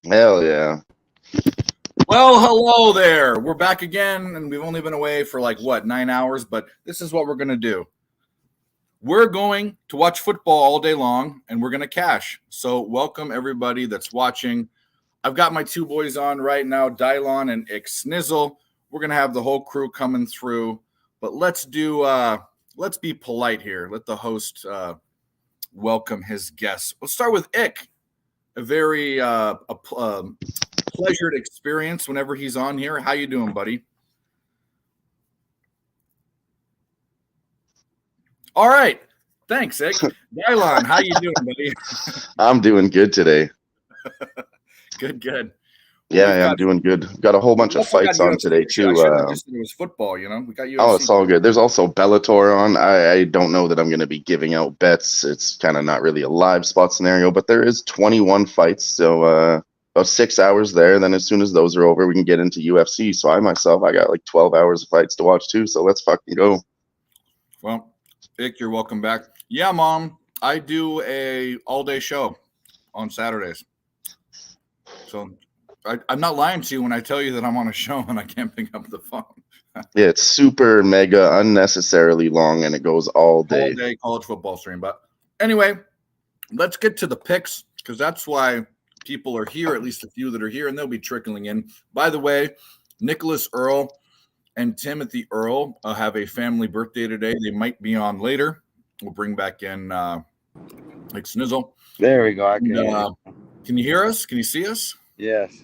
Hell yeah. Well, hello there. We're back again, and we've only been away for 9 hours, but this is what we're going to do. We're going to watch football all day long, and we're going to cash. So, welcome everybody that's watching. I've got my two boys on right now, Dylon and Ixnizzle. We're going to have the whole crew coming through, but let's be polite here. Let the host welcome his guests. We'll start with Ick. A very pleasured experience whenever he's on here. How you doing, buddy? All right. Thanks, Ick. Dylon, how you doing, buddy? I'm doing good today. Good. Yeah, I'm doing good. Got a whole bunch of fights on today, too. I should have just said it was football, We got UFC. Oh, it's all good. There's also Bellator on. I don't know that I'm going to be giving out bets. It's kind of not really a live spot scenario, but there is 21 fights, so about 6 hours there. Then as soon as those are over, we can get into UFC. So I got like 12 hours of fights to watch, too, so let's fucking go. Well, Ick, you're welcome back. Yeah, Mom, I do a all-day show on Saturdays. So I'm not lying to you when I tell you that I'm on a show and I can't pick up the phone. Yeah, it's super mega unnecessarily long, and it goes all day. All day college football stream. But anyway, let's get to the picks, because that's why people are here, at least a few that are here, and they'll be trickling in. By the way, Nicholas Earl and Timothy Earl have a family birthday today. They might be on later. We'll bring back in Snizzle. There we go. Can you hear us? Can you see us? Yes.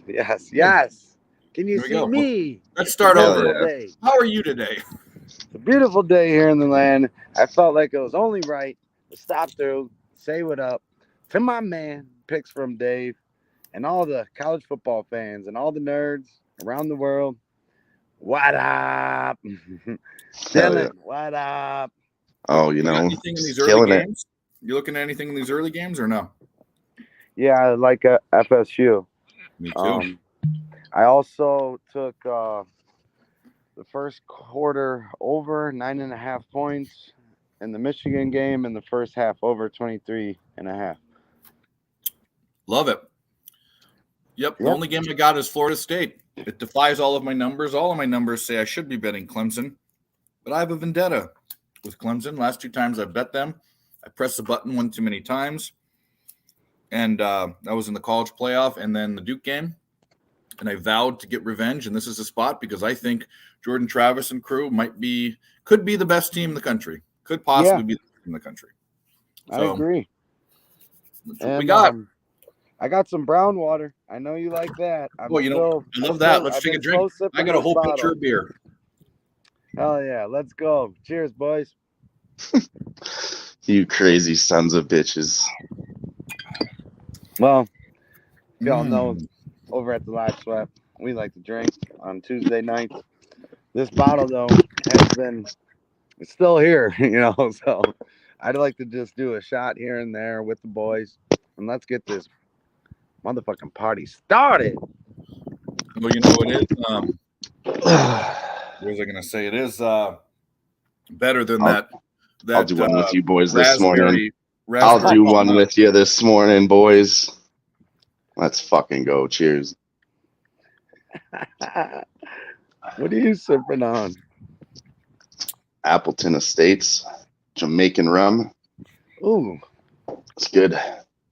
Can you see me? Let's start over. Day. How are you today? It's a beautiful day here in the land. I felt like it was only right to stop through, say what up to my man, Picks from Dave, and all the college football fans and all the nerds around the world. What up? Dylan, what up? Oh, anything in these early games? You looking at anything in these early games or no? Yeah, I like FSU. Me too. I also took the first quarter over 9.5 points in the Michigan game, and the first half over 23.5. Love it. Yep. The only game I got is Florida State. It defies all of my numbers. All of my numbers say I should be betting Clemson, but I have a vendetta with Clemson. Last 2 times I bet them, I pressed the button one too many times. And that was in the college playoff and then the Duke game. And I vowed to get revenge. And this is a spot because I think Jordan Travis and crew could be the best team in the country. Could possibly be the best team in the country. So, I agree. That's what we got. I got some brown water. I know you like that. I love that. Let's take a drink. I got a whole pitcher of beer. Hell yeah. Let's go. Cheers, boys. You crazy sons of bitches. Well, y'all know over at the Live Sweat, we like to drink on Tuesday nights. This bottle, though, it's still here, so I'd like to just do a shot here and there with the boys, and let's get this motherfucking party started. Well, you know what it is? What was I going to say? It is better than that. I'll do one with you boys this morning. I'll do one with you this morning, boys. Let's fucking go. Cheers. What are you sipping on? Appleton Estates, Jamaican rum. Ooh. It's good.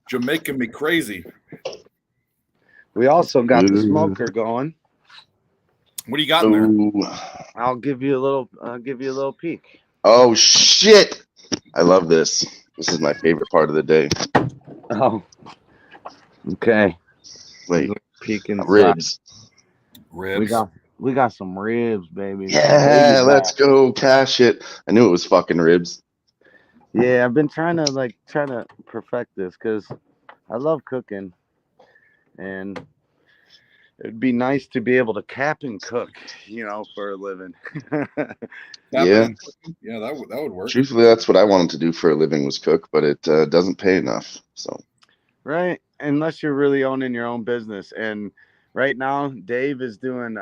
Jamaican me crazy. We also got the smoker going. What do you got in there? I'll give you a little peek. Oh shit. I love this. This is my favorite part of the day. Oh. Okay. Wait. Peeking ribs. We got some ribs, baby. Yeah, let's go cash it. I knew it was fucking ribs. Yeah, I've been trying to perfect this because I love cooking, and it'd be nice to be able to cap and cook, for a living. Yeah, that would work. Truthfully, that's what I wanted to do for a living, was cook, but it doesn't pay enough. So, right, unless you're really owning your own business. And right now, Dave is doing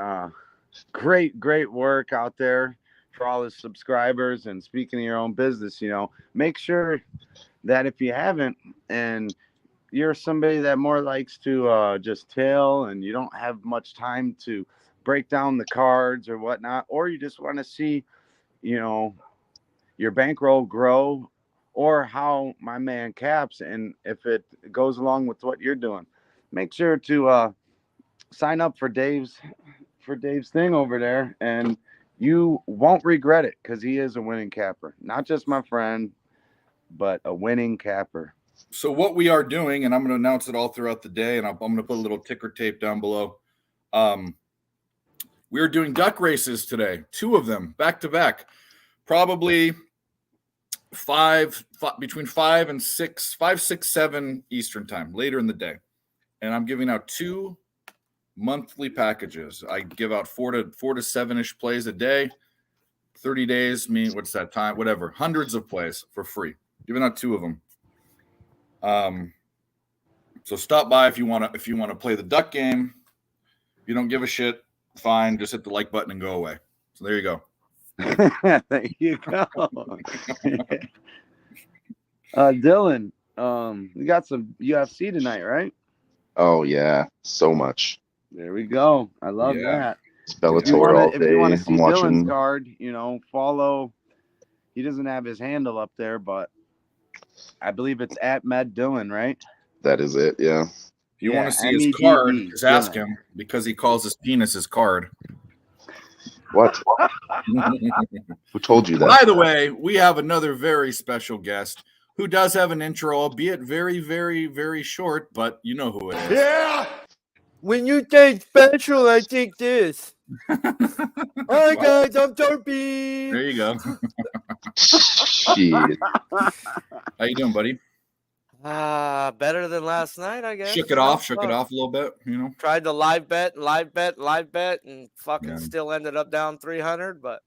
great work out there for all his subscribers. And speaking of your own business, make sure that if you haven't and you're somebody that more likes to just tail and you don't have much time to break down the cards or whatnot, or you just want to see, you know, your bankroll grow, or how my man caps, and if it goes along with what you're doing, make sure to sign up for Dave's thing over there, and you won't regret it because he is a winning capper. Not just my friend, but a winning capper. So what we are doing, and I'm going to announce it all throughout the day, and I'm going to put a little ticker tape down below. We're doing duck races today, 2 of them back to back, probably between 5 and 6, 5, 6, 7 Eastern time later in the day, and I'm giving out 2 monthly packages. I give out 4 to 7ish plays a day, 30 days. What's that time? Whatever, hundreds of plays for free. Giving out 2 of them. So stop by if you want to play the duck game. If you don't give a shit, fine. Just hit the like button and go away. So there you go. There you go. Dylan, we got some UFC tonight, right? Oh yeah, so much. There we go. I love that. It's Bellator all If you want to day. see I'm watching. Dylan's card, follow. He doesn't have his handle up there, but I believe it's at Med Dylan, right? That is it. Yeah. If you want to see his MEDD, card, just ask Dylan. him, because he calls his penis his card. What? Who told you that? By the way, we have another very special guest who does have an intro, albeit very, very, very short, but you know who it is. Yeah. When you think special, I think this. Hi guys, I'm Darby. There you go. Shit. How you doing, buddy? Better than last night, I guess. Shook it off a little bit, Tried to live bet, and fucking still ended up down 300, but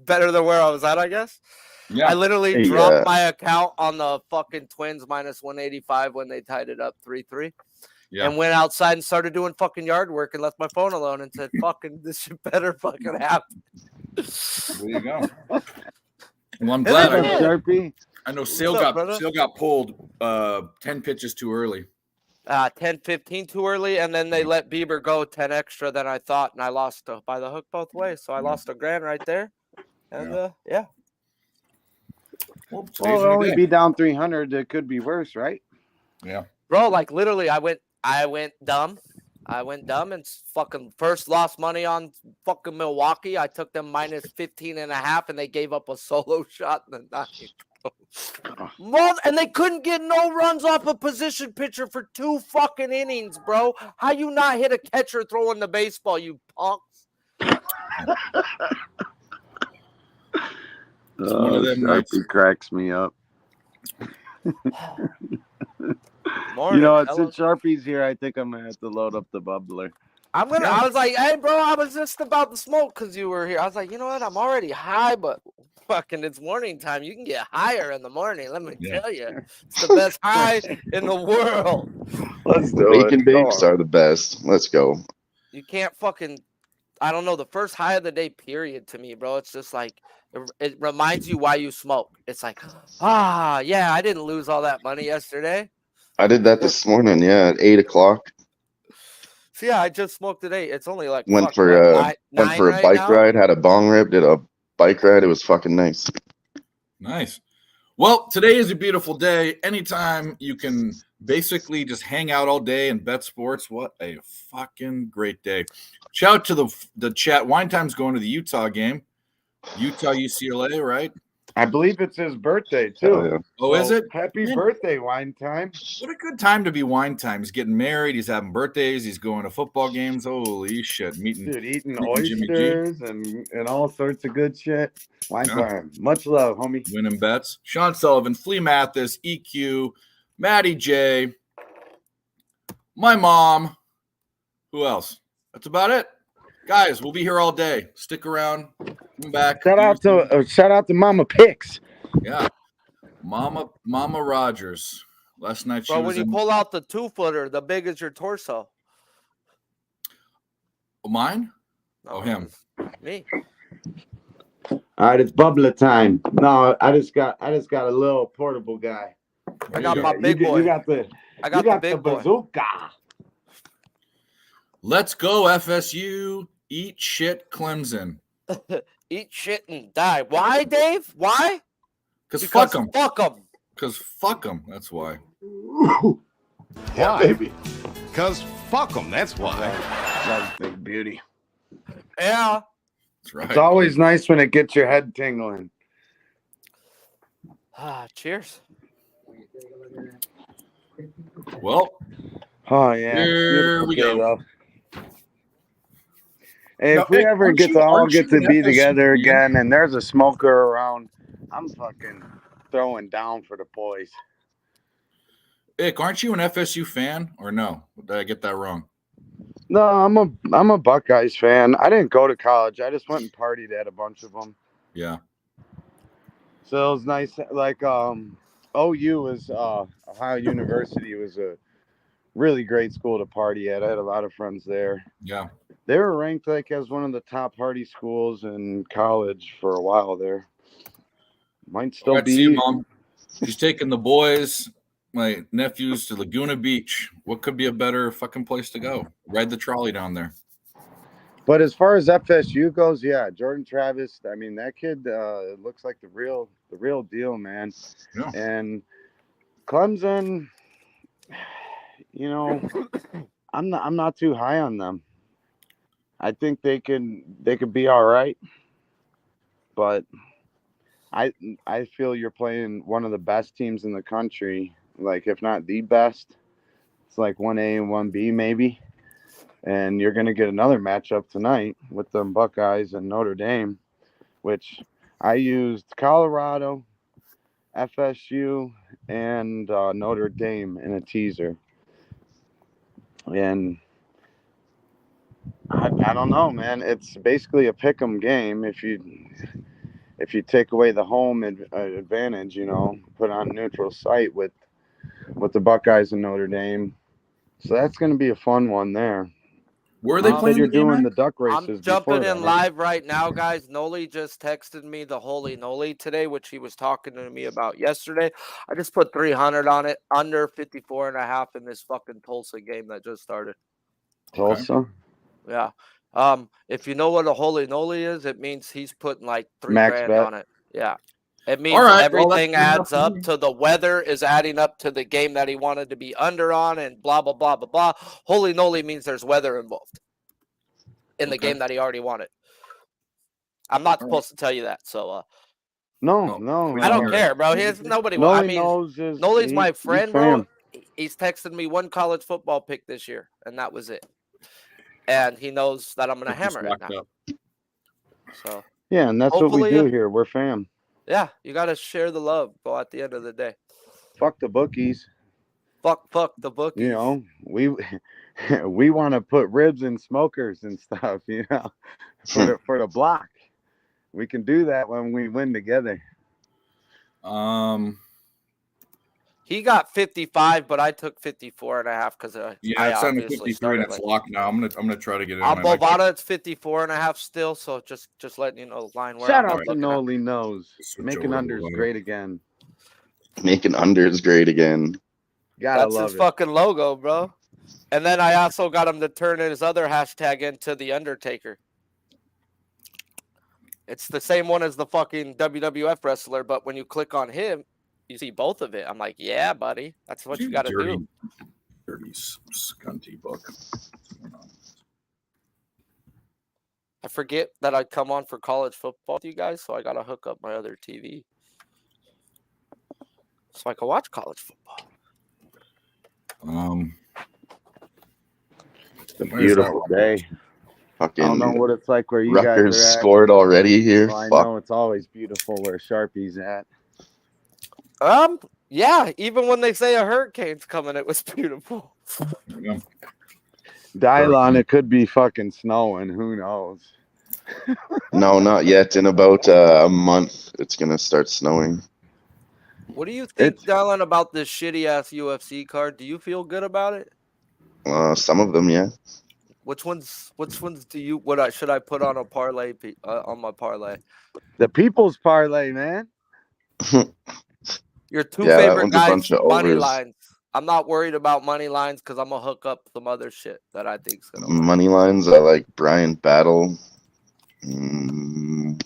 better than where I was at, I guess. Yeah. I literally dropped my account on the fucking Twins minus 185 when they tied it up 3-3. Yeah. And went outside and started doing fucking yard work and left my phone alone and said, fucking, this shit better fucking happen. There you go. Well, I'm glad I know Sale got pulled 10 pitches too early. 10-15 too early, and then they let Bieber go 10 extra than I thought, and I lost by the hook both ways. So I lost $1,000 right there. And Well, it'll only be down 300. It could be worse, right? Yeah. Bro, like literally I went dumb. I went dumb and fucking first lost money on fucking Milwaukee. I took them minus 15.5, and they gave up a solo shot in the ninth. And they couldn't get no runs off a position pitcher for 2 fucking innings, bro. How you not hit a catcher throwing the baseball, you punks? One of them nights cracks me up. Morning, since Sharpie's here, I think I'm gonna have to load up the bubbler. I was like, hey, bro, I was just about to smoke because you were here. I was like, you know what? I'm already high, but fucking it's morning time. You can get higher in the morning. Let me tell you, it's the best high in the world. Let's do it. Bacon bakes are the best. Let's go. You can't fucking, I don't know, the first high of the day, period, to me, bro. It's just like, it reminds you why you smoke. It's like, yeah, I didn't lose all that money yesterday. I did that this morning, at 8 o'clock. So yeah, I just smoked today. It's only like went for a bike ride, had a bong rip, did a bike ride. It was fucking nice. Nice. Well, today is a beautiful day. Anytime you can basically just hang out all day and bet sports. What a fucking great day. Shout out to the chat. Wine Time's going to the Utah game. Utah UCLA, right? I believe it's his birthday too. Oh, is it? Happy birthday, Wine Time. What a good time to be Wine Time. He's getting married. He's having birthdays. He's going to football games. Holy shit. Eating oysters and all sorts of good shit. Wine Time. Much love, homie. Winning bets. Sean Sullivan, Flea Mathis, EQ, Maddie J, my mom. Who else? That's about it. Guys, we'll be here all day. Stick around. Come back. Shout out to Mama Pix. Yeah. Mama Rogers. Last night she was when you pull out the 2-footer, the big as your torso. Mine? Oh, him. Me. All right, it's bubbler time. No, I just got a little portable guy. I got you my go. big boy. You got the big boy. bazooka. Let's go, FSU. Eat shit, Clemson. Eat shit and die. Why, Dave? Why? Because fuck them. Fuck them. Because fuck them. That's why. Yeah, Why? baby. Because fuck them, that's why. That's big beauty. Yeah. That's right. It's always nice when it gets your head tingling. Cheers. Well, Oh yeah. here we Beautiful day, go. though. Hey, Now, if we hey, ever aren't get you- to all aren't get you to an be FSU together fan? again and there's a smoker around, I'm fucking throwing down for the boys. Ick, aren't you an FSU fan or no? Did I get that wrong? No, I'm a Buckeyes fan. I didn't go to college. I just went and partied at a bunch of them. Yeah. So it was nice. Like OU was Ohio University was a really great school to party at. I had a lot of friends there. Yeah. They were ranked like as one of the top party schools in college for a while there. Might still All right, see you, be. Mom. She's taking the boys, my nephews, to Laguna Beach. What could be a better fucking place to go? Ride the trolley down there. But as far as FSU goes, yeah, Jordan Travis. I mean, that kid looks like the real deal, man. Yeah. And Clemson, you know, I'm not too high on them. I think they could be all right, but I feel you're playing one of the best teams in the country, like if not the best. It's like 1A and 1B maybe. And you're going to get another matchup tonight with the Buckeyes and Notre Dame, which I used Colorado, FSU, and Notre Dame in a teaser. And I don't know, man. It's basically a pick 'em game if you take away the home advantage, you know, put on neutral site with the Buckeyes and Notre Dame. So that's going to be a fun one there. Where are they You said playing you're the game doing at? the duck races. I'm jumping before in that, right? live right now, guys. Noli just texted me the Holy Noli today, which he was talking to me about yesterday. I just put 300 on it, under 54.5 in this fucking Tulsa game that just started. Tulsa. Yeah. If you know what a Holy Noli is, it means he's putting like Max $3,000 bet. on it. Yeah. It means All right, well, everything that's adds enough for up me. to the weather is adding up to the game that he wanted to be under on and blah, blah, blah, blah, blah. Holy Noli means there's weather involved in the Okay. game that he already wanted. I'm not All supposed to tell you that, so No. we I don't don't hear care, bro. He's nobody. Noli I mean, knows is Noli's my he's friend, bro. fam. He's texted me one college football pick this year, and that was it. And he knows that I'm gonna Just hammer it locked now. up. So Yeah, and that's what we Hopefully, do here. We're fam. yeah, you gotta share the love, bro. At the end of the day, Fuck the bookies. fuck the bookies. You know, we want to put ribs in smokers and stuff. You know, for the block. We can do that when we win together. He got 55, but I took 54.5 because Yeah, I it's on the obviously 53 started and it's late. locked now. I'm gonna try to get it On on. Bovada, it's 54.5 still. So just letting you know the line where Shout I'm out to looking at. Noli knows. Switch Making over to unders Bovada. great again. Making unders great again. Gotta That's love his it. fucking logo, bro. And then I also got him to turn his other hashtag into the Undertaker. It's the same one as the fucking WWF wrestler, but when you click on him, you see both of it. I'm like, yeah, buddy, that's what you got to do. Dirty scunty book. I forget that I come on for college football with you guys, so I got to hook up my other TV so I can watch college football. It's a beautiful day. Fucking I don't know what it's like where you Rutgers guys are at. scored already here. Well, I Fuck. know it's always beautiful where Sharpie's at. Yeah, even when they say a hurricane's coming, it was beautiful. Dial on, it could be fucking snowing. Who knows? No, not yet. In about a month, it's gonna start snowing. What do you think, Dylan, about this shitty ass UFC card? Do you feel good about it? Some of them, yeah. Which ones do you should I put on a parlay on my parlay? The people's parlay, man. Your two Yeah, that favorite one's a guys, bunch of money overs. lines. I'm not worried about money lines because I'm gonna hook up some other shit that I think's gonna win. Money lines, I like Brian Battle. Mm.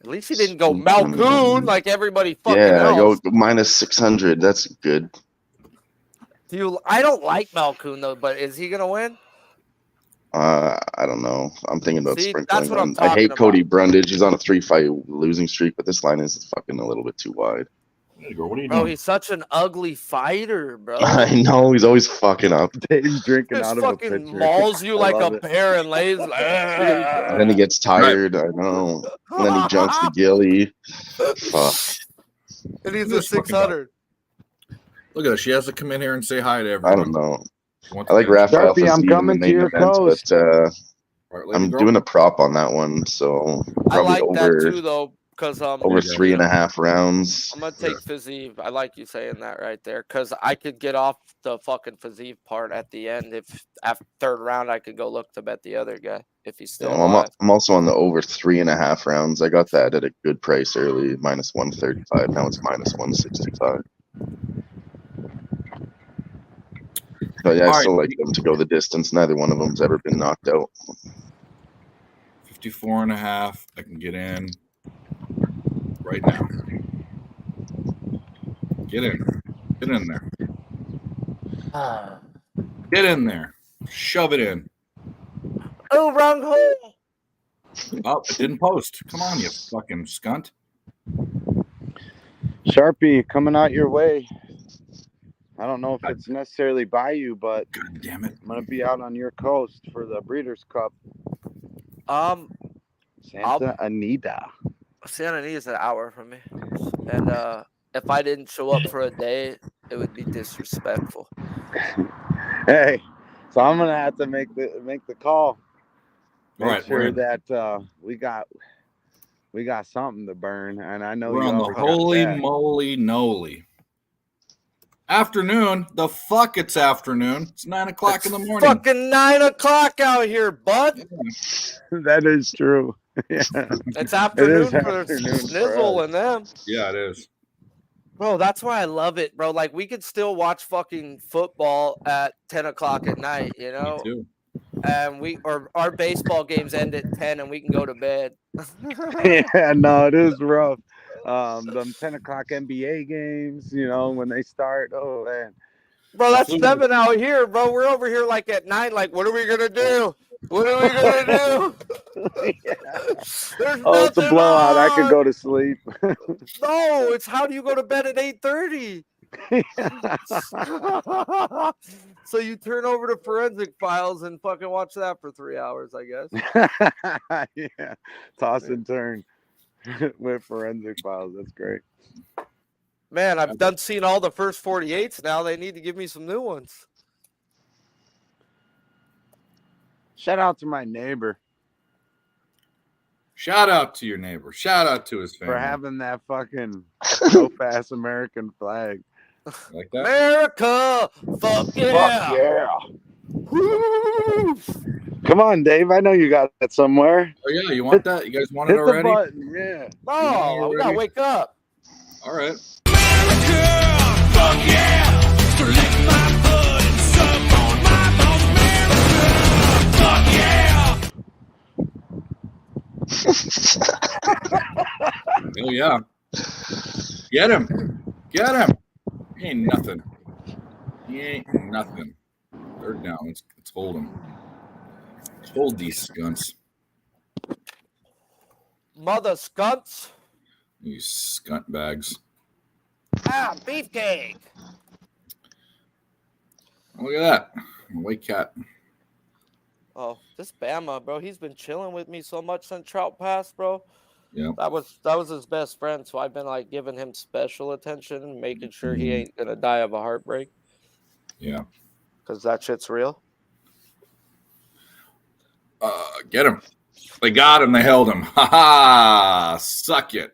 At least he didn't go Malcoon like everybody fucking Yeah, I go else. minus 600. That's good. I don't like Malcoon though, but is he gonna win? I don't know. I'm thinking about See, sprinkling that's what I'm one. I talking hate Cody about. Brundage. He's on a 3-fight losing streak, but this line is fucking a little bit too wide. There you go. What are you Bro, doing? he's such an ugly fighter, bro. I know he's always fucking up. Dave's drinking Just out of a fucking pitcher. mauls you I like a love it. bear and lays. And then he gets tired. I know. And then he jumps the gilly. Fuck. And he's a This fucking guy. 600. Look at her. She has to come in here and say hi to everyone. I don't know. She wants I like to- Raphael Sharpie, I'm Fiziev in the coming to main your event, coast. but All right, lady I'm girl. doing a prop on that one, so I probably like that over too, though, because over 3.5 rounds. I'm gonna take Fiziev. I like you saying that right there, because I could get off the fucking Fiziev part at the end. If after third round, I could go look to bet the other guy if he's still Yeah, alive. I'm also on the over 3.5 rounds. I got that at a good price early, minus 135. Now it's minus 165. But yeah, I All still like them to go the distance. Neither one of them's ever been knocked out. 54.5. I can get in right now. Get in. Get in there. Get in there. Shove it in. Oh, wrong hole. Oh, it didn't post. Come on, you fucking skunt. Sharpie, coming out your way. I don't know if it's necessarily by you, but God damn it. I'm gonna be out on your coast for the Breeders' Cup. Santa Anita. Santa Anita is an hour from me, and if I didn't show up for a day, it would be disrespectful. Hey, so I'm gonna have to make the call. Make All right, sure that we got something to burn, and I know we're you on the always got holy that. moly noly. Afternoon. The fuck it's afternoon. It's 9 o'clock in the morning. Fucking 9 o'clock out here, bud. That is true. Yeah. It's afternoon is for afternoon for Snizzle us. and them. Yeah, it is. Bro, that's why I love it, bro. Like, we could still watch fucking football at 10 o'clock at night, you know? Me too. And our baseball games end at 10 and we can go to bed. Yeah, no, it is rough. Them 10 o'clock NBA games, you know, when they start. Oh, man. Bro, that's 7 out here, bro. We're over here like at 9, like, what are we going to do? What are we going to do? Yeah. There's Oh, it's a nothing blowout. I could on. go to sleep. No, it's how do you go to bed at 8:30? So you turn over to Forensic Files and fucking watch that for 3 hours, I guess. Yeah, toss and turn with Forensic Files. That's great. Man, I've seen all the first 48s now. They need to give me some new ones. Shout out to my neighbor Shout out to your neighbor. Shout out to his family. for having that fucking dope ass American flag. Like that? America, fuck yeah. Fuck yeah. Woo. Come on, Dave. I know you got that somewhere. Oh, yeah. You want that? You guys want it Hit the already? button. Yeah. Oh, we gotta wake up. All right. Fuck yeah! So lick my butt and suck on my bones, America! Fuck yeah! Oh, yeah. Get him. Get him. He ain't nothing. He ain't nothing. Third down. Let's hold him. Let's hold these skunts. Mother skunts. These skunt bags. Ah, beefcake. Look at that. White cat. Oh, this Bama, bro. He's been chilling with me so much since Trout passed, bro. Yeah. That was his best friend, so I've been like giving him special attention, making sure he ain't gonna die of a heartbreak. Yeah. Because that shit's real. Get him. They got him. They held him. Ha ha. Suck it.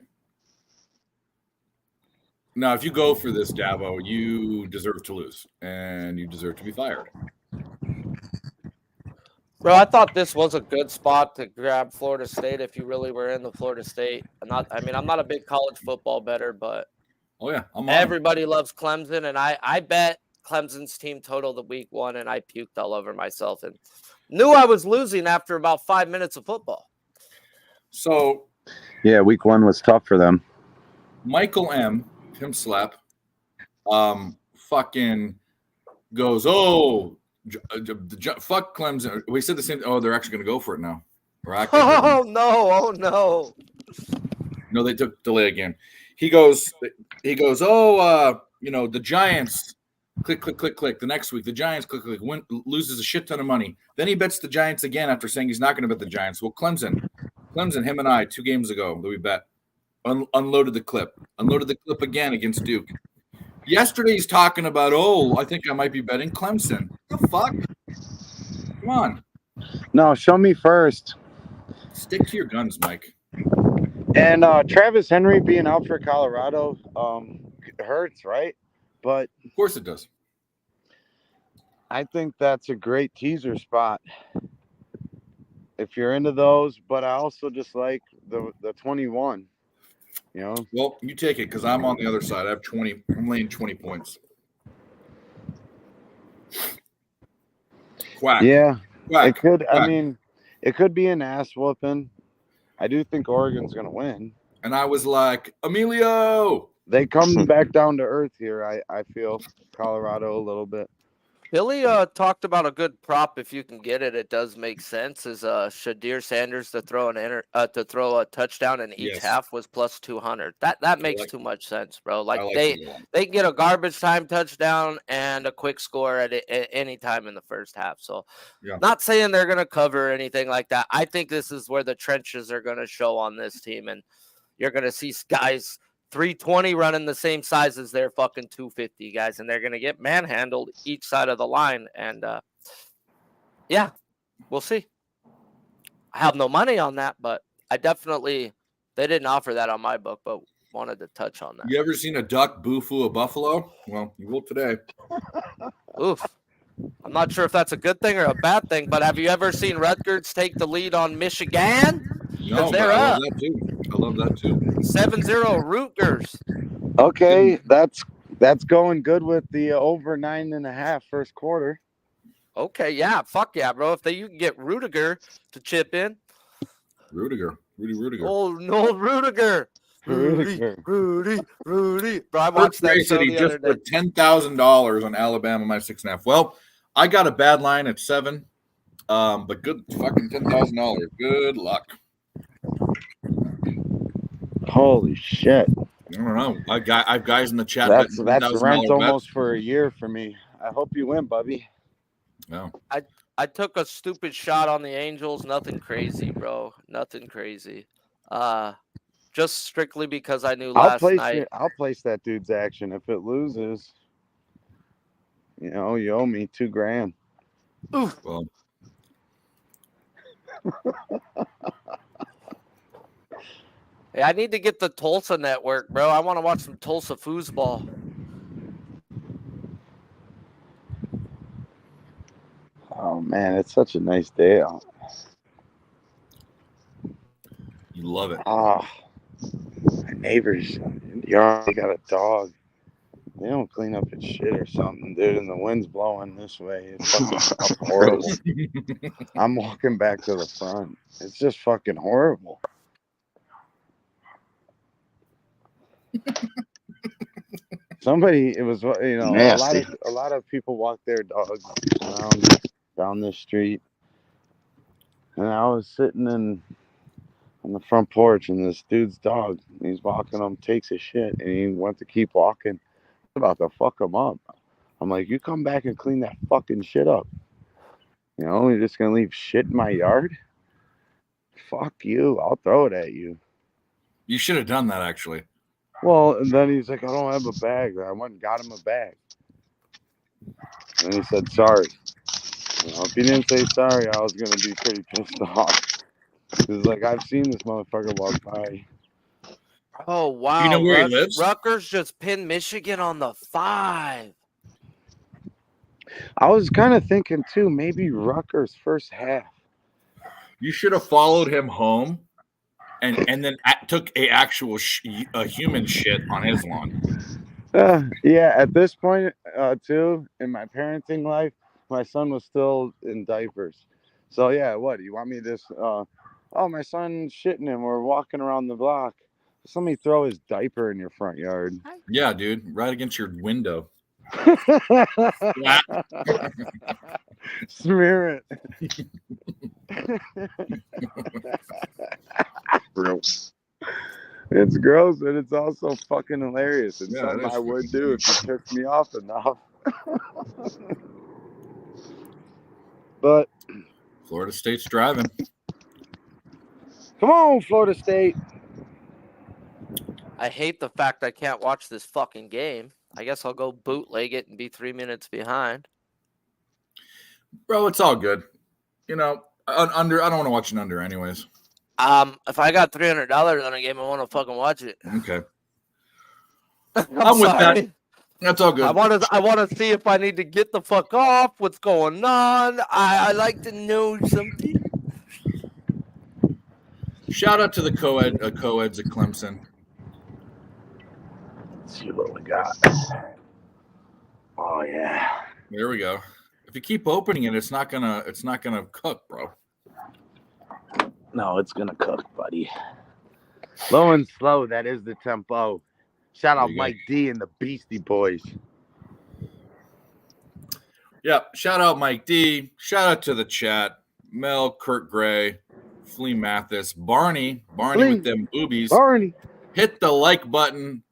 Now, if you go for this, Davo, you deserve to lose, and you deserve to be fired. Bro, I thought this was a good spot to grab Florida State if you really were in the Florida State. I'm not a big college football bettor, but Oh yeah, I'm on 'em. everybody loves Clemson, and I bet Clemson's team total the week 1, and I puked all over myself and knew I was losing after about 5 minutes of football. So Yeah, week 1 was tough for them. Michael M. Him slap. Fucking goes. Oh, fuck Clemson. We said the same. Oh, they're actually going to go for it now. Oh no! Oh no! No, they took delay again. He goes. Oh, the Giants. Click, click, click, click. The next week, the Giants click, click, loses a shit ton of money. Then he bets the Giants again after saying he's not going to bet the Giants. Well, Clemson, him and I 2 games ago that we bet, unloaded the clip again against Duke. Yesterday he's talking about, I think I might be betting Clemson. The fuck? Come on. No, show me first. Stick to your guns, Mike. And Travis Henry being out for Colorado hurts, right? But of course it does. I think that's a great teaser spot if you're into those. But I also just like the 21. Well, you take it because I'm on the other side. I have 20. I'm laying 20 points. Quack. Yeah, Quack. it could. Quack. I mean, it could be an ass whooping. I do think Oregon's going to win. And I was like, Emilio. They come back down to earth here. I feel Colorado a little bit. Billy talked about a good prop if you can get it. It does make sense. Is Shadir Sanders to throw a touchdown in each half was plus 200. That makes too much sense, bro. They can get a garbage time touchdown and a quick score at any time in the first half. So, not saying they're gonna cover or anything like that. I think this is where the trenches are gonna show on this team, and you're gonna see guys 320 running the same size as their fucking 250 guys, and they're going to get manhandled each side of the line. And we'll see. I have no money on that, but they didn't offer that on my book, but wanted to touch on that. You ever seen a duck boo-foo a buffalo? Well, you will today. Oof. I'm not sure if that's a good thing or a bad thing, but have you ever seen Rutgers take the lead on Michigan? No, they're I up. love that too. 7-0 Rutgers. Okay, that's going good with the over 9.5 first quarter. Okay, yeah, fuck yeah, bro. If you can get Rudiger to chip in. Rudy Rudiger. Oh no, Rudiger. Rudy. Bro, I watched that show he the just other day. put $10,000 on Alabama -6.5. Well, I got a bad line at 7. But good fucking $10,000. Good luck. Holy shit! I don't know. I've guys in the chat. That's rent almost for a year for me. I hope you win, Bubby. No. I took a stupid shot on the Angels. Nothing crazy, bro. Nothing crazy. Just strictly because I knew last night. I'll place that dude's action. If it loses, you owe me $2,000. Oof. Well. Hey, I need to get the Tulsa network, bro. I want to watch some Tulsa foosball. Oh man, it's such a nice day out. You love it. Oh, my neighbors, they got a dog. They don't clean up its shit or something, dude, and the wind's blowing this way. It's fucking horrible. I'm walking back to the front. It's just fucking horrible. It was Nasty. a lot of people walk their dogs around down this street, and I was sitting on the front porch, and this dude's dog, he's walking him, takes a shit, and he went to keep walking. I'm about to fuck him up. I'm like, you come back and clean that fucking shit up. You're just gonna leave shit in my yard? Fuck you! I'll throw it at you. You should have done that, actually. Well, and then he's like, I don't have a bag. I went and got him a bag. And he said, sorry. If he didn't say sorry, I was going to be pretty pissed off. Because, I've seen this motherfucker walk by. Oh, wow. You know where he lives? Rutgers just pinned Michigan on the 5. I was kind of thinking too, maybe Rutgers first half. You should have followed him home and then took a human shit on his lawn. Yeah, at this point, too, in my parenting life, my son was still in diapers. So yeah, what do you want me to just? Oh, my son's shitting him. We're walking around the block. Just let me throw his diaper in your front yard. Yeah, dude, right against your window. Smear it. Gross. It's gross, but it's also fucking hilarious. It's Yeah, something it is I would fucking do if you pissed me off enough. But Florida State's driving. come on, Florida State. I hate the fact I can't watch this fucking game. I guess I'll go bootleg it and be 3 minutes behind. Bro, it's all good. You know, under. I don't want to watch an under, anyways. If I got $300 on a game, I want to fucking watch it. Okay, I'm with that. sorry. That's all good. I want to see if I need to get the fuck off. What's going on? I like to know something. Shout out to the co-eds at Clemson. Let's see what we got. Oh yeah. There we go. If you keep opening it, it's not gonna cook, bro. No, it's gonna cook, buddy. Low and slow, that is the tempo. Shout There out you go. Mike D and the Beastie Boys. Yeah, shout out Mike D. Shout out to the chat. Mel, Kurt Gray, Flea Mathis, Barney with them boobies. Barney. Hit the like button.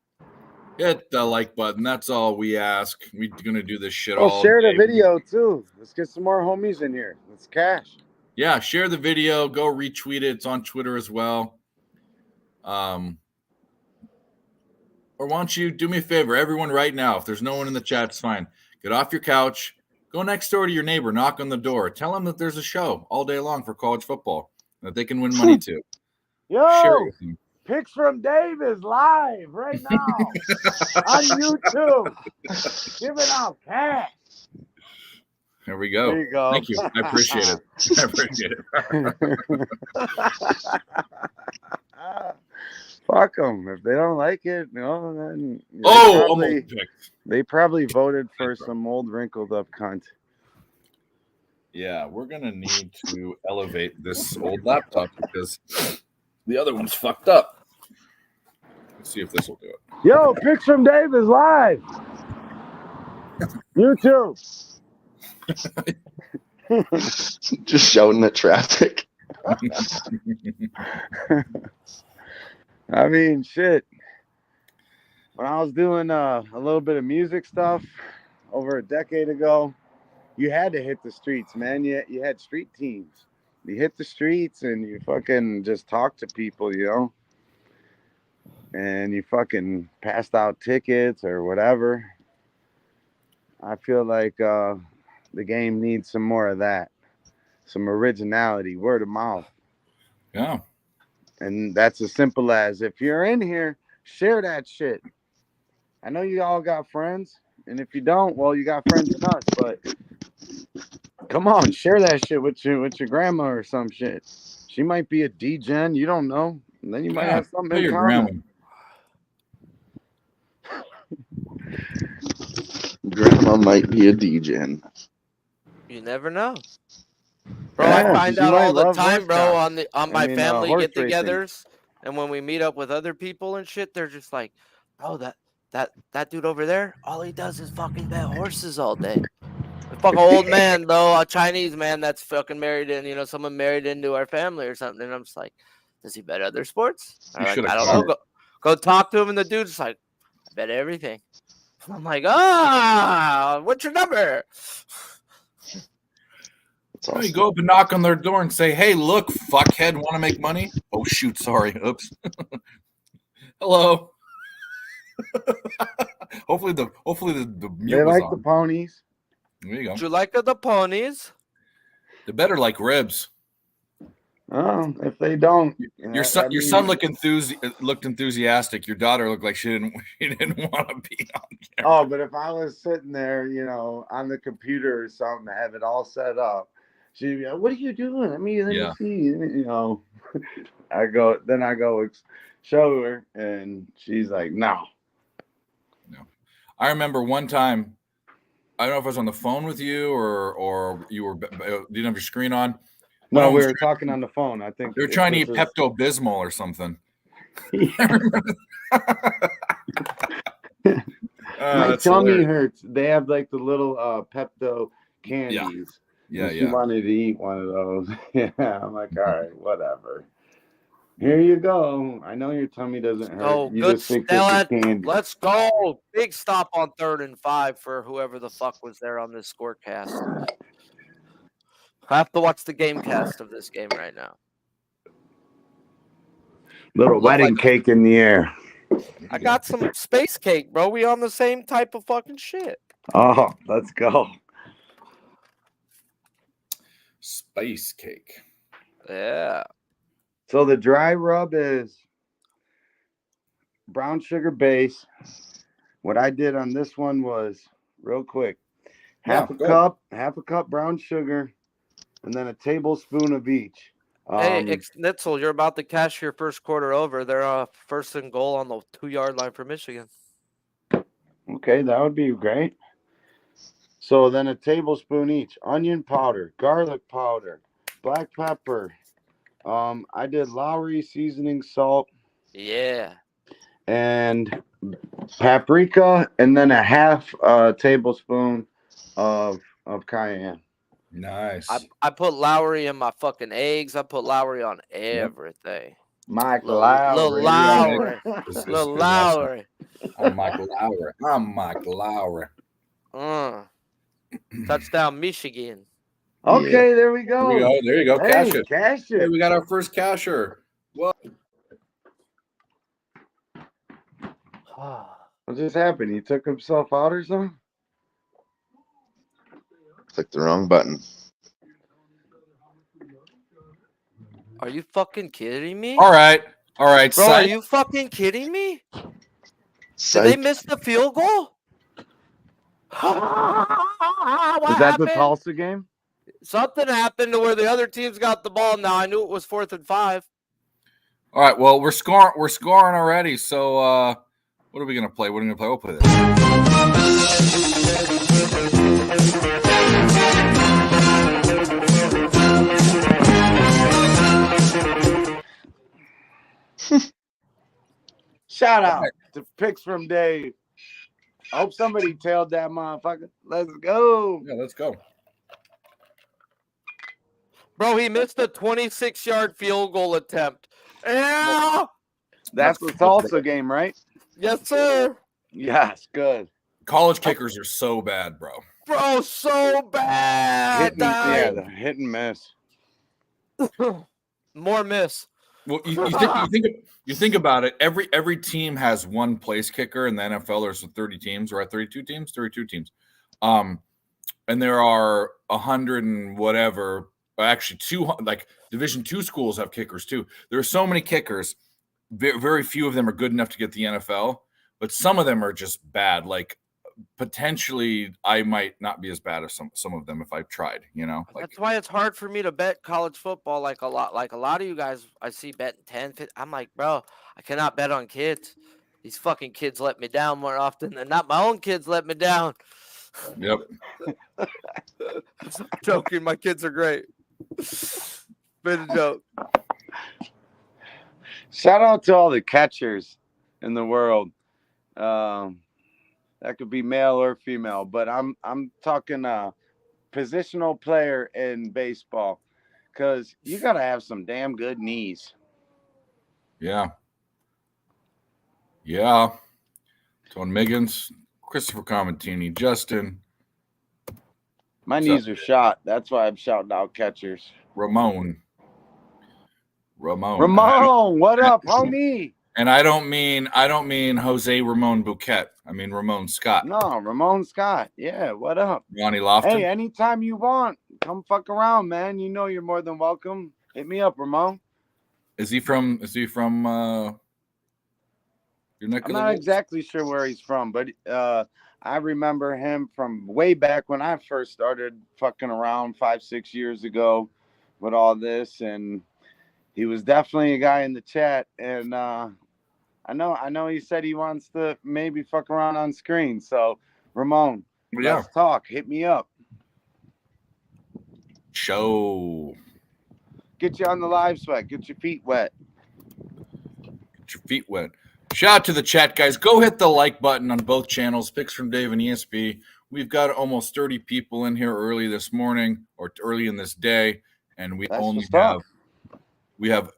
Hit the like button. That's all we ask. We're gonna do this shit all Share the day. video too. Let's get some more homies in here. Let's cash. Yeah, share the video. Go retweet it. It's on Twitter as well. Or why don't you do me a favor, everyone, right now? If there's no one in the chat, it's fine. Get off your couch. Go next door to your neighbor. Knock on the door. Tell them that there's a show all day long for college football that they can win money to. Share Yo, it with them. Picks from Dave is live right now on YouTube. Giving out cash. There we go. There you go. Thank you. I appreciate it. I appreciate it. Fuck them. If they don't like it, then they probably voted for some old wrinkled up cunt. Yeah, we're gonna need to elevate this old laptop because the other one's fucked up. Let's see if this will do it. Yo, Picks from Dave is live. YouTube. Just shouting at traffic. I mean, shit. When I was doing a little bit of music stuff over a decade ago, you had to hit the streets, man. You had street teams. You hit the streets and you fucking just talk to people, and you fucking passed out tickets or whatever. I feel like the game needs some more of that, some originality, word of mouth. Yeah. And that's as simple as, if you're in here, share that shit. I know you all got friends, and if you don't, well, you got friends in us, but come on, share that shit with your grandma or some shit. She might be a D-gen, you don't know. And then you might have something Tell in your common. Grandma might be a D-gen. You never know. Bro, Yeah, I find you out might all the love time, horse bro, cars. on my family horse get-togethers, and when we meet up with other people and shit, they're just like, bro, that dude over there, all he does is fucking bet horses all day. A fucking old man, though, a Chinese man that's fucking married in, someone married into our family or something. And I'm just like, does he bet other sports? You Like, should've I don't called know. Go talk to him, and the dude's like, I bet everything. I'm like, what's your number? It's You awesome. go up and knock on their door and say, "Hey, look, fuckhead, want to make money?" Oh shoot, sorry. Oops. Hello. hopefully the mute They was like on. the ponies. There you go. Would you like the ponies? They're better like ribs. If they don't, Your son looked enthusiastic. Your daughter looked like she didn't want to be on there. Oh, but if I was sitting there, on the computer or something, have it all set up, she'd be like, "What are you doing? Let me see." I go show her, and she's like, "No." I remember one time, I don't know if I was on the phone with you or you didn't have your screen on. No, we were talking on the phone. I think they were trying to eat Pepto-Bismol or something. My tummy hurts. They have like the little Pepto candies. Yeah. She wanted to eat one of those. Yeah, I'm like, all right, whatever. Here you go. I know your tummy doesn't hurt. Oh, You good just think it's candy. Let's go. Big stop on 3rd and 5 for whoever the fuck was there on this scorecast. I have to watch the game cast of this game right now. Little wedding cake in the air. I got some space cake, bro. We on the same type of fucking shit. Oh, let's go. Space cake. Yeah. So the dry rub is brown sugar base. What I did on this one was real quick. Half a cup brown sugar, and then a tablespoon of each. Hey, Nitzel, you're about to cash your first quarter over. They're first and goal on the 2-yard line for Michigan. Okay, that would be great. So then a tablespoon each. Onion powder, garlic powder, black pepper. I did Lowry seasoning salt. Yeah. And paprika, and then a half tablespoon of cayenne. Nice. I put Lowry in my fucking eggs. I put Lowry on everything. Michael Lowry. Little Lowry. I'm Michael Lowry. Touchdown, Michigan. Okay, there we go. There you go. Hey, cash it. Hey, we got our first casher. Well, what just happened? He took himself out or something? Clicked the wrong button. Are you fucking kidding me? All right. Bro, are you fucking kidding me? Did they miss the field goal? Was that the Tulsa game? Something happened to where the other teams got the ball. Now I knew it was 4th and 5. All right. Well, we're scoring already. So what are we gonna play? We'll play this. Shout out to Picks from Dave. I hope somebody tailed that motherfucker. Let's go. Yeah, let's go. Bro, he missed a 26-yard field goal attempt. Yeah. That's the Tulsa game, right? Yes, sir. Yes, good. College kickers are so bad, bro. Bro, so bad. The hit and miss. More miss. Well, you think about it. Every team has one place kicker in the NFL. There's 30 teams, right? 32 teams. And there are 100 and whatever. Actually, 200. Like Division II schools have kickers too. There are so many kickers. Very few of them are good enough to get the NFL, but some of them are just bad. Like potentially, I might not be as bad as some of them if I tried. That's why it's hard for me to bet college football. Like a lot of you guys, I see betting 10, 15. I'm like, bro, I cannot bet on kids. These fucking kids let me down more often than not. My own kids let me down. Yep. I'm joking. My kids are great. Been a joke. Shout out to all the catchers in the world. That could be male or female, but I'm talking positional player in baseball, because you got to have some damn good knees. Yeah. Tone Miggins, Christopher Comentini, Justin. My knees are shot. That's why I'm shouting out catchers. Ramon, what up, homie? And I don't mean Jose Ramon Bouquet. I mean Ramon Scott. No, Ramon Scott. Yeah, what up? Ronnie Lofton. Hey, anytime you want, come fuck around, man. You know you're more than welcome. Hit me up, Ramon. Is he from your neck I'm of the not woods? exactly sure where he's from, but I remember him from way back when I first started fucking around 5-6 years ago with all this, and he was definitely a guy in the chat. And I know he said he wants to maybe fuck around on screen. So Ramon, Yeah. let's talk. Hit me up. Show. Get you on the live sweat. Get your feet wet. Get your feet wet. Shout out to the chat, guys. Go hit the like button on both channels, Picks from Dave and ESB. We've got almost 30 people in here early this morning or early in this day, and we That's only the stuff. have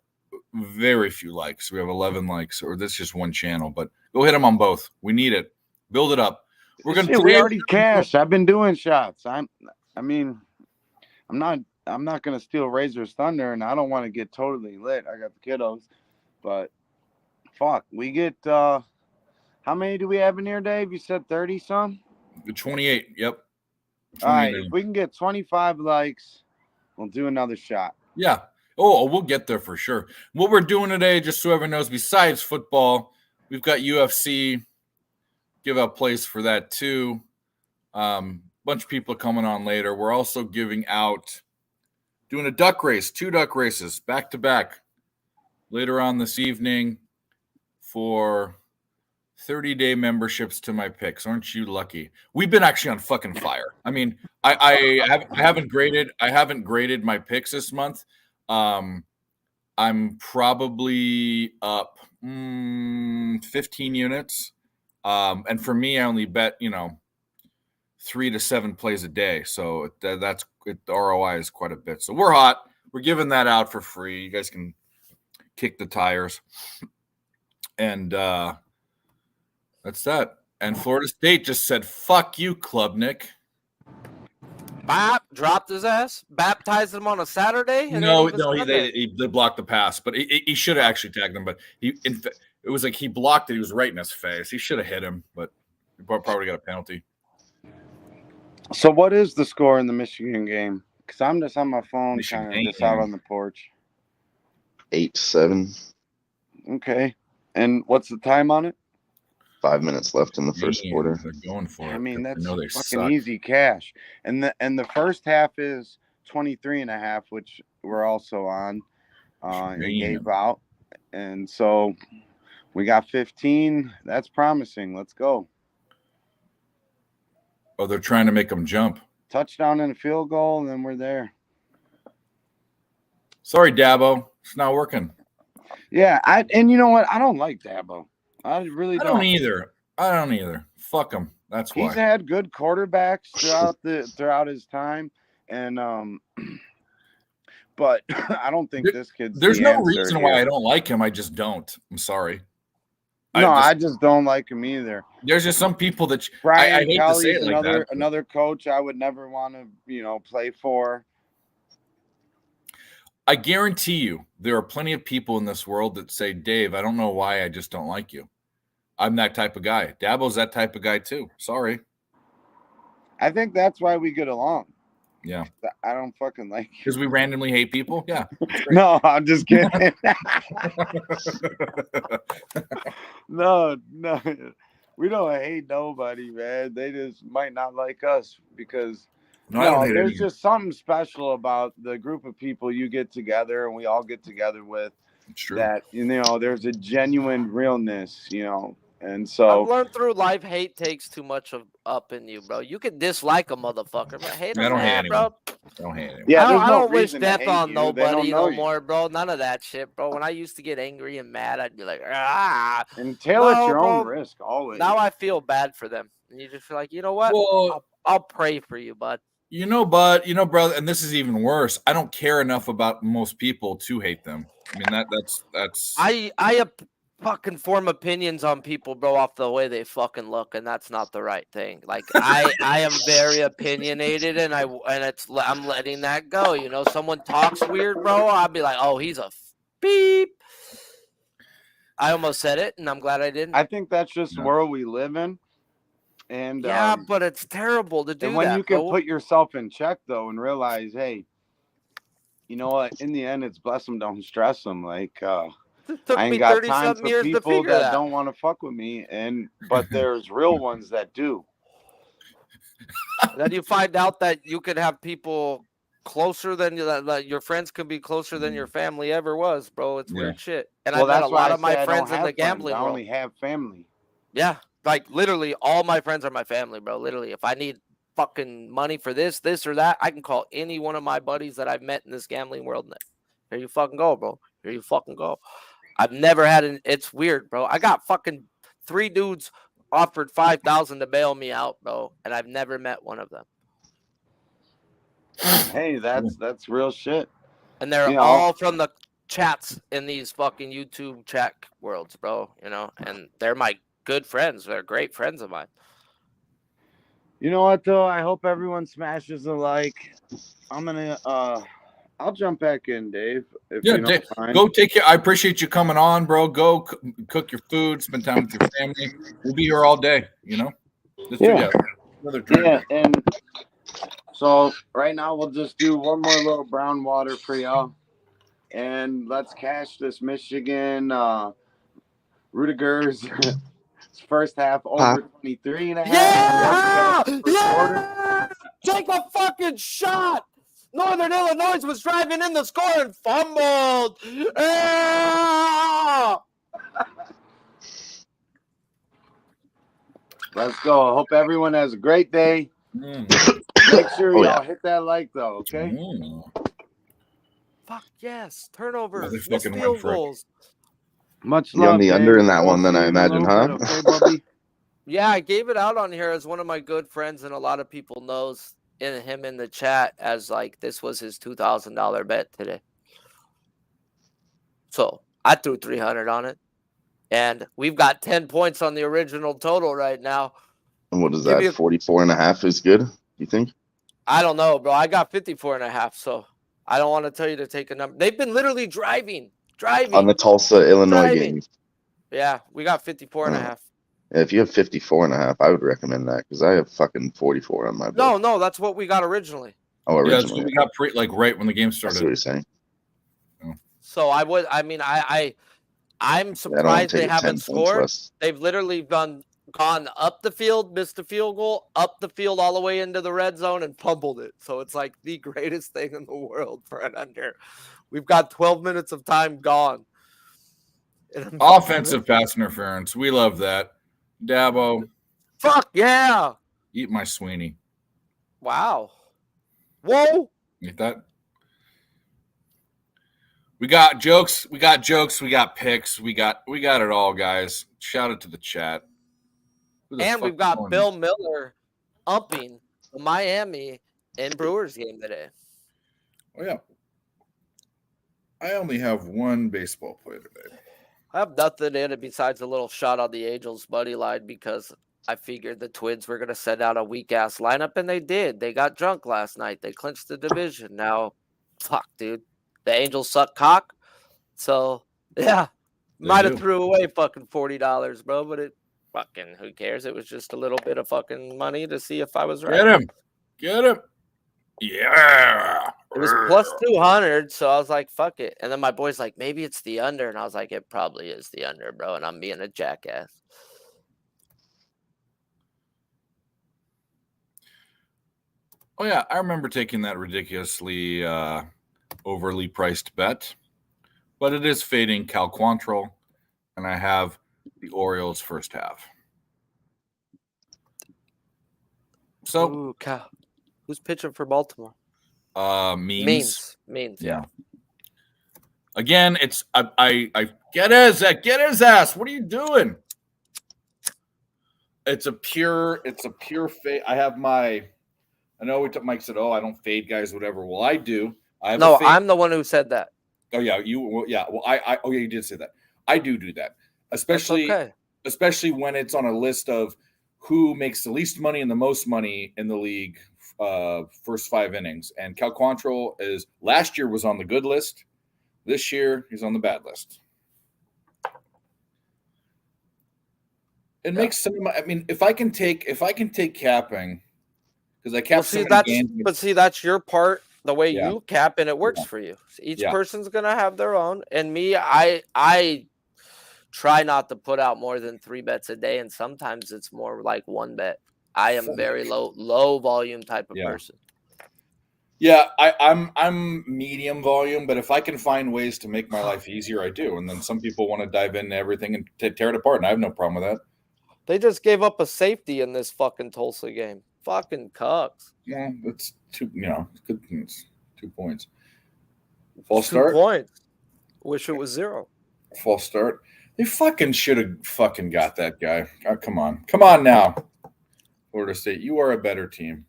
very few likes. We have 11 likes, or this is just one channel, but go hit them on both. We need it. Build it up. We already cashed. I've been doing shots. I'm not gonna steal Razor's thunder, and I don't want to get totally lit. I got the kiddos, but fuck, we get how many do we have in here, Dave? You said 30 some? 28. Yep. 29. All right, if we can get 25 likes, we'll do another shot. Yeah. Oh, we'll get there for sure. What we're doing today, just so everyone knows, besides football, we've got UFC. Give out plays for that too. Bunch of people are coming on later. We're also doing a duck race, 2 duck races back to back later on this evening for 30-day memberships to my picks. Aren't you lucky? We've been actually on fucking fire. I mean, I haven't graded my picks this month. I'm probably up 15 units. And for me, I only bet 3 to 7 plays a day, so the ROI is quite a bit. So we're hot. We're giving that out for free. You guys can kick the tires, and that's that. And Florida State just said, "Fuck you, Klubnik." Bap dropped his ass, baptized him on a Saturday. No, they blocked the pass, but he should have actually tagged him. But it was like he blocked it. He was right in his face. He should have hit him, but he probably got a penalty. So what is the score in the Michigan game? Because I'm just on my phone, Michigan kind of just out on the porch. 8-7. Okay. And what's the time on it? 5 minutes left in the first quarter. They're going for it. I mean, that's they fucking suck. easy cash. And the first half is 23.5, which we're also on and gave out. And so we got 15. That's promising. Let's go. Oh, they're trying to make them jump. Touchdown and a field goal, and then we're there. Sorry, Dabo. It's not working. Yeah, and you know what? I don't like Dabo. I really don't. I don't either. Fuck him. That's why. He's had good quarterbacks throughout his time, and but I don't think this kid's. There's no reason why I don't like him. I just don't. I'm sorry. No, I just don't like him either. There's just some people that Brian I hate to say Kelly's it like that. another coach I would never want to play for. I guarantee you there are plenty of people in this world that say, Dave, I don't know why I just don't like you. I'm that type of guy. Dabo's that type of guy too. Sorry. I think that's why we get along. Yeah. I don't fucking like you. Because we randomly hate people? Yeah. No, I'm just kidding. No. We don't hate nobody, man. They just might not like us because there's just something special about the group of people you get together and we all get together with. It's true. That, there's a genuine realness, and so I've learned through life, hate takes too much up in you, bro. You can dislike a motherfucker, but hate him, bro. Don't hate anyone. Yeah, I don't wish reason to death hate on you. nobody no more, bro. None of that shit, bro. When I used to get angry and mad, I'd be like, ah. And tail at your own bro. risk, always. Now I feel bad for them. And you just feel like, you know what? Well, I'll pray for you, bud. Brother, and this is even worse. I don't care enough about most people to hate them. I mean, that's. I fucking form opinions on people, bro, off the way they fucking look, and that's not the right thing. Like I am very opinionated, and I'm letting that go. Someone talks weird, bro. I'll be like, oh, he's a beep. I almost said it, and I'm glad I didn't. I think that's just the world we live in. And yeah, but it's terrible to do and when that, you can bro. put yourself in check though and realize, hey, you know what? In the end, it's bless them, don't stress them. Like, It took I ain't me got 30 time something for years to people figure that that. don't want to fuck with me, but there's real ones that do. Then you find out that you could have people closer than you, that your friends could be closer than your family ever was, bro. It's Yeah. weird shit. And Well, I've met a that's why lot I of my say I don't friends in the have friends. gambling I world. only have family. Yeah, like literally all my friends are my family, bro. Literally, if I need fucking money for this or that, I can call any one of my buddies that I've met in this gambling world. And here you fucking go, bro. Here you fucking go. I've never had an. It's weird, bro. I got fucking 3 dudes offered 5,000 to bail me out, bro, and I've never met one of them. Hey, that's real shit. And they're You know, all from the chats in these fucking YouTube chat worlds, bro. You know, and they're my good friends. They're great friends of mine. you know what though? I hope everyone smashes a like. I'm gonna I'll jump back in, Dave. If Yeah, you don't mind. go take care. I appreciate you coming on, bro. Go cook your food, spend time with your family. We'll be here all day. You know. Let's do another drink. Yeah, and so right now we'll just do one more little brown water for y'all, and let's cash this Michigan Rudiger's first half over 23 and a half. Yeah! Yeah! Take a fucking shot! Northern Illinois was driving in the score and fumbled. Ah! Let's go. I hope everyone has a great day. Make sure y'all hit that like though, okay? Fuck yes. Turnover. They Missed fucking went field for it. goals. Much You on love. the Dave. under in that We'll one, then see I you in a imagine, little huh? bit, okay, Bubby? Yeah, I gave it out on here as one of my good friends, and a lot of people knows him in the chat as like this was his $2,000 bet today. So I threw 300 on it, and we've got 10 points on the original total right now. And what is Give me that? a- 44 and a half is good, you think? I don't know, bro. I got 54 and a half, so I don't want to tell you to take a number. They've been literally driving. On the Tulsa, Illinois Driving. game. Yeah, we got 54 and a half. If you have 54 and a half, I would recommend that because I have fucking 44 on my book. No, that's what we got originally. Oh, Yeah, that's originally. what we got like right when the game I see what started. you're saying. So I'm surprised they haven't scored. They've literally gone up the field, missed a field goal, up the field all the way into the red zone and fumbled it. So it's like the greatest thing in the world for an under. We've got 12 minutes of time gone. Offensive pass interference. We love that. Dabo. Fuck yeah. Eat my Sweeney. Wow. Whoa. Get that? We got jokes. We got picks. We got it all, guys. Shout out to the chat. And we've got Bill Miller upping the Miami and Brewers game today. Oh yeah. I only have one baseball player today. I have nothing in it besides a little shot on the Angels money line because I figured the Twins were going to send out a weak-ass lineup, and they did. They got drunk last night. They clinched the division. Now, fuck, dude. The Angels suck cock. So, yeah. Might have threw away fucking $40, bro, but it fucking, who cares? It was just a little bit of fucking money to see if I was right. Get him. Yeah. It was plus 200, so I was like, fuck it. And then my boy's like, maybe it's the under. And I was like, it probably is the under, bro. And I'm being a jackass. Oh, yeah. I remember taking that ridiculously overly priced bet. But it is fading Cal Quantrill. And I have the Orioles first half. So, ooh, Cal. Who's pitching for Baltimore? Means. Yeah. Again, it's I get his ass. What are you doing? It's a pure fade. I have my. I know Mike said, "Oh, I don't fade guys, whatever." Well, I do. I'm the one who said that. Oh yeah, you. Well, yeah. Well, oh yeah, you did say that. I do that, especially when it's on a list of who makes the least money and the most money in the league. First 5 innings, and Cal Quantrill is last year was on the good list. This year he's on the bad list. It makes some. I mean, if I can take capping, because I cap that's your part the way Yeah. you cap, and it works Yeah. for you. Each Yeah. person's gonna have their own. And me, I try not to put out more than 3 bets a day, and sometimes it's more like 1 bet. I am very low volume type of Yeah. person. Yeah, I'm medium volume, but if I can find ways to make my life easier, I do. And then some people want to dive into everything and tear it apart, and I have no problem with that. They just gave up a safety in this fucking Tulsa game. Fucking cucks. Yeah, it's good. It's 2 points. False 2 start. points. Wish it was 0. False start. They fucking should have fucking got that guy. Oh, come on now, Florida State. You are a better team.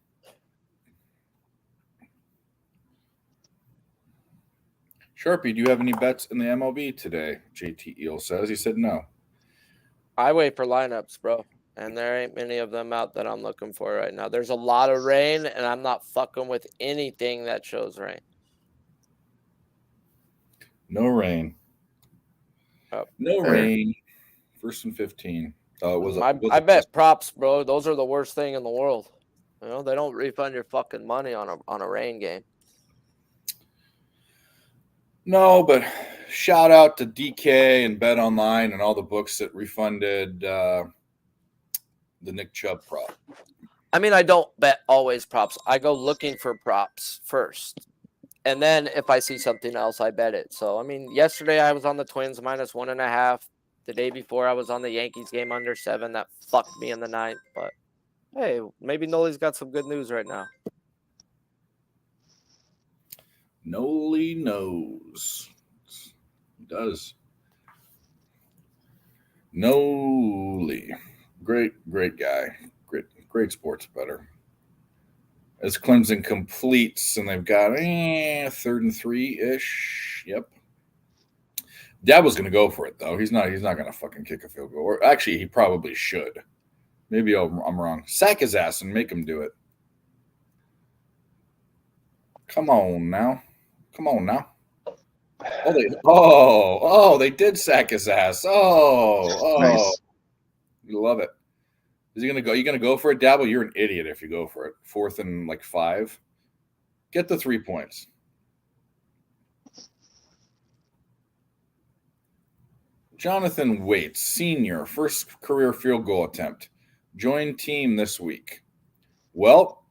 Sharpie, do you have any bets in the MLB today? JT Eel says. He said no. I wait for lineups, bro. And there ain't many of them out that I'm looking for right now. There's a lot of rain, and I'm not fucking with anything that shows rain. No rain. Oh. No rain. 1st and 15. I bet props, bro. Those are the worst thing in the world. You know, they don't refund your fucking money on a rain game. No, but shout out to DK and Bet Online and all the books that refunded the Nick Chubb prop. I mean, I don't bet always props. I go looking for props first. And then if I see something else, I bet it. So, I mean, yesterday I was on the Twins -1.5. The day before I was on the Yankees game under 7. That fucked me in the 9th. But, hey, maybe Noli's got some good news right now. Noli knows. He does. Noli. Great guy. Great sports bettor. As Clemson completes, and they've got 3rd and 3-ish. Yep. Dad was going to go for it, though. He's not going to fucking kick a field goal. Or actually, he probably should. Maybe I'm wrong. Sack his ass and make him do it. Come on now. They did sack his ass. Nice. You love it. Is he gonna go? You gonna go for it, Dabble? You're an idiot if you go for it. 4th and 5. Get the 3 points. Jonathan Waits, senior, first career field goal attempt. Joined team this week. Well,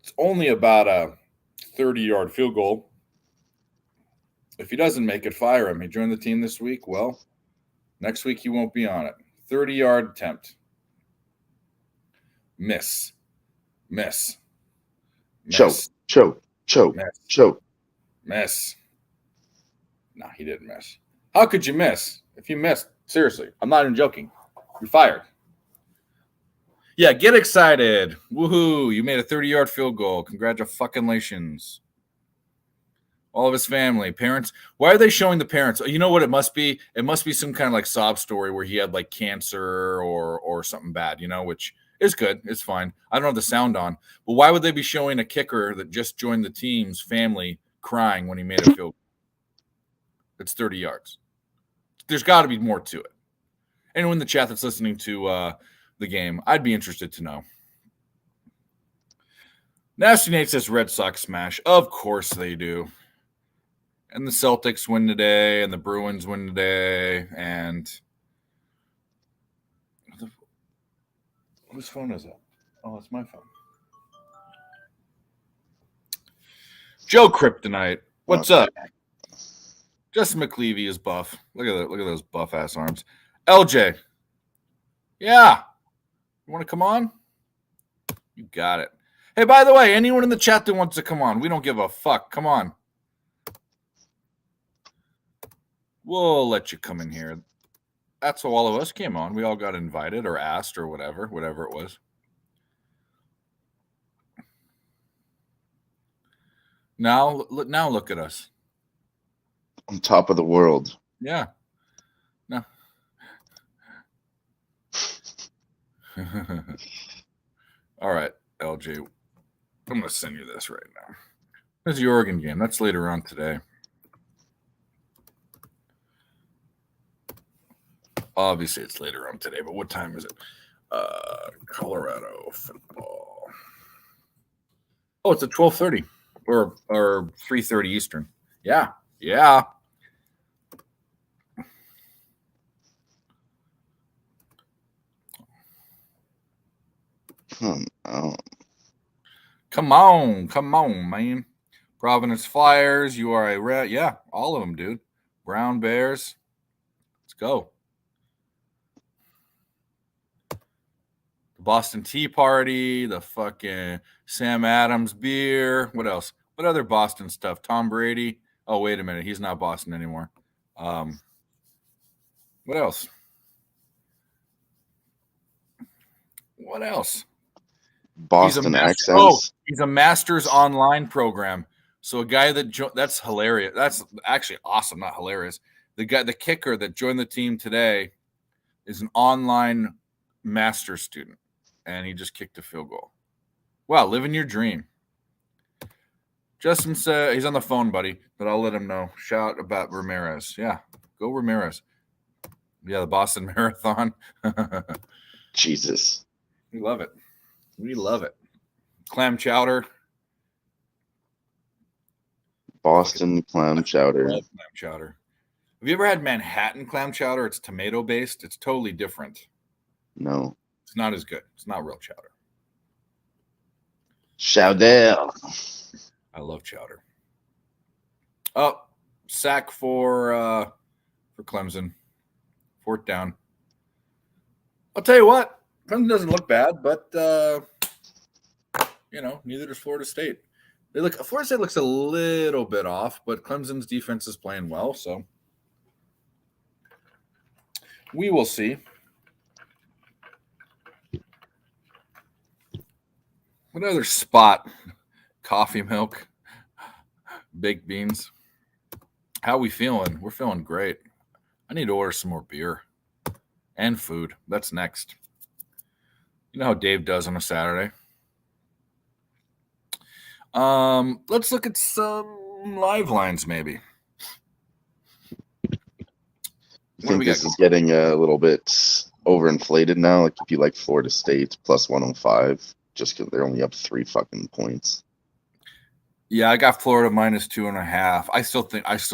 it's only about a 30-yard field goal. If he doesn't make it, fire him. He joined the team this week. Well, next week he won't be on it. 30-yard attempt. Miss. Choke. Miss. No, he didn't miss. How could you miss? If you missed, seriously, I'm not even joking. You're fired. Yeah, get excited. Woohoo. You made a 30-yard field goal. Congratulations. All of his family, parents. Why are they showing the parents? You know what it must be? It must be some kind of like sob story where he had like cancer or something bad, which is good. It's fine. I don't have the sound on. But why would they be showing a kicker that just joined the team's family crying when he made a field goal? It's 30 yards. There's got to be more to it. Anyone in the chat that's listening to the game, I'd be interested to know. Nasty Nate says Red Sox smash. Of course they do. And the Celtics win today, and the Bruins win today, and whose phone is it? Oh, it's my phone. Joe Kryptonite, what's up? Justin McLeavy is buff. Look at those buff ass arms. LJ, yeah, you want to come on? You got it. Hey, by the way, anyone in the chat that wants to come on, we don't give a fuck. Come on. We'll let you come in here. That's how all of us came on. We all got invited or asked or whatever it was. Now look at us. On top of the world. Yeah. No. All right, LJ. I'm going to send you this right now. This is the Oregon game. That's later on today. Obviously, it's later on today, but what time is it? Colorado football. Oh, it's at 12:30. or 3:30 Eastern. Yeah. Yeah. Oh, Come on, man. Providence Flyers, you are a red. Yeah, all of them, dude. Brown Bears. Let's go. The Boston Tea Party, the fucking Sam Adams beer. What else? What other Boston stuff? Tom Brady. Oh, wait a minute. He's not Boston anymore. What else? What else? Boston accents. He's a master's online program. So a guy that that's hilarious. That's actually awesome, not hilarious. The kicker that joined the team today is an online master's student, and he just kicked a field goal. Wow, living your dream. Justin said he's on the phone, buddy, but I'll let him know. Shout about Ramirez. Yeah, go Ramirez. Yeah, the Boston Marathon. Jesus. We love it. We love it. Clam chowder. Boston clam chowder. Love clam chowder. Have you ever had Manhattan clam chowder? It's tomato based. It's totally different. No. It's not as good. It's not real chowder. Chowder. I love chowder. Oh, sack for Clemson. Fourth down. I'll tell you what, Clemson doesn't look bad, but neither does Florida State. Florida State looks a little bit off, but Clemson's defense is playing well, so we will see. What other spot? Coffee milk, baked beans. How we feeling? We're feeling great. I need to order some more beer and food. That's next. You know how Dave does on a Saturday. Let's look at some live lines, maybe. I think this is getting a little bit overinflated now. Like if you like Florida State plus 105, just because they're only up 3 fucking points. Yeah, I got Florida minus 2.5. I still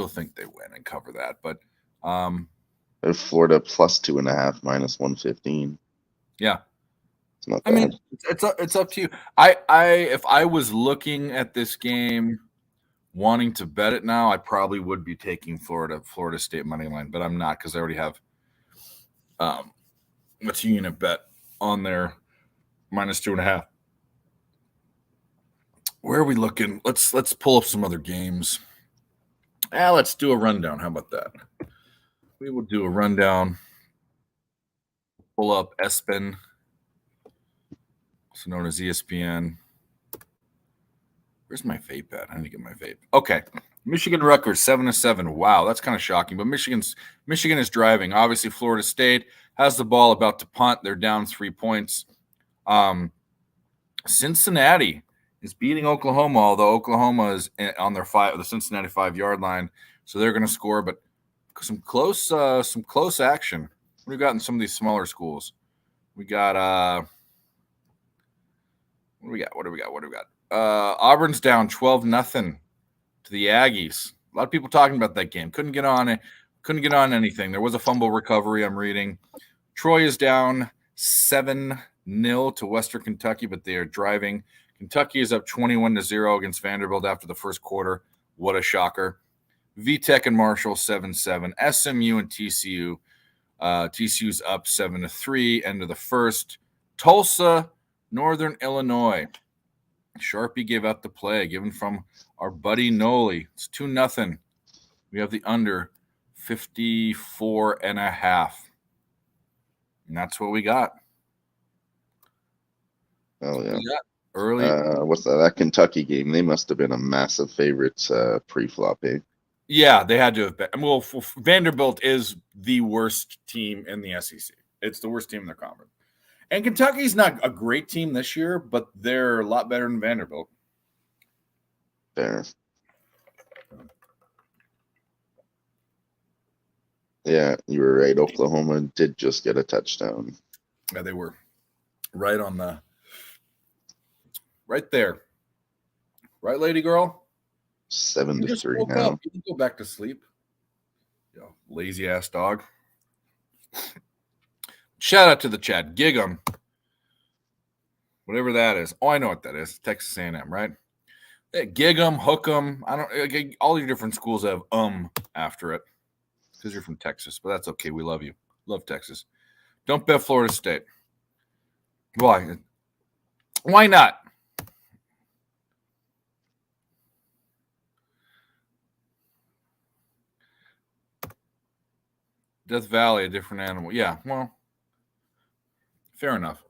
think they win and cover that, but Florida plus 2.5 minus 115. Yeah. It's not bad. I mean, it's up to you. If I was looking at this game, wanting to bet it now, I probably would be taking Florida State money line, but I'm not because I already have a 2-unit bet on there minus 2.5. Where are we looking? Let's pull up some other games. Let's do a rundown. How about that? We will do a rundown. Pull up ESPN, also known as ESPN. Where's my vape at? I need to get my vape. Okay. Michigan Rutgers 7-7. Wow, that's kind of shocking. But Michigan is driving. Obviously, Florida State has the ball about to punt. They're down 3 points. Cincinnati is beating Oklahoma, although Oklahoma is on the Cincinnati 5-yard line, so they're going to score. But some close action. What do we got in some of these smaller schools? We got what do we got? Auburn's down 12-0 to the Aggies. A lot of people talking about that game. Couldn't get on anything. There was a fumble recovery, I'm reading. Troy is down 7-0 to Western Kentucky, but they are driving. Kentucky is up 21-0 against Vanderbilt after the first quarter. What a shocker. VTech and Marshall 7-7. SMU and TCU. TCU's up 7-3. End of the first. Tulsa, Northern Illinois. Sharpie gave out the play, given from our buddy Noli. It's 2-0. We have the under 54.5. And that's what we got. Oh yeah. Early. What's that? That Kentucky game? They must have been a massive favorite pre-flop. Yeah, they had to have been. Well, Vanderbilt is the worst team in the SEC. It's the worst team in their conference. And Kentucky's not a great team this year, but they're a lot better than Vanderbilt. Fair. Yeah, you were right. Oklahoma did just get a touchdown. Yeah, they were right there Right, lady girl? 7 You to just 3 woke now. up. You can go back to sleep. Lazy ass dog. Shout out to the chat. Gig 'em. Whatever that is. Oh, I know what that is. Texas A&M, right? Gig 'em, hook 'em. I don't. All your different schools have after it because you're from Texas, but that's okay. We love you. Love Texas. Don't bet Florida State. Why? Why not? Death Valley, a different animal. Yeah, well, fair enough.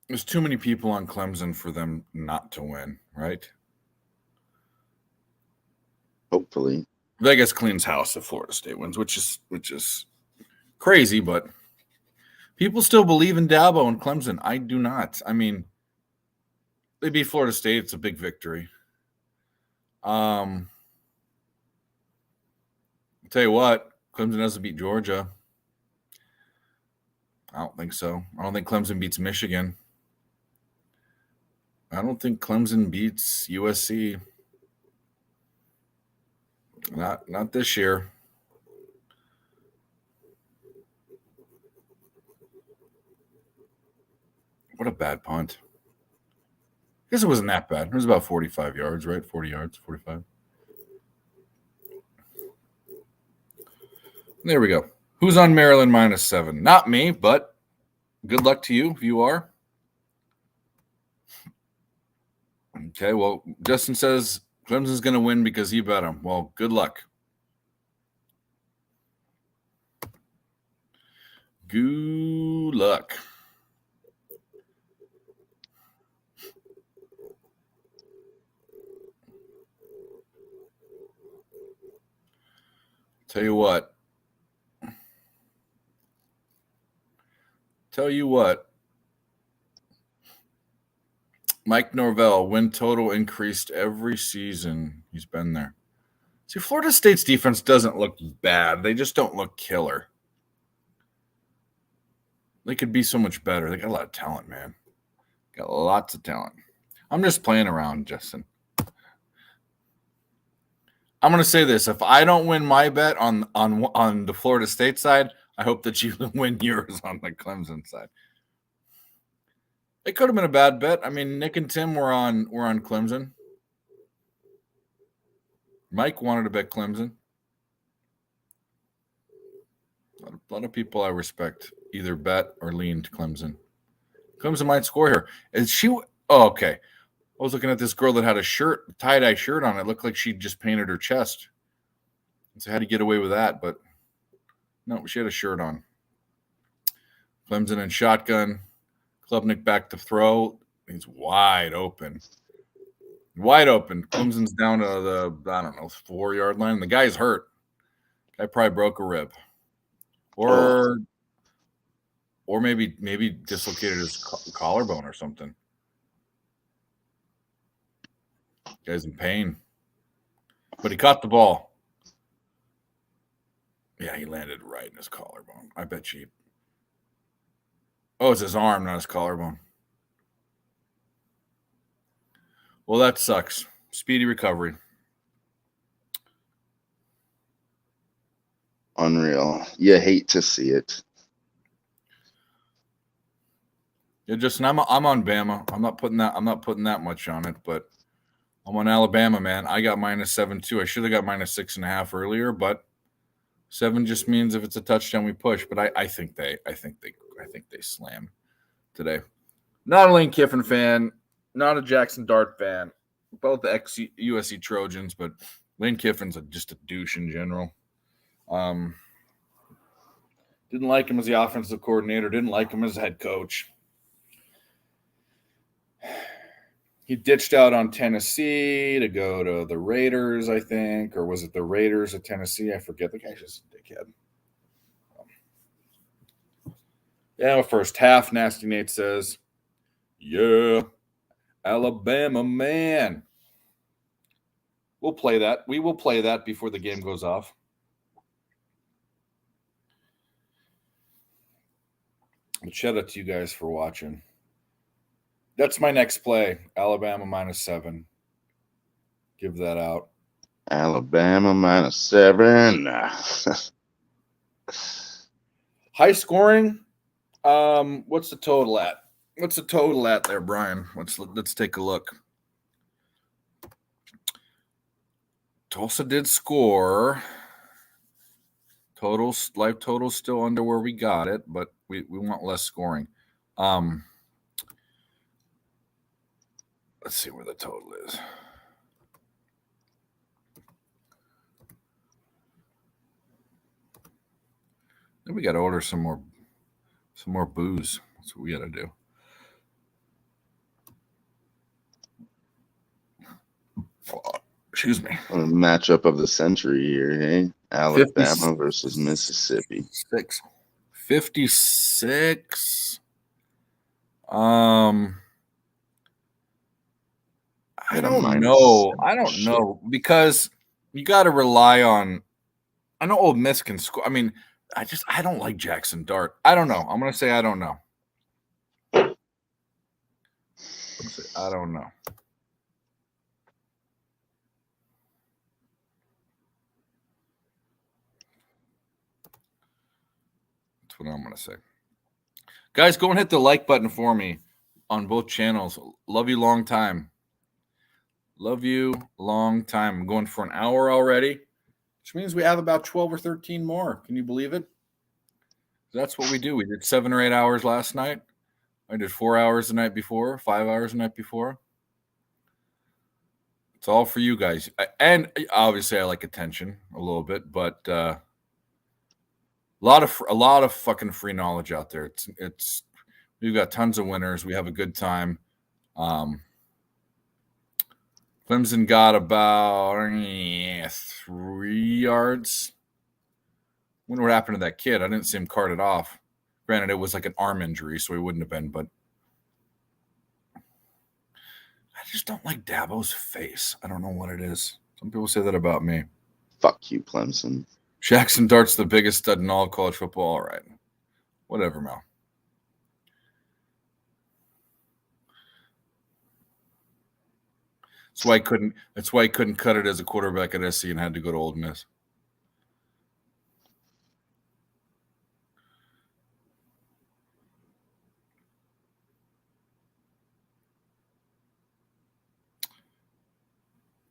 There's too many people on Clemson for them not to win, right? Hopefully. Vegas cleans house if Florida State wins, which is crazy, but people still believe in Dabo and Clemson. I do not. I mean, they beat Florida State. It's a big victory. I'll tell you what, Clemson doesn't beat Georgia. I don't think so. I don't think Clemson beats Michigan. I don't think Clemson beats USC. Not this year. What a bad punt. I guess it wasn't that bad. It was about 45 yards, right? 40 yards, 45. There we go. Who's on Maryland -7? Not me, but good luck to you if you are. Okay, well, Justin says Clemson's going to win because he bet him. Well, good luck. Good luck. Tell you what. Mike Norvell, win total increased every season he's been there. See, Florida State's defense doesn't look bad. They just don't look killer. They could be so much better. They got a lot of talent, man. Got lots of talent. I'm just playing around, Justin. I'm going to say this. If I don't win my bet on the Florida State side, I hope that you win yours on the Clemson side. It could have been a bad bet. I mean, Nick and Tim were on Clemson. Mike wanted to bet Clemson. A lot of people I respect either bet or lean to Clemson. Clemson might score here. Is she? Oh, okay. I was looking at this girl that had a tie-dye shirt on. It looked like she just painted her chest. So how to get away with that? But no, she had a shirt on. Clemson and shotgun. Klubnik back to throw. He's wide open. Wide open. Clemson's down to the, 4-yard line. The guy's hurt. Guy probably broke a rib. Or maybe dislocated his collarbone or something. Guy's in pain. But he caught the ball. Yeah, he landed right in his collarbone. I bet you. Oh, it's his arm, not his collarbone. Well, that sucks. Speedy recovery. Unreal. You hate to see it. Yeah, Justin, I'm on Bama. I'm not putting that much on it, but I'm on Alabama, man. I got -7 too. I should have got -6.5 earlier, but 7 just means if it's a touchdown, we push. But I think they slam today. Not a Lane Kiffin fan, not a Jackson Dart fan. Both the ex-USC Trojans, but Lane Kiffin's just a douche in general. Didn't like him as the offensive coordinator. Didn't like him as head coach. He ditched out on Tennessee to go to the Raiders, I think. Or was it the Raiders of Tennessee? I forget. The guy's just a dickhead. Yeah, first half, Nasty Nate says, yeah, Alabama, man. We'll play that. We will play that before the game goes off. But shout out to you guys for watching. That's my next play. Alabama -7. Give that out. Alabama -7. High scoring. What's the total at? What's the total at there, Brian? Let's take a look. Tulsa did score. Life total still under where we got it, but we want less scoring. Let's see where the total is. Then we got to order some more booze. That's what we got to do. Excuse me. A matchup of the century here, hey? Alabama versus Mississippi. 56. I don't know. I don't know because you got to rely on. I know Ole Miss can score. I mean, I don't like Jackson Dart. I don't know. I'm gonna say I don't know. I don't know. That's what I'm gonna say. Guys, go and hit the like button for me on both channels. Love you long time. Love you long time. I'm going for an hour already, which means we have about 12 or 13 more. Can you believe it? That's what we do. We did 7 or 8 hours last night. I did 4 hours the night before, 5 hours the night before. It's all for you guys. And obviously I like attention a little bit, but a lot of fucking free knowledge out there. It's we've got tons of winners. We have a good time. Clemson got about 3 yards. I wonder what happened to that kid. I didn't see him carted off. Granted, it was like an arm injury, so he wouldn't have been, but I just don't like Dabo's face. I don't know what it is. Some people say that about me. Fuck you, Clemson. Jackson Dart's the biggest stud in all of college football. All right. Whatever, Mel. That's why he couldn't cut it as a quarterback at SC and had to go to Ole Miss.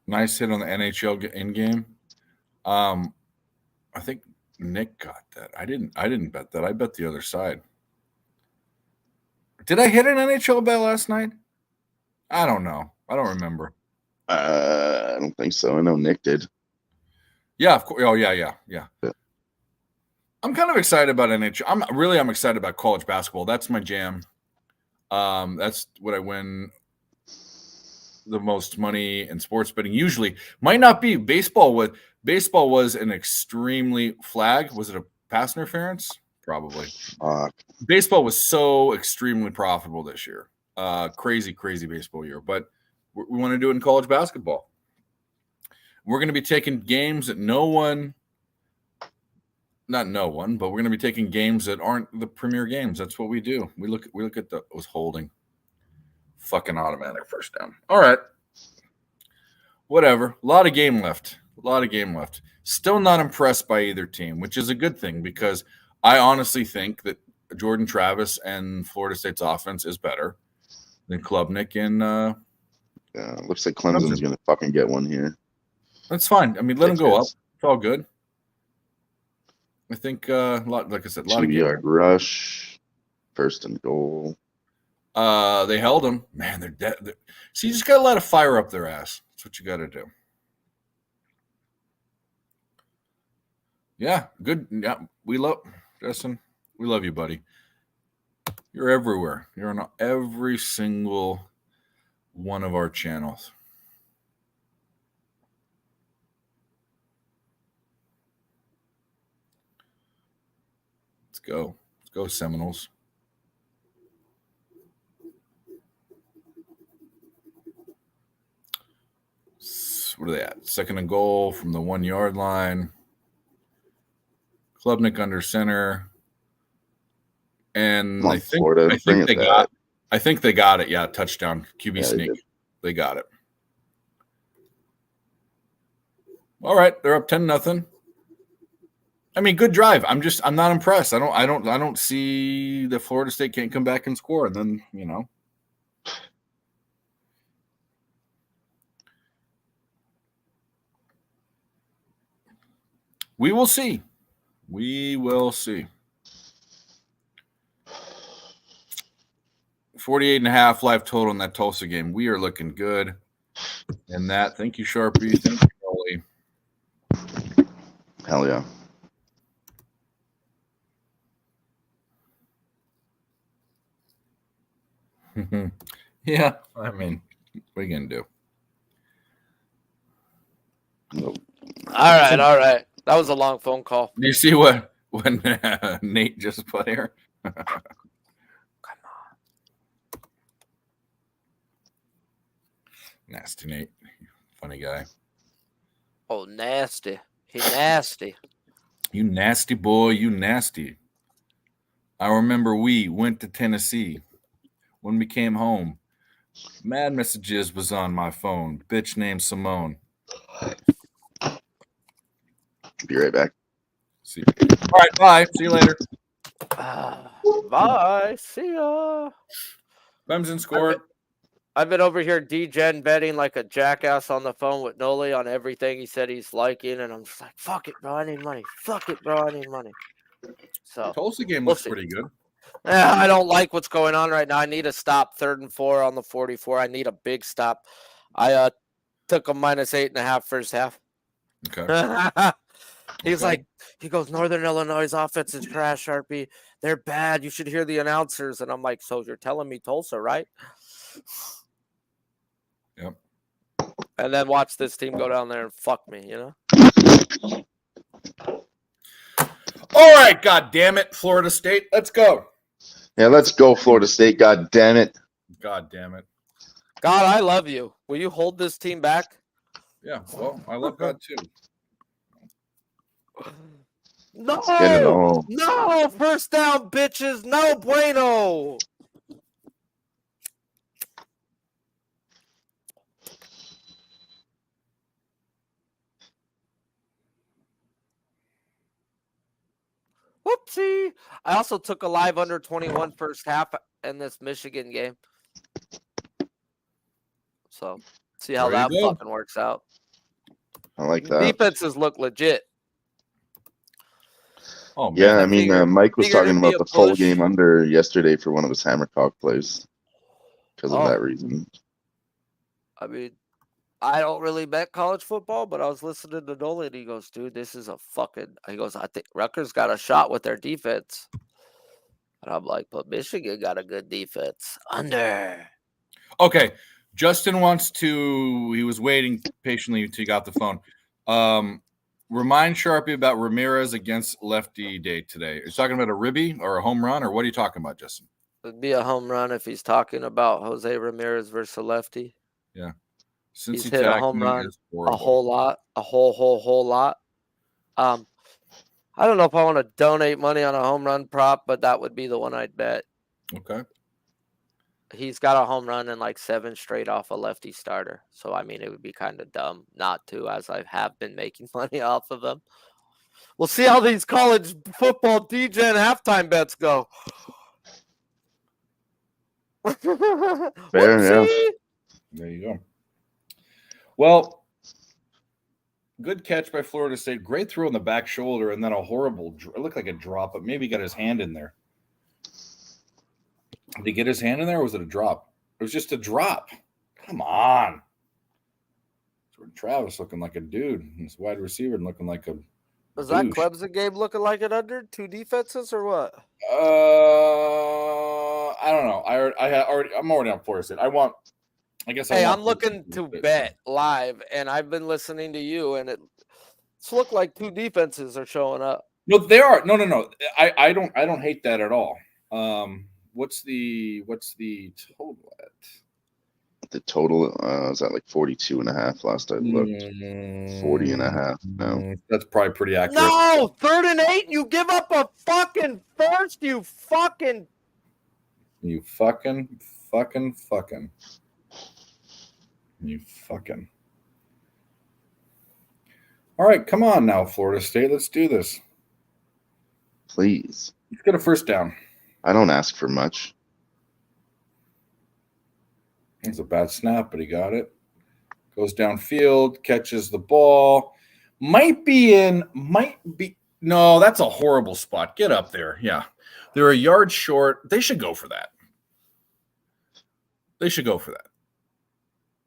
Nice hit on the NHL in game. I think Nick got that. I didn't bet that. I bet the other side. Did I hit an NHL bet last night? I don't know. I don't remember. I don't think so. I know Nick did. Yeah, of course. Oh, yeah. I'm kind of excited about NHL. I'm excited about college basketball. That's my jam. That's what I win the most money in sports betting. Usually, might not be baseball. Baseball was an extremely flag. Was it a pass interference? Probably. Baseball was so extremely profitable this year. Crazy baseball year. But we want to do it in college basketball. We're going to be taking games that not no one, but we're going to be taking games that aren't the premier games. That's what we do. We look at those holding. Fucking automatic first down. All right. Whatever. A lot of game left. Still not impressed by either team, which is a good thing because I honestly think that Jordan Travis and Florida State's offense is better than Klubnik and looks like Clemson's going to fucking get one here. That's fine. I mean, let them go up. It's all good. I think, like I said, a lot of 2-yard rush, 1st and goal. They held them. Man, they're dead. So you just got to let a fire up their ass. That's what you got to do. Yeah, good. Yeah, Justin, we love you, buddy. You're everywhere. You're on every single one of our channels. Let's go, Seminoles. What are they at? 2nd and goal from the 1-yard line. Klubnik under center. And Come on, Florida, bring it back. I think they got it. Yeah, touchdown. QB Yeah, sneak. They got it. All right, they're up 10-0. I mean, good drive. I'm not impressed. I don't see that Florida State can't come back and score. And then, we will see. We will see. 48.5 live total in that Tulsa game. We are looking good in that. Thank you, Sharpie. Thank you, Ollie. Hell yeah. Yeah, I mean, what are you going to do? Nope. All right. That was a long phone call. Do you see what Nate just put here? Come on. Nasty Nate. Funny guy. Oh, nasty. He nasty. You nasty boy, you nasty. I remember we went to Tennessee. When we came home, mad messages was on my phone. Bitch named Simone. Be right back. See. All right, bye. See you later. Bye. See ya. Clemson scored. I've been over here degen betting like a jackass on the phone with Noli on everything he said he's liking, and I'm just like, fuck it, bro. I need money. Fuck it, bro. I need money. So Tulsa game looks pretty good. I don't like what's going on right now. I need a stop 3rd and 4 on the 44. I need a big stop. I took a -8.5 first half. Okay. He's like, he goes, Northern Illinois' offense is trash, Sharpie. They're bad. You should hear the announcers. And I'm like, so you're telling me Tulsa, right? Yep. And then watch this team go down there and fuck me, All right, God damn it, Florida State. Let's go. Yeah, let's go, Florida State. God damn it. God damn it. God, I love you. Will you hold this team back? Yeah, well, I love God too. Get it No! all. No! First down, bitches. No bueno. Whoopsie. I also took a live under 21 first half in this Michigan game. So, see how There you that go. fucking works out. I like that. Defenses look legit. Oh, man. Yeah, I mean, figured- Mike was figured talking it'd be about a the full push. game under yesterday for one of his Hammercock plays because of Oh. that reason. I mean, I don't really bet college football, but I was listening to Nolan. He goes, dude, this is a fucking. He goes, I think Rutgers got a shot with their defense. And I'm like, but Michigan got a good defense. Under. Okay. Justin wants to, he was waiting patiently until he got the phone. Remind Sharpie about Ramirez against Lefty Day today. Are you talking about a ribby or a home run, or what are you talking about, Justin? It'd be a home run if he's talking about Jose Ramirez versus a lefty. Yeah. He's hit a home run horrible. a whole lot, a whole lot. I don't know if I want to donate money on a home run prop, but that would be the one I'd bet. Okay. He's got a home run in like 7 straight off a lefty starter. So, I mean, it would be kind of dumb not to, as I have been making money off of them. We'll see how these college football degen halftime bets go. Fair enough. There you go. Well, good catch by Florida State. Great throw on the back shoulder, and then a horrible, it looked like a drop, but maybe he got his hand in there. Did he get his hand in there, or was it a drop? It was just a drop. Come on. Jordan Travis looking like a dude. His wide receiver and looking like a Was that douche. Clemson game looking like it under 2 defenses or what? I don't know. I'm already on Florida State. Hey, I'm looking to bet live, and I've been listening to you, and it's looked like 2 defenses are showing up. No, they are. No. I don't hate that at all. What's the total at? The total is at like 42.5 last I looked. 40.5 now. That's probably pretty accurate. No, 3rd and 8, you give up a fucking first, you fucking You fucking. All right, come on now, Florida State. Let's do this. Please. Let's get a first down. I don't ask for much. It's a bad snap, but he got it. Goes downfield, catches the ball. Might be. No, that's a horrible spot. Get up there. Yeah. They're a yard short. They should go for that.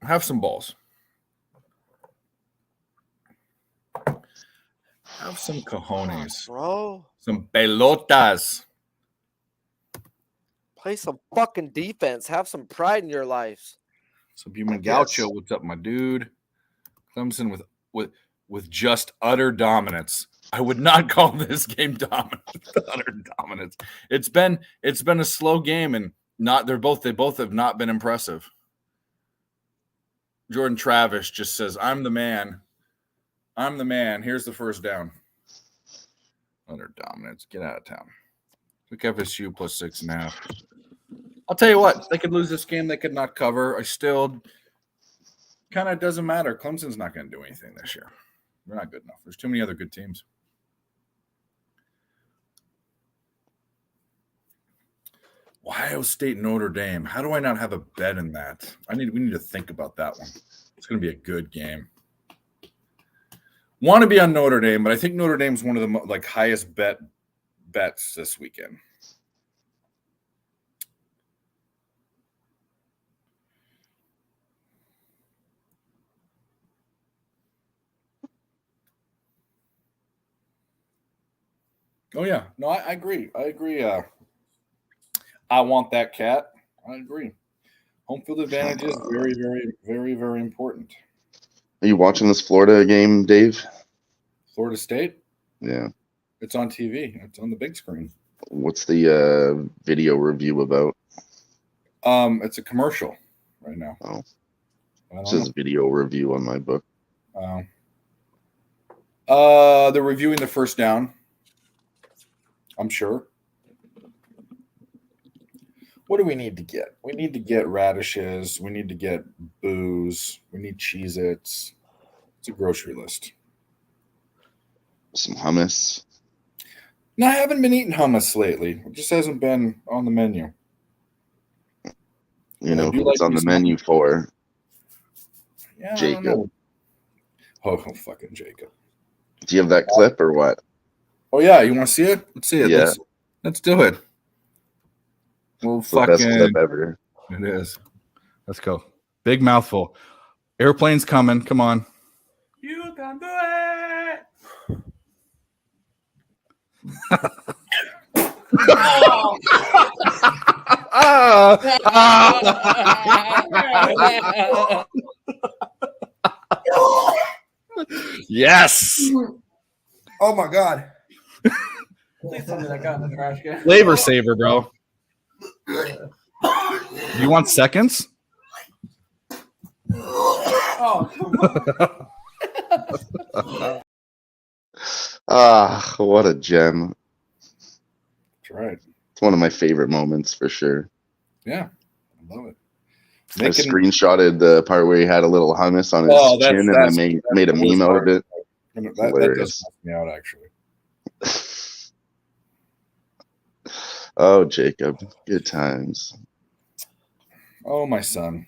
Have some balls. Have some cojones. Bro. Some pelotas. Play some fucking defense. Have some pride in your lives. Some human gaucho. What's up, my dude? Clemson with just utter dominance. I would not call this game dominant. Utter dominance. It's been a slow game, and they both have not been impressive. Jordan Travis just says, "I'm the man. I'm the man. Here's the first down." Utter dominance. Get out of town. Look FSU plus 6.5. I'll tell you what, they could lose this game. They could not cover. I still kind of doesn't matter. Clemson's not going to do anything this year. They're not good enough. There's too many other good teams. Ohio State, Notre Dame. How do I not have a bet in that? We need to think about that one. It's going to be a good game. Want to be on Notre Dame, but I think Notre Dame's one of the highest bets this weekend. Oh yeah, no, I agree. I want that cat. I agree. Home field advantage is very, very, very, very important. Are you watching this Florida game, Dave? Florida State? Yeah. It's on TV. It's on the big screen. What's the video review about? It's a commercial right now. Oh. It says video review on my book. They're reviewing the first down. I'm sure. What do we need to get? We need to get radishes. We need to get booze. We need Cheez-Its. It's a grocery list. Some hummus. No, I haven't been eating hummus lately. It just hasn't been on the menu. You know who's on the menu for? Yeah, Jacob. Oh, fucking Jacob. Do you have that clip or what? Oh, yeah. You want to see it? Let's see it. Yeah. Let's do it. Well, it's the best clip ever. It is. Let's go. Big mouthful. Airplane's coming. Come on. You can do it. Yes. Oh my god. Flavor saver, bro. You want seconds? Oh, come on. What a gem. That's right. It's one of my favorite moments for sure. Yeah, I love it. I screenshotted the part where he had a little hummus on his chin and I made a meme out of it. That does help me out, actually. Oh, Jacob. Good times. Oh, my son.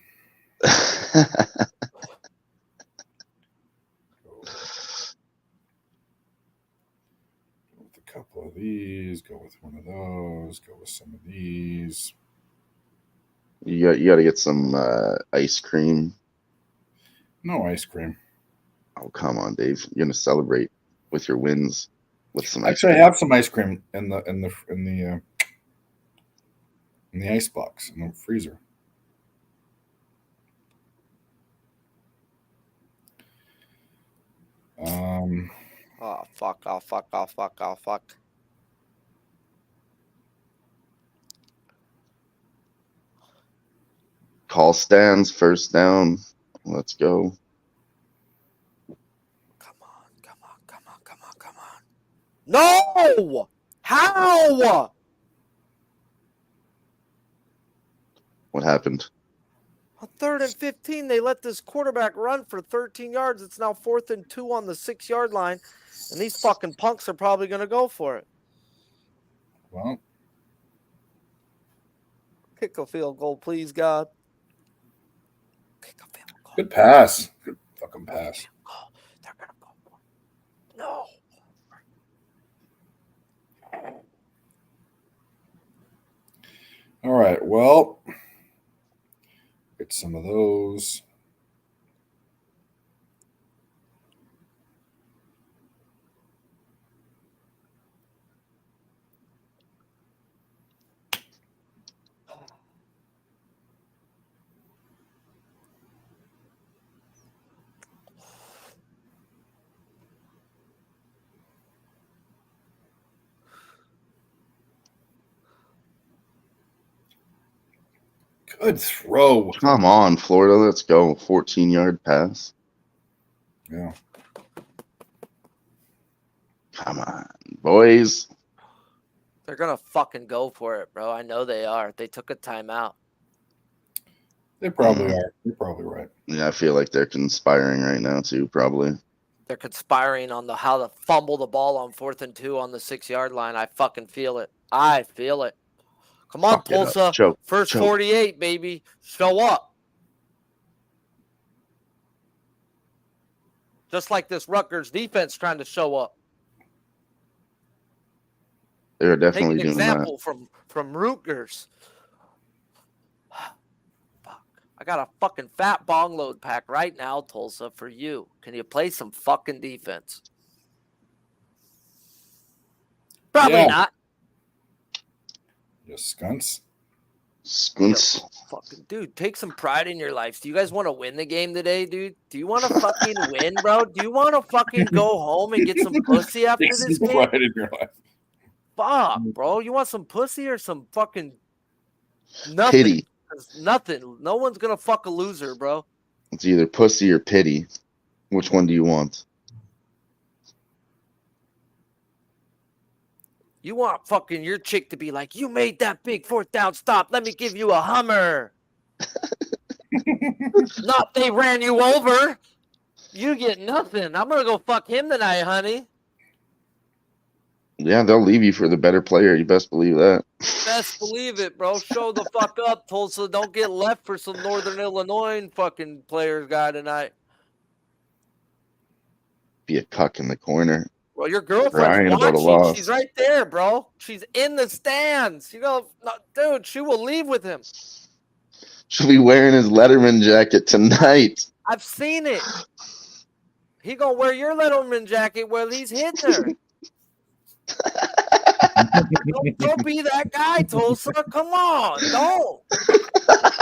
Couple of these, go with one of those, go with some of these. You got to get some ice cream. No ice cream. Oh, come on, Dave. You're gonna celebrate with your wins with some ice Actually, cream. I have some ice cream in the ice box in the freezer. Oh fuck. Call stands, first down. Let's go. Come on. No! How? What happened? On 3rd and 15, they let this quarterback run for 13 yards. It's now 4th and 2 on the 6-yard line, and these fucking punks are probably going to go for it. Well, Kick a field goal, please, God. Kick a field goal. good pass. Good fucking pass. They're going to go for it. No. All right. Well, get some of those. Good throw. Come on, Florida. Let's go. 14-yard pass. Yeah. Come on, boys. They're going to fucking go for it, bro. I know they are. They took a timeout. They probably are. You're probably right. Yeah, I feel like they're conspiring right now too. Probably. They're conspiring on how to fumble the ball on 4th and 2 on the 6-yard line. I fucking feel it. I feel it. Come on, Fuck it up. Tulsa. Choke, First choke. 48, baby. Show up. Just like this Rutgers defense trying to show up. They're Take definitely an doing example from Rutgers. Fuck. I got a fucking fat bong load pack right now, Tulsa, for you. Can you play some fucking defense? Probably Yeah. not. Just skunts. that. Squints. Fucking dude, take some pride in your life. Do you guys want to win the game today, dude? Do you want to fucking win, bro? Do you want to fucking go home and get some pussy after Take this some game? pride in your life. Fuck, bro. You want some pussy or some fucking nothing? Pity. Nothing. No one's gonna fuck a loser, bro. It's either pussy or pity. Which one do you want? You want fucking your chick to be like, you made that big 4th down stop. Let me give you a Hummer. Not they ran you over. You get nothing. I'm gonna go fuck him tonight, honey. Yeah, they'll leave you for the better player. You best believe that. Best believe it, bro. Show the fuck up, Tulsa. Don't get left for some Northern Illinois fucking players guy tonight. Be a cuck in the corner. Bro, your girlfriend's Crying about a watching. loss. She's right there, bro. She's in the stands. You know, dude, she will leave with him. She'll be wearing his Letterman jacket tonight. I've seen it. He gonna wear your Letterman jacket while he's hitting her. Don't be that guy, Tulsa. Come on, don't.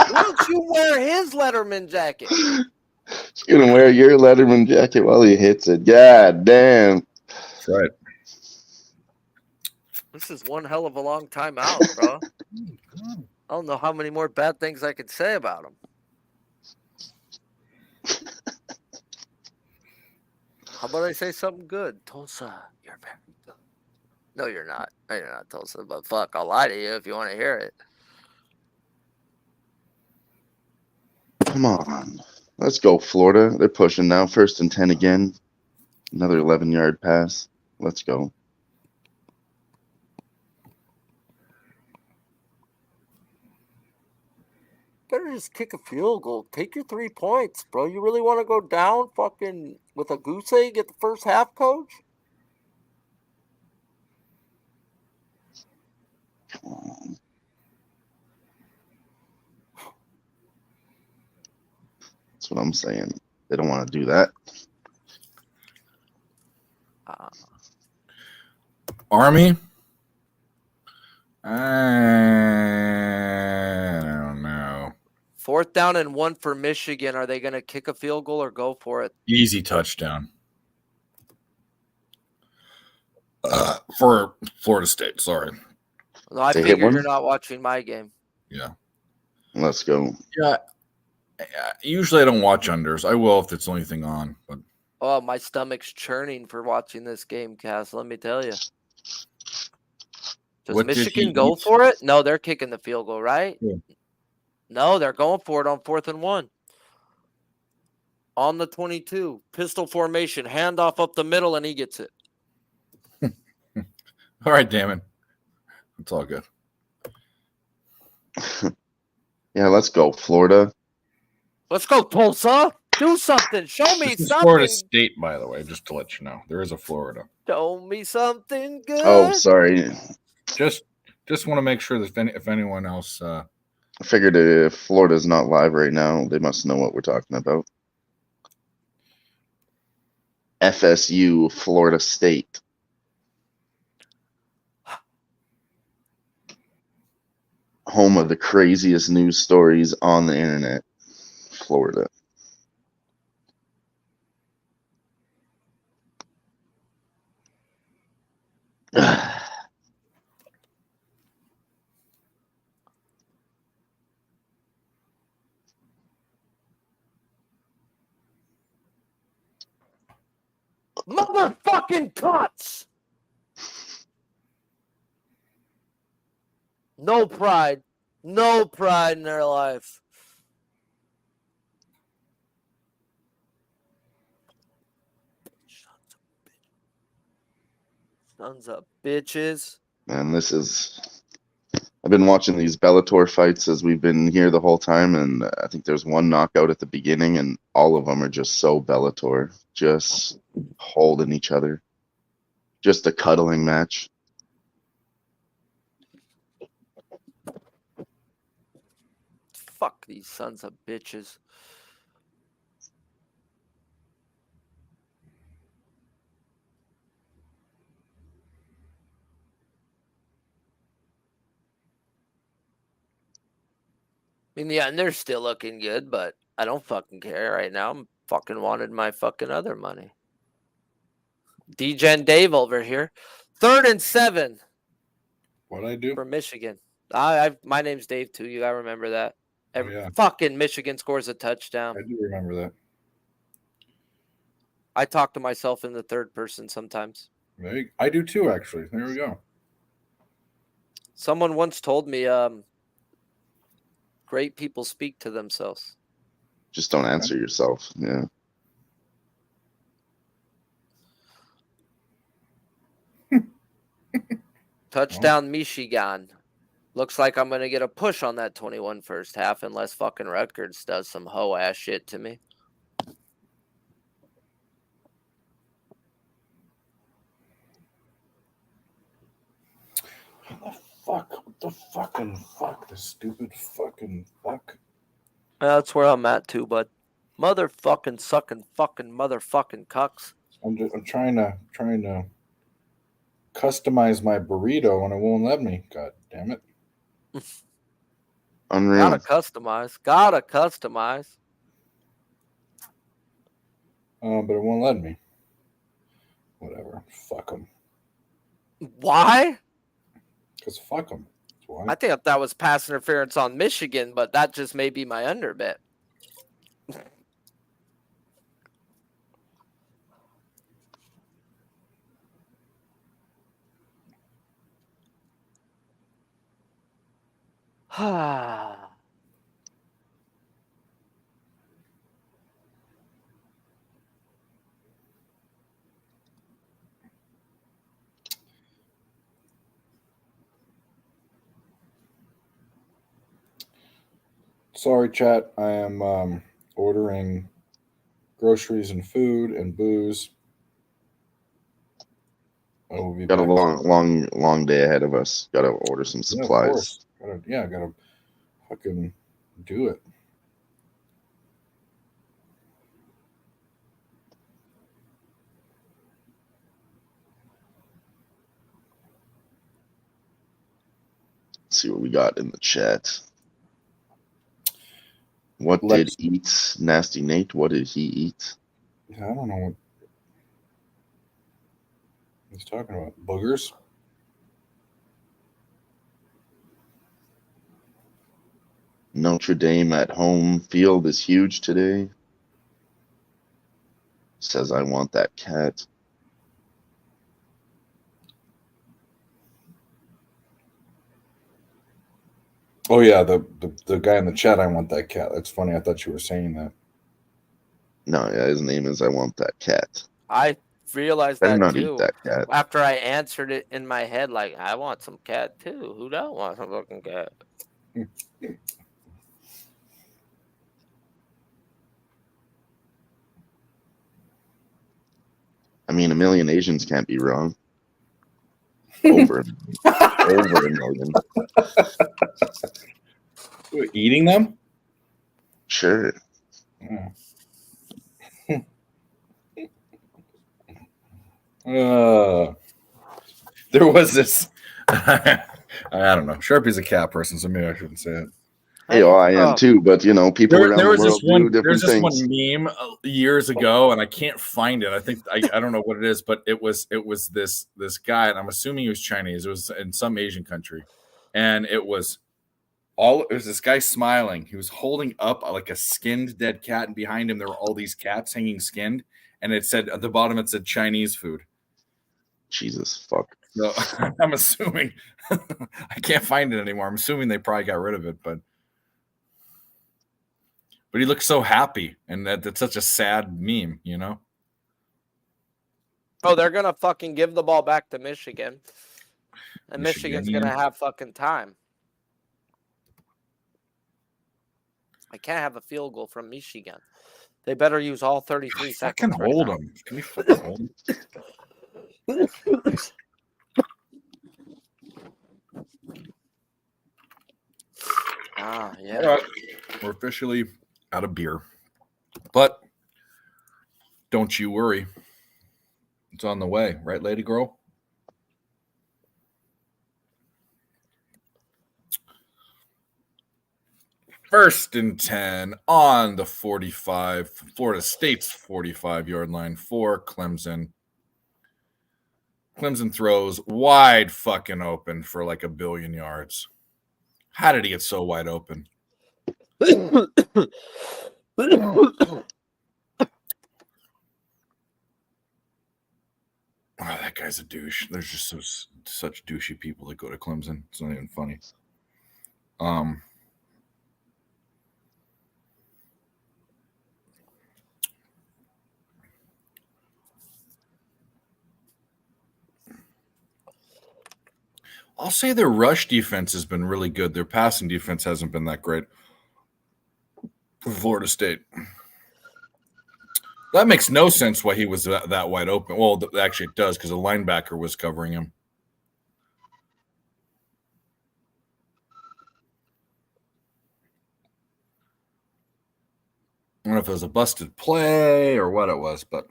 Why don't you wear his Letterman jacket? She's gonna wear your Letterman jacket while he hits it. God damn. That's right. This is one hell of a long time out, bro. I don't know how many more bad things I could say about him. How about I say something good? Tulsa, you're very good. No, you're not. No, you're not, Tulsa. But fuck, I'll lie to you if you want to hear it. Come on. Let's go, Florida. They're pushing now. 1st and 10 again. Another 11-yard pass. Let's go. Better just kick a field goal. Take your 3 points, bro. You really want to go down fucking with a goose egg at the first half, coach? Come on. That's what I'm saying. They don't want to do that. Army? I don't know. 4th down and 1 for Michigan. Are they going to kick a field goal or go for it? Easy touchdown. For Florida State, sorry. No, I They hit figured one? you're not watching my game. Yeah. Let's go. Yeah. Usually I don't watch unders. I will if it's the only thing on. But Oh, my stomach's churning for watching this game, Cass. Let me tell you. Does What did Michigan he go eat? for it? No, they're kicking the field goal, right? Yeah. No, they're going for it on 4th and 1. On the 22. Pistol formation. Handoff up the middle, and he gets it. All right, Damon. It's all good. Yeah, let's go, Florida. Let's go, Tulsa. Do something. Show me This is Florida something. State, by the way, just to let you know. There is a Florida. Show me something good. Oh, sorry. Just want to make sure that if anyone else I figured if Florida's not live right now, they must know what we're talking about. FSU, Florida State. Home of the craziest news stories on the internet. Florida. Motherfucking cuts. No pride. No pride in their life. Sons of bitches. And this is, I've been watching these Bellator fights as we've been here the whole time, and I think there's one knockout at the beginning, and all of them are just so Bellator, just holding each other. Just a cuddling match. Fuck these sons of bitches. I mean, yeah, and they're still looking good, but I don't fucking care right now. I'm fucking wanted my fucking other money. DGen Dave over here. 3rd and 7 what I do? for Michigan. My name's Dave too. You gotta remember that. Yeah. Fucking Michigan scores a touchdown. I do remember that. I talk to myself in the third person sometimes. I do too, actually. There we go. Someone once told me, great people speak to themselves. Just don't answer yourself. Yeah. Touchdown, Michigan. Looks like I'm going to get a push on that 21 first half unless fucking Rutgers does some hoe-ass shit to me. What the fucking fuck? The stupid fucking fuck. That's where I'm at too, bud. Motherfucking sucking fucking motherfucking cucks. I'm trying to customize my burrito and it won't let me. God damn it. Unreal. Gotta customize. But it won't let me. Whatever. Fuck them. Why? Because fuck them. That's why. I think that was pass interference on Michigan, but that just may be my underbet. Sorry, chat. I am ordering groceries and food and booze. I will be Got a back. long day ahead of us. Got to order some Yeah, of supplies. course. Gotta fucking do it. Let's see what we got in the chat. What Let's- did eat Nasty Nate? What did he eat? I don't know what he's talking about. Boogers? Notre Dame at home field is huge today. Says I want that cat. Oh yeah, the guy in the chat. I want that cat. That's funny. I thought you were saying that. No, yeah, his name is I want that cat. I realized Better that not eat too. that cat. After I answered it in my head, like, I want some cat too. Who don't want some fucking cat? I mean, a million Asians can't be wrong. Over a million. Eating them? Sure. There was this. I don't know. Sharpie's a cat person, so maybe I shouldn't say it. Hey, well, I am too, but you know, people around the world do different There's this things. one meme years ago, and I can't find it. I think I don't know what it is, but it was this guy, and I'm assuming he was Chinese. It was in some Asian country, and it was this guy smiling. He was holding up like a skinned dead cat, and behind him there were all these cats hanging skinned, and it said at the bottom it said Chinese food. Jesus fuck. So I'm assuming I can't find it anymore. I'm assuming they probably got rid of it, but he looks so happy, and that's such a sad meme, you know? Oh, they're gonna fucking give the ball back to Michigan, and Michigan's Michigan. gonna have fucking time. I can't have a field goal from Michigan. They better use all 33 seconds. Fucking hold him. Can we fucking hold him? Yeah. All right. We're officially out of beer. But don't you worry. It's on the way, right, lady girl? First and 10 on the 45, Florida State's 45-yard line for Clemson. Clemson throws wide fucking open for like 1 billion yards. How did he get so wide open? Oh, that guy's a douche. There's just such douchey people that go to Clemson. It's not even funny. I'll say their rush defense has been really good. Their passing defense hasn't been that great for Florida State. That makes no sense why he was that wide open. Well, actually it does, because a linebacker was covering him. I don't know if it was a busted play or what it was, but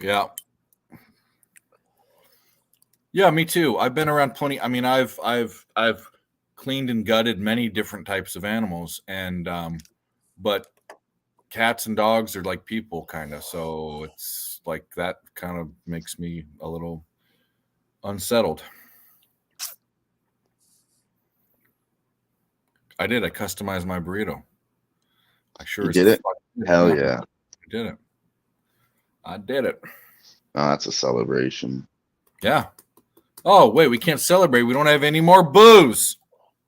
yeah. Yeah, me too. I've been around plenty. I mean, I've cleaned and gutted many different types of animals, and but cats and dogs are like people, kind of. So it's like that kind of makes me a little unsettled. I did. I customized my burrito. I sure You did it? Hell yeah. I did it. I did it. Oh, that's a celebration. Yeah. Oh, wait, we can't celebrate. We don't have any more booze.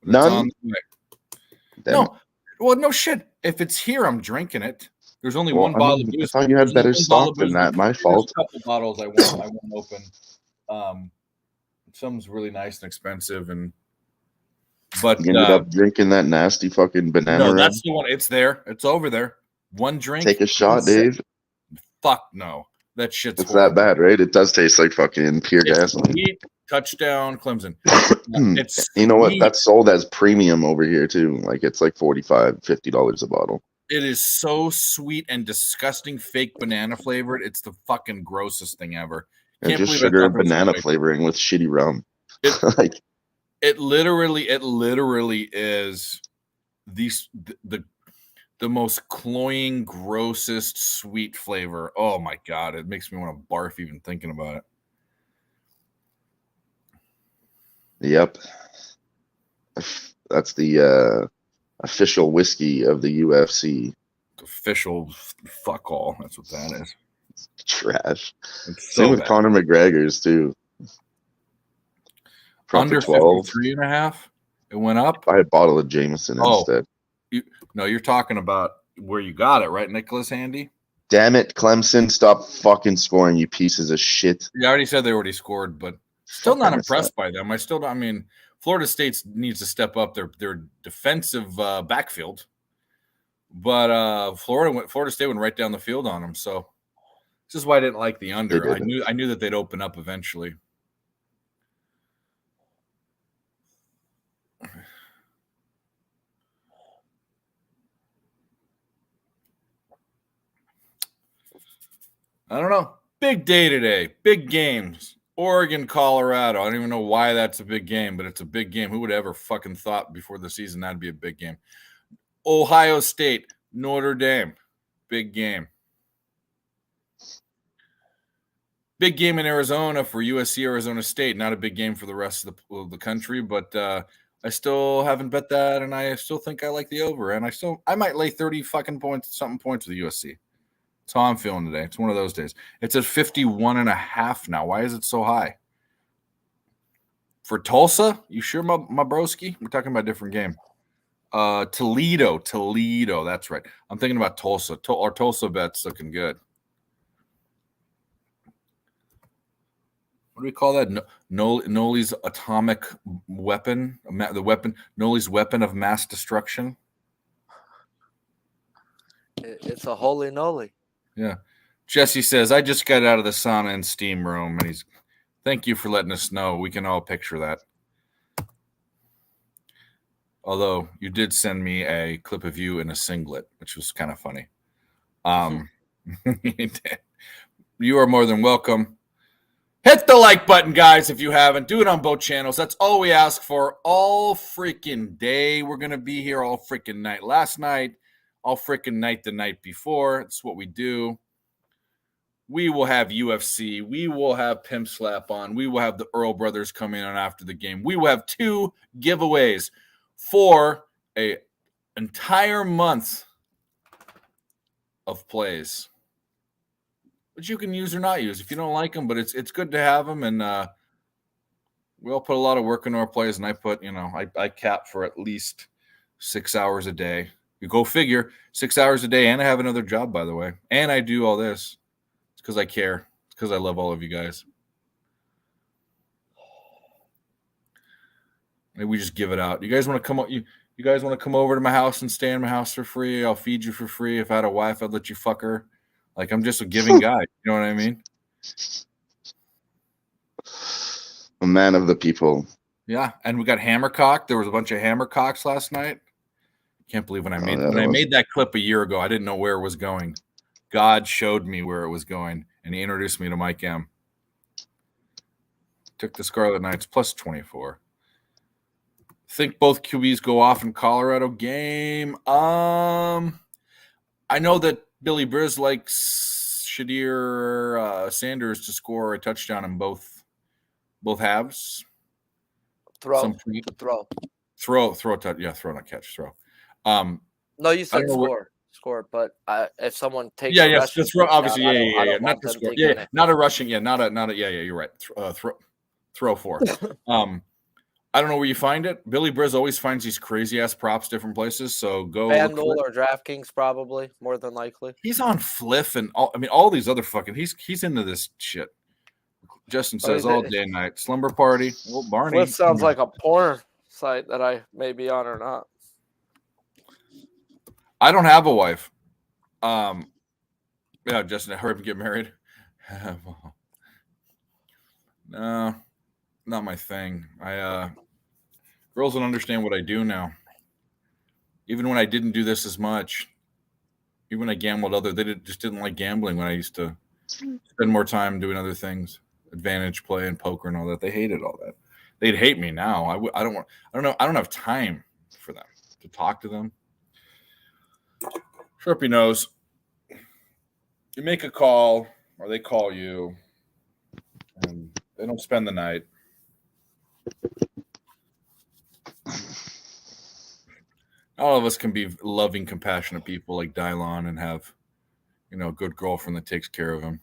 It's None? on the way. No. Well, no shit. If it's here, I'm drinking it. There's only one bottle of booze. I thought you had There's better only one bottle stock of than booze. that. My There's fault. a couple bottles I won't open. Some's really nice and expensive, but You ended up drinking that nasty fucking banana. no, red? that's the one. It's there. It's over there. One drink. Take a shot, Dave. Fuck no. That shit's It's that bad, right? It does taste like fucking pure It's gasoline. sweet. Touchdown, Clemson. It's You know what? sweet. That's sold as premium over here too. Like it's like $45, $50 a bottle. It is so sweet and disgusting, fake banana flavored. It's the fucking grossest thing ever. And Can't just believe I sugar thought and there was banana something- flavoring with shitty rum. It- like It literally is the most cloying, grossest sweet flavor. Oh my god, it makes me want to barf even thinking about it. Yep. That's the official whiskey of the UFC. Official fuck all. That's what that is. Trash. It's Same so with bad. Conor McGregor's too. Under 12. 53.5. It went up. Buy a bottle of Jameson instead. You're talking about where you got it, right, Nicholas Handy? Damn it, Clemson! Stop fucking scoring, you pieces of shit. You already said they already scored, but still Fuck, I not missed impressed by them. I mean, Florida State needs to step up their defensive backfield, but Florida State went right down the field on them. So this is why I didn't like the under. I knew that they'd open up eventually. I don't know. Big day today. Big games. Oregon, Colorado. I don't even know why that's a big game, but it's a big game. Who would ever fucking thought before the season that'd be a big game? Ohio State, Notre Dame. Big game. Big game in Arizona for USC, Arizona State. Not a big game for the rest of the country, but I still haven't bet that, and I still think I like the over. And I might lay 30 fucking points with USC. That's how I'm feeling today. It's one of those days. It's at 51.5 now. Why is it so high? For Tulsa? You sure, my broski? We're talking about a different game. Toledo. That's right. I'm thinking about Tulsa. Our Tulsa bet's looking good. What do we call that? Noli's atomic weapon? Noli's weapon of mass destruction? It's a holy noli. Yeah. Jesse says, I just got out of the sauna and steam room. And thank you for letting us know. We can all picture that. Although you did send me a clip of you in a singlet, which was kind of funny. You are more than welcome. Hit the like button, guys, if you haven't. Do it on both channels. That's all we ask for all freaking day. We're going to be here all freaking night. Last night, all freaking night the night before. It's what we do. We will have UFC. We will have Pimp Slap on. We will have the Earl brothers coming on after the game. We will have 2 giveaways for an entire month of plays, which you can use or not use if you don't like them, but it's good to have them. And we all put a lot of work into our plays, and I cap for at least 6 hours a day. You go figure, 6 hours a day, and I have another job, by the way. And I do all this. It's because I care. It's because I love all of you guys. Maybe we just give it out. You guys want to come? You guys want to come over to my house and stay in my house for free? I'll feed you for free. If I had a wife, I'd let you fuck her. Like, I'm just a giving guy. You know what I mean? A man of the people. Yeah, and we got Hammercock. There was a bunch of Hammercocks last night. Can't believe when I made that clip a year ago, I didn't know where it was going. God showed me where it was going, and he introduced me to Mike M. Took the Scarlet Knights plus 24. Think both QBs go off in Colorado game. I know that Billy Briz likes Shadir Sanders to score a touchdown in both halves. Throw, not catch, throw. No, you said score, but if someone takes that's obviously not to score, not a rushing, not a you're right. Throw for. I don't know where you find it. Billy Briz always finds these crazy ass props different places. So go FanDuel or DraftKings, probably more than likely. He's on Fliff and all these other fucking. He's into this shit. Justin says all day and night slumber party. Well, Barney. Fliff sounds like a porn site that I may be on or not. I don't have a wife. Justin, hurry up and get married. No, not my thing. Girls don't understand what I do now. Even when I didn't do this as much, even when I gambled they just didn't like gambling when I used to spend more time doing other things, advantage play and poker and all that. They hated all that. They'd hate me now. I don't have time for them to talk to them. Sharpie knows. You make a call or they call you and they don't spend the night. All of us can be loving, compassionate people like Dylon and have, a good girlfriend that takes care of him.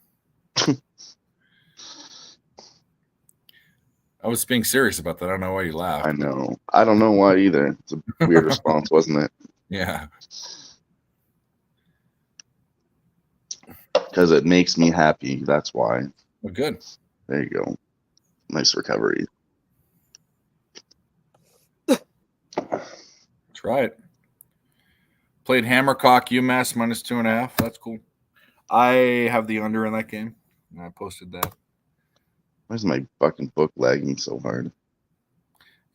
I was being serious about that. I don't know why you laughed. I know. I don't know why either. It's a weird response, wasn't it? Yeah. Because it makes me happy. That's why. Well, good. There you go. Nice recovery. That's right. Played Hammercock UMass -2.5. That's cool. I have the under in that game. And I posted that. Why is my fucking book lagging so hard?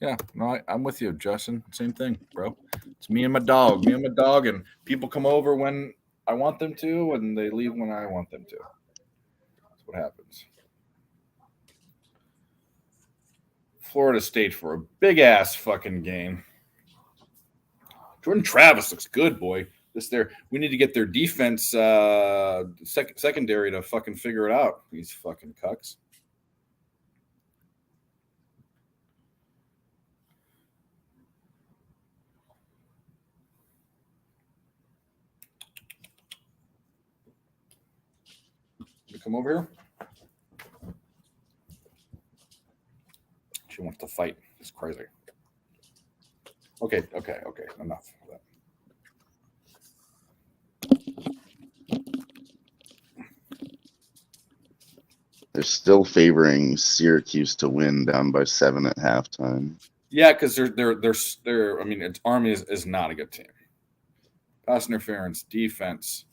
Yeah, no, I'm with you, Justin. Same thing, bro. It's me and my dog. Me and my dog, and people come over when I want them to, and they leave when I want them to. That's what happens. Florida State for a big ass fucking game. Jordan Travis looks good, boy. We need to get their defense secondary to fucking figure it out. These fucking cucks. You come over here. She wants to fight. It's crazy. Okay. Enough of that. They're still favoring Syracuse to win down by 7 at halftime. Yeah, because they're. I mean, it's Army is not a good team. Pass interference, defense.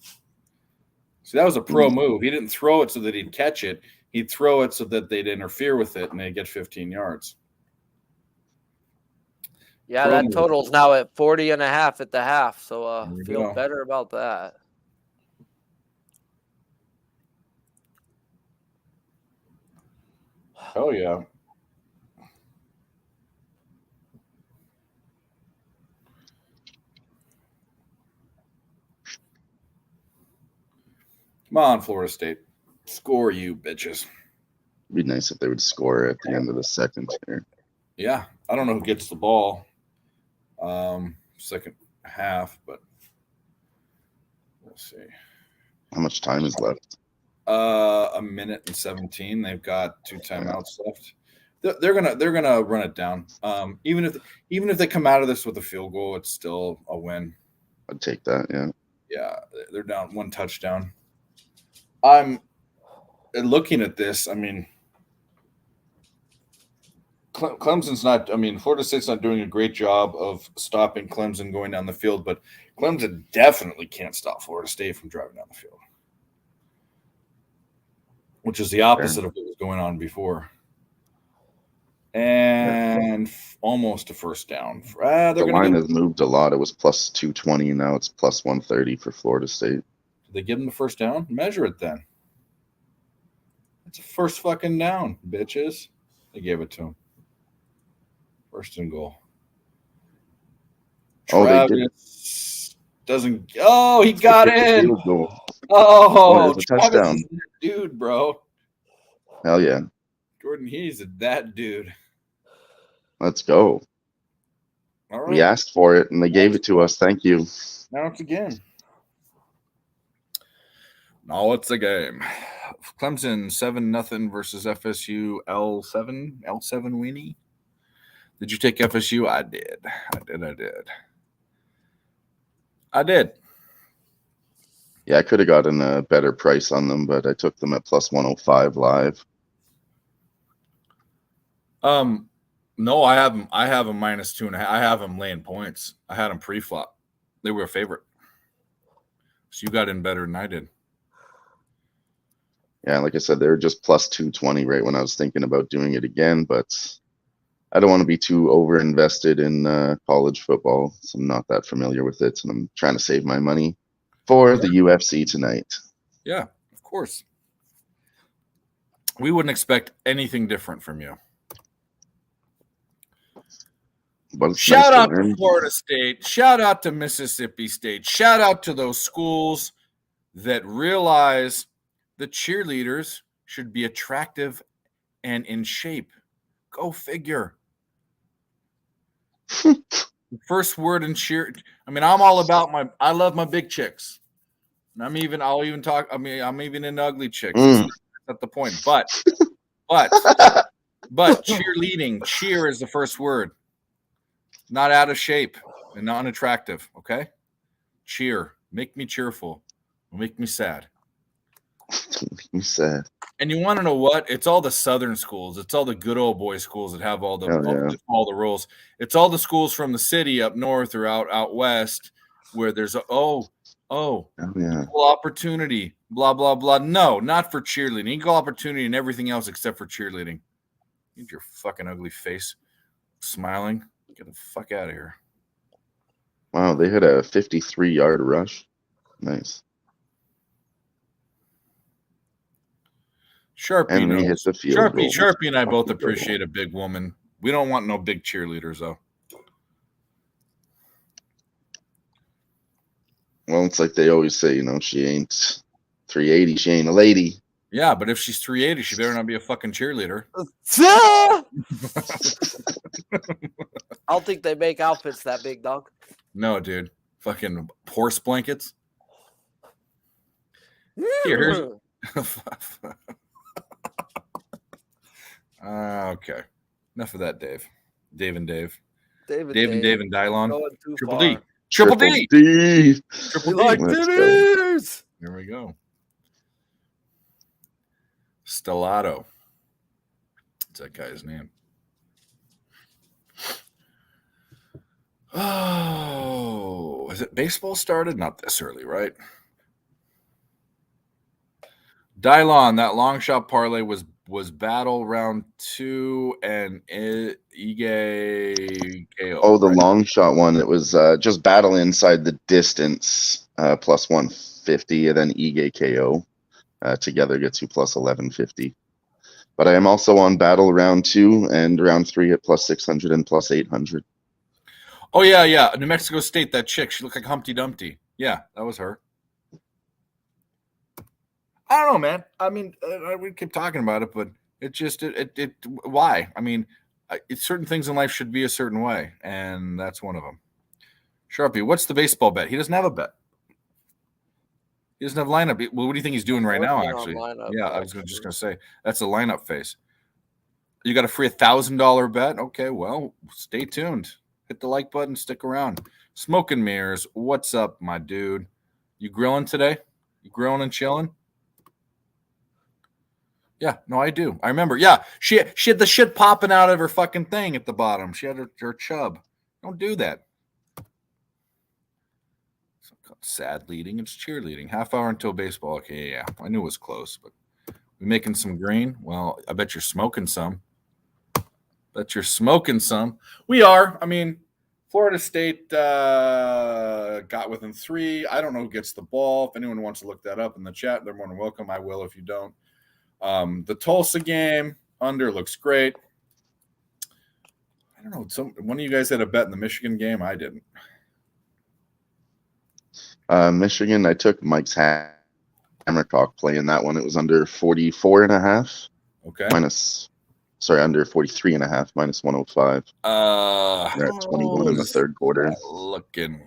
See, that was a pro move. He didn't throw it so that he'd catch it. He'd throw it so that they'd interfere with it and they'd get 15 yards. Yeah, that total's now at 40.5 at the half. So feel go. better about that. Oh, yeah. Come on, Florida State. Score, you bitches. It'd be nice if they would score at the end of the second here. Yeah. I don't know who gets the ball second half, but we'll see. How much time is left? A minute and 17. They've got 2 timeouts left. They're gonna run it down. Even if they come out of this with a field goal, it's still a win. I'd take that. Yeah. Yeah, they're down 1 touchdown. I'm looking at this. I mean, Clemson's not. I mean, Florida State's not doing a great job of stopping Clemson going down the field, but Clemson definitely can't stop Florida State from driving down the field, which is the opposite of what was going on before. And almost a first down. The line has moved a lot. It was plus 220. Now it's plus 130 for Florida State. Did they give them the first down? Measure it then. It's a first fucking down, bitches. They gave it to him. First and goal. Travis doesn't. Oh, he got in. Oh, it's a touchdown. Dude, bro. Hell yeah. Jordan, he's that dude. Let's go. All right. We asked for it, and they gave it to us. Thank you. Now it's a game. Now it's a game. Clemson 7-0 versus FSU L7 weenie. Did you take FSU? I did. Yeah, I could have gotten a better price on them, but I took them at plus 105 live. No, I have them -2.5. I have them laying points. I had them pre-flop. They were a favorite. So you got in better than I did. Yeah, like I said, they were just plus 220 right when I was thinking about doing it again, but I don't want to be too over-invested in college football. So I'm not that familiar with it, and I'm trying to save my money for the UFC tonight. Yeah, of course. We wouldn't expect anything different from you. Shout out to Florida State. Shout out to Mississippi State. Shout out to those schools that realize the cheerleaders should be attractive and in shape. Go figure. The first word in cheer. I mean, I'm all about I love my big chicks. And I'm even into ugly chicks. That's not the point. But But cheerleading, cheer is the first word. Not out of shape and not unattractive, okay? Cheer. Make me cheerful. Make me sad. You said. And you want to know what? It's all the southern schools. It's all the good old boy schools that have all the rules. It's all the schools from the city up north or out west where there's equal opportunity, blah blah blah. No, not for cheerleading. Equal opportunity and everything else except for cheerleading. Get your fucking ugly face smiling. Get the fuck out of here. Wow, they hit a 53-yard rush. Nice. Sharpie And they hit knows. the field goal. Sharpie and I both appreciate a big woman. We don't want no big cheerleaders, though. Well, it's like they always say, she ain't 380. She ain't a lady. Yeah, but if she's 380, she better not be a fucking cheerleader. I don't think they make outfits that big, dog. No, dude. Fucking horse blankets. Here's okay. Enough of that, Dave. Dave and Dave and Dylon. Triple D. Triple D. We like dinners. There we go. Stellato. What's that guy's name? Oh, is it baseball started? Not this early, right? Dylon, that long shot parlay was battle round 2 and Ige KO. Oh, the long shot one. It was just battle inside the distance plus 150, and then Ige KO together gets you plus 1150. But I am also on battle round 2 and round 3 at plus 600 and plus 800. Oh yeah. New Mexico State, that chick. She looked like Humpty Dumpty. Yeah, that was her. I don't know, man. I mean, we keep talking about it, but it just why? I mean, certain things in life should be a certain way, and that's one of them. Sharpie, what's the baseball bet? He doesn't have a bet. He doesn't have lineup. Well, what do you think he's doing right now? Actually, yeah, I was just gonna say that's a lineup phase. You got a free $1,000 bet? Okay, well, stay tuned. Hit the like button. Stick around. Smoke and Mirrors, what's up, my dude? You grilling today? You grilling and chilling? Yeah, no, I do. I remember. Yeah, she had the shit popping out of her fucking thing at the bottom. She had her chub. Don't do that. It's not sad leading. It's cheerleading. Half hour until baseball. Okay, yeah. I knew it was close, but we making some green? Well, I bet you're smoking some. We are. I mean, Florida State got within 3. I don't know who gets the ball. If anyone wants to look that up in the chat, they're more than welcome. I will if you don't. The Tulsa game under looks great. I don't know. One of you guys had a bet in the Michigan game. I didn't. Michigan, I took Mike's Hammercock play in that one. It was under 44.5. Okay. Under 43.5 minus 105. They're at 21 in the third quarter. Looking.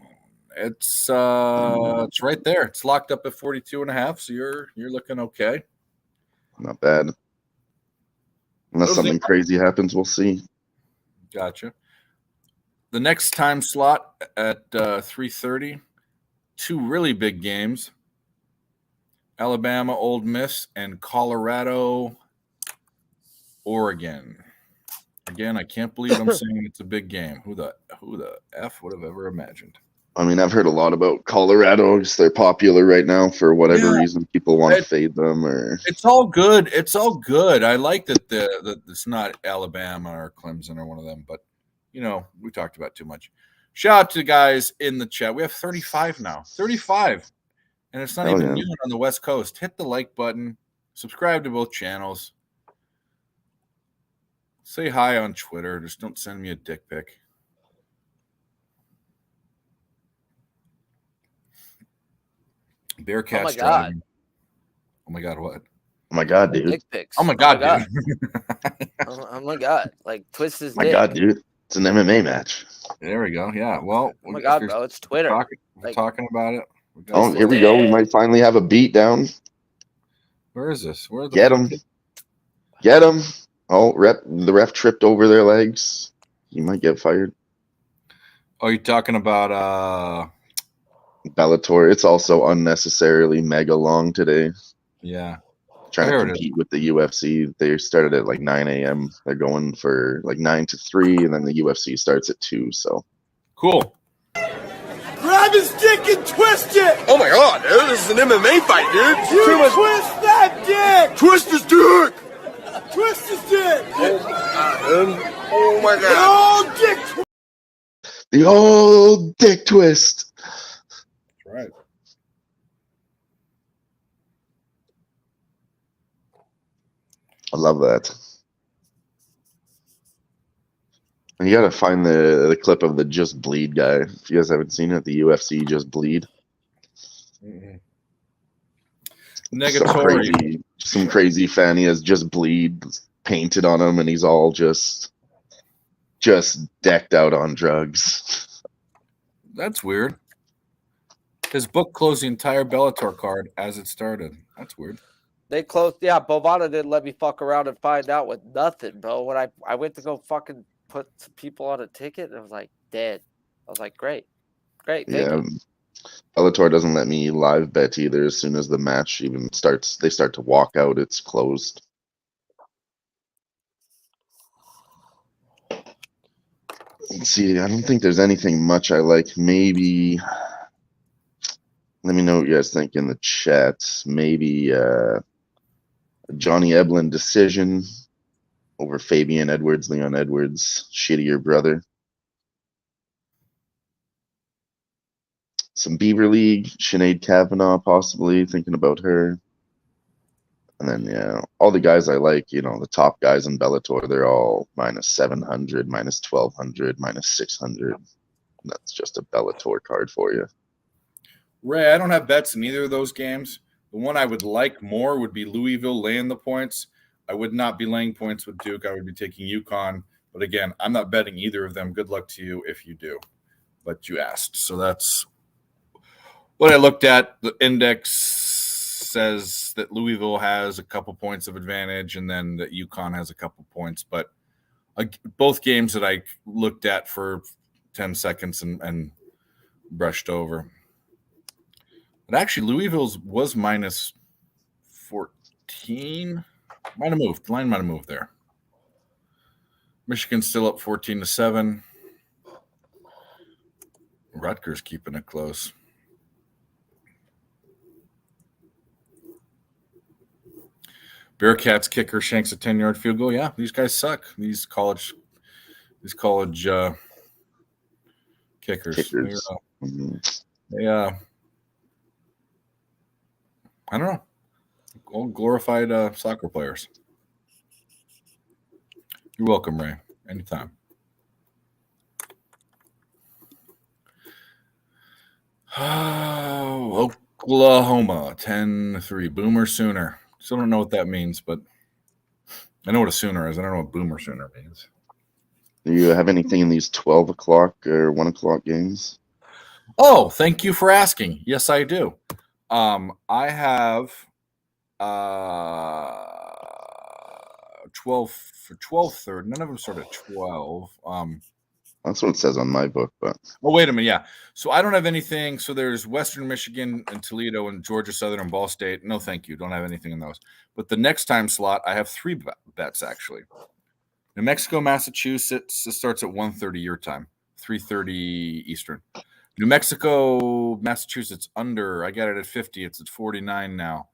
It's right there. It's locked up at 42.5. So you're looking okay. Not bad. Unless something crazy happens, we'll see. Gotcha. The next time slot at 3:30, 2 really big games. Alabama, Ole Miss, and Colorado, Oregon. Again, I can't believe I'm saying it's a big game. Who the F would have ever imagined? I mean, I've heard a lot about Colorado because they're popular right now for whatever reason. People want to fade them, or it's all good. It's all good. I like that it's not Alabama or Clemson or one of them, but we talked about too much. Shout out to the guys in the chat. We have 35 now. 35. And it's not even noon on the West Coast. Hit the like button. Subscribe to both channels. Say hi on Twitter. Just don't send me a dick pic. Bearcats. Oh my god. Oh my god, what? Oh my god, dude. Dick pics. Oh my god, dude. Oh my god. Like twist his dick. dick. Oh my god, dude. It's an MMA match. There we go. Yeah. Well, oh my god, bro. It's Twitter. We're talking about it. Oh, here we go. We might finally have a beat down. Where is this? Get him. Get him. Oh, the ref tripped over their legs. He might get fired. Oh, you're talking about Bellator. It's also unnecessarily mega long today. yeah. Trying to There it is. compete with the UFC. They started at like 9 a.m. They're going for like 9 to 3, and then the UFC starts at 2. So Cool. Grab his dick and twist it! Oh my god, dude, this is an MMA fight, dude. You twist that dick! Twist his dick! Twist his dick! Oh my god. Oh, dick twist! the old dick twist. That's right. I love that. You gotta find the clip of the Just Bleed guy. If you guys haven't seen it, the UFC Just Bleed. Negatory. Some crazy fan. He has Just Bleed painted on him, and he's all just decked out on drugs. That's weird. His book closed the entire Bellator card as it started. That's weird. They closed. Yeah, Bovada didn't let me fuck around and find out with nothing, bro. When I went to go fucking put some people on a ticket, and it was like dead. I was like, great. Thank Yeah. you. Bellator doesn't let me live bet either. As soon as the match even starts, they start to walk out. It's closed. Let's see. I don't think there's anything much I like. Maybe. Let me know what you guys think in the chat. Maybe Johnny Eblin decision over Fabian Edwards, Leon Edwards, shittier brother. Some Beaver League, Sinead Kavanaugh possibly, thinking about her. And then, yeah, all the guys I like, you know, the top guys in Bellator, they're all minus 700, minus 1200, minus 600. That's just a Bellator card for you. Ray, I don't have bets in either of those games. The one I would like more would be Louisville laying the points. I would not be laying points with Duke. I would be taking UConn. But again, I'm not betting either of them. Good luck to you if you do. But you asked. So that's what I looked at. The index says that Louisville has a couple points of advantage and then that UConn has a couple points. But both games that I looked at for 10 seconds and brushed over. But actually, Louisville's was minus 14. Might have moved. The line might have moved there. Michigan's still up 14-7. Rutgers keeping it close. Bearcats kicker shanks a 10-yard field goal. Yeah, these guys suck. These college kickers. They I don't know. All glorified soccer players. You're welcome, Ray. Anytime. Oh, Oklahoma, 10-3. Boomer Sooner. Still don't know what that means, but I know what a Sooner is. I don't know what Boomer Sooner means. Do you have anything in these 12 o'clock or 1 o'clock games? Oh, thank you for asking. Yes, I do. I have 12 for 12:30. None of them start at 12. That's what it says on my book, but Oh, wait a minute. Yeah. So I don't have anything. So there's Western Michigan and Toledo and Georgia Southern and Ball State. No, thank you. Don't have anything in those. But the next time slot, I have 3 bets actually. New Mexico, Massachusetts. It starts at 1:30 your time, 3:30 Eastern. New Mexico, Massachusetts under. I got it at 50. It's at 49 now.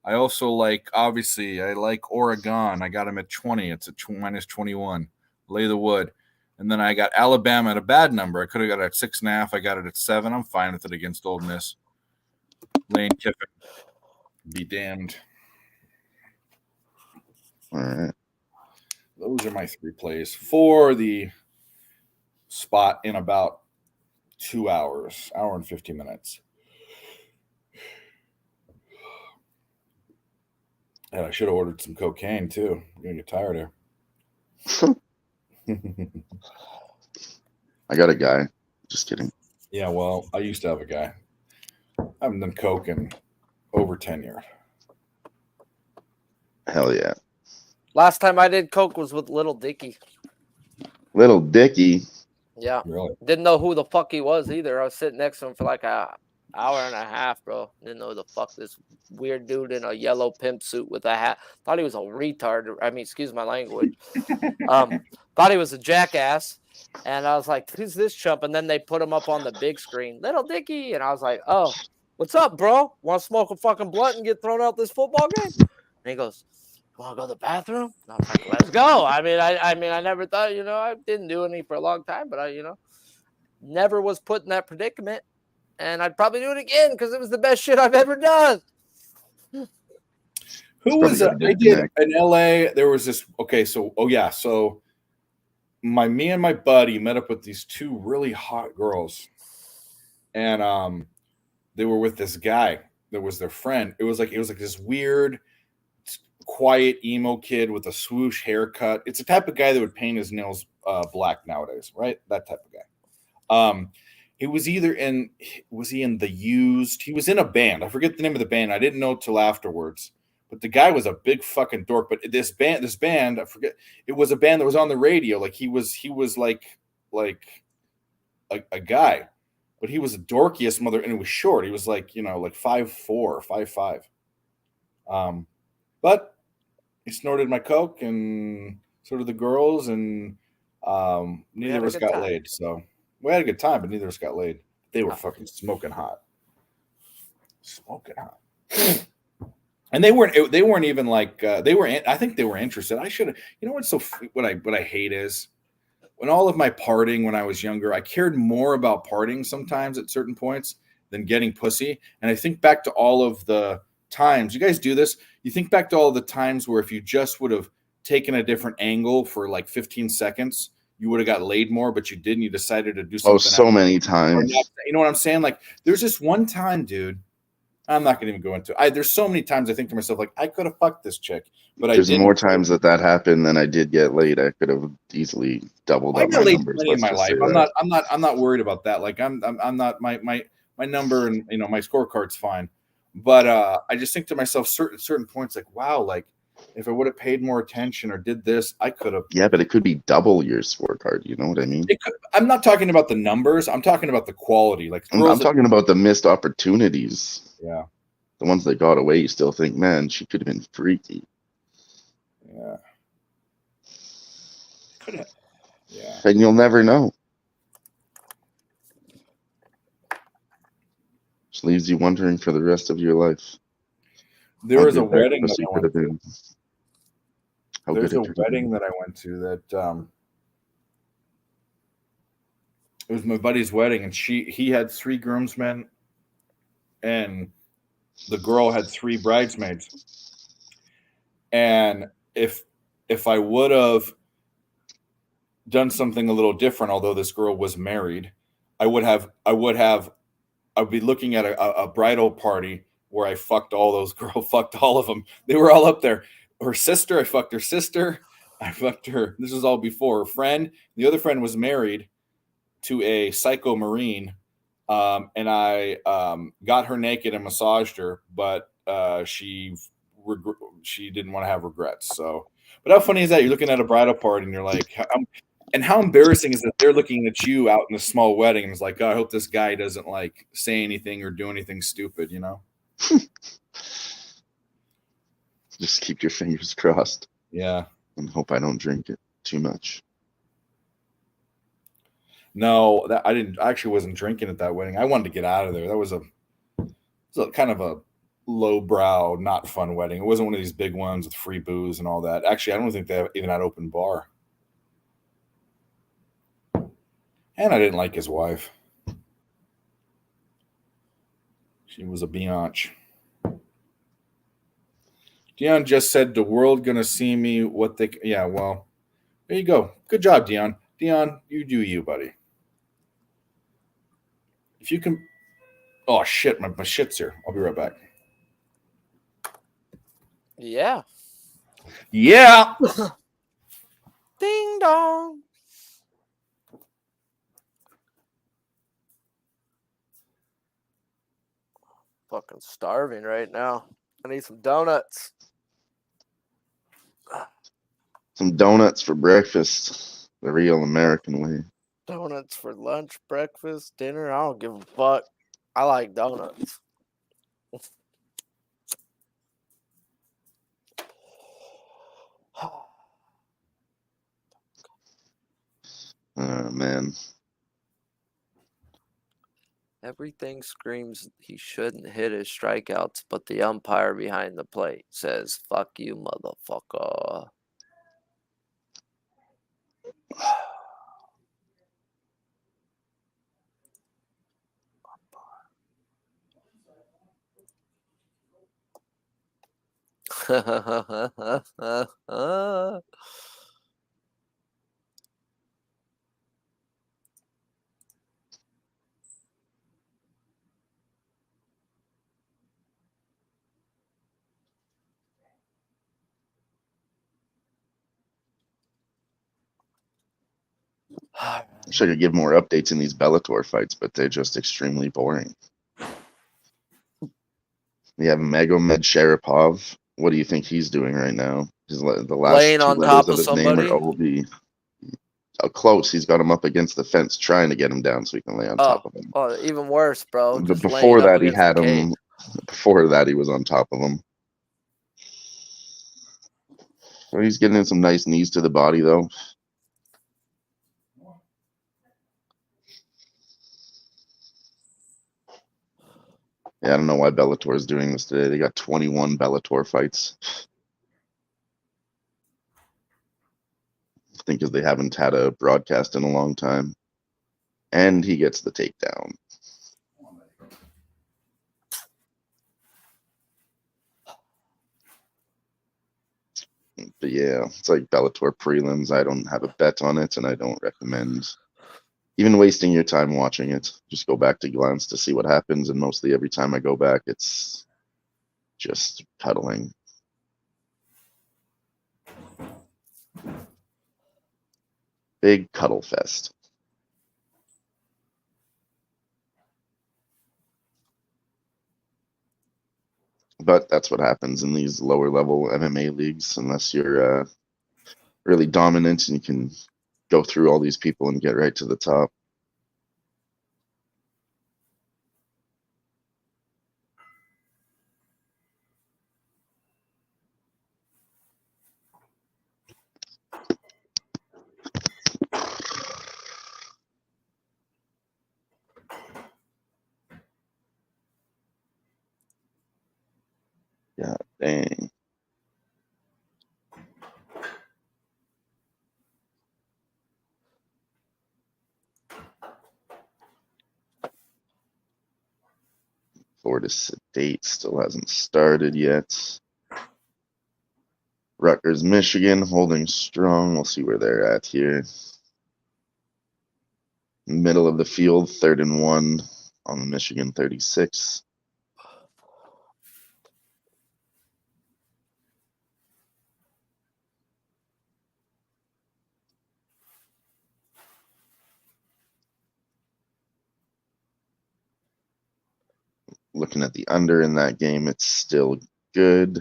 I also like, obviously, I like Oregon. I got them at 20. It's at minus 21. Lay the wood. And then I got Alabama at a bad number. I could have got it at 6.5. I got it at 7. I'm fine with it against Ole Miss. Lane Kiffin. Be damned. all right. Those are my 3 plays for the spot in about 2 hours, hour and 50 minutes. And I should have ordered some cocaine too. I'm going to get tired here. I got a guy. Just kidding. Yeah, well, I used to have a guy. I haven't done coke in over 10 years. Hell yeah. Last time I did coke was with Little Dicky. Little Dicky. Yeah. Really? Didn't know who the fuck he was either. I was sitting next to him for like a hour and a half, bro. Didn't know who the fuck this weird dude in a yellow pimp suit with a hat. Thought he was a retard. I mean, excuse my language. Thought he was a jackass. And I was like, who's this chump? And then they put him up on the big screen. Little Dicky. And I was like, oh, what's up, bro? Want to smoke a fucking blunt and get thrown out this football game? And he goes, you want to go to the bathroom? And I was like, let's go. I mean, I never thought, I didn't do any for a long time, but I never was put in that predicament. And I'd probably do it again because it was the best shit I've ever done. Who was I did in LA? There was this. Okay, so so me and my buddy met up with these two really hot girls, and they were with this guy that was their friend. It was like this weird, quiet emo kid with a swoosh haircut. It's the type of guy that would paint his nails black nowadays, right? That type of guy. He was he in the Used? He was in a band. I forget the name of the band. I didn't know till afterwards. But the guy was a big fucking dork. But this band, I forget. It was a band that was on the radio. Like he was like a guy, but he was the dorkiest mother, and he was short. He was like 5'4" or 5'5". But he snorted my coke, and so did the girls, and neither of us got laid. So we had a good time, but neither of us got laid. They were fucking smoking hot. And they weren't even like I think they were interested. I should have. What I hate is when all of my partying when I was younger, I cared more about partying sometimes at certain points than getting pussy. And I think back to all of the times you guys do this. You think back to all of the times where if you just would have taken a different angle for like 15 seconds, you would have got laid more, but you didn't. You decided to do something. Oh, so many times. You know what I'm saying? Like there's this one time, dude. I'm not going to even go into it. There's so many times I think to myself, like, I could have fucked this chick, but there's more times that happened than I did get laid. I could have easily doubled up my numbers. In my life, I'm not worried about that. Like, I'm not my number and my scorecard's fine, but I just think to myself, certain points, like, wow, like if I would have paid more attention or did this, I could have. Yeah, but it could be double your scorecard. You know what I mean? I'm not talking about the numbers. I'm talking about the quality. Like, I'm talking about the missed opportunities. Yeah. The ones that got away, you still think, man, she could have been freaky. Yeah. Could have. Yeah. And you'll never know. Just leaves you wondering for the rest of your life. There was a wedding that I went to. There's a wedding that I went to that it was my buddy's wedding, and he had 3 groomsmen, and the girl had 3 bridesmaids. And if I would have done something a little different, although this girl was married, I'd be looking at a bridal party where I fucked all of them. They were all up there. Her sister, I fucked her sister. I fucked her. This was all before her friend. The other friend was married to a psycho Marine. And I got her naked and massaged her, but she didn't want to have regrets. So, but how funny is that? You're looking at a bridal party and you're like, how embarrassing is that they're looking at you out in a small wedding and it's like, God, I hope this guy doesn't like say anything or do anything stupid, Just keep your fingers crossed. Yeah. And hope I don't drink it too much. No, I actually wasn't drinking at that wedding. I wanted to get out of there. That was a kind of a lowbrow, not fun wedding. It wasn't one of these big ones with free booze and all that. Actually, I don't think they even had open bar. And I didn't like his wife. She was a biatch. Dion just said, the world gonna see me what they... Yeah, well, there you go. Good job, Dion. Dion, you do you, buddy. If you can... Oh, shit, my shit's here. I'll be right back. Yeah. Yeah! Ding dong. Fucking starving right now. I need some donuts. Some donuts for breakfast, the real American way. Donuts for lunch, breakfast, dinner. I don't give a fuck. I like donuts. Oh, man. Everything screams he shouldn't hit his strikeouts, but the umpire behind the plate says, "Fuck you, motherfucker." I wish I could give more updates in these Bellator fights, but they're just extremely boring. We have Magomed Sharapov. What do you think he's doing right now? The last Laying two on letters top of of his name are somebody? OB. Close. He's got him up against the fence, trying to get him down so he can lay on top Oh, of him. oh, even worse, bro. But Just laying before up that, he against the had cage. him. Before that, he was on top of him. So he's getting in some nice knees to the body, though. Yeah, I don't know why Bellator is doing this today. They got 21 Bellator fights. I think because they haven't had a broadcast in a long time. And he gets the takedown. But yeah, it's like Bellator prelims. I don't have a bet on it, and I don't recommend even wasting your time watching it. Just go back to glance to see what happens, and mostly every time I go back, it's just cuddling. Big cuddle fest. But that's what happens in these lower level MMA leagues, unless you're really dominant and you can go through all these people and get right to the top. Yeah, dang. Florida State still hasn't started yet. Rutgers, Michigan holding strong. We'll see where they're at here. Middle of the field, 3rd and 1 on the Michigan 36. Looking at the under in that game, it's still good.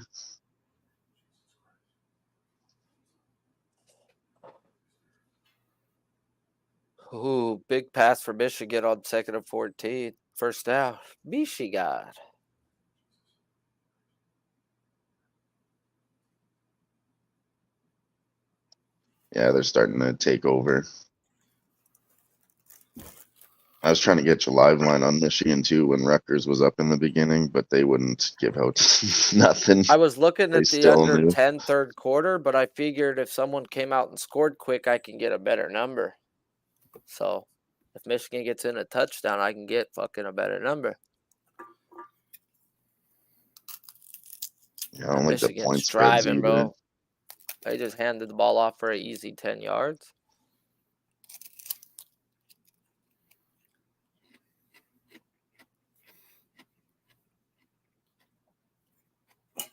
Ooh, big pass for Michigan on 2nd and 14. First down. Michigan. Yeah, they're starting to take over. I was trying to get your live line on Michigan too when Rutgers was up in the beginning, but they wouldn't give out nothing. I was looking They at the still under knew. 10 third quarter, but I figured if someone came out and scored quick, I can get a better number. So if Michigan gets in a touchdown, I can get fucking a better number. Yeah, I don't And like the Michigan's point spreads driving, either. bro. They just handed the ball off for an easy 10 yards.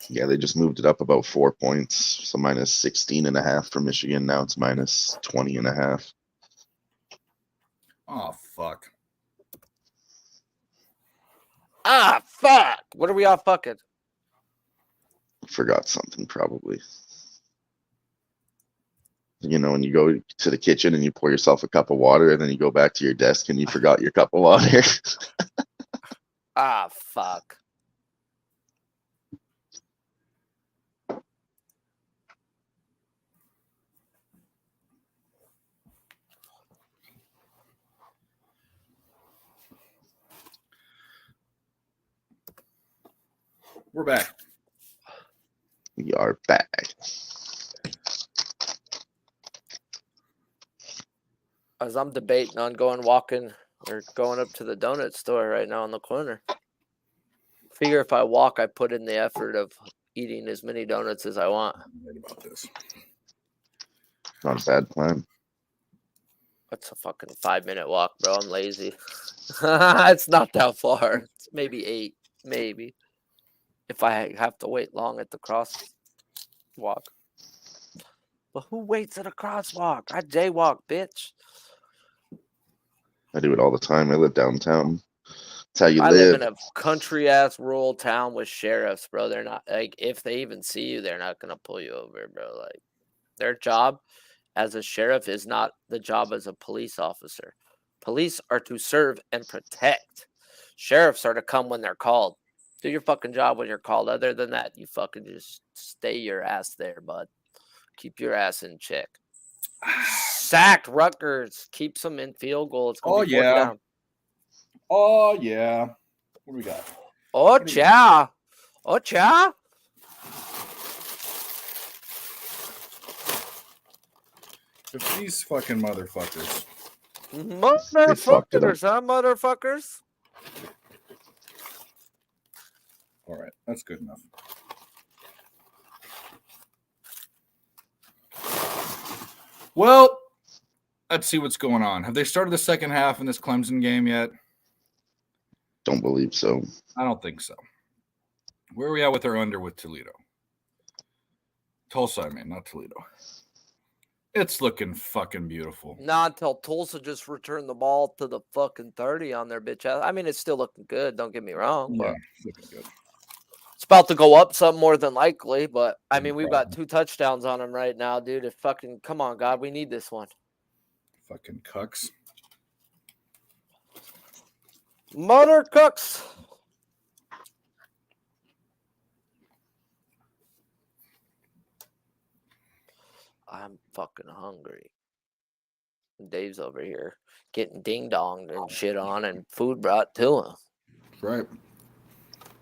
Yeah, they just moved it up about 4 points. So minus 16.5 for Michigan. Now it's minus 20.5. Oh, fuck. Ah, fuck. What are we all fucking? Forgot something probably. you know, and you go to the kitchen and you pour yourself a cup of water, and then you go back to your desk and you forgot your cup of water. Ah, fuck. We're back. We are back. As I'm debating on going walking or going up to the donut store right now on the corner. Figure if I walk, I put in the effort of eating as many donuts as I want. I'm right about this. Not a bad plan. That's a fucking 5-minute walk, bro. I'm lazy. It's not that far. It's maybe 8, maybe. If I have to wait long at the crosswalk. But who waits at a crosswalk? I jaywalk, bitch. I do it all the time. I live downtown. That's how you I live. live in a country ass rural town with sheriffs, bro. They're not like if they even see you, they're not gonna pull you over, bro. Like their job as a sheriff is not the job as a police officer. Police are to serve and protect. Sheriffs are to come when they're called. Do your fucking job when you're called. Other than that, you fucking just stay your ass there, bud. Keep your ass in check. Sacked Rutgers keeps them in field goal. It's gonna be 4th down. Oh, yeah. What do we got? Oh, cha. Oh, cha. It's these fucking motherfuckers. Motherfuckers, huh, motherfuckers? All right. That's good enough. Well, let's see what's going on. Have they started the second half in this Clemson game yet? Don't believe so. I don't think so. Where are we at with our under with Toledo? Tulsa, I mean, not Toledo. It's looking fucking beautiful. Not until Tulsa just returned the ball to the fucking 30 on their bitch ass. I mean, it's still looking good. Don't get me wrong, but it's looking good. it's about to go up some more than likely. But I mean, we've got 2 touchdowns on them right now, dude. If fucking come on, God, we need this one. Fucking cucks. Mother cooks. I'm fucking hungry. Dave's over here getting ding donged and shit on and food brought to him. Right.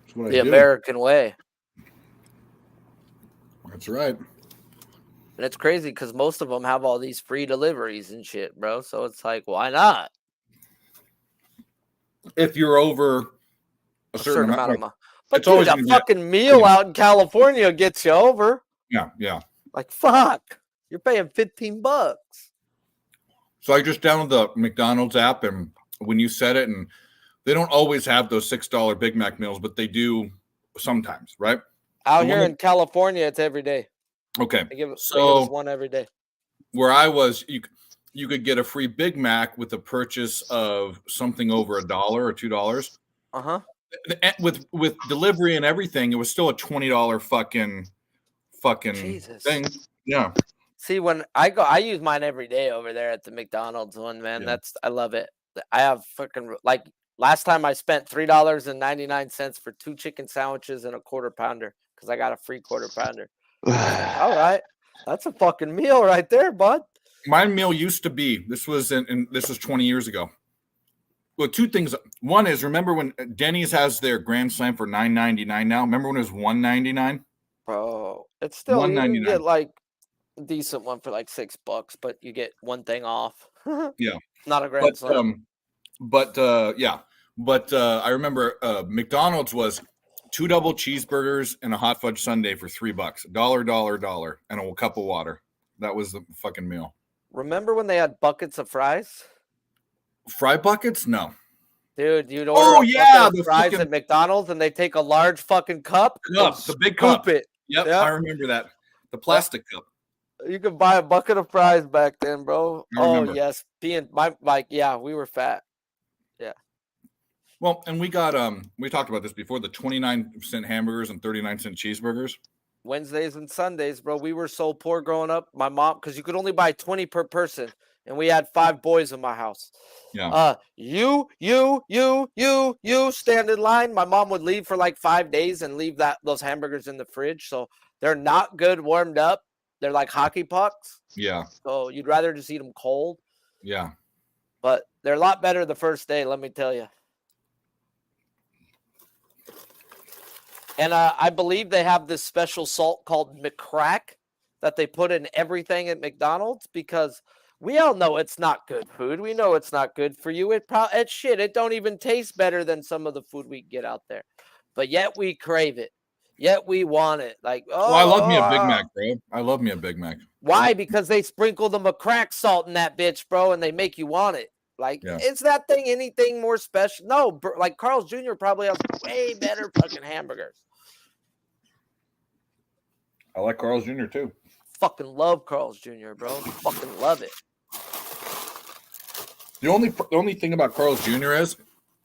That's what The I do. American way. That's right. And it's crazy because most of them have all these free deliveries and shit, bro. So it's like, why not? If you're over a certain amount of money. But it's dude, always a gonna be fucking meal out in California gets you over. yeah. Like, fuck. You're paying $15. So I just downloaded the McDonald's app, and when you set it, and they don't always have those $6 Big Mac meals, but they do sometimes, right? Out here in California, it's every day. Okay. They give us So one every day. where I was, you could get a free Big Mac with the purchase of something over $1 or $2. Uh-huh. With delivery and everything, it was still a $20 fucking Jesus. thing. Yeah. See, when I go, I use mine every day over there at the McDonald's one, man. Yeah. I love it. I have fucking, like, last time I spent $3.99 for 2 chicken sandwiches and a quarter pounder because I got a free quarter pounder. All right. That's a fucking meal right there, bud. My meal used to be, this was 20 years ago. Well, 2 things. One is, remember when Denny's has their Grand Slam for $9.99 now? Remember when it was $1.99? Bro, it's still, you can $1.99. get like a decent one for like $6, but you get one thing off. Yeah. Not a Grand Slam. But I remember McDonald's was 2 double cheeseburgers and a hot fudge sundae for $3. $1, and a cup of water. That was the fucking meal. Remember when they had buckets of fries? Fry buckets? No. Dude, you'd order the fries fucking at McDonald's and they take a large fucking cup. the big cup. It. Yep, Yep. I remember that. The plastic cup. You could buy a bucket of fries back then, bro. I remember. Yes. We were fat. Yeah. Well, and we got we talked about this before, the 29-cent hamburgers and 39-cent cheeseburgers. Wednesdays and Sundays, bro. We were so poor growing up. My mom, because you could only buy 20 per person, and we had 5 boys in my house. Yeah. You stand in line. My mom would leave for like 5 days and leave those hamburgers in the fridge. So they're not good warmed up. They're like hockey pucks. Yeah. So you'd rather just eat them cold. Yeah. But they're a lot better the first day, let me tell you. And I believe they have this special salt called McCrack that they put in everything at McDonald's because we all know it's not good food. We know it's not good for you. It's shit. It don't even taste better than some of the food we get out there. But yet we crave it. Yet we want it. Like, Well, I love me a Big Mac, bro. I love me a Big Mac. Why? Because they sprinkle the McCrack salt in that bitch, bro, and they make you want it. Like, is that thing anything more special? No, like Carl's Jr. probably has way better fucking hamburgers. I like Carl's Jr. too. Fucking love Carl's Jr., bro. Fucking love it. The only thing about Carl's Jr. is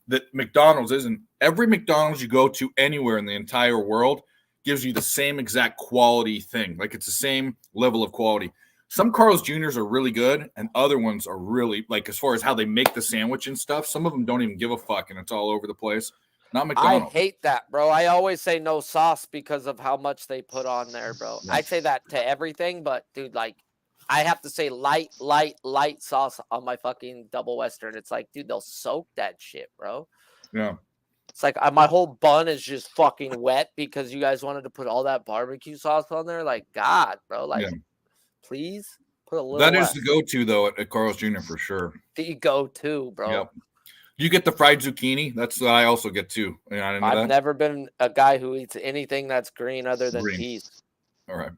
that McDonald's isn't. Every McDonald's you go to anywhere in the entire world gives you the same exact quality thing. Like it's the same level of quality. Some Carl's Jr.'s are really good, and other ones are really, like, as far as how they make the sandwich and stuff, some of them don't even give a fuck, and it's all over the place. Not McDonald's. I hate that, bro. I always say no sauce because of how much they put on there, bro. I say that to everything, but, dude, like, I have to say light sauce on my fucking double Western. It's like, dude, they'll soak that shit, bro. Yeah. It's like my whole bun is just fucking wet because you guys wanted to put all that barbecue sauce on there. Like, God, bro. Like, please put a little That less. is the go-to, though, at Carl's Jr. for sure. The go-to, bro. Yep. You get the fried zucchini. That's what I also get, too. You know, I've never been a guy who eats anything that's green other than peas. All right.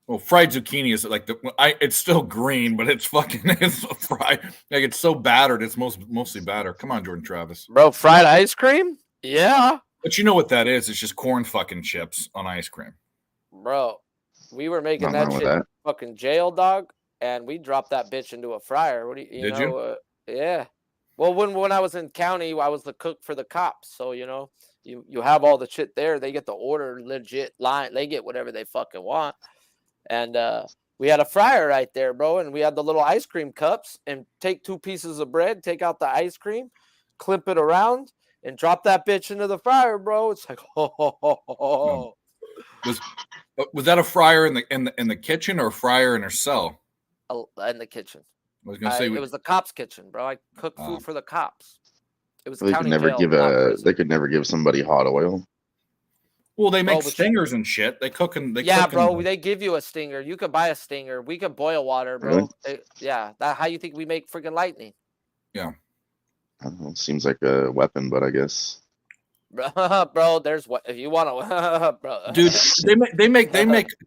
Well, fried zucchini is like it's still green, but it's fried. Like it's so battered. It's mostly batter. Come on, Jordan Travis. Bro, fried ice cream? Yeah. But you know what that is? It's just corn fucking chips on ice cream. Bro, we were making that shit fucking jail, dog, and we dropped that bitch into a fryer. What do you Did know? Yeah. Well, when I was in county, I was the cook for the cops. So, you know, you have all the shit there. They get the order legit line. They get whatever they fucking want. And we had a fryer right there, bro. And we had the little ice cream cups and take 2 pieces of bread, take out the ice cream, clip it around, and drop that bitch into the fryer, bro. It's like, oh. Was that a fryer in the kitchen or a fryer in her cell? In the kitchen. I was gonna say it was the cops' kitchen, bro. I cooked food for the cops. It was they could never give somebody hot oil. Well, they make stingers and shit. They cook and they bro. They give you a stinger. You could buy a stinger. We could boil water, bro. Really? How you think we make freaking lightning? Yeah. I don't know, it seems like a weapon, but I guess. Bro, there's what if you want to, bro. Dude, they make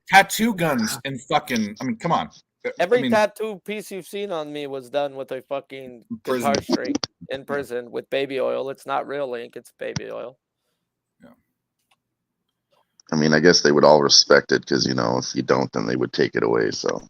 tattoo guns and fucking. I mean, come on. Every tattoo piece you've seen on me was done with a fucking guitar string in prison with baby oil. It's not real ink; it's baby oil. Yeah. I mean, I guess they would all respect it because, you know, if you don't, then they would take it away. So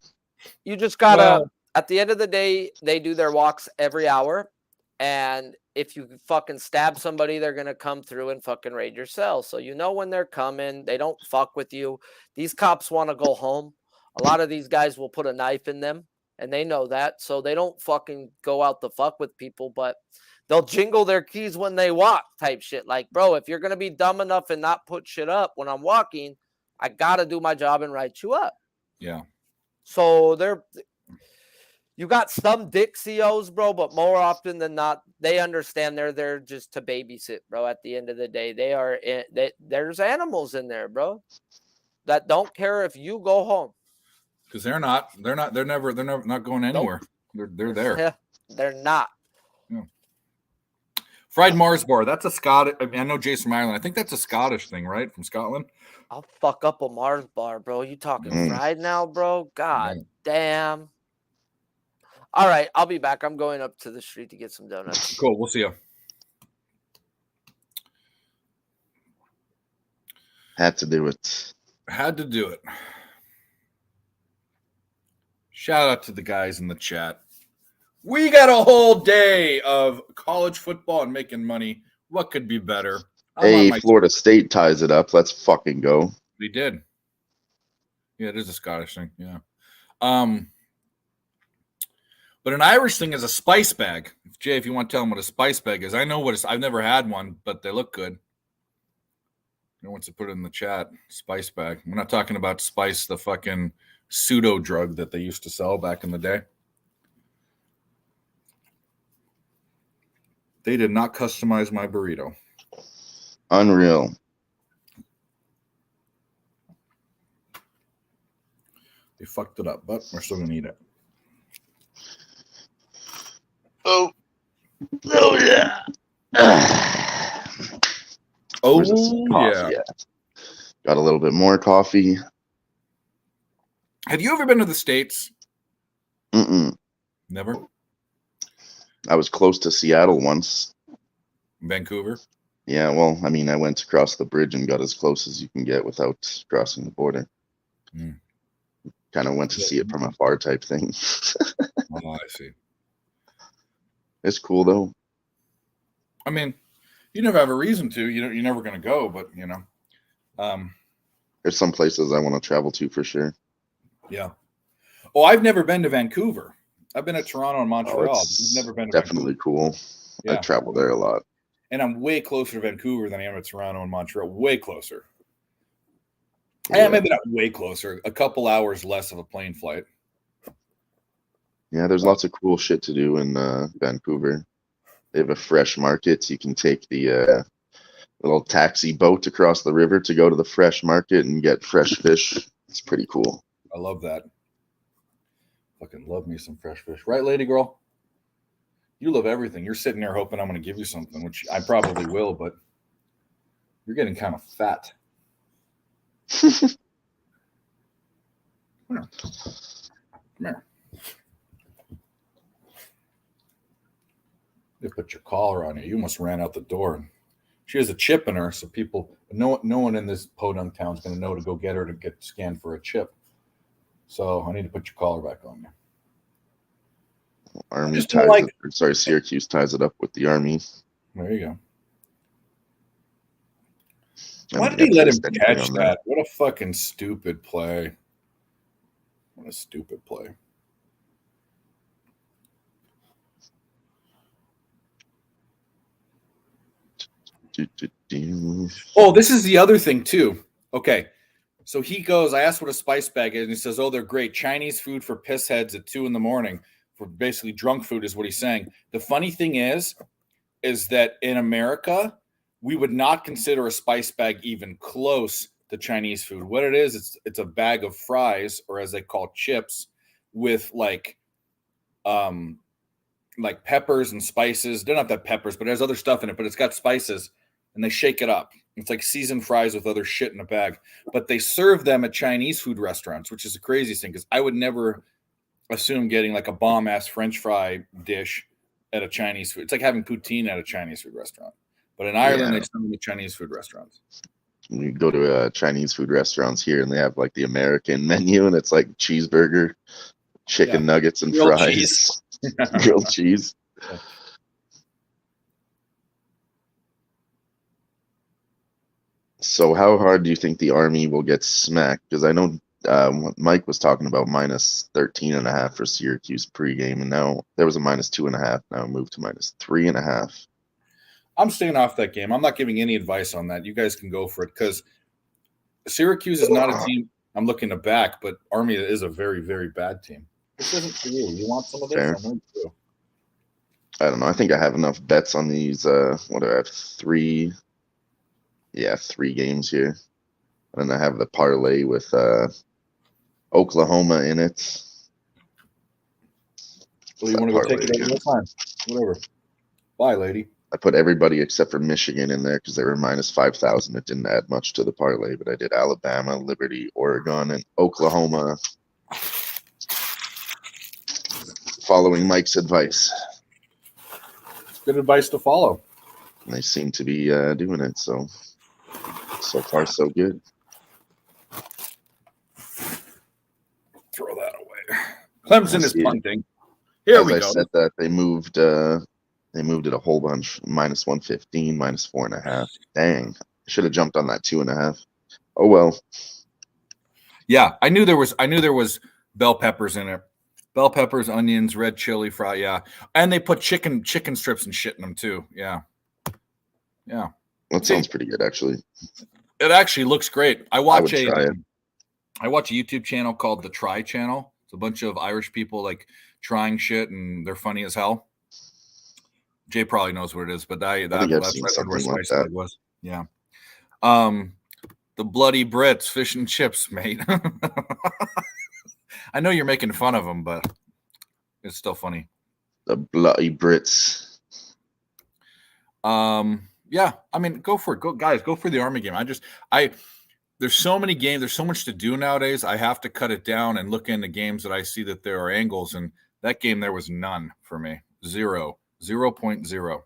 you just gotta. At the end of the day, they do their walks every hour, and if you fucking stab somebody, they're gonna come through and fucking raid your cell. So you know when they're coming, they don't fuck with you. These cops want to go home. A lot of these guys will put a knife in them, and they know that, so they don't fucking go out to fuck with people, but they'll jingle their keys when they walk type shit. Like, bro, if you're going to be dumb enough and not put shit up when I'm walking, I got to do my job and write you up. Yeah. So you got some dick COs, bro, but more often than not, they understand they're there just to babysit, bro. At the end of the day, there's animals in there, bro, that don't care if you go home. Because they're never not going anywhere. Nope. They're there. Yeah, they're not. Yeah. Fried Mars bar. That's a Scottish. I mean, I know Jason Ireland. I think that's a Scottish thing, right? From Scotland. I'll fuck up a Mars bar, bro. You talking fried now, bro? God damn. All right, I'll be back. I'm going up to the street to get some donuts. Cool. We'll see you. Had to do it. Shout out to the guys in the chat. We got a whole day of college football and making money What could be better? Hey, Florida State ties it up. Let's fucking go. We did. Yeah, it is a Scottish thing. Yeah. But an Irish thing is a spice bag. Jay, if you want to tell them what a spice bag is, I know what it's. I've never had one, but they look good. No one wants to put it in the chat. Spice bag. We're not talking about spice, the fucking pseudo drug that they used to sell back in the day. They did not customize my burrito. Unreal. They fucked it up, but we're still gonna eat it. Oh yeah. Oh Where's this coffee at? Got a little bit more coffee. Have you ever been to the States? Mm-mm. Never. I was close to Seattle once. Vancouver? Yeah, well, I mean, I went across the bridge and got as close as you can get without crossing the border. Mm. Kind of went to see it from afar type thing. Oh, I see. It's cool, though. I mean, you never have a reason to. You're never going to go, but, you know. There's some places I want to travel to for sure. Yeah. Oh, I've never been to Vancouver. I've been to Toronto and Montreal. Oh, I've never been to definitely Vancouver. Cool. Yeah. I travel there a lot. And I'm way closer to Vancouver than I am to Toronto and Montreal. Way closer. Yeah, maybe not way closer. A couple hours less of a plane flight. Yeah, there's lots of cool shit to do in Vancouver. They have a fresh market. You can take the little taxi boat across the river to go to the fresh market and get fresh fish. It's pretty cool. I love that. Fucking love me some fresh fish. Right, lady girl? You love everything. You're sitting there hoping I'm going to give you something, which I probably will, but you're getting kind of fat. Come here. Come here. You put your collar on you. You almost ran out the door. She has a chip in her, so no one in this podunk town is going to know to go get her to get scanned for a chip. So I need to put your collar back on you. Army ties it. Sorry, Syracuse ties it up with the Army. There you go. Why did he let him catch that? What a fucking stupid play. What a stupid play. Oh, this is the other thing, too. Okay. So he goes, I asked what a spice bag is, and he says, oh, they're great. Chinese food for piss heads at 2 a.m. for basically drunk food is what he's saying. The funny thing is that in America, we would not consider a spice bag even close to Chinese food. What it is, it's a bag of fries, or as they call chips, with like peppers and spices. They don't have that peppers, but there's other stuff in it, but it's got spices, and they shake it up. It's like seasoned fries with other shit in a bag. But they serve them at Chinese food restaurants, which is the craziest thing, because I would never assume getting like a bomb-ass French fry dish at a Chinese food. It's like having poutine at a Chinese food restaurant. But in Ireland, they serve them at Chinese food restaurants. You go to Chinese food restaurants here, and they have like the American menu, and it's like cheeseburger, chicken nuggets, and grilled fries. Cheese. Grilled cheese. Yeah. So how hard do you think the Army will get smacked? Because I know Mike was talking about minus 13.5 for Syracuse pregame, and now there was a minus 2.5. Now moved to minus 3.5. I'm staying off that game. I'm not giving any advice on that. You guys can go for it, because Syracuse is not a team I'm looking to back, but Army is a very, very bad team. This isn't for you. You want some of this? Fair. I'm going to. I don't know. I think I have enough bets on these. What do I have? 3 games here. And then I have the parlay with Oklahoma in it. Well, you want to go take it over? That's fine. Whatever. Bye, lady. I put everybody except for Michigan in there because they were minus 5,000. It didn't add much to the parlay, but I did Alabama, Liberty, Oregon, and Oklahoma. Following Mike's advice. Good advice to follow. And they seem to be doing it, so far so good. Throw that away. Clemson is punting. Here we go. I said that they moved They moved it a whole bunch. Minus 115, minus 4.5. Dang. I should have jumped on that 2.5. Oh well. Yeah, I knew there was bell peppers in it. Bell peppers, onions, red chili fry. Yeah, and they put chicken strips and shit in them too. Yeah. That sounds pretty good, actually. It actually looks great. I would watch try it. a YouTube channel called the Try Channel. It's a bunch of Irish people like trying shit, and they're funny as hell. Jay probably knows what it is, but think I've that's seen where something like Spice that. Leg was. Yeah. The bloody Brits, fish and chips, mate. I know you're making fun of them, but it's still funny. The bloody Brits. Yeah, I mean, go for it. Go for the Army game. There's so many games, there's so much to do nowadays. I have to cut it down and look into games that I see that there are angles, and that game there was none for me. 0.0.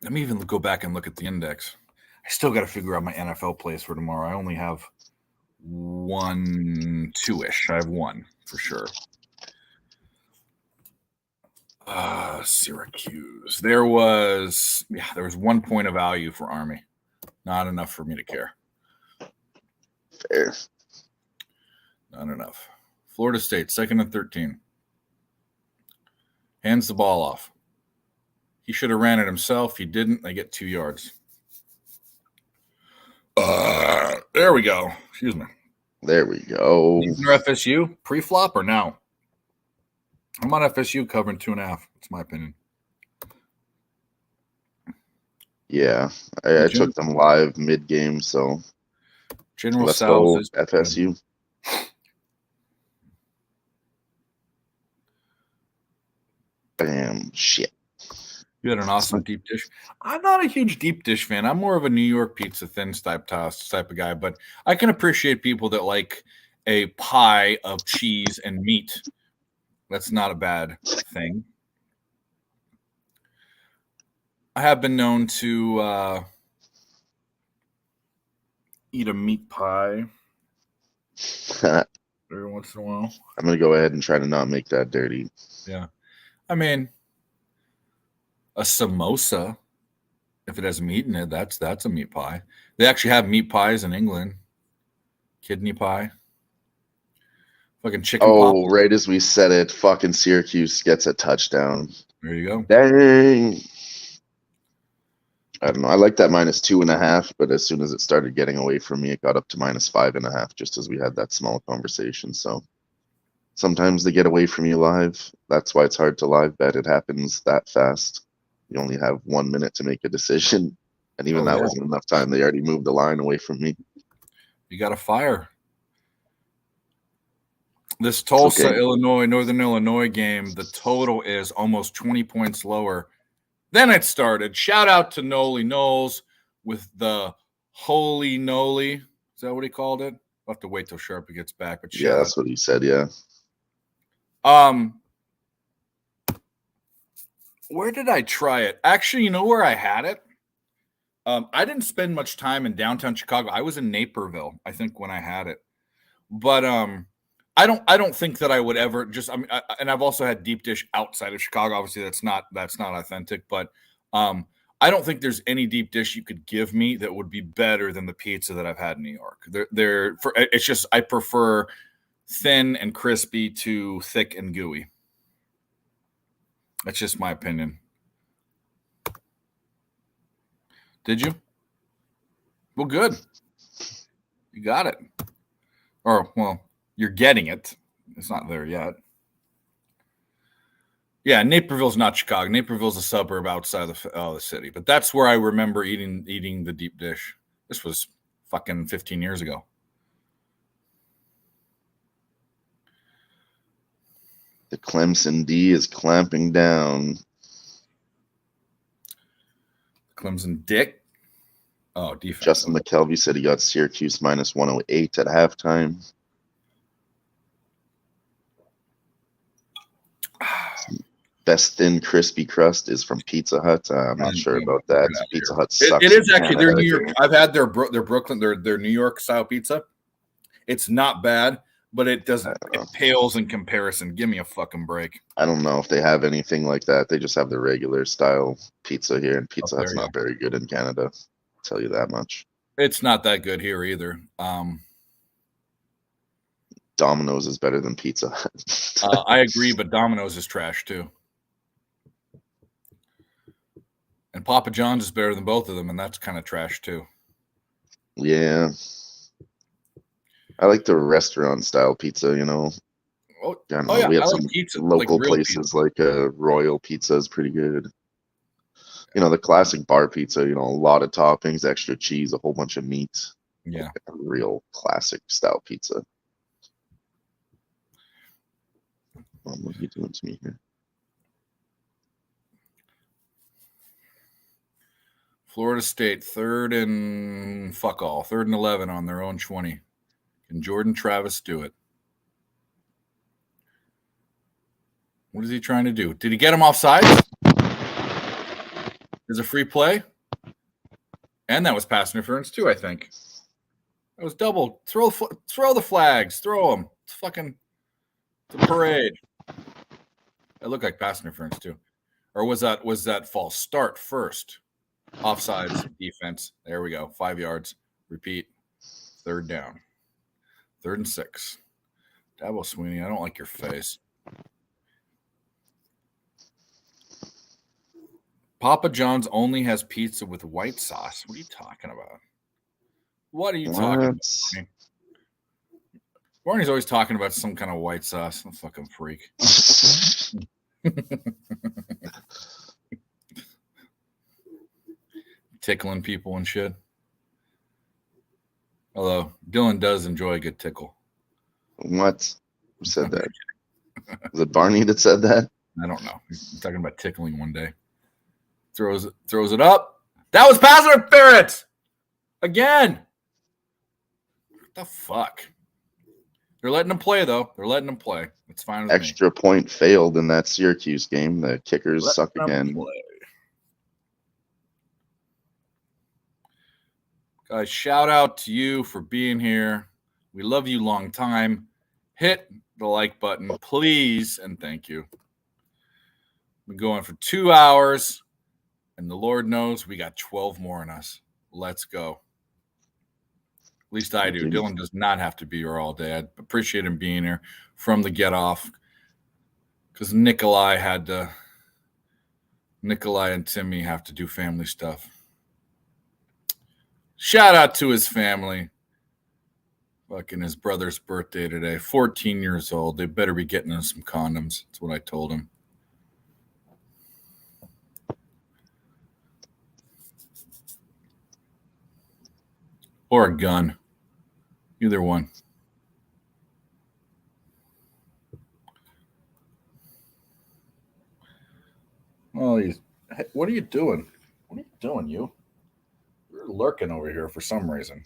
Let me even go back and look at the index. I still got to figure out my NFL plays for tomorrow. I only have 2-ish. I have one for sure. Syracuse. There was 1 point of value for Army. Not enough for me to care. Fair. Not enough. Florida State, 2nd and 13. Hands the ball off. He should have ran it himself. He didn't. They get 2 yards. There we go. Excuse me. There we go. FSU pre-flop or now? I'm on FSU covering 2.5. That's my opinion. Yeah, I took them live mid-game, so General let's Sal's go FSU. Bam, shit. You had an awesome deep dish. I'm not a huge deep dish fan. I'm more of a New York pizza thin type of guy, but I can appreciate people that like a pie of cheese and meat. That's not a bad thing. I have been known to eat a meat pie every once in a while. I'm going to go ahead and try to not make that dirty. Yeah. I mean, a samosa, if it has meat in it, that's a meat pie. They actually have meat pies in England. Kidney pie. Fucking chicken pop. Oh, right as we said it, fucking Syracuse gets a touchdown. There you go. Dang. I don't know. I like that minus 2.5, but as soon as it started getting away from me, it got up to minus 5.5, just as we had that small conversation. So sometimes they get away from you live. That's why it's hard to live bet. It happens that fast. You only have 1 minute to make a decision. And even that wasn't enough time. They already moved the line away from me. You got to fire. This Tulsa, Illinois, Northern Illinois game, the total is almost 20 points lower than it started. Shout out to Noli Knowles with the Holy Noli. Is that what he called it? We'll have to wait till Sharpie gets back. But yeah, that's what he said, yeah. Where did I try it? Actually, you know where I had it? I didn't spend much time in downtown Chicago. I was in Naperville, I think, when I had it. But I don't think that I would ever just. I mean, and I've also had deep dish outside of Chicago. Obviously, that's not authentic. But I don't think there's any deep dish you could give me that would be better than the pizza that I've had in New York. It's just I prefer thin and crispy to thick and gooey. That's just my opinion. Did you? Well, good. You got it. Or, well, you're getting it. It's not there yet. Yeah, Naperville's not Chicago. Naperville's a suburb outside the city. But that's where I remember eating the deep dish. This was fucking 15 years ago. The Clemson D is clamping down. Clemson Dick. Oh, defense. Justin McKelvey said he got Syracuse minus 108 at halftime. Best thin crispy crust is from Pizza Hut. I'm not sure about that. Pizza Hut sucks. It is actually their New York. I've had their Brooklyn, their New York style pizza. It's not bad, but it doesn't. It pales in comparison. Give me a fucking break. I don't know if they have anything like that. They just have the regular style pizza here, and Pizza Up there, Hut's not very good in Canada. I'll tell you that much. It's not that good here either. Domino's is better than Pizza Hut. I agree, but Domino's is trash too. And Papa John's is better than both of them, and that's kind of trash too. Yeah. I like the restaurant style pizza, you know. Oh, I don't oh know. yeah, We have I like some pizza, local like real places like Royal Pizza is pretty good. You know, the classic bar pizza, you know, a lot of toppings, extra cheese, a whole bunch of meat. Yeah. A real classic style pizza. What are you doing to me here? Florida State, 3rd and 11 on their own 20. Can Jordan Travis do it? What is he trying to do? Did he get him offside? There's a free play. And that was pass interference too, I think. That was double. Throw the flags. Throw them. It's fucking a parade. It looked like pass interference too. Or was that false start first? Offsides defense. There we go. 5 yards. Repeat. 3rd down. 3rd and 6. Dabo Sweeney, I don't like your face. Papa John's only has pizza with white sauce. What are you talking about? What are you talking about? Barney's always talking about some kind of white sauce. I'm a fucking freak. Tickling people and shit. Although Dylan does enjoy a good tickle. What? Who said that? Was it Barney that said that? I don't know. He's talking about tickling one day. Throws it up. That was pass interference again. What the fuck? They're letting him play though. They're letting him play. It's fine with Extra point failed in that Syracuse game. The kickers suck again. Guys, shout out to you for being here. We love you long time. Hit the like button, please, and thank you. We're going for 2 hours, and the Lord knows we got 12 more in us. Let's go. At least I do. Dylan does not have to be here all day. I appreciate him being here from the get off because Nikolai and Timmy have to do family stuff. Shout out to his family. Fucking his brother's birthday today. 14 years old. They better be getting him some condoms. That's what I told him. Or a gun. Either one. Oh, what are you doing? What are you doing, you? You're lurking over here for some reason.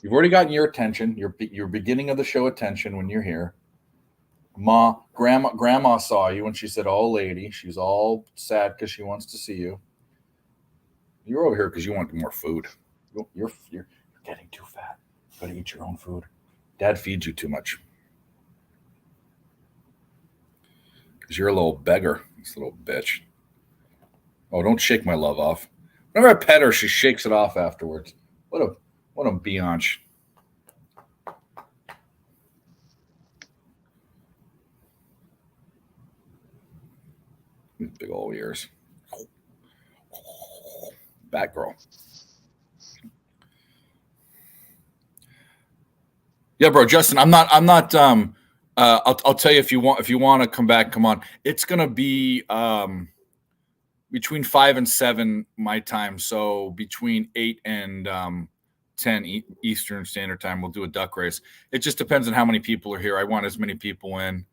You've already gotten your attention, your beginning of the show attention when you're here. Grandma saw you and she said, "Oh, lady," she's all sad because she wants to see you. You're over here because you want more food. You're getting too fat. You gotta eat your own food. Dad feeds you too much. Because you're a little beggar, this little bitch. Oh, don't shake my love off. Whenever I pet her, she shakes it off afterwards. What a biatch. These big old ears. Batgirl. Yeah, bro, Justin, I'm not I'll tell you if you want to come back, come on. It's gonna be between 5 and 7 my time, so between 8 and 10 Eastern Standard Time, we'll do a duck race. It just depends on how many people are here. I want as many people in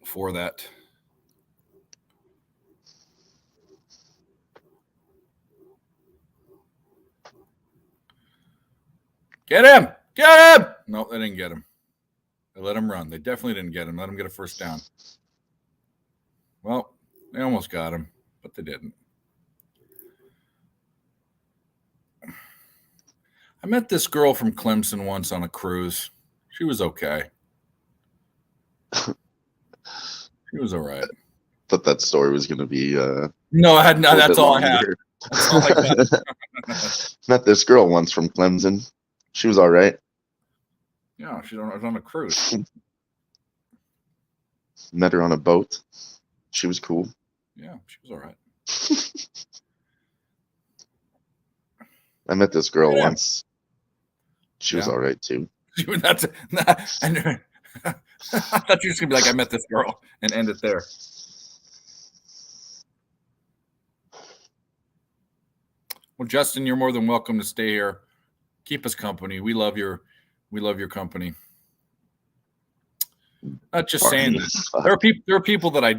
for that. Get him! Get him! No, they didn't get him. They let him run. They definitely didn't get him. Let him get a first down. Well, they almost got him, but they didn't. I met this girl from Clemson once on a cruise. She was okay. She was all right. Thought that story was going to be No, I had no. a little That's bit all I had. longer. That's all I got. Met this girl once from Clemson. She was all right. Yeah, she's on a cruise. Met her on a boat. She was cool. Yeah, she was all right. I met this girl Yeah. once. She was Yeah. all right too. That's. I thought you were just gonna be like, I met this girl and end it there. Well, Justin, you're more than welcome to stay here. Keep us company. We love your company. Not just saying that. There are people that I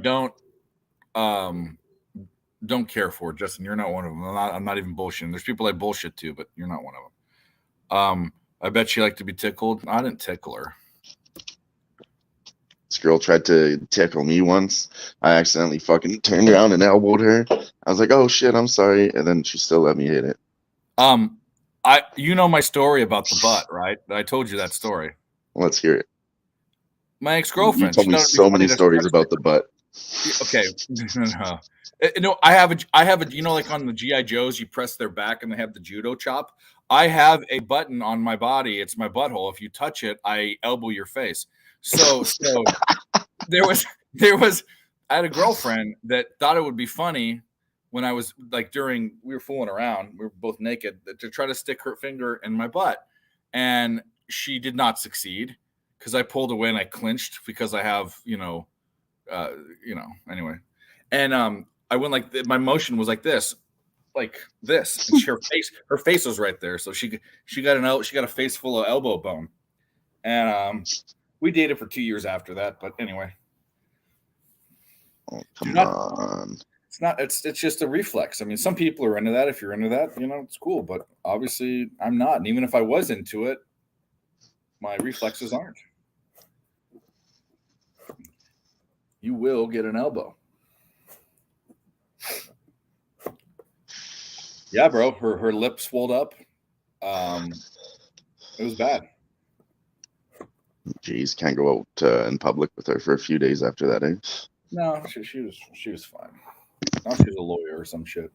don't care for. Justin, you're not one of them. I'm not even bullshitting. There's people I bullshit to, but you're not one of them. I bet she liked to be tickled. I didn't tickle her. This girl tried to tickle me once. I accidentally fucking turned around and elbowed her. I was like, "Oh shit, I'm sorry," and then she still let me hit it. You know my story about the butt, right? I told you that story. Let's hear it. My ex-girlfriend. You told me so many stories about the butt. Okay. No, I have a, you know, like on the GI Joes, you press their back and they have the judo chop. I have a button on my body. It's my butthole. If you touch it, I elbow your face. So there was I had a girlfriend that thought it would be funny when I was like we were fooling around. We were both naked to try to stick her finger in my butt. And she did not succeed because I pulled away and I clinched because I have, anyway. And I went like my motion was like this. And her face was right there. So she got a face full of elbow bone. And we dated for 2 years after that. But anyway. Oh, come on. It's just a reflex. I mean, some people are into that. If you're into that, it's cool. But obviously I'm not. And even if I was into it, my reflexes aren't. You will get an elbow. Yeah, bro. Her lip swelled up. It was bad. Jeez, can't go out in public with her for a few days after that, eh? No, she was fine. Now she's a lawyer or some shit.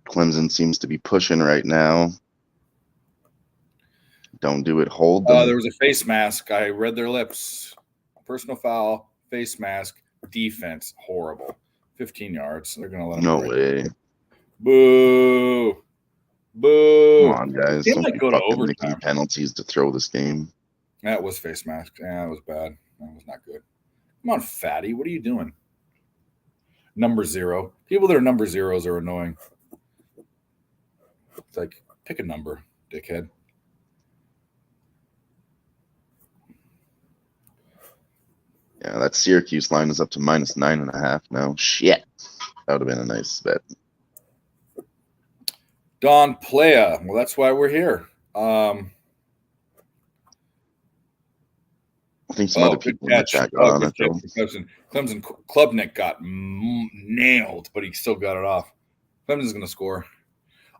Clemson seems to be pushing right now. Don't do it. Hold them. There was a face mask. I read their lips. Personal foul, face mask, defense, horrible. 15 yards. They're gonna let them. No way. Boo. Boo. Come on, guys. They Don't might be go to fucking making overtime. penalties to throw this game. That was face mask. Yeah, that was bad. That was not good. Come on, fatty. What are you doing? Number 0. People that are number 0s are annoying. It's like, pick a number, dickhead. Yeah, that Syracuse line is up to -9.5 now. Shit. That would have been a nice bet. Don Playa. Well, that's why we're here. I think some other people in the chat got on it, though. Clemson Klubnik got nailed, but he still got it off. Clemson's going to score.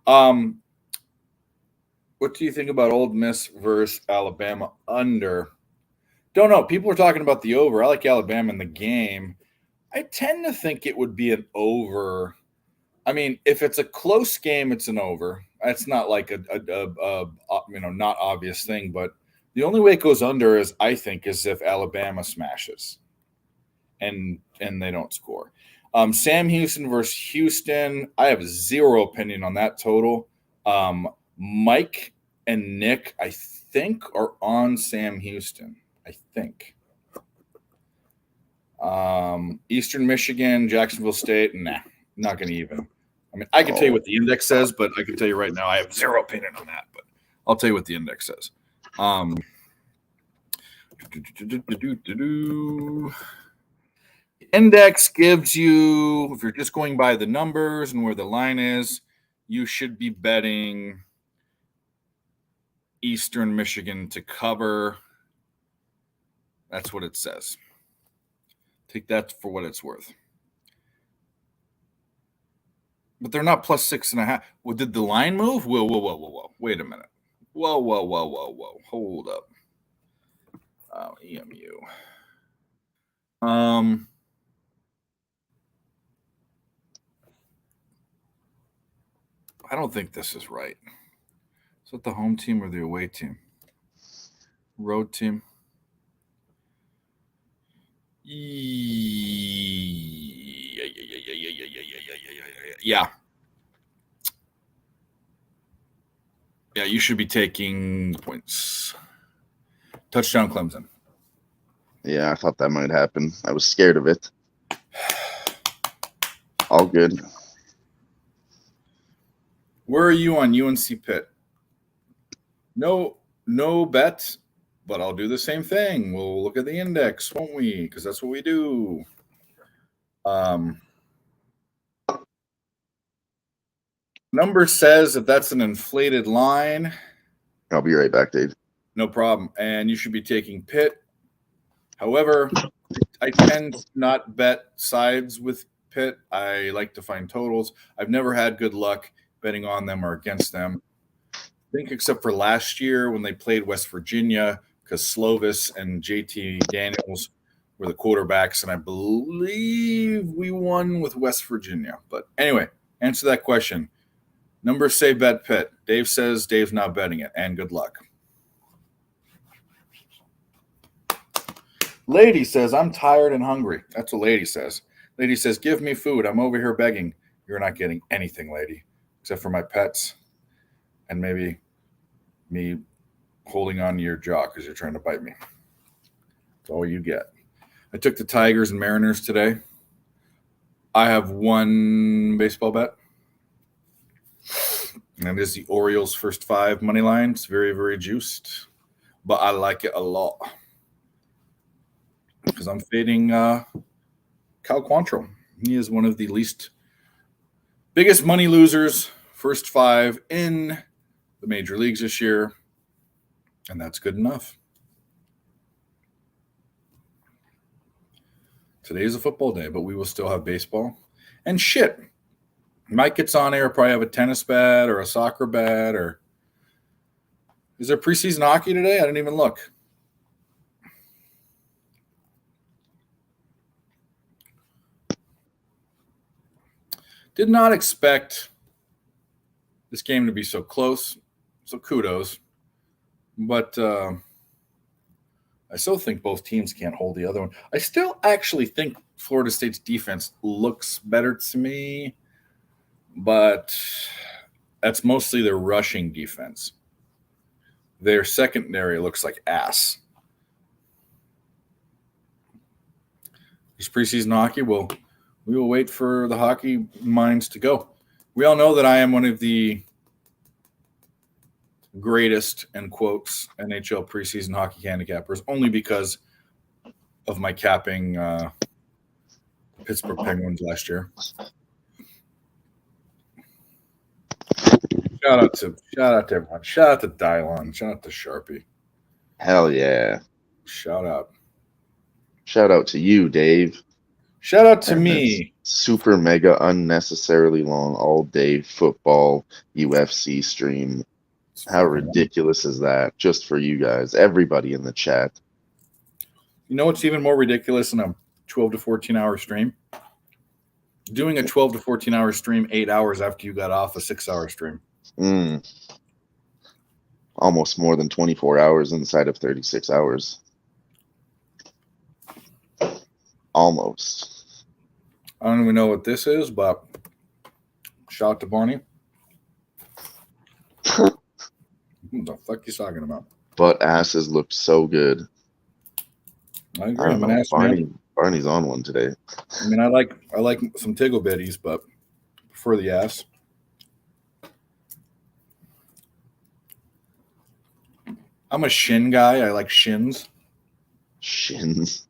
What do you think about Ole Miss versus Alabama under? Don't know. People are talking about the over. I like Alabama in the game. I tend to think it would be an over. I mean, if it's a close game, it's an over. It's not like a not obvious thing, but the only way it goes under is if Alabama smashes and they don't score. Sam Houston versus Houston. I have zero opinion on that total. Mike and Nick, I think, are on Sam Houston. I think. Eastern Michigan, Jacksonville State. Nah, not going to even. I mean, I can tell you what the index says, but I can tell you right now I have zero opinion on that. But I'll tell you what the index says. Index gives you, if you're just going by the numbers and where the line is, you should be betting Eastern Michigan to cover. That's what it says. Take that for what it's worth. But they're not plus 6.5. Well, did the line move? Whoa. Wait a minute. Whoa. Hold up. EMU. I don't think this is right. Is that the home team or the away team? Road team. Yeah. Yeah, you should be taking points. Touchdown Clemson. Yeah, I thought that might happen. I was scared of it. All good. Where are you on UNC Pitt? No bet, but I'll do the same thing. We'll look at the index, won't we? Because that's what we do. Number says that that's an inflated line. I'll be right back, Dave. No problem. And you should be taking Pitt. However, I tend to not bet sides with Pitt. I like to find totals. I've never had good luck betting on them or against them. I think except for last year when they played West Virginia, because Slovis and JT Daniels were the quarterbacks, and I believe we won with West Virginia. But anyway, answer that question. Numbers say bet Pitt. Dave says Dave's not betting it, and good luck. Lady says, I'm tired and hungry. That's what Lady says. Lady says, give me food. I'm over here begging. You're not getting anything, Lady, except for my pets and maybe me holding on to your jaw because you're trying to bite me. That's all you get. I took the Tigers and Mariners today. I have one baseball bet. And it is the Orioles' first 5 money line. It's very, very juiced. But I like it a lot. Because I'm fading Cal Quantrill. He is one of the biggest money losers, first 5 in the major leagues this year. And that's good enough. Today is a football day, but we will still have baseball. And shit. Mike gets on air, probably have a tennis bet or a soccer bet. Or is there preseason hockey today? I didn't even look. Did not expect this game to be so close. So kudos. But I still think both teams can't hold the other one. I still actually think Florida State's defense looks better to me. But that's mostly their rushing defense. Their secondary looks like ass. This preseason hockey, we will wait for the hockey minds to go. We all know that I am one of the greatest, in quotes, NHL preseason hockey handicappers, only because of my capping Pittsburgh Penguins last year. Shout out to everyone. Shout out to Dylon. Shout out to Sharpie. Hell yeah. Shout out. Shout out to you, Dave. Shout out to And me. Super mega unnecessarily long all day football UFC stream. How ridiculous is that? Just for you guys, everybody in the chat. You know what's even more ridiculous than a 12 to 14 hour stream? Doing a 12 to 14 hour stream 8 hours after you got off a 6 hour stream. Almost more than 24 hours inside of 36 hours. Almost. I don't even know what this is, but shout out to Barney. What the fuck you talking about? Butt asses look so good. I agree. I I'm don't an know. ass man. Barney's on one today. I mean, I like some Tiggle Bitties, but prefer the ass. I'm a shin guy. I like shins. Shins.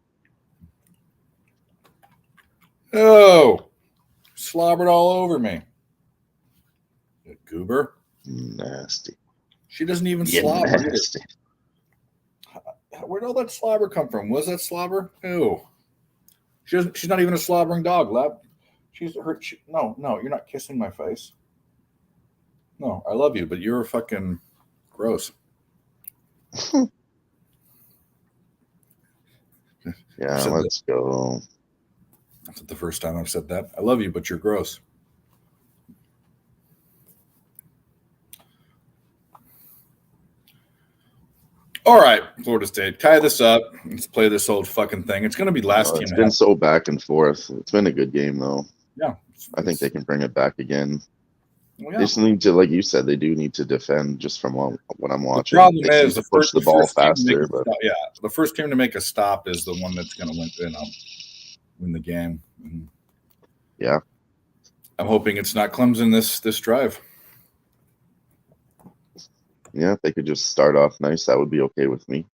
Oh, slobbered all over me. You goober. Nasty. She doesn't even Yeah, slobber. either. nasty. Where'd all that slobber come from? Was that slobber? Ew. She's not even a slobbering dog, Lab. She's hurt. No, you're not kissing my face. No, I love you, but you're fucking gross. Yeah, said let's go. That's not the first time I've said that. I love you, but you're gross. All right, Florida State, tie this up. Let's play this old fucking thing. It's going to be last team It's to been have. so back and forth. It's been a good game though. Yeah, I think they can bring it back again. Well, They yeah. just need to, like you said, they do need to defend. Just from what I'm The watching, problem they need is to push the ball faster. But the first team to make a stop is the one that's going to win the game. And yeah, I'm hoping it's not Clemson this drive. yeah, if they could just start off nice, that would be okay with me.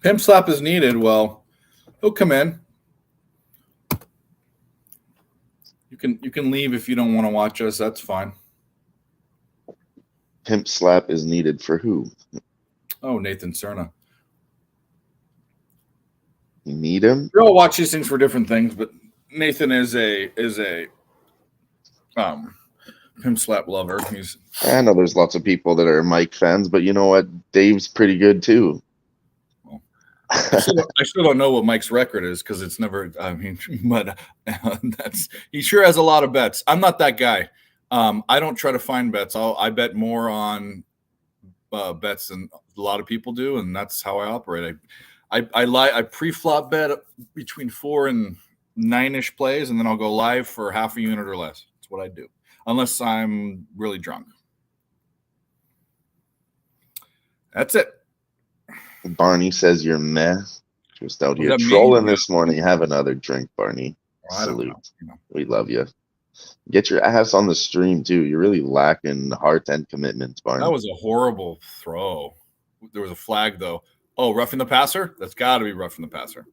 Pimp slap is needed. Well, he'll come in. You can leave if you don't want to watch us. That's fine. Pimp slap is needed for who? Oh, Nathan Cerna. You need him? We all watch these things for different things, but Nathan is a pimp slap lover. I know there's lots of people that are Mike fans, but you know what? Dave's pretty good too. I still don't know what Mike's record is because it's never. I mean, but he sure has a lot of bets. I'm not that guy. I don't try to find bets. I bet more on bets than a lot of people do, and that's how I operate. I pre-flop bet between 4 and 9-ish plays, and then I'll go live for half a unit or less. That's what I do, unless I'm really drunk. That's it. Barney says you're meh. Just out here that mean? trolling this morning. Have another drink, Barney. I don't Salute. know. We love you. Get your ass on the stream too. You're really lacking heart and commitment, Barney. That was a horrible throw. There was a flag though. Oh, roughing the passer? That's got to be roughing the passer.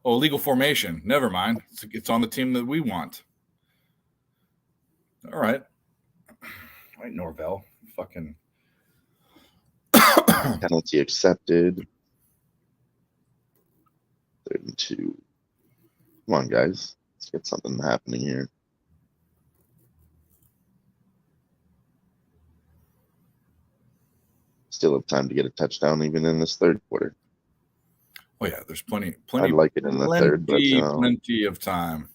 Oh, illegal formation. Never mind. It's on the team that we want. All right. Right, Norvell. Fucking Penalty accepted. 32. Come on, guys. Let's get something happening here. Still have time to get a touchdown even in this third quarter. Oh yeah, there's plenty. I'd like it in the third, but plenty of time.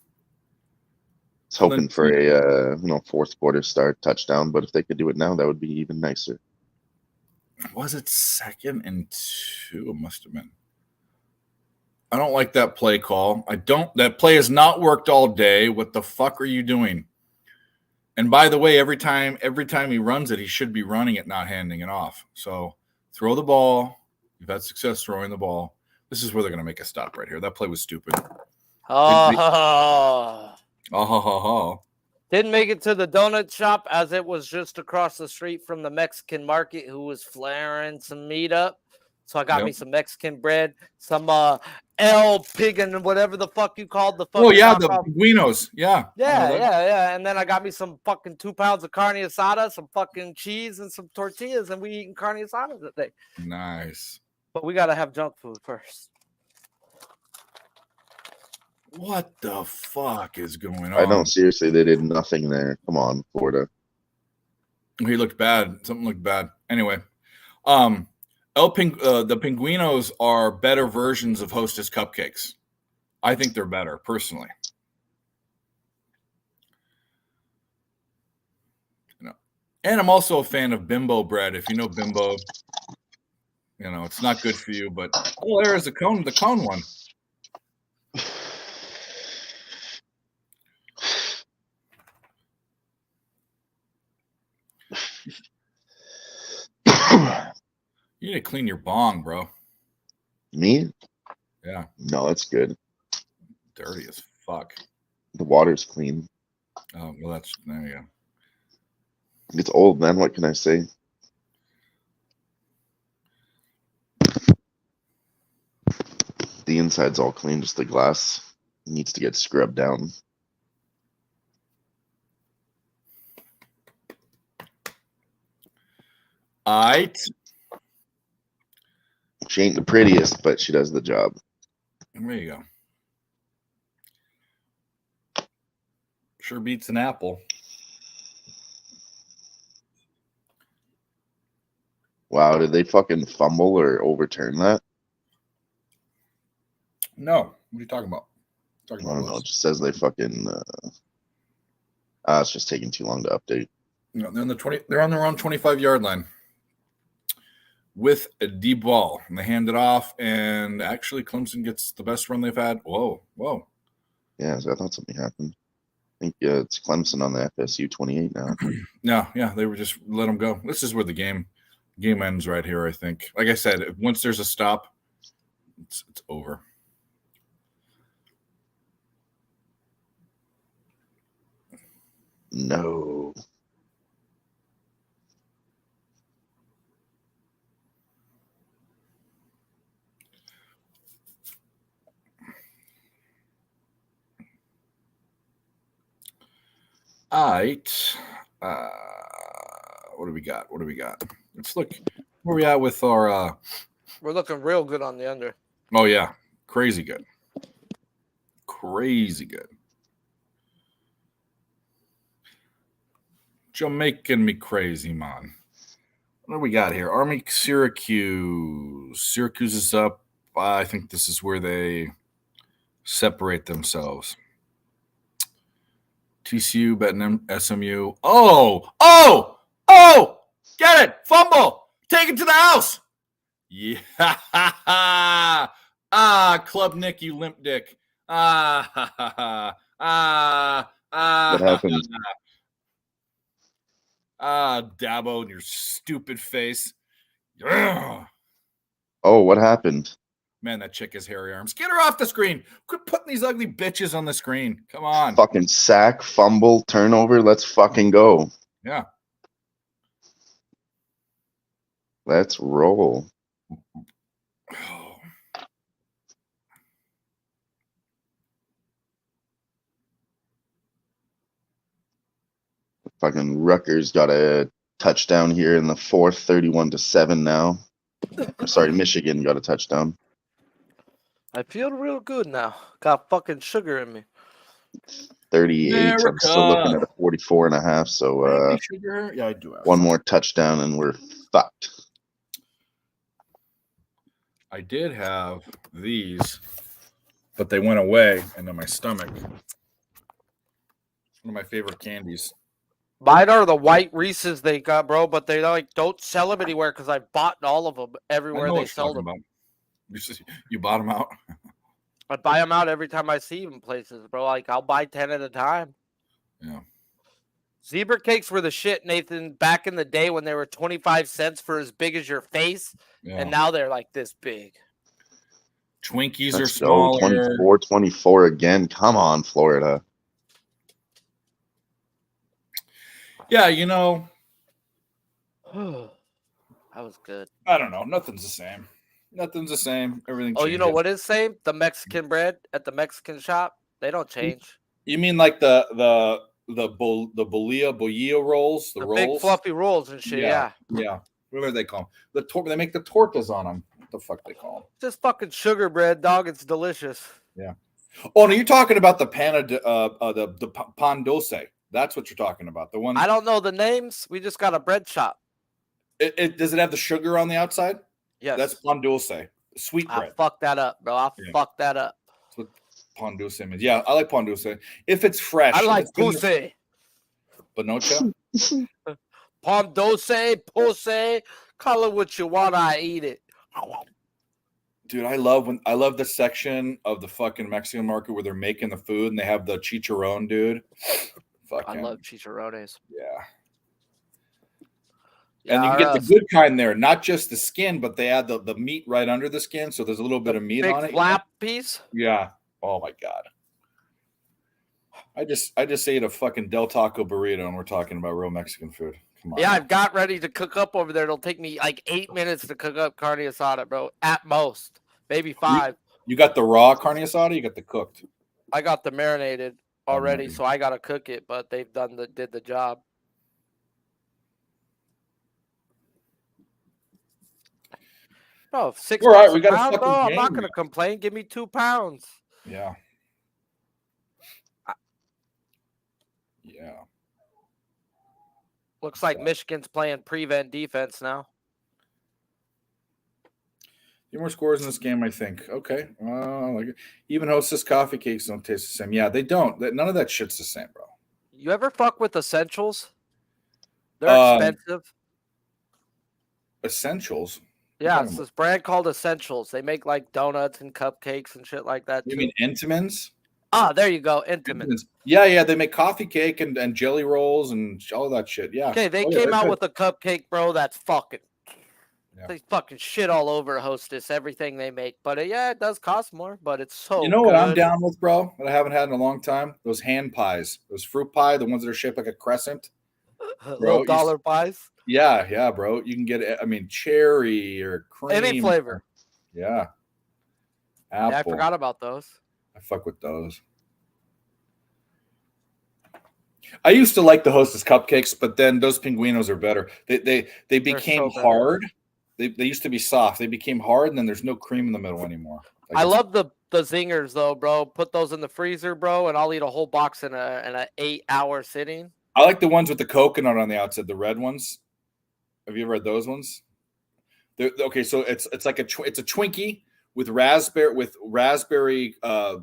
I was hoping for a fourth quarter start touchdown, but if they could do it now, that would be even nicer. Was it 2nd and 2? It must have been. I don't like that play call. That play has not worked all day. What the fuck are you doing? And by the way, every time he runs it, he should be running it, not handing it off. So throw the ball. You've had success throwing the ball. This is where they're going to make a stop right here. That play was stupid. Didn't make it to the donut shop as it was just across the street from the Mexican market who was flaring some meat up. So I got me some Mexican bread, some El Pig and whatever the fuck you called the fucking. Oh yeah, the Pinguinos. Yeah. And then I got me some fucking 2 pounds of carne asada, some fucking cheese, and some tortillas, and we eating carne asada today. Nice. But we gotta have junk food first. What the fuck is going on? I know, seriously, they did nothing there. Come on, Florida. He looked bad. Something looked bad. Anyway, the Pinguinos are better versions of Hostess cupcakes. I think they're better, personally. And I'm also a fan of Bimbo bread. If you know Bimbo, it's not good for you, but there is the cone one. You need to clean your bong, bro. Me? Yeah. No, that's good. Dirty as fuck. The water's clean. Oh, well, there you go. It's old, man. What can I say? The inside's all clean, just the glass needs to get scrubbed down. All right. She ain't the prettiest, but she does the job. There you go. Sure beats an apple. Wow, did they fucking fumble or overturn that? No. What are you talking about? I don't know. It just says they fucking. It's just taking too long to update. No, they're on the 20. They're on their own 25-yard line with a deep ball, and they hand it off. And actually, Clemson gets the best run they've had. Whoa. Yeah, so I thought something happened. I think it's Clemson on the FSU 28 now. No, yeah, they were just let them go. This is where the game ends right here. I think. Like I said, once there's a stop, it's over. No. All right. What do we got? Let's look where we at with our. We're looking real good on the under. Oh yeah, crazy good. Jamaican me crazy, man. What do we got here? Army Syracuse. Syracuse is up. I think this is where they separate themselves. TCU betting SMU. Oh! Get it! Fumble! Take it to the house! Yeah! Club Nick, you limp dick. What happened? Dabo in your stupid face. Yeah. Oh, what happened? Man, that chick has hairy arms. Get her off the screen. Quit putting these ugly bitches on the screen. Come on. Fucking sack, fumble, turnover. Let's fucking go. Yeah. Let's roll. Fucking Rutgers got a touchdown here in the fourth, 31-7 now. Sorry, Michigan got a touchdown. I feel real good now. Got fucking sugar in me. 38. America. I'm still looking at a 44.5. So Sugar? Yeah, I do have one some. more touchdown and we're fucked. I did have these, but they went away into my stomach. One of my favorite candies. Mine are the white Reese's they got, bro, but they like don't sell them anywhere because I bought all of them everywhere they sell them. You bought them out? I buy them out every time I see them places, bro. Like I'll buy 10 at a time. Yeah. Zebra cakes were the shit, Nathan, back in the day when they were 25 cents for as big as your face, and now they're like this big. Twinkies are Let's go. smaller. 24 again. Come on, Florida. Yeah, you know. That was good. I don't know. Nothing's the same. Everything changes. Oh, you know what is same? The Mexican bread at the Mexican shop. They don't change. You mean like the bolillo rolls? The rolls? Big fluffy rolls and shit, yeah. Yeah. What do they call them? They make the tortas on them. What the fuck they call them? Just fucking sugar bread, dog. It's delicious. Yeah. Oh, no, you're talking about the the pan dulce. That's what you're talking about. The one. I don't know the names. We just got a bread shop. Does it have the sugar on the outside? Yes. That's pan dulce. Sweet bread. I'll fuck that up, bro. I'll fuck that up. That's what pan dulce means. Yeah, I like pan dulce. If it's fresh. I like pussy. Banocha? Pan dulce, pussy. Call it what you want. I eat it. Dude, I love the section of the fucking Mexican market where they're making the food and they have the chicharron, dude. I love chicharrones. Yeah. And you can get the good kind there, not just the skin, but they add the meat right under the skin, so there's a little bit of meat on it. Big flap piece? Yeah. Oh my god. I just ate a fucking Del Taco burrito and we're talking about real Mexican food. Come on. Yeah, I've got ready to cook up over there. It'll take me like 8 minutes to cook up carne asada, bro. At most. Maybe 5. You got the raw carne asada, you got the cooked. I got the marinated already, so I gotta cook it, but they've did the job. No, 6 We're all right. bucks We a got a pound, bro. fucking I'm not game. gonna complain. Give me 2 pounds. Yeah. Yeah. Looks like Michigan's playing prevent defense now. Few more scores in this game, I think. Okay. Like it. Even Hostess coffee cakes don't taste the same. Yeah, they don't. None of that shit's the same, bro. You ever fuck with Essentials? They're expensive. Essentials. Yeah, it's this brand called Essentials. They make like donuts and cupcakes and shit like that You too. mean Entenmann's? Ah, there you go, Entenmann's. Yeah. They make coffee cake and jelly rolls and all that shit. Yeah. Okay, they yeah, came they're out good. with a cupcake, bro. That's fucking. Yeah. They fucking shit all over Hostess, everything they make. But yeah, it does cost more, but it's so You know what I'm good. down with, bro? That I haven't had in a long time? Those hand pies. Those fruit pie, the ones that are shaped like a crescent. Little dollar pies. Yeah, bro. You can get it. I mean, cherry or cream. Any flavor. Yeah. Apple. Yeah, I forgot about those. I fuck with those. I used to like the Hostess cupcakes, but then those pinguinos are better. They became so hard. They used to be soft. They became hard, and then there's no cream in the middle anymore. I love the zingers though, bro. Put those in the freezer, bro, and I'll eat a whole box in a 8-hour sitting. I like the ones with the coconut on the outside, the red ones. Have you ever had those ones? Okay, so it's like it's a Twinkie with raspberry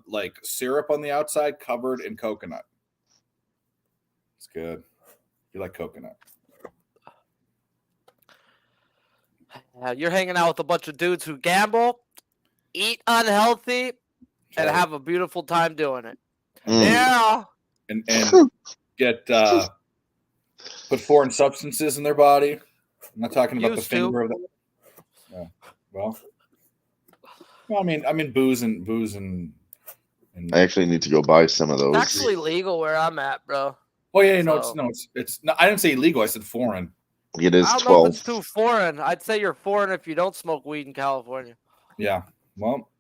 like syrup on the outside, covered in coconut. It's good. You like coconut? You're hanging out with a bunch of dudes who gamble, eat unhealthy, and have a beautiful time doing it. Yeah. And get put foreign substances in their body. I'm not talking about the finger of the. Yeah. Well, I mean booze and. I actually need to go buy some of those. It's actually legal where I'm at, bro. Oh yeah, it's no. I didn't say illegal. I said foreign. It is I don't 12. know if it's too foreign. I'd say you're foreign if you don't smoke weed in California. Yeah, well,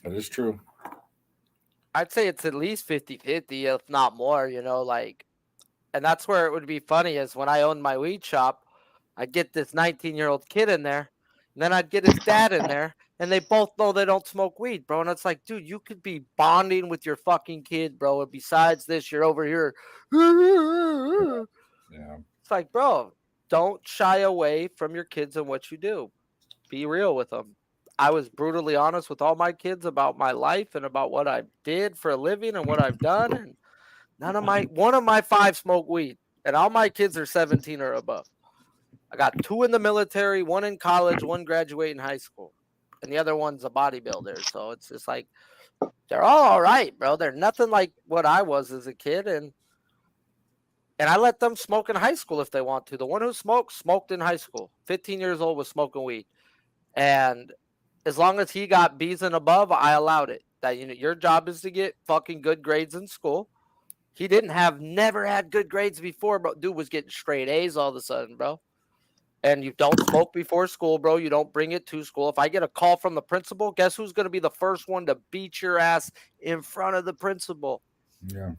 that is true. I'd say it's at least 50-50, if not more, and that's where it would be funny is when I owned my weed shop, I'd get this 19-year-old kid in there, and then I'd get his dad in there, and they both know they don't smoke weed, bro. And it's like, dude, you could be bonding with your fucking kid, bro. And besides this, you're over here. Yeah. It's like, bro, don't shy away from your kids and what you do. Be real with them. I was brutally honest with all my kids about my life and about what I did for a living and what I've done. And one of my 5 smoke weed, and all my kids are 17 or above. I got 2 in the military, 1 in college, 1 graduating high school, and the other one's a bodybuilder. So it's just like they're all right, bro. They're nothing like what I was as a kid, and I let them smoke in high school if they want to. The one who smoked in high school. 15 years old, was smoking weed, and as long as he got B's and above, I allowed it. That your job is to get fucking good grades in school. He never had good grades before, bro. Dude was getting straight A's all of a sudden, bro. And you don't smoke before school, bro. You don't bring it to school. If I get a call from the principal, guess who's going to be the first one to beat your ass in front of the principal? Yeah.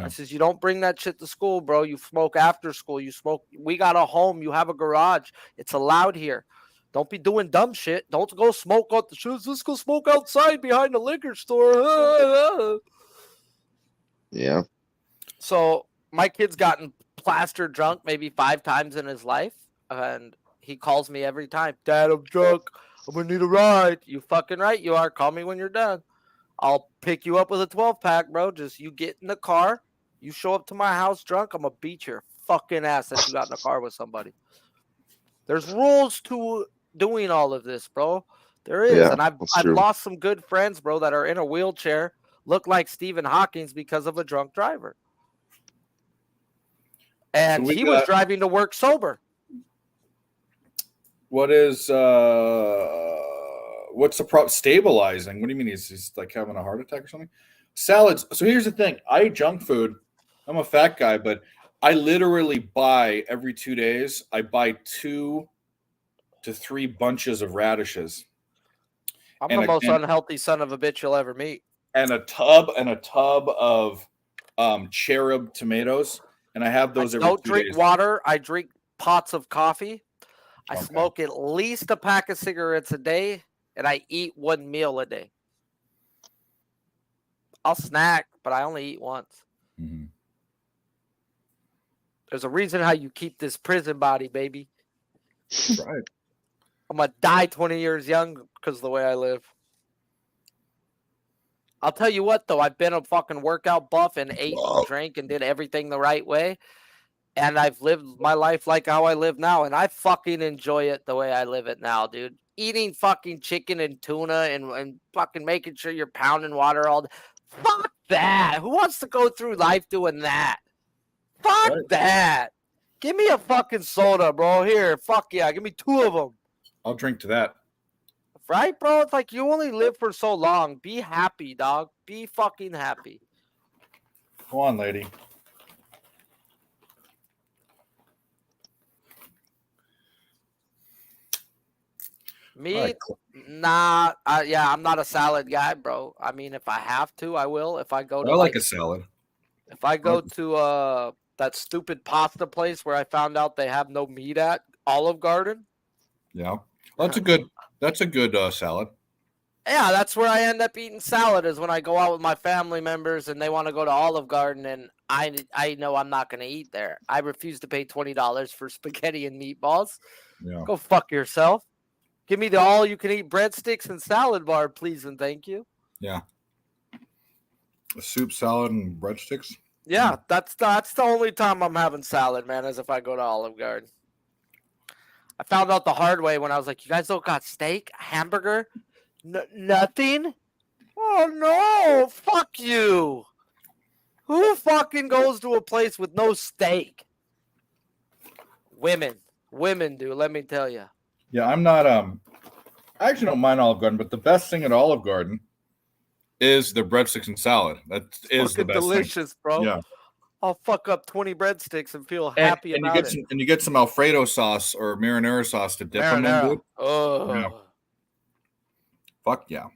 I says, you don't bring that shit to school, bro. You smoke after school. You smoke. We got a home. You have a garage. It's allowed here. Don't be doing dumb shit. Don't go smoke out the shoes. Let's go smoke outside behind the liquor store. Yeah. So my kid's gotten plastered drunk maybe 5 times in his life. And he calls me every time. Dad, I'm drunk. I'm going to need a ride. You fucking right you are. Call me when you're done. I'll pick you up with a 12-pack, bro. Just you get in the car. You show up to my house drunk. I'm going to beat your fucking ass that you got in the car with somebody. There's rules to doing all of this, bro. There is. Yeah, and I've lost some good friends, bro, that are in a wheelchair, look like Stephen Hawking's because of a drunk driver. And he was driving to work sober. What's the problem? Stabilizing? What do you mean? He's like having a heart attack or something? Salads. So here's the thing. I eat junk food. I'm a fat guy, but I literally buy every 2 days. I buy 2 to 3 bunches of radishes. I'm the most unhealthy son of a bitch you'll ever meet. And a tub of cherub tomatoes. And I have those every 2 days. I don't drink water. I drink pots of coffee. I Okay. smoke at least a pack of cigarettes a day, and I eat 1 meal a day. I'll snack, but I only eat once. Mm-hmm. There's a reason how you keep this prison body, baby. That's right. I'm going to die 20 years young because of the way I live. I'll tell you what, though. I've been a fucking workout buff and ate and drank and did everything the right way. And I've lived my life like how I live now. And I fucking enjoy it the way I live it now, dude. Eating fucking chicken and tuna and fucking making sure you're pounding water all day. Fuck that. Who wants to go through life doing that? Fuck that. Give me a fucking soda, bro. Here, fuck yeah. Give me 2 of them. I'll drink to that. Right, bro? It's like you only live for so long. Be happy, dog. Be fucking happy. Go on, lady. Me, All right. nah. Yeah, I'm not a salad guy, bro. I mean, if I have to, I will. If I go to I like a salad. if I go to that stupid pasta place where I found out they have no meat at Olive Garden. Yeah, that's a good salad. Yeah, that's where I end up eating salad is when I go out with my family members and they want to go to Olive Garden and I know I'm not going to eat there. I refuse to pay $20 for spaghetti and meatballs. Yeah. Go fuck yourself. Give me the all-you-can-eat breadsticks and salad bar, please and thank you. Yeah. A soup, salad, and breadsticks. Yeah, that's the only time I'm having salad, man, is if I go to Olive Garden. I found out the hard way when I was like, you guys don't got steak, hamburger, nothing? Oh, no, fuck you. Who fucking goes to a place with no steak? Women do, let me tell you. Yeah, I'm not. I actually don't mind Olive Garden, but the best thing at Olive Garden is the breadsticks and salad. That is the Fucking best delicious, thing. bro. Yeah. I'll fuck up 20 breadsticks and feel happy about it. And you get some Alfredo sauce or marinara sauce to dip them in. Dude. Oh. Yeah. Fuck yeah.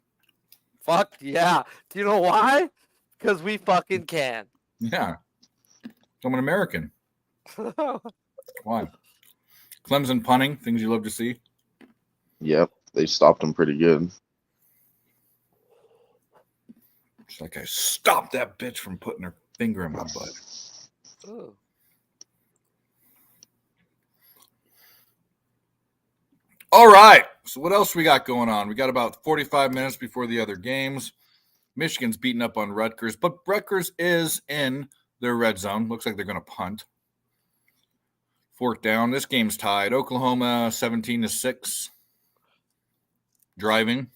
Fuck yeah. Do you know why? Because we fucking can. Yeah. I'm an American. Why? Clemson punting, things you love to see. Yep, they stopped him pretty good. It's like I stopped that bitch from putting her finger in my butt. Ooh. All right. So what else we got going on? We got about 45 minutes before the other games. Michigan's beating up on Rutgers, but Rutgers is in their red zone. Looks like they're going to punt. 4th down. This game's tied. Oklahoma 17-6. Driving.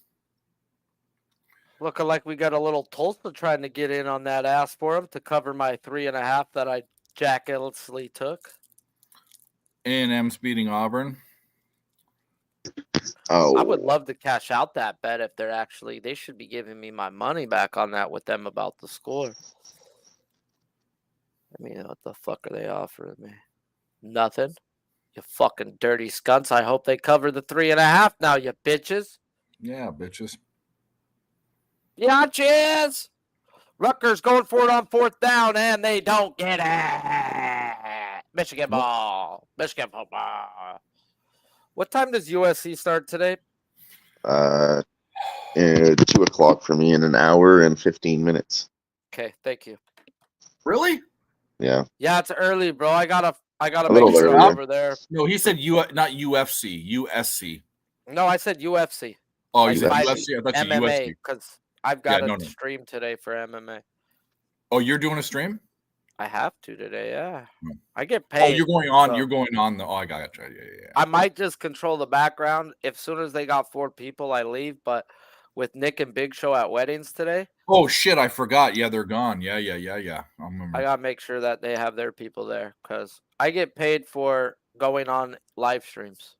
Looking like we got a little Tulsa trying to get in on that ass for him to cover my 3.5 that I jackassly took. A&M's beating Auburn. Oh, I would love to cash out that bet if they should be giving me my money back on that with them about the score. I mean, what the fuck are they offering me? Nothing. You fucking dirty skunts. I hope they cover the 3.5 now, you bitches. Yeah, bitches. Yeah, cheers. Rutgers going for it on 4th down, and they don't get it. Michigan ball. Michigan football. What time does USC start today? 2:00 for me in an hour and 15 minutes. Okay, thank you. Really? Yeah. Yeah, it's early, bro. I gotta A make little it earlier. over there. No, he said not UFC, USC. No, I said UFC. Oh, you said Like UFC? I thought you MMA, USC. because I've got no. a stream today for MMA. Oh, you're doing a stream? I have to today, yeah. Hmm. I get paid. Oh, you're going on. so You're going on the. Oh, I got you. Yeah. I might just control the background. If soon as they got 4 people, I leave. But with Nick and Big Show at weddings today, Oh shit, I forgot. Yeah, they're gone. Yeah. I remember. I gotta make sure that they have their people there because I get paid for going on live streams.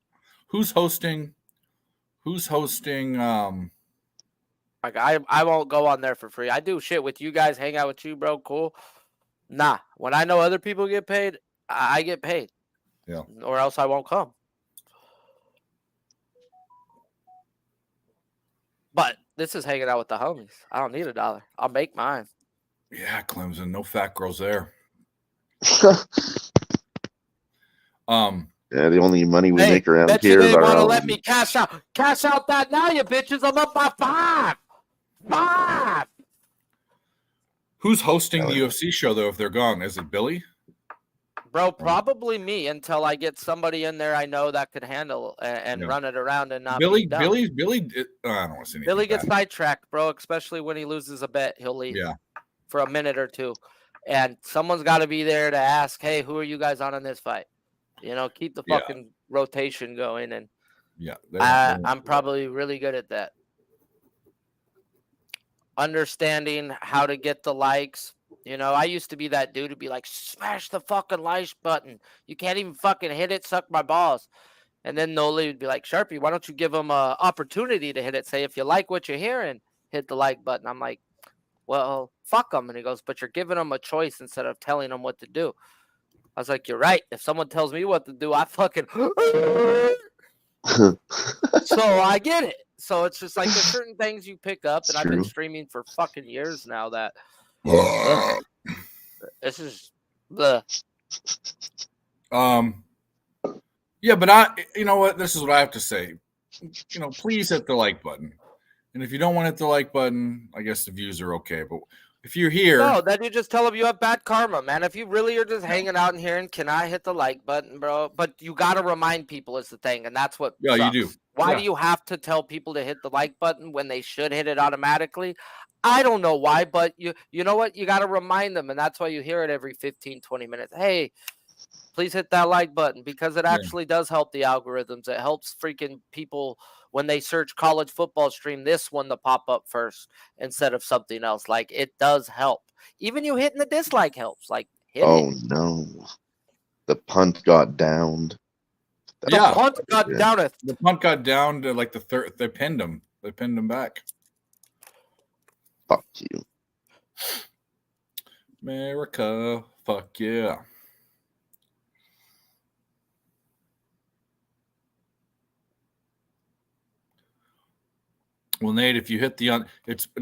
Who's hosting? Like I won't go on there for free. I do shit with you guys, hang out with you, bro. Cool. Nah, when I know other people get paid, I get paid. Yeah. Or else I won't come. But this is hanging out with the homies. I don't need $1. I'll make mine. Yeah, Clemson. No fat girls there. Yeah, the only money we Hey, make around bet you here is they our want to own. let me cash out. Cash out that now, you bitches. I'm up by 5. 5. Who's hosting the UFC show though? If they're gone, is it Billy? Bro, probably me until I get somebody in there I know that could handle and run it around and not be dumb. Billy. I don't want to say anything. Billy gets bad. sidetracked, bro. Especially when he loses a bet, he'll leave Yeah. for a minute or two, and someone's got to be there to ask, "Hey, who are you guys on in this fight?" You know, keep the fucking rotation going, and Yeah. I'm probably really good at that. Understanding how to get the likes. You know, I used to be that dude to be like, smash the fucking like button. You can't even fucking hit it, suck my balls. And then Noli would be like, Sharpie, why don't you give them an opportunity to hit it? Say, if you like what you're hearing, hit the like button. I'm like, well, fuck them. And he goes, but you're giving them a choice instead of telling them what to do. I was like, you're right. If someone tells me what to do, I fucking... So I get it. So it's just like there's certain things you pick up, and I've been streaming for fucking years now that this is the yeah, but you know what, this is what I have to say. You know, please hit the like button. And if you don't want to hit the like button, I guess the views are okay. But if you're here, no, then you just tell them you have bad karma, man. If you really are just hanging out in here and can I hit the like button, bro? But you got to remind people is the thing, and that's what yeah, sucks. you do. Why do you have to tell people to hit the like button when they should hit it automatically? I don't know why, but you know what? You got to remind them, and that's why you hear it every 15, 20 minutes. Hey, please hit that like button because it actually does help the algorithms. It helps freaking people when they search college football stream, this one to pop up first instead of something else. Like, it does help. Even you hitting the dislike helps. Like, hit it. No. The punt got downed. The punt got downeth. The punt got down to like the third. They pinned him. They pinned him back. Fuck you. America. Fuck yeah. Well, Nate, if you hit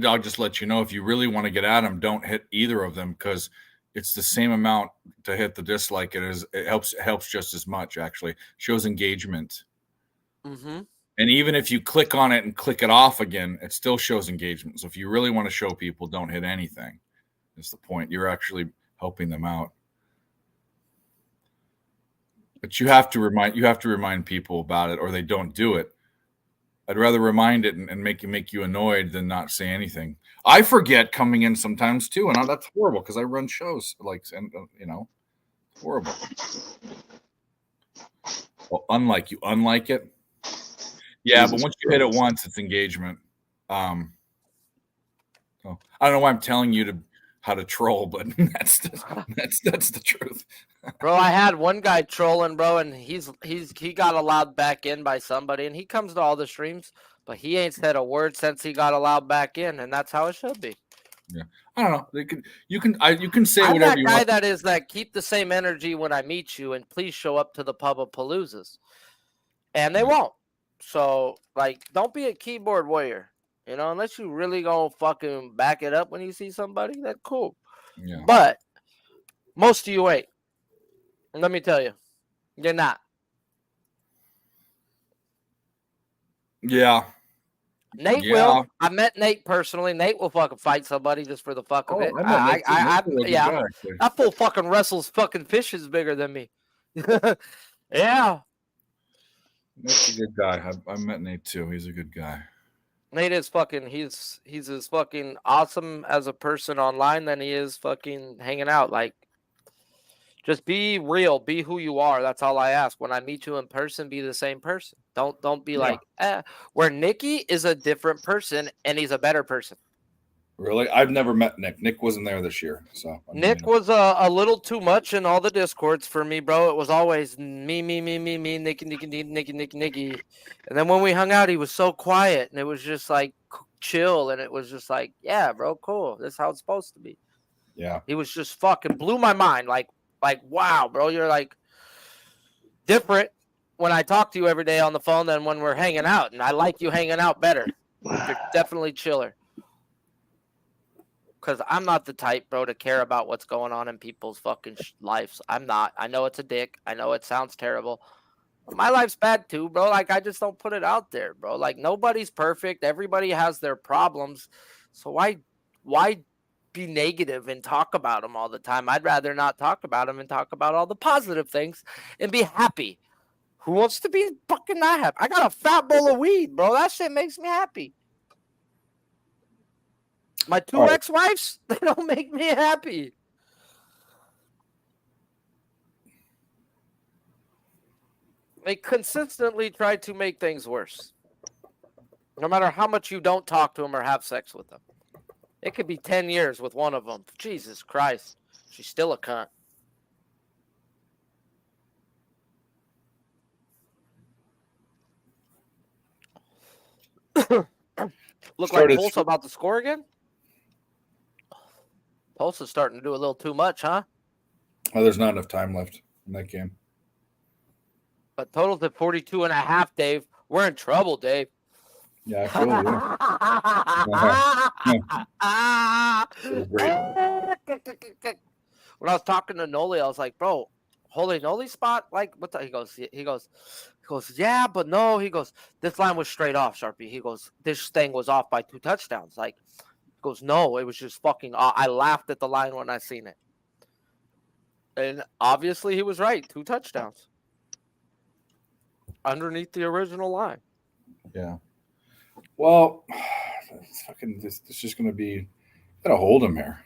I'll just let you know, if you really want to get at them, don't hit either of them because it's the same amount to hit the dislike. It helps just as much, actually. Shows engagement. Mm-hmm. And even if you click on it and click it off again, it still shows engagement. So if you really want to show people, don't hit anything. That's the point. You're actually helping them out. But you have to remind people about it, or they don't do it. I'd rather remind it and make you annoyed than not say anything. I forget coming in sometimes too, and that's horrible because I run shows horrible. Well, unlike it. Yeah, Jesus but once you hit it once, it's engagement. So I don't know why I'm telling you how to troll, but that's the truth. Bro, I had one guy trolling, bro, and he got allowed back in by somebody, and he comes to all the streams, but he ain't said a word since he got allowed back in, and that's how it should be. Yeah, I don't know. You can say I'm whatever that you guy want. that is that keep the same energy when I meet you, and please show up to the pub of Paloozas, and they won't. So like, don't be a keyboard warrior, unless you really gonna fucking back it up when you see somebody. That's cool. Yeah. But most of you ain't. Let me tell you, you're not. Yeah. Nate will. I met Nate personally. Nate will fucking fight somebody just for the fuck of it. That fool fucking wrestles fucking fishes bigger than me. Yeah. Nate's a good guy. I met Nate too. He's a good guy. Nate is fucking. He's as fucking awesome as a person online than he is fucking hanging out. Like, just be real, be who you are. That's all I ask. When I meet you in person, be the same person. Don't be like, where Nikki is a different person and he's a better person. Really? I've never met Nick. Nick wasn't there this year. So Nick was a little too much in all the Discords for me, bro. It was always me, Nikki. And then when we hung out, he was so quiet and it was just like chill. And it was just like, yeah, bro, cool. This is how it's supposed to be. Yeah. He was just fucking blew my mind. Like, wow, bro, you're like different when I talk to you every day on the phone than when we're hanging out. And I like you hanging out better. You're definitely chiller. Because I'm not the type, bro, to care about what's going on in people's fucking lives. I'm not. I know it's a dick. I know it sounds terrible. My life's bad too, bro. Like, I just don't put it out there, bro. Like, nobody's perfect. Everybody has their problems. So why be negative and talk about them all the time? I'd rather not talk about them and talk about all the positive things and be happy. Who wants to be fucking not happy? I got a fat bowl of weed, bro. That shit makes me happy. My two All right. ex-wives, they don't make me happy. They consistently try to make things worse. No matter how much you don't talk to them or have sex with them. It could be 10 years with one of them. Jesus Christ. She's still a cunt. Look like Tulsa about to score again? Tulsa's starting to do a little too much, huh? Oh, there's not enough time left in that game. But total's at 42.5, Dave. We're in trouble, Dave. Yeah, I feel Great. When I was talking to Noli, I was like, bro, holy Noli spot? Like, what the? He goes, yeah, but no. He goes, this line was straight off, Sharpie. He goes, this thing was off by 2 touchdowns. Like, he goes, no, it was just fucking off. I laughed at the line when I seen it. And obviously he was right. 2 touchdowns. Underneath the original line. Yeah. Well, it's just going to be – got to hold him here.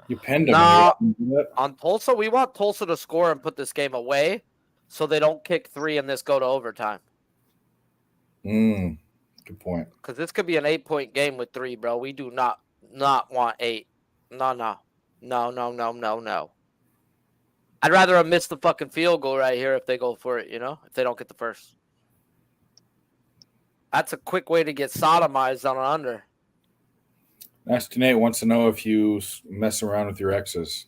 You pinned him. On Tulsa, we want Tulsa to score and put this game away so they don't kick 3 and this go to overtime. Good point. Because this could be an 8-point game with 3, bro. We do not want 8. No. I'd rather have missed the fucking field goal right here if they go for it, if they don't get the first. That's a quick way to get sodomized on an under. Next to Nate wants to know if you mess around with your exes.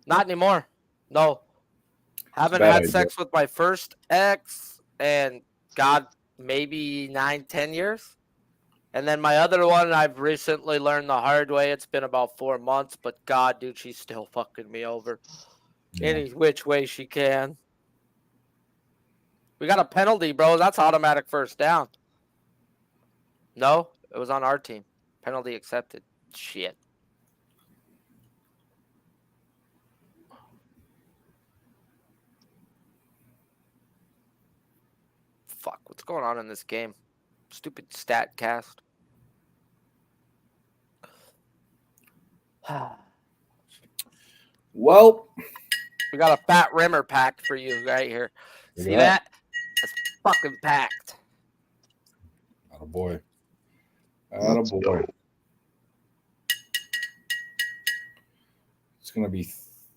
Not anymore. No. Haven't had sex with my first ex and God, maybe 9-10 years. And then my other one, I've recently learned the hard way. It's been about 4 months, but God, dude, she's still fucking me over. Yeah. Any which way she can. We got a penalty, bro. That's automatic first down. No, it was on our team. Penalty accepted. Shit. Fuck, what's going on in this game? Stupid stat cast. Well, we got a fat rimmer packed for you right here. See that? It's fucking packed. Attaboy. It's going to be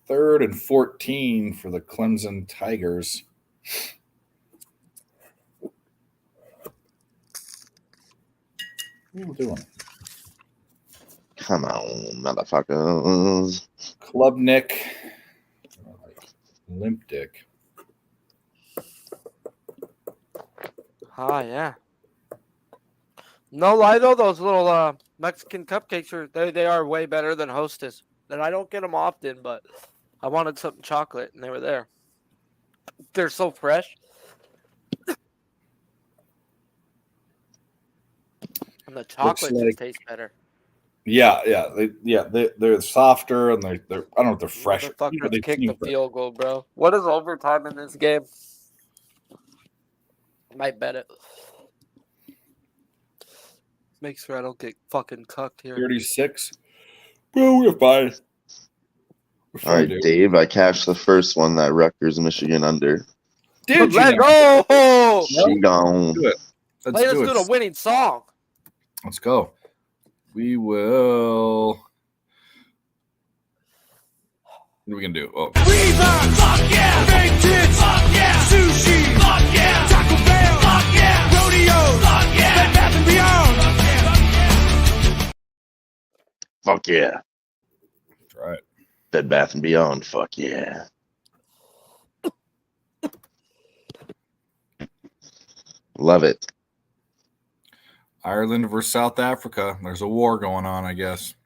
3rd and 14 for the Clemson Tigers. What are you doing? Come on, motherfuckers. Club Nick. Limp Dick. Oh, yeah. No lie, though, those little Mexican cupcakes, they are way better than Hostess. And I don't get them often, but I wanted something chocolate, and they were there. They're so fresh. And the chocolate just tastes better. Yeah. They're softer, and they're I don't know if they're fresh. They kicked the field goal, bro. What is overtime in this game? Might bet it. Make sure I don't get fucking cucked here. 36. Bro, we're fine. All right, Dave, I cashed the first one, that Rutgers Michigan under. Dude, let's go! She gone. Let's do the winning song. Let's go. We will. What are we going to do? Oh. Reebok, fuck yeah! Big tits, fuck yeah! Sushi, fuck yeah! Taco Bell, fuck yeah! Rodeo, fuck yeah! Bed Bath & Beyond, Fuck yeah. That's right. Bed Bath & Beyond, fuck yeah. Love it. Ireland versus South Africa. There's a war going on, I guess.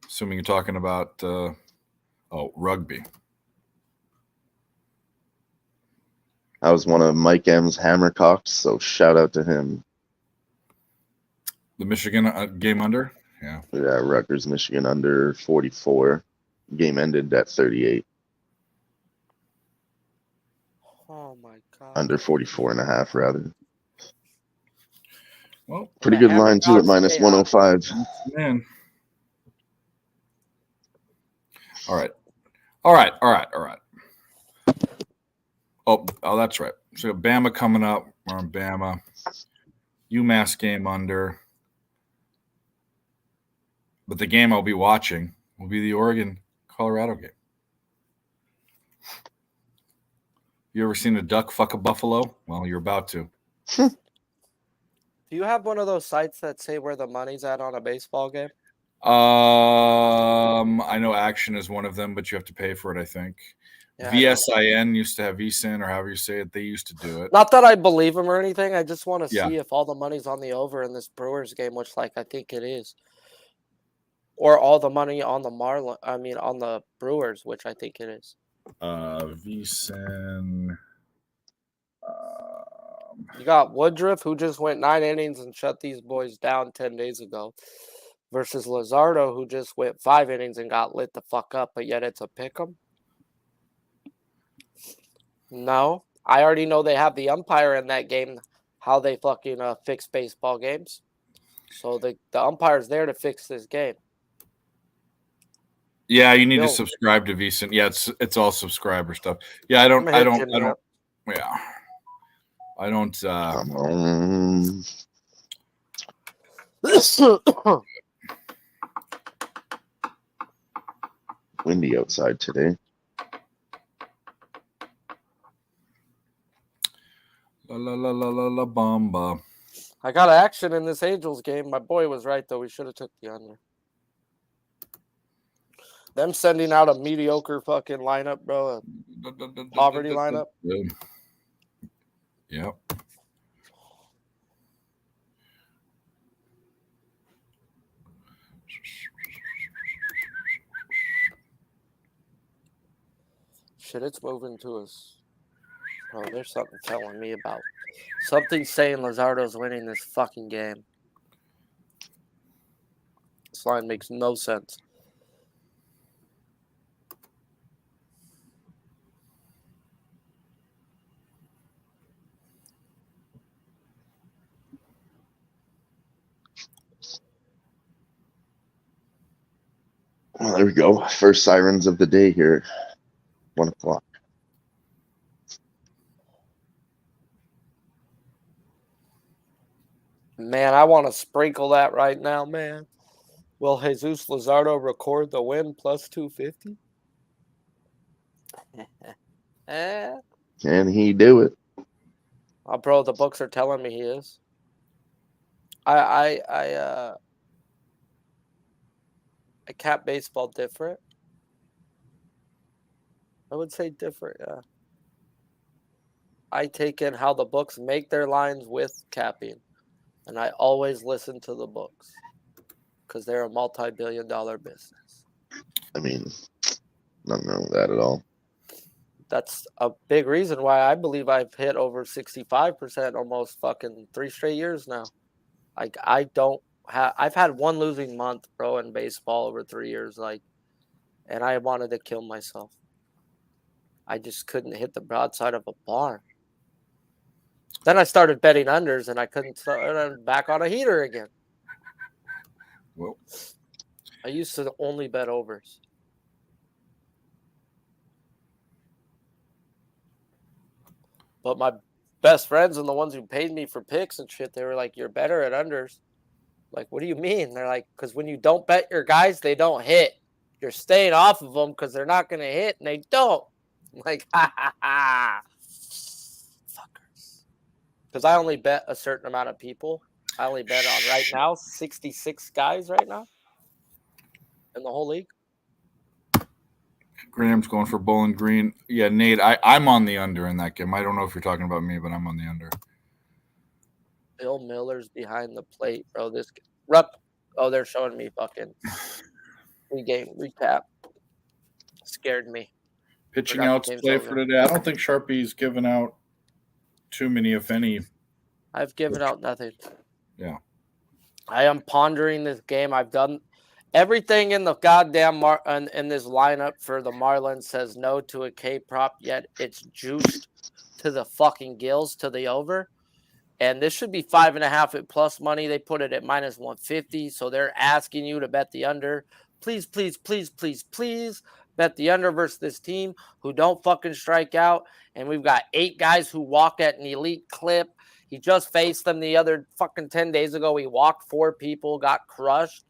Assuming you're talking about, rugby. I was one of Mike M's hammercocks, so shout out to him. The Michigan game under? Yeah. Yeah, Rutgers, Michigan under 44. Game ended at 38. Oh my god. Under 44 and a half, rather. Well, Pretty The good line, too, at Hammercocks minus stay hot. 105. man. All right. Oh, that's right. So Bama coming up. We're on Bama. UMass game under. But the game I'll be watching will be the Oregon-Colorado game. You ever seen a duck fuck a buffalo? Well, you're about to. Do you have one of those sites that say where the money's at on a baseball game? I know Action is one of them, but you have to pay for it, I think. Yeah, I know. VSIN used to have VSIN, or however you say it. They used to do it. Not that I believe them or anything. I just want to Yeah. see if all the money's on the over in this Brewers game, which like I think it is. Or all the money on the on the Brewers, which I think it is. VSIN. You got Woodruff, who just went 9 innings and shut these boys down 10 days ago, versus Luzardo, who just went 5 innings and got lit the fuck up, but yet it's a pick'em. No, I already know they have the umpire in that game, how they fucking fix baseball games. So the umpire's there to fix this game. Yeah, you need Bill. to subscribe to VSIN. Yeah, it's all subscriber stuff. Yeah, I don't. Yeah, I don't. Windy outside today. La bomba. I got Action in this Angels game. My boy was right, though. We should have took the under. Them sending out a mediocre fucking lineup, bro. A poverty lineup. Yep. Shit, it's moving to us. Oh, there's something telling me about. Something saying Luzardo's winning this fucking game. This line makes no sense. Well, there we go. First sirens of the day here. 1 o'clock. Man, I want to sprinkle that right now, man. Will Jesus Luzardo record the win plus 250? Can he do it? Oh, bro, the books are telling me he is. I cap baseball different. I would say different, yeah. I take in how the books make their lines with capping, and I always listen to the books because they're a multi-billion-dollar business. I mean, nothing wrong with that at all. That's a big reason why I believe I've hit over 65% almost fucking 3 straight years now. Like, I've had one losing month, bro, in baseball over 3 years, and I wanted to kill myself. I just couldn't hit the broadside of a barn. Then I started betting unders, and I couldn't start back on a heater again. Well, I used to only bet overs. But my best friends and the ones who paid me for picks and shit, they were like, you're better at unders. Like, what do you mean? They're like, because when you don't bet your guys, they don't hit. You're staying off of them because they're not going to hit, and they don't. I'm like, ha, ha, ha. Fuckers. Because I only bet a certain amount of people. I only bet on right now 66 guys right now in the whole league. Graham's going for Bowling Green. Yeah, Nate, I'm on the under in that game. I don't know if you're talking about me, but I'm on the under. Bill Miller's behind the plate, bro. Oh, they're showing me fucking game recap. Scared me. Pitching Forgot outs the game's play over. for today. I don't think Sharpie's given out too many, if any. I've given out nothing. Yeah. I am pondering this game. I've done everything in the goddamn in this lineup for the Marlins says no to a K prop, yet it's juiced to the fucking gills to the over. And this should be 5.5 at plus money. They put it at minus 150. So they're asking you to bet the under. Please, please, please, please, please bet the under versus this team who don't fucking strike out. And we've got 8 guys who walk at an elite clip. He just faced them the other fucking 10 days ago. He walked 4 people, got crushed.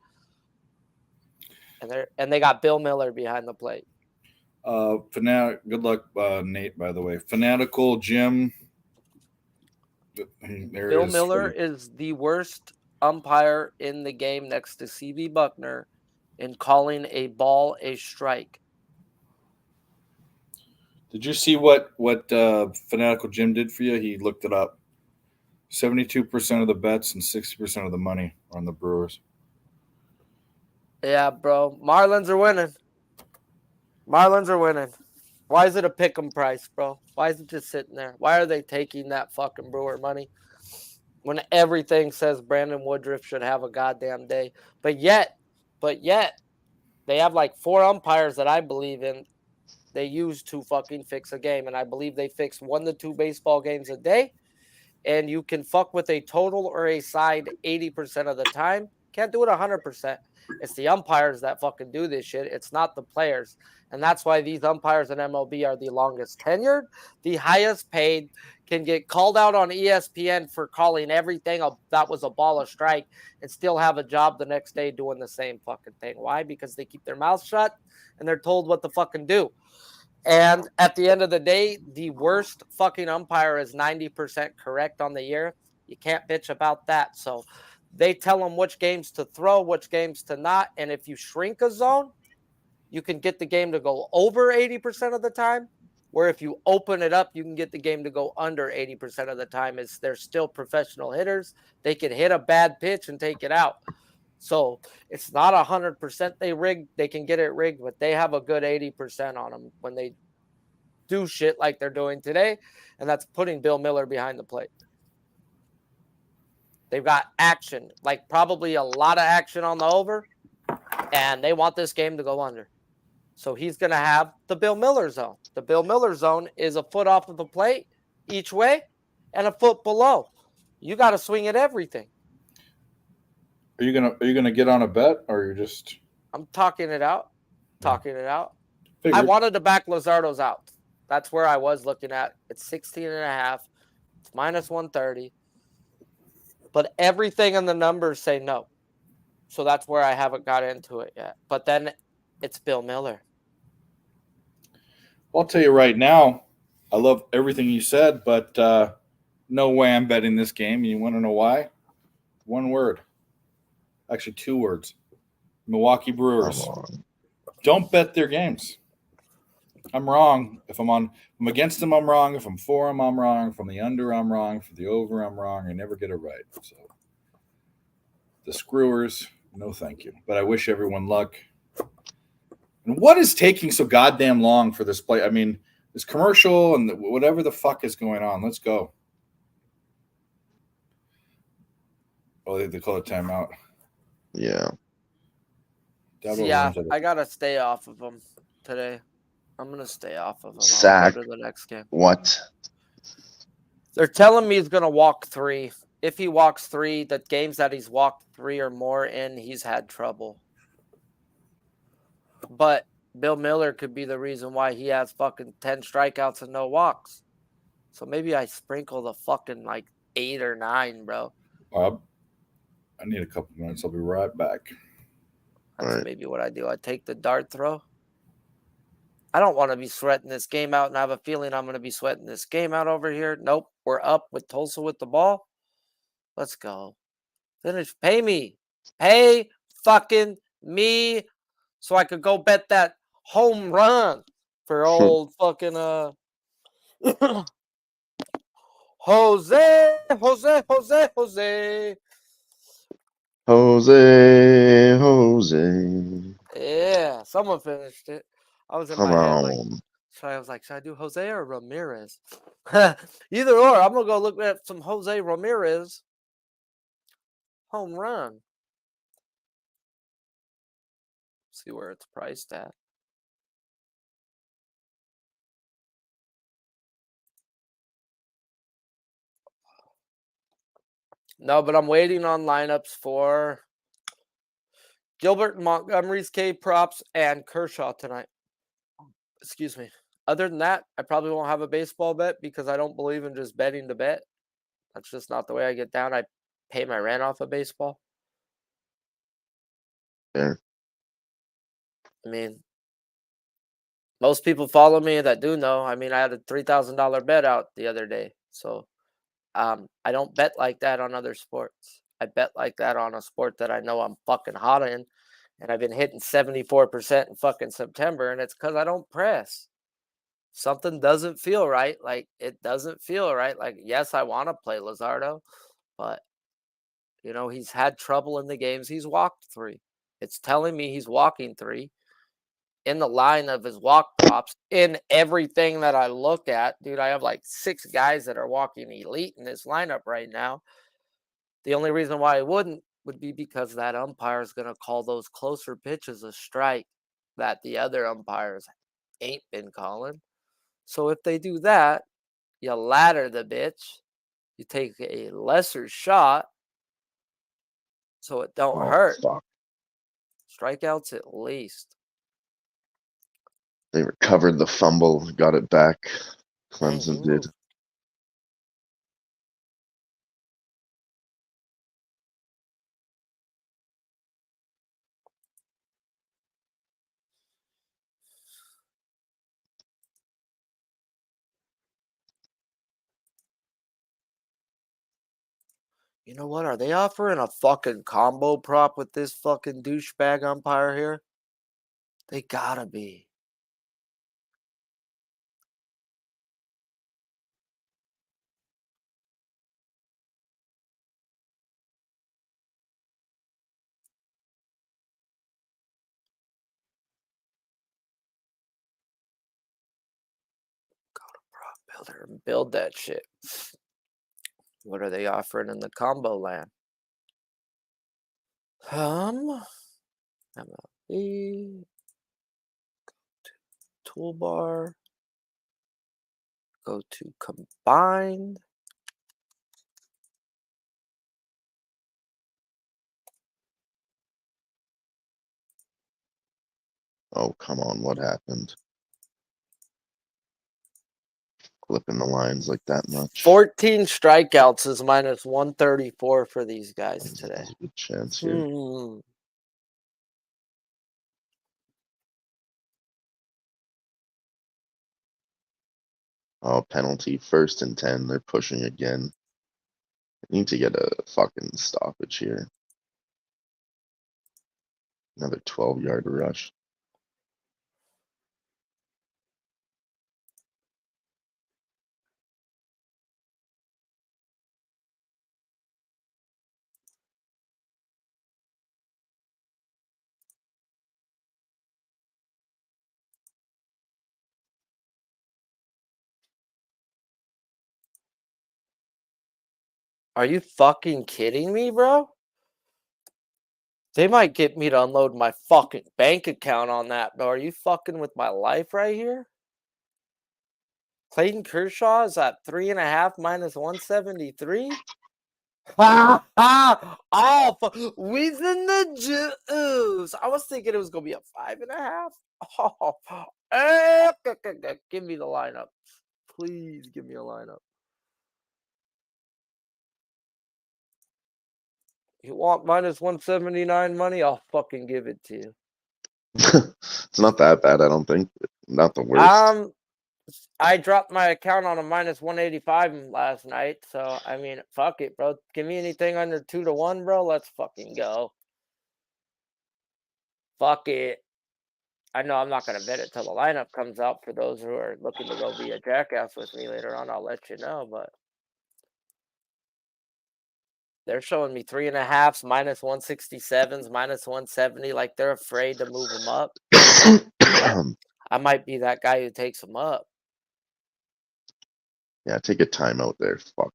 And they got Bill Miller behind the plate. Good luck, Nate, by the way. Fanatical Jim. Bill Miller is the worst umpire in the game next to C.B. Buckner in calling a ball a strike. Did you see what Fanatical Jim did for you? He looked it up. 72% of the bets and 60% of the money on the Brewers. Yeah, bro. Marlins are winning. Marlins are winning. Why is it a pick'em price, bro? Why is it just sitting there? Why are they taking that fucking Brewer money when everything says Brandon Woodruff should have a goddamn day? But yet, they have like 4 umpires that I believe in. They use to fucking fix a game, and I believe they fix 1 to 2 baseball games a day. And you can fuck with a total or a side 80% of the time. Can't do it 100%. It's the umpires that fucking do this shit. It's not the players. And that's why these umpires in MLB are the longest tenured, the highest paid, can get called out on ESPN for calling everything that was a ball a strike and still have a job the next day doing the same fucking thing. Why? Because they keep their mouths shut and they're told what to fucking do. And at the end of the day, the worst fucking umpire is 90% correct on the year. You can't bitch about that. So they tell them which games to throw, which games to not. And if you shrink a zone, you can get the game to go over 80% of the time. Where if you open it up, you can get the game to go under 80% of the time. They're still professional hitters. They can hit a bad pitch and take it out. So it's not 100% they rigged. They can get it rigged, but they have a good 80% on them when they do shit like they're doing today. And that's putting Bill Miller behind the plate. They've got action, like probably a lot of action on the over, and they want this game to go under. So he's going to have the Bill Miller zone. The Bill Miller zone is a foot off of the plate each way and a foot below. You got to swing at everything. Are you gonna get on a bet, or you're just? I'm talking it out. Figured. I wanted to back Luzardo's out. That's where I was looking at. It's 16.5. It's minus 130. But everything in the numbers say no. So that's where I haven't got into it yet. But then it's Bill Miller. I'll tell you right now, I love everything you said, but no way I'm betting this game. You want to know why? One word. Actually, 2 words. Milwaukee Brewers. Don't bet their games. I'm wrong. If I'm against them, I'm wrong. If I'm for them, I'm wrong. If I'm the under, I'm wrong. For the over, I'm wrong. I never get it right. So the Screwers, no thank you. But I wish everyone luck. And what is taking so goddamn long for this play? I mean, this commercial and whatever the fuck is going on. Let's go. Oh, they call it timeout. Yeah. Yeah, I got to stay off of them today. I'm going to stay off of them. Sack. I'll go to the next game. What? They're telling me he's going to walk 3. If he walks 3, the games that he's walked 3 or more in, he's had trouble. But Bill Miller could be the reason why he has fucking 10 strikeouts and no walks. So maybe I sprinkle the fucking like 8 or 9, bro. Bob, I need a couple minutes. I'll be right back. That's maybe what I do. I take the dart throw. I don't want to be sweating this game out, and I have a feeling I'm going to be sweating this game out over here. Nope. We're up with Tulsa with the ball. Let's go. Finish. Pay me. Pay fucking me so I could go bet that home run for old fucking Jose. Yeah, someone finished it. I was in Come my head like, on. So I was like, should I do Jose or Ramirez? Either or. I'm going to go look at some Jose Ramirez home run. See where it's priced at. No, but I'm waiting on lineups for Gilbert and Montgomery's K props and Kershaw tonight. Excuse me. Other than that, I probably won't have a baseball bet because I don't believe in just betting to bet. That's just not the way I get down. I pay my rent off of baseball. Yeah. I mean, most people follow me that do know. I mean, I had a $3,000 bet out the other day. So I don't bet like that on other sports. I bet like that on a sport that I know I'm fucking hot in. And I've been hitting 74% in fucking September. And it's because I don't press. Something doesn't feel right. Like, it doesn't feel right. Like, yes, I want to play Luzardo. But, you know, he's had trouble in the games. He's walked 3. It's telling me he's walking 3. In the line of his walk props, in everything that I look at, dude, I have like 6 guys that are walking elite in this lineup right now. The only reason why I wouldn't would be because that umpire is going to call those closer pitches a strike that the other umpires ain't been calling. So if they do that, you ladder the bitch, you take a lesser shot so it don't hurt. Fuck. Strikeouts at least. They recovered the fumble, got it back. Clemson did. You know what? Are they offering a fucking combo prop with this fucking douchebag umpire here? They gotta be. Go to prop builder and build that shit. What are they offering in the combo land? MLB. Go to toolbar. Go to combined. Oh, come on. What happened? Flipping the lines like that much. 14 strikeouts is minus 134 for these guys today. There's a good chance here. Oh, penalty. 1st and 10. They're pushing again. They need to get a fucking stoppage here. Another 12-yard rush. Are you fucking kidding me, bro? They might get me to unload my fucking bank account on that, bro. Are you fucking with my life right here? Clayton Kershaw is at 3.5 minus 173. Oh, within the juice. I was thinking it was gonna be a 5.5. Oh, give me the lineup. Please give me a lineup. You want minus 179 money? I'll fucking give it to you. It's not that bad, I don't think. Not the worst. I dropped my account on a minus 185 last night, so I mean, fuck it, bro. Give me anything under 2-1, bro. Let's fucking go. Fuck it. I know I'm not gonna bet it till the lineup comes out. For those who are looking to go be a jackass with me later on, I'll let you know. But they're showing me 3.5s, minus 167s, minus 170. Like they're afraid to move them up. I might be that guy who takes him up. Yeah, take a timeout there. Fuck.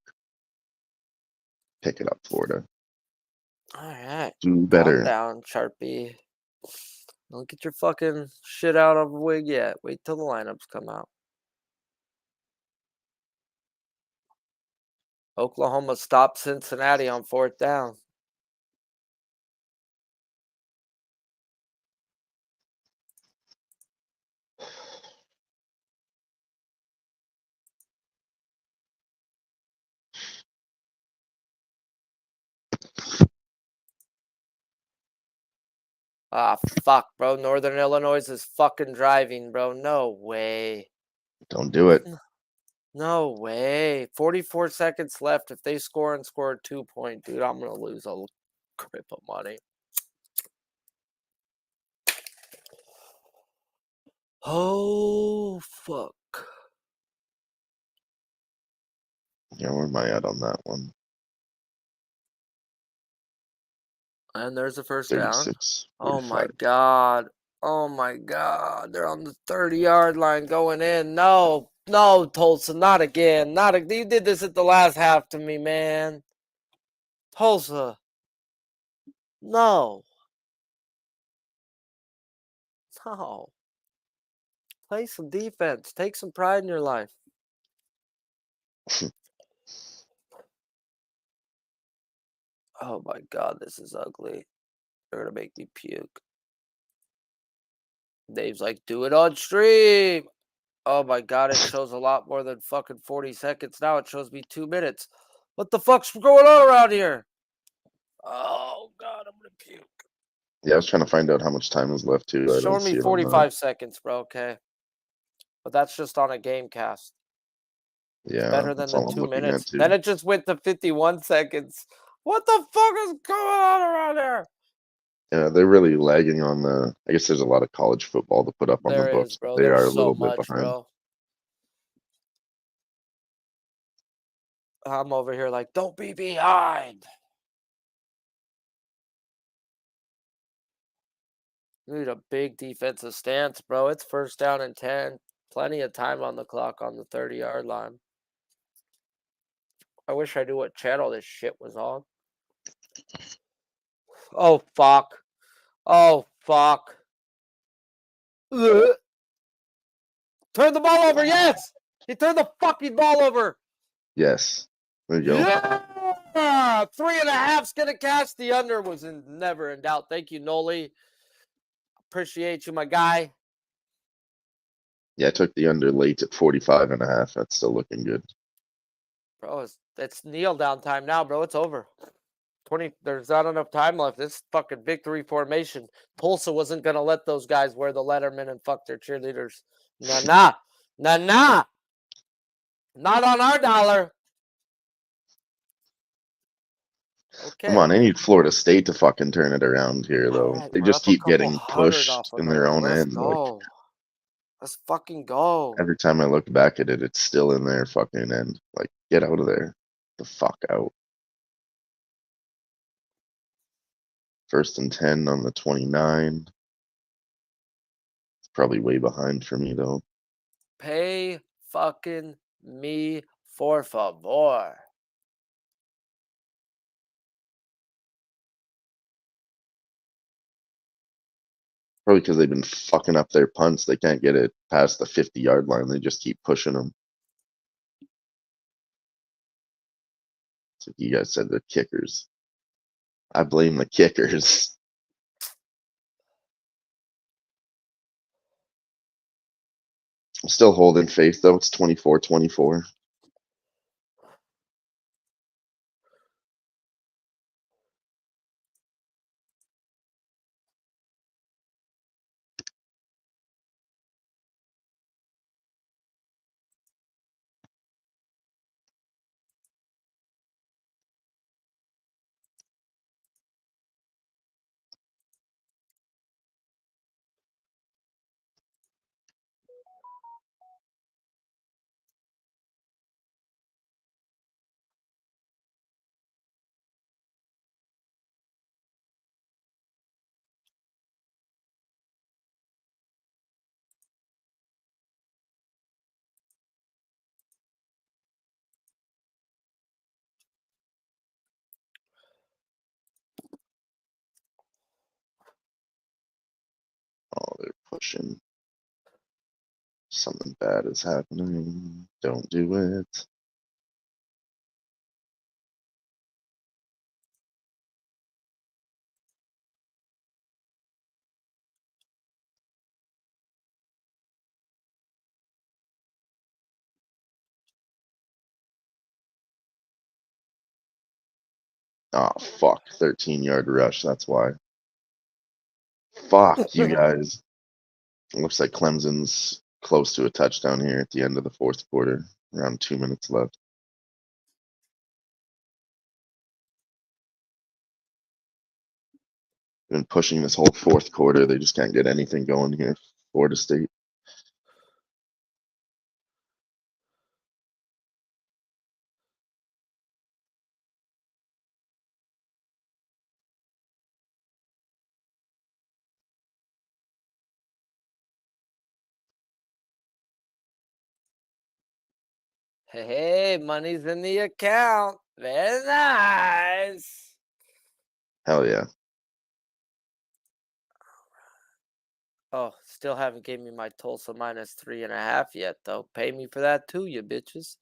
Pick it up, Florida. All right. Do Calm better. down, Sharpie. Don't get your fucking shit out of a wig yet. Wait till the lineups come out. Oklahoma stopped Cincinnati on 4th down. Ah, fuck, bro. Northern Illinois is fucking driving, bro. No way. Don't do it. No way. 44 seconds left. If they score and score a 2-point, dude, I'm going to lose a grip of money. Oh, fuck. Yeah, where am I at on that one? And there's the first down. 36. Oh 45. my God. Oh my God. They're on the 30-yard line going in. No, no, Tulsa, not again. You did this at the last half to me, man. Tulsa. No. No. Play some defense. Take some pride in your life. Oh my God, this is ugly. They're going to make me puke. Dave's like, do it on stream. Oh my God, it shows a lot more than fucking 40 seconds. Now it shows me 2 minutes. What the fuck's going on around here? Oh God, I'm going to puke. Yeah, I was trying to find out how much time is left too. It's I don't showing me see it on 45 seconds, bro, okay? But that's just on a game cast. Yeah, Better than that's the all I'm 2 looking at minutes. too. Then it just went to 51 seconds. What the fuck is going on around here? Yeah, they're really lagging on the. I guess there's a lot of college football to put up on the There books, is, but bro. they are There's a so little bit much, behind. bro. I'm over here like, don't be behind. We need a big defensive stance, bro. It's first down and 10. Plenty of time on the clock on the 30-yard line. I wish I knew what channel this shit was on. Oh, fuck. Oh, fuck. Ugh. Turn the ball over, yes! He turned the fucking ball over. Yes, there you go. Yeah! 3.5's gonna catch. The under was never in doubt. Thank you, Noli. Appreciate you, my guy. Yeah, I took the under late at 45.5. That's still looking good. Bro, it's kneel down time now, bro. It's over. 20. There's not enough time left. This fucking victory formation. Tulsa wasn't gonna let those guys wear the Letterman and fuck their cheerleaders. Nah. Not on our dollar. Okay. Come on, I need Florida State to fucking turn it around here, though. All right, They we're just up a keep couple getting hundred off pushed of in them. their own Let's end. Like go. Let's fucking go. every time I look back at it, it's still in their fucking end. Like, get out of there. The fuck out. 1st and 10 on the 29. It's probably way behind for me though. Pay fucking me, por favor. Probably because they've been fucking up their punts. They can't get it past the 50-yard line. They just keep pushing them. So you guys said the kickers. I blame the kickers. I'm still holding faith though. It's 24-24. possession. Something bad is happening. Don't do it. Oh, fuck. 13-yard rush. That's why. Fuck, you guys. It looks like Clemson's close to a touchdown here at the end of the fourth quarter. Around 2 minutes left. Been pushing this whole fourth quarter. They just can't get anything going here. Florida State. Hey, money's in the account. Very nice. Hell yeah. Oh, still haven't gave me my Tulsa -3.5 yet, though. Pay me for that too, you bitches.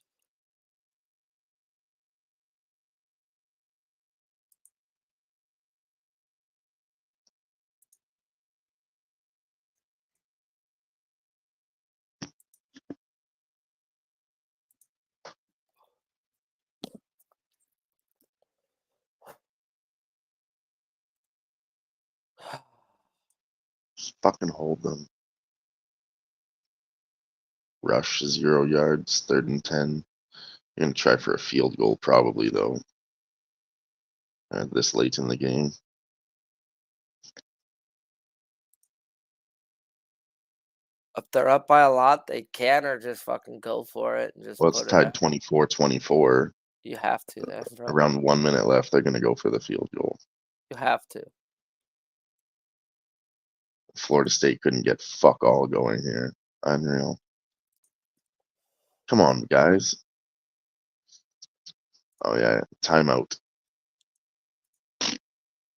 Just fucking hold them. Rush 0 yards, 3rd and 10. You're going to try for a field goal probably, though. This late in the game. If they're up by a lot, they can or just fucking go for it and just Well, it's put it tied out. 24-24. You have to then, bro. Around 1 minute left, they're going to go for the field goal. You have to. Florida State couldn't get fuck all going here. Unreal. Come on, guys. Oh, yeah. Timeout.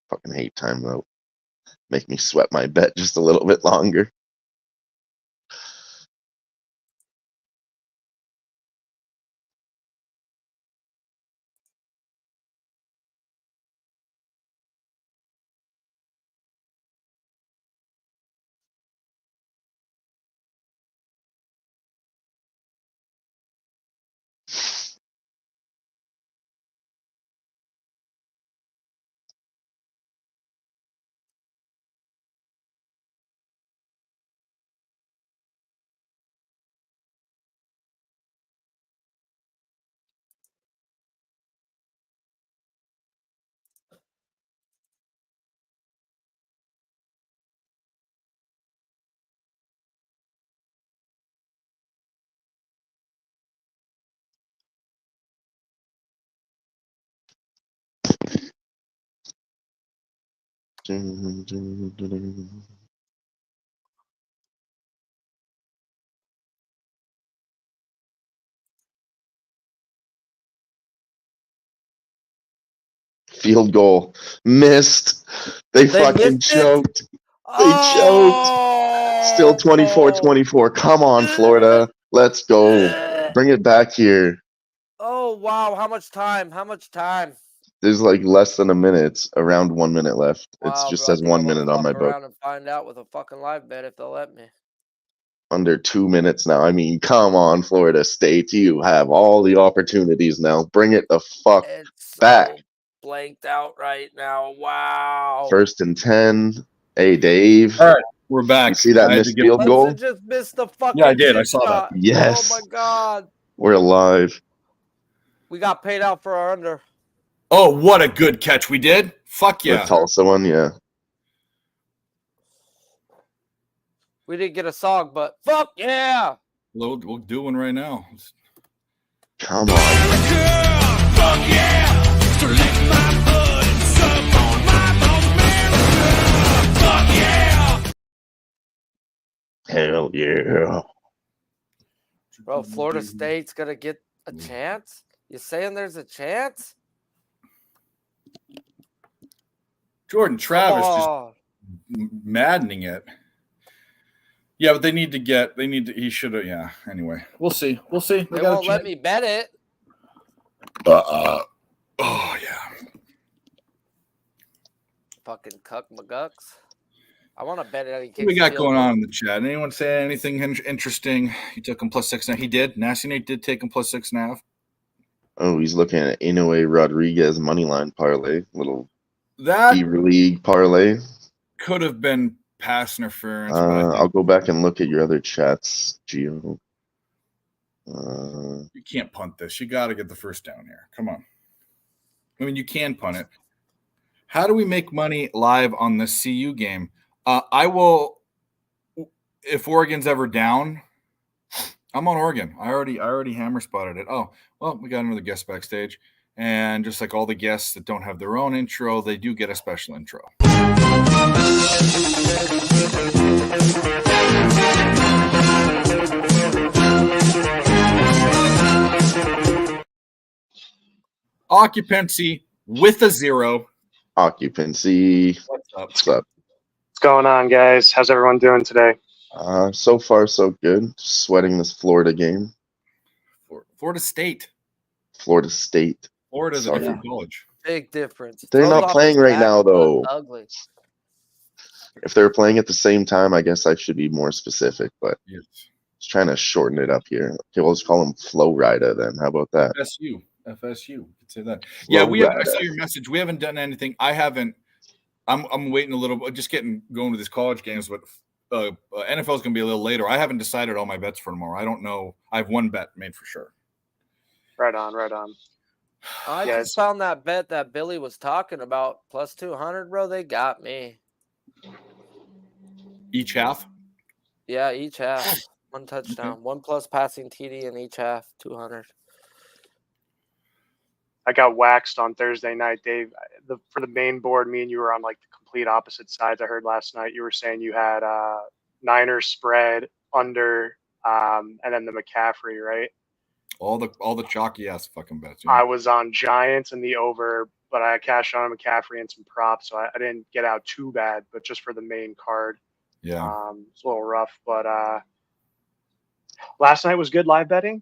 Fucking hate timeout. Make me sweat my bet just a little bit longer. Field goal. Missed. They fucking missed it? choked. They choked. Oh! Still 24-24. Come on, Florida. Let's go. Bring it back here. Oh, wow. How much time? How much time? There's like less than a minute. Around 1 minute left. It Wow, just bro, I says think 1 I'm gonna minute on my fuck book. around and find out with a fucking live bet if they'll let me. Under 2 minutes now. I mean, come on, Florida State. You have all the opportunities now. Bring it the fuck It's back. so blanked out right now. Wow. 1st and 10. Hey, Dave. All right, we're back. You see that I had to missed give- field goal? Clemson just missed the fucking Yeah, I did. I chip saw that. shot. Yes. Oh my god. We're alive. We got paid out for our under. Oh, what a good catch we did. Fuck The yeah. Tulsa one, yeah. We didn't get a song, but fuck yeah. We'll do one right now. Come on. Fuck yeah! So lick my blood and suck on my bone, America. Fuck yeah! Hell yeah. Bro, Florida State's gonna get a chance? You saying there's a chance? Jordan Travis Oh, just maddening it. Yeah, but they need to. He should have. Yeah. Anyway, we'll see. We'll see. They won't let me bet it. Oh yeah. Fucking cuck McGucks. I want to bet it. He What do we kicks got field going goal. on in the chat? Anyone say anything interesting? He took him +6.5. He did. Nasty Nate did take him +6.5. Oh, he's looking at Inoue Rodriguez moneyline parlay, little That fever league parlay. could have been pass interference, but I I'll think go back and look at your other chats, Gio. you can't punt this. You got to get the first down here. Come on. I mean, you can punt it. How do we make money live on this CU game? I will, if Oregon's ever down, I'm on Oregon. I already hammer spotted it. Oh, well, we got another guest backstage. And just like all the guests that don't have their own intro, they do get a special intro. Occupancy with a 0. Occupancy. What's up? What's up? What's going on, guys? How's everyone doing today? So far, so good. Sweating this Florida game. Florida State. Florida State. Florida's a Sorry. different college. Big difference. They're Throws not off playing his right back now, foot, though. Ugly. If they're playing at the same time, I guess I should be more specific, but Yes. just trying to shorten it up here. Okay, we'll just call him Flow Rider then. How about that? FSU. You could say that. Yeah, I Florida. saw your message. We haven't done anything. I haven't. I'm waiting a little, just going to these college games, but NFL is going to be a little later. I haven't decided all my bets for tomorrow. I don't know. I have one bet made for sure. Right on. I Yes. just found that bet that Billy was talking about +200, bro. They got me. Each half. Yeah, each half. One touchdown. 1+ passing TD in each half. 200. I got waxed on Thursday night, Dave. For the main board, me and you were on like the complete opposite sides. I heard last night you were saying you had Niners spread under, and then the McCaffrey, right? All the chalky ass fucking bets. Yeah. I was on Giants and the over, but I cashed on McCaffrey and some props, so I didn't get out too bad. But just for the main card, Yeah. it's a little rough. But last night was good live betting.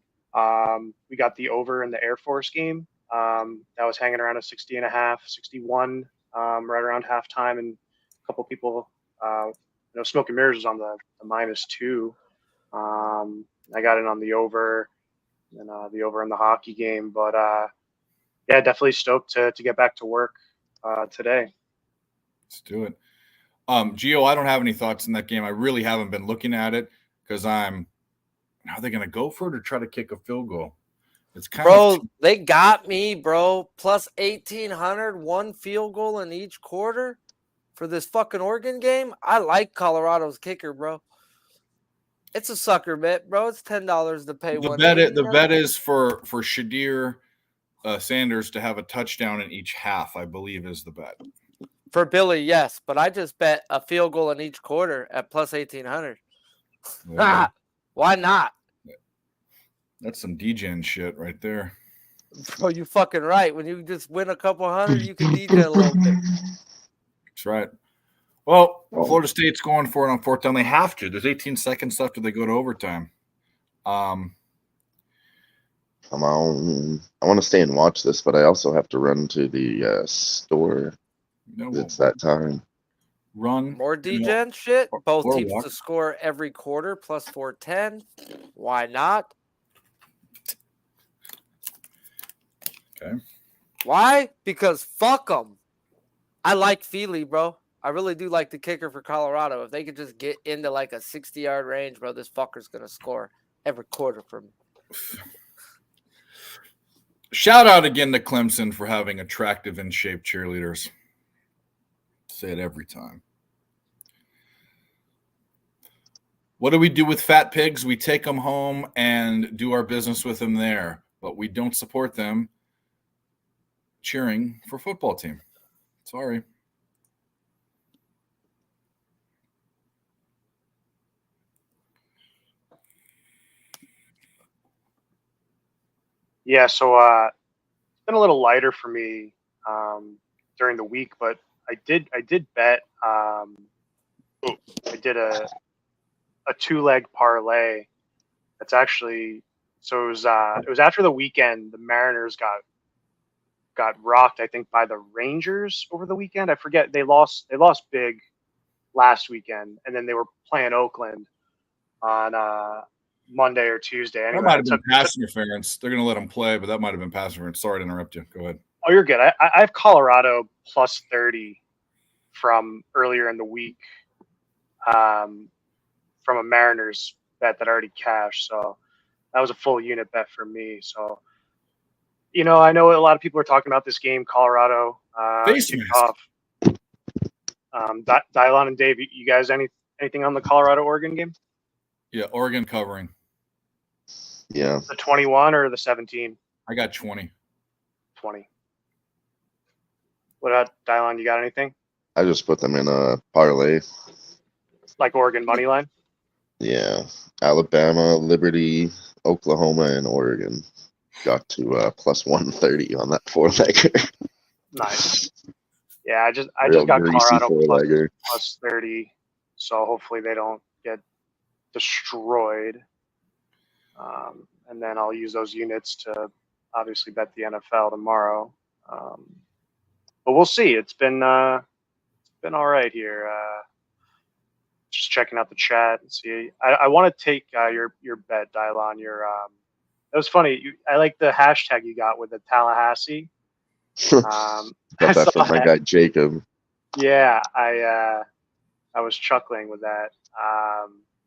We got the over in the Air Force game. That was hanging around a 60.5, 61, right around halftime, and a couple people, Smoke and Mirrors was on the -2. I got in on the over, and the over in the hockey game. But yeah, definitely stoked to get back to work today. Let's do it. Gio, I don't have any thoughts in that game. I really haven't been looking at it because are they going to go for it or try to kick a field goal? It's kind Bro, of they got me, bro. +1,800, one field goal in each quarter for this fucking Oregon game. I like Colorado's kicker, bro. It's a sucker bet, bro. It's $10 to pay one. the bet is for Shadir Sanders to have a touchdown in each half, I believe is the bet. For Billy, yes, but I just bet a field goal in each quarter at +1,800. Yeah. Why not? That's some DGen shit right there. Bro, you fucking right. When you just win a couple hundred, you can DJ a little bit. That's right. Well, Florida State's going for it on 4th down. They have to. There's 18 seconds left till they go to overtime. Come on. I want to stay and watch this, but I also have to run to the store. It's that time. Run. More DGen shit. Both or teams walk. to score every quarter +410. Why not? Okay. Why? Because fuck them. I like Feely, bro. I really do like the kicker for Colorado. If they could just get into like a 60-yard range, bro, this fucker's going to score every quarter for me. Shout out again to Clemson for having attractive and shaped cheerleaders. Say it every time. What do we do with fat pigs? We take them home and do our business with them there, but we don't support them cheering for football team. Sorry. Yeah, so it's been a little lighter for me during the week, but I did bet. I did a a 2-leg parlay. That's actually so it was after the weekend. The Mariners got rocked, I think, by the Rangers over the weekend. I forget, they lost big last weekend, and then they were playing Oakland on Monday or Tuesday. That Anyway, might have been pass interference. They're going to let him play, but that might have been pass interference. Sorry to interrupt you. Go ahead. Oh, you're good. I have Colorado plus 30 from earlier in the week, from a Mariners bet that already cashed. So that was a full unit bet for me. So, I know a lot of people are talking about this game, Colorado Face kicked mask. off. Dylon and Dave, you guys anything on the Colorado-Oregon game? Yeah, Oregon covering. Yeah. The 21 or the 17? I got 20. 20. What about Dylon? You got anything? I just put them in a parlay. Like Oregon money line? Yeah. Alabama, Liberty, Oklahoma, and Oregon got to plus 130 on that 4-legger. Nice. Yeah, I just Real got greasy Colorado 4-legger. plus 30, so hopefully they don't get destroyed. And then I'll use those units to obviously bet the NFL tomorrow. But we'll see. It's been all right here. Just checking out the chat and see. I want to take your bet, Dylon. It was funny. I like the hashtag you got with the Tallahassee. Got that from my guy Jacob. Yeah, I was chuckling with that.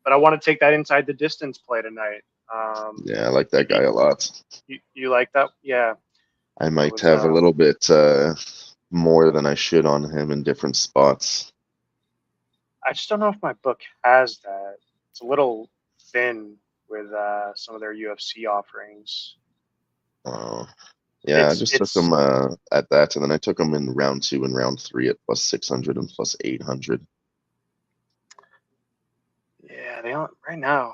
But I want to take that inside the distance play tonight. Yeah, I like that guy a lot. You like that? Yeah. I might have a little bit more than I should on him in different spots. I just don't know if my book has that. It's a little thin with some of their UFC offerings. Oh. Yeah, I just took him at that, and then I took him in round 2 and round 3 at plus 600 and plus 800. Yeah, they don't right now.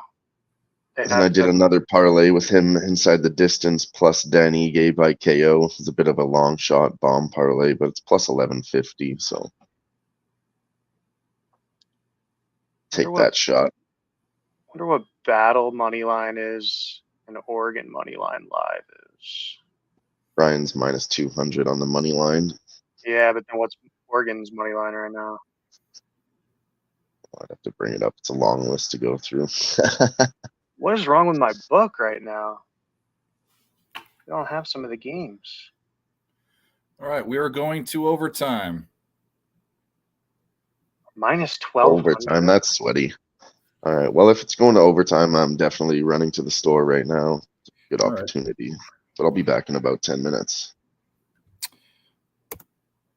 And I did another parlay with him inside the distance plus Dan Ige by KO. It's a bit of a long shot bomb parlay, but it's plus 1150, so take that shot. Wonder what Battle money line is and Oregon money line live is. Ryan's minus 200 on the money line. Yeah, but then what's Oregon's money line right now? I'd have to bring it up. It's a long list to go through. What is wrong with my book right now? I don't have some of the games. All right, we are going to overtime. Minus 12. Overtime, that's sweaty. All right, well, if it's going to overtime, I'm definitely running to the store right now. Good opportunity. Right. But I'll be back in about 10 minutes.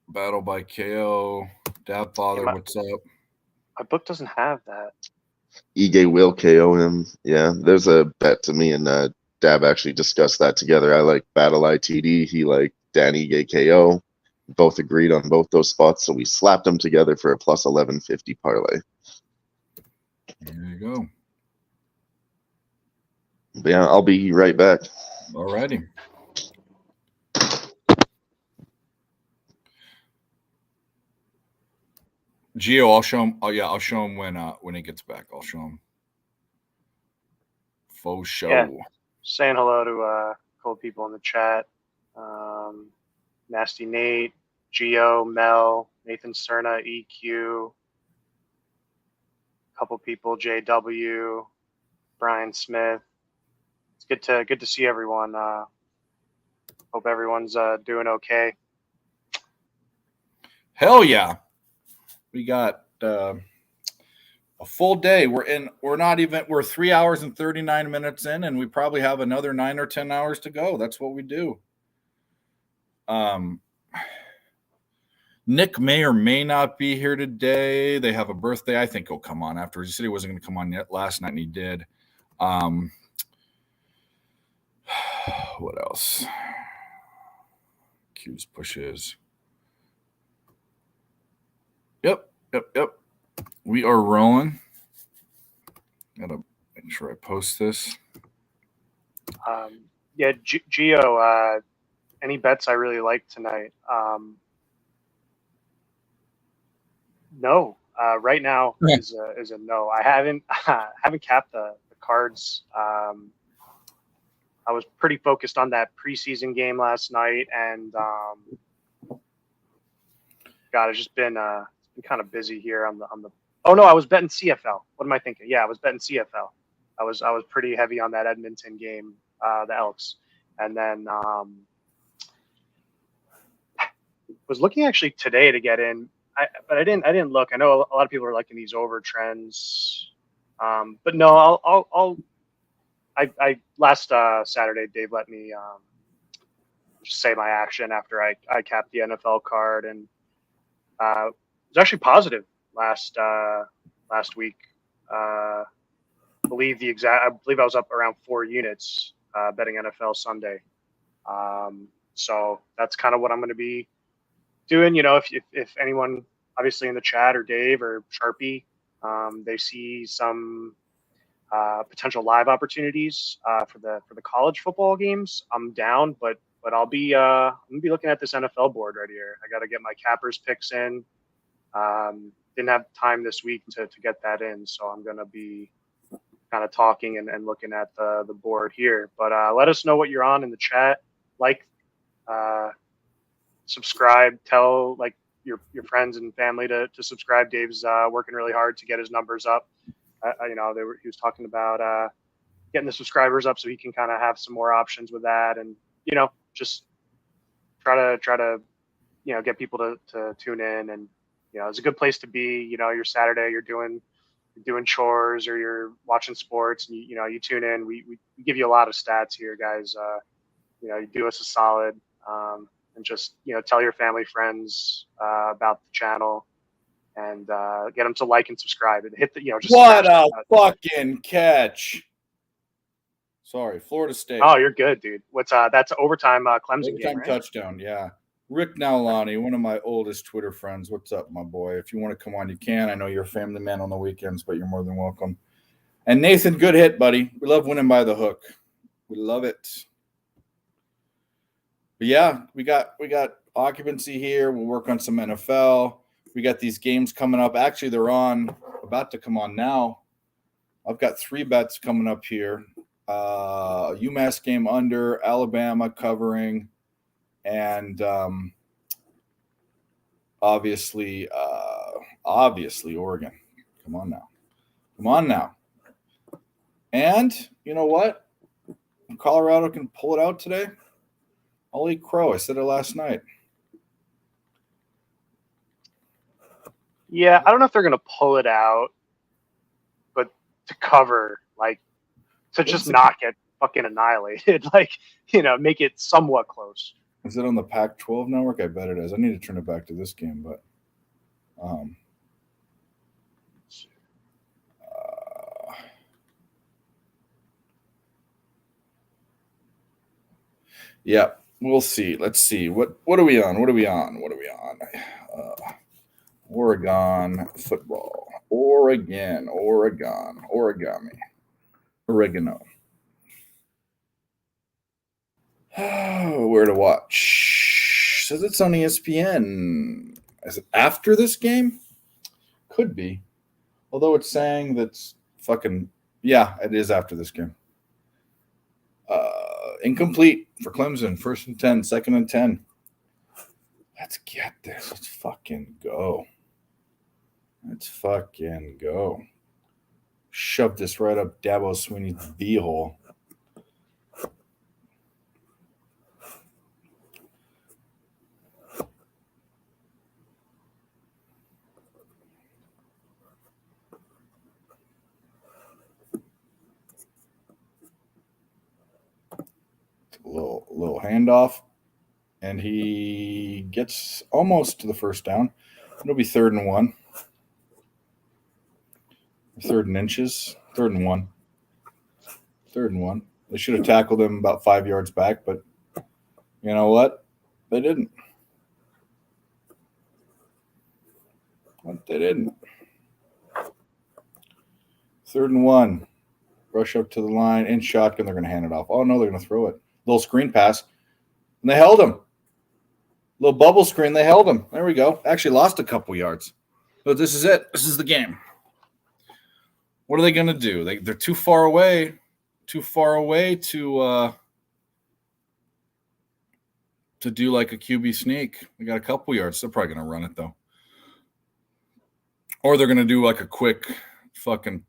Battle by KO. Dab Father, what's up? My book doesn't have that. Ige will KO him. Yeah, there's a bet to me and Dab actually discussed that together. I like Battle ITD. He liked Dan Ige KO. Both agreed on both those spots, so we slapped them together for a plus 1150 parlay. There you go. But yeah, I'll be right back. All righty. Gio, I'll show him. Oh yeah, I'll show him when he gets back. I'll show him. Faux show. Yeah. Saying hello to a couple people in the chat. Nasty Nate, Gio, Mel, Nathan Cerna, EQ. A couple people, JW, Brian Smith. It's good to see everyone. Hope everyone's doing okay. Hell yeah. We got a full day. We're 3 hours and 39 minutes in, and we probably have another 9 or 10 hours to go. That's what we do. Nick may or may not be here today. They have a birthday. I think he'll come on afterwards. He said he wasn't going to come on yet last night, and he did. What else? Q's pushes. Yep. We are rolling. Gotta make sure I post this. Yeah, Gio, any bets I really like tonight? No, right now Yeah. is a no. I haven't capped the cards. I was pretty focused on that preseason game last night, and God, it's just been kind of busy here on the. Oh no, I was betting CFL. What am I thinking? Yeah, I was betting CFL. I was pretty heavy on that Edmonton game, the Elks, and then was looking actually today to get in, but I didn't look. I know a lot of people are liking these over trends, but no, I last Saturday Dave let me just say my action after I capped the NFL card, and it was actually positive last week. I believe I was up around 4 units betting NFL Sunday. So that's kind of what I'm going to be doing. If anyone obviously in the chat or Dave or Sharpie, they see some potential live opportunities for the college football games, I'm down, but I'm gonna be looking at this NFL board right here. I got to get my cappers picks in. Didn't have time this week to get that in, so I'm gonna be kind of talking and looking at the board here. But let us know what you're on in the chat. Subscribe, tell your friends and family to subscribe. Dave's working really hard to get his numbers up. He was talking about getting the subscribers up so he can kind of have some more options with that, and just try to get people to tune in. And it's a good place to be. Your Saturday, you're doing chores or you're watching sports, and you tune in. We give you a lot of stats here, guys. You do us a solid, and just tell your family, friends about the channel, and get them to like and subscribe and hit the just What a fucking catch! Sorry, Florida State. Oh, you're good, dude. What's that's overtime Clemson Overtime game, right? touchdown, yeah. Rick Nowlani, one of my oldest Twitter friends. What's up, my boy? If you want to come on, you can. I know you're a family man on the weekends, but you're more than welcome. And Nathan, good hit, buddy. We love winning by the hook. We love it. But yeah, we got occupancy here. We'll work on some NFL. We got these games coming up. Actually, they're about to come on now. I've got 3 bets coming up here. UMass game under, Alabama covering, and obviously Oregon. Come on now. And you know what? If Colorado can pull it out today, I'll eat crow. I said it last night. Yeah, I don't know if they're going to pull it out, but to cover, to just not get fucking annihilated, make it somewhat close. Is it on the Pac-12 network? I bet it is. I need to turn it back to this game, but yeah, we'll see. Let's see. What are we on? Oregon football. Oregano. Where to watch? Says it's on ESPN. Is it after this game? Could be. Although it's saying that's fucking... Yeah, it is after this game. Incomplete for Clemson. 1st and 10, 2nd and 10. Let's get this. Let's fucking go. Shove this right up Dabo Swinney's B-hole. Little handoff, and he gets almost to the first down. It'll be 3rd and 1. 3rd and inches. 3rd and 1. 3rd and 1. They should have tackled him about 5 yards back, but you know what? They didn't. They didn't. 3rd and 1. Rush up to the line in shotgun. They're going to hand it off. Oh no, they're going to throw it. Little screen pass, and they held him. Little bubble screen, they held him. There we go. Actually lost a couple yards. But this is it. This is the game. What are they going to do? They're too far away. Too far away to do like a QB sneak. They got a couple yards. They're probably going to run it though. Or they're going to do like a quick fucking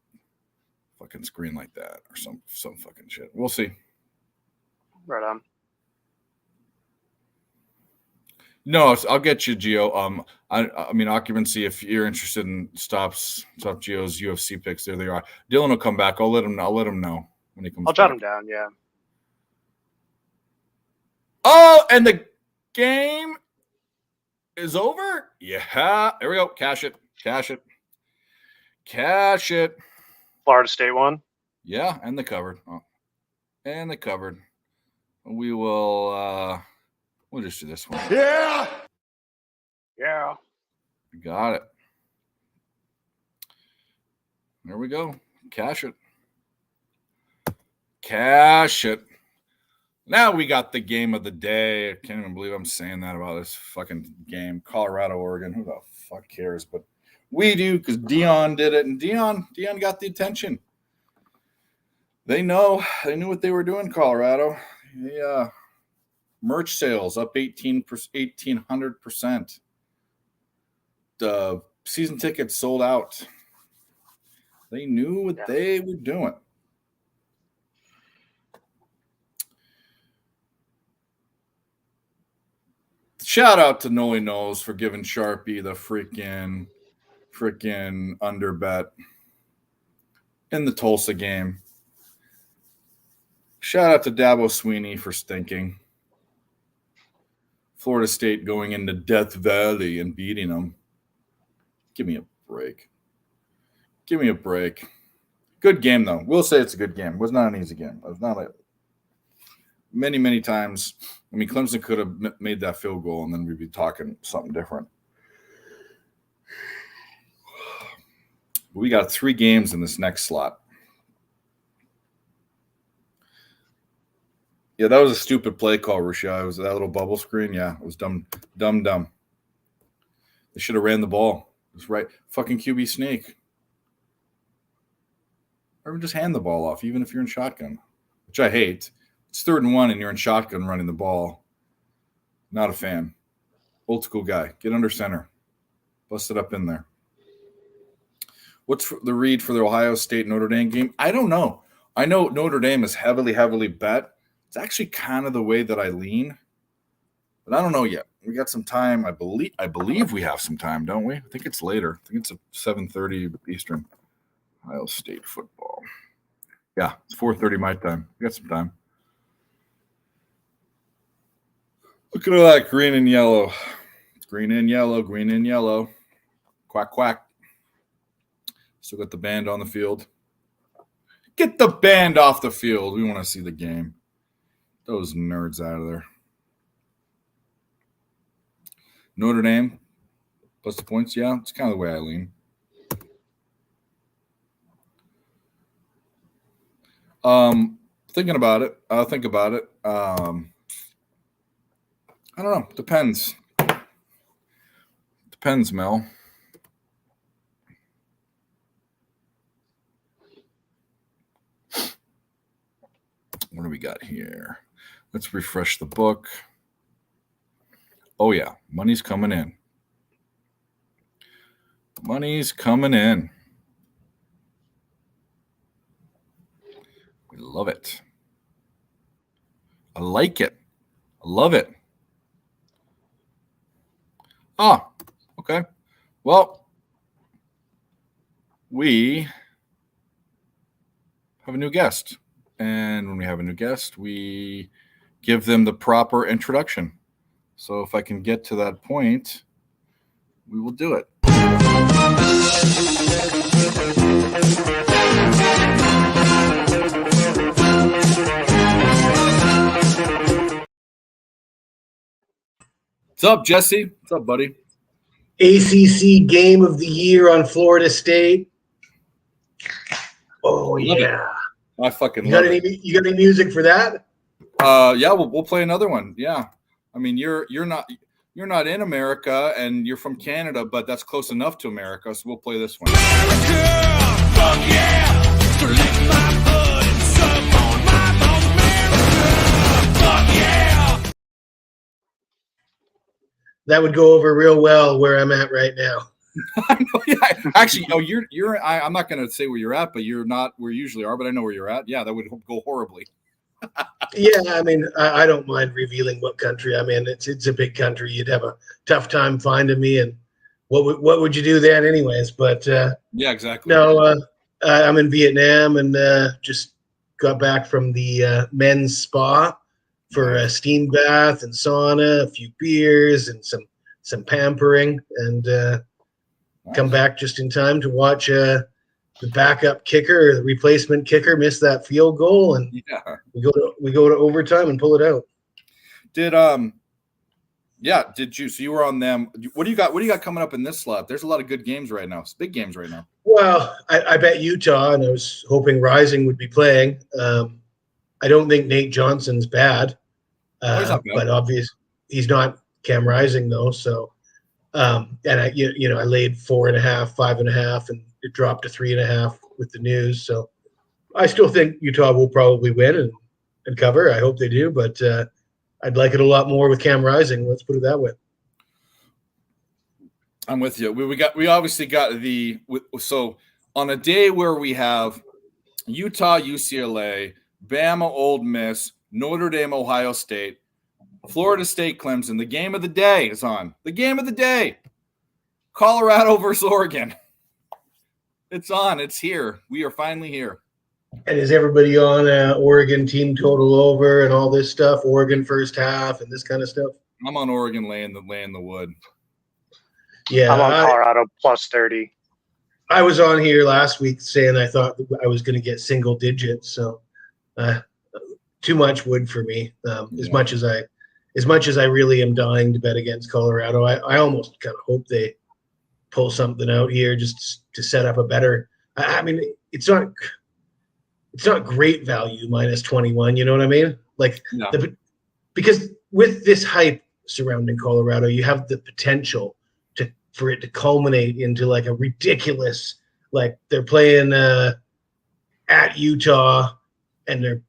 screen like that or some fucking shit. We'll see. Right on. No, I'll get you, Gio. I mean, occupancy. If you're interested in Stop Gio's UFC picks, there they are. Dylan will come back. I'll let him know when he comes. I'll jot him down. Yeah. Oh, and the game is over. Yeah, there we go. Cash it. Florida State won. Yeah, and the covered. Oh, and the covered. We will. We'll just do this one. Yeah. Yeah. Got it. There we go. Cash it. Now we got the game of the day. I can't even believe I'm saying that about this fucking game. Colorado, Oregon. Who the fuck cares? But we do because Dion did it. And Dion got the attention. They knew what they were doing, Colorado. Yeah. Merch sales up 1,800%. The season tickets sold out. They knew what they were doing. Shout out to Noli Knows for giving Sharpie the freaking under bet in the Tulsa game. Shout out to Dabo Sweeney for stinking. Florida State going into Death Valley and beating them. Give me a break. Good game, though. We'll say it's a good game. It was not an easy game. It was not many, many times. I mean, Clemson could have made that field goal, and then we'd be talking something different. We got 3 games in this next slot. Yeah, that was a stupid play call, Rashad. It was that little bubble screen. Yeah, it was dumb. They should have ran the ball. It was right. Fucking QB sneak. Or just hand the ball off, even if you're in shotgun, which I hate. It's 3rd and 1, and you're in shotgun running the ball. Not a fan. Old school guy. Get under center. Bust it up in there. What's the read for the Ohio State Notre Dame game? I don't know. I know Notre Dame is heavily, heavily bet. It's actually kind of the way that I lean, but I don't know yet. We got some time. I believe we have some time, don't we? I think it's later. I think it's 7:30 Eastern. Ohio State football. Yeah, it's 4:30 my time. We got some time. Look at all that green and yellow. Green and yellow. Quack, quack. Still got the band on the field. Get the band off the field. We want to see the game. Those nerds out of there. Notre Dame plus the points. Yeah, it's kind of the way I lean. Thinking about it. I'll think about it. I don't know. Depends, Mel. What do we got here? Let's refresh the book. Oh, yeah. Money's coming in. We love it. I like it. I love it. Ah, okay. Well, we have a new guest. And when we have a new guest, we give them the proper introduction. So if I can get to that point, we will do it. What's up, Jesse? What's up, buddy? ACC Game of the Year on Florida State. Oh, yeah. I fucking love it. You got any music for that? Yeah, we'll play another one. Yeah. I mean, you're not you're not in America and you're from Canada, but that's close enough to America, so we'll play this one. Fuck yeah! So lick my blood and suck on my bones, America! Fuck yeah! That would go over real well where I'm at right now. I know, yeah. Actually, I'm not going to say where you're at, but you're not where you usually are, but I know where you're at. Yeah, that would go horribly. Yeah, I mean, I don't mind revealing what country I'm in. It's a big country. You'd have a tough time finding me, and what would you do then, anyways? But yeah, exactly. no, I'm in Vietnam and just got back from the men's spa for a steam bath and sauna, a few beers, and some pampering, and come back just in time to watch the backup kicker, or the replacement kicker, miss that field goal, and we go to overtime and pull it out. Did you? So you were on them. What do you got coming up in this slot? There's a lot of good games right now. It's big games right now. Well, I bet Utah, and I was hoping Rising would be playing. I don't think Nate Johnson's bad, He's not bad. but obviously he's not Cam Rising though. So, and I laid 4.5, 5.5, and it dropped to 3.5 with the news. So I still think Utah will probably win and cover. I hope they do, but I'd like it a lot more with Cam Rising. Let's put it that way. I'm with you. We obviously got so on a day where we have Utah, UCLA, Bama, Ole Miss, Notre Dame, Ohio State, Florida State, Clemson. The game of the day is on. The game of the day. Colorado versus Oregon. It's on. It's here. We are finally here. And is everybody on Oregon team total over and all this stuff? Oregon first half and this kind of stuff? I'm on Oregon laying the wood. Yeah, I'm on Colorado plus 30. I was on here last week saying I thought I was going to get single digits, so too much wood for me. As much as I really am dying to bet against Colorado, I almost kind of hope they pull something out here just to set up a better. I mean, it's not great value minus 21. You know what I mean? Like because with this hype surrounding Colorado, you have the potential for it to culminate into like a ridiculous, like they're playing at Utah and they're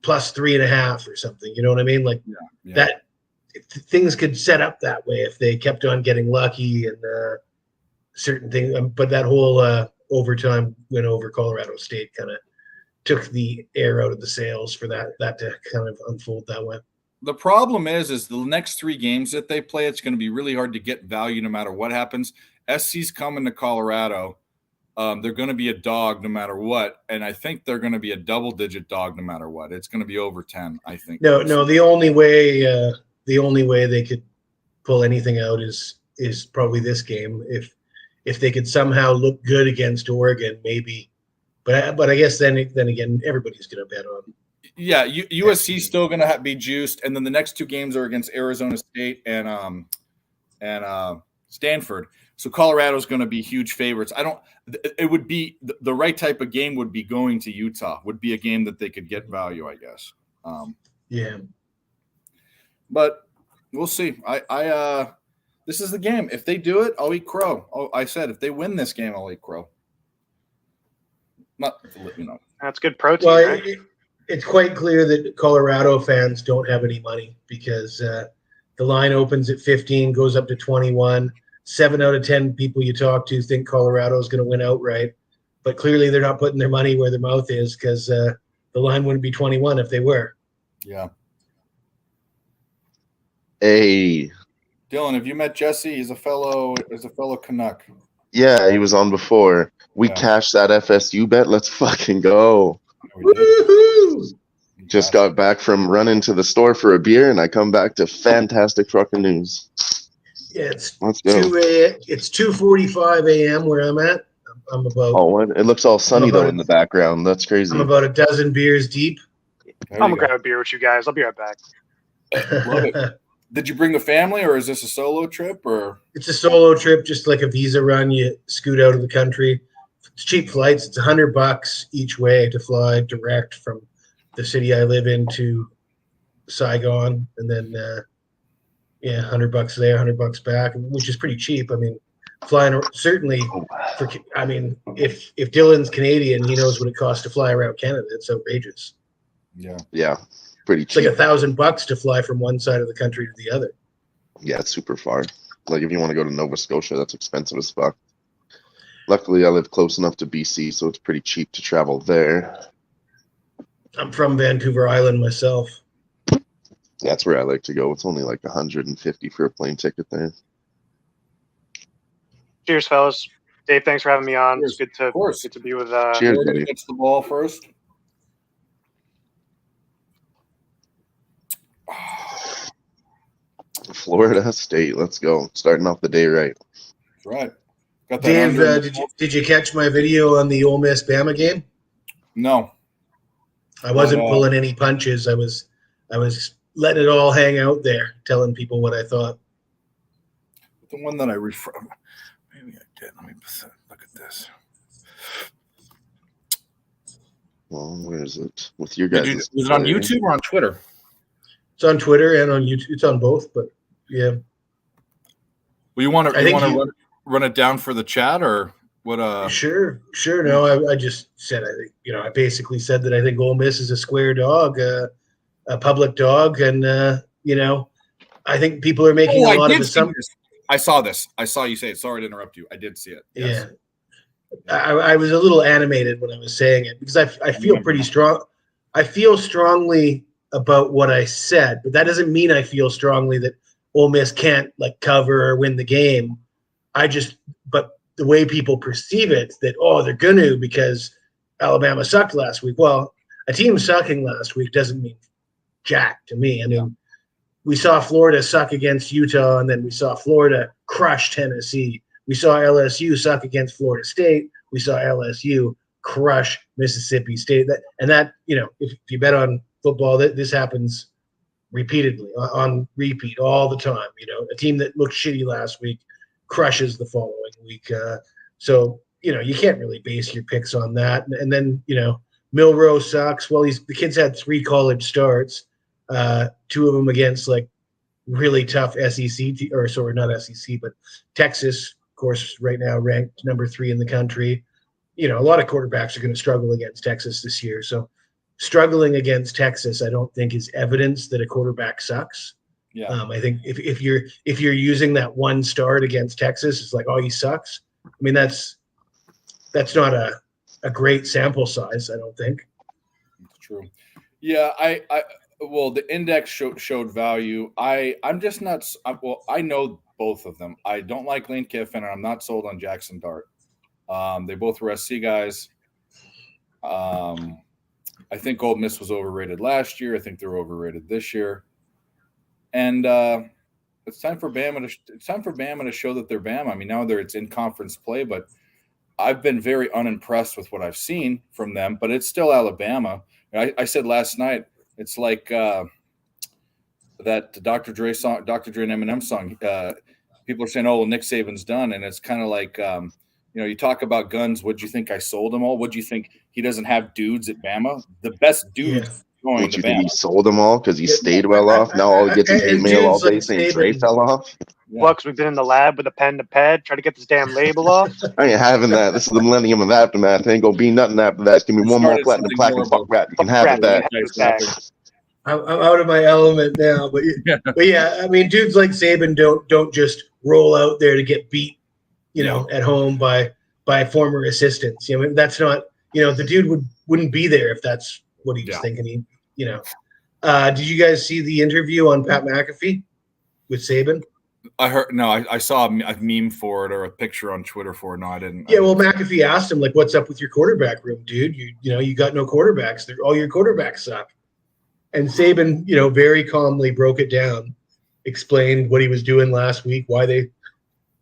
plus 3.5 or something. You know what I mean? Like that things could set up that way if they kept on getting lucky and certain things. But that whole overtime win over Colorado State kind of took the air out of the sails for that to kind of unfold that way. The problem is the next 3 games that they play, it's going to be really hard to get value no matter what happens. SC's coming to Colorado. They're going to be a dog no matter what, and I think they're going to be a double-digit dog no matter what. It's going to be over 10, I think. No, the only way they could pull anything out is probably this game. If they could somehow look good against Oregon, maybe. But I guess then again, everybody's going to bet on. Yeah, USC's still going to be juiced, and then the next 2 games are against Arizona State and Stanford. So Colorado's going to be huge favorites. It would be the right type of game would be going to Utah. Would be a game that they could get value, I guess. But we'll see. This is the game. If they do it, I'll eat crow. Oh, I said if they win this game, I'll eat crow. Not to let you know. That's good protein, Well, right? it's quite clear that Colorado fans don't have any money because the line opens at 15, goes up to 21. 7 out of 10 people you talk to think Colorado is going to win outright, but clearly they're not putting their money where their mouth is because the line wouldn't be 21 if they were. Yeah. Hey. Dylan, have you met Jesse? He's a fellow Canuck. Yeah, he was on before. We cashed that FSU bet. Let's fucking go. Woohoo! Just got back from running to the store for a beer, and I come back to fantastic fucking news. Yeah, it's Let's go. It's 2:45 a.m. where I'm at. I'm about. Oh, it looks all sunny though in the background. That's crazy. I'm about a dozen beers deep. I'm gonna grab a beer with you guys. I'll be right back. Love it. Did you bring the family, or is this a solo trip? Or It's a solo trip, just like a visa run. You scoot out of the country. It's cheap flights. It's $100 each way to fly direct from the city I live in to Saigon, and then Yeah, $100 there, $100 back, which is pretty cheap. I mean, flying certainly for. I mean, if Dylan's Canadian, he knows what it costs to fly around Canada. It's outrageous. Yeah, pretty It's like cheap. $1,000 to fly from one side of the country to the other. Yeah, it's super far. Like if you want to go to Nova Scotia, that's expensive as fuck. Luckily, I live close enough to BC, so it's pretty cheap to travel there. I'm from Vancouver Island myself. That's where I like to go. It's only like 150 for a plane ticket there. Cheers, fellas. Dave, thanks for having me on. Cheers. It's good to be with. Cheers, Florida buddy. gets the ball first. Florida State, let's go. Starting off the day right. That's right. Got that Dave, under- did you catch my video on the Ole Miss Bama game? No. I wasn't pulling any punches. I was letting it all hang out there, telling people what I thought. The one that I refer. Maybe I did. Let me look at this. Well, where is it? With your guys. Was it on YouTube or on Twitter? It's on Twitter and on YouTube. It's on both, but yeah. Well, you want to run it down for the chat or what? Sure. No, I just said I basically said that I think Ole Miss is a square dog, a public dog, and I think people are making a lot of assumptions. I saw this. I saw you say it. Sorry to interrupt you. I did see it. Yes. Yeah. I was a little animated when I was saying it because I feel pretty strong. I feel strongly about what I said, but that doesn't mean I feel strongly that Ole Miss can't cover or win the game. But the way people perceive it, that they're gonna because Alabama sucked last week. Well, a team sucking last week doesn't mean jack to me. I mean, we saw Florida suck against Utah, and then we saw Florida crush Tennessee. We saw LSU suck against Florida State. We saw LSU crush Mississippi State. If you bet on football, this happens repeatedly, on repeat all the time. A team that looked shitty last week crushes the following week. So you can't really base your picks on that. And then, Milroe sucks. Well, the kid's had 3 college starts, 2 of them against really tough SEC, not SEC, but Texas, of course, right now ranked number 3 in the country. A lot of quarterbacks are going to struggle against Texas this year. So struggling against Texas, I don't think is evidence that a quarterback sucks. Yeah. I think if you're using that one start against Texas, it's like, he sucks. I mean, that's not a great sample size, I don't think. It's true. Yeah, well, the index showed value. I'm just not. I know both of them. I don't like Lane Kiffin, and I'm not sold on Jackson Dart. They both were SC guys. I think Ole Miss was overrated last year. I think they're overrated this year. And it's time for Bama to show that they're Bama. I mean, now it's in conference play, but I've been very unimpressed with what I've seen from them. But it's still Alabama. I said last night, it's like that Dr. Dre and Eminem song. People are saying, "Oh, well, Nick Saban's done," and it's kind of like, you talk about guns. What'd you think I sold them all? What'd you think he doesn't have dudes at Bama? The best dudes. Yeah. Going Don't to you think Bama. he sold them all because he stayed well off? Now all he gets is hate mail all day saying Dre fell off. Bucks, we've been in the lab with a pen to pad, try to get this damn label off. I ain't having that. This is the millennium of aftermath. Ain't gonna be nothing after that. Give me one more platinum plaque and fuck rap. You can have it back. I'm out of my element now, but yeah, I mean, dudes like Saban don't just roll out there to get beat, at home by former assistants. That's not, the dude wouldn't be there if that's what he was thinking. Did you guys see the interview on Pat McAfee with Saban? I heard I saw a meme for it or a picture on Twitter for it. No, I didn't. Yeah, well, McAfee asked him what's up with your quarterback room, dude? You got no quarterbacks. All your quarterbacks suck. And Saban, very calmly broke it down, explained what he was doing last week, why they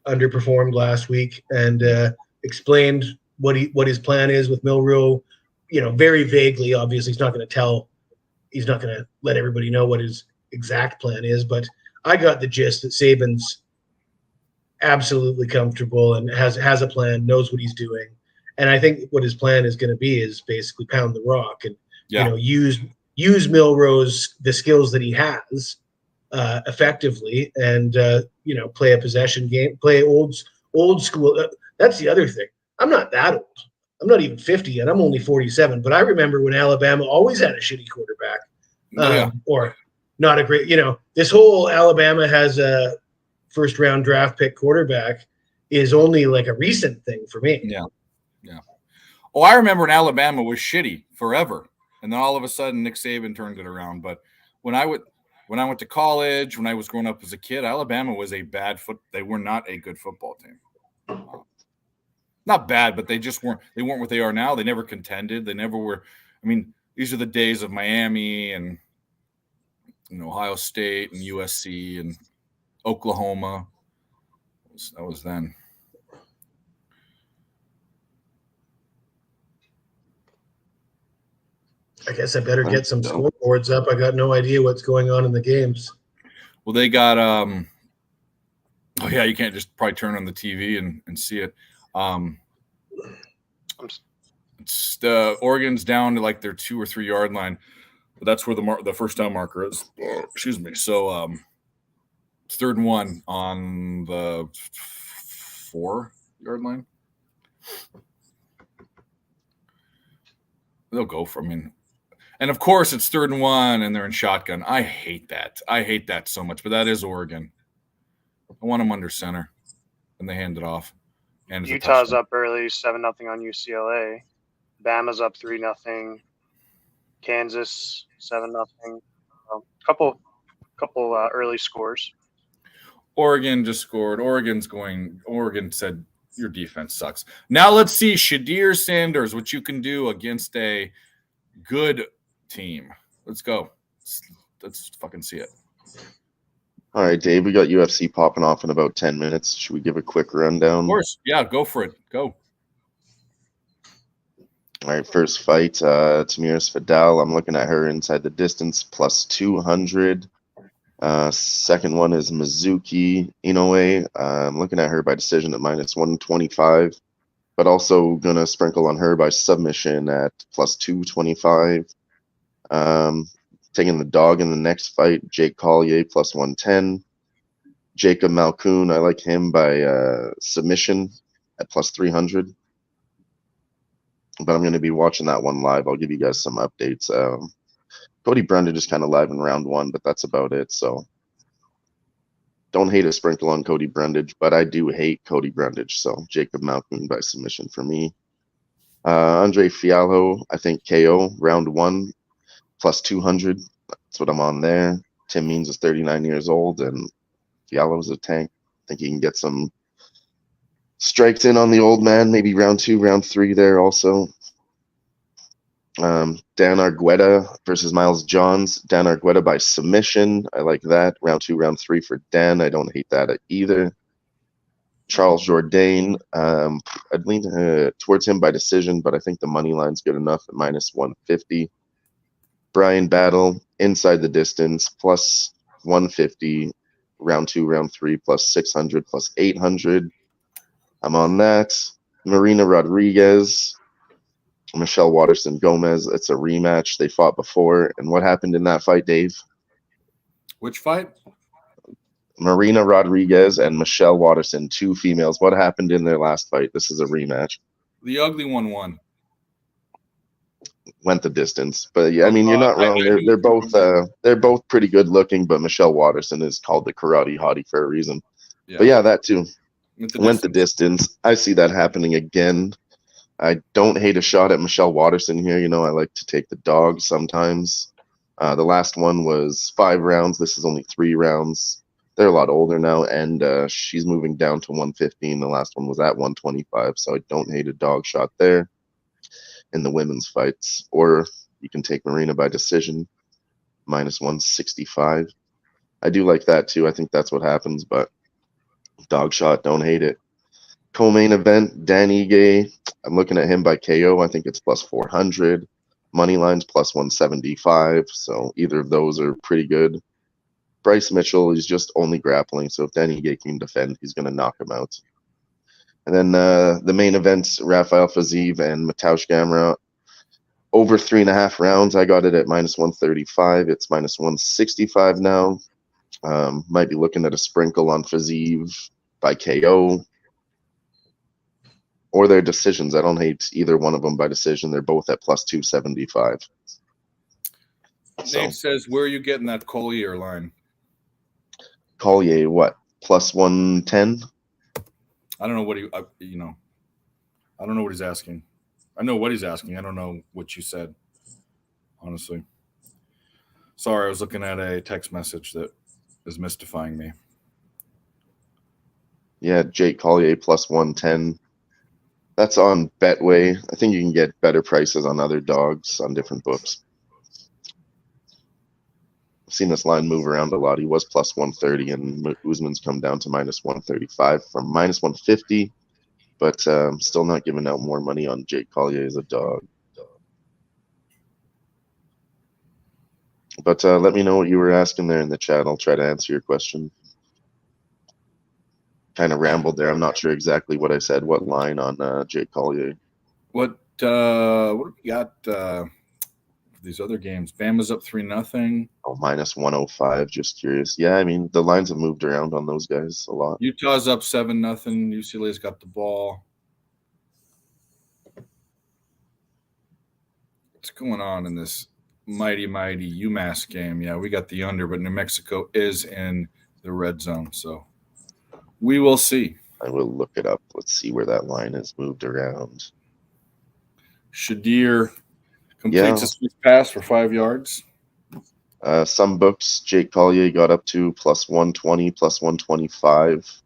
underperformed last week, and explained what his plan is with Milroe. Very vaguely. Obviously, he's not going to let everybody know what his exact plan is, but I got the gist that Saban's absolutely comfortable and has a plan, knows what he's doing. And I think what his plan is going to be is basically pound the rock and use Milroe's the skills that he has effectively and play a possession game, play old school. That's the other thing. I'm not that old. I'm not even 50 yet. I'm only 47. But I remember when Alabama always had a shitty quarterback, or not a great. This whole Alabama has a first round draft pick quarterback is only like a recent thing for me. Yeah. Oh, I remember when Alabama was shitty forever, and then all of a sudden Nick Saban turned it around. But when I went to college, when I was growing up as a kid, Alabama was they were not a good football team. Not bad, but they just weren't. They weren't what they are now. They never contended. They never were. I mean, these are the days of Miami and Ohio State and USC and Oklahoma. That was then. I guess I better get some scoreboards up. I got no idea what's going on in the games. Well, they got oh yeah, you can't just probably turn on the TV and see it. It's Oregon's down to like their 2 or 3 yard line, but that's where the first down marker is. Excuse me. So it's 3rd and 1 on the 4 yard line. They'll go for. And of course it's 3rd and 1 and they're in shotgun. I hate that. I hate that so much. But that is Oregon. I want them under center, and they hand it off. And Utah's up early, 7-0 on UCLA. Bama's up 3-0. Kansas 7-0. Couple early scores. Oregon just scored. Oregon said your defense sucks. Now let's see Shadir Sanders, what you can do against a good team. Let's go. Let's fucking see it. All right, Dave, we got UFC popping off in about 10 minutes. Should we give a quick rundown? Of course. Yeah, go for it. Go. All right, first fight, Tamiris Fadal. I'm looking at her inside the distance, plus 200. Second one is Mizuki Inoue. I'm looking at her by decision at minus 125, but also going to sprinkle on her by submission at plus 225. Taking the dog in the next fight, Jake Collier, plus 110. Jacob Malkoun, I like him by submission at plus 300. But I'm going to be watching that one live. I'll give you guys some updates. Cody Brundage is kind of live in round 1, but that's about it. So don't hate a sprinkle on Cody Brundage, but I do hate Cody Brundage. So Jacob Malkoun by submission for me. Andre Fialho, I think KO, round 1. Plus 200. That's what I'm on there. Tim Means is 39 years old, and Fiallo's a tank. I think he can get some strikes in on the old man, maybe round 2, round 3 there also. Dan Argueta versus Miles Johns. Dan Argueta by submission. I like that. Round 2, round 3 for Dan. I don't hate that either. Charles Jourdain. I'd lean towards him by decision, but I think the money line's good enough at minus 150. Brian Battle, inside the distance, plus 150, round 2, round 3, plus 600, plus 800. I'm on that. Marina Rodriguez, Michelle Waterson Gomez. It's a rematch. They fought before. And what happened in that fight, Dave? Which fight? Marina Rodriguez and Michelle Waterson, 2 females. What happened in their last fight? This is a rematch. The ugly one won. Went the distance, but yeah, I mean, you're not wrong. They're both pretty good looking, but Michelle Waterson is called the karate hottie for a reason. Yeah. But yeah, that too went the distance. I see that happening again. I don't hate a shot at Michelle Waterson here. I like to take the dog sometimes. The last one was 5 rounds. This is only 3 rounds. They're a lot older now, and she's moving down to 115. The last one was at 125, so I don't hate a dog shot there. In the women's fights, or you can take Marina by decision, minus 165. I do like that too. I think that's what happens, but dog shot, don't hate it. Co-main event, Dan Ige. I'm looking at him by KO. I think it's plus 400. Money line's plus 175. So either of those are pretty good. Bryce Mitchell is just only grappling. So if Dan Ige can defend, he's going to knock him out. And then the main events, Rafael Fiziev and Mateusz Gamrot, over 3.5 rounds. I got it at minus 135. It's minus 165 now. Might be looking at a sprinkle on Fazeev by KO. Or their decisions. I don't hate either one of them by decision. They're both at plus 275. Nate says, where are you getting that Collier line? Collier, what? Plus 110? I don't know what I don't know what he's asking. I know what he's asking. I don't know what you said, honestly. Sorry, I was looking at a text message that is mystifying me. Yeah, Jake Collier plus 110. That's on Betway. I think you can get better prices on other dogs on different books. I've seen this line move around a lot. He was plus 130, and Usman's come down to minus 135 from minus 150, but still not giving out more money on Jake Collier as a dog. But let me know what you were asking there in the chat. I'll try to answer your question. Kind of rambled there. I'm not sure exactly what I said. What line on Jake Collier? What do we got these other games? Bama's up 3-0. Oh, minus 105. Just curious. Yeah, I mean, the lines have moved around on those guys a lot. Utah's up 7-0. UCLA's got the ball. What's going on in this mighty UMass game? Yeah, we got the under, but New Mexico is in the red zone, so we will see. I will look it up. Let's see where that line has moved around. Shadir completes a sweep pass for 5 yards. Some books, Jake Collier got up to plus 120, plus 125,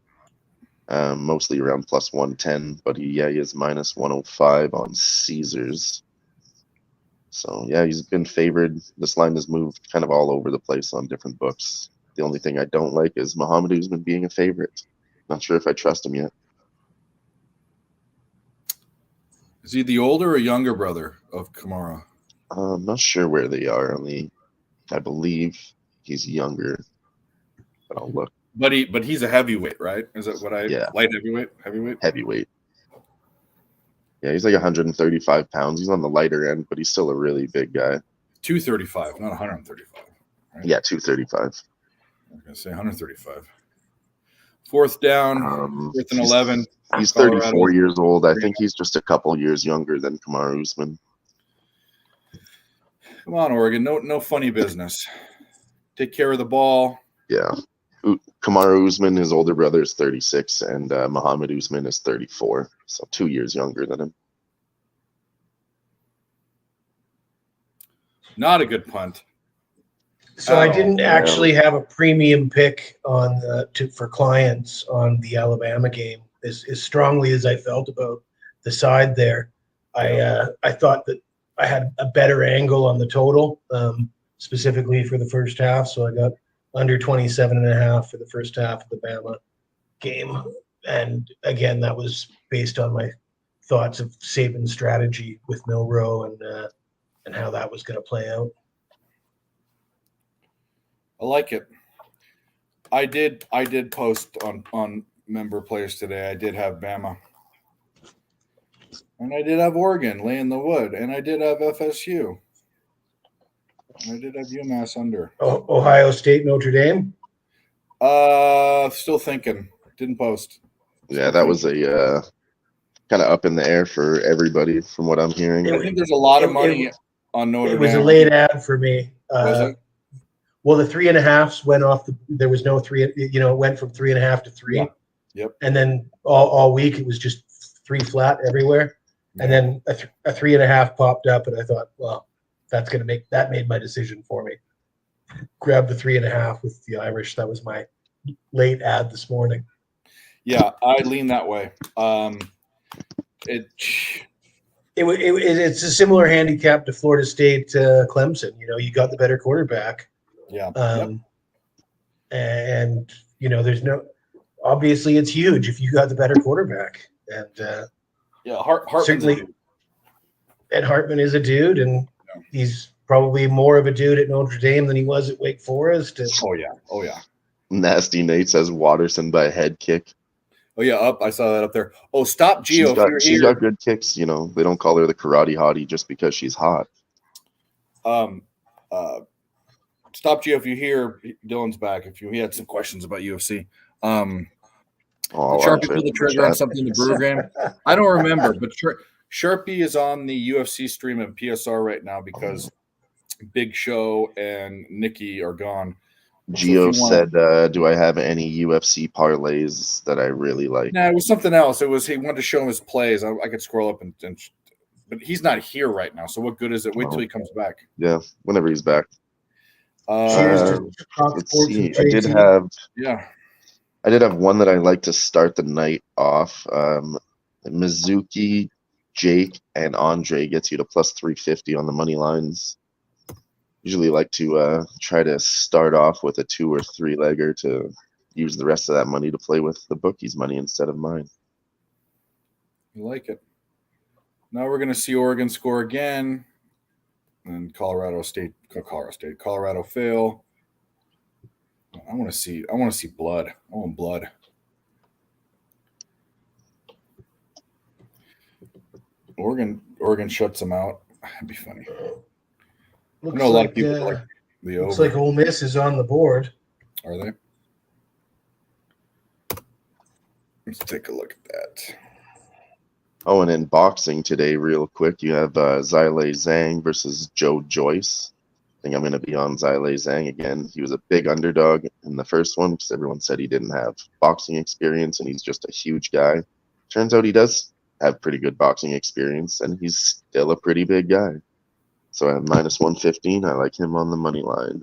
mostly around plus 110, but he is minus 105 on Caesars. So, yeah, he's been favored. This line has moved kind of all over the place on different books. The only thing I don't like is Muhammad Usman being a favorite. Not sure if I trust him yet. Is he the older or younger brother of Kamara? I'm not sure where they are on the. I believe he's younger, but I'll look. But he's a heavyweight, right? Is that what I? Yeah. Light heavyweight. Heavyweight. Yeah, he's like 135 pounds. He's on the lighter end, but he's still a really big guy. 235, not 135. Right? Yeah, 235. I was gonna say 135. Fourth down, 4th and 11. He's 34 years old. I think he's just a couple years younger than Kamaru Usman. Come on, Oregon. No funny business. Take care of the ball. Yeah. Kamaru Usman, his older brother, is 36, and Muhammad Usman is 34. So 2 years younger than him. Not a good punt. So I didn't actually have a premium pick on for clients on the Alabama game. As strongly as I felt about the side there, I thought that I had a better angle on the total, specifically for the first half. So I got under 27.5 for the first half of the Bama game. And again, that was based on my thoughts of Saban's strategy with Milroe and how that was going to play out. I like it. I did post on member players today. I did have Bama. And I did have Oregon laying the wood. And I did have FSU. And I did have UMass under. Ohio State, Notre Dame? Still thinking. Didn't post. Yeah, that was a kind of up in the air for everybody from what I'm hearing. I think there's a lot of money on Notre Dame. It was a late ad for me. Was it? Well, the 3.5s went off. There was no 3. It went from 3.5 to 3. Yeah. Yep. And then all week it was just 3 flat everywhere. Yeah. And then a 3.5 popped up, and I thought, well, that made my decision for me. Grabbed the 3.5 with the Irish. That was my late ad this morning. Yeah, I lean that way. It's a similar handicap to Florida State, Clemson. You got the better quarterback. Yeah. And there's obviously it's huge if you got the better quarterback. And Hartman's certainly, Ed Hartman is a dude, and he's probably more of a dude at Notre Dame than he was at Wake Forest. And, Oh yeah. Nasty Nate says Watterson by a head kick. Oh yeah, I saw that up there. Oh, stop Gio. She's got good kicks. They don't call her the karate hottie just because she's hot. stopped you if you hear Dylan's back. He had some questions about UFC. I'll Sharpie answer pulled the in the trigger on chat. something in the brew game. I don't remember, but Sharpie is on the UFC stream at PSR right now because Big Show and Nikki are gone. Gio said, "Do I have any UFC parlays that I really like?" No, it was something else. It was he wanted to show him his plays. I could scroll up and but he's not here right now. So what good is it? Wait till he comes back. Yeah, whenever he's back. Cheers to Talk Let's Sports see. with I did JT. have one that I like to start the night off. Mizuki, Jake, and Andre gets you to plus 350 on the money lines. Usually like to try to start off with a 2 or 3 legger to use the rest of that money to play with the bookie's money instead of mine. You like it. Now we're going to see Oregon score again. And Colorado fail. I want to see blood. I want blood. Oregon shuts them out. That'd be funny. Looks I know a lot like of people like the looks over. like Ole Miss is on the board. Are they? Let's take a look at that. Oh, and in boxing today, real quick, you have Zhilei Zhang versus Joe Joyce. I think I'm going to be on Zhilei Zhang again. He was a big underdog in the first one because everyone said he didn't have boxing experience, and he's just a huge guy. Turns out he does have pretty good boxing experience, and he's still a pretty big guy. So at minus 115, I like him on the money line.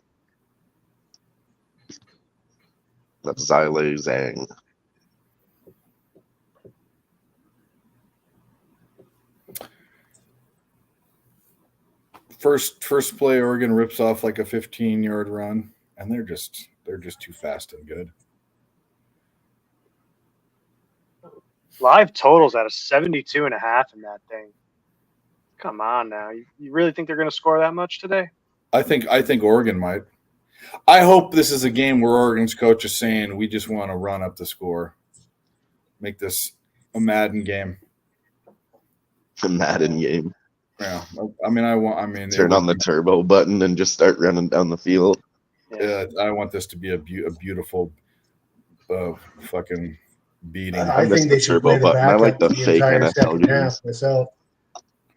That's Zhilei Zhang. First play, Oregon rips off like a 15-yard run, and they're just too fast and good. Live totals at a 72.5 in that thing. Come on now. You really think they're going to score that much today? I think Oregon might. I hope this is a game where Oregon's coach is saying we just want to run up the score. Make this a Madden game. A Madden game. Yeah. Turn on the turbo button and just start running down the field. Yeah. I want this to be a beautiful fucking beating. I think they should play the backup. I like the fake NFL games. Half myself.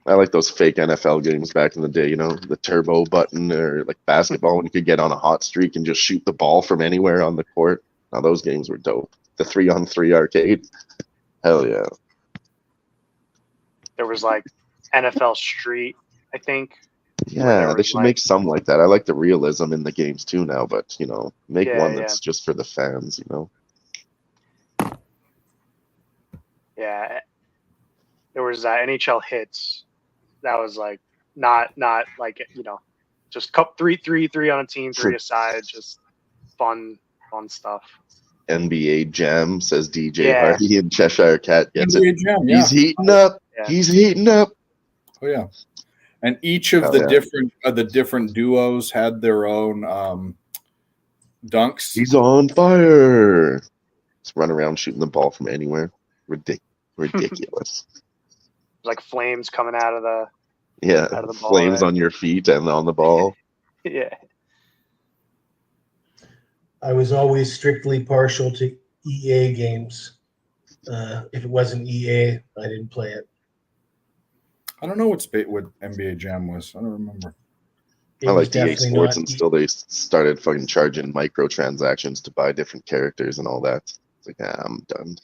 I like those fake NFL games back in the day, the turbo button or like basketball when you could get on a hot streak and just shoot the ball from anywhere on the court. Now those games were dope. The 3-on-3 arcade. Hell yeah. There was like NFL Street, I think. Yeah, they should make some like that. I like the realism in the games too now, but make one that's just for the fans, Yeah. There was NHL Hits. That was like not like just three on a team, 3 aside, just fun stuff. NBA Jam, says DJ Hardy, and Cheshire Cat gets it. Jam, He's heating up. Yeah. He's heating up. Oh yeah, and each of the different duos had their own dunks. He's on fire. Just run around shooting the ball from anywhere. Ridiculous. Like flames coming out of the ball, flames on your feet and on the ball. Yeah. I was always strictly partial to EA games. If it wasn't EA, I didn't play it. I don't know what NBA Jam was. I don't remember. I like EA Sports until they started fucking charging microtransactions to buy different characters and all that. It's like, I'm done.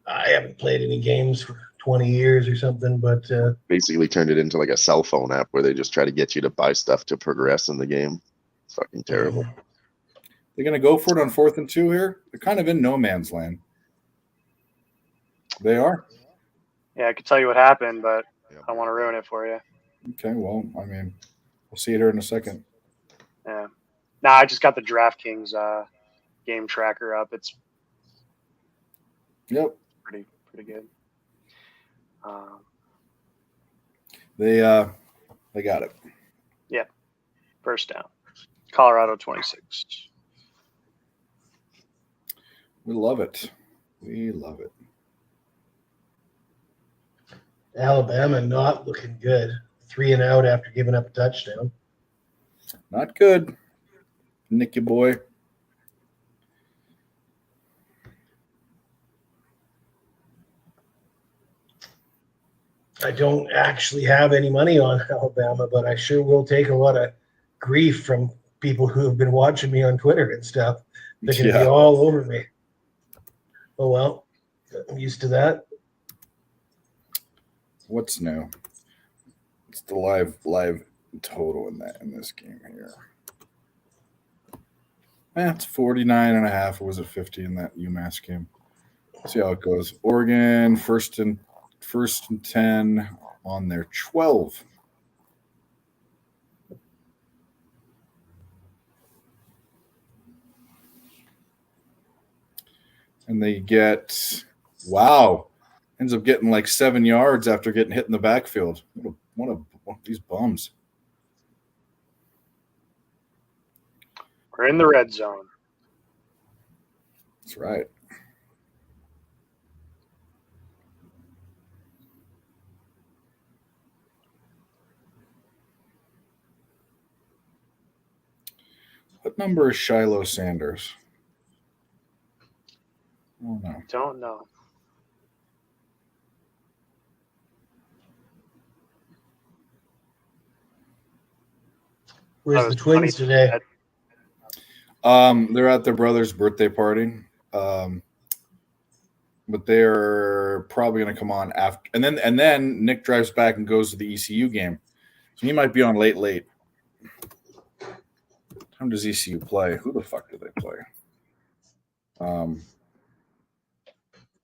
I haven't played any games for 20 years or something, but basically turned it into like a cell phone app where they just try to get you to buy stuff to progress in the game. It's fucking terrible. They're gonna go for it on 4th and 2 here. They're kind of in no man's land. They are. Yeah, I could tell you what happened, but I don't want to ruin it for you. Okay, well, we'll see it here in a second. Yeah. Nah, I just got the DraftKings game tracker up. It's pretty good. They got it. Yep. First down. Colorado 26. We love it. We love it. Alabama not looking good. 3 and out after giving up a touchdown. Not good. Nicky boy. I don't actually have any money on Alabama, but I sure will take a lot of grief from people who have been watching me on Twitter and stuff. They're going to be all over me. Oh, well, I'm used to that. What's new? It's the live total in this game here. It's 49.5. Or was it 50 in that UMass game? See how it goes. Oregon first and 10 on their 12. And they get ends up getting like 7 yards after getting hit in the backfield. What a these bums. We're in the red zone. That's right. What number is Shiloh Sanders? Oh no. Don't know. Where's the Twins today? They're at their brother's birthday party. But they're probably going to come on after, and then Nick drives back and goes to the ECU game, so he might be on late. What time does ECU play? Who the fuck do they play?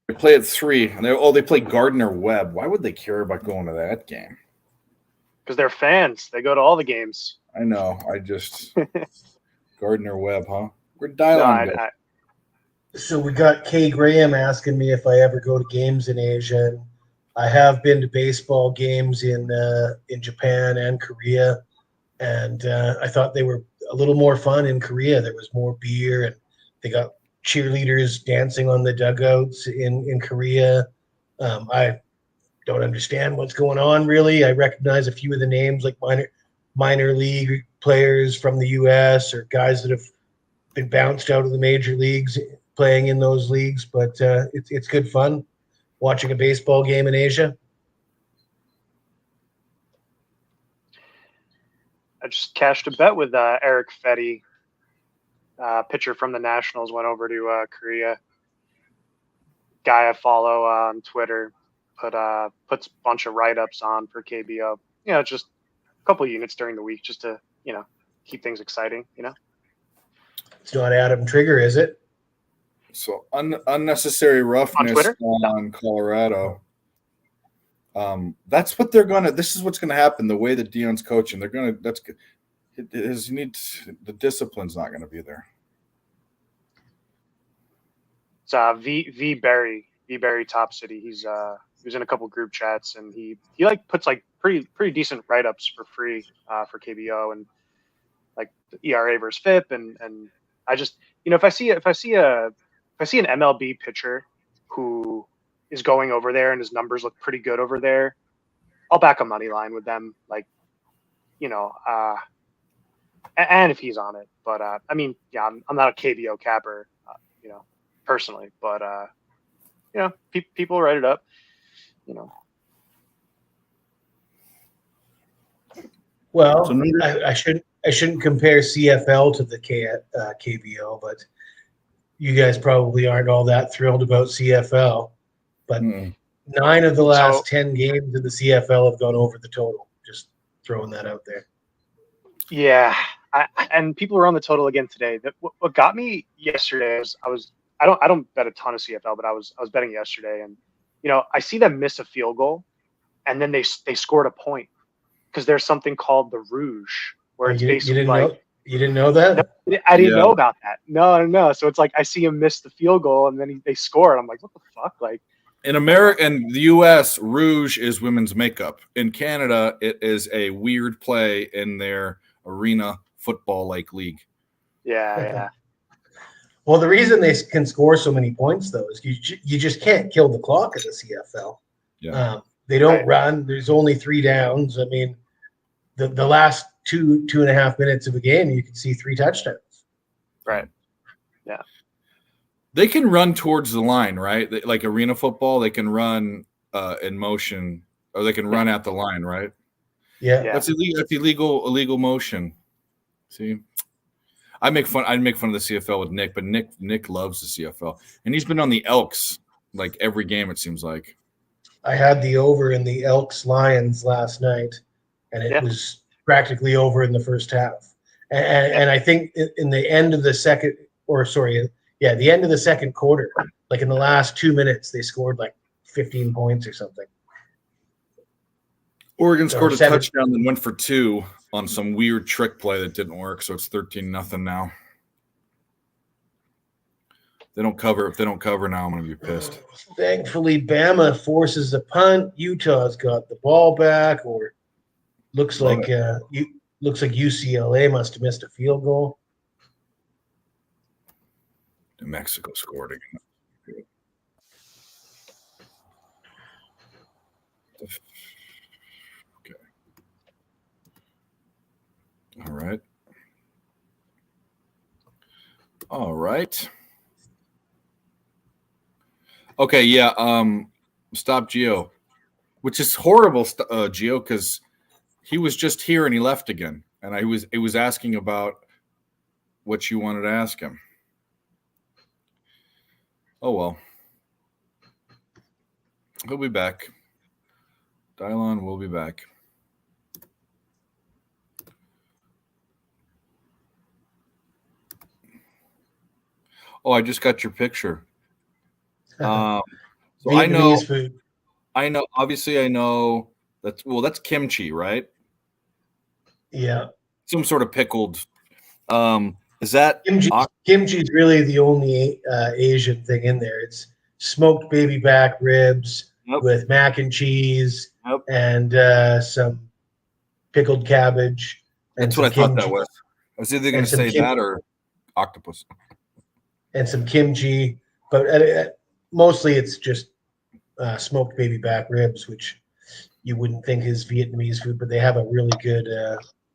They play at 3, and they play Gardner Webb. Why would they care about going to that game? Because they're fans. They go to all the games. I know. I just Gardner Webb, huh? We're dialing. So we got Kay Graham asking me if I ever go to games in Asia. And I have been to baseball games in Japan and Korea, and I thought they were a little more fun in Korea. There was more beer, and they got cheerleaders dancing on the dugouts in Korea. I don't understand what's going on, really. I recognize a few of the names, like minor league players from the U.S. or guys that have been bounced out of the major leagues playing in those leagues, but it's good fun watching a baseball game in Asia. I just cashed a bet with Eric Fetty, pitcher from the Nationals, went over to Korea. Guy I follow on Twitter puts a bunch of write-ups on for KBO. Just a couple units during the week just to, keep things exciting, It's not Adam Trigger, is it? So unnecessary roughness on Colorado. That's what they're gonna. This is what's gonna happen. The way that Dion's coaching, they're gonna. That's good. The discipline's not gonna be there. It's V Berry Top City. He was in a couple group chats, and he puts pretty decent write-ups for free for KBO, and like the ERA versus FIP, and I just if I see an MLB pitcher who is going over there and his numbers look pretty good over there, I'll back a money line with them, and if he's on it. But I'm not a KBO capper, personally, but people write it up, Well, so I shouldn't compare CFL to the KBO, but you guys probably aren't all that thrilled about CFL. But 9 of the last 10 games in the CFL have gone over the total. Just throwing that out there. Yeah, and people were on the total again today. What got me yesterday is I don't bet a ton of CFL, but I was betting yesterday, and I see them miss a field goal, and then they scored a point because there's something called the Rouge, where it's basically you didn't know that? No, I didn't know about that. No. So it's like I see him miss the field goal, and then they score, and I'm like, what the fuck? Like in America and the U.S., Rouge is women's makeup. In Canada, it is a weird play in their arena football league. Yeah. Well, the reason they can score so many points, though, is you just can't kill the clock in the CFL. Yeah. They don't run. There's only 3 downs. I mean, the last 2.5 minutes of a game, you can see 3 touchdowns. Right. Yeah. They can run towards the line, right? Like arena football, they can run in motion, or they can run at the line, right? Yeah. Yeah. That's illegal. That's illegal motion. See, I'd make fun of the CFL with Nick, but Nick loves the CFL, and he's been on the Elks like every game. It seems like. I had the over in the Elks Lions last night, and it was practically over in the first half. And I think in the end of the second, the end of the second quarter, like in the last 2 minutes, they scored like 15 points or something. Oregon scored a touchdown, then went for 2 on some weird trick play that didn't work, so it's 13-0 now. They don't cover. If they don't cover now, I'm going to be pissed. Thankfully, Bama forces a punt. Utah's got the ball back, or looks like UCLA must have missed a field goal. New Mexico scored again. Okay. All right. Okay, yeah. Stop Gio, which is horrible, Gio, because he was just here and he left again, and it was asking about what you wanted to ask him. Oh well, he'll be back. Dylon will be back. Oh, I just got your picture. So Vietnamese food. I know. Obviously, I know that's kimchi, right? Yeah. Some sort of pickled. Is that kimchi is really the only Asian thing in there. It's smoked baby back ribs with mac and cheese and some pickled cabbage. That's what I thought that was. I was either going to say that or octopus. And some kimchi, but mostly it's just smoked baby back ribs, which you wouldn't think is Vietnamese food, but they have a really good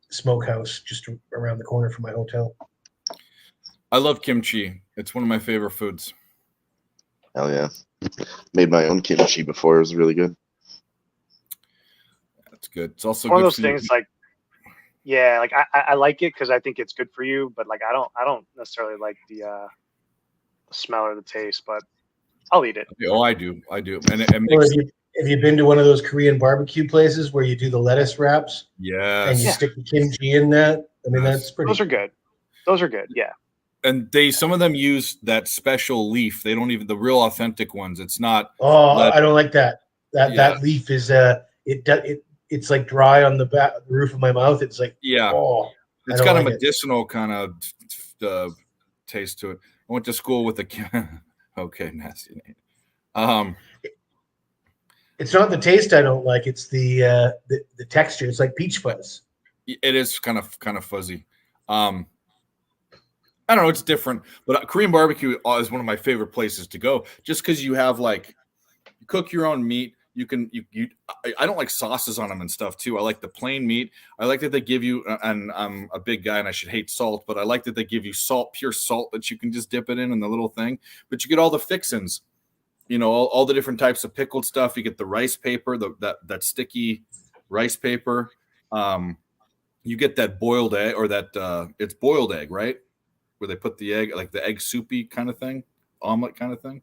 smokehouse just around the corner from my hotel. I love kimchi. It's one of my favorite foods. Hell yeah. Made my own kimchi before. It was really good. That's good. It's also one good of those things like, yeah, like I like it because I think it's good for you, but like I don't necessarily like the smell or the taste, but I'll eat it. Oh, I do. And it makes have you been to one of those Korean barbecue places where you do the lettuce wraps? Yes. And you stick the kimchi in that? I mean, that's pretty. Those are good. Those are good. Yeah. And some of them use that special leaf. They don't even the real authentic ones. It's not. Oh, I don't like that. That leaf is it's like dry on the roof of my mouth. It's like it's got a medicinal kind of taste to it. I went to school with okay, nasty name. It's not the taste I don't like. It's the texture. It's like peach fuzz. It is kind of fuzzy. I don't know. It's different, but Korean barbecue is one of my favorite places to go. Just because you have you cook your own meat. You can I don't like sauces on them and stuff too. I like the plain meat. I like that they give you, and I'm a big guy and I should hate salt, but I like that they give you pure salt that you can just dip it in the little thing. But you get all the fixins, all the different types of pickled stuff. You get the rice paper, that sticky rice paper. You get that boiled egg, or that it's boiled egg, right? Where they put the egg, like the egg soupy kind of thing, omelet kind of thing.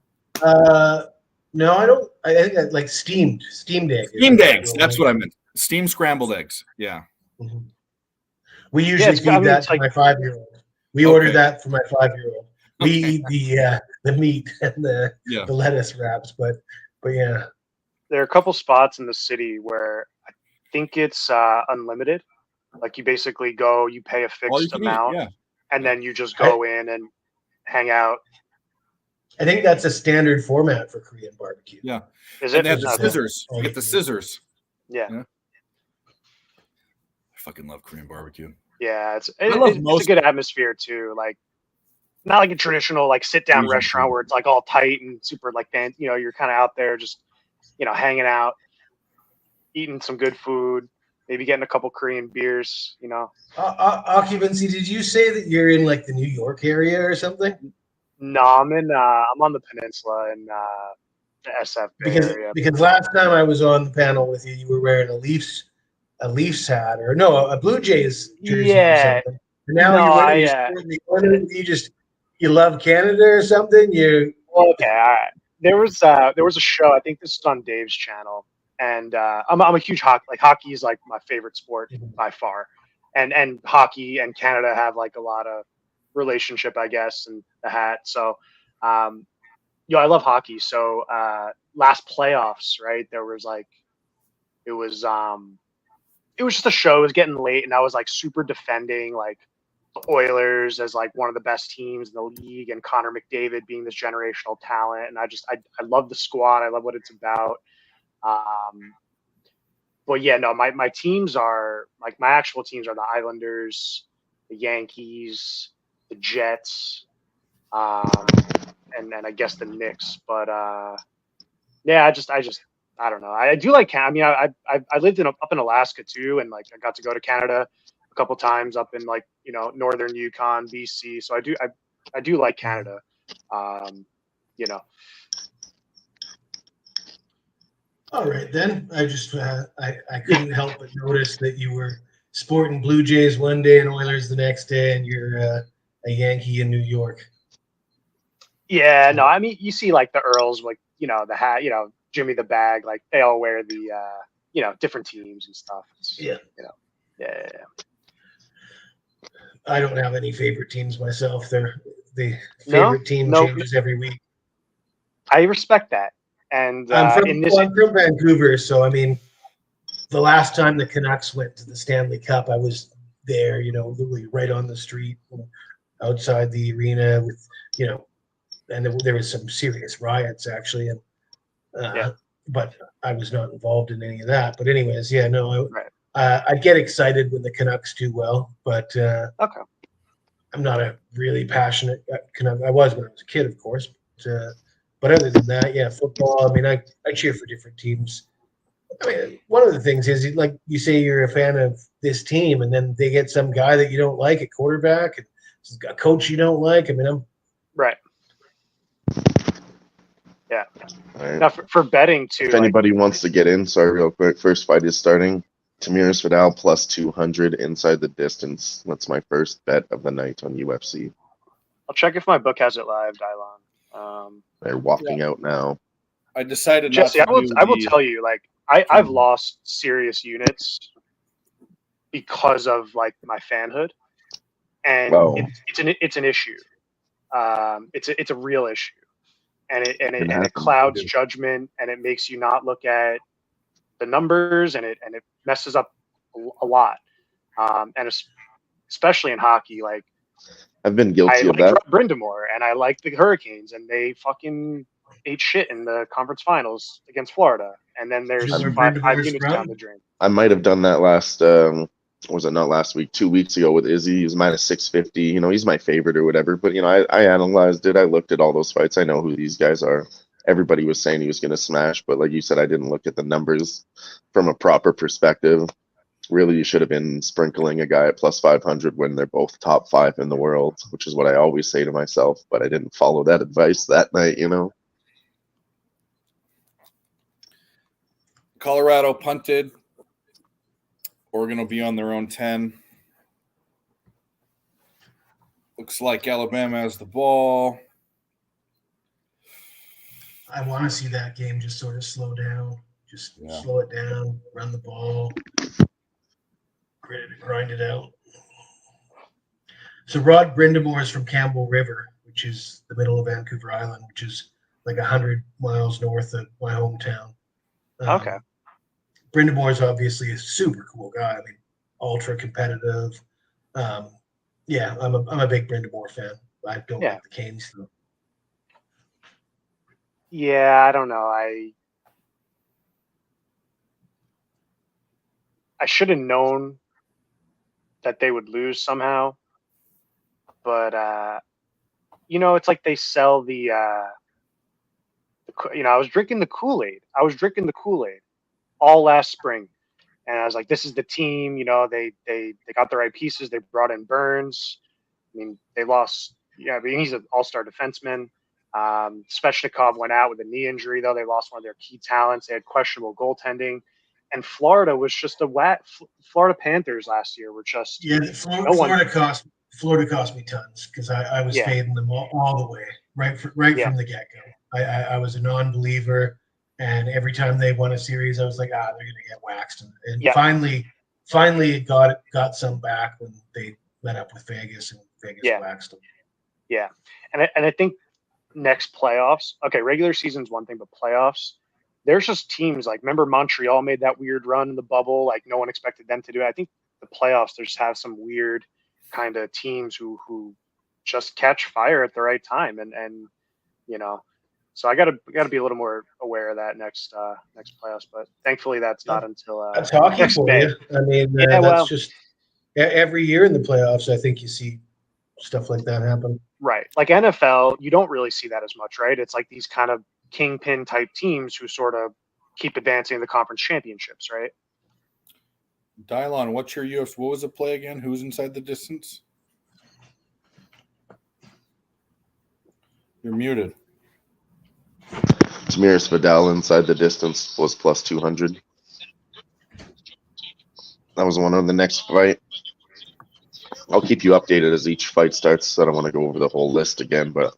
No, I don't. I think I like steamed eggs. Steamed eggs. That's what I meant. Steamed scrambled eggs. Yeah. Mm-hmm. We usually feed that to my 5-year-old. We order that for my 5-year-old. We eat the meat and the lettuce wraps, but yeah. There are a couple spots in the city where I think it's unlimited. Like you basically go, you pay a fixed amount, and then you just go in and hang out. I think that's a standard format for Korean barbecue. Yeah. Is it? And they have the scissors. You get the scissors. Yeah. I fucking love Korean barbecue. Yeah, it's a good atmosphere too. Like, not like a traditional sit down restaurant where it's like all tight and super fancy. You're kind of out there just hanging out, eating some good food. maybe getting a couple Korean beers. Occupancy, did you say that you're in like the New York area or something? No, I'm on the peninsula in the SF Bay area. Because last time I was on the panel with you, you were wearing a Leafs hat, or no, a Blue Jays jersey or something. And now you're sporting the Oilers. You love Canada or something. Well, okay, all right. There was a show. I think this is on Dave's channel, and I'm a huge hockey is like my favorite sport by far, and hockey and Canada have like a lot of relationship, I guess, and the hat. So, I love hockey. So last playoffs, right? There was like, it was just a show. It was getting late, and I was like super defending like the Oilers as like one of the best teams in the league, and Connor McDavid being this generational talent. And I love the squad. I love what it's about. But yeah, no, my teams are like, my actual teams are the Islanders, the Yankees, the Jets, and I guess the Knicks. But yeah, I don't know. I do like Canada. I mean, I lived up in Alaska too, and like I got to go to Canada a couple times up in like northern Yukon, BC. So I do like Canada. All right then. I just I couldn't help but notice that you were sporting Blue Jays one day and Oilers the next day, and you're a Yankee in New York. Yeah, no, I mean, you see like the Earls, like the hat, Jimmy the Bag, like they all wear the different teams and stuff. Yeah. Yeah. I don't have any favorite teams myself. The favorite team changes every week. I respect that. And I'm from Vancouver, so I mean, the last time the Canucks went to the Stanley Cup, I was there, literally right on the street, outside the arena with, and there was some serious riots actually, and but I was not involved in any of that. But anyways, yeah, no, I get excited when the Canucks do well, but okay. I'm not a really passionate Canuck. I was when I was a kid, of course, but other than that, yeah, football. I mean, I cheer for different teams. I mean, one of the things is, like you say, you're a fan of this team, and then they get some guy that you don't like at quarterback, and a coach you don't like. I mean, I'm right. Yeah. Right. Now for betting too. If anybody wants to get in, sorry, real quick. First fight is starting. Tamiris Vidal plus 200 inside the distance. That's my first bet of the night on UFC. I'll check if my book has it live, Dylon. They're walking out now. I decided Jesse, not to I will tell you, like I've lost serious units because of like my fanhood, and it's an issue. It's a real issue, and it clouds judgment, and it makes you not look at the numbers, and it messes up a lot, and especially in hockey. Like I've been guilty of like that. Brindamore, and I like the Hurricanes, and they fucking ate shit in the conference finals against Florida, and then there's five units down the drain. I might have done that last. Was it not last week? 2 weeks ago with Izzy. He was minus 650. He's my favorite or whatever. But I analyzed it. I looked at all those fights. I know who these guys are. Everybody was saying he was going to smash, but like you said, I didn't look at the numbers from a proper perspective. Really, you should have been sprinkling a guy at plus 500 when they're both top 5 in the world, which is what I always say to myself. But I didn't follow that advice that night. Colorado punted. Oregon will be on their own 10. Looks like Alabama has the ball. I want to see that game just sort of slow down. Just slow it down, run the ball, grind it out. So Rod Brindamore is from Campbell River, which is the middle of Vancouver Island, which is like 100 miles north of my hometown. Okay. Brindamore is obviously a super cool guy. I mean, ultra competitive. Yeah, I'm a big Brindamore fan. I don't like the Canes though. Yeah, I don't know. I should have known that they would lose somehow, but it's like they sell the I was drinking the Kool-Aid. all last spring, And I was like, this is the team. You know, they got the right pieces. They brought in Burns. I mean, they lost. Yeah, I mean, he's an all-star defenseman. Svechnikov went out with a knee injury, though. They lost one of their key talents. They had questionable goaltending. And Florida was just a wet. Florida Panthers last year were just Florida cost me tons because I was fading them all the way right from the get-go. I was a non-believer, and every time they won a series, I was like, they're gonna get waxed. And finally it got some back when they met up with Vegas, and Vegas waxed them. Yeah, and I think next playoffs. Okay, regular season's one thing, but playoffs. There's just teams like, remember Montreal made that weird run in the bubble, like no one expected them to do it. I think the playoffs, they just have some weird kind of teams who just catch fire at the right time, and you know, so I gotta be a little more aware of that next playoffs. But thankfully, that's not until that's hockey next for May. you. I mean, that's just every year in the playoffs. I think you see stuff like that happen. Right, like NFL, you don't really see that as much, right? It's like these kind of kingpin type teams who sort of keep advancing the conference championships, right? Dylon, what's your UFC? What was the play again? Who's inside the distance? You're muted. Tamiris Vidal inside the distance was plus 200. That was one of the next fight. I'll keep you updated as each fight starts. I don't want to go over the whole list again, but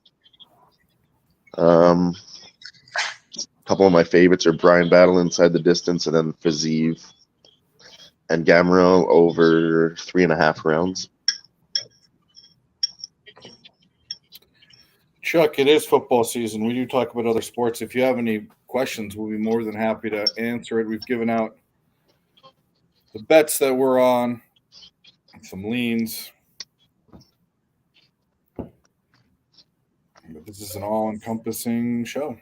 a couple of my favorites are Brian Battle inside the distance, and then Fiziev and Gamero over 3.5 rounds. Chuck, it is football season. We do talk about other sports. If you have any questions, we'll be more than happy to answer it. We've given out the bets that we're on, some leans. But this is an all-encompassing show.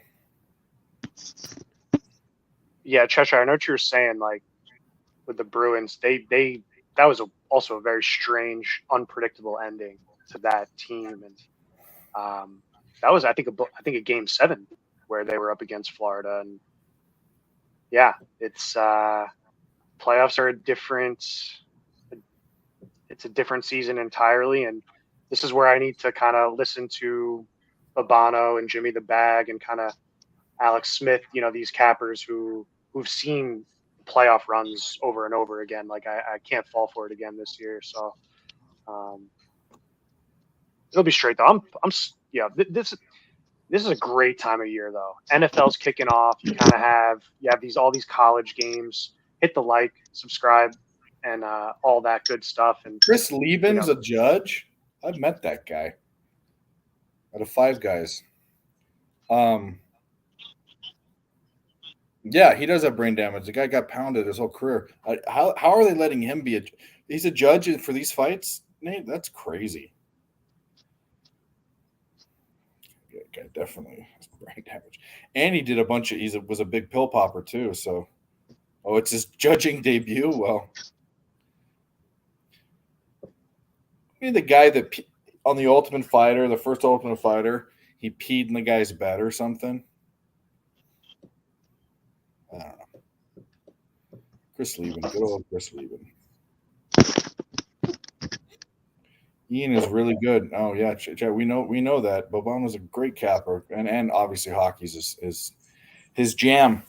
Yeah, Cheshire, I know what you were saying, like with the Bruins, that was also a very strange, unpredictable ending to that team, and that was I think a game 7 where they were up against Florida, and it's playoffs are it's a different season entirely, and this is where I need to kind of listen to Babano and Jimmy the Bag and kind of Alex Smith, these cappers who've seen playoff runs over and over again. Like I can't fall for it again this year. So it'll be straight though. This is a great time of year though. NFL's kicking off. You kind of have all these college games. Hit the like, subscribe, and all that good stuff. And Chris Lieben's a judge. I've met that guy out of Five Guys. Yeah, he does have brain damage. The guy got pounded his whole career. How are they letting him be he's a judge for these fights? Nate, that's crazy. Yeah, guy definitely has brain damage. And he did a bunch of was a big pill popper too, so it's his judging debut. Well, the guy that on the Ultimate Fighter, the first Ultimate Fighter, he peed in the guy's bed or something. I don't know. Chris Lieben, good old Chris Lieben. Ian is really good. Oh yeah, we know that Boban was a great capper, and obviously hockey's his jam.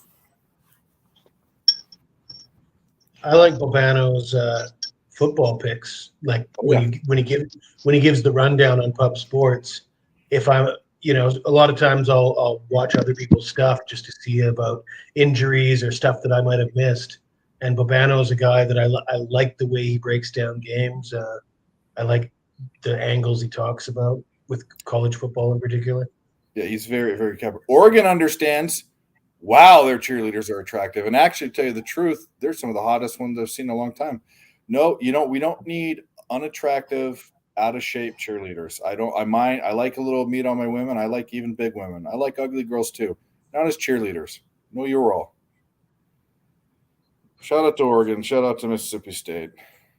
I like Bobano's football picks. Like when he gives the rundown on Pub Sports. If I'm a lot of times I'll watch other people's stuff just to see about injuries or stuff that I might have missed. And Bobano's a guy that I like the way he breaks down games. I like the angles he talks about with college football in particular. Yeah, he's very, very capable. Oregon understands. Wow, their cheerleaders are attractive. And actually, to tell you the truth, they're some of the hottest ones I've seen in a long time. No, we don't need unattractive, out of shape cheerleaders. I like a little meat on my women. I like even big women. I like ugly girls too. Not as cheerleaders. Know your role. Shout out to Oregon. Shout out to Mississippi State.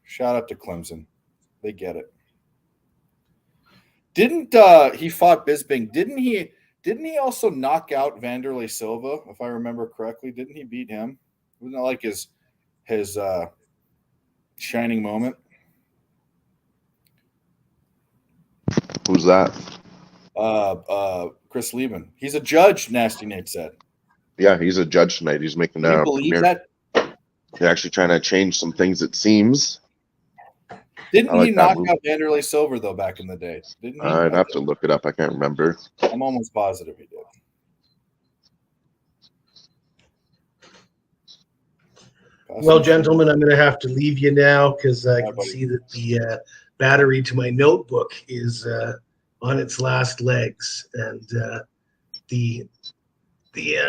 Shout out to Clemson. They get it. Didn't he fought Bisping? Didn't he also knock out Vanderlei Silva, if I remember correctly? Didn't he beat him? Wasn't it like his his shining moment? Who's that? Chris Lieben. He's a judge, Nasty Nate said. Yeah, he's a judge tonight. He's making Can you believe premiere. that? They're actually trying to change some things, it seems. Didn't I like he that knock move. out Vanderlei Silver, though, back in the day? Didn't he? I'd have to look it up. I can't remember. I'm almost positive he did. Well, gentlemen, I'm going to have to leave you now because I Bye, can buddy. see that the battery to my notebook is on its last legs, and the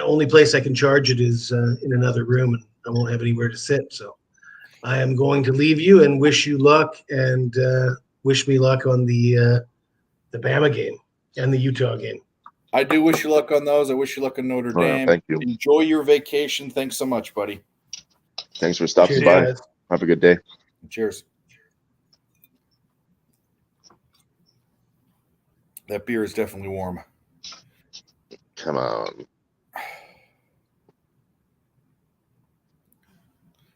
only place I can charge it is in another room, and I won't have anywhere to sit. So I am going to leave you and wish you luck, and wish me luck on the Bama game and the Utah game. I do wish you luck on those. I wish you luck on Notre Oh, yeah, Dame. thank you. Enjoy your vacation. Thanks so much, buddy. Thanks for stopping Cheers, by. guys. Have a good day. Cheers. That beer is definitely warm. Come on.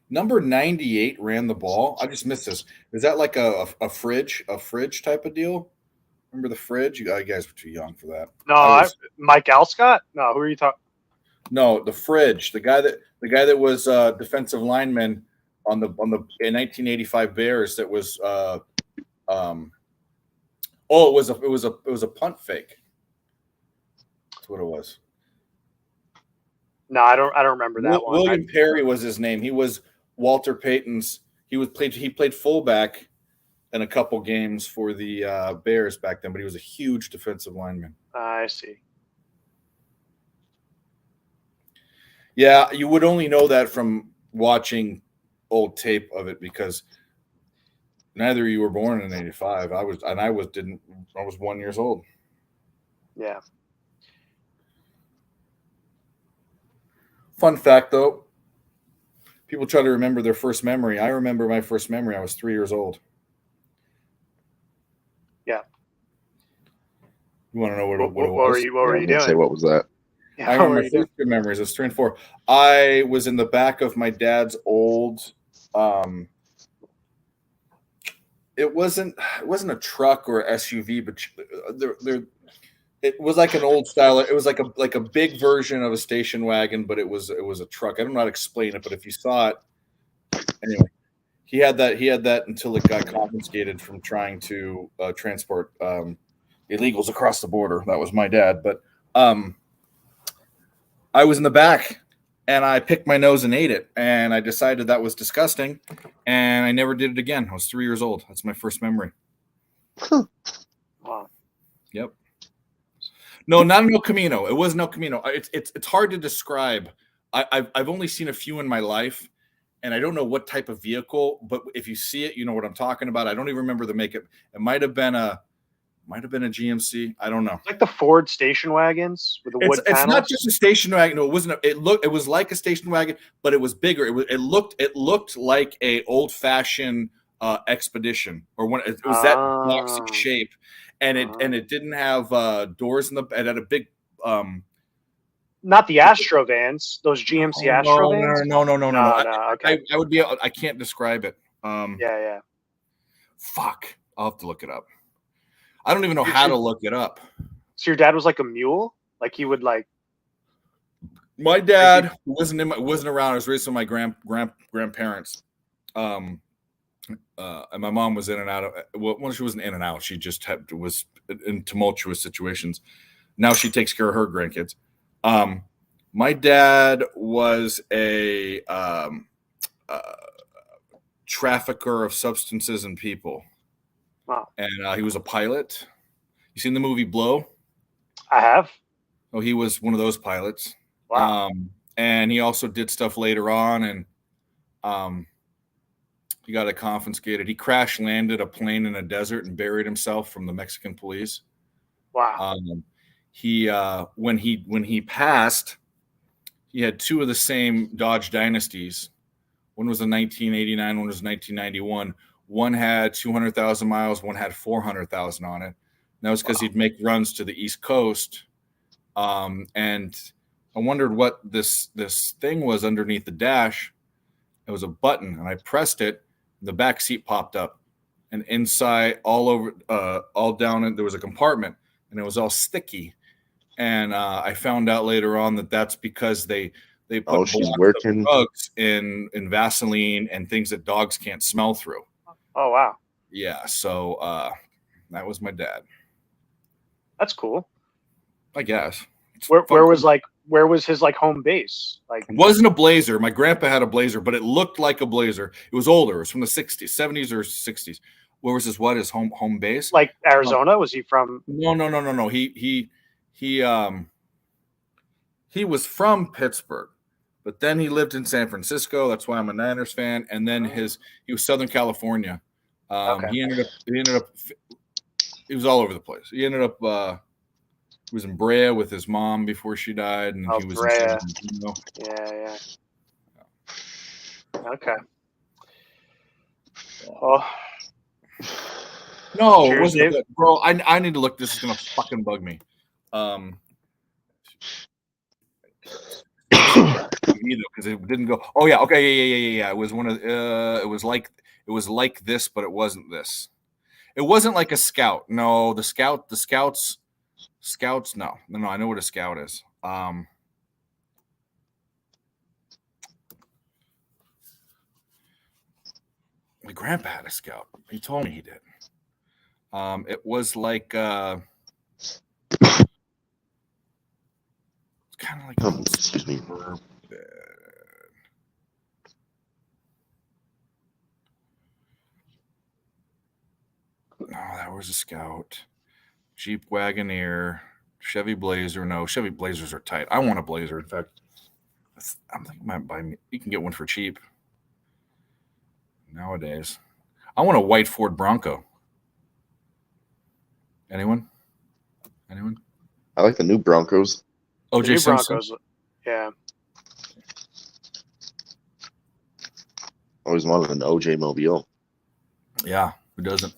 Number 98 ran the ball. I just missed this. Is that like a fridge type of deal? Remember the fridge? You guys were too young for that. No, Mike Alscott? No, who are you talking? No, the fridge. The guy that was defensive lineman on the in 1985 Bears. That was it was a punt fake. That's what it was. No, I don't remember that one. William Perry was his name. He was Walter Payton's. He played fullback in a couple games for the Bears back then, but he was a huge defensive lineman. I see. Yeah, you would only know that from watching old tape of it because neither of you were born in '85. I was 1 year old. Yeah. Fun fact, though, people try to remember their first memory. I remember my first memory. I was 3 years old. Yeah. You want to know what it What was? were you doing? Say what was that? Yeah, I what remember were my you doing? first two memories. I was 3 and 4. I was in the back of my dad's old. It wasn't a truck or a SUV, but it was like an old style. It was like a big version of a station wagon, but it was a truck. I don't know how to explain it, but if you saw it, anyway, he had that until it got confiscated from trying to transport illegals across the border. That was my dad, but I was in the back and I picked my nose and ate it, and I decided that was disgusting, and I never did it again. I was 3 years old. That's my first memory. Wow. Yep. No, not an El Camino. It wasn't El Camino. It's hard to describe. I've only seen a few in my life, and I don't know what type of vehicle. But if you see it, you know what I'm talking about. I don't even remember the makeup. It might have been a GMC. I don't know. It's like the Ford station wagons with the wood It's panels. not just a station wagon. No, it wasn't. It was like a station wagon, but it was bigger. It looked like a old fashioned expedition, or when it was that boxy shape, and it didn't have doors in the. It had a big. Not the Astro vans. Those GMC Astro vans. No. Okay. I would be. I can't describe it. Yeah. Fuck. I'll have to look it up. I don't even know how to look it up. So your dad was like a mule? Like he would like. My dad wasn't around. I was raised with my grandparents. And my mom was in and out of. Well, she wasn't in and out. She just was in tumultuous situations. Now she takes care of her grandkids. My dad was a trafficker of substances and people. Wow. And he was a pilot. You seen the movie Blow? I have. Oh, he was one of those pilots. Wow. And he also did stuff later on, and he got it confiscated. He crash landed a plane in a desert and buried himself from the Mexican police. Wow. When he passed, he had two of the same Dodge Dynasties. One was a 1989, one was 1991. One had 200,000 miles, one had 400,000 on it. And that was because he'd make runs to the East Coast. And I wondered what this thing was underneath the dash. It was a button, and I pressed it. The back seat popped up, and inside, all over, all down, and there was a compartment, and it was all sticky. And I found out later on that that's because they put she's blocks working. of drugs in Vaseline and things that dogs can't smell through. Oh wow, Yeah, so that was my dad, that's cool. I guess. It's Where fun. was his like home base? Like It wasn't a Blazer. My grandpa had a Blazer, but it looked like a Blazer. It was older. It was from the 60s, 70s or 60s. Where was his home base? like Arizona? Was he from? No. He was from Pittsburgh, but then he lived in San Francisco. That's why I'm a Niners fan. And then he was Southern California. Okay. He ended up he was all over the place. He ended up he was in Brea with his mom before she died, and he was Brea. in San Francisco. Yeah. Okay. Oh. No, Cheers, it wasn't Dave. good. Bro, I need to look. This is gonna fucking bug me. Because it didn't go. Oh yeah, okay, yeah. It was one of. It was like this, but it wasn't this. It wasn't like a scout. No, the scouts. No. I know what a scout is. My grandpa had a scout. He told me he did. It was like it's kind of like excuse me. No, that was a Scout. Jeep Wagoneer, Chevy Blazer. No, Chevy Blazers are tight. I want a Blazer. In fact, I'm thinking I might buy me. You can get one for cheap nowadays. I want a white Ford Bronco. Anyone? I like the new Broncos. OJ The new Simpson. Broncos. Yeah. Always wanted an OJ Mobile. Yeah, who doesn't?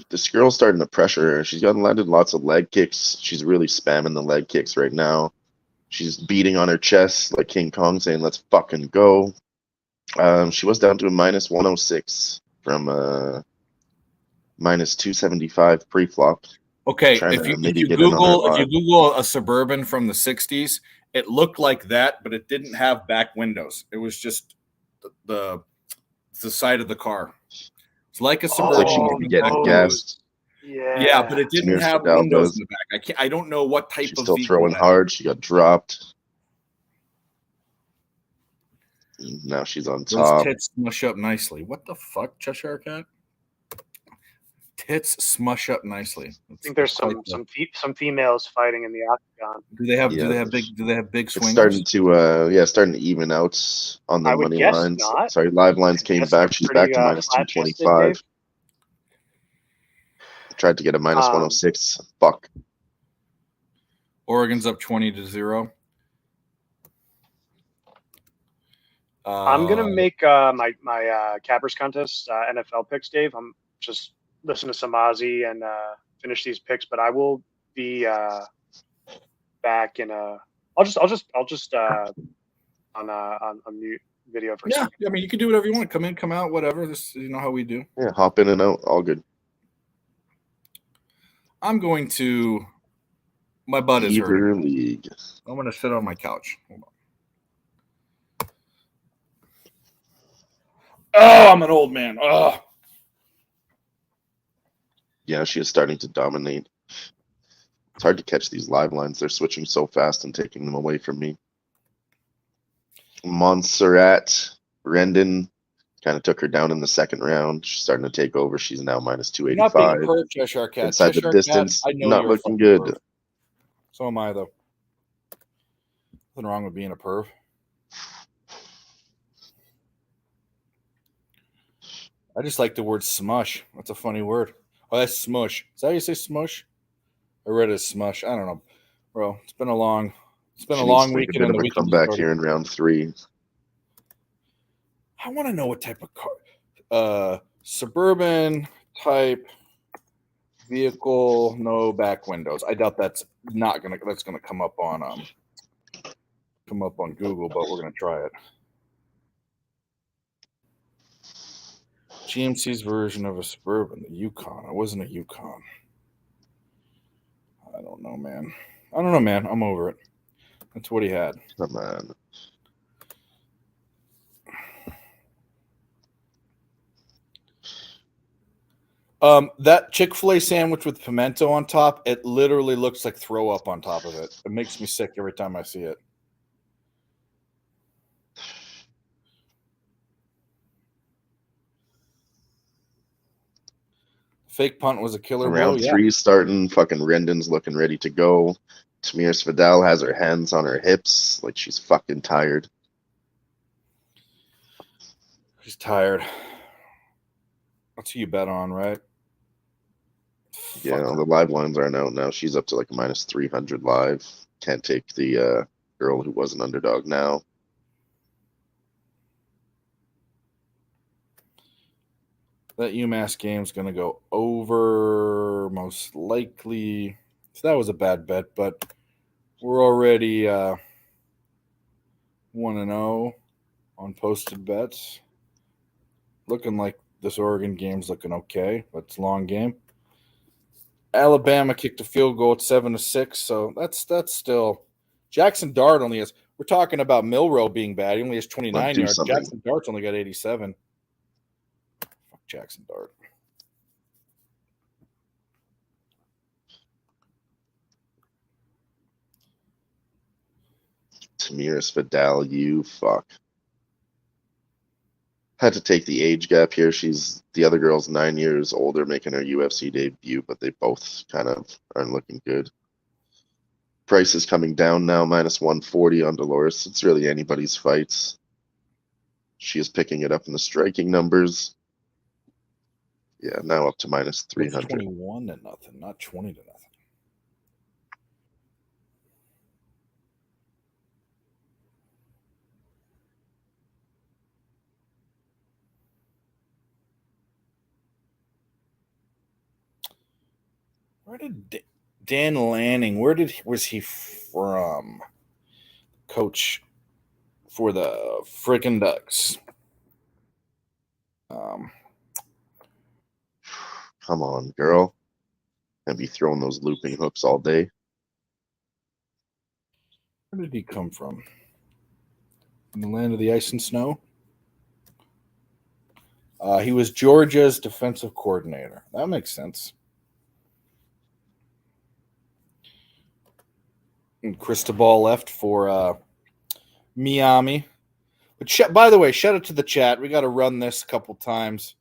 This girl's starting to pressure her. She's gotten landed lots of leg kicks. She's really spamming the leg kicks right now. She's beating on her chest like King Kong, saying, "Let's fucking go." She was down to a minus 106 from minus 275 pre-flop. Okay, Trying if to you maybe get in on her live. Google a Suburban from the 60s, it looked like that, but it didn't have back windows. It was just the side of the car. It's like a Suburban. Like she might be getting gassed. Yeah, but it didn't Samir have Fidel windows does. in the back. I don't know what type She's of still vehicle throwing that hard. She got dropped. Now she's on Those top. tits smush up nicely. What the fuck, Cheshire Cat? Tits smush up nicely. I think there's some females fighting in the octagon. Do they have big It's swingers? starting to even out on the I would money guess lines. not. Sorry, live lines came guess back. they're She's pretty, back to minus flat-chested, 225. Dave. Tried to get a minus 106. Fuck. Oregon's up 20-0. I'm gonna make my cappers contest NFL picks, Dave. I'm just listening to some Ozzy and finish these picks, but I will be back in a. I'll just on mute video for a second. I mean, you can do whatever you want. Come in, come out, whatever. This, you know how we do. Yeah, hop in and out. All good. I'm going to. My butt is hurting. Either league. I'm going to sit on my couch. Hold on. Oh, I'm an old man. Oh. Yeah, she is starting to dominate. It's hard to catch these live lines. They're switching so fast and taking them away from me. Montserrat Rendon kind of took her down in the second round. She's starting to take over. She's now minus You're not being a 285. perv, Cheshire Cat. Inside Cheshire the distance, Cat, I know not you're a looking fucking good. perv. So am I, though. Nothing wrong with being a perv. I just like the word smush. That's a funny word. Oh, that's smush. Is that how you say smush? I read it as smush. I don't know, bro. It's been a long She needs long to make weekend, a and bit the of a weekend comeback started. here in round 3. I want to know what type of car, Suburban type Vehicle, no back windows. I doubt that's gonna come up on Google, but we're gonna try it. GMC's version of a Suburban, the Yukon. It wasn't a Yukon. I don't know, man. I'm over it. That's what he had. Come on. That Chick-fil-A sandwich with pimento on top, it literally looks like throw up on top of it. It makes me sick every time I see it. Fake punt was a killer blow. Round 3 starting. Fucking Rendon's looking ready to go. Tamir Svidal has her hands on her hips like she's fucking tired. She's tired. That's who you bet on, right? Yeah, the live lines aren't out now. She's up to like minus 300 live. Can't take the girl who was an underdog now. That UMass game's going to go over most likely. So that was a bad bet, but we're already 1-0 on posted bets. Looking like this Oregon game's looking okay, but it's a long game. Alabama kicked a field goal at 7-6, so that's still. Jackson Dart only has. We're talking about Milroe being bad. He only has 29 yards. Something. Jackson Dart's only got 87. Fuck Jackson Dart. Tamir Svidal, you fuck. Had to take the age gap here. The other girl's 9 years older, making her UFC debut, but they both kind of aren't looking good. Price is coming down now, minus 140 on Dolores. It's really anybody's fights. She is picking it up in the striking numbers. Yeah, now up to minus 300. It's 21-0, not 20-0. Where did Dan Lanning? Was he from? Coach for the frickin' Ducks. Come on, girl. And be throwing those looping hooks all day. Where did he come from? In the land of the ice and snow? He was Georgia's defensive coordinator. That makes sense. And Cristobal left for Miami. But by the way, shout out to the chat. We got to run this a couple times.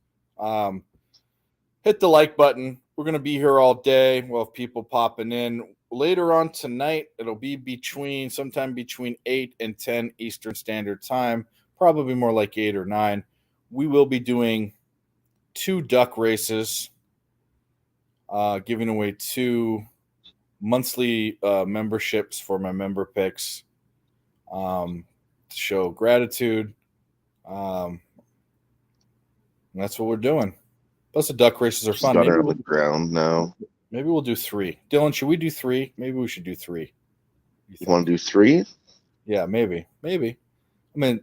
Hit the like button. We're going to be here all day. We'll have people popping in. Later on tonight, it'll be sometime between 8 and 10 Eastern Standard Time. Probably more like 8 or 9. We will be doing 2 duck races, giving away 2 monthly memberships for my member picks to show gratitude. And that's what we're doing. Plus, the duck races are fun. Got her on the ground now. Maybe we'll do 3. Dylan, should we do 3? Maybe we should do 3. You want to do 3? Yeah, maybe. I mean,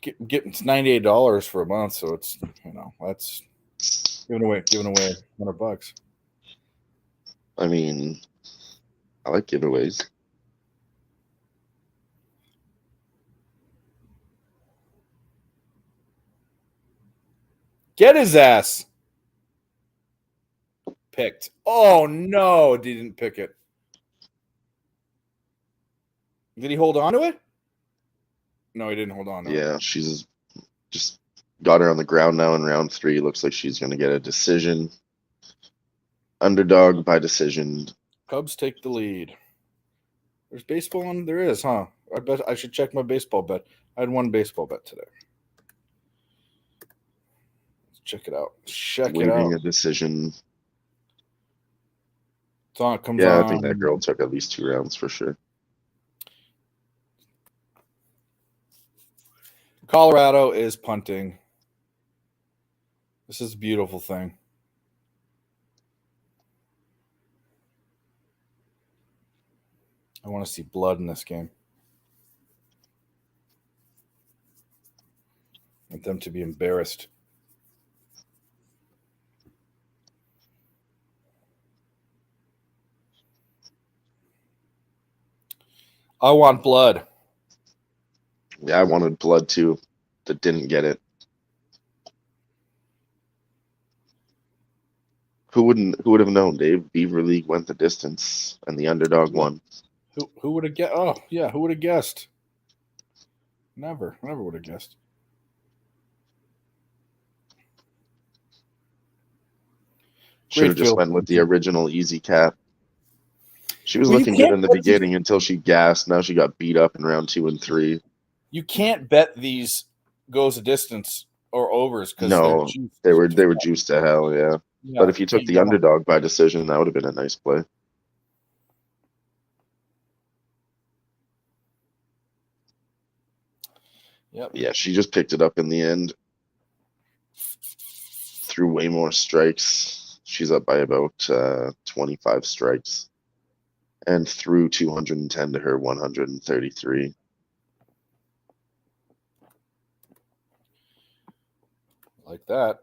it's $98 for a month, so it's that's giving away $100. I mean, I like giveaways. Get his ass picked. Oh no, didn't pick it. Did he hold on to it? No, he didn't hold on to it. Yeah, she's just got her on the ground now in round 3. Looks like she's going to get a decision. Underdog by decision. Cubs take the lead. There's baseball on. There is, huh? I bet I should check my baseball bet. I had 1 baseball bet today. Let's check it out. Waiting a decision. It's on. It comes Yeah, on. I think that girl took at least 2 rounds for sure. Colorado is punting. This is a beautiful thing. I want to see blood in this game. I want them to be embarrassed. I want blood. Yeah, I wanted blood too. That didn't get it. Who would have known, Dave? Beaver League went the distance and the underdog won. Who would have guessed? Oh, yeah, who would have guessed? Never would have guessed. Should have just went with the original easy cap. She was looking good in the beginning until she gassed. Now she got beat up in round 2 and 3. You can't bet these goes a distance or overs because No, they were juiced to hell, yeah. But if you took the underdog by decision, that would have been a nice play. Yep. Yeah, she just picked it up in the end. Threw way more strikes. She's up by about 25 strikes. And threw 210 to her 133. Like that.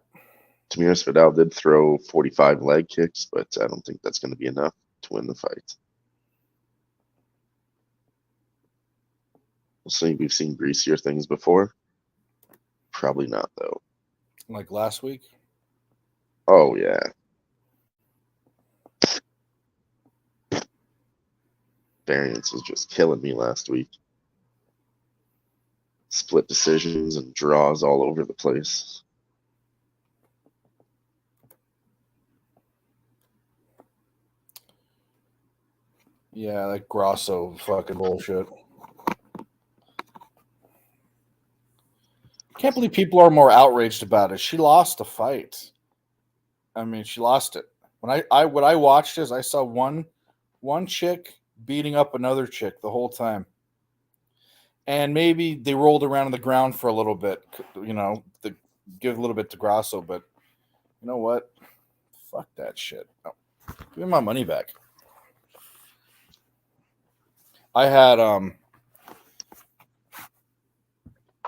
Tamiris Vidal did throw 45 leg kicks, but I don't think that's going to be enough to win the fight. We'll see. We've seen greasier things before. Probably not, though. Like last week? Oh, yeah. Variance was just killing me last week. Split decisions and draws all over the place. Yeah, like Grosso fucking bullshit. Can't believe people are more outraged about it. She lost a fight. I mean, she lost it. When what I watched is I saw one chick beating up another chick the whole time. And maybe they rolled around on the ground for a little bit, you know, to give a little bit to Grosso, but you know what? Fuck that shit. Oh, give me my money back. I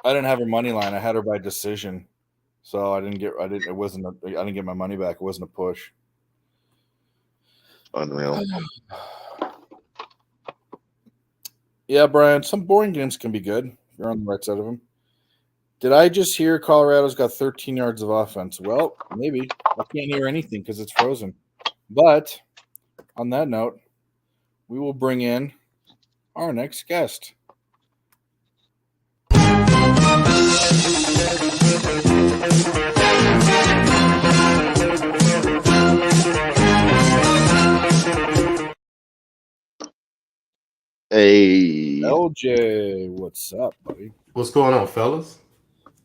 didn't have her money line. I had her by decision. So I didn't get my money back. It wasn't a push. Unreal. Yeah, Brian, some boring games can be good if you're on the right side of them. Did I just hear Colorado's got 13 yards of offense? Well, maybe. I can't hear anything because it's frozen. But on that note, we will bring in our next guest. Hey. LJ, what's up, buddy? What's going on, fellas?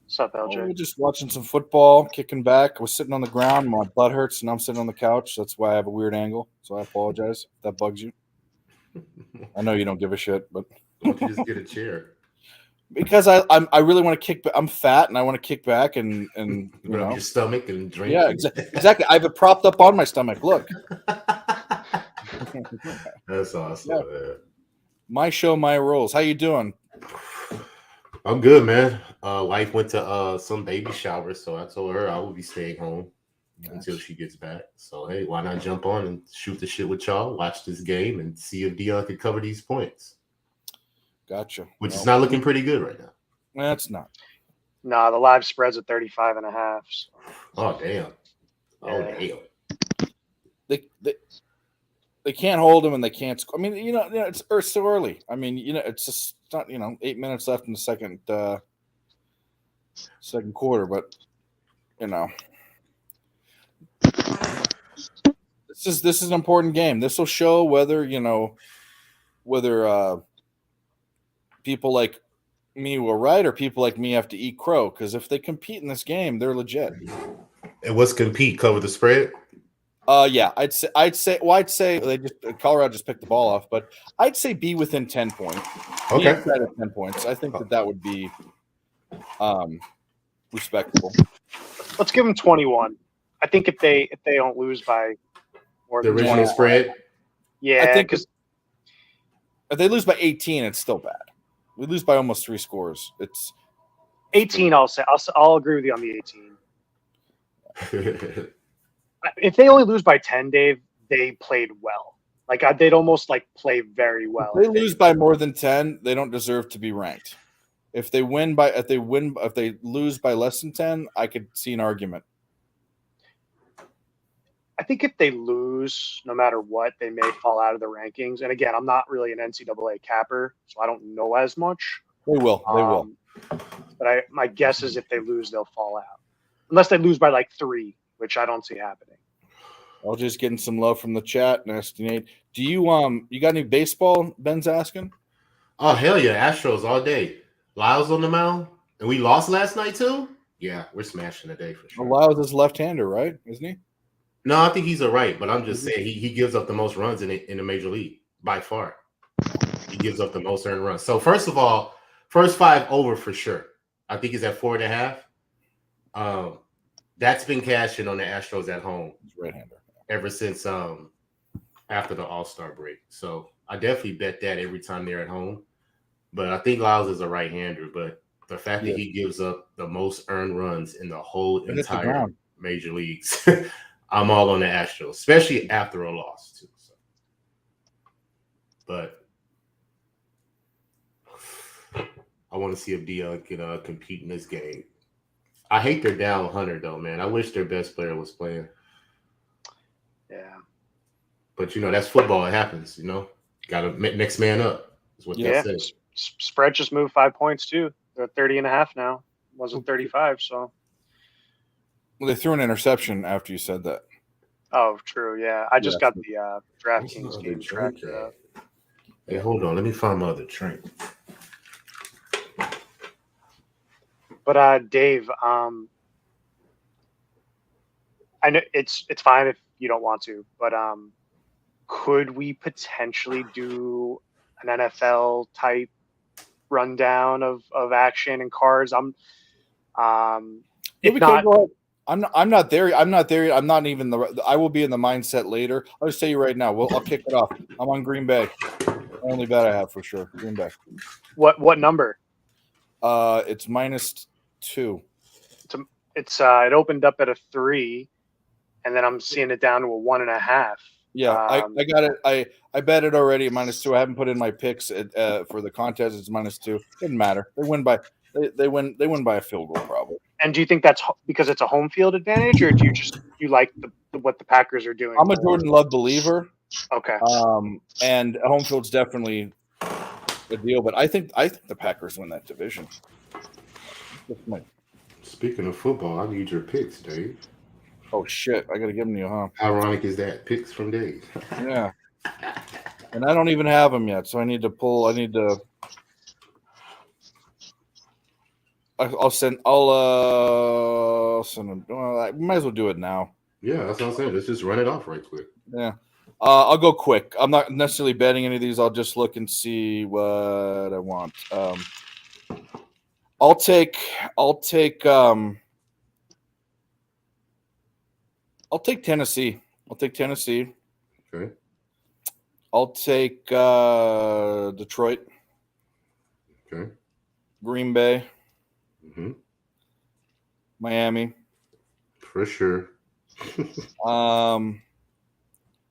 What's up, LJ? We're just watching some football, kicking back. I was sitting on the ground. My butt hurts, and I'm sitting on the couch. That's why I have a weird angle. So I apologize if that bugs you. I know you don't give a shit, but why don't you just get a chair? Because I really want to kick. I'm fat, and I want to kick back and you know your stomach and drink. Yeah, exactly. I have it propped up on my stomach. Look. That's awesome. Yeah. Man. My show, my rules. How you doing? I'm good, man. Wife went to some baby shower, so I told her I will be staying home until she gets back. So hey, why not jump on and shoot the shit with y'all, watch this game, and see if Dion could cover these points. Gotcha. Which is not looking pretty good right now. That's not. Nah, the live spread's at 35.5. So. Oh damn. Oh Yeah. damn. They can't hold him and they can't score. I mean, you know, it's so early. I mean, you know, it's just not, 8 minutes left in the second quarter, but you know, this is an important game. This will show whether people like me will right or people like me have to eat crow. Because if they compete in this game, they're legit. And what's compete? Cover the spread? Yeah, I'd say they Colorado just picked the ball off, but I'd say be within 10 points. Okay. Be inside of 10 points. I think that would be respectable. Let's give them 21. I think if they don't lose by more The than original 21, spread? Yeah, because If they lose by 18, it's still bad. We lose by almost 3 scores. It's 18. I'll agree with you on the 18. If they only lose by 10, Dave, they played well. Like they'd almost like play very well. If they lose by more than 10, they don't deserve to be ranked. If they lose by less than 10, I could see an argument. I think if they lose, no matter what, they may fall out of the rankings. And again, I'm not really an NCAA capper, so I don't know as much. They will. They will. But my guess is if they lose, they'll fall out. Unless they lose by like 3, which I don't see happening. I'll just getting some love from the chat. Nasty Nate. Do you got any baseball? Ben's asking. Oh hell yeah, Astros all day. Lyles on the mound, and we lost last night too. Yeah, we're smashing today for sure. Lyles is left-hander, right? Isn't he? No, I think he's a right, but I'm just saying he gives up the most runs in the major league by far. He gives up the most earned runs. So first of all, first 5 over for sure. I think he's at 4.5. That's been cashing on the Astros at home. He's right-hander. Ever since after the All-Star break. So I definitely bet that every time they're at home. But I think Lyles is a right-hander. But the fact that he gives up the most earned runs in the whole entire major leagues, I'm all on the Astros, especially after a loss too. So. But I want to see if Dion can compete in this game. I hate they're down 100 though, man. I wish their best player was playing. Yeah. But, that's football. It happens, Got to next man up is what they say. Spread just moved 5 points, too. They're at 30.5 now. It wasn't 35, so. Well, they threw an interception after you said that. Oh, true, yeah. I just got the DraftKings game tracked up. Hey, hold on. Let me find my other drink. But, Dave, I know it's fine if you don't want to, but could we potentially do an NFL type rundown of action and cards? I'm not there. I'm not there. I'm not even I will be in the mindset later. I'll just tell you right now. I'll kick it off. I'm on Green Bay. Only bet I have for sure. Green Bay. What number? It's -2. It opened up at a 3, and then I'm seeing it down to a 1.5. Yeah, I got it. I bet it already at -2. I haven't put in my picks for the contest. It's -2. Doesn't matter. They win by they win by a field goal probably. And do you think that's because it's a home field advantage, or do you like what the Packers are doing? I'm a Jordan Love believer. Okay. And home field's definitely a deal, but I think the Packers win that division. Speaking of football, I need your picks, Dave. Oh shit! I gotta give them to you, huh? How ironic is that? Picks from Dave. Yeah. And I don't even have them yet, so I need to pull. I'll send them. I might as well do it now. Yeah, that's what I'm saying. Let's just run it off right quick. Yeah. I'll go quick. I'm not necessarily betting any of these. I'll just look and see what I want. I'll take Tennessee. Okay. I'll take Detroit. Okay. Green Bay. Mm-hmm. Miami. For sure.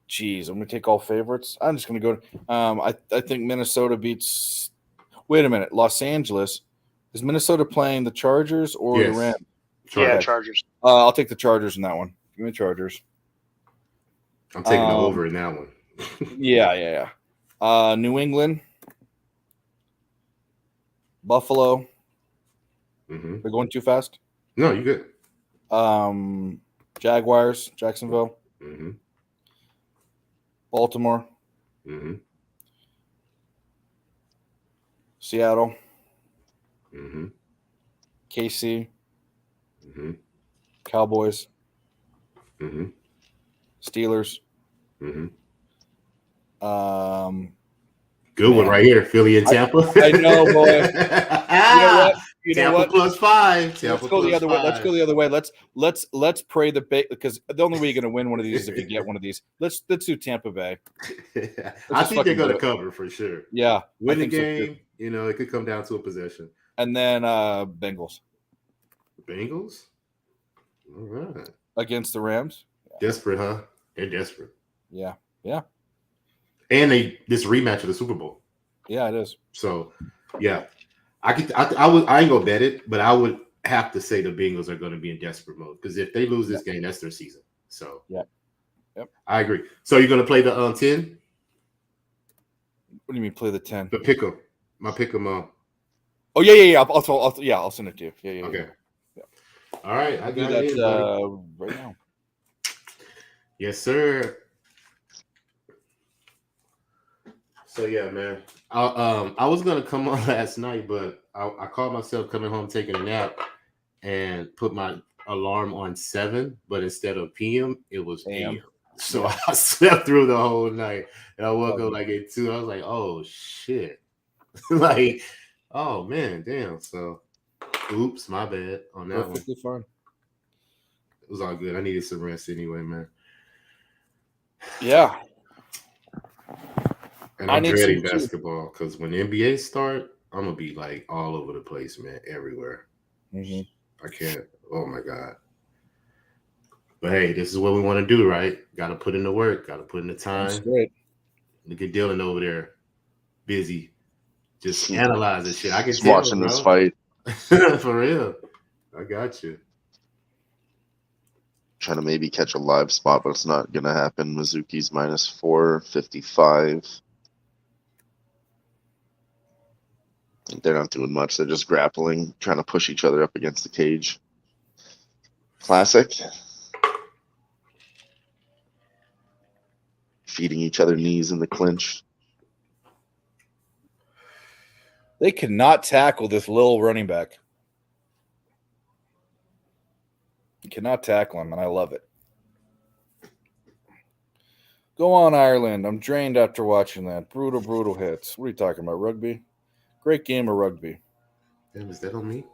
Geez, I'm gonna take all favorites. I'm just gonna go. I think Minnesota beats. Wait a minute, Los Angeles. Is Minnesota playing the Chargers or the Rams? Yeah, Chargers. I'll take the Chargers in that one. Give me the Chargers. I'm taking the over in that one. Yeah. New England, Buffalo. Mm-hmm. They're going too fast. No, you good. Jaguars, Jacksonville. Mm-hmm. Baltimore. Mm-hmm. Seattle. Mm-hmm. KC. Mm-hmm. Cowboys. Mm-hmm. Steelers. Mm-hmm. Good one right here, Philly and Tampa. I know, boy. You know what? You know Tampa what? plus 5. Tampa Let's go the plus other way. Let's 5. go the other way. Let's pray the Bay, because the only way you're going to win one of these is if you get one of these. Let's do Tampa Bay. I think they're fucking going do to it. cover for sure. Yeah, Win the think so, too. game. You know, it could come down to a possession. And then Bengals Bengals. All right. against the Rams. Desperate, huh? They're desperate. Yeah. And this rematch of the Super Bowl. Yeah, it is. So, yeah, I ain't gonna bet it, but I would have to say the Bengals are going to be in desperate mode because if they lose this game, that's their season. So, Yep. I agree. So you're gonna play the 10? What do you mean play the 10? The pick 'em. My pick 'em. Oh yeah. I'll send it to you. Yeah. Okay. Yeah. All right, I I'll do got that it right now. Yes, sir. So yeah, man. I was gonna come on last night, but I caught myself coming home taking a nap and put my alarm on 7, but instead of PM, it was AM. So I slept through the whole night, and I woke up like at 2. I was like, "Oh shit!" Like, oh man, damn. So, oops, my bad on that Perfectly fine. It was all good. I needed some rest anyway, man. Yeah. And I'm dreading basketball because when the NBA start, I'm gonna be like all over the place, man, everywhere. Mm-hmm. I can't. Oh my god. But hey, this is what we want to do, right? Got to put in the work. Got to put in the time. That's great. Look at Dylan over there, busy, just analyzing shit. I can just tell, watching bro. this fight. For real. I got you. Trying to maybe catch a live spot, but it's not gonna happen. Mizuki's -455. They're not doing much. They're just grappling, trying to push each other up against the cage. Classic. Feeding each other knees in the clinch. They cannot tackle this little running back. You cannot tackle him, and I love it. Go on, Ireland. I'm drained after watching that. Brutal hits. What are you talking about? Rugby? Great game of rugby. Damn, is that on me?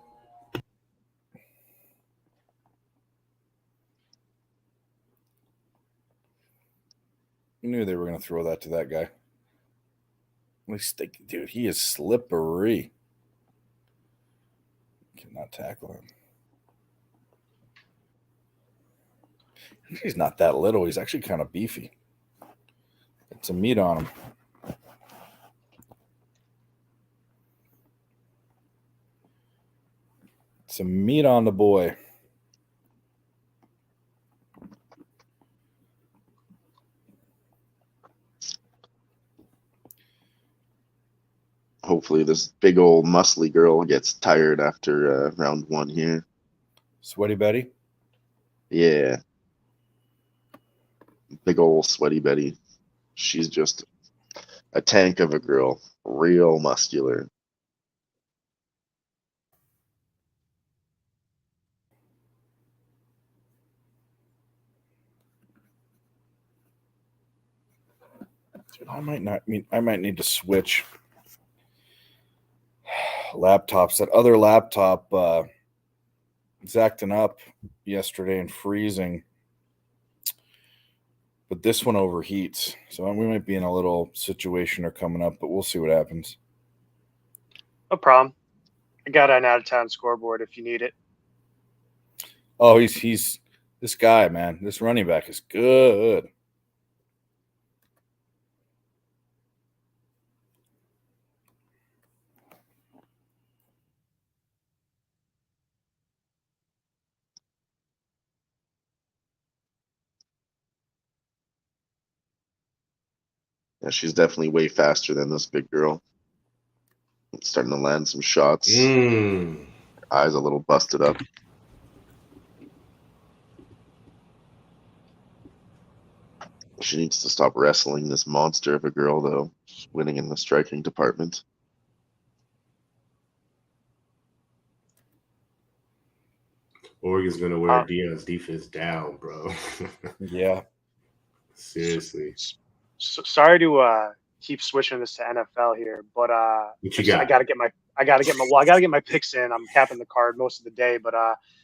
You knew they were going to throw that to that guy. At least dude, he is slippery. Cannot tackle him. He's not that little. He's actually kind of beefy. Get some meat on him. Some meat on the boy. Hopefully this big old muscly girl gets tired after round 1 here. Sweaty Betty? Yeah. Big old sweaty Betty. She's just a tank of a girl. Real muscular. Dude, I might need to switch laptops. That other laptop was acting up yesterday and freezing, but this one overheats. So we might be in a little situation or coming up, but we'll see what happens. No problem. I got an out of town scoreboard if you need it. Oh, he's this guy, man. This running back is good. Yeah, she's definitely way faster than this big girl. Starting to land some shots. Eyes a little busted up. She needs to stop wrestling this monster of a girl, though. She's winning in the striking department. Oregon's going to wear Dion's defense down, bro. Yeah. Seriously. Sorry to keep switching this to NFL here, but I got to I got to get my picks in. I'm capping the card most of the day, but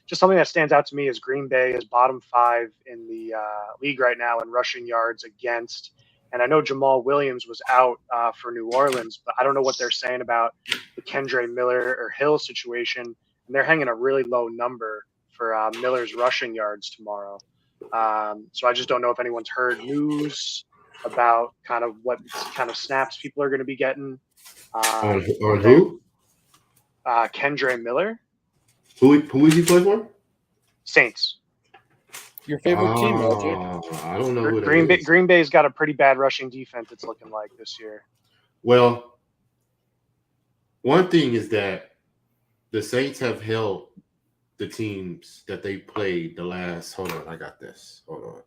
just something that stands out to me is Green Bay is bottom 5 in the league right now in rushing yards against. And I know Jamal Williams was out for New Orleans, but I don't know what they're saying about the Kendre Miller or Hill situation. And they're hanging a really low number for Miller's rushing yards tomorrow. So I just don't know if anyone's heard news about kind of what kind of snaps people are going to be getting. On who? Kendre Miller. Who is he play for? Saints. Your favorite team, LJ? I don't know who Green that is. Green Bay's got a pretty bad rushing defense, it's looking like this year. Well, one thing is that the Saints have held the teams that they played the last. Hold on, I got this. Hold on.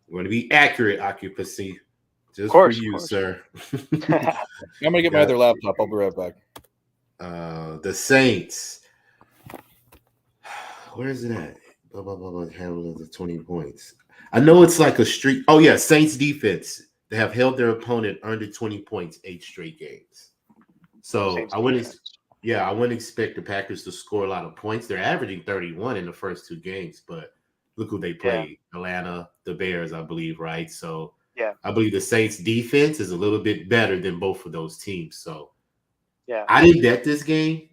I'm going to be accurate occupancy. Just for you, sir. I'm going to get my other laptop. I'll be right back. The Saints. Where is it at? Blah, blah, blah, blah. Handle the 20 points. I know it's like a streak. Oh, yeah. Saints defense. They have held their opponent under 20 points 8 straight games. So I wouldn't expect the Packers to score a lot of points. They're averaging 31 in the first 2 games, but look who they played. Yeah. Atlanta, the Bears, I believe, right? So I believe the Saints defense is a little bit better than both of those teams. So I didn't bet this game.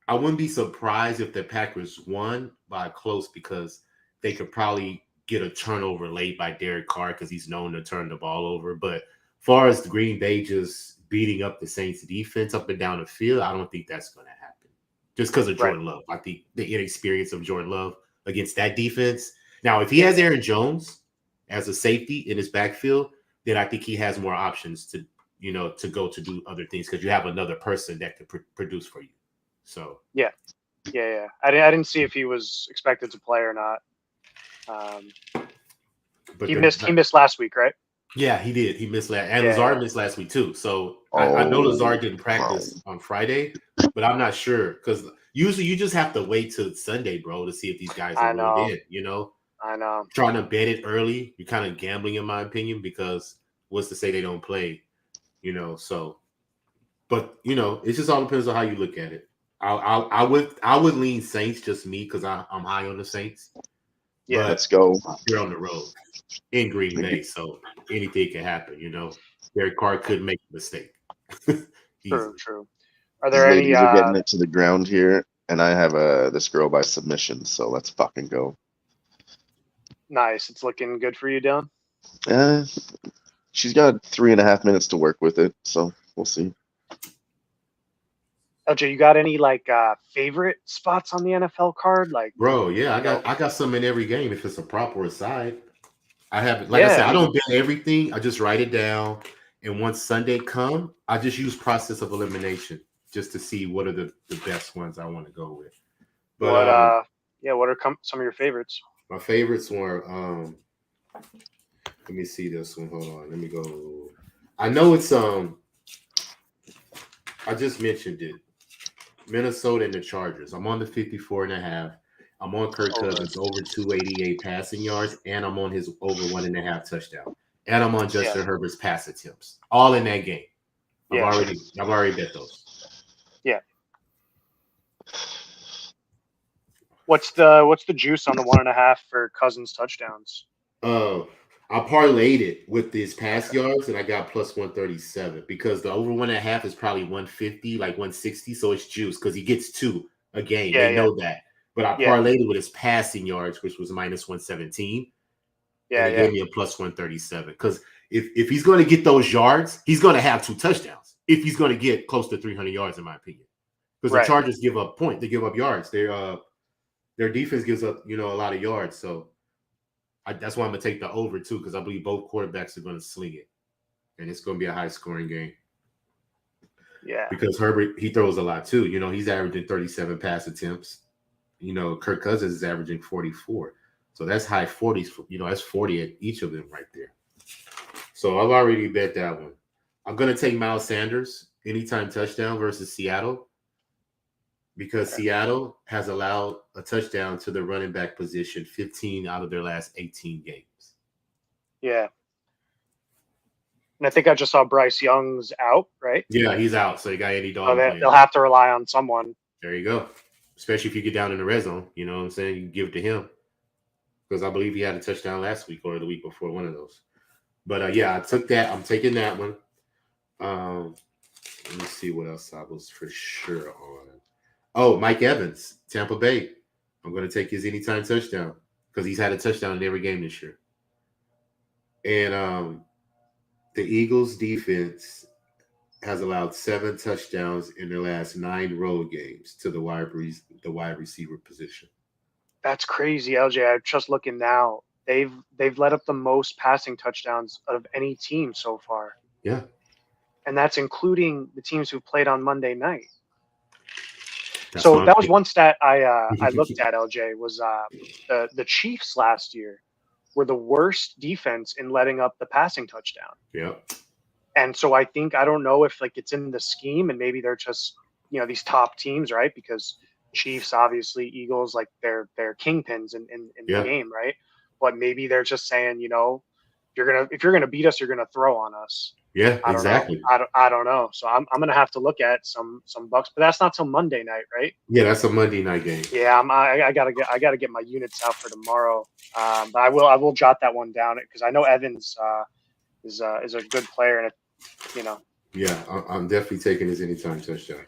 I wouldn't be surprised if the Packers won by close because they could probably get a turnover late by Derek Carr because he's known to turn the ball over. But as far as the Green Bay just beating up the Saints defense up and down the field, I don't think that's going to happen just because of Jordan Love. I think the inexperience of Jordan Love against that defense. Now, if he has Aaron Jones as a safety in his backfield, then I think he has more options to go to do other things because you have another person that could produce for you. So yeah. I didn't see if he was expected to play or not. But he missed last week, right? Yeah, he did. He missed last, and Lazard missed last week too. So I know Lazard didn't practice on Friday, but I'm not sure because usually you just have to wait till Sunday, bro, to see if these guys are rolled in. I know. Trying to bet it early, you're kind of gambling, in my opinion, because what's to say they don't play? So, but it just all depends on how you look at it. I would lean Saints, just me, because I'm high on the Saints. Yeah, let's go. You're on the road in Green Bay, so anything can happen. Derek Carr could make a mistake. True. Are there any? Ladies are getting it to the ground here, and I have this girl by submission. So let's fucking go. Nice. It's looking good for you, Dylan. She's got 3.5 minutes to work with it, so we'll see. LJ, you got any favorite spots on the NFL card? Bro, yeah, I got some in every game if it's a prop or a side. I have I said, I don't bet everything. I just write it down, and once Sunday come, I just use process of elimination just to see what are the best ones I want to go with. But what are some of your favorites? My favorites were let me see this one. Hold on, let me go. I know it's I just mentioned it. Minnesota and the Chargers. I'm on the 54.5. I'm on Kirk Cousins over 288 passing yards, and I'm on his over 1.5 touchdown. And I'm on Justin Herbert's pass attempts. All in that game. I've already bet those. Yeah. What's the juice on the 1.5 for Cousins touchdowns? I parlayed it with his pass yards, and I got plus 137 because the over 1.5 is probably 150, like 160. So it's juice because he gets 2 a game. They know that. But I parlayed it with his passing yards, which was minus 117. Yeah, and it gave me a plus 137 because if he's going to get those yards, he's going to have 2 touchdowns. If he's going to get close to 300 yards, in my opinion, because the Chargers give up points, they give up yards. Their defense gives up a lot of yards. So that's why I'm going to take the over, too, because I believe both quarterbacks are going to sling it. And it's going to be a high-scoring game. Yeah. Because Herbert, he throws a lot, too. He's averaging 37 pass attempts. Kirk Cousins is averaging 44. So that's high 40s. That's 40 at each of them right there. So I've already bet that one. I'm going to take Miles Sanders, anytime touchdown versus Seattle. Because Seattle has allowed a touchdown to the running back position 15 out of their last 18 games. Yeah. And I think I just saw Bryce Young's out, right? Yeah, he's out. So you got Eddie So Dalton playing. they'll have to rely on someone. There you go. Especially if you get down in the red zone. You know what I'm saying? You can give it to him. Because I believe he had a touchdown last week or the week before, one of those. But yeah, I took that. I'm taking that one. Let me see what else I was for sure on. Oh, Mike Evans, Tampa Bay. I'm going to take his anytime touchdown because he's had a touchdown in every game this year. And the Eagles defense has allowed 7 touchdowns in their last 9 road games to the wide receiver position. That's crazy, LJ. I'm just looking now. They've let up the most passing touchdowns of any team so far. Yeah. And that's including the teams who played on Monday night. That's so fun. that was one stat I looked at, LJ, was the Chiefs last year were the worst defense in letting up the passing touchdown. Yeah. And so I don't know if like it's in the scheme and maybe they're just, these top teams, right? Because Chiefs, obviously, Eagles, like they're kingpins in the game, right? But maybe they're just saying, if you're gonna beat us, you're gonna throw on us. Yeah, exactly. I don't know. So I'm gonna have to look at some Bucks, but that's not till Monday night, right? Yeah, that's a Monday night game. Yeah, I gotta get my units out for tomorrow. But I will jot that one down because I know Evans is a good player, and Yeah, I'm definitely taking his anytime touchdown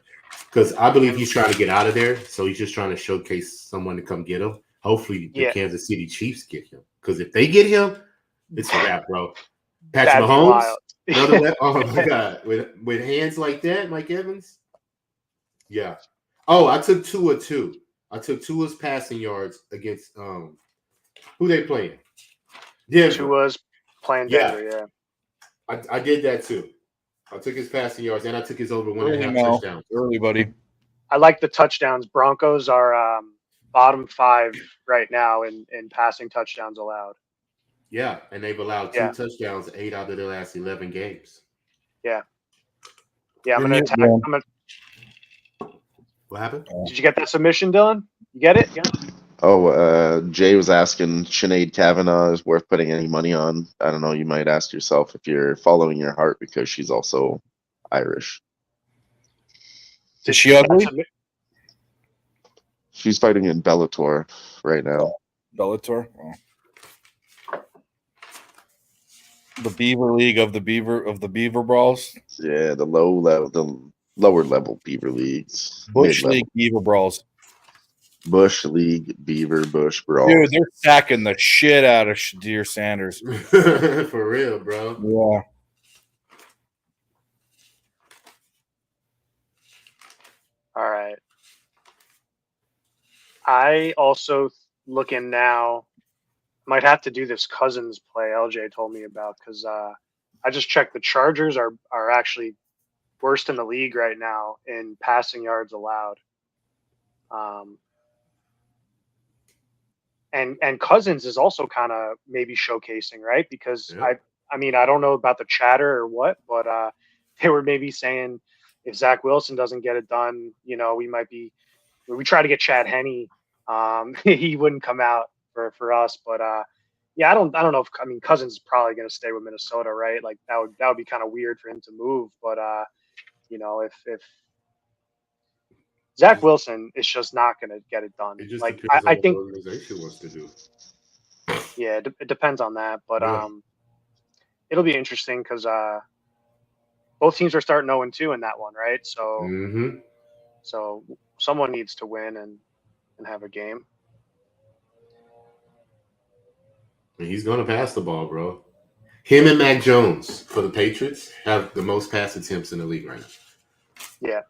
because I believe he's trying to get out of there. So he's just trying to showcase someone to come get him. Hopefully, the Kansas City Chiefs get him because if they get him, it's a wrap, bro. Patrick Mahomes. Oh my God! With hands like that, Mike Evans. Yeah. Oh, I took Tua too. I took Tua's passing yards against who they playing? Denver. Tua's playing Denver. Yeah. I did that too. I took his passing yards and I took his over 1.5 touchdowns. Early, buddy. I like the touchdowns. Broncos are bottom 5 right now in passing touchdowns allowed. Yeah, and they've allowed 2 touchdowns 8 out of their last 11 games. Yeah. Yeah, I'm gonna attack. What happened? Did you get that submission, Dylan? You get it? Yeah. Oh, Jay was asking Sinead Kavanaugh is worth putting any money on. I don't know. You might ask yourself if you're following your heart because she's also Irish. Is she ugly? She's fighting in Bellator right now. Bellator? Oh. The Beaver League of the Beaver Brawls? Yeah, the lower level Beaver Leagues. Bush League Beaver Brawls. Bush League Beaver Bush Brawls. Dude, they're sacking the shit out of Shadir Sanders. For real, bro. Yeah. All right. I also looking now. Might have to do this Cousins play LJ told me about because I just checked. The Chargers are actually worst in the league right now in passing yards allowed. And Cousins is also kind of maybe showcasing, right? Because I mean, I don't know about the chatter or what, but they were maybe saying if Zach Wilson doesn't get it done, we try to get Chad Henne. He wouldn't come out for us, but I don't know if Cousins is probably going to stay with Minnesota, right? Like that would be kind of weird for him to move, but if Zach Wilson is just not going to get it done. It just like depends on I what think the organization wants to do. Yeah, it depends on that, but it'll be interesting because both teams are starting 0-2 in that one, right? So so someone needs to win and have a game. And he's going to pass the ball, bro. Him and Mac Jones for the Patriots have the most pass attempts in the league right now. Yeah.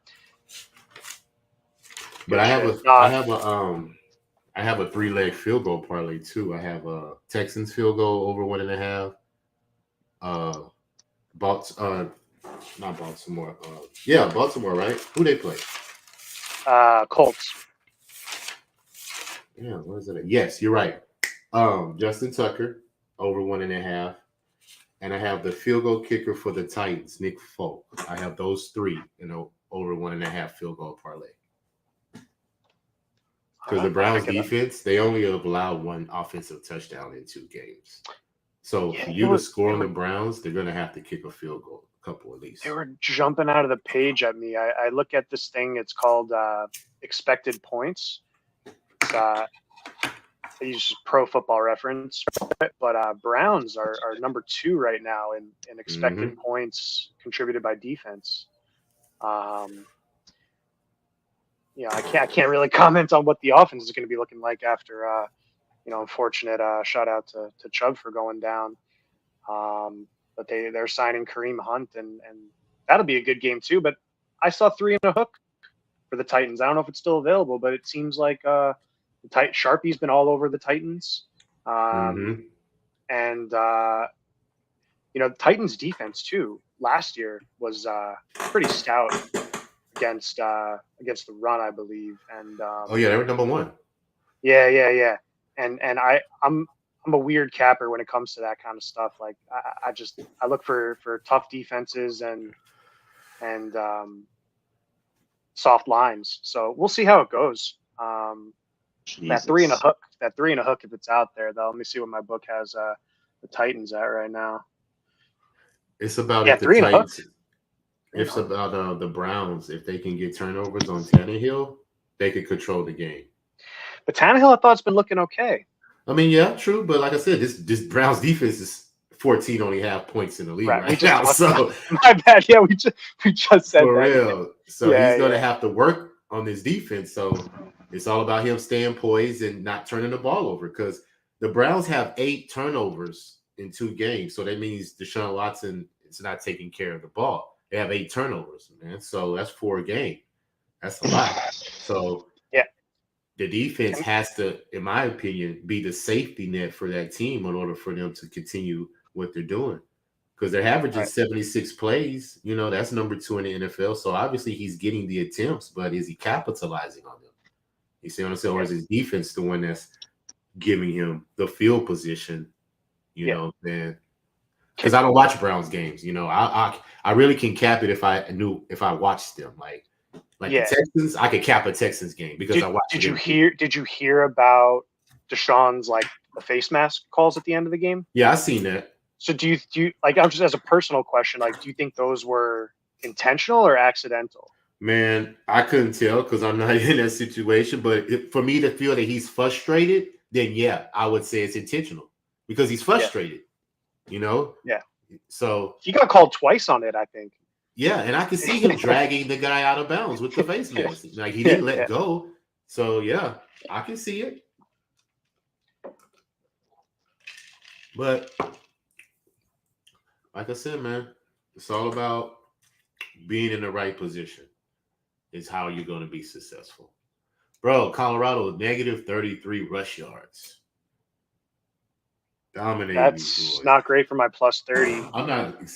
But I have a 3-leg field goal parlay too. I have a Texans field goal over 1.5. Not Baltimore. Baltimore, right? Who they play? Colts. Yeah, what is it? Yes, you're right. Justin Tucker over 1.5. And I have the field goal kicker for the Titans, Nick Folk. I have those 3, over 1.5 field goal parlay. Because the Browns defense, they only have allowed 1 offensive touchdown in 2 games. So Yeah, for you to score on the Browns, they're going to have to kick a field goal, a couple at least. They were jumping out of the page at me. I look at this thing. It's called expected points. It's, I use Pro Football Reference, but Browns are number 2 right now in expected points contributed by defense. I can't really comment on what the offense is going to be looking like after unfortunate shout out to Chubb for going down. But they're signing Kareem Hunt and that'll be a good game too. But I saw 3 and a hook for the Titans. I don't know if it's still available, but it seems like Sharpie's been all over the Titans. And the Titans defense too last year was pretty stout against the run, I believe. And they were number 1. Yeah. And I'm a weird capper when it comes to that kind of stuff. Like I look for tough defenses and soft lines. So we'll see how it goes. That 3 and a hook, if it's out there though. Let me see what my book has the Titans at right now. It's about if the Titans. It's about the Browns. If they can get turnovers on Tannehill, they could control the game. But Tannehill, I thought, it's been looking okay. I mean, yeah, true. But like I said, this Browns defense is 14 only half points in the league right now. So my bad. Yeah, we just said for that. real. So he's going to have to work on this defense. So it's all about him staying poised and not turning the ball over because the Browns have 8 turnovers in 2 games. So that means Deshaun Watson is not taking care of the ball. They have 8 turnovers, man. So that's 4 a game. That's a lot. So the defense has to, in my opinion, be the safety net for that team in order for them to continue what they're doing. Because they're averaging 76 plays. That's number 2 in the NFL. So obviously he's getting the attempts, but is he capitalizing on them? You see what I'm saying? Or is his defense the one that's giving him the field position? Then because I don't watch Browns games. I really can cap it if I watched them. Like the Texans, I could cap a Texans game because I watched. Did you hear about Deshaun's the face mask calls at the end of the game? Yeah, I seen that. So do you I'm just as a personal question, do you think those were intentional or accidental? Man, I couldn't tell because I'm not in that situation. But for me to feel that he's frustrated, then yeah, I would say it's intentional because he's frustrated. Yeah. So he got called twice on it, I think. Yeah, and I can see him dragging the guy out of bounds with the face mask. He didn't let go. So yeah, I can see it. But like I said, man, it's all about being in the right position. Is how you're going to be successful. Bro, Colorado negative 33 rush yards. Dominating. That's not great for my plus 30. I'm not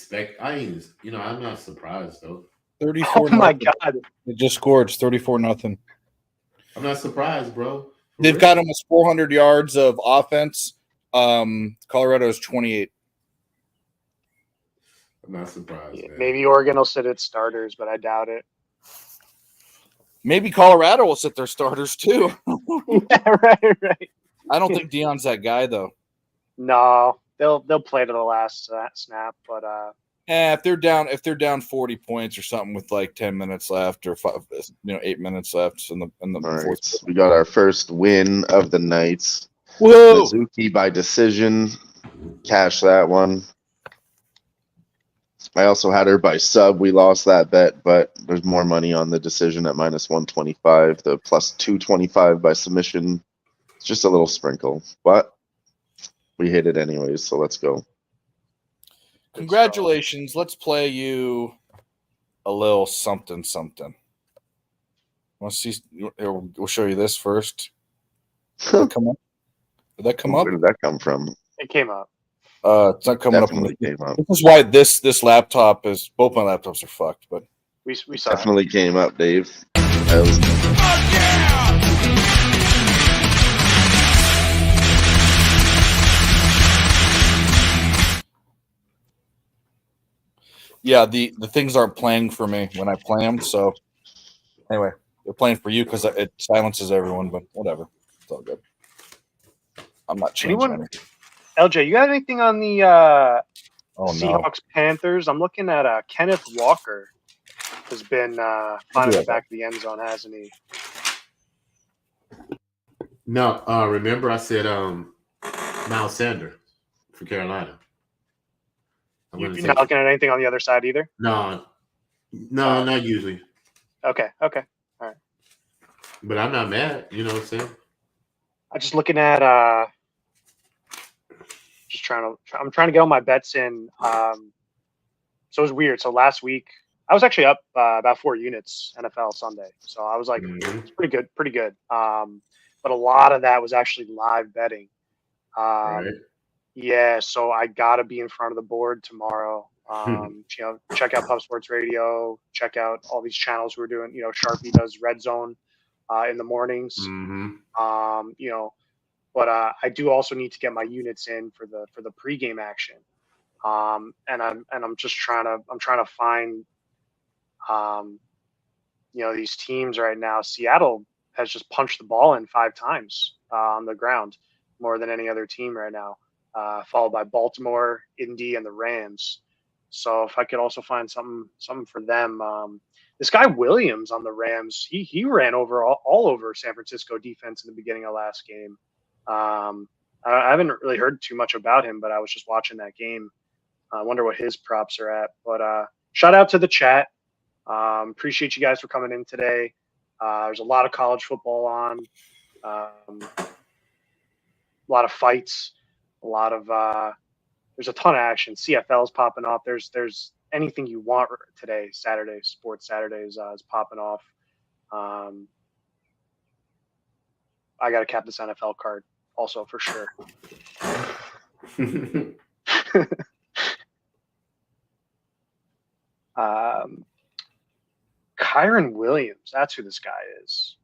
surprised though. 34. Oh my god! They just scored. It's 34-0. I'm not surprised, bro. They've got almost 400 yards of offense. Colorado is 28. I'm not surprised. Man. Maybe Oregon will sit its starters, but I doubt it. Maybe Colorado will sit their starters too. Yeah, right. I don't think Deion's that guy though. No, they'll play to the last snap, but if they're down 40 points or something with 10 minutes left or 8 minutes left in the all fourth. Right. We got our first win of the night. Whoa! Mizuki by decision. Cash that one. I also had her by sub. We lost that bet, but there's more money on the decision at minus 125. The plus 225 by submission. It's just a little sprinkle, but we hit it anyways, so let's go. Congratulations. Let's play you a little something. Want to see? We'll show you this first. Did that come up? Where did that come from? it came up. It's not coming Definitely up. came up. This is why this laptop is. Both my laptops are fucked, but We saw Definitely came up, Dave. That was yeah, the things aren't playing for me when I play them. So anyway, they're playing for you because it silences everyone. But whatever, it's all good. I'm not changing anything. LJ, you got anything on the Oh no. Seahawks Panthers? I'm looking at Kenneth Walker has been finding the back of the end zone, hasn't he? No, remember I said Miles Sanders for Carolina. You're not looking at anything on the other side either? No, not usually. Okay. All right. But I'm not mad. You know what I'm saying? I'm just looking at I'm trying to get all my bets in. So it was weird. So last week I was actually up about 4 units NFL Sunday. So I was like, it's pretty good. But a lot of that was actually live betting. Right. Yeah, so I gotta be in front of the board tomorrow. Check out Pub Sports Radio. Check out all these channels who are doing. Sharpie does Red Zone in the mornings. But I do also need to get my units in for the pregame action. And I'm just trying to find these teams right now. Seattle has just punched the ball in 5 times on the ground, more than any other team right now. Followed by Baltimore, Indy, and the Rams. So if I could also find something for them, this guy Williams on the Rams, he ran all over San Francisco defense in the beginning of last game. I haven't really heard too much about him, but I was just watching that game. I wonder what his props are at. But shout out to the chat. Appreciate you guys for coming in today. There's a lot of college football on, a lot of fights. There's a ton of action. CFL's popping off. There's anything you want today. Sports Saturdays is popping off. I got to cap this NFL card also for sure. Kyron Williams, that's who this guy is.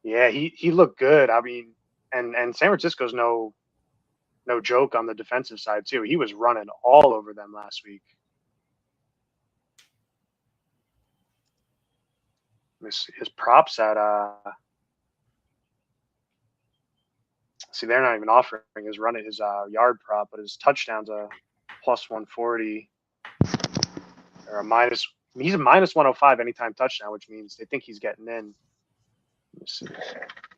Yeah, he looked good. I mean, and San Francisco's no joke on the defensive side too. He was running all over them last week. His props at see, they're not even offering his yard prop, but his touchdowns a plus 140 or he's a minus 105 anytime touchdown, which means they think he's getting in. Let me see.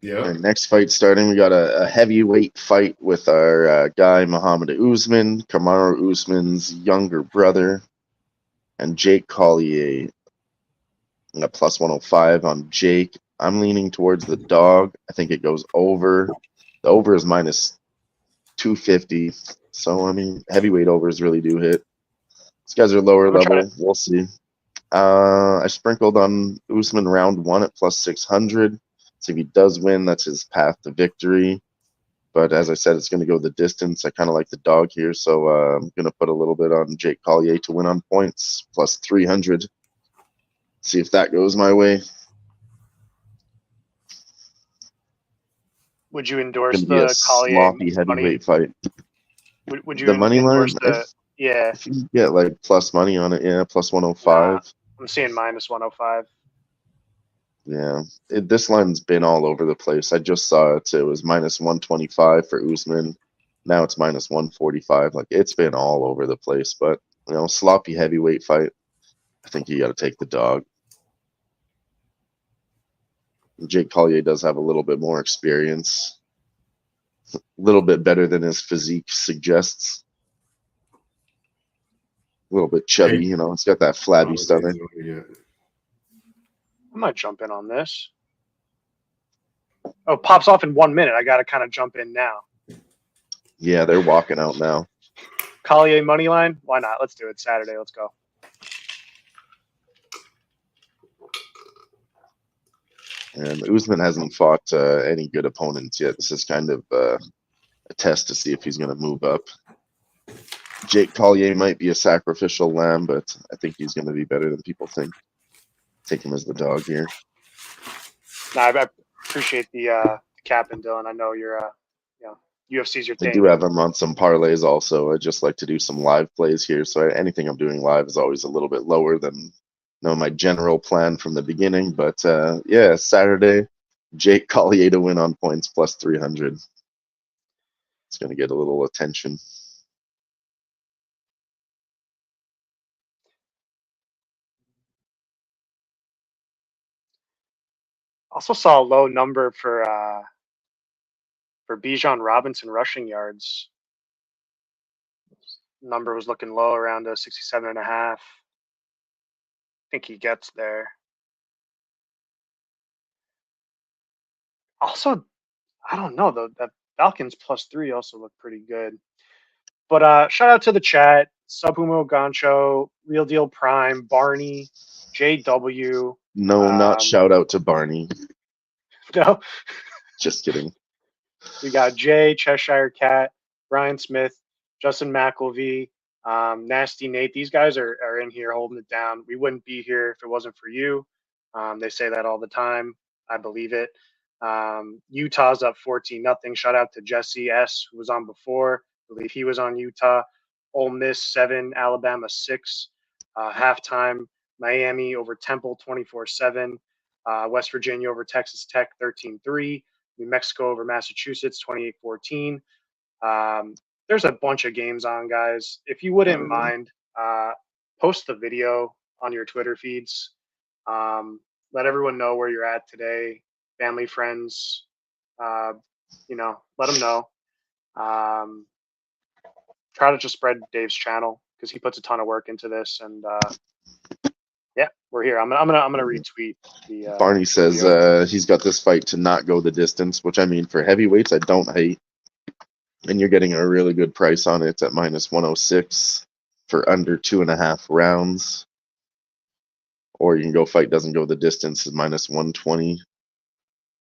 Yeah. Our next fight starting, we got a heavyweight fight with our guy Muhammad Usman, Kamaru Usman's younger brother, and Jake Collier. A plus 105 on Jake. I'm leaning towards the dog. I think it goes over. The over is minus 250. So, I mean, heavyweight overs really do hit. These guys are lower level. We'll see. I sprinkled on Usman round 1 at plus 600. So if he does win, that's his path to victory. But as I said, it's going to go the distance. I kind of like the dog here. So I'm going to put a little bit on Jake Collier to win on points, plus 300. See if that goes my way. Would you endorse the Collier sloppy heavyweight fight? Would you the money line? Yeah. If you get like plus money on it, yeah, plus 105. I'm seeing minus 105. Yeah, this line's been all over the place. I just saw it. It was minus 125 for Usman. Now it's minus 145. Like, it's been all over the place. But, sloppy heavyweight fight. I think you got to take the dog. Jake Collier does have a little bit more experience. A little bit better than his physique suggests. A little bit chubby, It's got that flabby stomach. I might jump in on this. Oh, it pops off in 1 minute. I got to kind of jump in now. Yeah, they're walking out now. Collier money line? Why not? Let's do it. Saturday. Let's go. And Usman hasn't fought any good opponents yet. This is kind of a test to see if he's going to move up. Jake Collier might be a sacrificial lamb, but I think he's going to be better than people think. Take him as the dog here. I appreciate the cap and Dylan. I know you're, UFC's your thing. I do have him on some parlays also. I just like to do some live plays here. So anything I'm doing live is always a little bit lower than my general plan from the beginning. But yeah, Saturday, Jake Collier to win on points plus 300. It's going to get a little attention. Also saw a low number for Bijan Robinson rushing yards. Number was looking low around a 67.5. I think he gets there. Also, I don't know though. That Falcons +3 also look pretty good. But shout out to the chat: Subhumo Gancho, Real Deal Prime, Barney, JW. No, not shout out to Barney. No, Just kidding. we got Jay, Cheshire Cat, Brian Smith, Justin McElvey, Nasty Nate. These guys are in here holding it down. We wouldn't be here if it wasn't for you. They say that all the time. I believe it. Utah's up 14-0. Shout out to Jesse S, who was on before. I believe he was on Utah. Ole Miss 7, Alabama 6. Halftime, Miami over Temple 24-7. West Virginia over Texas Tech 13-3. New Mexico over Massachusetts 28-14. There's a bunch of games on, guys. If you wouldn't mind, post the video on your Twitter feeds. Let everyone know where you're at today. Family, friends, let them know. Try to just spread Dave's channel because he puts a ton of work into this, and yeah, we're here. I'm gonna retweet the. Barney says he's got this fight to not go the distance, which I mean for heavyweights I don't hate, and you're getting a really good price on it at -106 for under 2.5 rounds, or you can go fight doesn't go the distance at -120.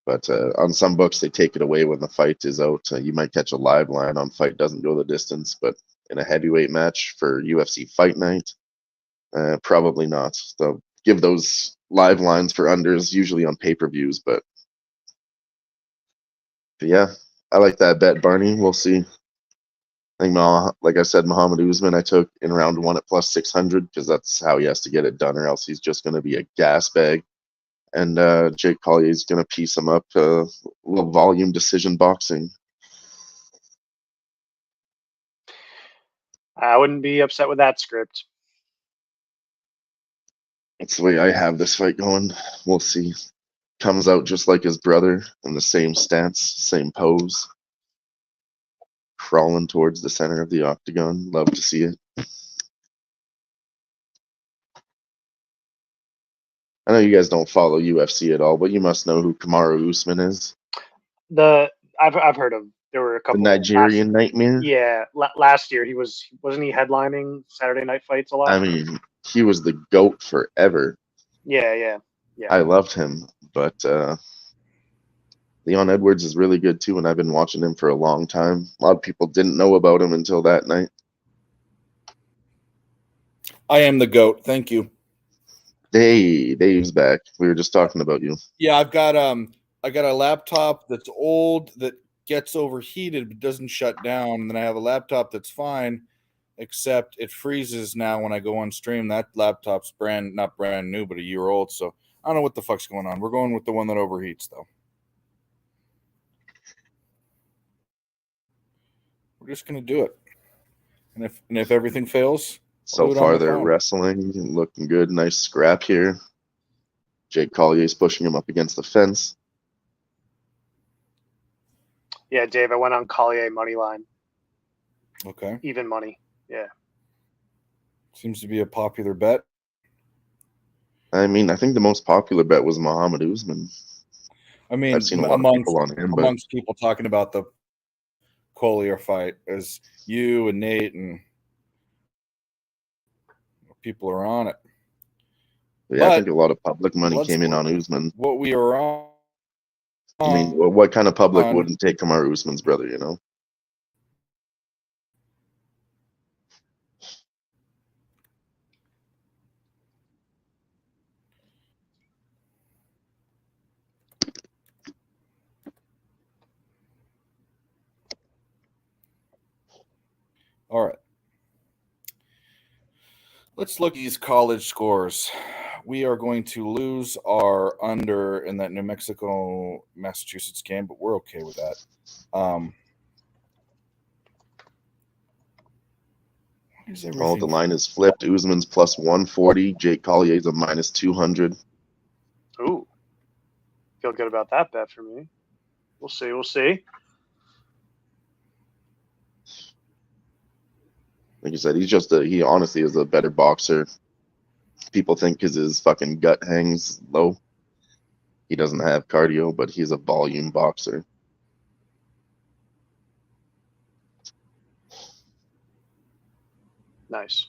But on some books, they take it away when the fight is out. You might catch a live line on fight doesn't go the distance, but in a heavyweight match for UFC Fight Night, probably not. So give those live lines for unders, usually on pay-per-views. But yeah, I like that bet, Barney. We'll see. I think, like I said, Muhammad Usman I took in round 1 at +600 because that's how he has to get it done, or else he's just going to be a gas bag. And Jake Collier is going to piece him up. Little volume decision boxing. I wouldn't be upset with that script. That's the way I have this fight going. We'll see. Comes out just like his brother in the same stance, same pose. Crawling towards the center of the octagon. Love to see it. I know you guys don't follow UFC at all, but you must know who Kamaru Usman is. I've heard of. There were a couple. The Nigerian Nightmare. Yeah, last year wasn't he headlining Saturday Night Fights a lot? I mean, he was the GOAT forever. Yeah. I loved him, but Leon Edwards is really good too, and I've been watching him for a long time. A lot of people didn't know about him until that night. I am the GOAT. Thank you. Hey, Dave's back. We were just talking about you. Yeah, I got a laptop that's old that gets overheated but doesn't shut down. And then I have a laptop that's fine, except it freezes now when I go on stream. That laptop's not brand new, but a year old. So I don't know what the fuck's going on. We're going with the one that overheats, though. We're just gonna do it. And if everything fails, So far, they're wrestling, looking good. Nice scrap here. Jake Collier's pushing him up against the fence. Yeah, Dave, I went on Collier money line. Okay. Even money. Yeah. Seems to be a popular bet. I mean, I think the most popular bet was Muhammad Usman. I mean, I've seen a lot of people on him, but amongst people talking about the Collier fight, as you and Nate and people are on it. Yeah, I think a lot of public money came in on Usman. What we are on. I mean, what kind of public wouldn't take Kamaru Usman's brother, you know? All right. Let's look at these college scores. We are going to lose our under in that New Mexico Massachusetts game, but we're okay with that. Oh, the line is flipped. Usman's plus 140. Jake Collier's a minus 200. Ooh, feel good about that bet for me. We'll see. We'll see. Like you said, he honestly is a better boxer. People think because his fucking gut hangs low. He doesn't have cardio, but he's a volume boxer. Nice.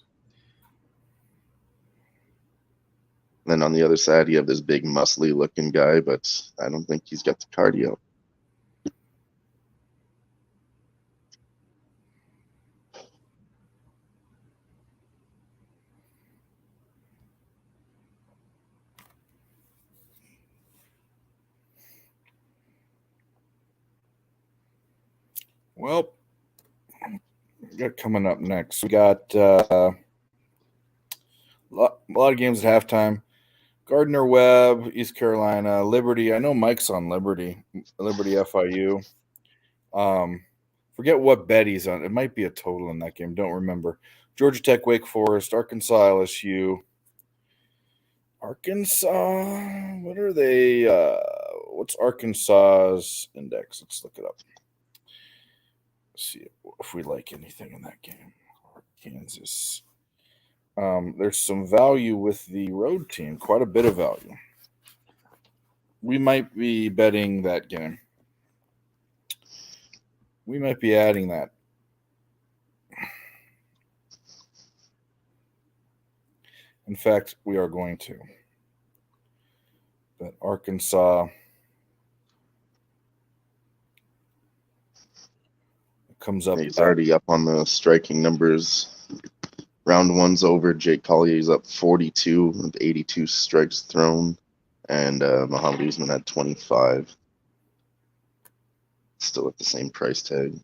Then on the other side, you have this big, muscly looking guy, but I don't think he's got the cardio. Well, we got coming up next. We got a lot of games at halftime. Gardner Webb, East Carolina, Liberty. I know Mike's on Liberty FIU. Forget what bet he's on. It might be a total in that game. Don't remember. Georgia Tech, Wake Forest, Arkansas, LSU. Arkansas, what are they? What's Arkansas's index? Let's look it up. See if we like anything in that game. Kansas. There's some value with the road team, quite a bit of value. We might be betting that game. We might be adding that. In fact, we are going to. But Arkansas comes up. He's already up on the striking numbers. Round one's over. Jake Collier's up 42 with 82 strikes thrown. And Muhammad Usman had 25. Still at the same price tag.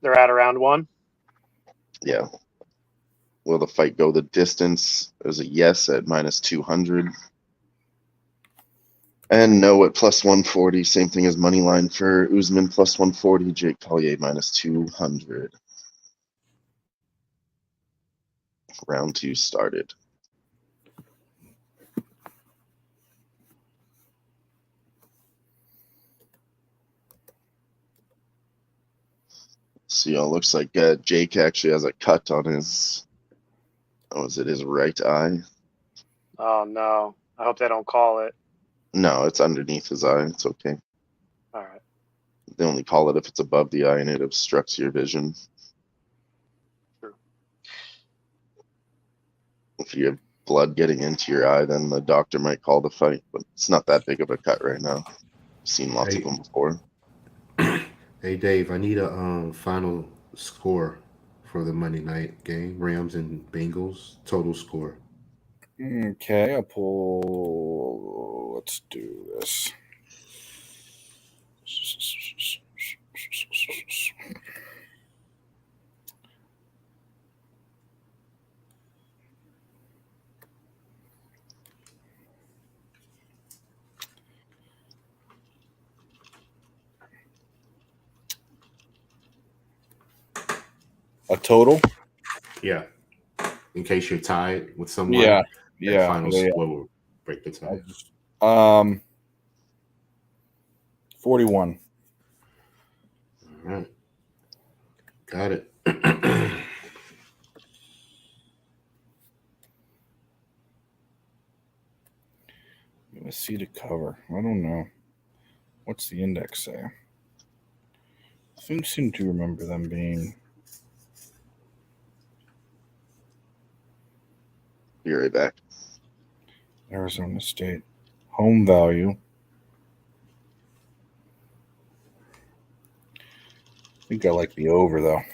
They're at around one. Yeah. Will the fight go the distance? There's a yes at minus 200. And no at plus 140. Same thing as money line for Usman plus 140. Jake Collier minus 200. Round two started. See, looks like Jake actually has a cut on his. Oh, is it his right eye? Oh no! I hope they don't call it. No, it's underneath his eye. It's okay. All right. They only call it if it's above the eye and it obstructs your vision. True. If you have blood getting into your eye, then the doctor might call the fight. But it's not that big of a cut right now. I've seen lots of them before. Hey Dave, I need a final score for the Monday night game. Rams and Bengals total score. Okay, I'll pull. Let's do this. A total? Yeah. In case you're tied with someone. Yeah. Final score will break the tie. 41. All right. Got it. Let's see the cover. I don't know. What's the index say? I seem to remember them being. Be right back. Arizona State. Home value. I think I like the over, though. I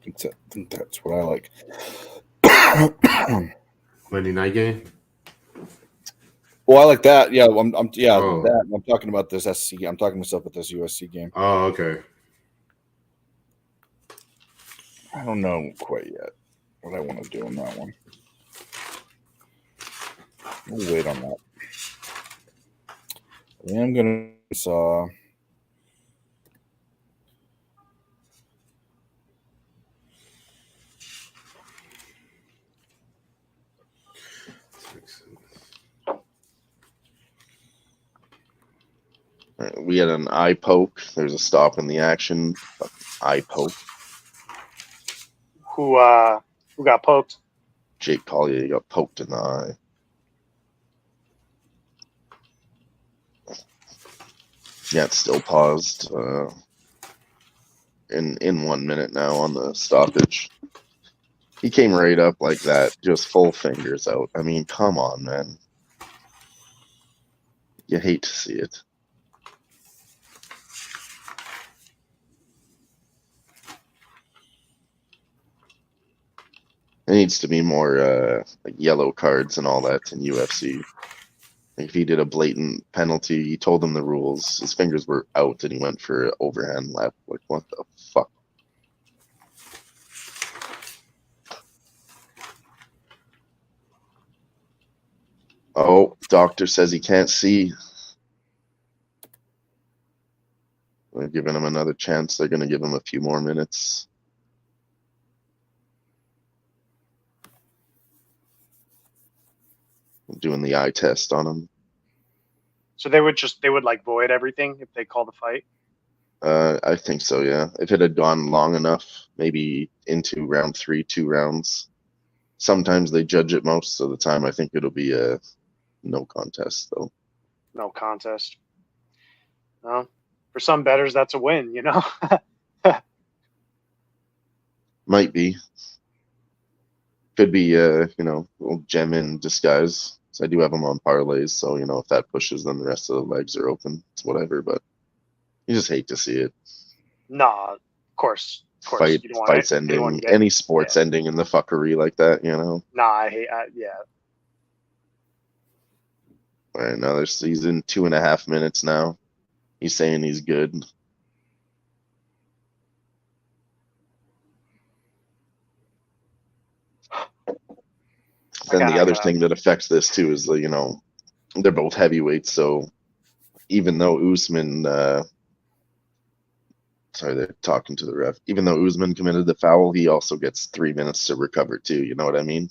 think that's what I like. Monday night game? Well, I like that. Yeah, I'm talking about this SC. I'm talking myself with this USC game. Oh, okay. I don't know quite yet what I want to do on that one. We'll wait on that. I am going to We had an eye poke. There's a stop in the action. Fucking eye poke. Who got poked? Jake Collier got poked in the eye. Yeah, it's still paused. In 1 minute now on the stoppage. He came right up like that, just full fingers out. I mean, come on, man. You hate to see it. There needs to be more like yellow cards and all that in UFC. Like if he did a blatant penalty, he told him the rules. His fingers were out, and he went for an overhand left. Like, what the fuck? Oh, doctor says he can't see. They're giving him another chance. They're going to give him a few more minutes. Doing the eye test on him. So they would like void everything if they call the fight. I think so, yeah. If it had gone long enough, maybe into round 3, 2 rounds. Sometimes they judge it most of the time. I think it'll be a no contest, though. No contest. Well, for some bettors, that's a win, you know? Might be. Could be, a little gem in disguise. So I do have them on parlays, so, if that pushes, then the rest of the legs are open. It's whatever, but you just hate to see it. Nah, of course. Fights ending, any sports ending in the fuckery like that, Nah, I hate, yeah. All right, now he's in 2.5 minutes now. He's saying he's good. Then the other thing that affects this too is they're both heavyweights, so even though Usman they're talking to the ref. Even though Usman committed the foul, he also gets 3 minutes to recover too. You know what I mean?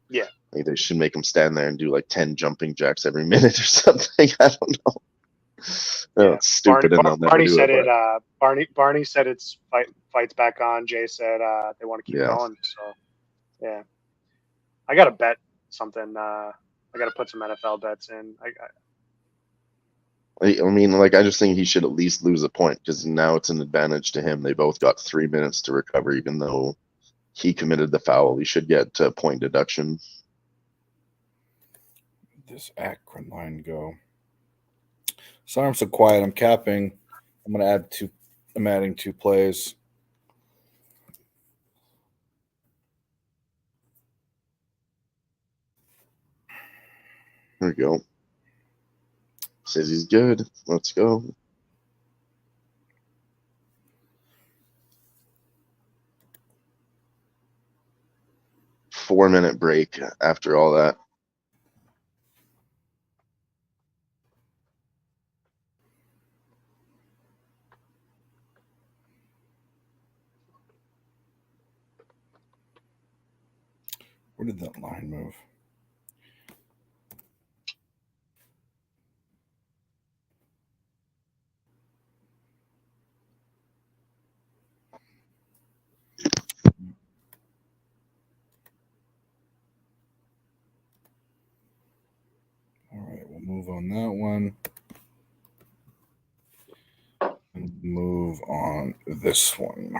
Yeah. Like they should make him stand there and do like 10 jumping jacks every minute or something. I don't know. No, it's stupid, and they'll never Barney do said it. Barney said it's fights back on. Jay said they want to keep going. So yeah, I got to bet something. I got to put some NFL bets in. I mean, I just think he should at least lose a point because now it's an advantage to him. They both got 3 minutes to recover, even though he committed the foul. He should get a point deduction. This Akron line go. Sorry I'm so quiet. I'm capping. I'm adding 2 plays. There we go. Says he's good. Let's go. Four-minute break after all that. Where did that line move? All right, we'll move on that one. And move on this one.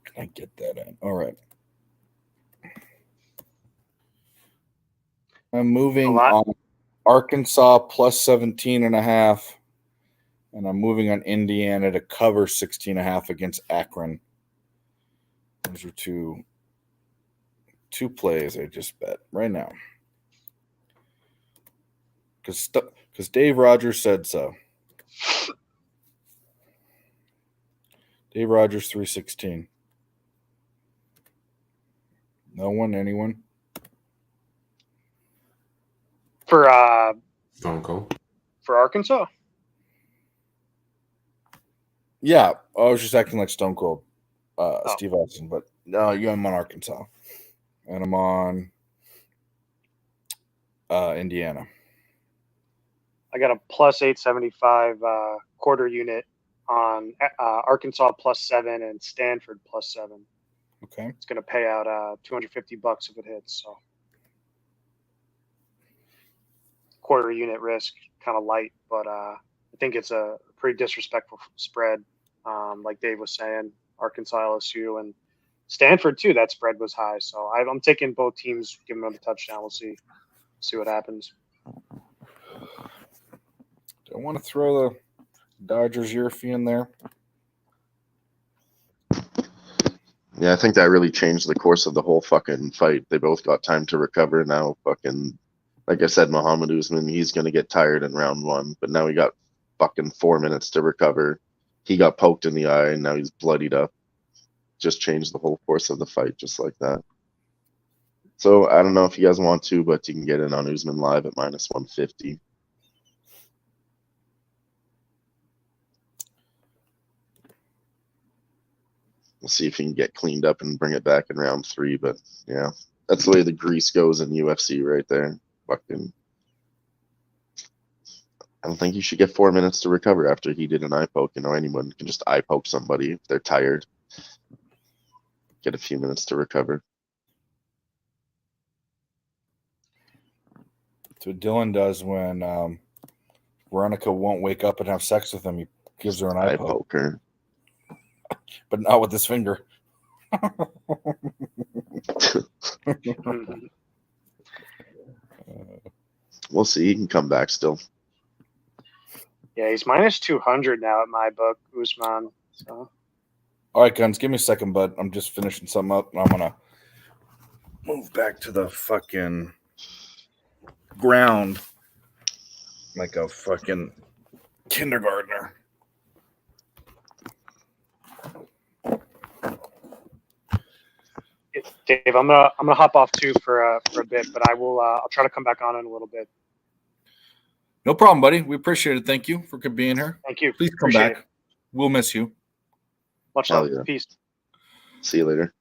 Can I get that in? All right. I'm moving on Arkansas plus 17.5. And I'm moving on Indiana to cover 16.5 against Akron. Those are two plays I just bet right now. Because Dave Rogers said so. Dave Rogers 316. No one, anyone? For Stone Cold. for Arkansas. Yeah, I was just acting like Stone Cold, Steve Austin, but no, I'm on Arkansas, and I'm on Indiana. I got a plus 875 quarter unit on Arkansas +7 and Stanford +7. Okay. It's going to pay out $250 if it hits. So quarter unit risk, kind of light, but I think it's a pretty disrespectful spread. Like Dave was saying, Arkansas, LSU, and Stanford too. That spread was high, so I'm taking both teams, giving them a touchdown. We'll see what happens. Do I want to throw the Dodgers Yurfie in there? Yeah, I think that really changed the course of the whole fucking fight. They both got time to recover. Now, fucking, like I said, Muhammad Usman, he's going to get tired in round 1, but now he got fucking 4 minutes to recover. He got poked in the eye, and now he's bloodied up. Just changed the whole course of the fight, just like that. So, I don't know if you guys want to, but you can get in on Usman live at -150. We'll see if he can get cleaned up and bring it back in round 3. But yeah, that's the way the grease goes in UFC right there. Fucking, I don't think you should get 4 minutes to recover after he did an eye poke. You know, anyone can just eye poke somebody if they're tired. Get a few minutes to recover. That's what Dylan does when Veronica won't wake up and have sex with him. He gives her an eye poke. Her. But not with his finger. We'll see. He can come back still. Yeah, he's -200 now at my book, Usman. So. All right, Guns, give me a second, bud. I'm just finishing something up, and I'm going to move back to the fucking ground like a fucking kindergartner. Dave, I'm gonna hop off too for a bit, but I'll try to come back on in a little bit. No problem, buddy. We appreciate it. Thank you for being here. Thank you. Please come Appreciate back. it. We'll miss you. Much Hell love. yeah. Peace. See you later.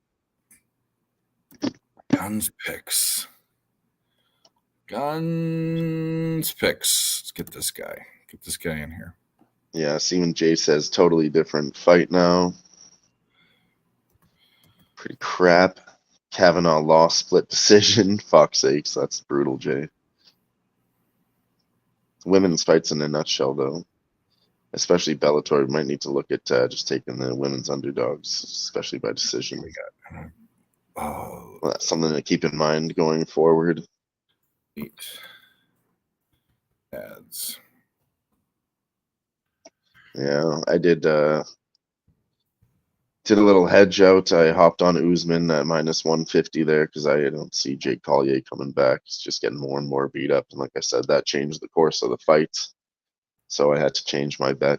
Guns picks. Let's get this guy. Get this guy in here. Yeah, see when Jay says totally different fight now. Pretty crap. Kavanaugh lost split decision. Fuck's sakes, that's brutal, Jay. Women's fights in a nutshell, though. Especially Bellator, we might need to look at just taking the women's underdogs, especially by decision. Well, that's something to keep in mind going forward. 8 ads. Yeah, I did a little hedge out. I hopped on Usman at -150 there because I don't see Jake Collier coming back. He's just getting more and more beat up. And like I said, that changed the course of the fight. So I had to change my bet.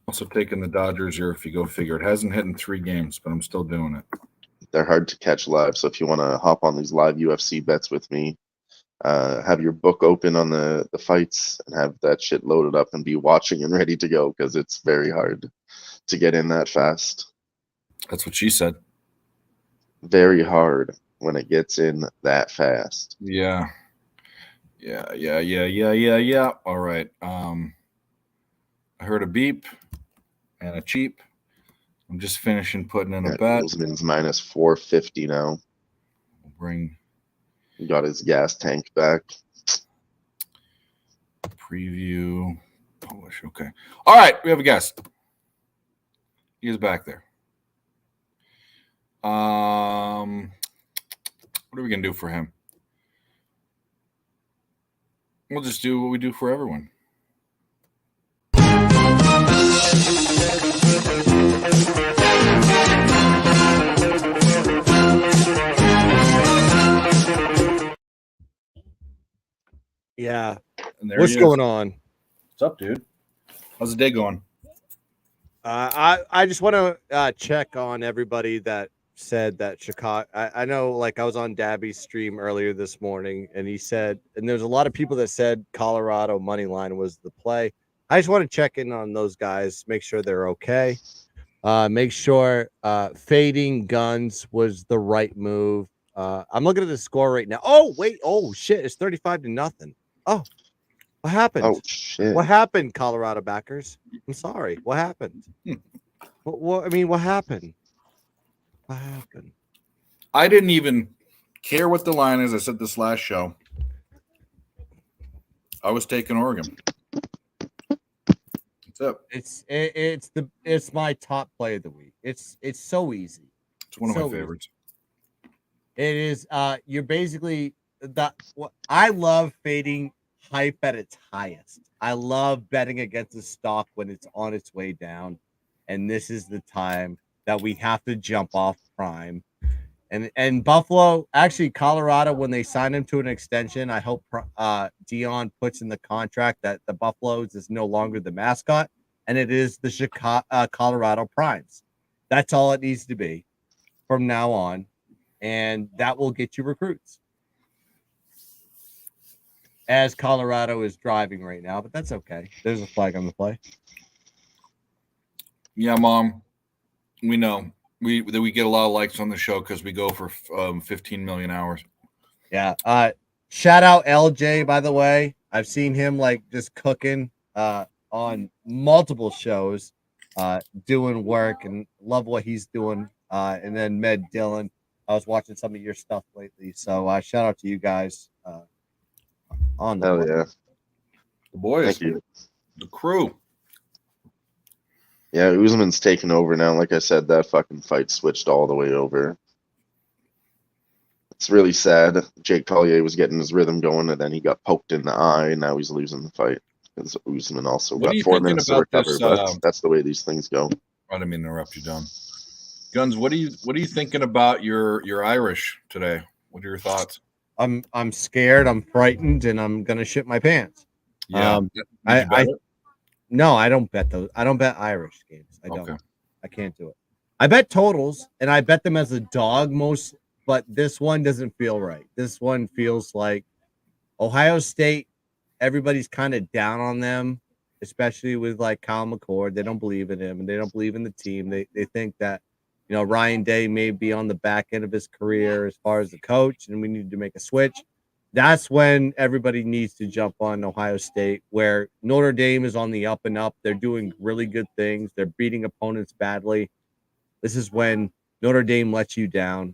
Also taking the Dodgers here if you go figure. It hasn't hit in 3 games, but I'm still doing it. They're hard to catch live. So if you want to hop on these live UFC bets with me, have your book open on the fights and have that shit loaded up and be watching and ready to go because it's very hard to get in that fast. That's what she said. Very hard when it gets in that fast. Yeah. All right. I heard a beep and a cheap. I'm just finishing putting in a bet. Usman's -450 now. We'll bring. He got his gas tank back. Preview. Publish. Okay. All right. We have a guest. He is back there. What are we going to do for him? We'll just do what we do for everyone. Yeah. And there What's he is. going on? What's up, dude? How's the day going? I just want to check on everybody that said that Chicago. I know, like, I was on Dabby's stream earlier this morning, and he said, and there's a lot of people that said Colorado money line was the play. I just want to check in on those guys, make sure they're okay. Make sure fading guns was the right move. I'm looking at the score right now. Oh, wait. Oh, shit. It's 35-0. Oh, what happened? Oh shit! What happened, Colorado backers? I'm sorry. What happened? What? I mean, what happened? What happened? I didn't even care what the line is. I said this last show. I was taking Oregon. That's it. It's my top play of the week. It's so easy. It's one of my favorites. It is. You're basically I love fading hype at its highest. I love betting against the stock when it's on its way down, and this is the time that we have to jump off prime. And Buffalo, actually Colorado, when they sign him to an extension, I hope Dion puts in the contract that the Buffaloes is no longer the mascot, and it is the Chicago Colorado Primes. That's all it needs to be from now on, and that will get you recruits. As Colorado is driving right now, but that's okay. There's a flag on the play. Yeah, Mom. We know we get a lot of likes on the show because we go for 15 million hours. Yeah. Shout out LJ, by the way. I've seen him like just cooking on multiple shows, doing work, and love what he's doing. And then Med Dillon. I was watching some of your stuff lately, so shout out to you guys. On the Hell yeah. The boys. Thank you. The crew. Yeah, Usman's taken over now. Like I said, that fucking fight switched all the way over. It's really sad. Jake Collier was getting his rhythm going, and then he got poked in the eye, and now he's losing the fight. Because Usman also What are got you 4 thinking minutes to about recover, this, but that's the way these things go. I didn't mean to interrupt you, John. Guns, what are you thinking about your Irish today? What are your thoughts? I'm scared, I'm frightened, and I'm gonna shit my pants. Yeah. No, I don't bet those. I don't bet Irish games. I don't. Okay. I can't do it. I bet totals, and I bet them as a dog most, but this one doesn't feel right. This one feels like Ohio State, everybody's kind of down on them, especially with like Kyle McCord. They don't believe in him, and they don't believe in the team. They think that, you know, Ryan Day may be on the back end of his career as far as the coach, and we need to make a switch. That's when everybody needs to jump on Ohio State, where Notre Dame is on the up and up. They're doing really good things. They're beating opponents badly. This is when Notre Dame lets you down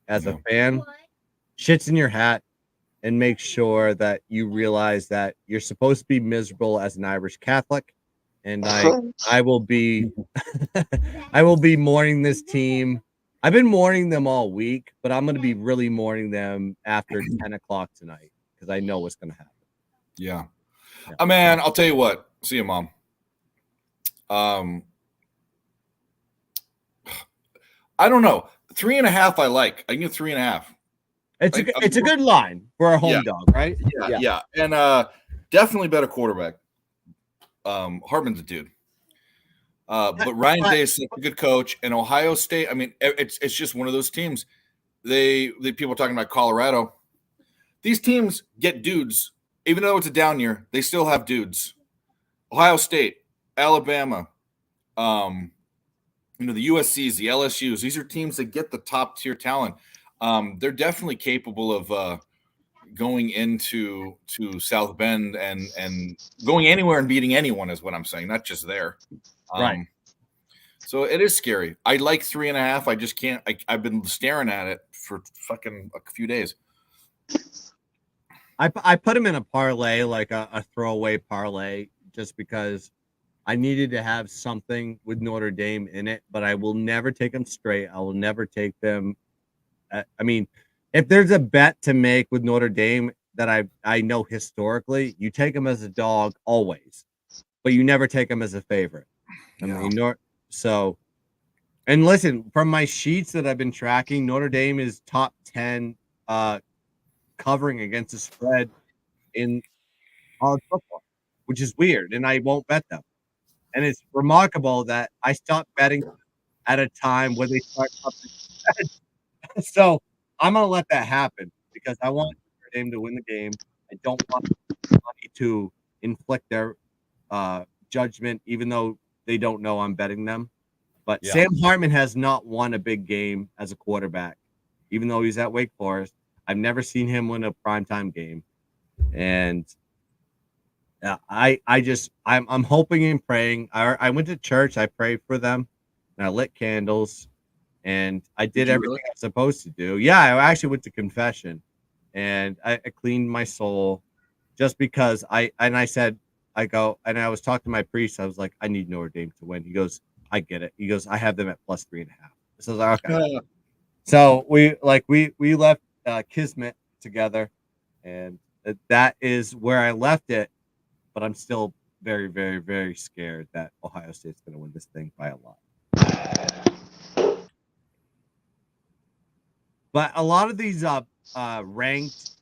as a fan. Shits in your hat, and make sure that you realize that you're supposed to be miserable as an Irish Catholic. And I will be I will be mourning this team. I've been mourning them all week, but I'm going to be really mourning them after 10 o'clock tonight because I know what's going to happen. Yeah. Man, I'll tell you what. See you, Mom. I don't know. 3.5 I like. I can get 3.5. It's a good line for a home dog, right? Yeah. And definitely better quarterback. Hartman's a dude. But Ryan Day is such a good coach, and Ohio State. I mean, it's just one of those teams. The people are talking about Colorado. These teams get dudes, even though it's a down year. They still have dudes. Ohio State, Alabama, the USC's, the LSU's. These are teams that get the top tier talent. They're definitely capable of going into South Bend and going anywhere and beating anyone is what I'm saying, not just there. Right. So it is scary. I like 3.5. I just can't. I've been staring at it for fucking a few days. I put him in a parlay, like a throwaway parlay, just because I needed to have something with Notre Dame in it, but I will never take them straight. I will never take them. I mean, if there's a bet to make with Notre Dame that I know historically, you take them as a dog always, but you never take them as a favorite. I mean, so, and listen, from my sheets that I've been tracking, Notre Dame is top 10 covering against the spread in college football, which is weird, and I won't bet them. And it's remarkable that I stopped betting at a time when they start something. So I'm gonna let that happen because I want Notre Dame to win the game. I don't want money to inflict their judgment, even though they don't know I'm betting them. But Yeah. Sam Hartman has not won a big game as a quarterback, even though he's at Wake Forest. I've never seen him win a primetime game, and I'm hoping and praying. I went to church. I prayed for them, and I lit candles, and I did you everything really? I was supposed to do. Yeah, I actually went to confession, and I cleaned my soul, just because I said, I was talking to my priest. I was like, I need Notre Dame to win. He goes, I get it. He goes, I have them at +3.5. So I was like, okay. So we left Kismet together, and that is where I left it. But I'm still very, very, very scared that Ohio State's going to win this thing by a lot. But a lot of these ranked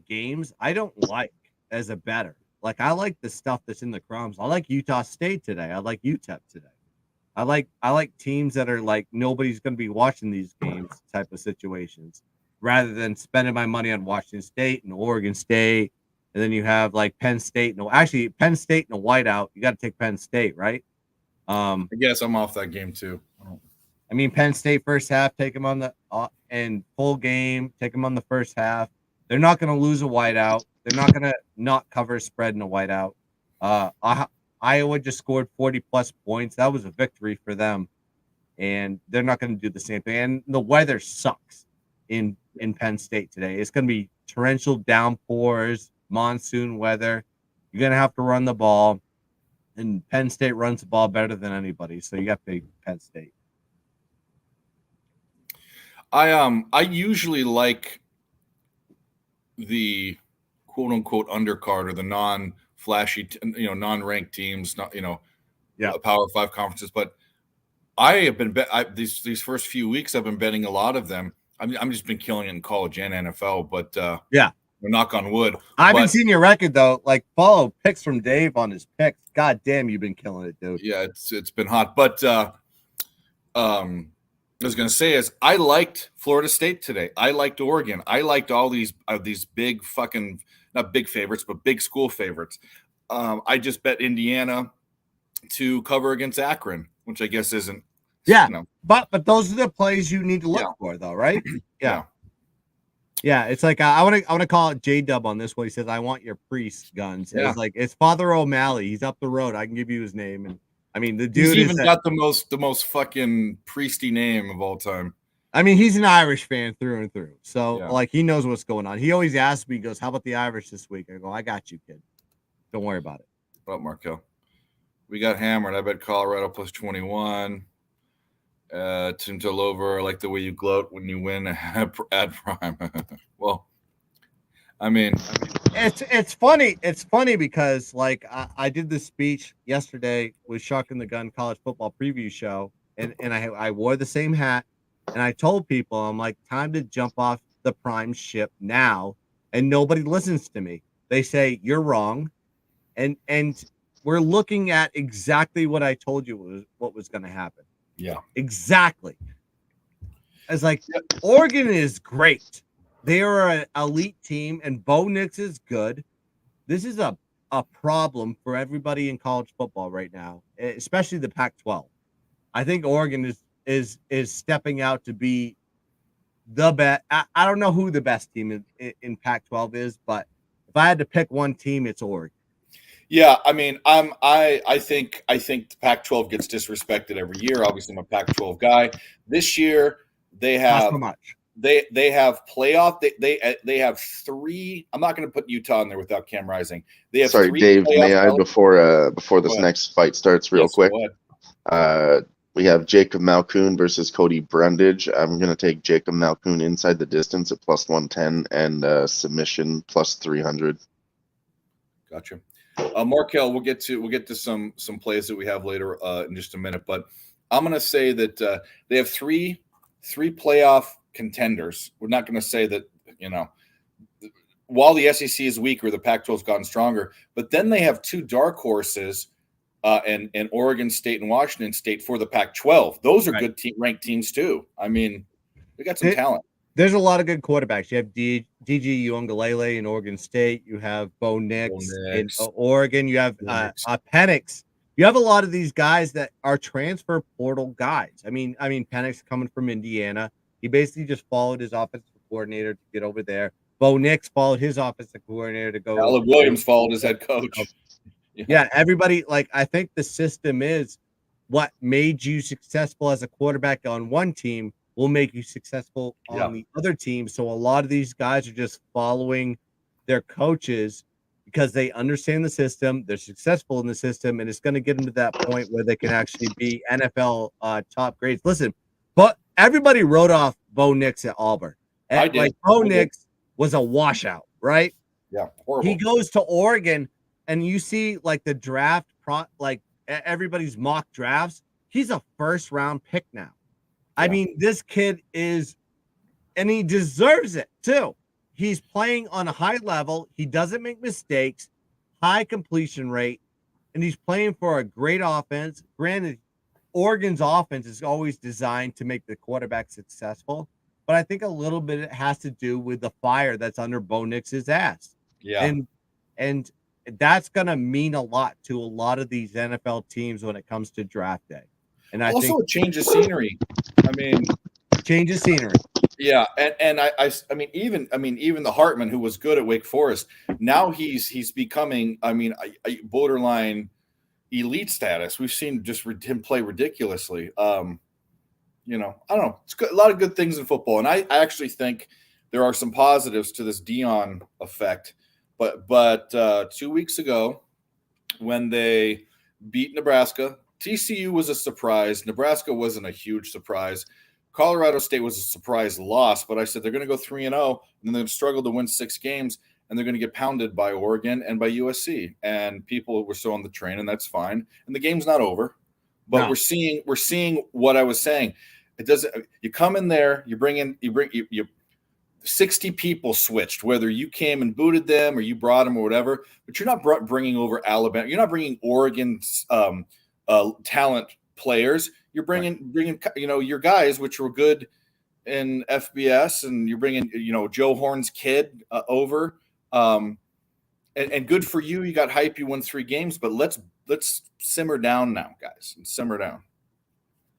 games, I don't like as a bettor. Like, I like the stuff that's in the crumbs. I like Utah State today. I like UTEP today. I like teams that are like nobody's going to be watching these games type of situations, rather than spending my money on Washington State and Oregon State. And then you have like Penn State. No, actually, Penn State and a whiteout. You got to take Penn State, right? I guess I'm off that game too. I mean, Penn State first half, take them on the and full game, take them on the first half. They're not going to lose a whiteout. They're not going to not cover a spread in a whiteout. Iowa just scored 40+ points. That was a victory for them, and they're not going to do the same thing. And the weather sucks in Penn State today. It's going to be torrential downpours, monsoon weather. You're going to have to run the ball, and Penn State runs the ball better than anybody. So you got to pay Penn State. I usually like the quote unquote undercard or the non-flashy, non-ranked teams, not Power 5 conferences. But I have been these first few weeks I've been betting a lot of them. I'm just been killing it in college and NFL. But knock on wood. I haven't seen your record though. Like, follow picks from Dave on his picks. God damn, you've been killing it, dude. Yeah, it's been hot. But I was going to say is I liked Florida State today. I liked Oregon. I liked all these big fucking, not big favorites, but big school favorites. I just bet Indiana to cover against Akron, which I guess isn't. Yeah, but those are the plays you need to look for, though, right? Yeah. It's like I want to call it J-Dub on this one. He says, "I want your priest guns." Yeah. It's like it's Father O'Malley. He's up the road. I can give you his name, and I mean the dude. He's even got the most fucking priesty name of all time. I mean, he's an Irish fan through and through, so like he knows what's going on. He always asks me, he goes, "How about the Irish this week?" I go, "I got you, kid. Don't worry about it." What up, Markel? We got hammered. I bet Colorado +21. Tintel over. I like the way you gloat when you win at prime. Well, I mean, it's funny. It's funny because like I did this speech yesterday with Shuck and the Gun college football preview show, and I wore the same hat, and I told people, I'm like, time to jump off the prime ship now, and nobody listens to me. They say you're wrong, and we're looking at exactly what I told you what was going to happen. Yeah, exactly. It's like Oregon is great. They are an elite team, and Bo Nix is good. This is a problem for everybody in college football right now, especially the Pac-12. I think Oregon is stepping out to be the best. I don't know who the best team in Pac-12 is, but if I had to pick one team, it's Oregon. Yeah, I mean, I think the Pac-12 gets disrespected every year. Obviously, I'm a Pac-12 guy. This year, they have not so much. They have playoff. They have three. I'm not going to put Utah in there without Cam Rising. They have. Sorry, Dave. May I before this next fight starts, real quick? We have Jacob Malkoon versus Cody Brundage. I'm going to take Jacob Malkoon inside the distance at +110 and submission +300. Gotcha. Markel, we'll get to some plays that we have later in just a minute, but I'm going to say that they have three playoff contenders. We're not going to say that while the SEC is weaker, the Pac-12's gotten stronger. But then they have two dark horses, and Oregon State and Washington State for the Pac-12. Those are good ranked teams too. I mean, we got some talent. There's a lot of good quarterbacks. You have DG Uiagalelei in Oregon State. You have Bo Nix in Oregon. You have Penix. You have a lot of these guys that are transfer portal guys. I mean, Penix coming from Indiana. He basically just followed his offensive coordinator to get over there. Bo Nix followed his offensive coordinator to go. Alec Williams followed his head coach. Yeah, everybody, like, I think the system is what made you successful as a quarterback on one team will make you successful on the other team. So a lot of these guys are just following their coaches because they understand the system, they're successful in the system, and it's going to get them to that point where they can actually be NFL top grades. Listen, but everybody wrote off Bo Nix at Auburn. I did. Like, Bo Nix was a washout, right? Yeah, horrible. He goes to Oregon, and you see like the draft, like everybody's mock drafts. He's a first-round pick now. I mean, this kid is, and he deserves it too. He's playing on a high level. He doesn't make mistakes, high completion rate, and he's playing for a great offense. Granted, Oregon's offense is always designed to make the quarterback successful, but I think a little bit it has to do with the fire that's under Bo Nix's ass. Yeah. And that's going to mean a lot to a lot of these NFL teams when it comes to draft day. And I also think a change of scenery. I mean, change of scenery. Yeah, and I mean even the Hartman, who was good at Wake Forest, now he's becoming a borderline elite status. We've seen just him play ridiculously. I don't know. It's good, a lot of good things in football, and I actually think there are some positives to this Dion effect. But 2 weeks ago, when they beat Nebraska, TCU was a surprise. Nebraska wasn't a huge surprise. Colorado State was a surprise loss, but I said they're going to go 3-0, and then they're going to struggle to win 6 games, and they're going to get pounded by Oregon and by USC. And people were still on the train, and that's fine. And the game's not over, but we're seeing what I was saying. It doesn't. You come in there, you bring 60 people switched, whether you came and booted them or you brought them or whatever. But you're not bringing over Alabama. You're not bringing Oregon's talent players. You're bringing your guys, which were good in FBS, and you're bringing Joe Horn's kid over, and good for you. You got hype. You won 3 games, but let's simmer down now, guys. Simmer down.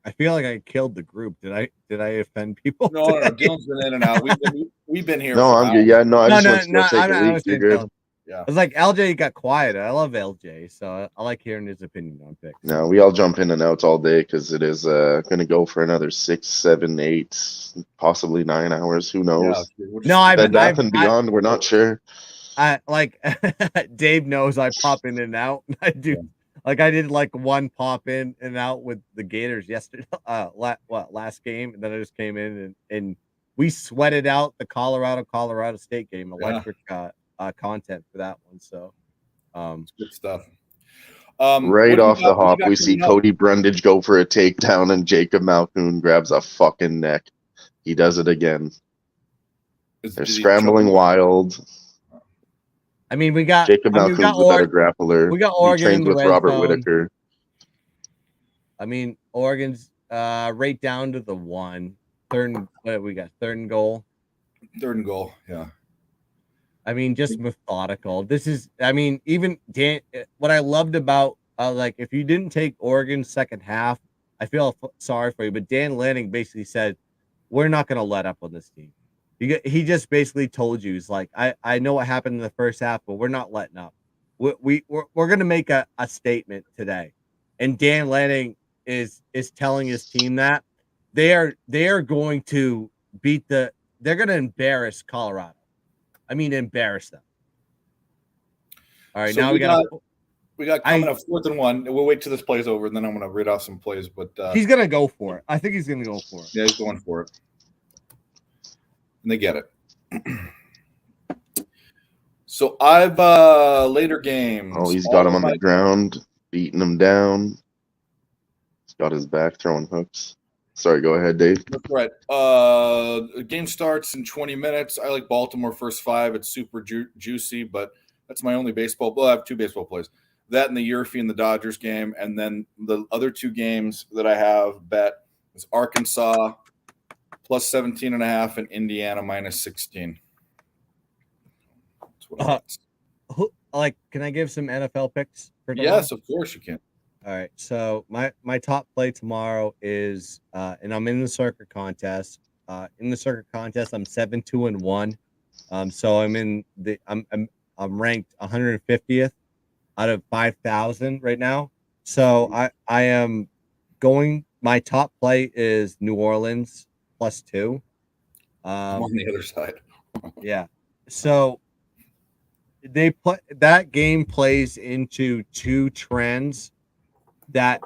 I feel like I killed the group. Did I offend people? No. Dylan's been in and out. We've been here. No, I'm good. Yeah, no, I just want to take a leak. You're good. Yeah. It's like LJ got quiet. I love LJ, so I like hearing his opinion on picks. No, we all jump in and out all day because it is going to go for another 6, 7, 8, possibly 9 hours. Who knows? Yeah, Bed Bath and Beyond. We're not sure. I like Dave knows I pop in and out. I do. Yeah. Like I did like one pop in and out with the Gators yesterday, last game, and then I just came in and we sweated out the Colorado State game. Electric content for that one. So good stuff. Right off the hop, we see Cody Brundage go for a takedown, and Jacob Malcoon grabs a fucking neck. He does it again. They're scrambling wild. I mean, we got Jacob Malcoon's a better grappler. We got Oregon he trains with Robert Whitaker. I mean, Oregon's right down to the 1. We got 3rd and goal. 3rd and goal, yeah. I mean, just methodical. This is, I mean, even Dan, what I loved about, like, if you didn't take Oregon's second half, I feel sorry for you. But Dan Lanning basically said, we're not going to let up on this team. He just basically told you, he's like, I know what happened in the first half, but we're not letting up. We're going to make a statement today. And Dan Lanning is telling his team that they are going to they're going to embarrass Colorado. I mean, embarrass them. All right, so now we got coming up 4th and 1. We'll wait till this plays over, and then I'm going to read off some plays. But he's going to go for it. I think he's going to go for it. Yeah, he's going for it. And they get it. So I've later games. Oh, he's got him on the ground, beating him down. He's got his back, throwing hooks. Sorry, go ahead, Dave. That's right. Game starts in 20 minutes. I like Baltimore first 5. It's super juicy, but that's my only baseball. Well, I have 2 baseball plays. That and the Yurfie and the Dodgers game. And then the other 2 games that I have bet is Arkansas plus 17.5 and Indiana minus 16. That's what can I give some NFL picks for tomorrow? Yes, of course you can. All right. So my top play tomorrow is and I'm in the circuit contest. In the circuit contest, I'm 7-2-1. So I'm ranked 150th out of 5,000 right now. So I am going. My top play is New Orleans plus 2. I'm on the other side. Yeah. So they play that game plays into 2 trends that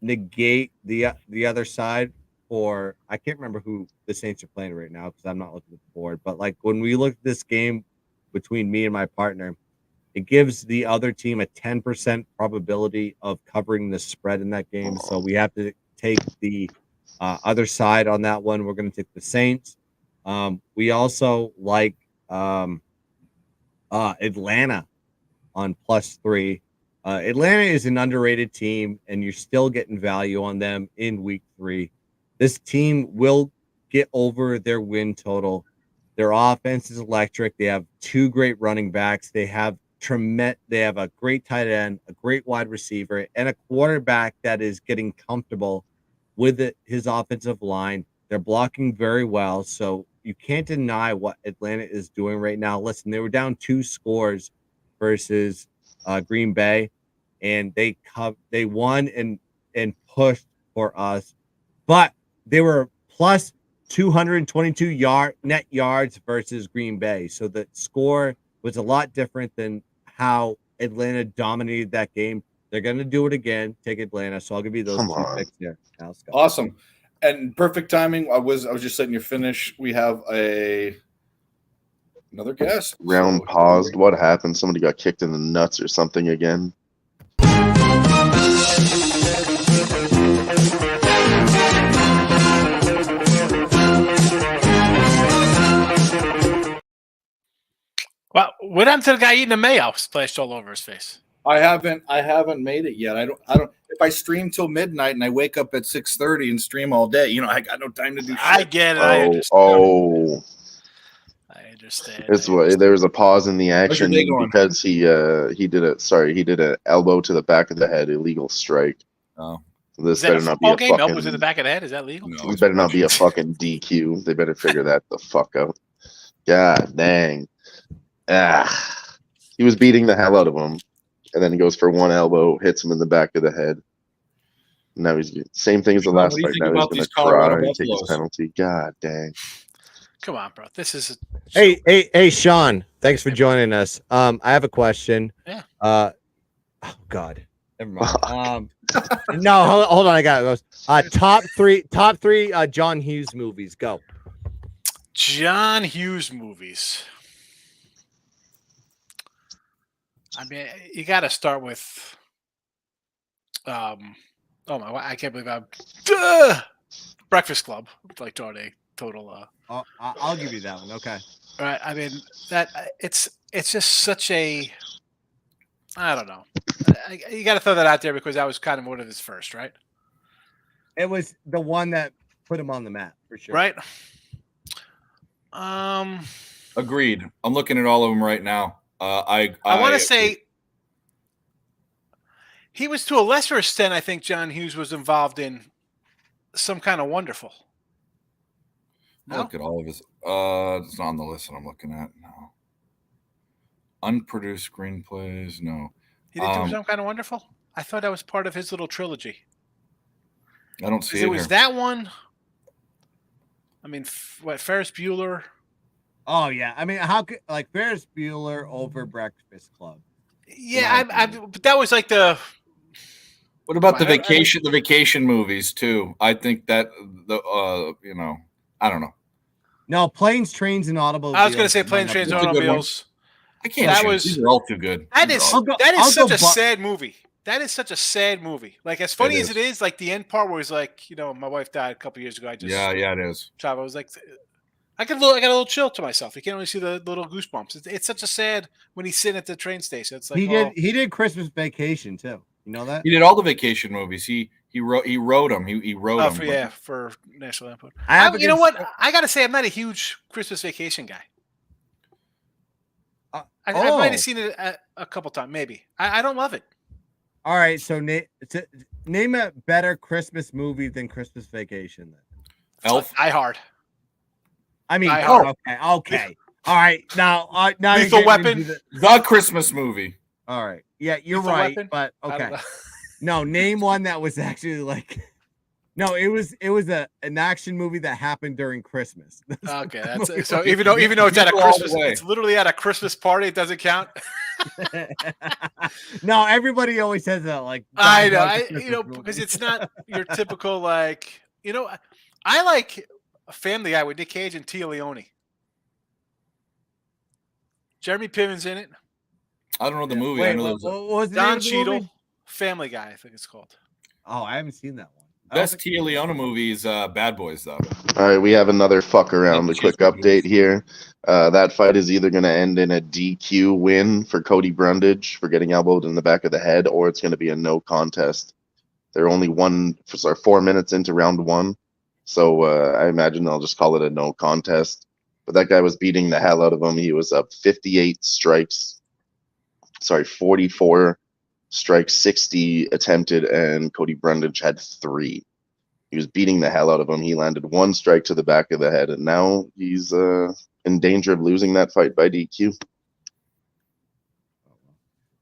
negate the other side. For I can't remember who the Saints are playing right now because I'm not looking at the board. But like when we look at this game between me and my partner, it gives the other team a 10% probability of covering the spread in that game. So we have to take the other side on that one. We're going to take the Saints. We also like Atlanta on plus 3. Atlanta is an underrated team, and you're still getting value on them in week 3. This team will get over their win total. Their offense is electric. They have 2 great running backs. They have a great tight end, a great wide receiver, and a quarterback that is getting comfortable with his offensive line. They're blocking very well, so you can't deny what Atlanta is doing right now. Listen, they were down 2 scores versus Green Bay, and they won and pushed for us, but they were plus 222 net yards versus Green Bay. So the score was a lot different than how Atlanta dominated that game. They're going to do it again. Take Atlanta. So I'll give you those 2 picks here. Now, let's go. Awesome. And perfect timing. I was just letting you finish. We have another guest. Round paused. What happened? Somebody got kicked in the nuts or something again. Well, what happened to the guy eating the mayo splashed all over his face? I haven't made it yet. I don't. If I stream till midnight and I wake up at 6:30 and stream all day, I got no time to do shit. I get it. I understand. There was a pause in the action because he did an elbow to the back of the head, illegal strike. Oh. This better not be a game. Elbows to the back of the head. Is that legal? No, it better not be a fucking DQ. They better figure that the fuck out. God dang. He was beating the hell out of him, and then he goes for 1 elbow, hits him in the back of the head. Now he's same thing as the last fight. Now he's going to cry and take his penalty. God dang. Come on, bro. This is Hey, Sean. Thanks for joining us. I have a question. Yeah. Oh God. Never mind. No, hold on. I got it. Top three John Hughes movies. Go. John Hughes movies. I mean, you got to start with. Oh my! I can't believe I'm. Breakfast Club, like a total. I'll give you that one. Okay. All right. I mean that it's just such a. I don't know. You got to throw that out there because that was kind of one of his first, right? It was the one that put him on the map for sure. Right. Agreed. I'm looking at all of them right now. I want to say he was to a lesser extent. I think John Hughes was involved in Some Kind of Wonderful. No? Look at all of his. It's not on the list that I'm looking at. No. Unproduced screenplays. No. He didn't do Some Kind of Wonderful. I thought that was part of his little trilogy. I don't see it. It was that one. I mean, Ferris Bueller. Oh yeah, I mean, how could Ferris Bueller over Breakfast Club? Yeah, but that was like the. What about the vacation movies too? I think that I don't know. No, Planes, Trains, and Automobiles. I was going to say Planes, Trains, and Automobiles. I can't. These are all too good. That is such a sad movie. that is such a sad movie. Like as funny as is. it is, like the end part where he's like, my wife died a couple years ago. I just Yeah, it is. I was like, I got a little chill to myself. You can't only see the little goosebumps. It's such a sad when he's sitting at the train station. It's like He did Christmas Vacation too. You know that? He did all the vacation movies. He wrote them. He wrote them. For National Lampoon. You know what? I got to say, I'm not a huge Christmas Vacation guy. I might have seen it a couple times, maybe. I don't love it. All right, so name a better Christmas movie than Christmas Vacation. Then Elf. Die Hard. I mean, Die Hard. Okay. All right, now Lethal Weapon. The Christmas movie. All right, yeah, you're Lethal right, Weapon? but okay. No, name one that was actually like. No, it was an action movie that happened during Christmas. Okay, that's so even though it's at a Christmas, it's literally at a Christmas party. It doesn't count. No, everybody always says that. Like I know, because it's not your typical like I like a Family Guy with Nick Cage and Tia Leone. Jeremy Piven's in it. I don't know the movie. Wait, I know what was the Don name of the Cheadle. movie? Family Guy, I think it's called. Oh, I haven't seen that one. Best Tia Leone movie is Bad Boys, though. All right, we have another fuck around. The quick update here. That fight is either going to end in a DQ win for Cody Brundage for getting elbowed in the back of the head, or it's going to be a no contest. They're only 4 minutes into round one, so I imagine they'll just call it a no contest. But that guy was beating the hell out of him. He was up 58 strikes. 44 strikes, 60 attempted, and Cody Brundage had 3. He was beating the hell out of him. He landed 1 strike to the back of the head, and now he's in danger of losing that fight by DQ.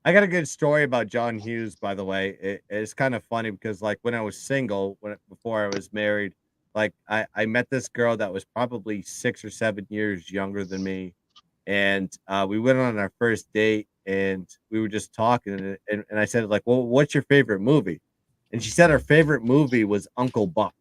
I got a good story about John Hughes, by the way. It's kind of funny because, like, when I was single, before I was married, like, I met this girl that was probably 6 or 7 years younger than me, and we went on our first date, and we were just talking, and I said, like, well, what's your favorite movie? And she said her favorite movie was Uncle Buck.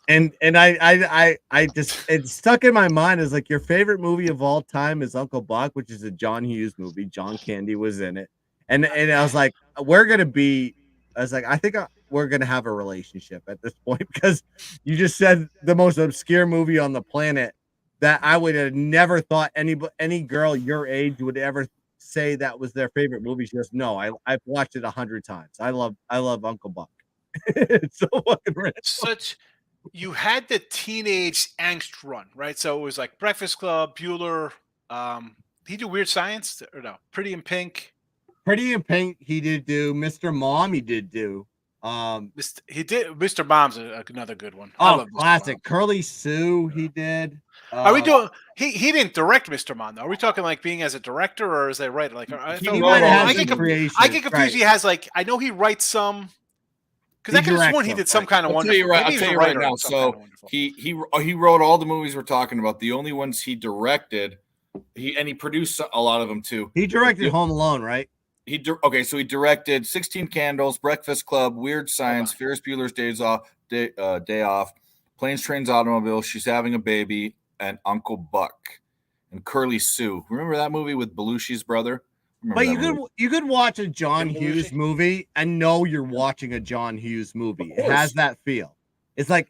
And I just, it stuck in my mind as like, your favorite movie of all time is Uncle Buck, which is a John Hughes movie. John Candy was in it. And I was like, I think we're going to have a relationship at this point, because you just said the most obscure movie on the planet that I would have never thought any girl your age would ever say that was their favorite movie. She goes, no, I've watched it 100 times. I love Uncle Buck. It's so fucking rich. You had the teenage angst run, right? So it was like Breakfast Club, Bueller. He did Weird Science or no? Pretty in Pink. Pretty in Pink. He did do Mr. Mom. He did do. He did Mr. Mom's another good one. Oh, classic. Curly Sue. He did. Are we doing? He didn't direct Mr. Mom though. Are we talking like being as a director or as a writer? Like I get confused. He has like I know he writes some. Because I could have sworn he did some kind of wonderful. I'll tell you right now. So he wrote all the movies we're talking about. The only ones he directed, he produced a lot of them too. He directed Home Alone, right? So he directed 16 Candles, Breakfast Club, Weird Science, Ferris Bueller's Day Off, Planes, Trains, Automobiles, She's Having a Baby, and Uncle Buck, and Curly Sue. Remember that movie with Belushi's brother? But you could watch a John Hughes movie and know you're watching a John Hughes movie. It has that feel. It's like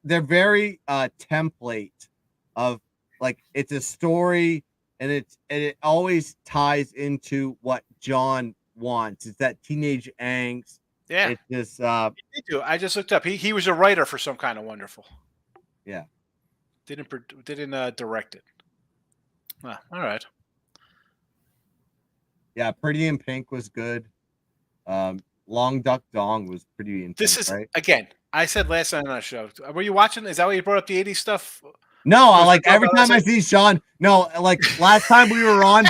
they're very template of like it's a story, and it always ties into what John wants. It's that teenage angst. Yeah, it's just. I just looked up. He was a writer for Some Kind of Wonderful. Yeah, didn't direct it. All right. Yeah, Pretty in Pink was good. Long Duck Dong was pretty intense. This is right? Again. I said last night on our show. Were you watching? Is that why you brought up the '80s stuff? No, every time I see Sean. No, like last time we were on.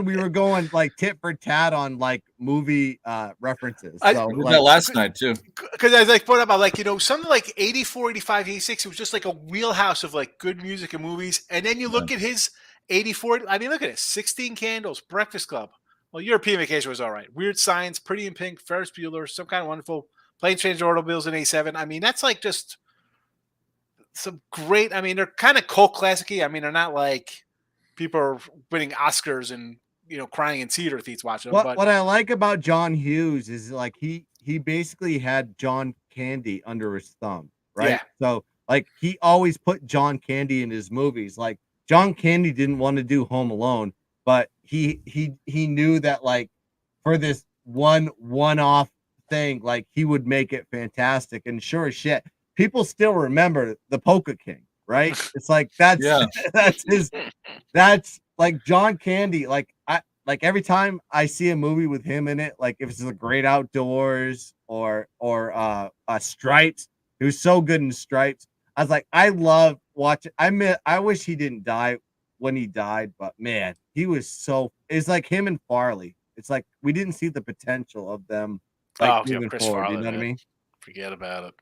We were going like tit for tat on like movie references. So we did that last night too. Because I was like, about like something like 84, 85, 86. It was just like a wheelhouse of like good music and movies. And then you look at his 84. I mean, look at it. 16 Candles, Breakfast Club. Well, European Vacation was all right. Weird Science, Pretty in Pink, Ferris Bueller, Some Kind of Wonderful, Planes, Trains, Automobiles in '87. I mean, that's like just some great. I mean, they're kind of cult classic-y. I mean, they're not like people are winning Oscars and crying in theater seats watching them. What But what I like about John Hughes is like he basically had John Candy under his thumb, right? Yeah. So like he always put John Candy in his movies. Like John Candy didn't want to do Home Alone, but he knew that like for this one-off thing, like he would make it fantastic. And sure as shit, people still remember the Polka King, right? It's like that's Yeah. that's like John Candy. Like every time I see a movie with him in it, like if it's The Great Outdoors or Stripes, he was so good in Stripes. I was like, I love watching. I wish he didn't die when he died, but man, he was so. It's like him and Farley. It's like we didn't see the potential of them like moving Chris forward. Farley, You know what I man. mean? Forget about it.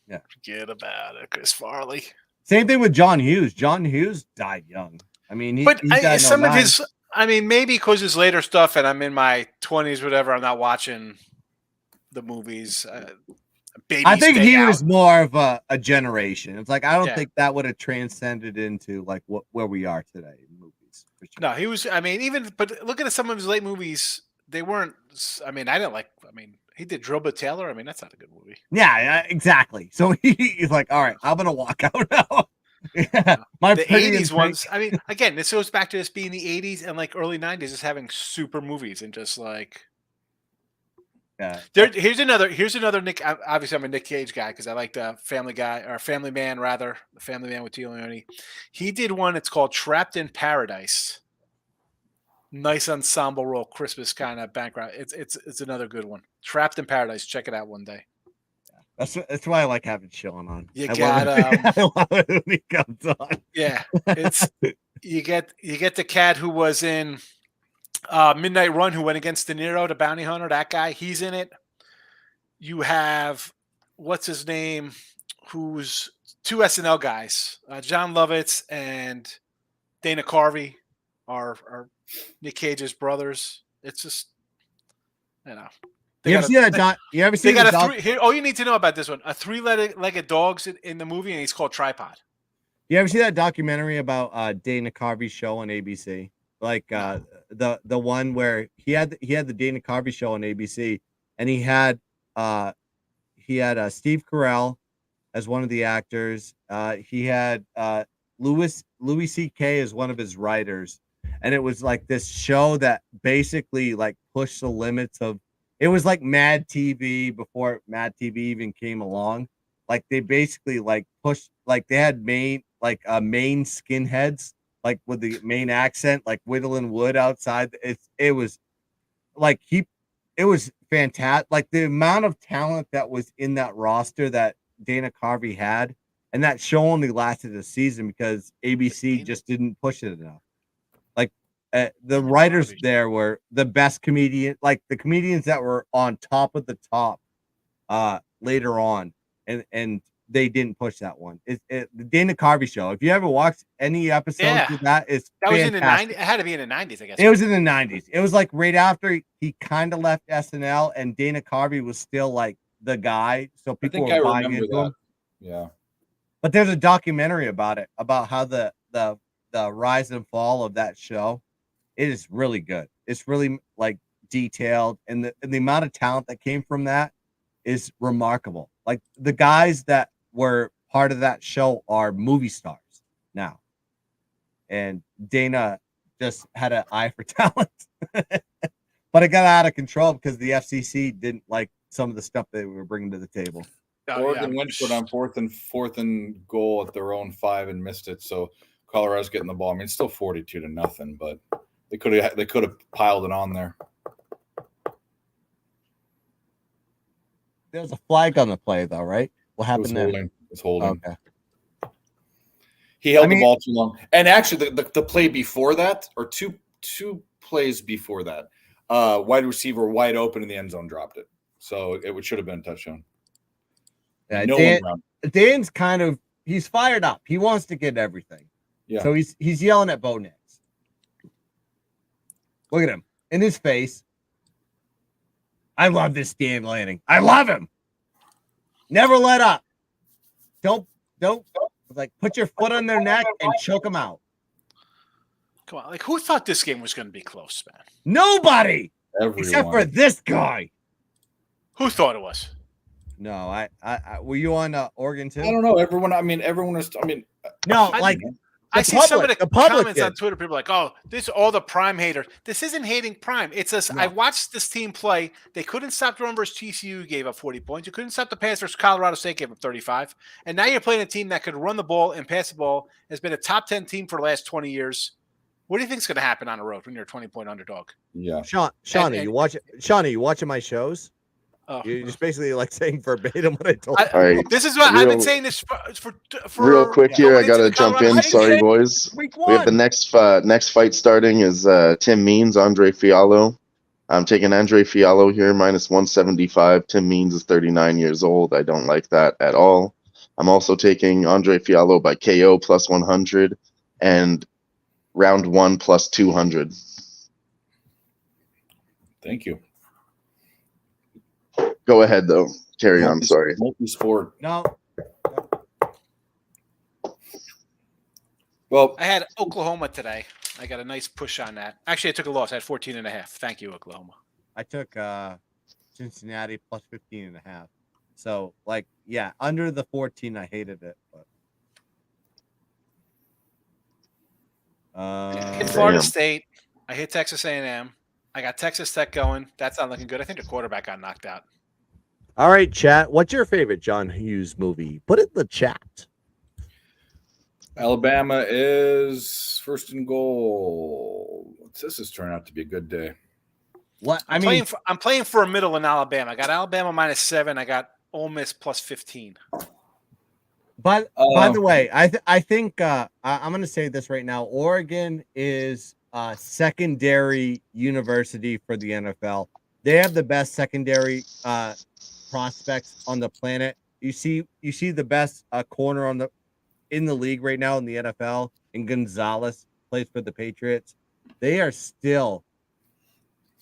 Yeah. Forget about it, Chris Farley. Same thing with John Hughes. John Hughes died young. I mean, he died in some of 09. his. I mean, maybe because his later stuff, and I'm in my 20s, whatever. I'm not watching the movies. I think Stay he Out. was more of a generation. It's like I don't Yeah. think that would have transcended into like where we are today in movies. For sure. No, he was. I mean, but look at some of his late movies. They weren't. I mean, I didn't like. I mean, he did Drill Bit Taylor. I mean, that's not a good movie. Yeah, exactly. So he's like, all right, I'm gonna walk out now. Yeah, my The Pretty in 80s Pink- ones. I mean, again, this goes back to this being the 80s and like early 90s, just having super movies and just like. Yeah. Here's another Nick. Obviously, I'm a Nick Cage guy because I like the Family Guy or Family Man rather. The Family Man with Tio Leone. He did one. It's called Trapped in Paradise. Nice ensemble role, Christmas kind of background. It's another good one. Trapped in Paradise. Check it out one day. That's why I like having Sean on. You I got love it when he comes on. Yeah, it's you get the cat who was in Midnight Run who went against De Niro, the bounty hunter. That guy, he's in it. You have what's his name, who's two SNL guys, John Lovitz and Dana Carvey, are Nick Cage's brothers. It's just You ever see that? You ever see They got the a three. All you need to know about this one: a three-legged dog's in the movie, and he's called Tripod. You ever see that documentary about Dana Carvey's show on ABC? Like the one where he had the Dana Carvey show on ABC, and he had Steve Carell as one of the actors. He had Louis C.K. as one of his writers, and it was like this show that basically like pushed the limits of. It was like Mad TV before Mad TV even came along. Like they basically like pushed, like they had main skinheads, like with the main accent, like whittling wood outside. It was fantastic. Like the amount of talent that was in that roster that Dana Carvey had, and that show only lasted a season because ABC just didn't push it enough. The writers there were the best comedian, like the comedians that were on top of the top later on, and they didn't push that one. The Dana Carvey show. If you ever watched any episodes of that, it's that was fantastic. in the 90s. It had to be in the 90s, I guess. It was in the 90s. It was like right after he kind of left SNL, and Dana Carvey was still like the guy, so people were buying into him. Yeah. But there's a documentary about it, about how the rise and fall of that show. It is really good. It's really like detailed, and the amount of talent that came from that is remarkable. Like the guys that were part of that show are movie stars now, and Dana just had an eye for talent, but it got out of control because the FCC didn't like some of the stuff they were bringing to the table. Oregon went for it on fourth and goal at their own 5 and missed it. So Colorado's getting the ball. I mean, it's still 42-0, but they could have piled it on there. There was a flag on the play, though, right? What happened there? It was holding. Okay. He held the ball too long. And actually, the play before that, or two plays before that, wide receiver wide open in the end zone dropped it. So it should have been a touchdown. Yeah, Dan's he's fired up. He wants to get everything. Yeah. So he's yelling at Bo Nix. Look at him in his face. I love this game landing. I love him. Never let up. Don't like put your foot on their neck and choke them out. Come on, like who thought this game was going to be close, man? Nobody Everyone. except for this guy. Who thought it was? No, I were you on Oregon too? I don't know. Everyone is. I mean, No, I- like I see some of the public comments did. on Twitter. People are like, "Oh, this all the Prime haters." This isn't hating Prime. It's us. No. I watched this team play. They couldn't stop the run versus TCU. Gave up 40 points. You couldn't stop the pass versus Colorado State. Gave up 35. And now you're playing a team that could run the ball and pass the ball. Has been a top 10 team for the last 20 years. What do you think is going to happen on the road when you're a 20-point underdog? yeah. Shawnee, you watching my shows? Oh. You're just basically like saying verbatim what I told you. All right. This is what I've been saying this for Real quick here, I going into gotta the jump Colorado in. State Sorry, game. boys. Week We have the one. next fight starting is Tim Means, Andre Fiallo. I'm taking Andre Fiallo here, minus 175. Tim Means is 39 years old. I don't like that at all. I'm also taking Andre Fiallo by KO plus 100 and round 1 plus 200. Thank you. Go ahead, though. Carry on. Sorry. Multi-sport. No. Well, I had Oklahoma today. I got a nice push on that. Actually, I took a loss. I had 14.5. Thank you, Oklahoma. I took Cincinnati plus 15.5. So like, yeah, under the 14, I hated it. But Hit Florida Damn. State. I hit Texas A&M. I got Texas Tech going. That's not looking good. I think the quarterback got knocked out. all right, chat. What's your favorite John Hughes movie? Put it in the chat. Alabama is first and goal. This is turning out to be a good day. What I'm playing for a middle in Alabama. I got Alabama -7. I got Ole Miss plus 15. But by the way, I think I'm going to say this right now. Oregon is a secondary university for the NFL. They have the best secondary prospects on the planet. You see the best corner in the league right now in the NFL, and Gonzalez plays for the Patriots. They are still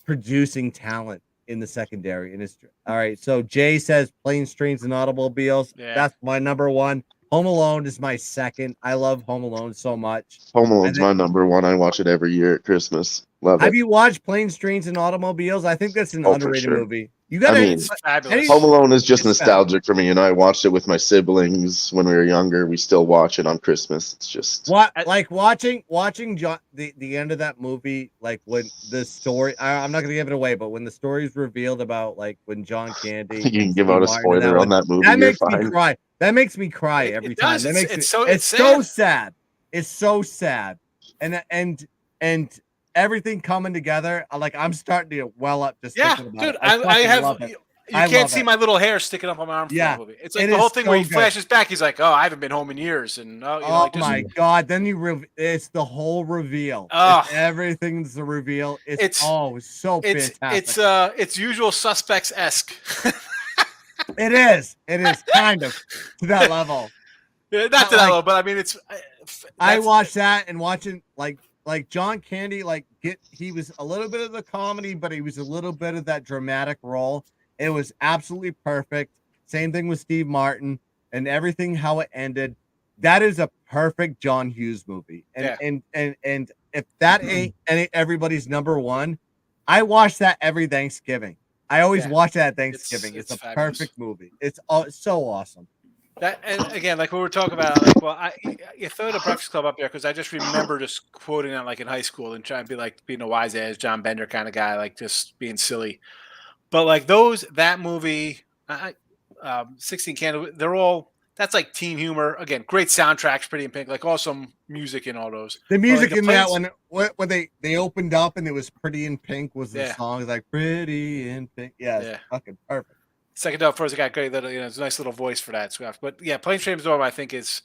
producing talent in the secondary. And it's all right. So Jay says Planes, Trains, and Automobiles. Yeah. That's my number one. Home Alone is my second. I love Home Alone so much. Home Alone's my number one. I watch it every year at Christmas. Love Have it. you watched Planes, Trains, and Automobiles? I think that's an Oh, for underrated sure. movie. You gotta. I mean, It's fabulous. Home Alone is just It's nostalgic for me. You know, I watched it with my siblings when we were younger. We still watch it on Christmas. It's just What like watching John the end of that movie, like when the story I'm not gonna give it away, but when the story's revealed about like when John Candy you can and give out a Steve Martin and spoiler on that movie. that You're makes me fine. cry. That makes me cry It every does. time. That makes It's it's so so sad. sad. It's so sad. And everything coming together, like I'm starting to well up just Yeah, thinking about dude. it. I fucking have. love it. You I can't love see it. my little hair sticking up on my arm for Yeah, that movie. It's like it the whole is thing where he so good. flashes back. He's like, "Oh, I haven't been home in years," and Oh just, my god! Then it's the whole reveal. Oh. Everything's the reveal. It's so fantastic. It's Usual Suspects esque. It is kind of to that level. Yeah, not But, to that like, level, but I mean, it's. I watched that and watching like John Candy he was a little bit of the comedy, but he was a little bit of that dramatic role. It was absolutely perfect. Same thing with Steve Martin and everything how it ended. That is a perfect John Hughes movie. And if that ain't everybody's number one, I watch that every Thanksgiving. I always watch that at Thanksgiving. It's a fabulous. perfect movie. It's so awesome. That and again, like we were talking about, like, well, you throw the Breakfast Club up there because I just remember just quoting that like in high school and trying to be like being a wise ass John Bender kind of guy, like just being silly. But like that movie, 16 Candles, that's like teen humor. Again, great soundtracks, Pretty in Pink, like awesome music in all those. The music like, in that one, when they opened up and it was Pretty in Pink was the Yeah. song. It's like Pretty in Pink. Yeah, it's fucking perfect. Second Dog First got great little, it's a nice little voice for that stuff. But yeah, Planes, Trains, and Automobiles I think is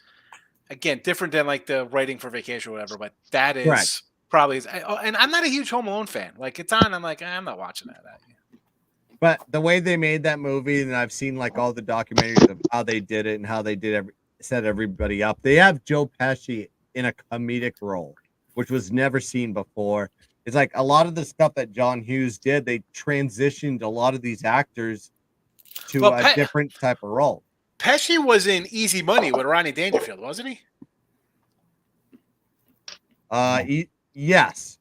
again different than like the Writing for Vacation or whatever. But that is Correct. probably, and I'm not a huge Home Alone fan. Like it's on, I'm like I'm not watching that. But the way they made that movie, and I've seen like all the documentaries of how they did it and how they set everybody up. They have Joe Pesci in a comedic role, which was never seen before. It's like a lot of the stuff that John Hughes did, they transitioned a lot of these actors to a different type of role. Pesci was in Easy Money with Ronnie Dangerfield, wasn't he? Yes.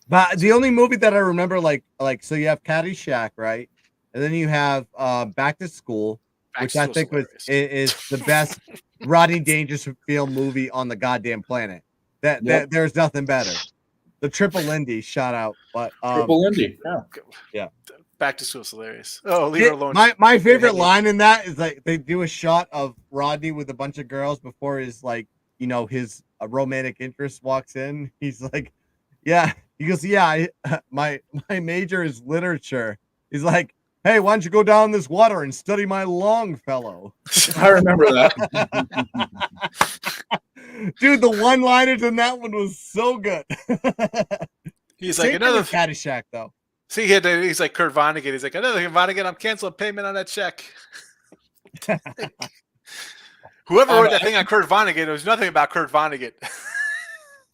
But the only movie that I remember, like, so you have Caddyshack, right? And then you have Back to School, which I think is the best Rodney Dangerfield movie on the goddamn planet. That there's nothing better. The Triple Lindy shout out, but Triple Lindy, yeah. Back to School's hilarious. Oh, leave her alone. My favorite line in that is like they do a shot of Rodney with a bunch of girls before his his romantic interest walks in. He's like, yeah. He goes, yeah. My major is literature. He's like, hey, why don't you go down this water and study my Longfellow? I remember that. Dude, the one-liners in that one was so good. He's like another Caddyshack though. See, he's like Kurt Vonnegut. He's like, another Vonnegut, I'm canceling payment on that check. Whoever wrote that thing on Kurt Vonnegut, it was nothing about Kurt Vonnegut.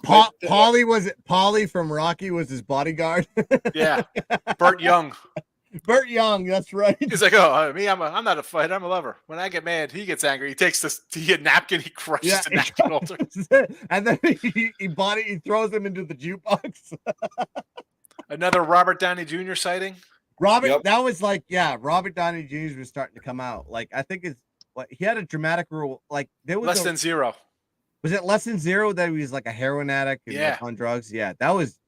Paulie from Rocky was his bodyguard. Yeah, Burt Young. Burt Young, that's right. He's like, oh, me, I'm not a fighter, I'm a lover. When I get mad, he gets angry. He takes a napkin, he crushes the napkin holder. And then he throws him into the jukebox. Another Robert Downey Jr. sighting. That was like, Robert Downey Jr. was starting to come out. Like, I think he had a dramatic role. Like, there was Less Than Zero. Was it Less Than Zero that he was like a heroin addict and like on drugs? Yeah, that was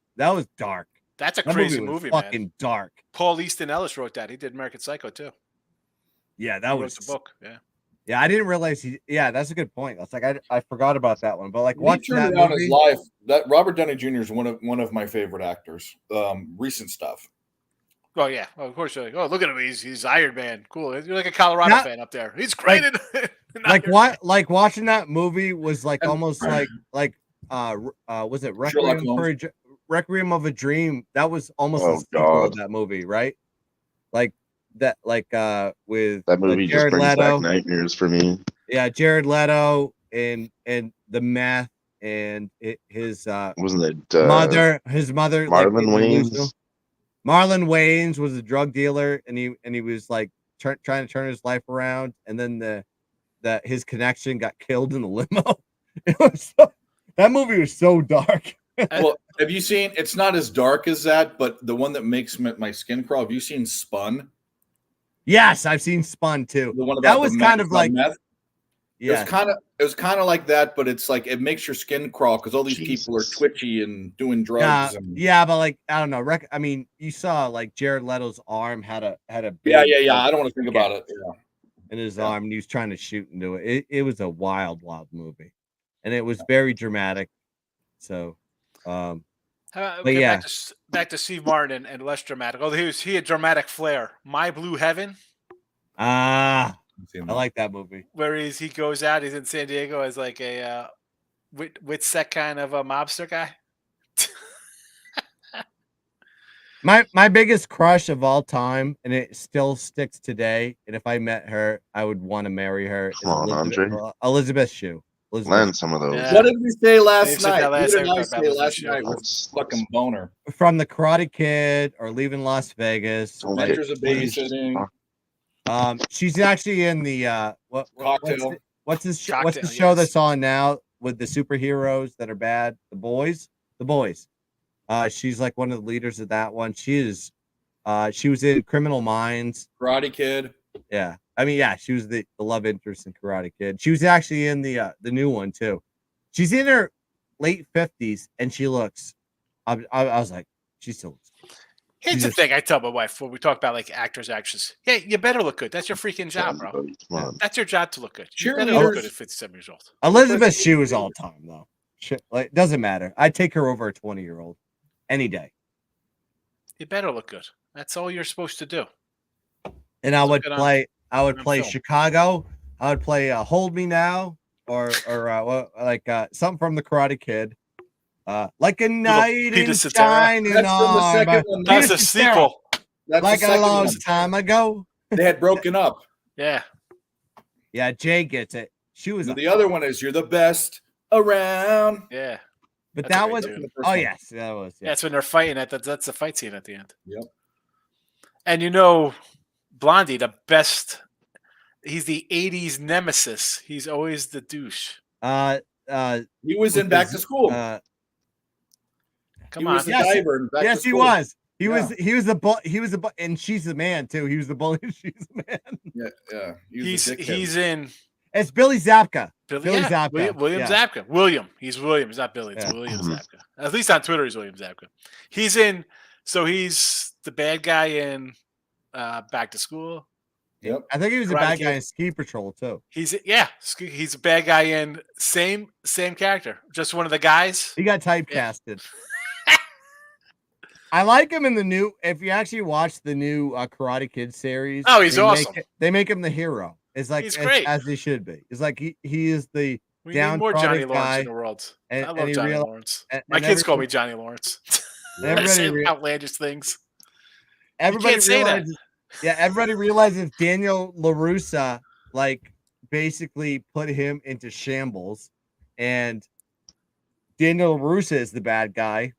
dark. That's a crazy movie, man. Fucking dark. Paul Easton Ellis wrote that. He did American Psycho too. Yeah, that was the book. Yeah. Yeah, I didn't realize that's a good point. That's like I forgot about that one. But like watching that around his life, that Robert Downey Jr. is one of my favorite actors. Recent stuff. Oh yeah, of course. You're like, oh, look at him. He's Iron Man. Cool. You're like a Colorado fan up there. He's great. Like watching that movie was like almost like was it Requiem of a Dream? That was almost the sequel of that movie, right? Like that, with that movie just Jared brings Leto. back nightmares for me. Yeah, Jared Leto and the meth and his wasn't it his mother Marlon Wayans. Marlon Wayans was a drug dealer, and he was like trying to turn his life around, and then his connection got killed in the limo. That movie was so dark. Well, have you seen? It's not as dark as that, but the one that makes my skin crawl. Have you seen Spun? Yes, I've seen Spun too. The one about that was kind of like meth. Yeah, it was kind of like that, but it's like it makes your skin crawl because all these people are twitchy and doing drugs. Yeah, but like I don't know. I mean, you saw like Jared Leto's arm had a big, yeah. I don't want to think about it. Yeah. In his arm, and he was trying to shoot into it. It was a wild movie, and it was very dramatic. So, back to Steve Martin and less dramatic. Oh, he had dramatic flair. My Blue Heaven. I like that movie. Where he goes out, he's in San Diego as like a Witsec kind of a mobster guy. My biggest crush of all time, and it still sticks today. And if I met her, I would want to marry her. Elizabeth Shue. Lend some of those. Yeah. What did we say last night? What did I say last night? Was fucking boner. From The Karate Kid or Leaving Las Vegas. Adventures of Babysitting. She's actually in the Cocktail. What's the show that's on now with the superheroes that are bad? The Boys. She's like one of the leaders of that one. She was in Criminal Minds. Karate Kid. Yeah. I mean, yeah, she was the love interest in Karate Kid. She was actually in the new one too. She's in her late 50s and she looks I was like, she still looks good. Here's the thing I tell my wife when we talk about like actors, actresses. Yeah, you better look good. That's your freaking job, bro. That's your job to look good. You better look good at 57 years old. Elizabeth Shue is all time though. It doesn't matter. I'd take her over a 20-year-old any day. You better look good. That's all you're supposed to do. And I would play Chicago. I would play Hold Me Now or something from the Karate Kid. Like a knight in shining armor. That's a sequel. Like a long time ago. They had broken up. Yeah. Yeah, Jay gets it. She was the other one is You're the Best Around. Yeah. But that was yes, that was. Yeah. That's when they're fighting that's the fight scene at the end. Yep. And Blondie, the best. He's the 80s nemesis. He's always the douche. He was in Back to School. Come He on. was the Yes, diver in Back to Yes, he School. was. He Yeah. was the and she's the man too. He was the bully. She's the man. Yeah. He's the dickhead. he's in It's Billy Zabka. Billy Zabka. William Zabka. William. He's William. He's not Billy. It's Yeah. William Zabka. At least on Twitter, he's William Zabka. He's in. So he's the bad guy in Back to School. Yep. I think he was a Karate bad guy Kid. in Ski Patrol too. He's a bad guy in same character. Just one of the guys. He got typecasted. I like him in the new. If you actually watch the new Karate Kid series, Oh, he's awesome. They make him the hero. It's like He's great. as he should be. It's like he is the We need more downtrodden Johnny Lawrence guy, in the world. and- I and love he Johnny real- Lawrence. and- My and kids call everybody- me Johnny Lawrence. Everybody I say re- outlandish things. Everybody can't say that. realizes. Yeah, everybody realizes Daniel LaRussa like basically put him into shambles, and Daniel LaRussa is the bad guy.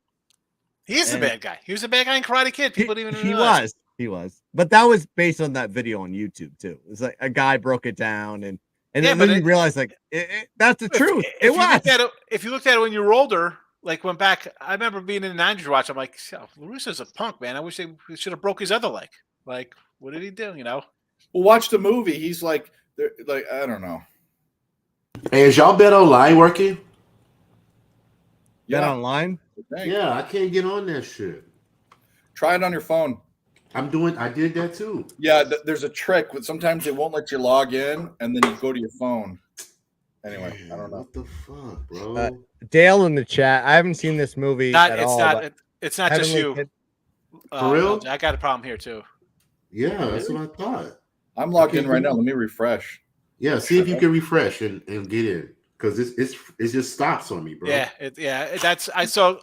He is the And- bad guy. He was the bad guy in Karate Kid. People didn't even realize. He was, but that was based on that video on YouTube too. It's like a guy broke it down, and Yeah, then but you it- realize like that's the truth. If you was. looked at it, if you looked at it when you were older, like went back, I remember being in the 90s watch. I'm like, LaRusso's a punk, man. I wish they should have broke his other leg. Like, what did he do? You know? Well, watch the movie. He's like I don't know. Hey, is y'all bet online working? Bet online? Yeah, I can't get on that shit. Try it on your phone. I did that too. Yeah, there's a trick. Sometimes it won't let you log in, and then you go to your phone. Anyway, I don't know. What the fuck, bro? Dale in the chat. I haven't seen this movie at all. but It's not just Heavenly you. Kid- For real? I got a problem here too. Yeah, that's what I thought. I'm logged in right now. Let me refresh. Yeah, see if you can refresh and get in, because it just stops on me, bro. Yeah, that's I saw.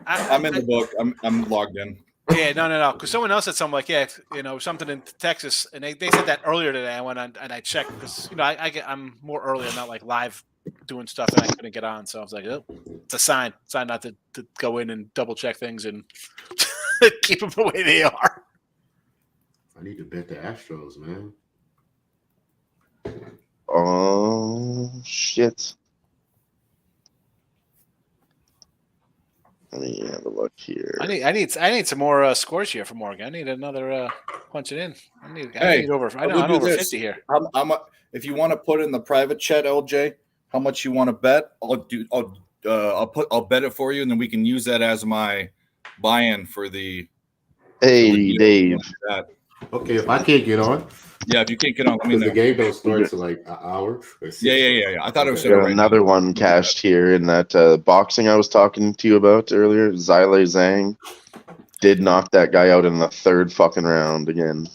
I'm in the book. I'm logged in. Yeah, no. Because someone else said something like, something in Texas, and they said that earlier today. I went on and I checked because I'm more early. I'm not like live doing stuff that I couldn't get on. So I was like, oh, it's a sign not to go in and double check things and keep them the way they are. I need to bet the Astros, man. Oh shit. Let me have a look here. I need some more scores here for Morgan. I need another punch it in. I need over. I'm over 50 here. If you want to put in the private chat, LJ, how much you want to bet, I'll bet it for you, and then we can use that as my buy-in for the. Hey, Dave. Okay, if I can't get on. Yeah, if you can't get on, let me know. The game don't start until like an hour. Yeah. I thought it was Got another one cashed here in that boxing I was talking to you about earlier. Zhile Zhang did knock that guy out in the third fucking round again.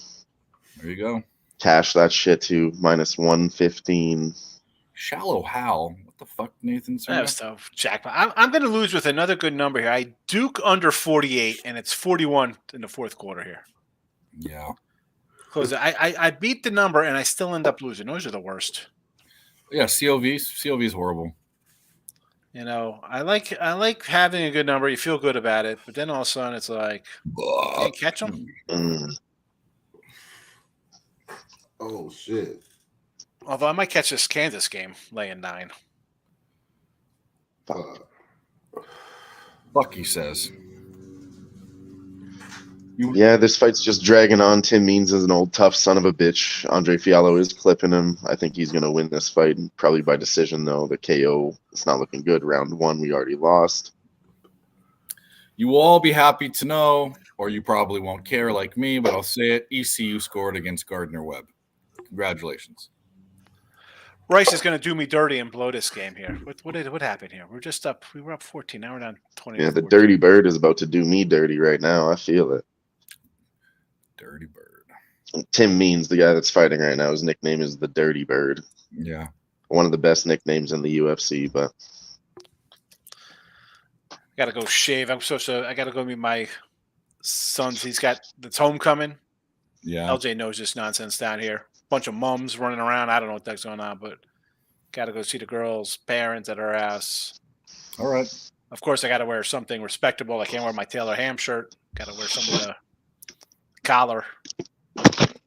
There you go. Cash that shit to -115. Shallow Hal. What the fuck, Nathan? That was tough. Jackpot. I'm going to lose with another good number here. I Duke under 48, and it's 41 in the fourth quarter here. Yeah. Because I beat the number, and I still end up losing. Those are the worst. Yeah, COV is horrible. You know, I like having a good number. You feel good about it, but then all of a sudden it's like, can't catch them. Oh shit! Although I might catch this Kansas game laying 9. Bucky says. Yeah, this fight's just dragging on. Tim Means is an old tough son of a bitch. Andre Fiallo is clipping him. I think he's going to win this fight, probably by decision, though. The KO, it's not looking good. Round 1, we already lost. You will all be happy to know, or you probably won't care like me, but I'll say it. ECU scored against Gardner-Webb. Congratulations. Rice is going to do me dirty and blow this game here. What happened here? We're just up. We were up 14. Now we're down 20. Yeah, the dirty bird is about to do me dirty right now. I feel it. Dirty Bird. And Tim Means, the guy that's fighting right now, his nickname is the Dirty Bird. Yeah. One of the best nicknames in the UFC, but Got to go shave. I got to go meet my sons. It's homecoming. Yeah. LJ knows this nonsense down here. Bunch of mums running around. I don't know what that's going on, but got to go see the girls' parents at her house. All right. Of course, I got to wear something respectable. I can't wear my Taylor Ham shirt. Got to wear some of the collar,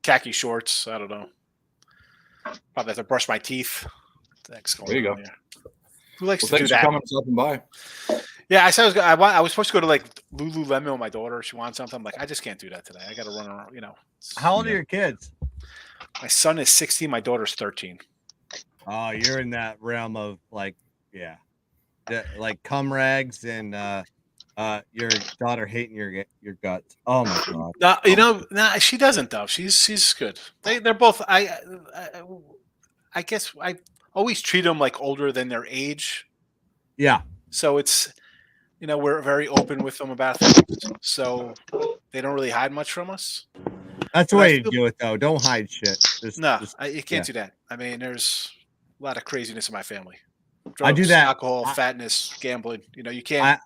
khaki shorts. I don't know. Probably have to brush my teeth. There you go. Who likes to Thanks do for that? coming stopping by. Yeah, I said I was supposed to go to like Lululemon with my daughter. She wants something. I'm like, I just can't do that today. I got to run around. How old are your kids? My son is 16. My daughter's 13. Oh, you're in that realm of like, yeah, like cum rags and your daughter hating your guts. Oh my god. No, she doesn't though. She's good. They're both. I guess I always treat them like older than their age. Yeah. So it's, we're very open with them about things. So they don't really hide much from us. That's the way to do it, though. Don't hide shit. You can't do that. I mean, there's a lot of craziness in my family. Drugs, I do that. Alcohol, fatness, gambling. You can't.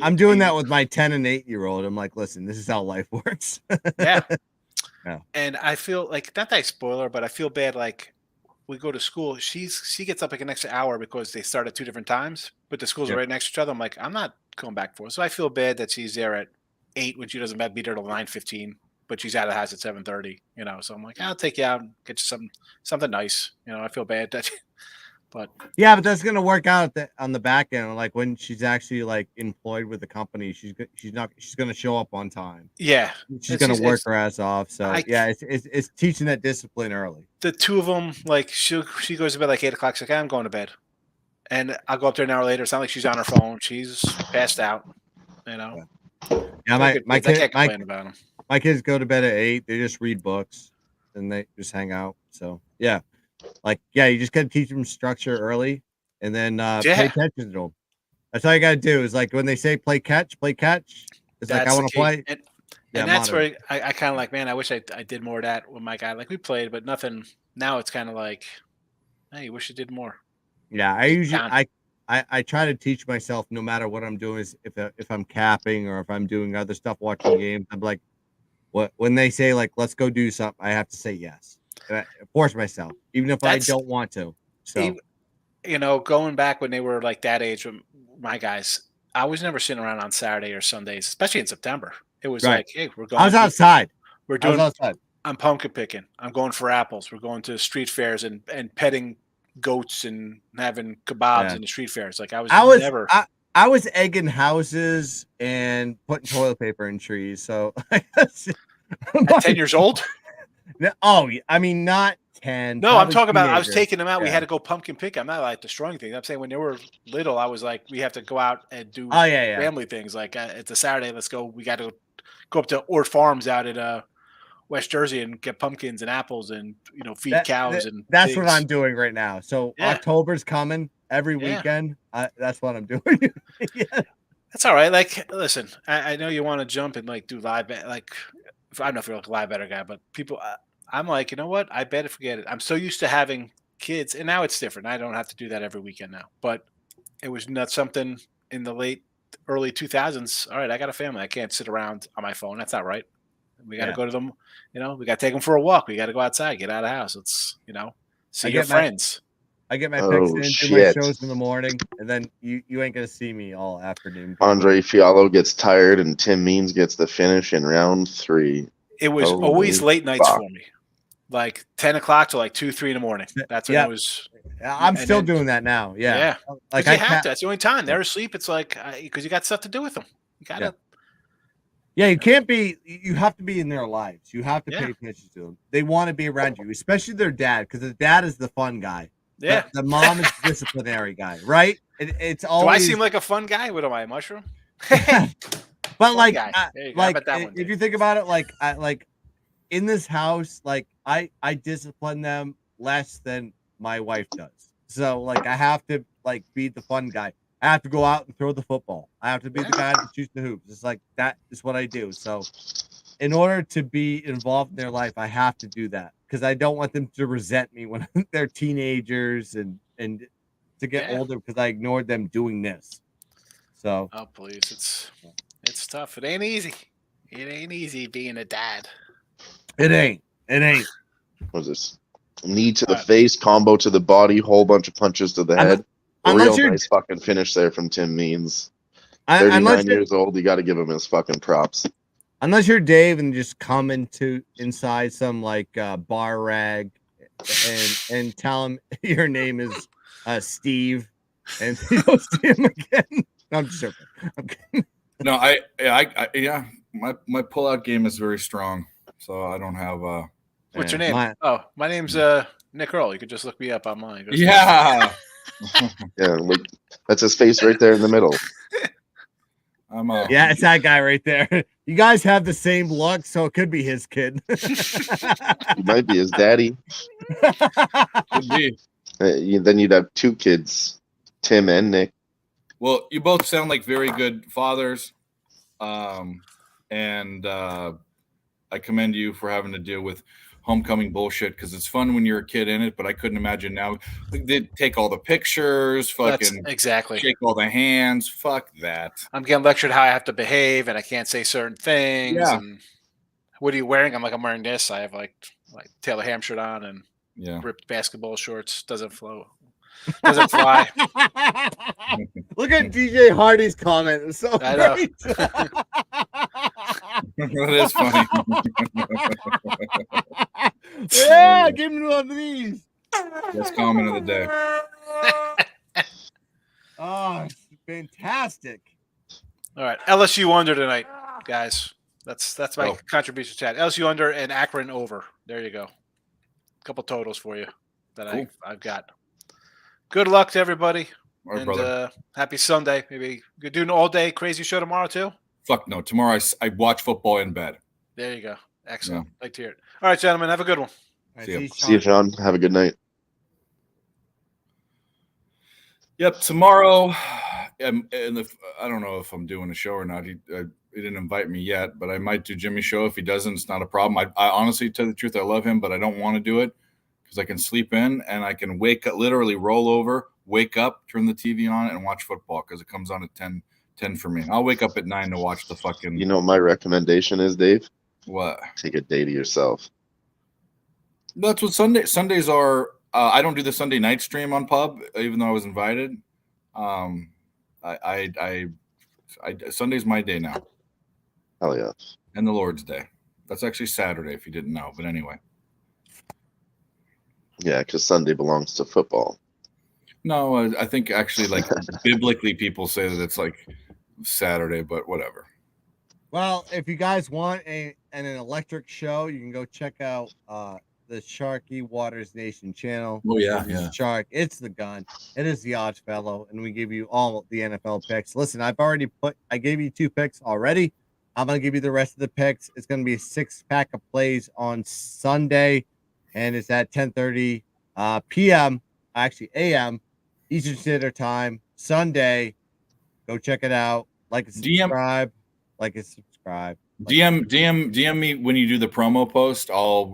I'm doing that with my 10 and 8-year-old. I'm like, listen, this is how life works. Yeah. Yeah. And I feel like, not that I spoil her, but I feel bad. Like, we go to school. She gets up like an extra hour because they start at 2 different times, but the schools are right next to each other. I'm like, I'm not going back for it. So I feel bad that she's there at 8 when she doesn't be there till 9:15, but she's out of the house at 7:30. So I'm like, I'll take you out and get you something nice. I feel bad that, but yeah, but that's gonna work out on the back end. Like when she's actually like employed with the company, she's gonna show up on time. Yeah, she's gonna work her ass off. So it's teaching that discipline early. The two of them, like she goes to bed like 8 o'clock. She's like, I'm going to bed, and I'll go up there an hour later. It's not like she's on her phone. She's passed out. Yeah, my kids go to bed at 8. They just read books and they just hang out. So yeah. You just gotta teach them structure early, and then pay attention to them. That's all you gotta do. Is like when they say play catch. It's like I want to play, and that's where I kind of like, man, I wish I did more of that with my guy. Like we played, but nothing. Now it's kind of like, hey, wish I did more. Yeah, I usually I try to teach myself no matter what I'm doing. Is if I'm capping or if I'm doing other stuff, watching games, I'm like, when they say like let's go do something, I have to say yes. And I force myself, even if I don't want to. So, going back when they were like that age with my guys, I was never sitting around on Saturday or Sundays, especially in September. It was like, hey, we're going. I was outside. Outside. I'm pumpkin picking. I'm going for apples. We're going to street fairs and petting goats and having kebabs in the street fairs. Like I was egging houses and putting toilet paper in trees. So at 10 years old. Oh, I mean, not 10. No, I'm talking about I was taking them out. Yeah. We had to go pumpkin pick. I'm not like destroying things. I'm saying when they were little, I was like, we have to go out and do family things. Like it's a Saturday, let's go. We got to go up to Ort Farms out at West Jersey and get pumpkins and apples and feed cows and that's pigs. what I'm doing right now. So October's coming every weekend. That's what I'm doing. That's all right. Like, listen, I know you want to jump and like do live like. I don't know if you're like a live better guy, but people, I'm like, you know what? I better forget it. I'm so used to having kids, and now it's different. I don't have to do that every weekend now. But it was not something in the early 2000s. All right, I got a family. I can't sit around on my phone. That's not right. We got to go to them. We got to take them for a walk. We got to go outside, get out of the house. Let's, see your friends. I get my picks in, do my shows in the morning, and then you ain't gonna see me all afternoon. Andre Fiallo gets tired, and Tim Means gets the finish in round 3. It was always late nights for me, like 10 o'clock to like 2, 3 in the morning. That's when it was. I'm still doing that now. Yeah, like you have to. That's the only time they're asleep. It's like because you got stuff to do with them. You gotta. Yeah, you can't be. You have to be in their lives. You have to pay attention to them. They want to be around you, especially their dad, because the dad is the fun guy. Yeah, the mom is the disciplinary guy, right? It's always. Do I seem like a fun guy? What am I, a mushroom? But like, if you think about it, like in this house, like I discipline them less than my wife does. So like, I have to like be the fun guy. I have to go out and throw the football. I have to be the guy that shoots the hoops. It's like that is what I do. So in order to be involved in their life, I have to do that because I don't want them to resent me when they're teenagers and to get older because I ignored them doing this. So please, it's tough. It ain't easy. It ain't easy being a dad. It ain't. What's this? Knee to the face, combo to the body, whole bunch of punches to the head. Real nice fucking finish there from Tim Means. 39 years old, you got to give him his fucking props. Unless you're Dave and just come inside some like bar rag and tell him your name is Steve and you don't see him again. No, I'm just joking. I'm kidding. No, yeah, my pullout game is very strong, so I don't have What's your Yeah, name? My name's Nick Earl. You could just look me up online. Yeah. Yeah, look, that's his face right there in the middle. Yeah, it's that guy right there. You guys have the same look, so it could be his kid. He might be his daddy. Could be. Then you'd have two kids, Tim and Nick. Well, you both sound like very good fathers, and I commend you for having to deal with homecoming bullshit because it's fun when you're a kid in it, but I couldn't imagine now. They take all the pictures, fucking exactly. shake all the hands. Fuck that. I'm getting lectured how I have to behave and I can't say certain things. Yeah. And what are you wearing? I'm wearing this. I have like Taylor ham shirt on and ripped basketball shorts. Doesn't flow. Doesn't fly. Look at DJ Hardy's comment. It's so I know. great. That is funny. Yeah, give me one of these. Best comment of the day. Oh, it's fantastic. All right, LSU under tonight, guys. That's my contribution chat. LSU under and Akron over. There you go. A couple totals for you that Cool. I've got. Good luck to everybody. All right, and brother. Happy Sunday. Maybe you do an all-day crazy show tomorrow too? Fuck no. Tomorrow I watch football in bed. There you go. Excellent. Like to hear it. All right, gentlemen. Have a good one. Right, See you, Sean. Have a good night. Yep, tomorrow. And I don't know if I'm doing a show or not. He didn't invite me yet, but I might do Jimmy's show. If he doesn't, it's not a problem. I honestly, tell the truth, I love him, but I don't want to do it because I can sleep in and I can wake up, literally roll over, wake up, turn the TV on, and watch football because it comes on at 10 for me. I'll wake up at 9 to watch the fucking. You know what my recommendation is, Dave? What? Take a day to yourself. That's what Sundays are. I don't do the Sunday night stream on Pub, even though I was invited. Sunday's my day now. Hell yeah. And the Lord's Day. That's actually Saturday, if you didn't know. But anyway. Yeah, because Sunday belongs to football. No, I think actually, like biblically, people say that it's like Saturday, but whatever. Well, if you guys want an electric show, you can go check out the Sharky Waters Nation channel. Oh yeah, It's yeah. Shark, it's the gun. It is the Odd Fellow, and we give you all the NFL picks. Listen, I gave you 2 picks already. I'm gonna give you the rest of the picks. It's gonna be a 6-pack of plays on Sunday, and it's at 10:30 p.m. Actually a.m. Eastern Standard Time Sunday. Go check it out. Like and subscribe. DM me when you do the promo post. I'll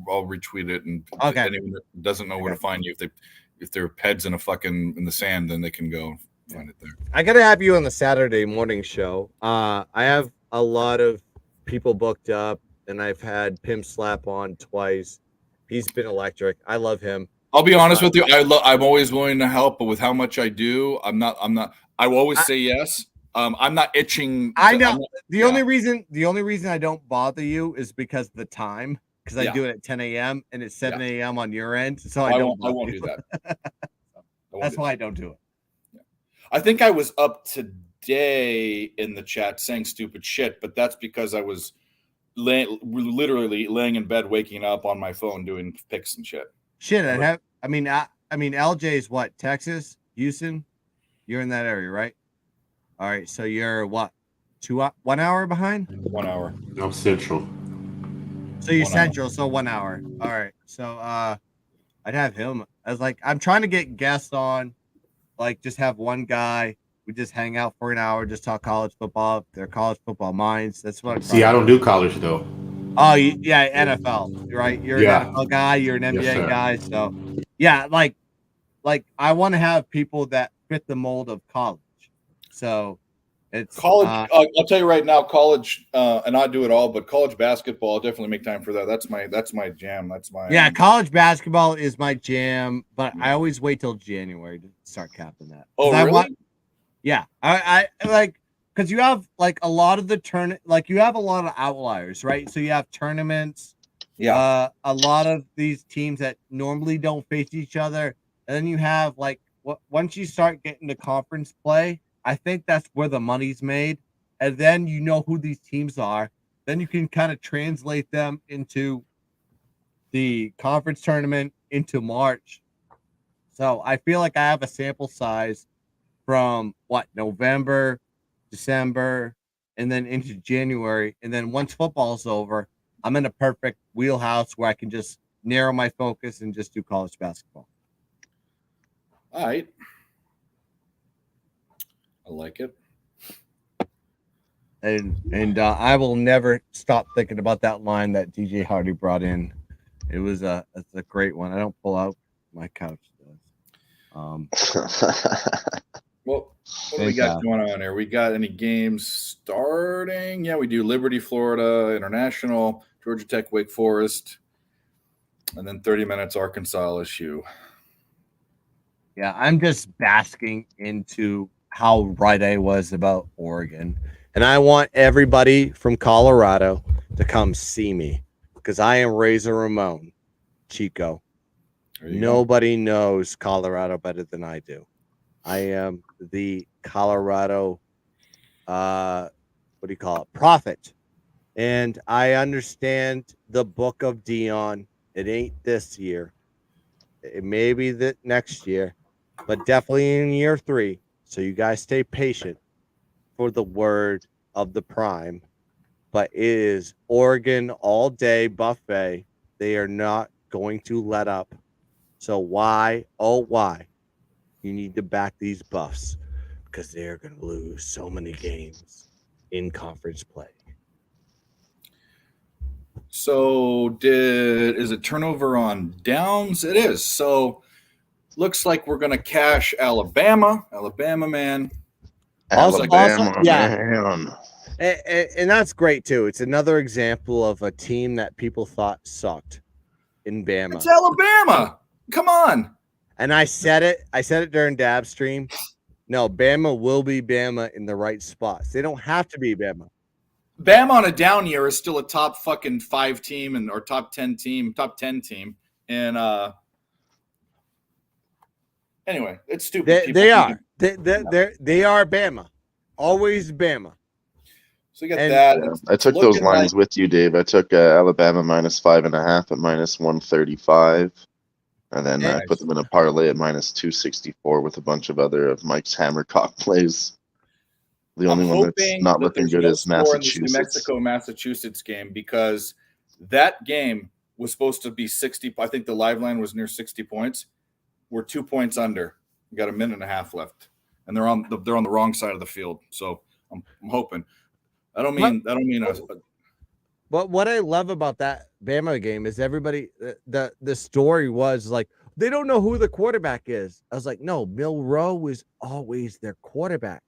retweet it, and okay. Anyone that doesn't know where to find you, if they're peds in the sand, then they can go find it there. I gotta have you on the Saturday morning show. I have a lot of people booked up, and I've had Pim Slap on twice. He's been electric. I love him. I'll be honest with you. I'm always willing to help, but with how much I do, I'm not. I will always say yes. I'm not itching. I know. The only reason I don't bother you is because of the time. Because I do it at 10 a.m. and it's 7 a.m. on your end. So I won't do that. That's why I don't do it. Yeah. I think I was up today in the chat saying stupid shit, but that's because I was literally laying in bed, waking up on my phone doing picks and shit. Shit, I mean, LJ's what? Texas, Houston. You're in that area, right? All right, so you're what? 1 hour behind? 1 hour. I'm central. So you're central, so 1 hour. All right. So I'd have him. I was like, I'm trying to get guests on, like just have one guy. We just hang out for an hour, just talk college football. Their college football minds. That's what I'm See, I don't do college though. Oh yeah, NFL, right? You're an NFL guy, you're an NBA guy. So yeah, like I want to have people that fit the mold of college. So it's college. I'll tell you right now, college, and I do it all, but college basketball, I'll definitely make time for that. That's my jam. That's my college basketball is my jam, but I always wait till January to start capping that. Oh, really? I like because you have like a lot of you have a lot of outliers, right? So you have tournaments, a lot of these teams that normally don't face each other, and then you have like once you start getting to conference play, I think that's where the money's made. And then you know who these teams are. Then you can kind of translate them into the conference tournament into March. So I feel like I have a sample size from November, December, and then into January. And then once football's over, I'm in a perfect wheelhouse where I can just narrow my focus and just do college basketball. All right. I like it. And I will never stop thinking about that line that DJ Hardy brought in. It's a great one. I don't pull out, my couch does. Well, what do we got going on here? We got any games starting? Yeah, we do. Liberty, Florida, International, Georgia Tech, Wake Forest, and then 30 minutes Arkansas LSU. Yeah, I'm just basking into how right I was about Oregon. And I want everybody from Colorado to come see me because I am Razor Ramon, Chico. Nobody knows Colorado better than I do. I am the Colorado, prophet. And I understand the book of Dion. It ain't this year. It may be the next year, but definitely in year 3. So you guys stay patient for the word of the prime. But it is Oregon all day buffet. They are not going to let up. So why, oh why, you need to back these Buffs because they're going to lose so many games in conference play. So is it turnover on downs? It is. So looks like we're going to cash Alabama. Alabama, man. Man. And that's great, too. It's another example of a team that people thought sucked in Bama. It's Alabama. Come on. And I said it during Dab stream. No, Bama will be Bama in the right spots. They don't have to be Bama. Bama on a down year is still a top fucking 5 team or top 10 team. And anyway, it's stupid. They are. They are Bama. Always Bama. So you got that. Yeah, I took those lines with you, Dave. I took Alabama -5.5 at -135. And then I put them in a parlay at -264 with a bunch of other of Mike's Hammercock plays. The only one that's not looking good is Massachusetts. New Mexico-Massachusetts game because that game was supposed to be 60. I think the live line was near 60 points. We're 2 points under. We got a minute and a half left, and they're on the wrong side of the field. So I'm hoping. I don't mean. But what I love about that Bama game is everybody. The story was like they don't know who the quarterback is. I was like, no, Milroe is always their quarterback.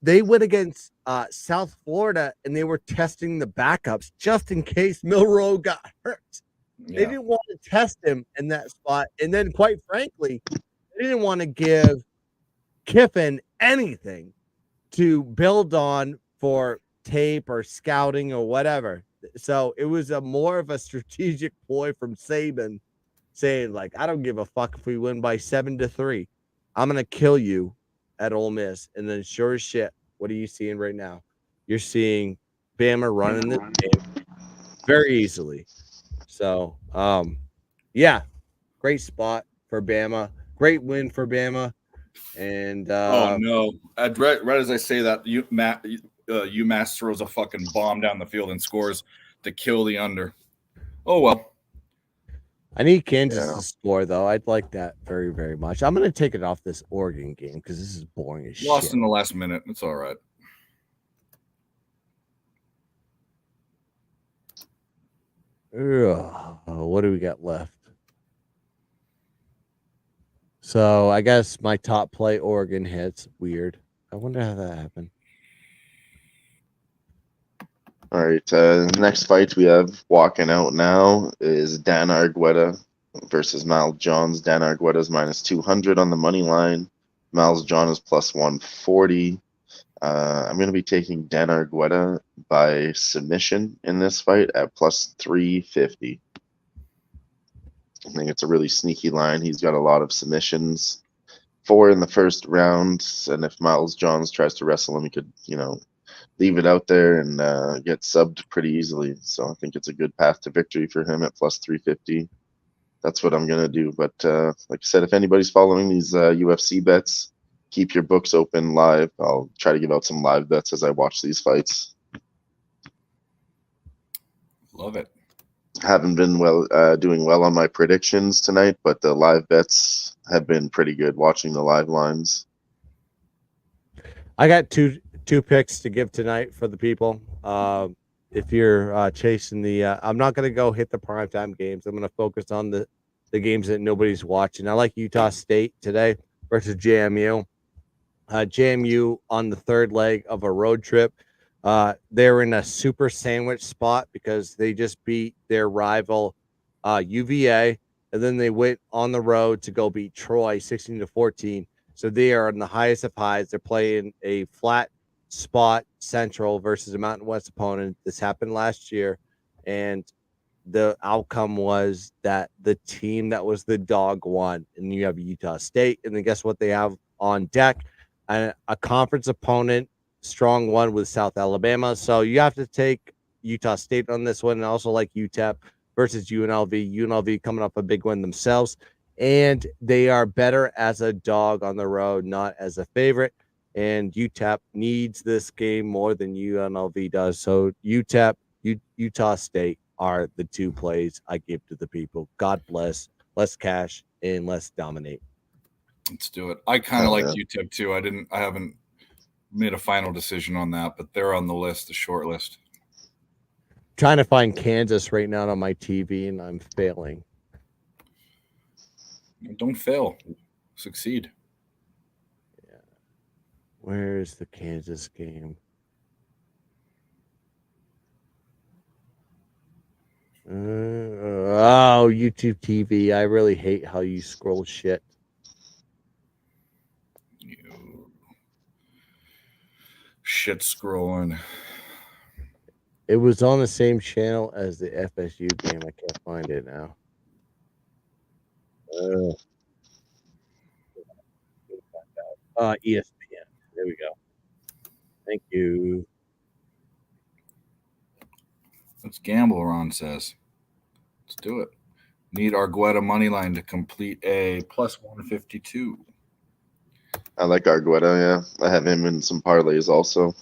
They went against South Florida and they were testing the backups just in case Milroe got hurt. Yeah. They didn't want to test him in that spot. And then, quite frankly, they didn't want to give Kiffin anything to build on for tape or scouting or whatever. So it was more of a strategic ploy from Saban saying, like, I don't give a fuck if we win by 7-3. I'm going to kill you at Ole Miss. And then sure as shit, what are you seeing right now? You're seeing Bama running this game very easily. So, yeah, great spot for Bama. Great win for Bama. And oh no! Right as I say that, UMass throws a fucking bomb down the field and scores to kill the under. Oh well. I need Kansas to score though. I'd like that very, very much. I'm going to take it off this Oregon game because this is boring as shit. Lost in the last minute. It's all right. What do we got left? So I guess my top play Oregon hits. Weird. I wonder how that happened. All right. Next fight we have walking out now is Dan Argueta versus Miles Johns. Dan Argueta is -200 on the money line. Miles John is +140. I'm going to be taking Dan Argueta by submission in this fight at +350. I think it's a really sneaky line. He's got a lot of submissions. 4 in the first round, and if Miles Johns tries to wrestle him, he could, leave it out there and get subbed pretty easily. So I think it's a good path to victory for him at plus 350. That's what I'm gonna do. But like I said, if anybody's following these UFC bets, keep your books open live. I'll try to give out some live bets as I watch these fights. Love it. Haven't been doing well on my predictions tonight, but the live bets have been pretty good. Watching the live lines. I got two picks to give tonight for the people. If you're chasing the, I'm not going to go hit the primetime games. I'm going to focus on the games that nobody's watching. I like Utah State today versus JMU. JMU on the third leg of a road trip. They're in a super sandwich spot because they just beat their rival UVA, and then they went on the road to go beat Troy 16-14. So they are in the highest of highs. They're playing a flat spot Central versus a Mountain West opponent. This happened last year, and the outcome was that the team that was the dog won. And you have Utah State, and then guess what they have on deck? A conference opponent, strong one with South Alabama. So you have to take Utah State on this one, and also like UTEP versus UNLV. UNLV coming up a big win themselves, and they are better as a dog on the road, not as a favorite. And UTEP needs this game more than UNLV does. So UTEP, Utah State are the two plays I give to the people. God bless. Less cash and less dominate. Let's do it. I kind of like UTEP too. I haven't made a final decision on that, but they're on the list, the short list. Trying to find Kansas right now on my TV, and I'm failing. Don't fail. Succeed. Yeah. Where's the Kansas game? Oh, YouTube TV. I really hate how you scroll shit. Shit scrolling. It was on the same channel as the FSU game. I can't find it now. ESPN. There we go. Thank you. Let's gamble, Ron says. Let's do it. Need Argueta money line to complete a plus 152. I like Argueta, yeah. I have him in some parlays also.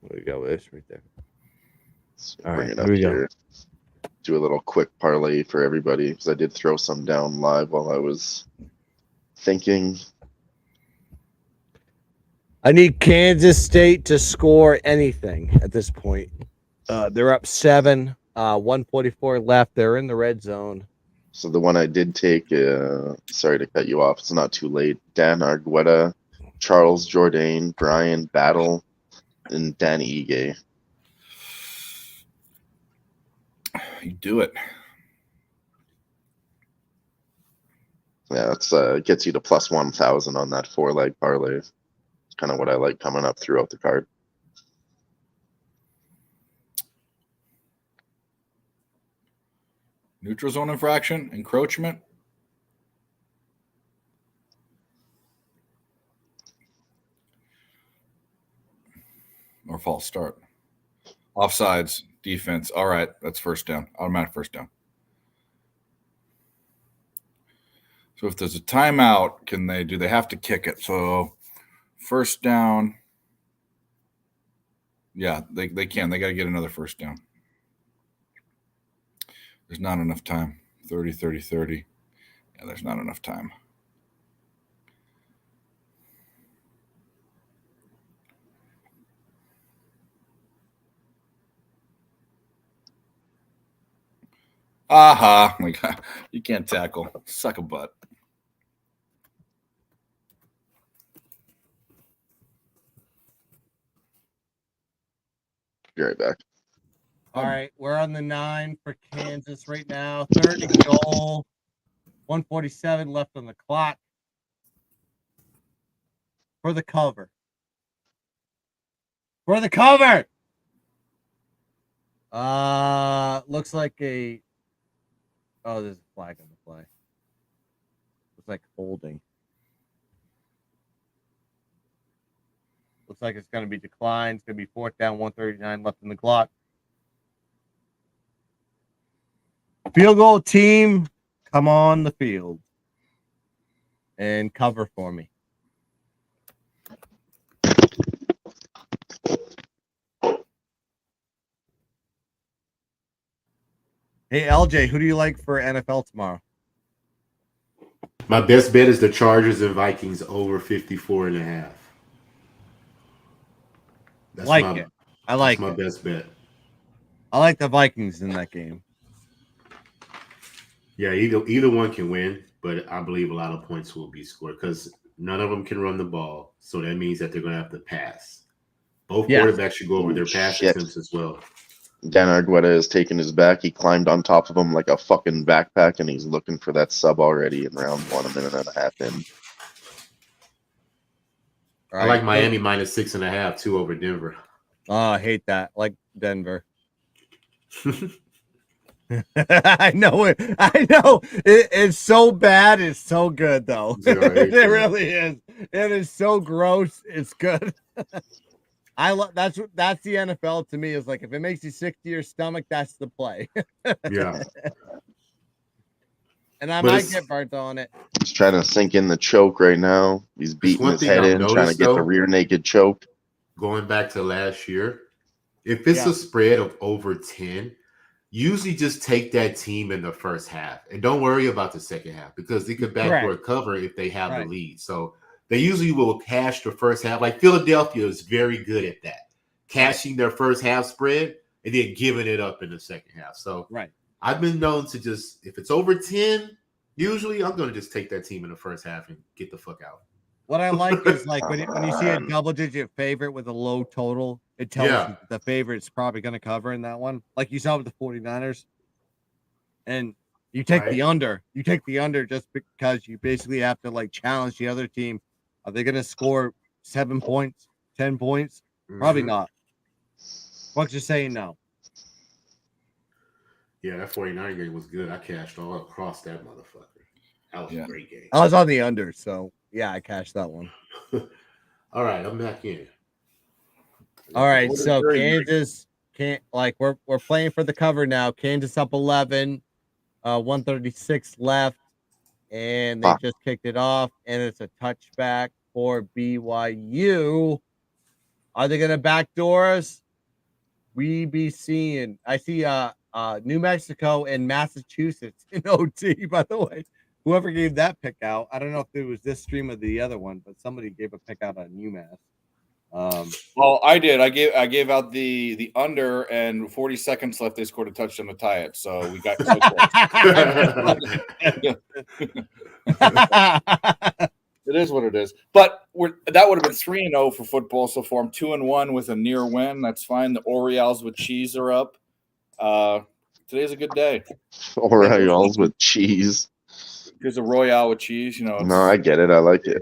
There we go. This right there. All right, here we go. Do a little quick parlay for everybody because I did throw some down live while I was thinking. I need Kansas State to score anything at this point. They're up 7, 144 left. They're in the red zone. So the one I did take, sorry to cut you off. It's not too late. Dan Argueta, Charles Jourdain, Brian Battle, and Danny Ige. You do it. Yeah, it's gets you to plus 1,000 on that 4-leg parlay. It's kind of what I like coming up throughout the card. Neutral zone infraction, encroachment. Or false start. Offsides, defense. All right, that's first down. Automatic first down. So if there's a timeout, do they have to kick it? So first down. Yeah, they can. They got to get another first down. There's not enough time. 30, 30, 30. Yeah, there's not enough time. Aha. Like, you can't tackle. Suck a butt. Be right back. All right, we're on the 9 for Kansas right now. 3rd and goal. 147 left on the clock. For the cover. For the cover. Looks like a. Oh, there's a flag on the play. Looks like holding. Looks like it's going to be declined. It's going to be 4th down, 139 left in the clock. Field goal team, come on the field and cover for me. Hey, LJ, who do you like for NFL tomorrow? My best bet is the Chargers and Vikings over 54.5. That's like my, it. I like that's it. my best bet. I like the Vikings in that game. Yeah, either one can win, but I believe a lot of points will be scored because none of them can run the ball. So that means that they're going to have to pass. Both quarterbacks should go over their pass attempts as well. Dan Argueta has taken his back. He climbed on top of him like a fucking backpack, and he's looking for that sub already in round 1, a minute and a half in. I like Miami minus 6.5 too over Denver. Oh, I hate that. I like Denver. I know it. I know it's so bad. It's so good though. It really is. It is so gross. It's good. I love that's the NFL to me is like if it makes you sick to your stomach, that's the play. Yeah. And I might get burnt on it. He's trying to sink in the choke right now. He's beating his head in, trying to get the rear naked choke. Going back to last year, if it's a spread of over 10, usually just take that team in the first half and don't worry about the second half because they could backdoor cover if they have the lead. So they usually will cash the first half. Like Philadelphia is very good at that, cashing their first half spread and then giving it up in the second half. So I've been known to just, if it's over 10, usually I'm going to just take that team in the first half and get the fuck out. What I like is like when you see a double-digit favorite with a low total, it tells you the favorite's probably going to cover in that one. Like you saw with the 49ers. And you take the under. You take the under just because you basically have to like challenge the other team. Are they going to score 7 points, 10 points? Probably not. Bucks are saying no. Yeah, that 49 game was good. I cashed all across that motherfucker. That was a great game. I was on the under, so yeah, I cashed that one. All right, I'm back in. All right, so Kansas can't like we're playing for the cover now. Kansas up 11, 136 left, and they just kicked it off, and it's a touchback for BYU. Are they gonna backdoor us? We be seeing. I see New Mexico and Massachusetts in OT, by the way. Whoever gave that pick out, I don't know if it was this stream or the other one, but somebody gave a pick out on UMass. Well, I did. I gave out the under, and 40 seconds left. They scored a touchdown to tie it, so we got so close. It is what it is. But that would have been 3-0 for football so far. I'm 2-1 with a near win. That's fine. The Orioles with cheese are up. Today's a good day. Orioles with cheese. There's a Royale with cheese, you know. No, I get it. I like it.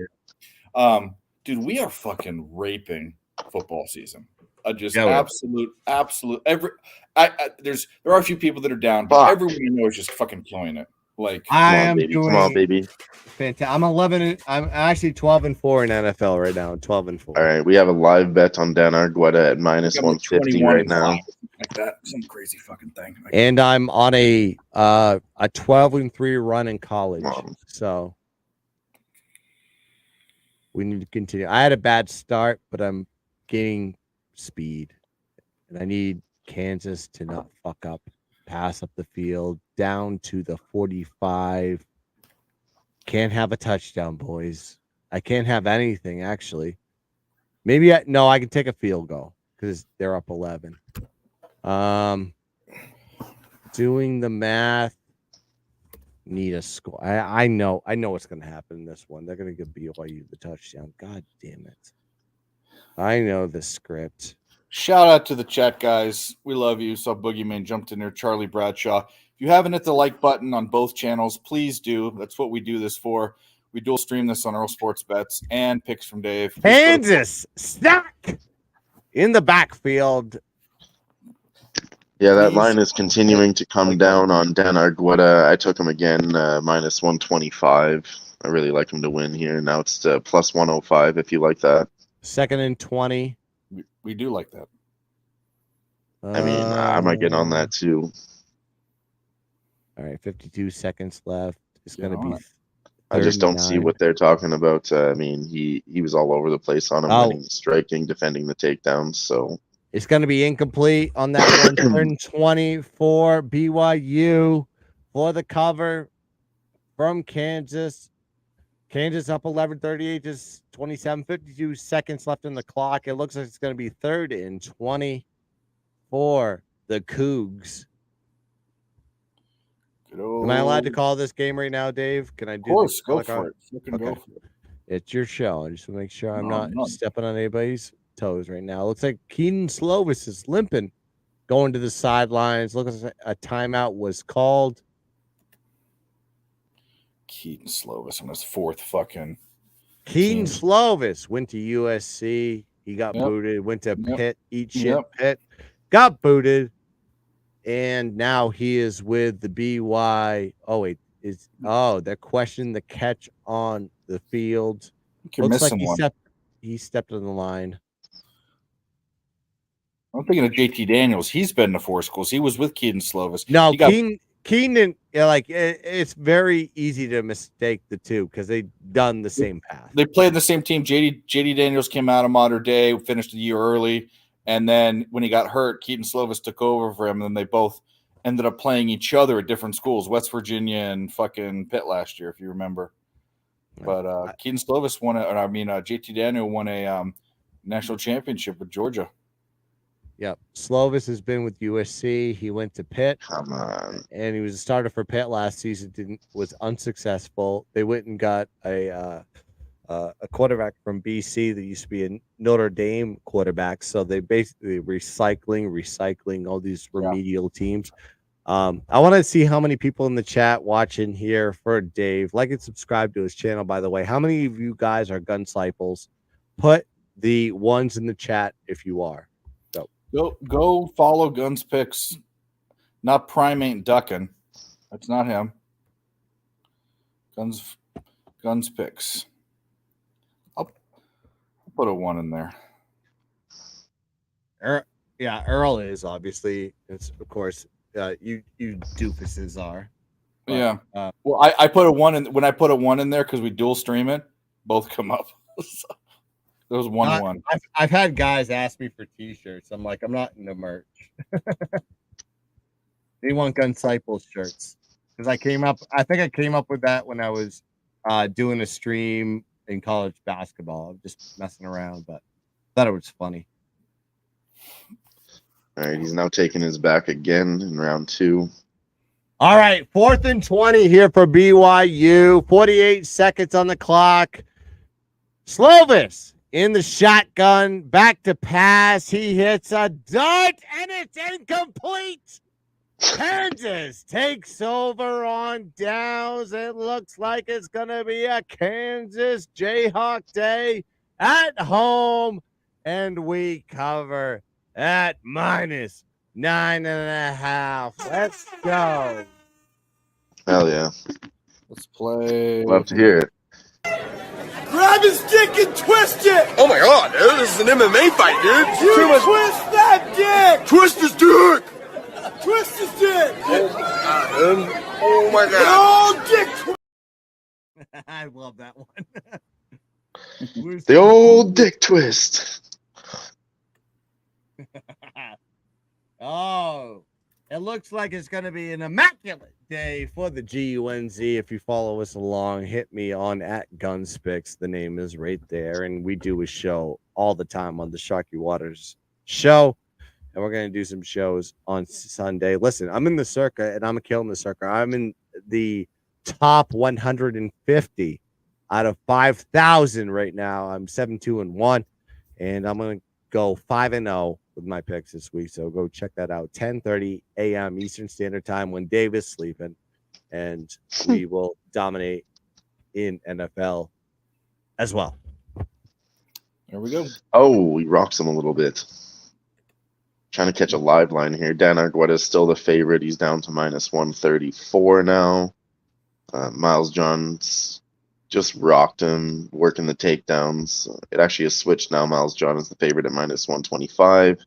Dude, we are fucking raping football season. Just Yeah, absolute. There are a few people that are down, but everyone you know is just fucking killing it. Like, Come on, baby. Fantastic. I'm 11. I'm actually 12-4 in NFL right now. 12-4. All right, we have a live bet on Dan Argueta at minus 150 right now. Like that, some crazy fucking thing. And I'm on a 12-3 run in college. So we need to continue. I had a bad start, but I'm gaining speed. And I need Kansas to not fuck up, pass up the field, down to the 45. Can't have a touchdown, boys. I can't have anything, actually. Maybe I can take a field goal because they're up 11. Doing the math, need a score. I know what's going to happen in this one. They're going to give BYU the touchdown. God damn it. I know the script. Shout out to the chat, guys. We love you. So Boogeyman jumped in there. Charlie Bradshaw. If you haven't hit the like button on both channels, please do. That's what we do this for. We dual stream this on Earl Sports Bets and Picks from Dave. Kansas stack in the backfield. Yeah, that line is continuing to come down on Dan Argueta. I took him again, minus 125. I really like him to win here. Now it's plus 105 if you like that. 2nd and 20. We do like that. I mean, I might get on that too. All right, 52 seconds left. It's going to be. I just don't see what they're talking about. I mean, he was all over the place on him, winning, striking, defending the takedowns. So it's going to be incomplete on that one. 3rd and 20 for BYU for the cover from Kansas. Kansas up 11-38, just 27, 52 seconds left in the clock. It looks like it's going to be 3rd and 20 for the Cougs. Am I allowed to call this game right now, Dave? Can I do? Of course, go for it. You can go for it. It's your show. I just want to make sure I'm not stepping on anybody's toes right now. Looks like Keaton Slovis is limping, going to the sidelines. Looks like a timeout was called. Keaton Slovis on his 4th fucking. Keaton Slovis went to USC. He got booted. Went to Pitt. Eat shit, Pitt. Got booted. And now he is with the BY. Oh, wait. They're questioning the catch on the field. Looks like he stepped on the line. I'm thinking of JT Daniels. He's been to 4 schools. He was with Keaton Slovis. No, Keenan, it's very easy to mistake the two because they've done the same path. They played the same team. JD Daniels came out of Modern Day, finished the year early. And then when he got hurt, Keaton Slovis took over for him. And then they both ended up playing each other at different schools, West Virginia and fucking Pitt last year, if you remember. But Keaton Slovis JT Daniel won a national championship with Georgia. Yep. Slovis has been with USC. He went to Pitt. Come on. And he was a starter for Pitt last season. Was unsuccessful. They went and got a quarterback from BC that used to be a Notre Dame quarterback. So they basically recycling all these remedial teams. I want to see how many people in the chat watching here for Dave. Like and subscribe to his channel, by the way. How many of you guys are gun disciples? Put the ones in the chat if you are. Go follow Guns Picks. Not Prime ain't ducking. That's not him. Guns Picks. I'll put a 1 in there. Earl is obviously. It's of course you doofuses are. But, well, I put a 1 in when I put a 1 in there because we dual stream it. Both come up. So, there was 1-1. I've had guys ask me for T-shirts. I'm like, I'm not into merch. They want Gun Disciples shirts because I think I came up with that when I was doing a stream in college basketball, just messing around, but thought it was funny. All right, he's now taking his back again in round 2. All right, 4th and 20 here for BYU. 48 seconds on the clock. Slovis in the shotgun, back to pass. He hits a dart, and it's incomplete. Kansas takes over on downs. It looks like it's going to be a Kansas Jayhawk day at home, and we cover at -9.5. Let's go. Hell yeah. Let's play. Love to hear it. Grab his dick and twist it! Oh my god, dude, this is an MMA fight, dude. You twist that dick! Twist his dick! Twist his dick! Oh my god. Oh, dick! I love that one. The old dick twist. Oh, it looks like it's going to be an immaculate day for the GUNZ. If you follow us along, hit me on @Gunspicks. The name is right there. And we do a show all the time on the Sharky Waters show. And we're going to do some shows on Sunday. Listen, I'm in the circa, and I'm killing the circa. I'm in the top 150 out of 5,000 right now. I'm 7-2-1, and I'm going to go 5-0 with my picks this week. So go check that out. 10:30 a.m. Eastern Standard Time when Dave is sleeping, and we will dominate in NFL as well. There we go. Oh, he rocks him a little bit. Trying to catch a live line here. Dan Argueta is still the favorite. He's down to -134 now. Miles John's Just rocked him, working the takedowns. It actually has switched now. Miles John is the favorite at -125.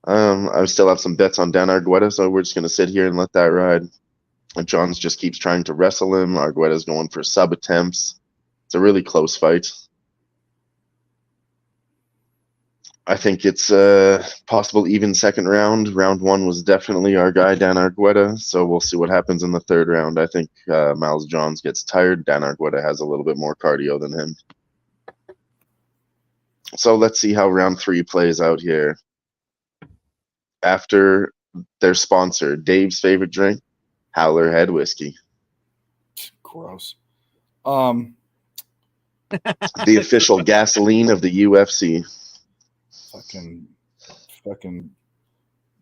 I still have some bets on Dan Argueta, so we're just gonna sit here and let that ride. And Johns just keeps trying to wrestle him. Argueta's going for sub attempts. It's a really close fight. I think it's a possible even second round. Round 1 was definitely our guy, Dan Argueta. So we'll see what happens in the third round. I think Miles Johns gets tired. Dan Argueta has a little bit more cardio than him. So let's see how round 3 plays out here. After their sponsor, Dave's favorite drink, Howler Head Whiskey. Gross. The official gasoline of the UFC. Fucking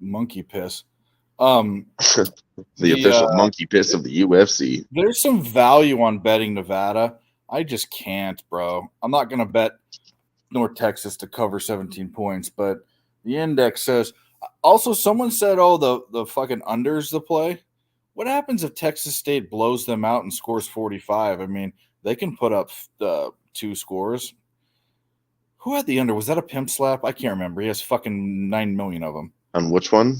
monkey piss. The official monkey piss of the UFC. There's some value on betting Nevada. I just can't, bro. I'm not gonna bet North Texas to cover 17 points, but the index says. Also, someone said, "Oh, the fucking unders the play." What happens if Texas State blows them out and scores 45? I mean, they can put up 2 scores. Who had the under? Was that a pimp slap? I can't remember. He has fucking 9 million of them. On which one?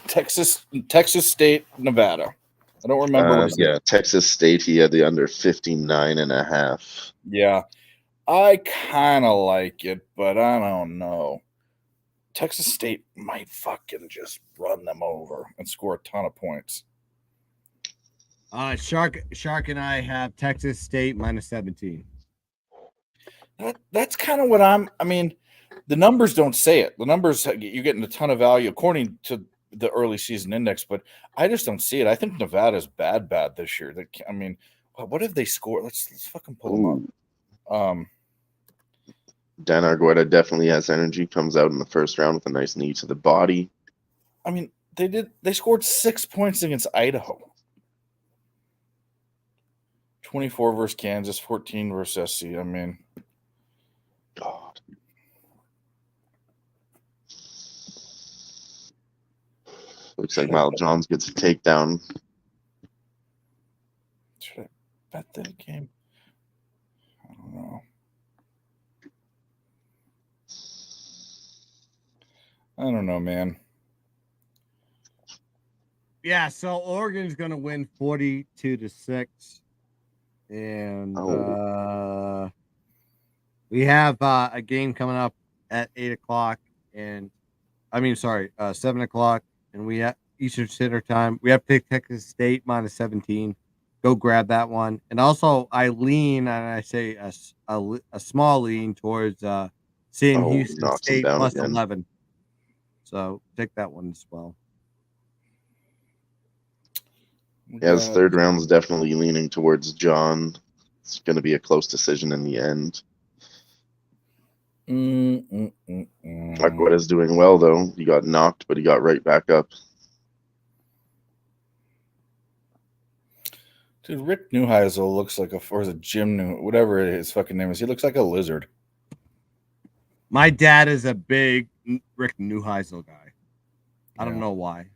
Texas State, Nevada. I don't remember. Yeah, Texas State. He had the under 59.5. Yeah, I kind of like it, but I don't know. Texas State might fucking just run them over and score a ton of points. Shark and I have Texas State -17. That's kind of what I mean, the numbers don't say it. The numbers, you're getting a ton of value according to the early season index, but I just don't see it. I think Nevada's bad this year. I mean, what if they score? Let's fucking pull them up. Dan Argueta definitely has energy. Comes out in the first round with a nice knee to the body. I mean, they scored 6 points against Idaho. 24 versus Kansas, 14 versus SC. I mean, God. Looks like Miles Johns gets a takedown. Should I bet that game? I don't know. I don't know, man. Yeah, so Oregon's going to win 42-6. And we have a game coming up at 8 o'clock. And 7 o'clock. And we have Eastern Standard Time. We have to pick Texas State -17. Go grab that one. And also, I lean, and I say a small lean towards seeing Houston State +11. So take that one as well. Yeah, his third round is definitely leaning towards John. It's going to be a close decision in the end. Argueta's doing well, though. He got knocked, but he got right back up. Dude, Rick Neuheisel looks like or is it Jim whatever his fucking name is. He looks like a lizard. My dad is a big Rick Neuheisel guy. I don't know why.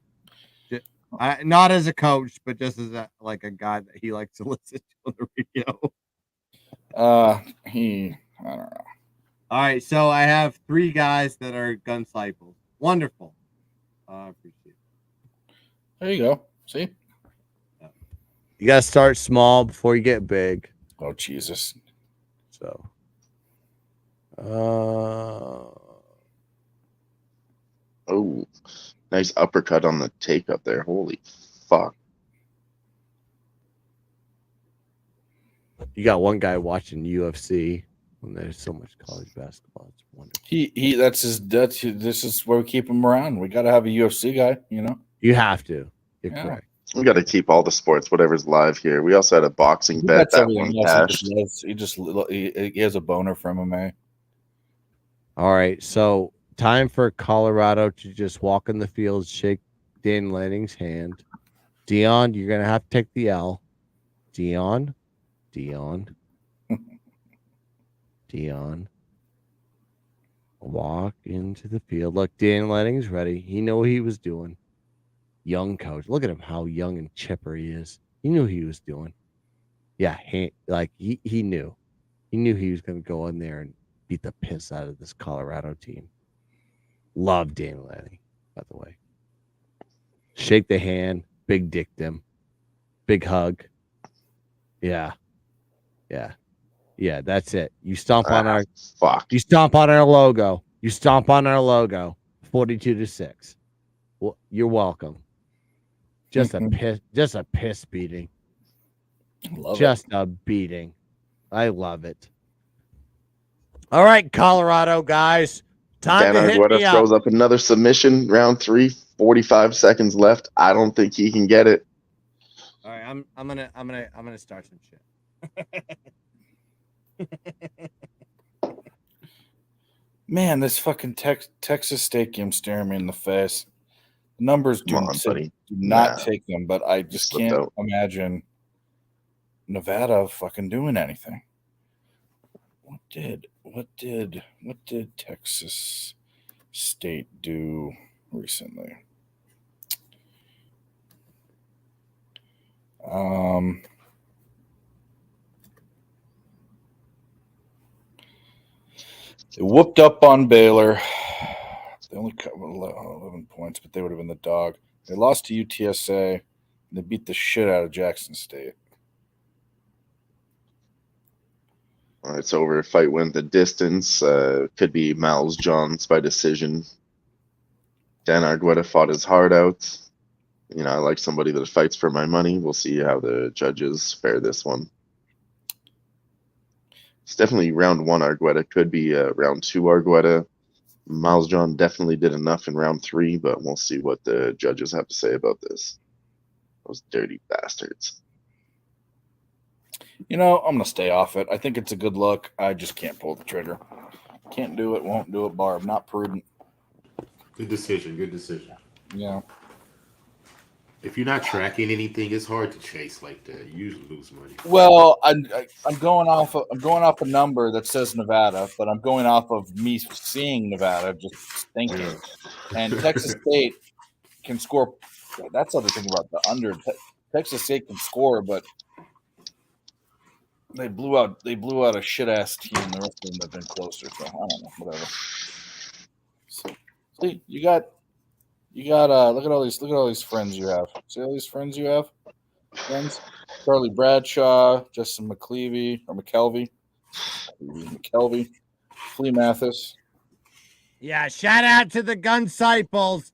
Not as a coach, but just as a guy that he likes to listen to on the radio. I don't know. All right, so I have 3 guys that are gun disciples. Wonderful. I appreciate it. There you go. See? You got to start small before you get big. Oh, Jesus. So. Oh, nice uppercut on the take up there. Holy fuck. You got one guy watching UFC when there's so much college basketball. It's wonderful. This is where we keep him around. We got to have a UFC guy, you know? You have to. You're correct. We got to keep all the sports, whatever's live here. We also had a boxing bet that one cashed. He has a boner for MMA. All right, so time for Colorado to just walk in the field, shake Dan Lanning's hand. Dion, you're gonna have to take the L. Dion. Walk into the field. Look, Dan Lanning's ready. He knew what he was doing. Young coach. Look at him, how young and chipper he is. He knew what he was doing. Yeah, he knew. He knew he was going to go in there and beat the piss out of this Colorado team. Love Dan Lanning, by the way. Shake the hand, big dicked him, big hug. Yeah. That's it. You stomp on our fuck. You stomp on our logo. 42-6. Well, you're welcome. Just a piss beating. A beating. I love it. All right, Colorado guys. Time Dan to hit Argueta me up. throws up another submission, round 3, 45 seconds left. I don't think he can get it. All right, I'm gonna start some shit. Man, this fucking Texas State game staring me in the face. The numbers do not take them, but I just can't imagine Nevada fucking doing anything. What did Texas State do recently? They whooped up on Baylor. They only cut 11 points, but they would have been the dog. They lost to UTSA. And they beat the shit out of Jackson State. It's over. Fight went the distance. Could be Miles Johns by decision. Dan Argueta fought his heart out. You know, I like somebody that fights for my money. We'll see how the judges fare this one. It's definitely round 1 Argueta. Could be round 2 Argueta. Miles John definitely did enough in round 3, but we'll see what the judges have to say about this. Those dirty bastards. You know, I'm going to stay off it. I think it's a good look. I just can't pull the trigger. Can't do it, won't do it, Barb. Not prudent. Good decision. Yeah. If you're not tracking anything, it's hard to chase like that. You usually lose money. Well, I'm going off a number that says Nevada, but I'm going off of me seeing Nevada, just thinking. Yeah. And Texas State can score. That's the other thing about the under. Texas State can score, but they blew out a shit ass team. The rest of them have been closer. So I don't know. Whatever. So, see, you got look at all these friends you have. See all these friends you have? Friends? Charlie Bradshaw, Justin McKelvey, Flea Mathis. Yeah, shout out to the gun disciples.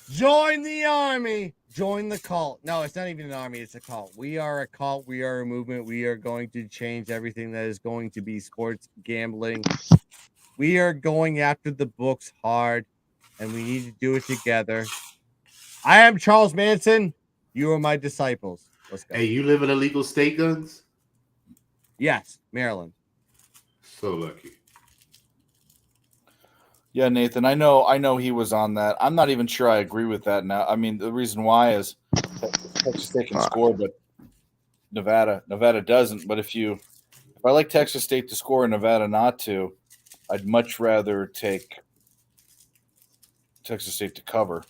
Join the army. Join the cult. No, it's not even an army. It's a cult. We are a cult. We are a movement. We are going to change everything that is going to be sports gambling. We are going after the books hard, and we need to do it together. I am Charles Manson. You are my disciples. Let's go. Hey, you live in a legal state, Guns? Yes, Maryland. So lucky. Yeah, Nathan, I know he was on that. I'm not even sure I agree with that now. I mean, the reason why is Texas State can score, but Nevada doesn't. But if I like Texas State to score and Nevada not to, I'd much rather take Texas State to cover.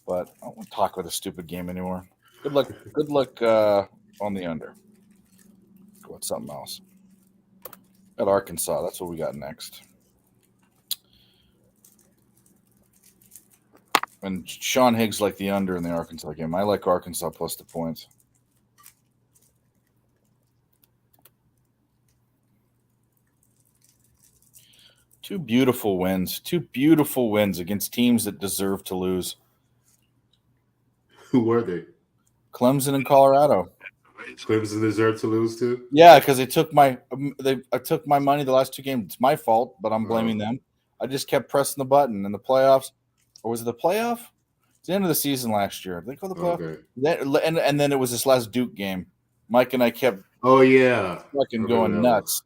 But I don't want to talk about a stupid game anymore. Good luck on the under. Go with something else. At Arkansas, that's what we got next. And Sean Higgs liked the under in the Arkansas game. I like Arkansas plus the points. Two beautiful wins against teams that deserve to lose. Who were they? Clemson and Colorado. Clemson deserved to lose too? Yeah, because I took my money the last 2 games. It's my fault, but I'm blaming them. I just kept pressing the button in the playoffs. Or was it the playoff? It's the end of the season last year. Did they call the playoff? Okay. And then it was this last Duke game. Mike and I kept fucking going nuts.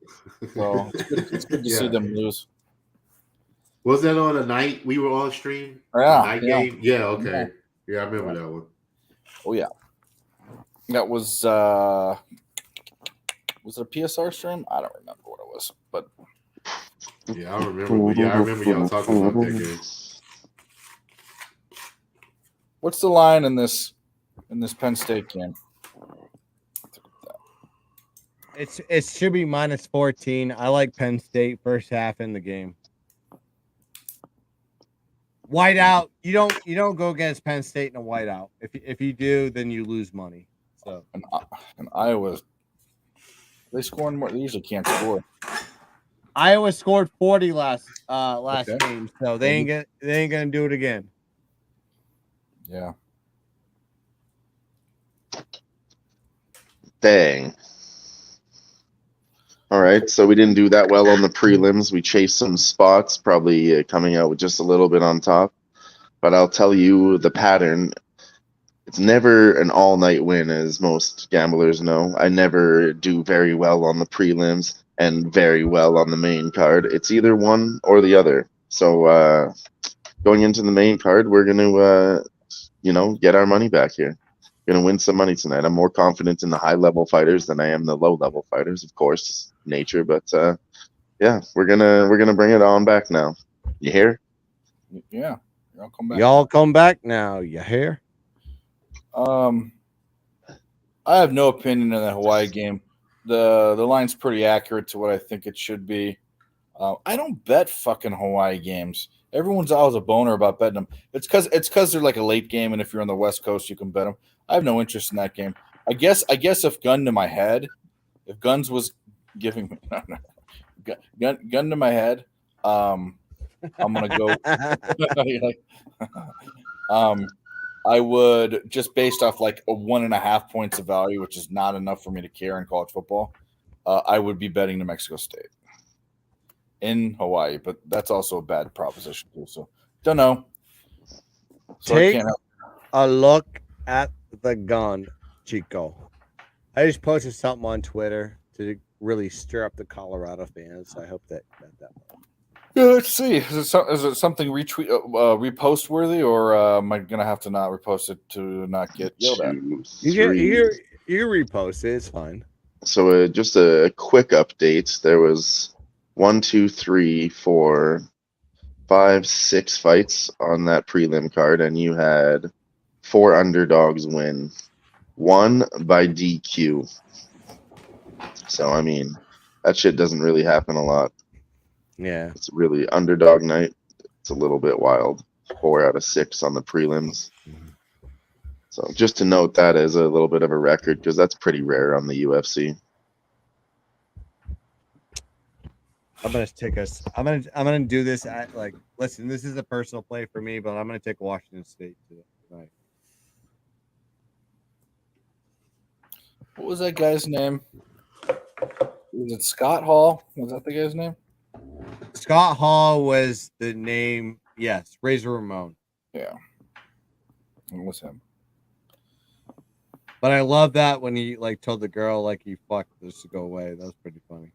So it's good to see them lose. Was that on a night we were on stream? Yeah. Night game? Yeah, okay. Yeah, I remember that one. Oh yeah. That was it a PSR stream? I don't remember what it was, but yeah, I remember. Yeah, I remember y'all talking about that game. What's the line in this Penn State game? It should be -14. I like Penn State first half in the game. Whiteout. You don't go against Penn State in a whiteout. If you do, then you lose money. So and Iowa, they scoring more. They usually can't score. Iowa scored 40 last Okay. game, so they ain't gonna do it again. Yeah. Dang. All right, so we didn't do that well on the prelims. We chased some spots, probably coming out with just a little bit on top. But I'll tell you the pattern. It's never an all-night win, as most gamblers know. I never do very well on the prelims and very well on the main card. It's either one or the other. So going into the main card, we're going to, get our money back here. Going to win some money tonight. I'm more confident in the high-level fighters than I am the low-level fighters, of course, nature. But yeah, we're gonna bring it on back now. You hear? Yeah. Y'all come back. Y'all come back now. You hear? I have no opinion on the Hawaii game. The line's pretty accurate to what I think it should be. I don't bet fucking Hawaii games. Everyone's always a boner about betting them. It's because they're like a late game, and if you're on the West Coast, you can bet them. I have no interest in that game. I guess if gun to my head, if Guns was giving me gun to my head, I'm gonna go. I would, just based off like a 1.5 points of value, which is not enough for me to care in college football. I would be betting New Mexico State in Hawaii, but that's also a bad proposition too. So don't know. So Take a look at the gun, Chico. I just posted something on Twitter to really stir up the Colorado fans. I hope that. Yeah, let's see. Is it something repost worthy, or am I gonna have to not repost it to not get yelled at? You repost it. It's fine. So just a quick update. There was 1, 2, 3, 4, 5, 6 fights on that prelim card, and you had 4 underdogs win, 1 by DQ. So I mean, that shit doesn't really happen a lot. Yeah, it's really underdog night. It's a little bit wild. 4 out of 6 on the prelims. So just to note that as a little bit of a record, because that's pretty rare on the UFC. I'm gonna do this at listen, this is a personal play for me, but I'm gonna take Washington State tonight. What was that guy's name? Was it Scott Hall? Was that the guy's name? Scott Hall was the name. Yes, Razor Ramon. Yeah, it was him. But I love that when he told the girl he fucked this to go away. That was pretty funny.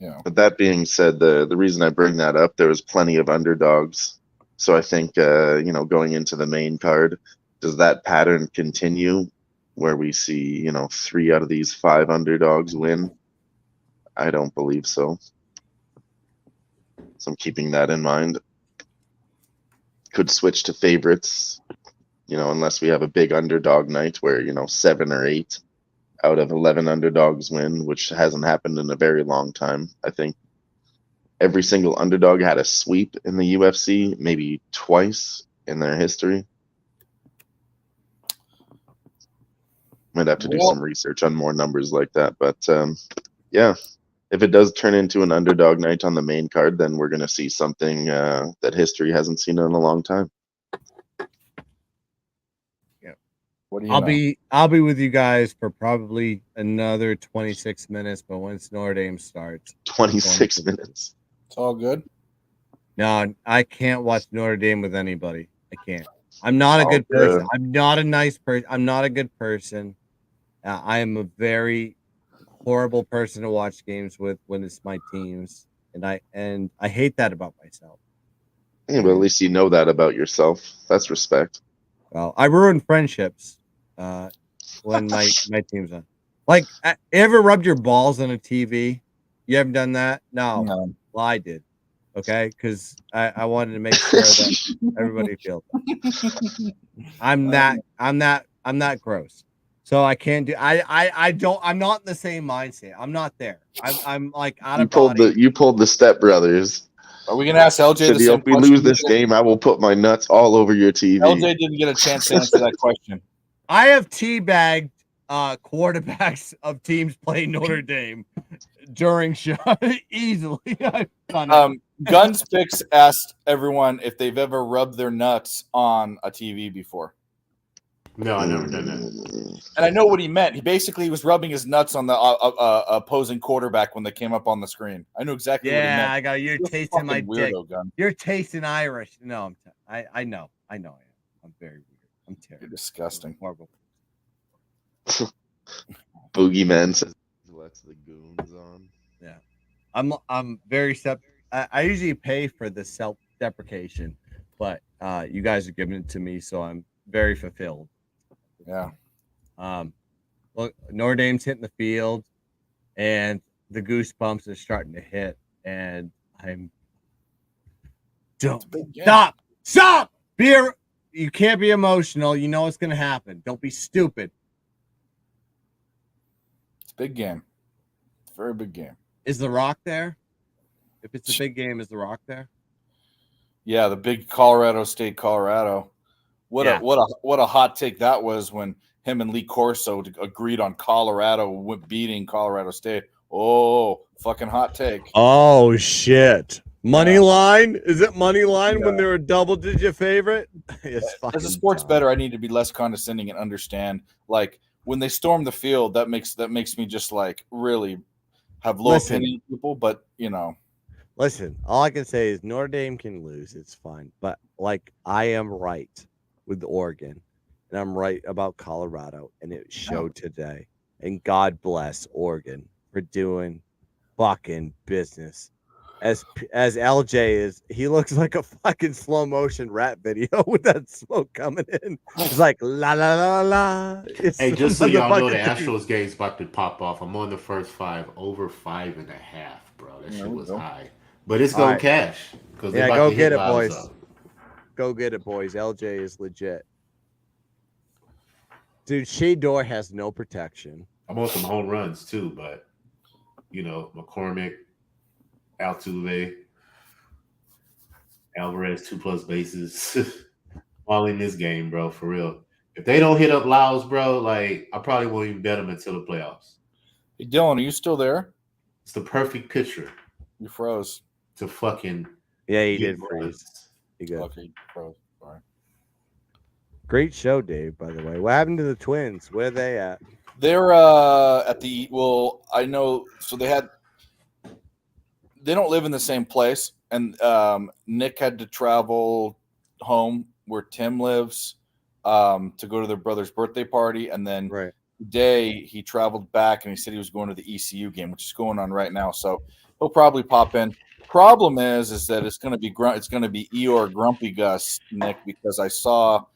Yeah. But that being said, the reason I bring that up, there was plenty of underdogs. So I think going into the main card, does that pattern continue where we see 3 out of these 5 underdogs win? I don't believe so. So I'm keeping that in mind. Could switch to favorites, unless we have a big underdog night where 7 or 8 out of 11 underdogs win, which hasn't happened in a very long time. I think every single underdog had a sweep in the UFC maybe twice in their history. Might have to do some research on more numbers like that, but yeah, if it does turn into an underdog night on the main card, then we're going to see something that history hasn't seen in a long time. What do you I'll be with you guys for probably another 26 minutes, but once Notre Dame starts, 26 minutes. It's all good. No, I can't watch Notre Dame with anybody. I can't. I'm not a good person. I'm not a nice person. I'm not a good person. I am a very horrible person to watch games with when it's my teams, and I hate that about myself. Yeah, but at least you know that about yourself. That's respect. Well, I ruin friendships when my team's on. Ever rubbed your balls on a TV? You haven't done that? No. Well, I did. Okay, because I wanted to make sure that everybody feels that. I'm that gross. So I can't do. I don't. I'm not in the same mindset. I'm not there. I'm like out You of body. pulled the Step Brothers. Are we gonna ask LJ the Said, same if we question? lose this game, I will put my nuts all over your TV. LJ didn't get a chance to answer that question. I have teabagged quarterbacks of teams playing Notre Dame during show easily. I've done it. Guns Picks asked everyone if they've ever rubbed their nuts on a TV before. No, I never done that. And I know what he meant. He basically was rubbing his nuts on the opposing quarterback when they came up on the screen. I knew exactly what he meant. Yeah, I got you're tasting my dick. Gun. You're tasting Irish. No, I know. I know. I'm very weird. I'm terrible. You're disgusting. Horrible. Boogeyman says he lets the goons on. Yeah, I'm very I usually pay for the self-deprecation, but you guys are giving it to me, so I'm very fulfilled. Yeah. Look, Notre Dame's hitting the field, and the goosebumps are starting to hit, and I'm stop. You can't be emotional. You know what's gonna happen. Don't be stupid. It's a big game. It's a very big game. Is The Rock there? If it's a big game, is The Rock there? Yeah, the big Colorado State, Colorado. What a hot take that was when him and Lee Corso agreed on Colorado beating Colorado State. Oh, fucking hot take. Oh shit. Money line? Is it money line when they're a double-digit favorite? As a sports bettor, I need to be less condescending and understand. Like when they storm the field, that makes me just like really have low opinion of people. But listen, all I can say is Notre Dame can lose. It's fine. But like I am right with Oregon, and I'm right about Colorado, and it showed today. And God bless Oregon for doing fucking business. As LJ is, he looks like a fucking slow motion rap video with that smoke coming in. It's like la la la la. Hey, just so y'all know, the Astros game's about to pop off. I'm on the first 5, over 5.5, bro. That shit was high, but it's gonna cash because go get it, boys. Go get it, boys. LJ is legit, dude. Shador has no protection. I'm on some home runs too, but McCormick, Altuve, Alvarez, 2+ bases. All in this game, bro, for real. If they don't hit up Lyles, bro, like I probably won't even bet them until the playoffs. Hey, Dylan, are you still there? It's the perfect picture. You froze. To fucking he did freeze. He good. Okay, you froze. All right. Great show, Dave. By the way, what happened to the Twins? Where are they at? They're at the I know. So they don't live in the same place, and Nick had to travel home where Tim lives to go to their brother's birthday party, and then today he traveled back and he said he was going to the ECU game, which is going on right now. So he'll probably pop in. Problem is that it's going to be Eeyore Grumpy Gus, Nick, because I saw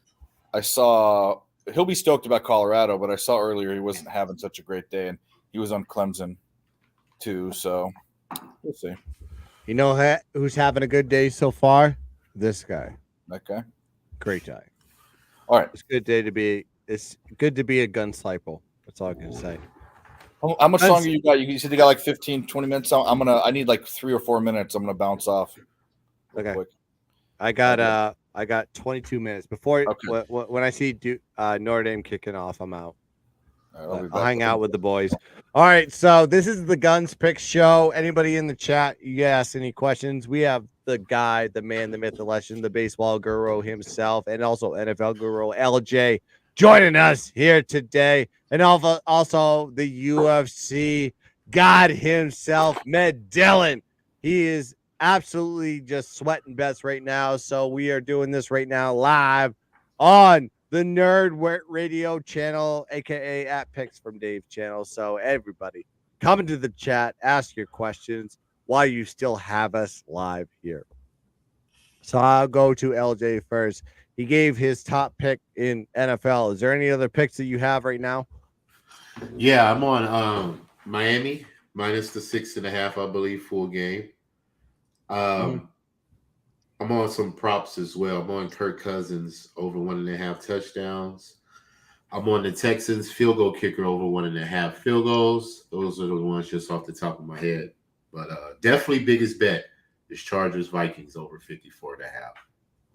he'll be stoked about Colorado, but I saw earlier he wasn't having such a great day, and he was on Clemson too. So we'll see. You know who's having a good day so far? This guy. That guy. Great guy. All right. It's good to be a gun cycle. That's all I can say. How much longer you got? You said you got like 15, 20 minutes. I need like 3 or 4 minutes. I'm gonna bounce off. Okay. Quick. I got 22 minutes before when I see Notre Dame kicking off, I'm out. I'll hang out with the boys. All right, so this is the Guns Pick Show. Anybody in the chat, you ask any questions? We have the guy, the man, the myth, the legend, the baseball guru himself, and also NFL guru LJ joining us here today, and also the UFC God himself, Med Dillon. He is absolutely just sweating bets right now, so we are doing this right now live on the Nerd Radio channel, aka at Picks from Dave channel. So everybody, come into the chat, ask your questions while you still have us live here. So I'll go to LJ first. He gave his top pick in NFL. Is there any other picks that you have right now? Yeah, I'm on Miami minus the 6.5, I believe, full game. I'm on some props as well. I'm on Kirk Cousins over 1.5 touchdowns. I'm on the Texans field goal kicker over 1.5 field goals. Those are the ones just off the top of my head. But definitely biggest bet is Chargers Vikings over 54.5.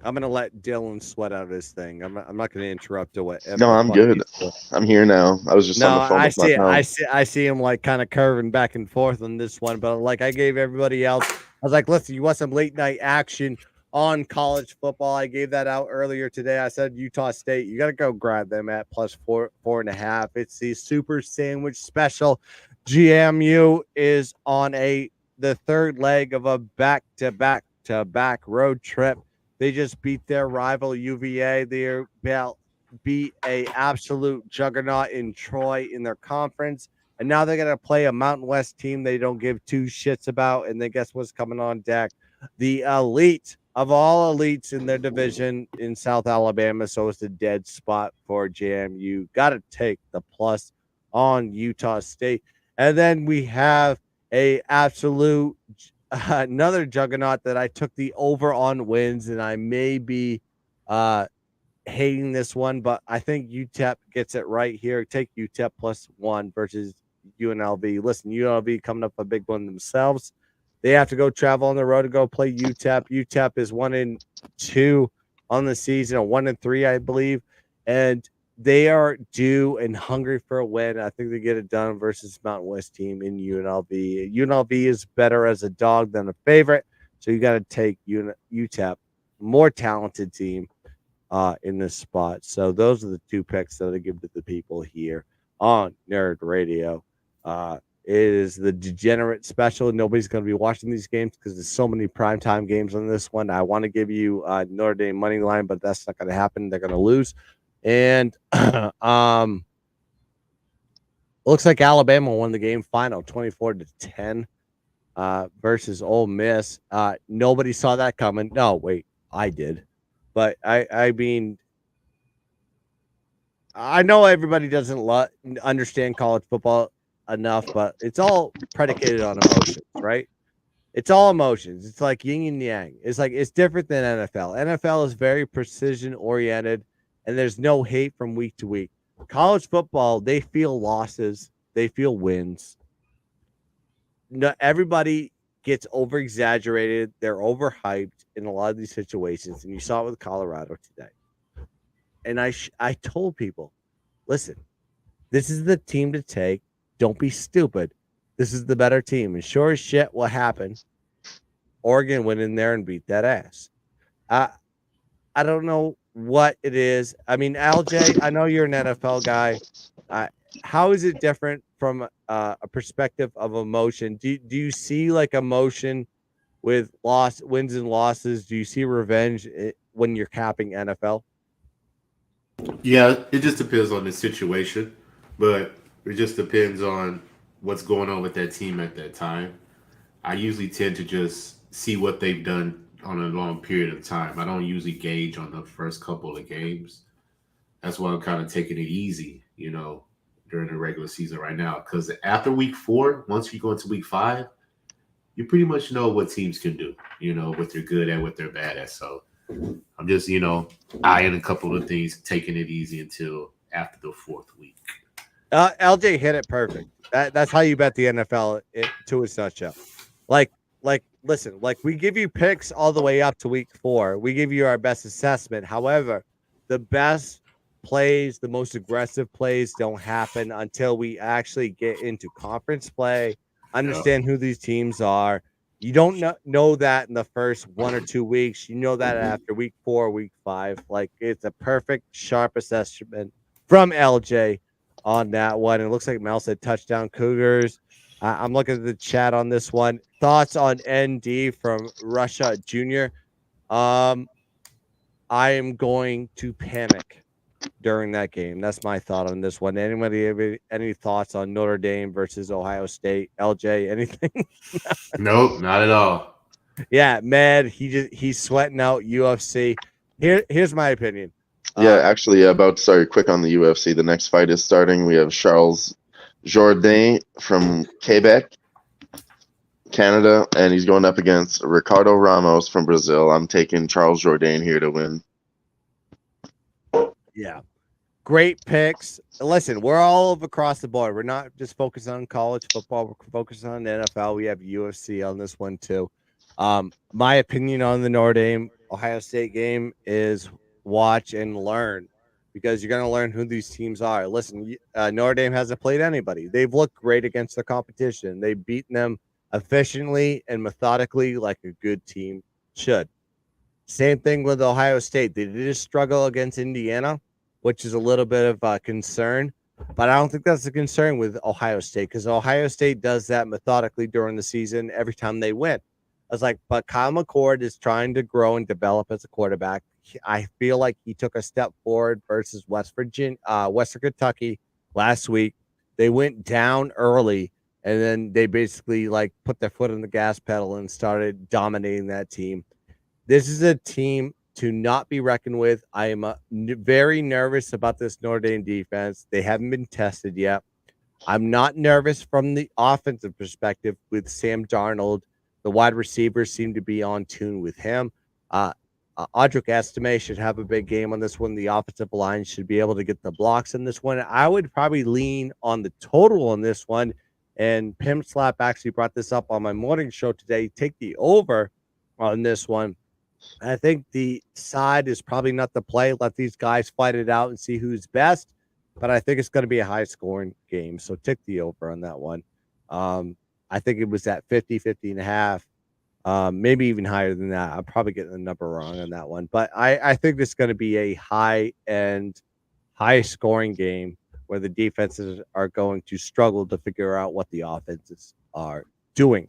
I'm gonna let Dylan sweat out his thing. I'm not gonna interrupt or whatever. No, the I'm fuck good. he's doing. I'm here now. I was just on No, the phone I with my see, pal. I see him like kind of curving back and forth on this one, but like I gave everybody else, I was like, listen, you want some late night action on college football? I gave that out earlier today. I said Utah State, you got to go grab them at plus 4.5. It's the Super Sandwich Special. GMU is on the third leg of a back road trip. They just beat their rival UVA. They're about beat a absolute juggernaut in Troy in their conference, and now they're gonna play a Mountain West team they don't give two shits about. And then guess what's coming on deck? The elite of all elites in their division in South Alabama. So it's a dead spot for JMU. Got to take the plus on Utah State, and then we have a absolute another juggernaut that I took the over on wins, and I may be hating this one, but I think UTEP gets it right here. Take UTEP +1 versus UNLV. Listen, UNLV coming up a big one themselves. They have to go travel on the road to go play UTEP. UTEP is 1-2 on the season, or 1-3, I believe, and they are due and hungry for a win. I think they get it done versus Mountain West team in UNLV. UNLV is better as a dog than a favorite, so you got to take UTEP, more talented team in this spot. So those are the two picks that I give to the people here on Nerd Radio. It is the degenerate special. Nobody's going to be watching these games because there's so many primetime games on this one. I want to give you Notre Dame money line, but that's not going to happen. They're going to lose. And looks like Alabama won the game final 24-10 versus Ole Miss. Nobody saw that coming. No, wait, I did. But I mean, I know everybody doesn't understand college football enough, but it's all predicated on emotions, right? It's all emotions. It's like yin and yang. It's like it's different than NFL. NFL is very precision oriented, and there's no hate from week to week. College football, they feel losses, they feel wins. No, everybody gets over exaggerated. They're overhyped in a lot of these situations, and you saw it with Colorado today. And I told people, listen, this is the team to take. Don't be stupid. This is the better team. And sure as shit, what happened? Oregon went in there and beat that ass. I don't know what it is. I mean, LJ, I know you're an NFL guy. How is it different from a perspective of emotion? Do you see like emotion with wins and losses? Do you see revenge when you're capping NFL? Yeah, it just depends on the situation, but it just depends on what's going on with that team at that time. I usually tend to just see what they've done on a long period of time. I don't usually gauge on the first couple of games. That's why I'm kind of taking it easy, during the regular season right now. Because after week 4, once you go into week 5, you pretty much know what teams can do, what they're good at, what they're bad at. So I'm just, eyeing a couple of things, taking it easy until after the 4th week. LJ hit it perfect. That's how you bet the NFL to its nutshell. Like, listen, like we give you picks all the way up to week 4. We give you our best assessment. However, the best plays, the most aggressive plays don't happen until we actually get into conference play, understand who these teams are. You don't know that in the first 1 or 2 weeks. You know that after week 4, week 5. Like, it's a perfect, sharp assessment from LJ on that one. It looks like Mel said touchdown Cougars. I'm looking at the chat on this one. Thoughts on ND from Russia Jr. I am going to panic during that game. That's my thought on this one. Anybody have any thoughts on Notre Dame versus Ohio State? LJ, anything? Nope, not at all. Yeah, mad. He's sweating out UFC. Here's my opinion. Yeah, actually, quick on the UFC. The next fight is starting. We have Charles Jourdain from Quebec, Canada, and he's going up against Ricardo Ramos from Brazil. I'm taking Charles Jourdain here to win. Yeah. Great picks. Listen, we're all across the board. We're not just focused on college football. We're focused on the NFL. We have UFC on this one too. My opinion on the Notre Dame Ohio State game is watch and learn, because you're going to learn who these teams are. Listen, Notre Dame hasn't played anybody. They've looked great against the competition. They've beaten them efficiently and methodically like a good team should. Same thing with Ohio State. They did struggle against Indiana, which is a little bit of a concern, but I don't think that's a concern with Ohio State, because Ohio State does that methodically during the season every time they win. I was like, but Kyle McCord is trying to grow and develop as a quarterback. I feel like he took a step forward versus Western Kentucky last week. They went down early, and then they basically like put their foot on the gas pedal and started dominating that team. This is a team to not be reckoned with. I am very nervous about this Notre Dame defense. They haven't been tested yet. I'm not nervous from the offensive perspective with Sam Darnold. The wide receivers seem to be on tune with him. Audric Estime should have a big game on this one. The offensive line should be able to get the blocks in this one. I would probably lean on the total on this one. And Pim Slap actually brought this up on my morning show today. Take the over on this one. I think the side is probably not the play. Let these guys fight it out and see who's best. But I think it's going to be a high-scoring game. So take the over on that one. I think it was at 50, 50 and a half. Maybe even higher than that. I'm probably getting the number wrong on that one. But I think this is going to be a high-end, high-scoring game where the defenses are going to struggle to figure out what the offenses are doing.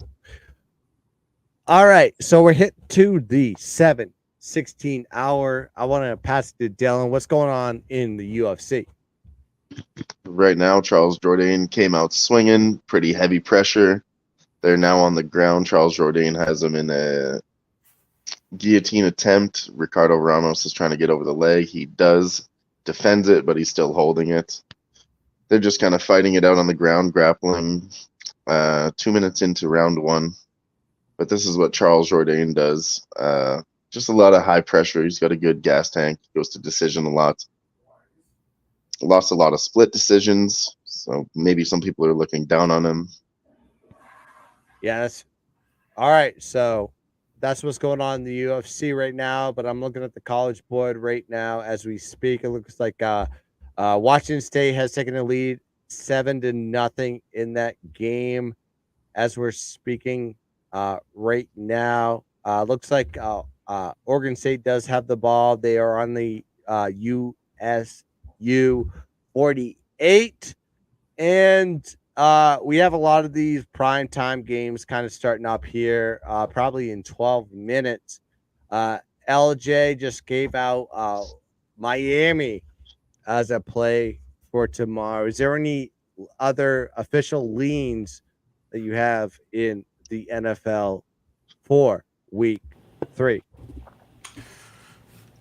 All right, so we're hit to the 7:16 hour. I want to pass it to Dylan. What's going on in the UFC? Right now, Charles Jourdain came out swinging, pretty heavy pressure. They're now on the ground. Charles Jourdain has him in a guillotine attempt. Ricardo Ramos is trying to get over the leg. He does, defends it, but he's still holding it. They're just kind of fighting it out on the ground, grappling. 2 minutes into round one. But this is what Charles Jourdain does. Just a lot of high pressure. He's got a good gas tank. Goes to decision a lot. Lost a lot of split decisions. So maybe some people are looking down on him. Yes. All right. So that's what's going on in the UFC right now. But I'm looking at the college board right now as we speak. It looks like Washington State has taken the lead 7-0 in that game as we're speaking. Right now, looks like Oregon State does have the ball. They are on the USU 48, and we have a lot of these primetime games kind of starting up here, probably in 12 minutes. LJ just gave out Miami as a play for tomorrow. Is there any other official leans that you have in the NFL for week 3?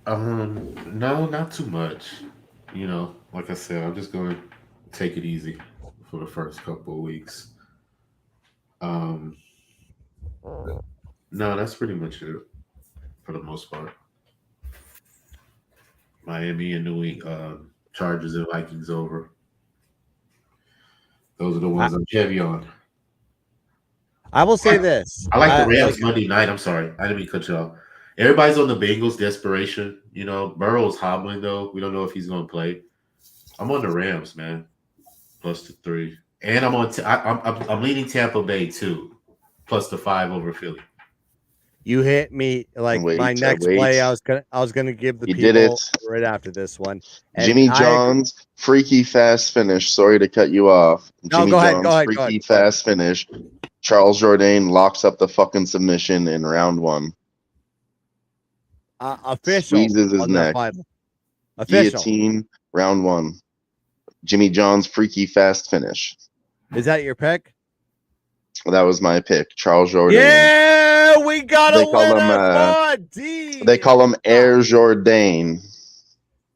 No, not too much. Like I said, I'm just going to take it easy for the first couple of weeks. No, that's pretty much it for the most part. Miami and New England, Chargers and Vikings over. Those are the ones I'm heavy on. I will say this. I like the Rams Monday night. I'm sorry. I didn't mean to cut you off. Everybody's on the Bengals desperation. Burrow's hobbling, though. We don't know if he's going to play. I'm on the Rams, man. Plus the 3. And I'm on. I'm leaning Tampa Bay, too. Plus the 5 over Philly. You hit me like my next play. I was gonna give the people right after this one. And Jimmy John's freaky fast finish. Sorry to cut you off. Jimmy John's freaky fast finish. Charles Jourdain locks up the fucking submission in round 1. Official. Squeezes his neck. Official. Guillotine, round 1. Jimmy John's freaky fast finish. Is that your pick? That was my pick. Charles Jourdain. Yeah, we got a winner. They call him Air Jourdain.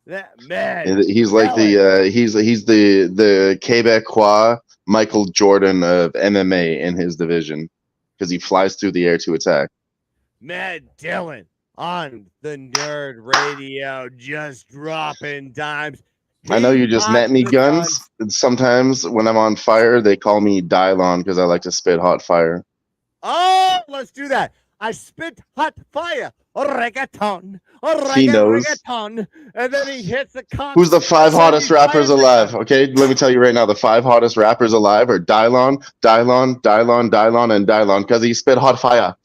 That man. He's like he's the Quebecois Michael Jordan of MMA in his division because he flies through the air to attack. Mad Dylan on the Nerd Radio, just dropping dimes. I know you He just got met me, the Guns. And sometimes when I'm on fire, they call me Dylon because I like to spit hot fire. Oh, let's do that. I spit hot fire, reggaeton, He knows. reggaeton, and then he hits the cops. Who's the 5 and then hottest he rappers fires the alive? gun. Okay, let me tell you right now, the 5 hottest rappers alive are Dylon, Dylon, Dylon, Dylon, and Dylon because he spit hot fire.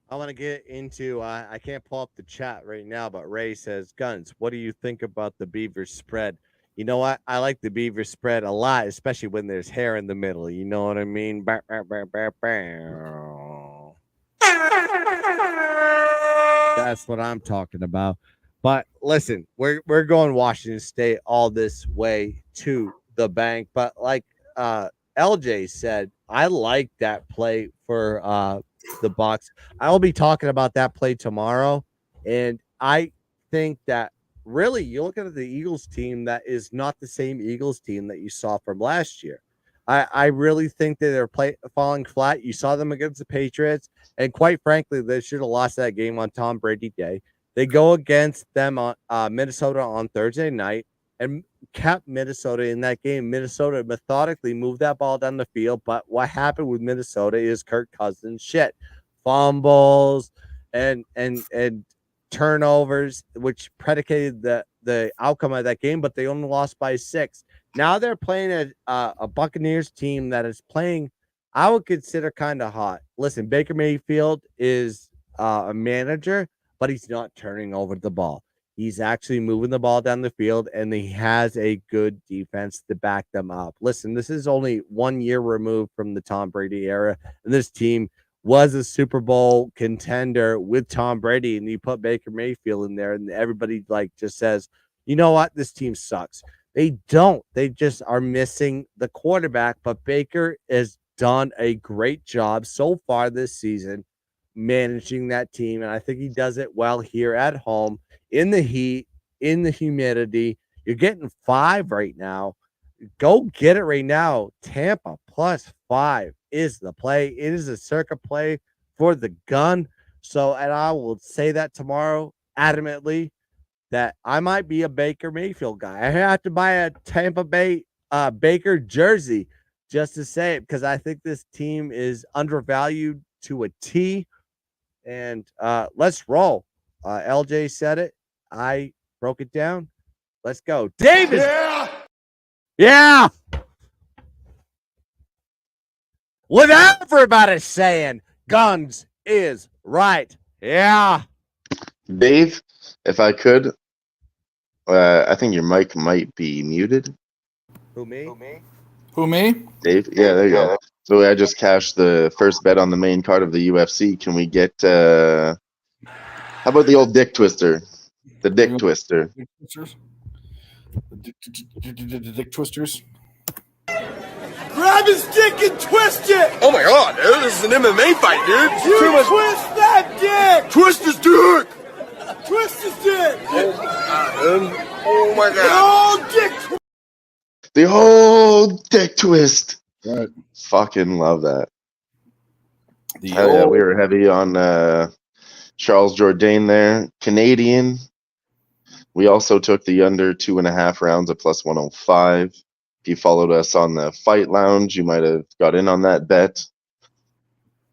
I want to get into. I can't pull up the chat right now, but Ray says, "Guns, what do you think about the Beaver spread?" You know what? I like the Beaver spread a lot, especially when there's hair in the middle. You know what I mean? Bow, bow, bow, bow, bow. That's what I'm talking about. But listen, we're going Washington State all this way to the bank. But like LJ said, I like that play for the Bucks. I will be talking about that play tomorrow, and I think that really you look at the Eagles team that is not the same Eagles team that you saw from last year. I really think that they're falling flat. You saw them against the Patriots, and quite frankly, they should have lost that game on Tom Brady Day. They go against them on Minnesota on Thursday night and kept Minnesota in that game. Minnesota methodically moved that ball down the field, but what happened with Minnesota is Kirk Cousins shit, fumbles and turnovers, which predicated the outcome of that game. But they only lost by 6. Now they're playing a Buccaneers team that is playing, I would consider, kind of hot. Listen, Baker Mayfield is a manager, but he's not turning over the ball. He's actually moving the ball down the field, and he has a good defense to back them up. Listen, this is only 1 year removed from the Tom Brady era, and this team was a Super Bowl contender with Tom Brady, and you put Baker Mayfield in there, and everybody just says, you know what, this team sucks. They don't. They just are missing the quarterback, but Baker has done a great job so far this season managing that team, and I think he does it well here at home in the heat, in the humidity. You're getting 5 right now. Go get it right now. Tampa +5 is the play. It is a circa play for the gun. So, and I will say that tomorrow adamantly that I might be a Baker Mayfield guy. I have to buy a Tampa Bay Baker jersey just to say it because I think this team is undervalued to a T. And let's roll. LJ said it. I broke it down. Let's go. Davis. Yeah. What everybody's saying, Guns is right. Yeah. Dave, if I could, I think your mic might be muted. Who, me? Who, me? Dave? Yeah, there you go. So I just cashed the first bet on the main card of the UFC. Can we get, how about the old dick twister? The dick twister. Dick twisters? The dick twisters? Grab his dick and twist it! Oh my god, dude, this is an MMA fight, dude. You twist that dick! Twist his dick! Twist his dick! Oh my god. No dick! The old dick twist. Right. Fucking love that. The Hell yeah, old- we were heavy on Charles Jourdain there. Canadian. We also took the under 2.5 rounds at +105. If you followed us on the Fight Lounge, you might have got in on that bet.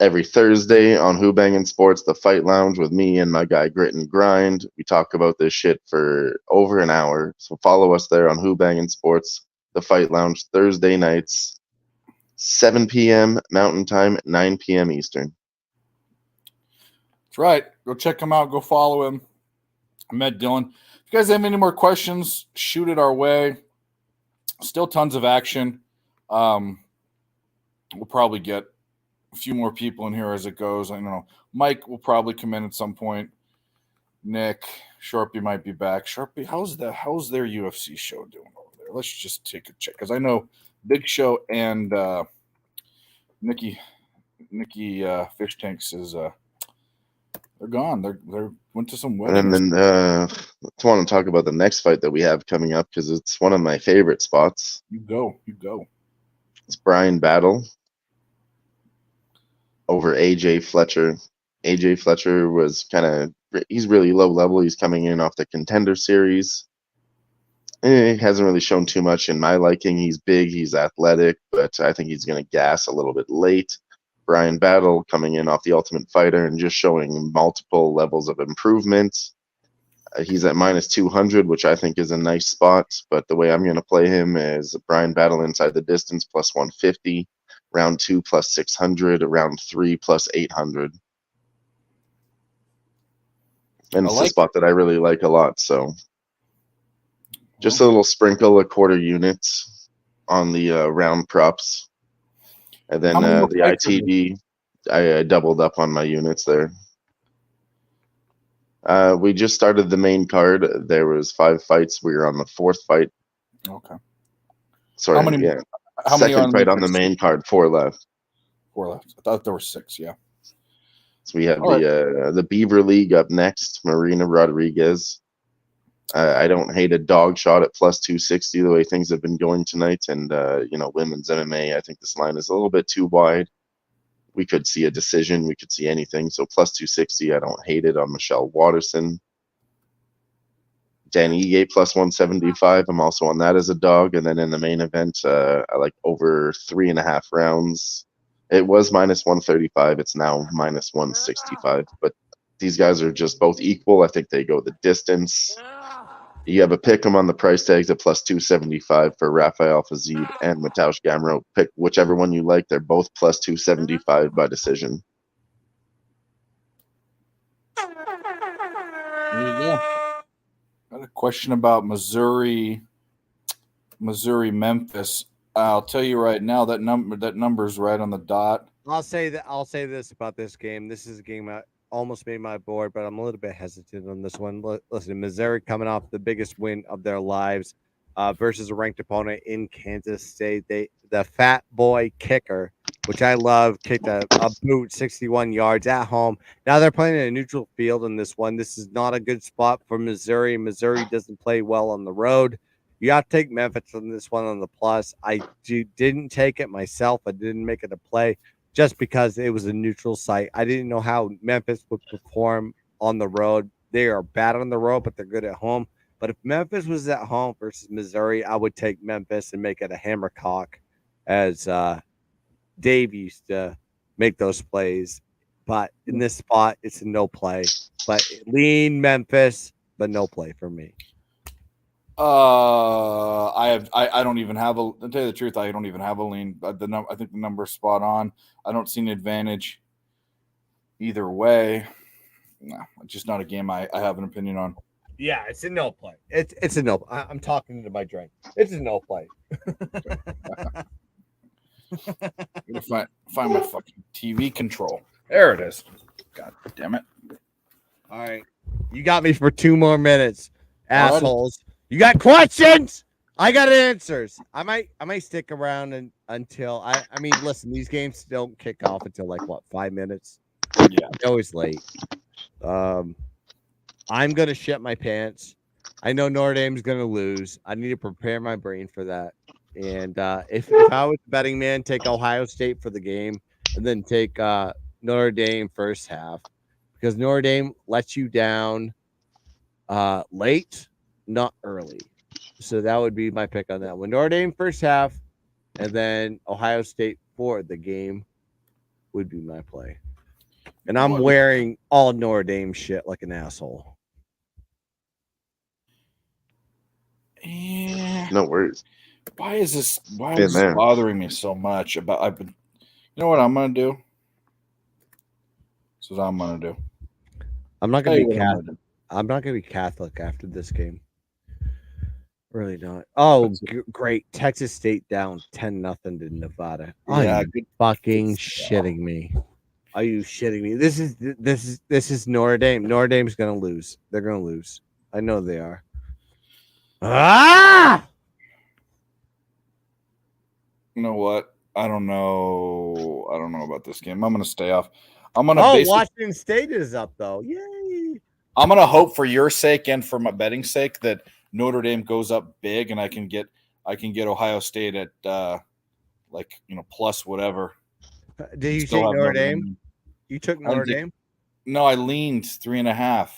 Every Thursday on Who Bangin' Sports, the Fight Lounge with me and my guy Grit and Grind. We talk about this shit for over an hour. So follow us there on Who Bangin' Sports, the Fight Lounge, Thursday nights, 7 p.m. Mountain Time, 9 p.m. Eastern. That's right. Go check him out. Go follow him. I met Dylan. If you guys have any more questions, shoot it our way. Still tons of action. We'll probably get a few more people in here as it goes. I don't know. Mike will probably come in at some point. Nick, Sharpie might be back. Sharpie, how's their UFC show doing over there? Let's just take a check because I know Big Show and Nikki Fish Tanks is they're gone. They're went to some weddings. And then I want to talk about the next fight that we have coming up because it's one of my favorite spots. You go. It's Brian Battle over AJ Fletcher. AJ Fletcher was he's really low level. He's coming in off the Contender Series. He hasn't really shown too much in my liking. He's big, he's athletic, but I think he's going to gas a little bit late. Brian Battle coming in off the Ultimate Fighter and just showing multiple levels of improvement. He's at minus 200, which I think is a nice spot. But the way I'm going to play him is Brian Battle inside the distance plus 150, round 2 plus 600, round 3 plus 800. And it's a spot that I really like a lot. So just a little sprinkle, a quarter unit on the round props. And then the ITD, I doubled up on my units there. We just started the main card. There was 5 fights. We were on the 4th fight. Okay. Sorry, how many second fight on the main card, 4 left. 4 left. I thought there were 6, yeah. So we have the Beaver League up next, Marina Rodriguez. I don't hate a dog shot at plus 260 the way things have been going tonight. And, women's MMA, I think this line is a little bit too wide. We could see a decision. We could see anything. So plus 260, I don't hate it on Michelle Watterson. Dan Ige plus 175. I'm also on that as a dog. And then in the main event, I like over 3.5 rounds. It was minus 135. It's now minus 165. But these guys are just both equal. I think they go the distance. You have a pick them on the price tags at plus 275 for Rafael Fazid and Mateusz Gamrot. Pick whichever one you like. They're both plus 275 by decision. Yeah. Got a question about Missouri, Memphis. I'll tell you right now that number's right on the dot. I'll say this about this game. This is a game I almost made my board, but I'm a little bit hesitant on this one. Listen, Missouri coming off the biggest win of their lives versus a ranked opponent in Kansas State. The fat boy kicker, which I love, kicked a boot 61 yards at home. Now they're playing in a neutral field in this one. This is not a good spot for Missouri. Missouri doesn't play well on the road. You have to take Memphis on this one on the plus. I didn't take it myself. I didn't make it a play just because it was a neutral site. I didn't know how Memphis would perform on the road. They are bad on the road, but they're good at home. But if Memphis was at home versus Missouri, I would take Memphis and make it a hammercock, as Dave used to make those plays. But in this spot, it's a no play. But lean Memphis, but no play for me. I don't even have to tell you the truth, I don't even have a lean. I think the number's spot on. I don't see an advantage either way. No, it's just not a game I have an opinion on. Yeah, it's a no play. It's a no. I'm talking to my drink. It's a no play. I'm gonna find my fucking TV control. There it is. God damn it. All right. You got me for 2 more minutes, assholes. You got questions? I got answers. I might stick around until I mean, listen, these games don't kick off until 5 minutes. Yeah, always late. I'm gonna shit my pants. I know Notre Dame's gonna lose. I need to prepare my brain for that. And if I was a betting man, take Ohio State for the game and then take Notre Dame first half, because Notre Dame lets you down late, not early. So that would be my pick on that one. Notre Dame first half, and then Ohio State for the game would be my play. And I'm wearing all Notre Dame shit like an asshole. Yeah. No worries. Why is this bothering me so much? You know what I'm gonna do? This is what I'm gonna do. I'm not gonna be Catholic. I'm not gonna be Catholic after this game. Really not. Oh, great! Texas State down 10-0 to Nevada. Yeah, Are you fucking shitting me? Are you shitting me? This is Notre Dame. Notre Dame's gonna lose. They're gonna lose. I know they are. Ah! You know what? I don't know about this game. I'm gonna stay off. Washington State is up though. Yay! I'm gonna hope for your sake and for my betting sake that Notre Dame goes up big, and I can get Ohio State at plus whatever. Did you take Notre Dame? You took Notre Dame? No, I leaned 3.5.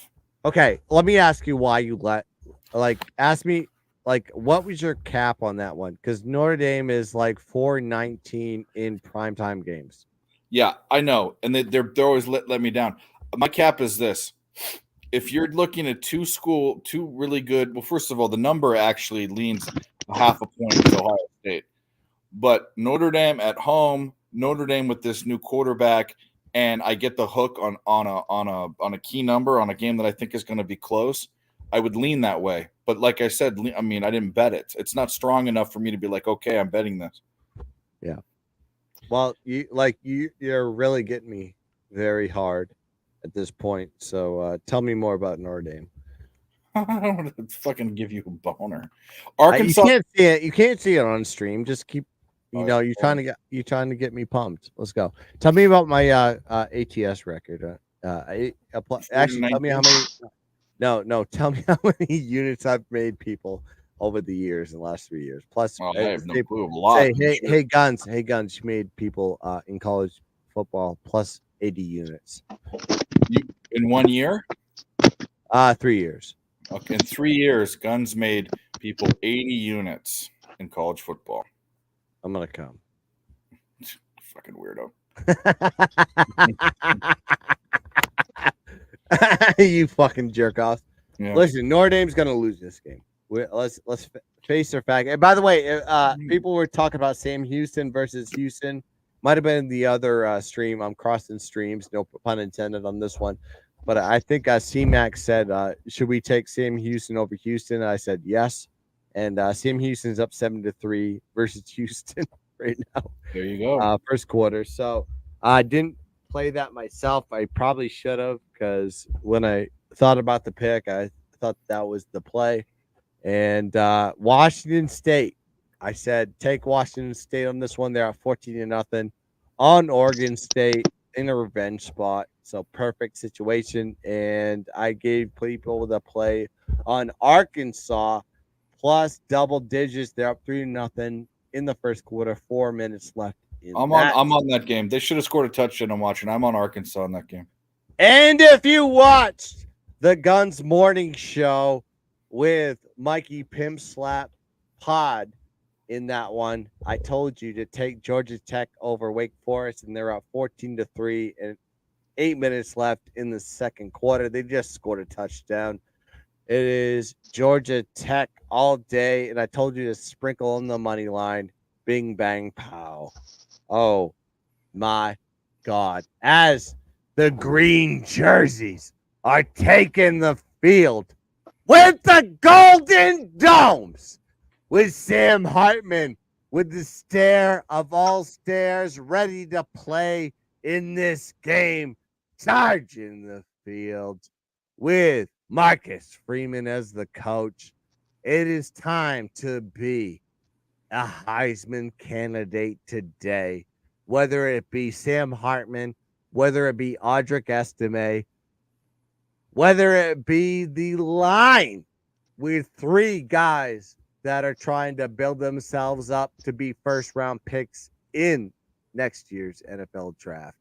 Okay, let me ask you why you ask me like, what was your cap on that one? Because Notre Dame is like 419 in primetime games. Yeah, I know, and they're always let me down. My cap is this: if you're looking at two really good. Well, first of all, the number actually leans a half a point to Ohio State, but Notre Dame at home, Notre Dame with this new quarterback, and I get the hook on a key number on a game that I think is going to be close. I would lean that way, but like I said, I mean, I didn't bet it. It's not strong enough for me to be like, okay, I'm betting this. Yeah. Well, you're really getting me very hard at this point. So tell me more about Notre Dame. I don't want to fucking give you a boner. Arkansas, you can't see it. You can't see it on stream. Just keep. You're trying to get me pumped. Let's go. Tell me about my ATS record. Actually, tell me how many. No. Tell me how many units I've made people over the years in the last 3 years. Plus, I have no clue. A lot. Hey, guns. You made people in college football plus 80 units. In 1 year? 3 years. Okay, in 3 years, Guns made people 80 units in college football. I'm gonna come. Fucking weirdo. You fucking jerk off. Yeah. Listen, Notre Dame's gonna lose this game. Let's face their fact. And by the way, people were talking about Sam Houston versus Houston. Might have been the other stream. I'm crossing streams, no pun intended on this one. But I think C-Mac said, should we take Sam Houston over Houston? And I said yes. And Sam Houston's up 7-3 versus Houston right now. There you go. First quarter. So I didn't play that myself. I probably should have, because when I thought about the pick, I thought that was the play. And Washington State, I said take Washington State on this one. They're at 14-0 on Oregon State in a revenge spot. So perfect situation. And I gave people the play on Arkansas plus double digits. They're up 3-0 in the first quarter. 4 minutes left. I'm on that game. They should have scored a touchdown. I'm watching. I'm on Arkansas in that game. And if you watched the Guns Morning Show with Mikey Pimp Slap Pod in that one, I told you to take Georgia Tech over Wake Forest, and they're up 14-3 and 8 minutes left in the second quarter. They just scored a touchdown. It is Georgia Tech all day, and I told you to sprinkle on the money line. Bing, bang, pow. Oh, my God. As the green jerseys are taking the field with the Golden Domes, with Sam Hartman with the stare of all stares, ready to play in this game, charging the field with Marcus Freeman as the coach. It is time to be a Heisman candidate today, whether it be Sam Hartman, whether it be Audric Estime, whether it be the line with three guys that are trying to build themselves up to be first-round picks in next year's NFL draft.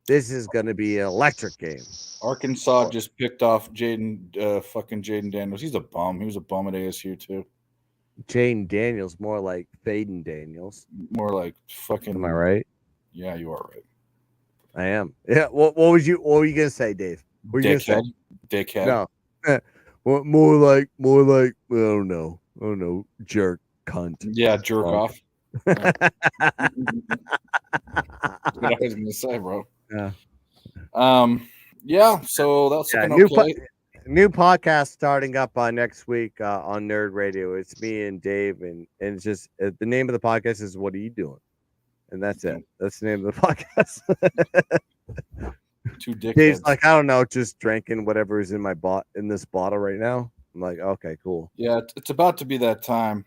This is going to be an electric game. Arkansas just picked off Jaden Daniels. He's a bum. He was a bum at ASU too. Jaden Daniels, more like Faden Daniels. More like fucking. Am I right? Yeah, you are right. I am. Yeah. What were you gonna say, Dave? What were you gonna say? Dickhead. No. More like. I don't know. Jerk, cunt. Yeah, jerk off. That's what I was gonna say, bro. Yeah. Yeah. So that's okay. New podcast starting up next week on Nerd Radio. It's me and Dave, and it's just the name of the podcast is "What Are You Doing?" And that's it. That's the name of the podcast. Two dickheads. Dave's like, I don't know, just drinking whatever is in this bottle right now. I'm like, okay, cool. Yeah, it's about to be that time.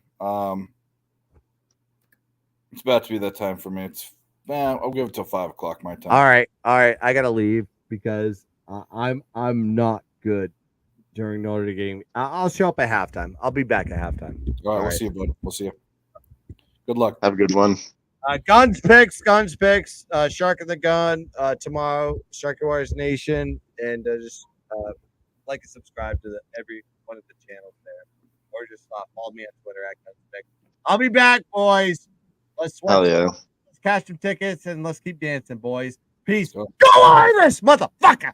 It's about to be that time for me. I'll give it till 5 o'clock my time. All right. I gotta leave because I'm not good during Notre Dame game. I'll show up at halftime. I'll be back at halftime. All right, we'll see you, bud. We'll see you. Good luck. Have a good one. Guns picks. Shark of the Gun tomorrow. Shark Warriors Nation, and just like and subscribe to every one of the channels there. or just follow me on Twitter at Gunstick. I'll be back, boys. Let's Hell yeah. Let's cash some tickets and let's keep dancing, boys. Peace. Go. Go Irish, motherfucker.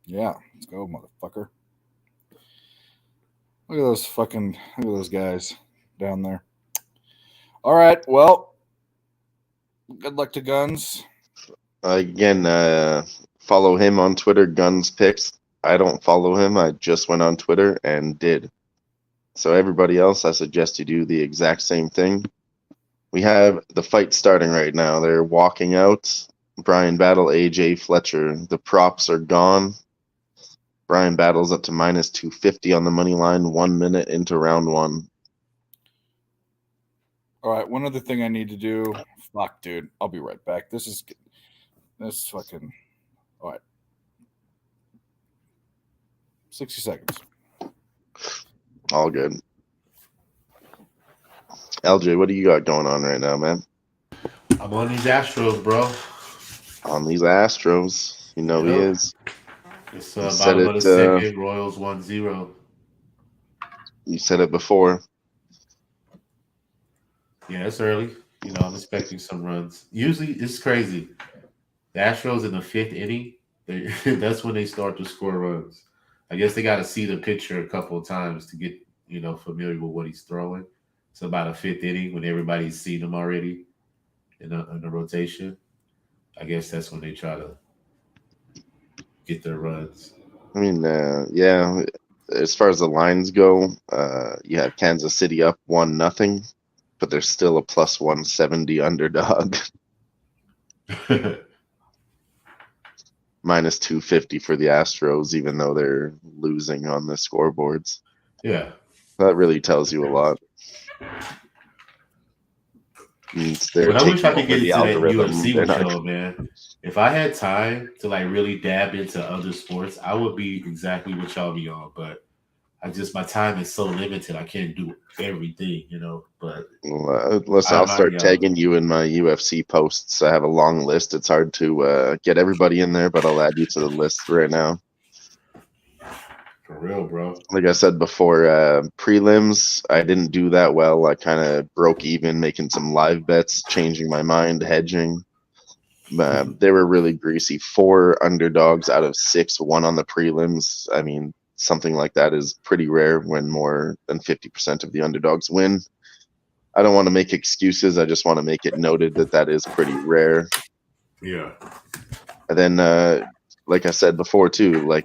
Yeah, let's go, motherfucker. Look at those guys down there. All right, well, good luck to Guns. Again, follow him on Twitter, Guns Picks. I don't follow him. I just went on Twitter and did. So everybody else, I suggest you do the exact same thing. We have the fight starting right now. They're walking out. Brian Battle, AJ Fletcher. The props are gone. Brian Battle's up to minus 250 on the money line, 1 minute into round one. All right, one other thing I need to do. Fuck, dude. I'll be right back. This fucking. All right. 60 seconds. All good. LJ, what do you got going on right now, man? I'm on these Astros, bro. On these Astros. You know he is. It's You said bottom of the it, second, Royals 1-0. You said it before. Yeah, it's early. You know, I'm expecting some runs. Usually, it's crazy. The Astros in the fifth inning, that's when they start to score runs. I guess they got to see the pitcher a couple of times to get, familiar with what he's throwing. So about a fifth inning when everybody's seen him already in the rotation, I guess that's when they try to get their runs. I mean, yeah, as far as the lines go, you have Kansas City up 1-0, but they're still a plus 170 underdog. Minus 250 for the Astros, even though they're losing on the scoreboards. Yeah. That really tells you a lot. But I wish I could get into that UFC with y'all, man. If I had time to really dab into other sports, I would be exactly what y'all be on. But my time is so limited. I can't do everything, But listen, I'll start tagging you in my UFC posts. I have a long list. It's hard to get everybody in there, but I'll add you to the list right now. For real, bro. Like I said before, prelims, I didn't do that well. I kind of broke even, making some live bets, changing my mind, hedging. They were really greasy. 4 underdogs out of 6 won on the prelims. I mean, something like that is pretty rare when more than 50% of the underdogs win. I don't want to make excuses. I just want to make it noted that is pretty rare. Yeah. And then, like I said before, too,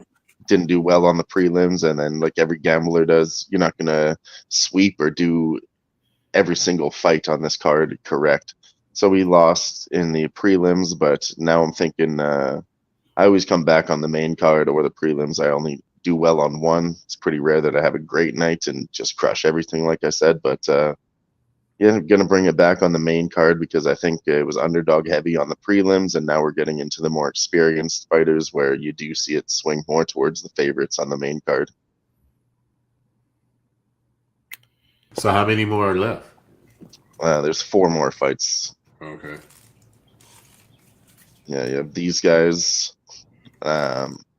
didn't do well on the prelims, and then like every gambler does, you're not gonna sweep or do every single fight on this card correct. So we lost in the prelims, but now I'm thinking I always come back on the main card or the prelims. I only do well on one. It's pretty rare that I have a great night and just crush everything, like I said. But yeah, I'm gonna bring it back on the main card because I think it was underdog heavy on the prelims, and now we're getting into the more experienced fighters where you do see it swing more towards the favorites on the main card. So how many more are left? There's 4 more fights. Okay. Yeah, you have these guys,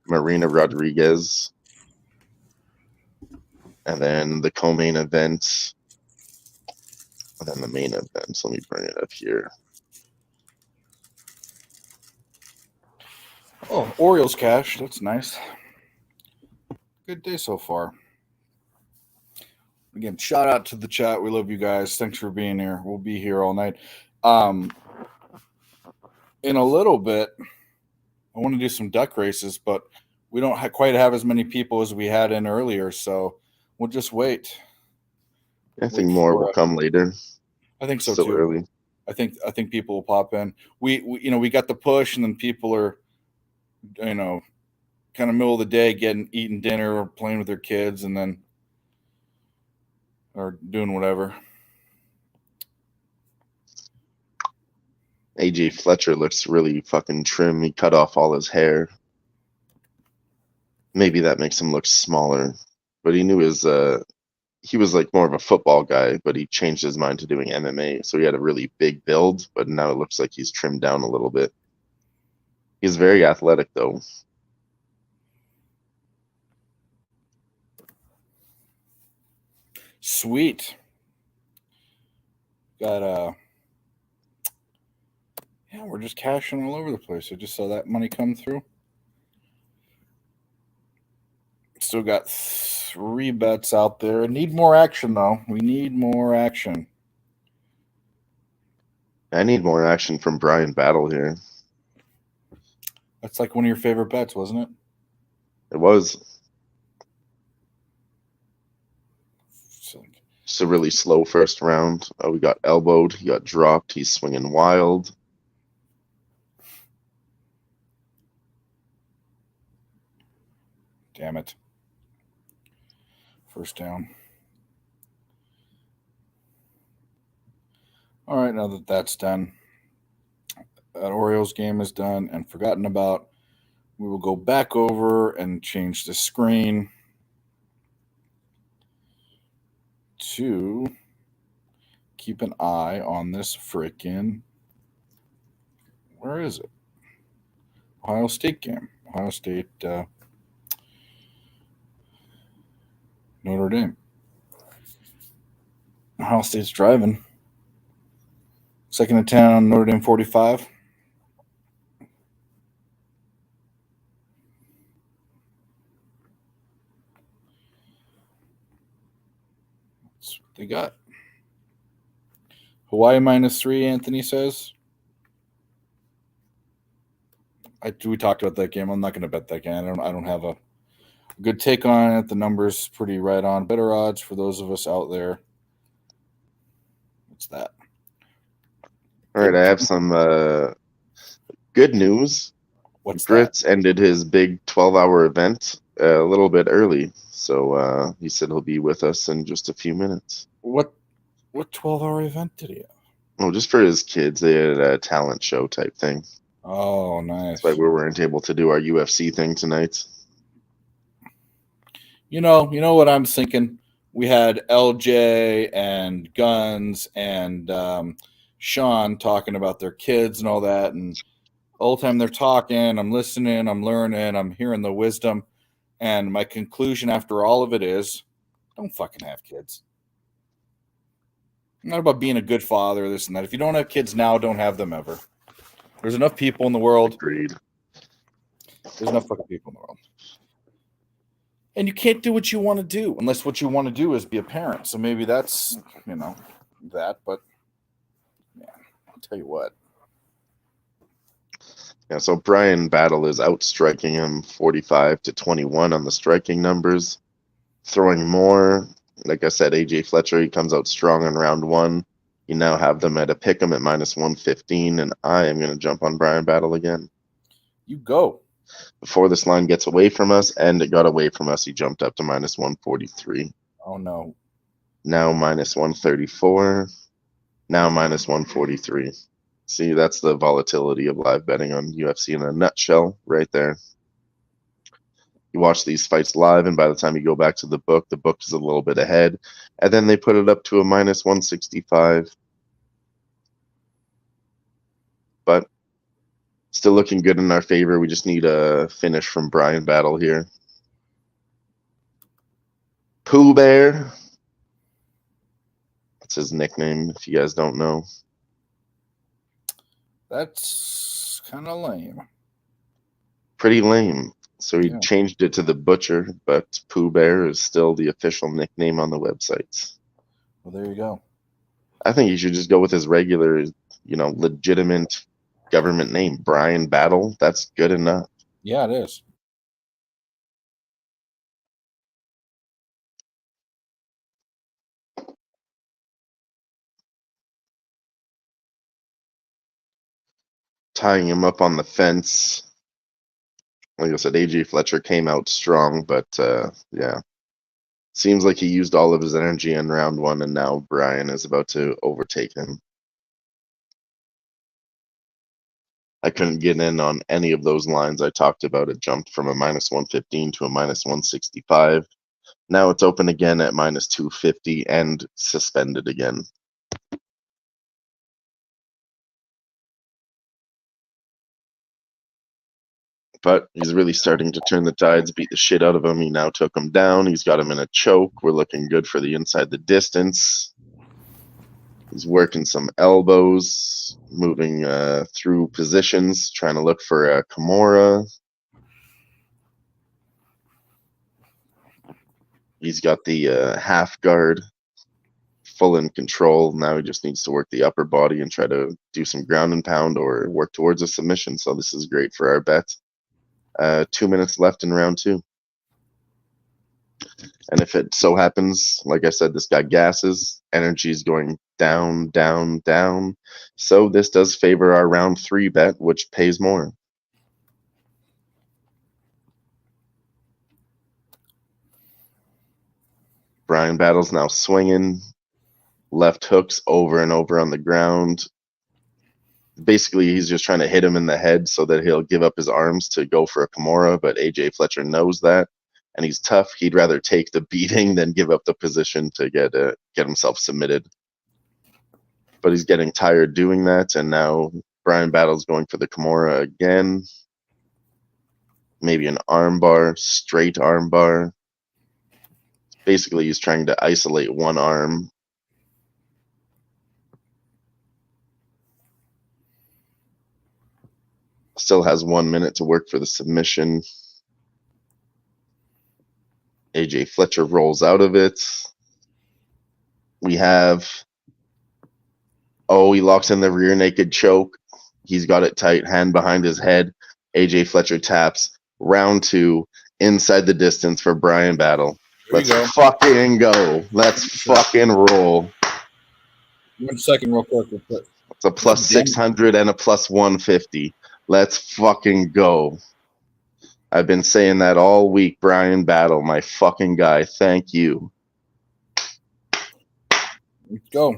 Marina Rodriguez, and then the co-main event. And then the main event. So let me bring it up here. Oh, Orioles cash. That's nice. Good day so far. Again, shout out to the chat. We love you guys. Thanks for being here. We'll be here all night. In a little bit, I want to do some duck races, but we don't quite have as many people as we had in earlier, so we'll just wait. I think more will come later. I think so Still too. early. I think people will pop in. We got the push, and then people are, kind of middle of the day eating dinner or playing with their kids, and then or doing whatever. AJ Fletcher looks really fucking trim. He cut off all his hair. Maybe that makes him look smaller, but he knew he was like more of a football guy, but he changed his mind to doing MMA. So he had a really big build, but now it looks like he's trimmed down a little bit. He's very athletic, though. Sweet. Got yeah, we're just cashing all over the place. I just saw that money come through. Still got 3 bets out there. Need more action though. We need more action. I need more action from Brian Battle here. That's like one of your favorite bets, wasn't it? It was. So, Just a really slow first round. We got elbowed. He got dropped. He's swinging wild. damn it. First down. All right, now that that's done, that Orioles game is done and forgotten about. We will go back over and change the screen to keep an eye on this frickin'. Where is it? Ohio State game. Ohio State, Notre Dame. Ohio State's driving. Second and 10, Notre Dame 45. That's what they got. Hawaii -3, Anthony says. We talked about that game. I'm not going to bet that game. I don't have a good take on it. The number's pretty right on. Better odds for those of us out there. What's that? All right, I have some good news. What's Grits ended his big 12-hour event a little bit early, so he said he'll be with us in just a few minutes. What 12-hour event did he have? Oh, just for his kids. They had a talent show type thing. Oh, nice. That's why we weren't able to do our UFC thing tonight. You know what I'm thinking? We had LJ and Guns and Sean talking about their kids and all that, and the whole time they're talking, I'm listening, I'm learning, I'm hearing the wisdom, and my conclusion after all of it is, don't fucking have kids. Not about being a good father, this and that. If you don't have kids now, don't have them ever. There's enough people in the world. Agreed. There's enough fucking people in the world. And you can't do what you want to do unless what you want to do is be a parent. So maybe that's, that. But, man, I'll tell you what. Yeah, so Brian Battle is outstriking him 45-21 on the striking numbers. Throwing more. Like I said, AJ Fletcher, he comes out strong on round 1. You now have them at a pick 'em at -115, and I am going to jump on Brian Battle again. You go. Before this line gets away from us, and it got away from us, he jumped up to -143. Oh, no. Now -134. Now -143. See, that's the volatility of live betting on UFC in a nutshell right there. You watch these fights live, and by the time you go back to the book is a little bit ahead. And then they put it up to a -165. But still looking good in our favor. We just need a finish from Brian Battle here. Pooh Bear. That's his nickname, if you guys don't know. That's kind of lame. Pretty lame. So he changed it to the Butcher, but Pooh Bear is still the official nickname on the websites. Well, there you go. I think you should just go with his regular, legitimate government name, Brian Battle. That's good enough. Yeah, it is. Tying him up on the fence. Like I said, AJ Fletcher came out strong, but yeah. Seems like he used all of his energy in round 1, and now Brian is about to overtake him. I couldn't get in on any of those lines I talked about. It jumped from a -115 to a -165. Now it's open again at -250 and suspended again. But he's really starting to turn the tides, beat the shit out of him. He now took him down. He's got him in a choke. We're looking good for the inside the distance. He's working some elbows, moving through positions, trying to look for a Kimura. He's got the half guard full in control. Now he just needs to work the upper body and try to do some ground and pound or work towards a submission. So this is great for our bet. 2 minutes left in round 2. And if it so happens, like I said, this guy gasses, energy is going down, down, down. So this does favor our round 3 bet, which pays more. Brian Battle's now swinging. Left hooks over and over on the ground. Basically, he's just trying to hit him in the head so that he'll give up his arms to go for a Kimura, but AJ Fletcher knows that, and he's tough. He'd rather take the beating than give up the position to get himself submitted. But he's getting tired doing that, and now Brian Battle's going for the Kimura again. Maybe an armbar, straight armbar. Basically, he's trying to isolate one arm. Still has 1 minute to work for the submission. AJ Fletcher rolls out of it. We have, he locks in the rear naked choke. He's got it tight, hand behind his head. AJ Fletcher taps. Round 2, inside the distance for Brian Battle. Let's fucking go. Let's fucking roll. 1 second, real quick. It's a plus 600 and a plus 150. Let's fucking go. I've been saying that all week, Brian Battle, my fucking guy. Thank you. Let's go.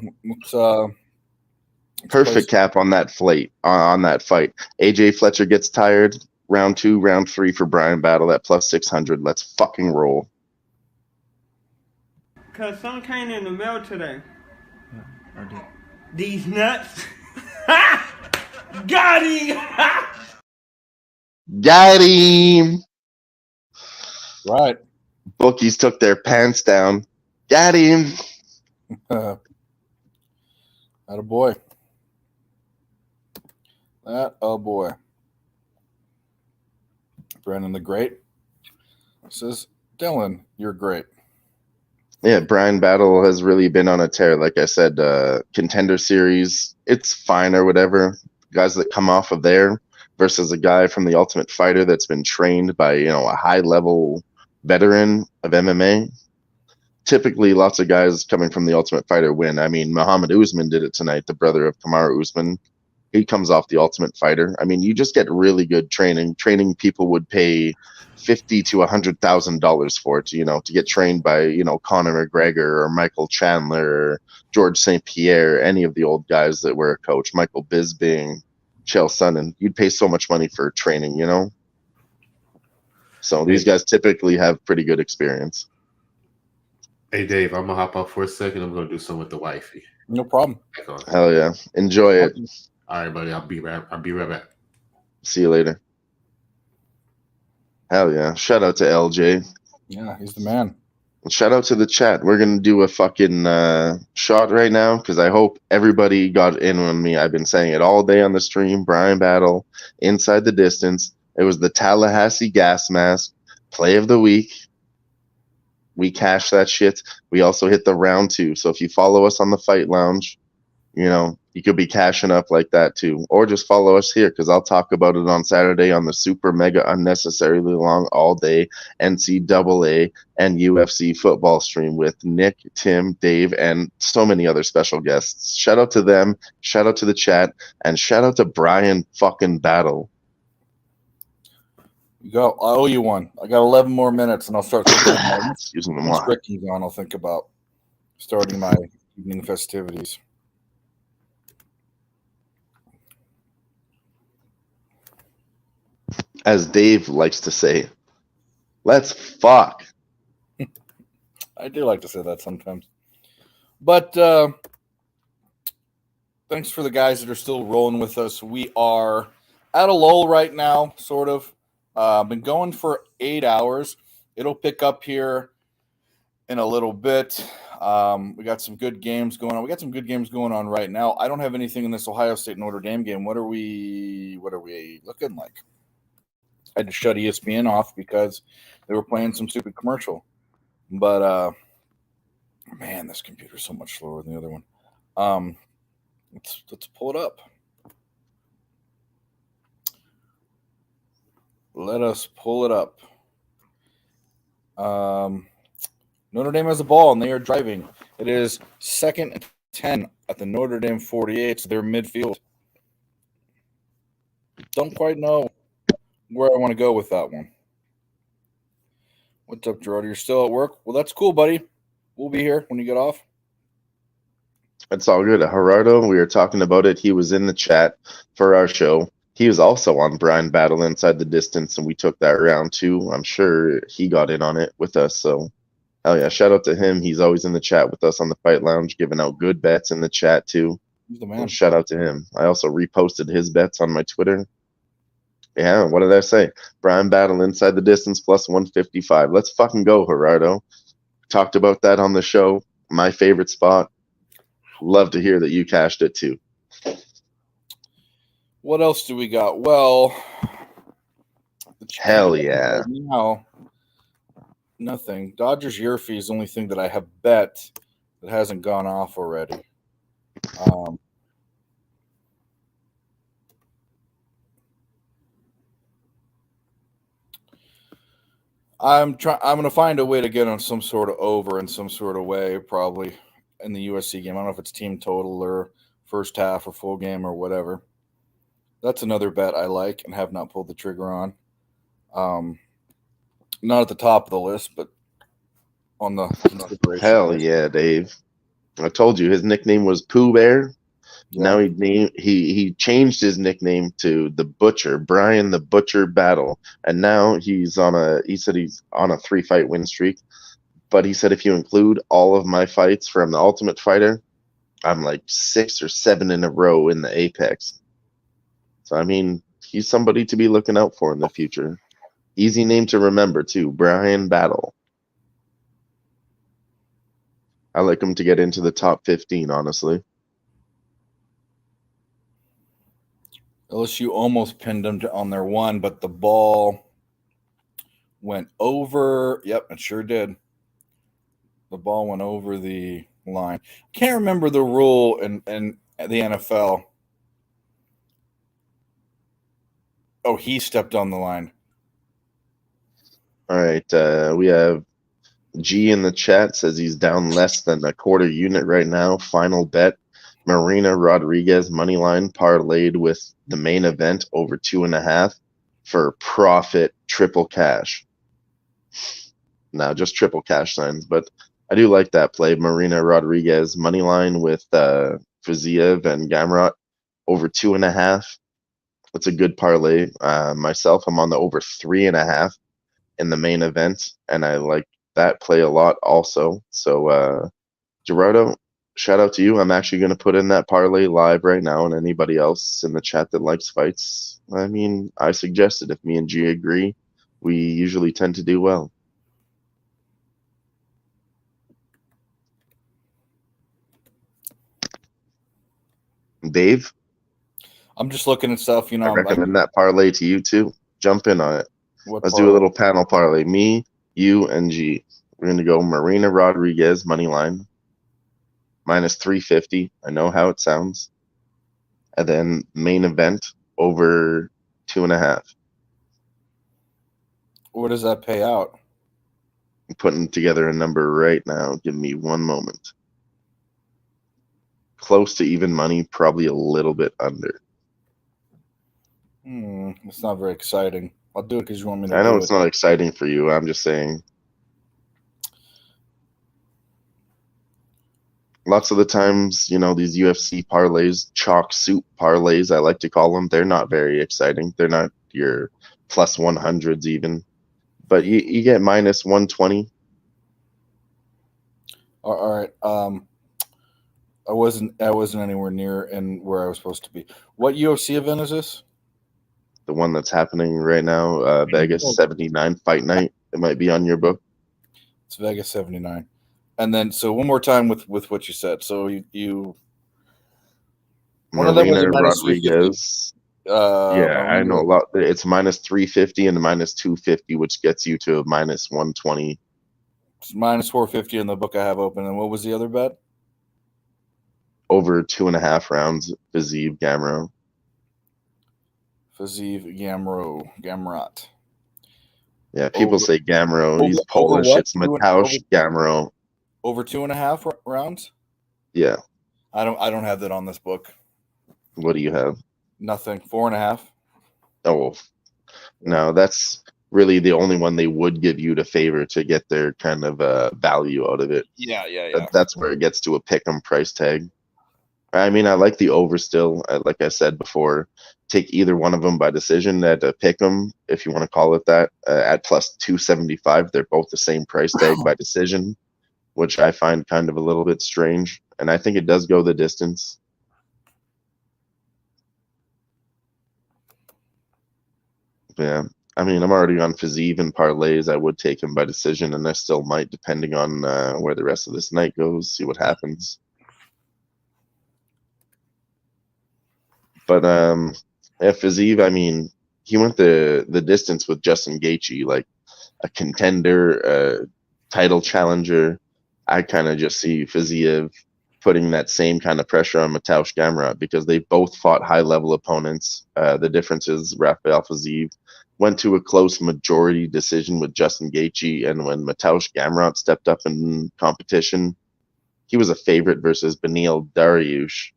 Perfect cap on that fight. AJ Fletcher gets tired. Round 2, round 3 for Brian Battle at plus 600. Let's fucking roll. Cause some came in the mail today. Yeah, I did. These nuts. Got him. Got him. Right. Bookies took their pants down. Got him. Attaboy. Attaboy. Brandon the Great says, Dylan, you're great. Yeah, Brian Battle has really been on a tear. Like I said, Contender Series, it's fine or whatever. Guys that come off of there versus a guy from the Ultimate Fighter that's been trained by, a high-level veteran of MMA. Typically, lots of guys coming from the Ultimate Fighter win. I mean, Muhammad Usman did it tonight, the brother of Kamaru Usman. He comes off the Ultimate Fighter. I mean, you just get really good training. Training people would pay $50,000 to $100,000 for it, to get trained by, Conor McGregor or Michael Chandler or George St. Pierre, any of the old guys that were a coach, Michael Bisping, Chael Sonnen. You'd pay so much money for training, So these guys typically have pretty good experience. Hey, Dave, I'm going to hop off for a second. I'm going to do something with the wifey. No problem. Hell yeah. Enjoy it. All right, buddy. I'll be right back. See you later. Hell yeah. Shout out to LJ. Yeah, he's the man. Shout out to the chat. We're going to do a fucking shot right now because I hope everybody got in on me. I've been saying it all day on the stream. Brian Battle, inside the distance. It was the Tallahassee gas mask. Play of the week. We cashed that shit. We also hit the round 2. So if you follow us on the Fight Lounge, you could be cashing up like that too. Or just follow us here because I'll talk about it on Saturday on the super mega unnecessarily long all day NCAA and UFC football stream with Nick, Tim, Dave, and so many other special guests. Shout out to them. Shout out to the chat. And shout out to Brian fucking Battle. You go. I owe you one. I got 11 more minutes and I'll start thinking about using them. Once Ricky's on, I'll think about starting my evening festivities. As Dave likes to say, let's fuck. I do like to say that sometimes. But thanks for the guys that are still rolling with us. We are at a lull right now, sort of. I've been going for 8 hours. It'll pick up here in a little bit. We got some good games going on. We got some good games going on right now. I don't have anything in this Ohio State Notre Dame game. What are we looking like? I had to shut ESPN off because they were playing some stupid commercial. But man, this computer's so much slower than the other one. Let's pull it up. Let us pull it up. Notre Dame has the ball, and they are driving. It is 2nd and 10 at the Notre Dame 48, so they're midfield. Don't quite know where I want to go with that one. What's up, Gerard? You're still at work? Well, that's cool, buddy. We'll be here when you get off. It's all good. Gerardo, we were talking about it. He was in the chat for our show. He was also on Brian Battle Inside the Distance, and we took that round too. I'm sure he got in on it with us. So, hell yeah, shout out to him. He's always in the chat with us on the Fight Lounge, giving out good bets in the chat too. He's the man. Well, shout out to him. I also reposted his bets on my Twitter. Yeah, what did I say? Brian Battle Inside the Distance plus 155. Let's fucking go, Gerardo. Talked about that on the show. My favorite spot. Love to hear that you cashed it too. What else do we got? Well, hell yeah. Now, nothing. Dodgers year fee is the only thing that I have bet that hasn't gone off already. I'm going to find a way to get on some sort of over in some sort of way, probably in the USC game. I don't know if it's team total or first half or full game or whatever. That's another bet I like and have not pulled the trigger on. Not at the top of the list, but on the consideration. Hell yeah, Dave. I told you his nickname was Pooh Bear. Yeah. Now he changed his nickname to the Butcher, Brian the Butcher Battle. And now he said he's on a 3-fight win streak. But he said if you include all of my fights from the Ultimate Fighter, I'm like 6 or 7 in a row in the Apex. So, I mean, he's somebody to be looking out for in the future. Easy name to remember, too. Brian Battle. I like him to get into the top 15, honestly. LSU almost pinned them on their one, but the ball went over. Yep, it sure did. The ball went over the line. Can't remember the rule in the NFL. Oh, he stepped on the line. All right. We have G in the chat says he's down less than a quarter unit right now. Final bet. Marina Rodriguez money line parlayed with the main event over 2.5 for profit triple cash. Now just triple cash signs, but I do like that play. Marina Rodriguez money line with Fiziev and Gamrot over 2.5. That's a good parlay. Myself, I'm on the over 3.5 in the main event, and I like that play a lot also. So Gerardo, shout out to you. I'm actually going to put in that parlay live right now, and anybody else in the chat that likes fights, I mean, I suggested if me and G agree, we usually tend to do well. Dave? I'm just looking at stuff, you know. I recommend that parlay to you too. Jump in on it. Let's do a little panel parlay. Me, you, and G. We're going to go Marina Rodriguez money line. Minus 350. I know how it sounds. And then main event over 2.5. What does that pay out? I'm putting together a number right now. Give me one moment. Close to even money, probably a little bit under. It's not very exciting. I'll do it because you want me to. I know it's not exciting for you. I'm just saying. Lots of the times, you know, these UFC parlays, chalk soup parlays, I like to call them, they're not very exciting. They're not your plus 100s even. But you get minus 120. All right. I wasn't anywhere near and where I was supposed to be. What UFC event is this? the one that's happening right now, Vegas 79 Fight Night. It might be on your book. It's Vegas 79. And then, so one more time with what you said. So you one of them was a Marina minus 350. Rodriguez. Yeah, I know a lot. It's minus 350 and minus 250, which gets you to minus 120. It's minus 450 in the book I have open. And what was the other bet? Over 2.5 rounds, Fiziev Gamrot. Fiziev Gamrot. Yeah, people say Gamrot. He's over Polish. what? It's Mateusz Gamrot. Over 2.5 rounds? Yeah. I don't have that on this book. What do you have? Nothing. 4.5. Oh, no, that's really the only one they would give you to favor to get their kind of value out of it. Yeah. That's where it gets to a pick'em price tag. I mean, I like the over still. Like I said before, take either one of them by decision at a pick'em, if you want to call it that, at plus 275. They're both the same price tag by decision, which I find kind of a little bit strange. And I think it does go the distance. Yeah. I mean, I'm already on Fiziev and parlays. I would take him by decision, and I still might, depending on where the rest of this night goes, see what happens. But Fiziev, I mean, he went the distance with Justin Gaethje, like a contender, a title challenger. I kind of just see Fiziev putting that same kind of pressure on Mateusz Gamrot because they both fought high-level opponents. The difference is Rafael Fiziev went to a close majority decision with Justin Gaethje, and when Mateusz Gamrot stepped up in competition, he was a favorite versus Beneil Dariush.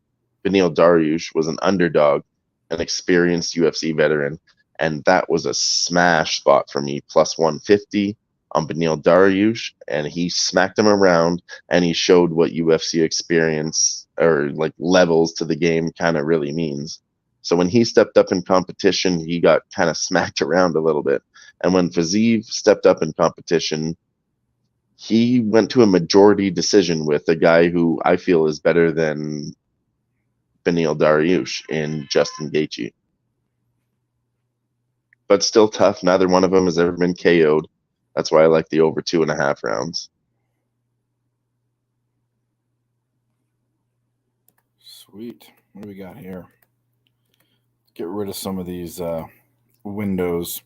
Beneil Dariush was an underdog, an experienced UFC veteran, and that was a smash spot for me, plus 150 on Beneil Dariush, and he smacked him around, and he showed what UFC experience or like levels to the game kind of really means. So when he stepped up in competition, he got kind of smacked around a little bit. And when Fiziev stepped up in competition, he went to a majority decision with a guy who I feel is better than Beneil Dariush in Justin Gaethje. But still tough. Neither one of them has ever been KO'd. That's why I like the over 2.5 rounds. Sweet. What do we got here? Get rid of some of these windows.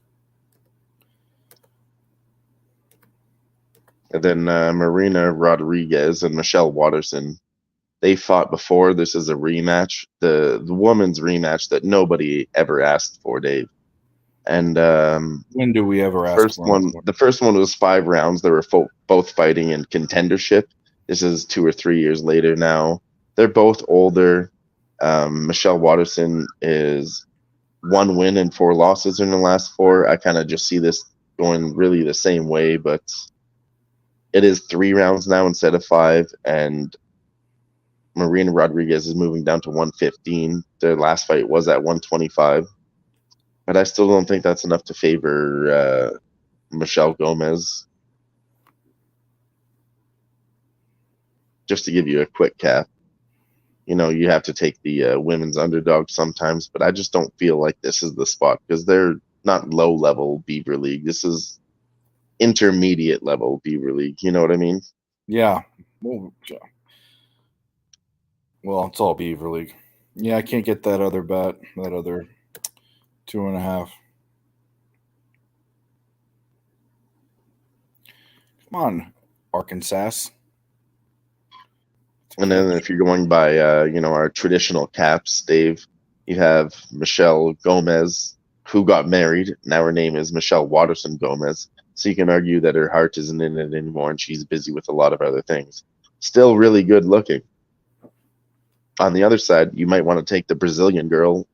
And then Marina Rodriguez and Michelle Waterson. They fought before. This is a rematch. The women's rematch that nobody ever asked for, Dave. And when do we ever ask first for one? The first one was 5 rounds. They were both fighting in contendership. This is 2 or 3 years later now. They're both older. Michelle Waterson is 1 win and 4 losses in the last 4. I kind of just see this going really the same way, but it is 3 rounds now instead of 5, and Marina Rodriguez is moving down to 115. Their last fight was at 125. But I still don't think that's enough to favor Michelle Gomez. Just to give you a quick cap, you know, you have to take the women's underdog sometimes, but I just don't feel like this is the spot because they're not low-level Beaver League. This is intermediate level Beaver League. You know what I mean? Yeah. Well, it's all Beaver League. Yeah, I can't get that other bet, that other 2.5. Come on, Arkansas. And then if you're going by, our traditional caps, Dave, you have Michelle Gomez, who got married. Now her name is Michelle Waterson Gomez. So you can argue that her heart isn't in it anymore and she's busy with a lot of other things. Still really good looking. On the other side, you might want to take the Brazilian girl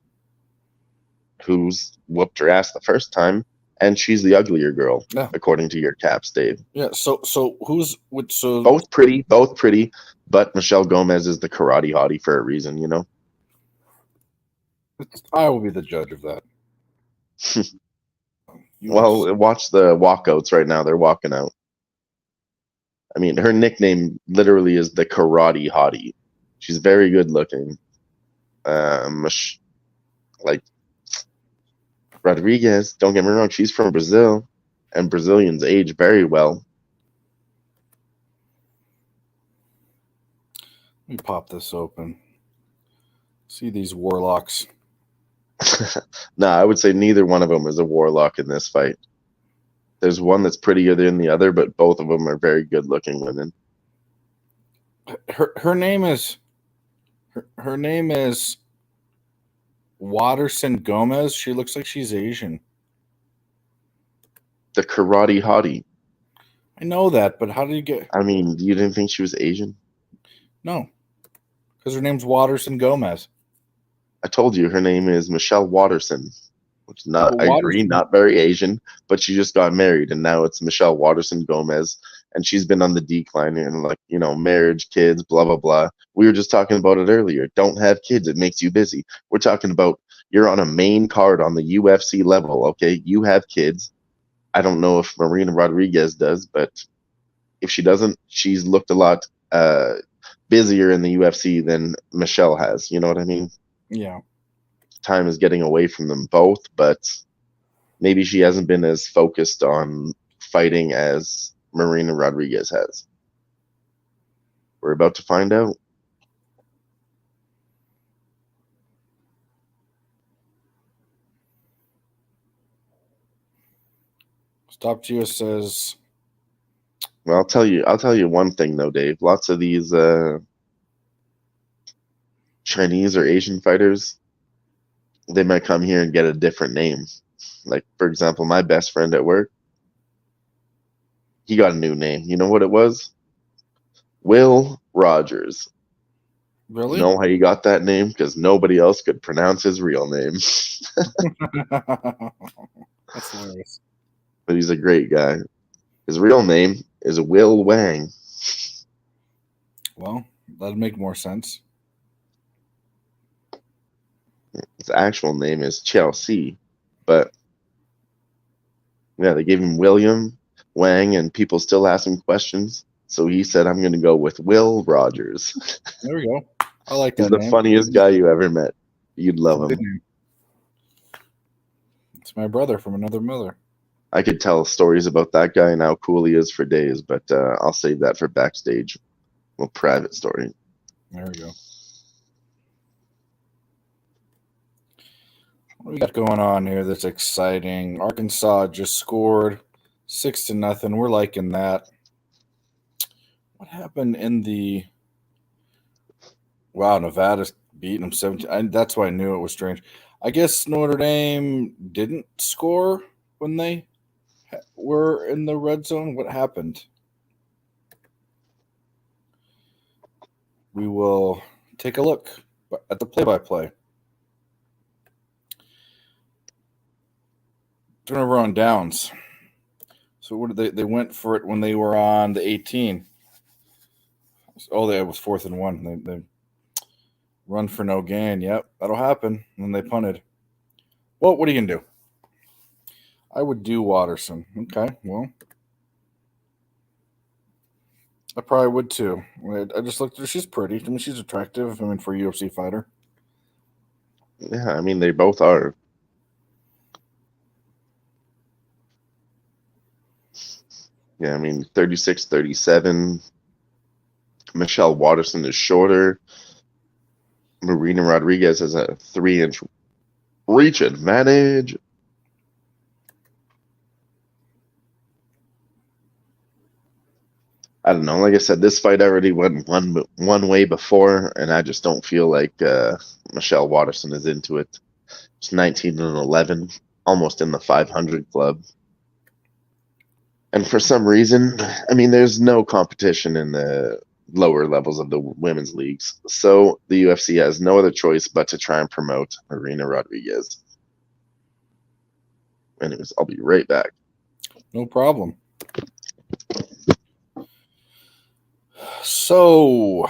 who's whooped her ass the first time, and she's the uglier girl, according to your caps, Dave. Yeah, so who's with so both pretty, but Michelle Gomez is the karate hottie for a reason, you know? I will be the judge of that. Well, watch the walkouts right now. They're walking out. I mean, her nickname literally is the karate hottie. She's very good looking. Rodriguez, don't get me wrong, she's from Brazil, and Brazilians age very well. Let me pop this open. See these warlocks. No, I would say neither one of them is a warlock in this fight. There's one that's prettier than the other, but both of them are very good-looking women. Her name is Watterson Gomez. She looks like she's Asian. The karate hottie. I know that, but how did you get? I mean, you didn't think she was Asian? No, because her name's Watterson Gomez. I told you her name is Michelle Watterson, which not Well, I agree, not very Asian, but she just got married, and now it's Michelle Watterson Gomez, and she's been on the decline and like marriage, kids, blah blah blah. We were just talking about it earlier. Don't have kids; it makes you busy. We're talking about you're on a main card on the UFC level. Okay, you have kids. I don't know if Marina Rodriguez does, but if she doesn't, she's looked a lot busier in the UFC than Michelle has. You know what I mean? Yeah. Time is getting away from them both, but maybe she hasn't been as focused on fighting as Marina Rodriguez has. We're about to find out. Stop Geo says. Well, I'll tell you one thing though, Dave. Lots of these Chinese or Asian fighters, they might come here and get a different name. Like, for example, my best friend at work, he got a new name. You know what it was? Will Rogers. Really? You know how he got that name? Because nobody else could pronounce his real name. That's hilarious. But he's a great guy. His real name is Will Wang. Well, that'd make more sense. His actual name is Chelsea, but yeah, they gave him William Wang, and people still ask him questions. So he said, "I'm going to go with Will Rogers." There we go. I like that. He's the name. funniest guy you ever met. You'd love him. It's my brother from another mother. I could tell stories about that guy and how cool he is for days, but I'll save that for backstage. A private story. There we go. What do we got going on here that's exciting? Arkansas just scored 6-0. We're liking that. What happened in the... Wow, Nevada's beating them 17. That's why I knew it was strange. I guess Notre Dame didn't score when they were in the red zone. What happened? We will take a look at the play-by-play. Turnover on downs. So what did they went for it when they were on the 18? Oh, it was 4th and 1. They run for no gain. Yep, that'll happen. And then they punted. Well, what are you gonna do? I would do Watterson. Okay, well, I probably would too. I just looked at her. She's pretty. I mean, she's attractive. I mean, for a UFC fighter. Yeah, I mean, they both are. Yeah, I mean, 36, 37. Michelle Watterson is shorter. Marina Rodriguez has a 3-inch reach advantage. I don't know. Like I said, this fight already went one way before, and I just don't feel like Michelle Watterson is into it. It's 19-11, almost in the 500 club. And for some reason, I mean, there's no competition in the lower levels of the women's leagues. So the UFC has no other choice but to try and promote Marina Rodriguez. Anyways, I'll be right back. No problem. So,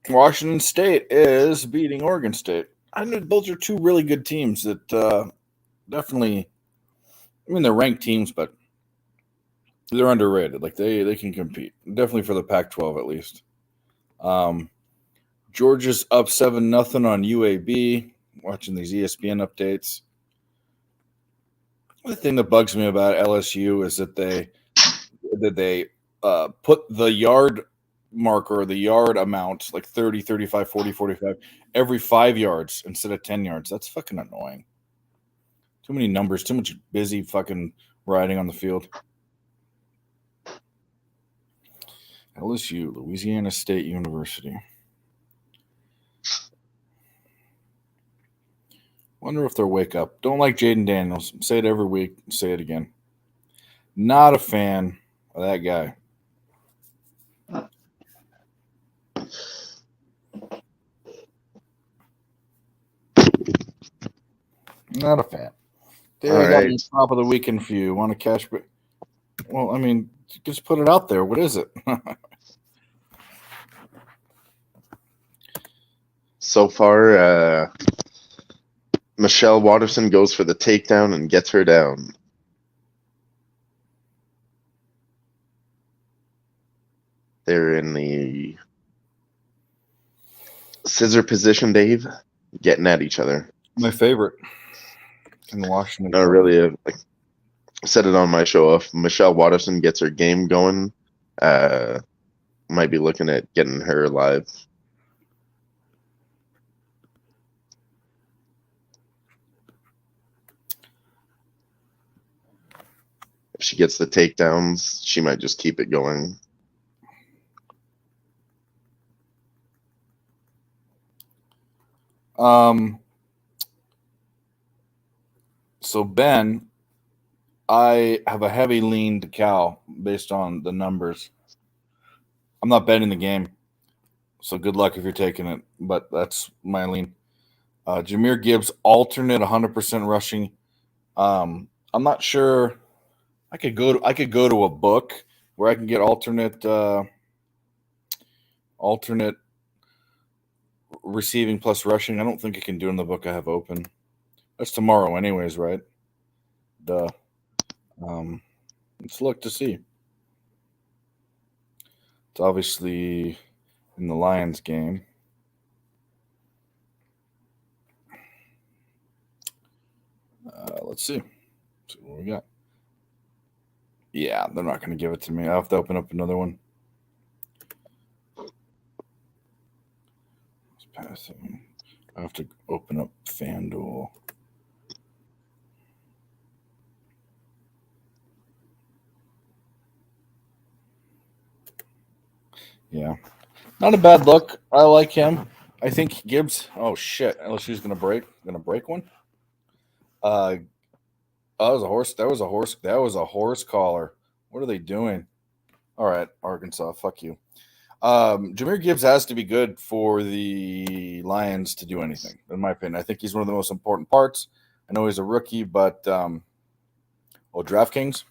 Washington State is beating Oregon State. I knew those are two really good teams that definitely, I mean, they're ranked teams, but they're underrated. Like, they can compete. Definitely for the Pac-12 at least. Georgia's up 7-0 on UAB. watching these ESPN updates. The thing that bugs me about LSU is that they put the yard marker, the yard amount, like 30, 35, 40, 45, every 5 yards instead of 10 yards. That's fucking annoying. Too many numbers, too much busy fucking riding on the field. LSU, Louisiana State University. Wonder if they'll wake up. Don't like Jaden Daniels. Say it every week. Say it again. Not a fan of that guy. Not a fan. There I got the top of the weekend for you. Want to cash? Well, I mean, just put it out there. What is it? So far, Michelle Watterson goes for the takedown and gets her down. They're in the scissor position, Dave, getting at each other. My favorite in Washington. No, really, like I said it on my show. If Michelle Watterson gets her game going, might be looking at getting her live. If she gets the takedowns, she might just keep it going. So Ben, I have a heavy lean to Cal based on the numbers. I'm not betting the game, so good luck if you're taking it, but that's my lean. Jahmyr Gibbs alternate 100% rushing. I'm not sure. I could go to a book where I can get alternate receiving plus rushing. I don't think I can do in the book I have open. That's tomorrow anyways, right? Duh. Let's look to see. It's obviously in the Lions game. Let's see. See what we got. Yeah, they're not going to give it to me. I have to open up another one. It's passing. I have to open up FanDuel. Yeah. Not a bad look. I like him. I think Gibbs. Oh shit. LSU's gonna break one. That was a horse. That was a horse collar. What are they doing? All right, Arkansas. Fuck you. Jahmyr Gibbs has to be good for the Lions to do anything, in my opinion. I think he's one of the most important parts. I know he's a rookie, but DraftKings?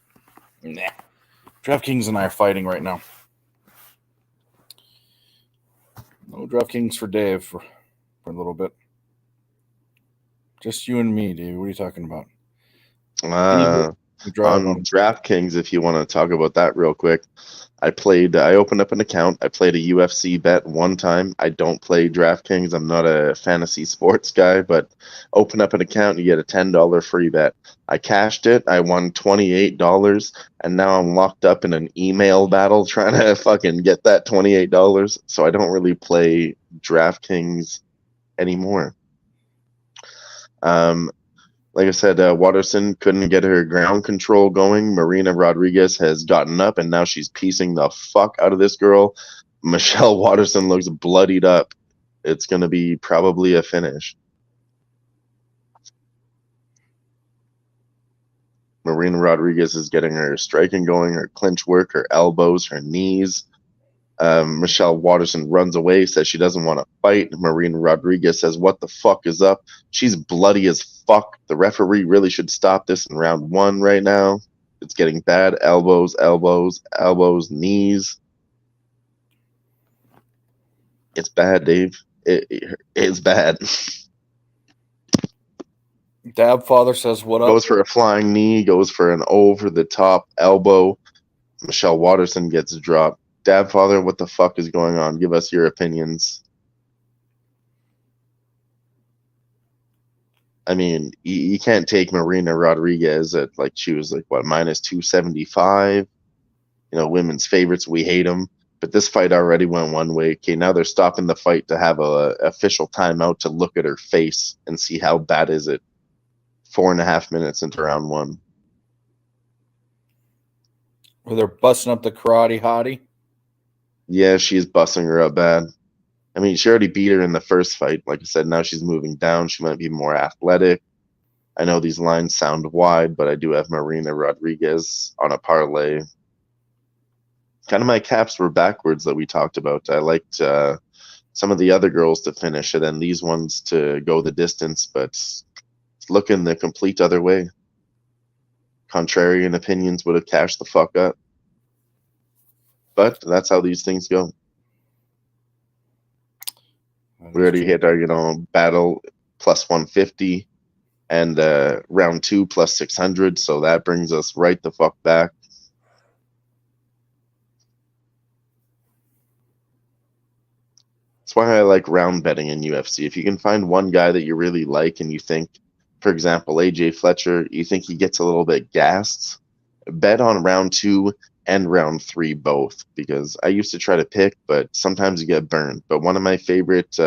Nah. DraftKings and I are fighting right now. No DraftKings for Dave for a little bit. Just you and me, Dave. What are you talking about? On DraftKings, if you want to talk about that real quick, I opened up an account. I played a UFC bet one time. I don't play DraftKings. I'm not a fantasy sports guy, but open up an account and you get a $10 free bet. I cashed it. I won $28, and now I'm locked up in an email battle trying to fucking get that $28. So I don't really play DraftKings anymore. Like I said, Watterson couldn't get her ground control going. Marina Rodriguez has gotten up, and now she's piecing the fuck out of this girl. Michelle Watterson looks bloodied up. It's going to be probably a finish. Marina Rodriguez is getting her striking going, her clinch work, her elbows, her knees. Michelle Watterson runs away, says she doesn't want to fight. Marina Rodriguez says, "What the fuck is up?" She's bloody as fuck. The referee really should stop this in round one right now. It's getting bad. Elbows, knees. It's bad, Dave. It's bad. Dab Father says, "What up?" Goes for a flying knee, goes for an over-the-top elbow. Michelle Watterson gets dropped. Dab Father, what the fuck is going on? Give us your opinions. I mean, you can't take Marina Rodriguez at like she was like what minus 275. You know, women's favorites, we hate them. But this fight already went one way. Okay, now they're stopping the fight to have a official timeout to look at her face and see how bad is it. 4.5 minutes into round one. Where they're busting up the karate hottie. Yeah, she's busting her up bad. I mean, she already beat her in the first fight. Like I said, now she's moving down. She might be more athletic. I know these lines sound wide, but I do have Marina Rodriguez on a parlay. Kind of my caps were backwards that we talked about. I liked some of the other girls to finish and then these ones to go the distance, but it's looking the complete other way. Contrarian opinions would have cashed the fuck up. But that's how these things go. We already hit our, battle plus 150 and round 2 plus 600. So that brings us right the fuck back. That's why I like round betting in UFC. If you can find one guy that you really like and you think, for example, AJ Fletcher, you think he gets a little bit gassed, bet on round 2 and round 3 both, because I used to try to pick, but sometimes you get burned. But one of my favorite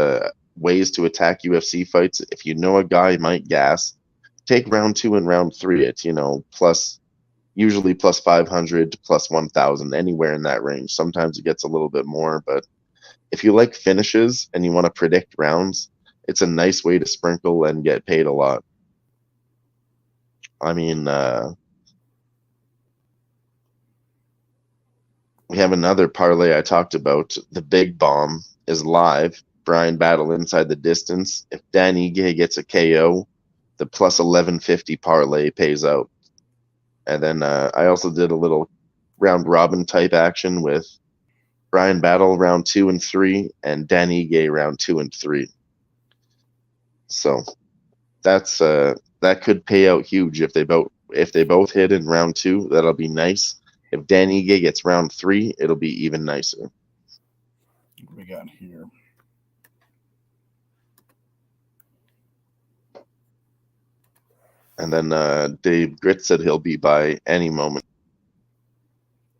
ways to attack UFC fights, if you know a guy might gas, take round 2 and round 3 at, usually plus 500 to plus 1,000, anywhere in that range. Sometimes it gets a little bit more, but if you like finishes and you want to predict rounds, it's a nice way to sprinkle and get paid a lot. I mean, we have another parlay I talked about. The Big Bomb is live. Brian Battle inside the distance. If Dan Ige gets a KO, the plus 1150 parlay pays out. And then I also did a little round robin type action with Brian Battle round 2 and 3 and Dan Ige round 2 and 3. So that's that could pay out huge if they both hit in round 2. That'll be nice. If Dan Ige gets round 3, it'll be even nicer. What we got here? And then Dave Grit said he'll be by any moment.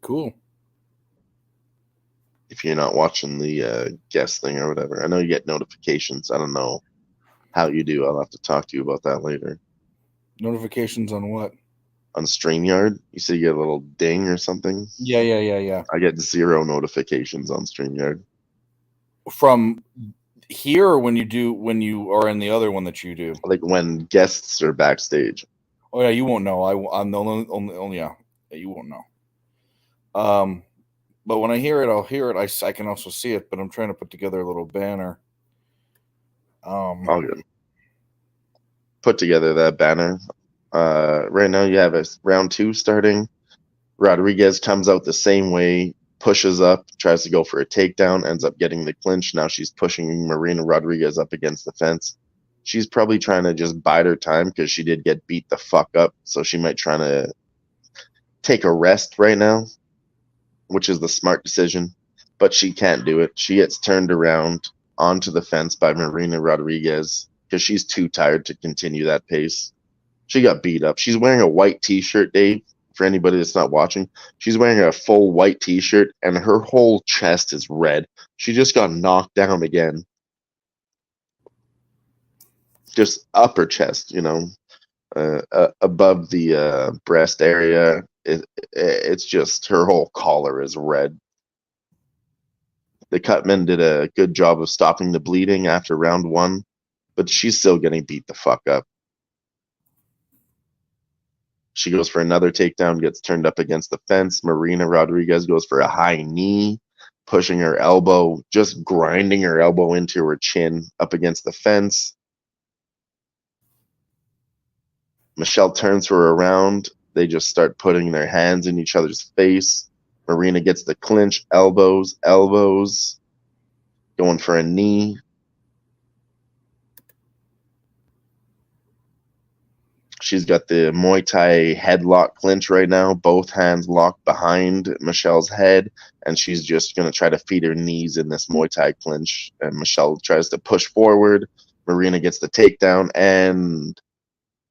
Cool. If you're not watching the guest thing or whatever. I know you get notifications. I don't know how you do. I'll have to talk to you about that later. Notifications on what? On StreamYard? You say you get a little ding or something? Yeah. I get 0 notifications on StreamYard. From here or when you are in the other one that you do? Like when guests are backstage. Oh yeah, you won't know. I'm the only yeah, you won't know. But when I hear it, I'll hear it. I can also see it, but I'm trying to put together a little banner. All good. Put together that banner. Right now you have a round 2 starting. Rodriguez comes out the same way, pushes up, tries to go for a takedown, ends up getting the clinch. Now she's pushing Marina Rodriguez up against the fence. She's probably trying to just bide her time because she did get beat the fuck up. So she might try to take a rest right now, which is the smart decision, but she can't do it. She gets turned around onto the fence by Marina Rodriguez because she's too tired to continue that pace. She got beat up. She's wearing a white t-shirt, Dave, for anybody that's not watching. She's wearing a full white t-shirt, and her whole chest is red. She just got knocked down again. Just upper chest, above the breast area. It's just her whole collar is red. The Cutman did a good job of stopping the bleeding after round 1, but she's still getting beat the fuck up. She goes for another takedown, gets turned up against the fence. Marina Rodriguez goes for a high knee, pushing her elbow, just grinding her elbow into her chin up against the fence. Michelle turns her around. They just start putting their hands in each other's face. Marina gets the clinch, elbows, going for a knee. She's got the Muay Thai headlock clinch right now, both hands locked behind Michelle's head, and she's just going to try to feed her knees in this Muay Thai clinch. And Michelle tries to push forward. Marina gets the takedown, and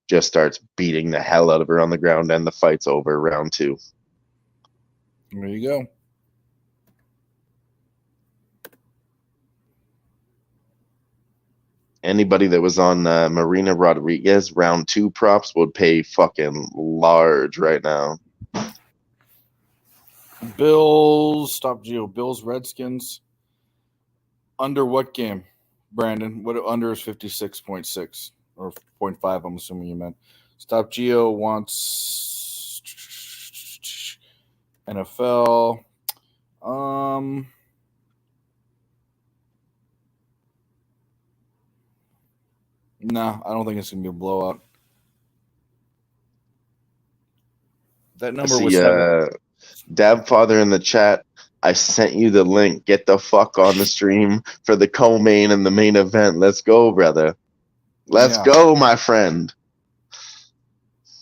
just starts beating the hell out of her on the ground, and the fight's over. Round 2. There you go. Anybody that was on Marina Rodriguez round 2 props would pay fucking large right now. Bills, stop Geo. Bills, Redskins. Under what game, Brandon? What under is 56.6 or 0.5, I'm assuming you meant. Stop Geo wants NFL. No, I don't think it's gonna be a blowout. That number was Dab Father in the chat. I sent you the link. Get the fuck on the stream for the co-main and the main event. Let's go, brother. Let's go, my friend.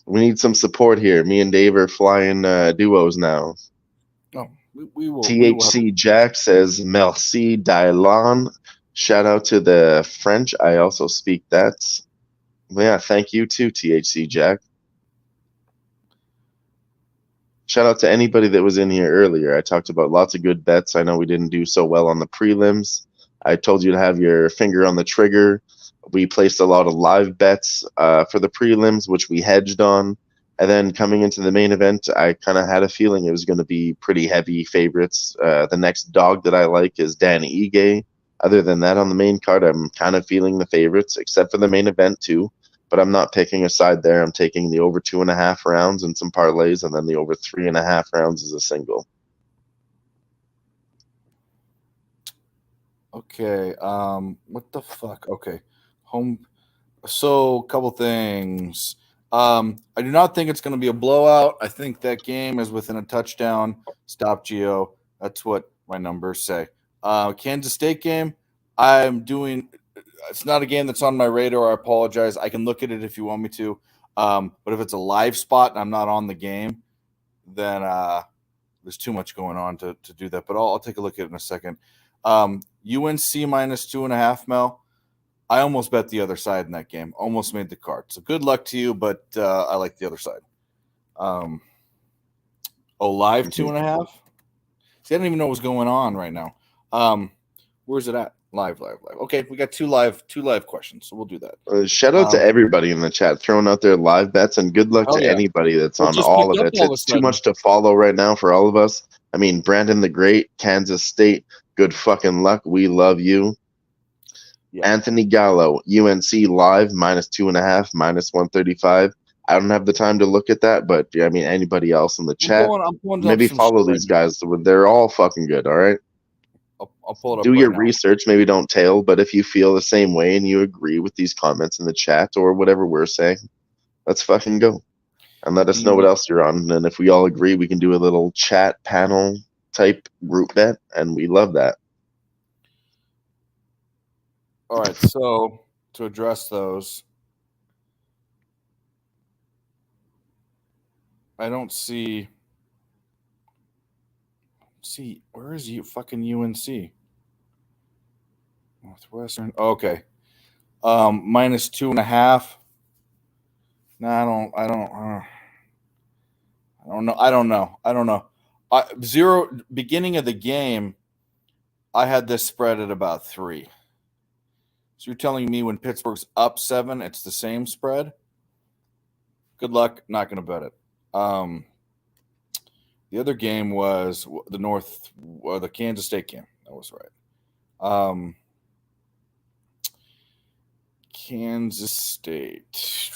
We need some support here. Me and Dave are flying duos now. Oh, we will. THC Jack says, Merci Dylan. Shout out to the French. I also speak that. Yeah, thank you too, THC Jack. Shout out to anybody that was in here earlier. I talked about lots of good bets. I know we didn't do so well on the prelims. I told you to have your finger on the trigger. We placed a lot of live bets for the prelims, which we hedged on. And then coming into the main event, I kind of had a feeling it was going to be pretty heavy favorites. The next dog that I like is Dan Ige. Other than that, on the main card, I'm kind of feeling the favorites, except for the main event too. But I'm not picking a side there. I'm taking the over 2.5 rounds and some parlays, and then the over 3.5 rounds as a single. Okay. What the fuck? Okay. So, a couple things. I do not think it's going to be a blowout. I think that game is within a touchdown. Stop Geo. That's what my numbers say. Kansas State game. It's not a game that's on my radar. I apologize. I can look at it if you want me to. But if it's a live spot and I'm not on the game, then there's too much going on to do that. But I'll take a look at it in a second. UNC minus 2.5, Mel. I almost bet the other side in that game. Almost made the card. So good luck to you, but I like the other side. Live 2.5? See, I don't even know what's going on right now. Where's it at? Live. Okay, we got two live questions, so we'll do that. Shout out to everybody in the chat throwing out their live bets, and good luck to anybody that's on all of it. It's too much to follow right now for all of us. I mean, Brandon the Great, Kansas State, good fucking luck. We love you. Yeah. Anthony Gallo, UNC live minus 2.5, minus 135. I don't have the time to look at that, but I mean, anybody else in the chat, maybe follow these guys. They're all fucking good. All right. I'll pull it up. Do your research. Maybe don't tail, but if you feel the same way and you agree with these comments in the chat or whatever we're saying, let's fucking go. And let us know what else you're on. And if we all agree, we can do a little chat panel type group bet, and we love that. All right, so to address those, I don't see. Where is you fucking UNC? Northwestern. Okay. Minus 2.5. No, I don't know. Zero beginning of the game, I had this spread at about 3. So you're telling me when Pittsburgh's up 7, it's the same spread? Good luck. Not going to bet it. The other game was the Kansas State game. That was right. Kansas State.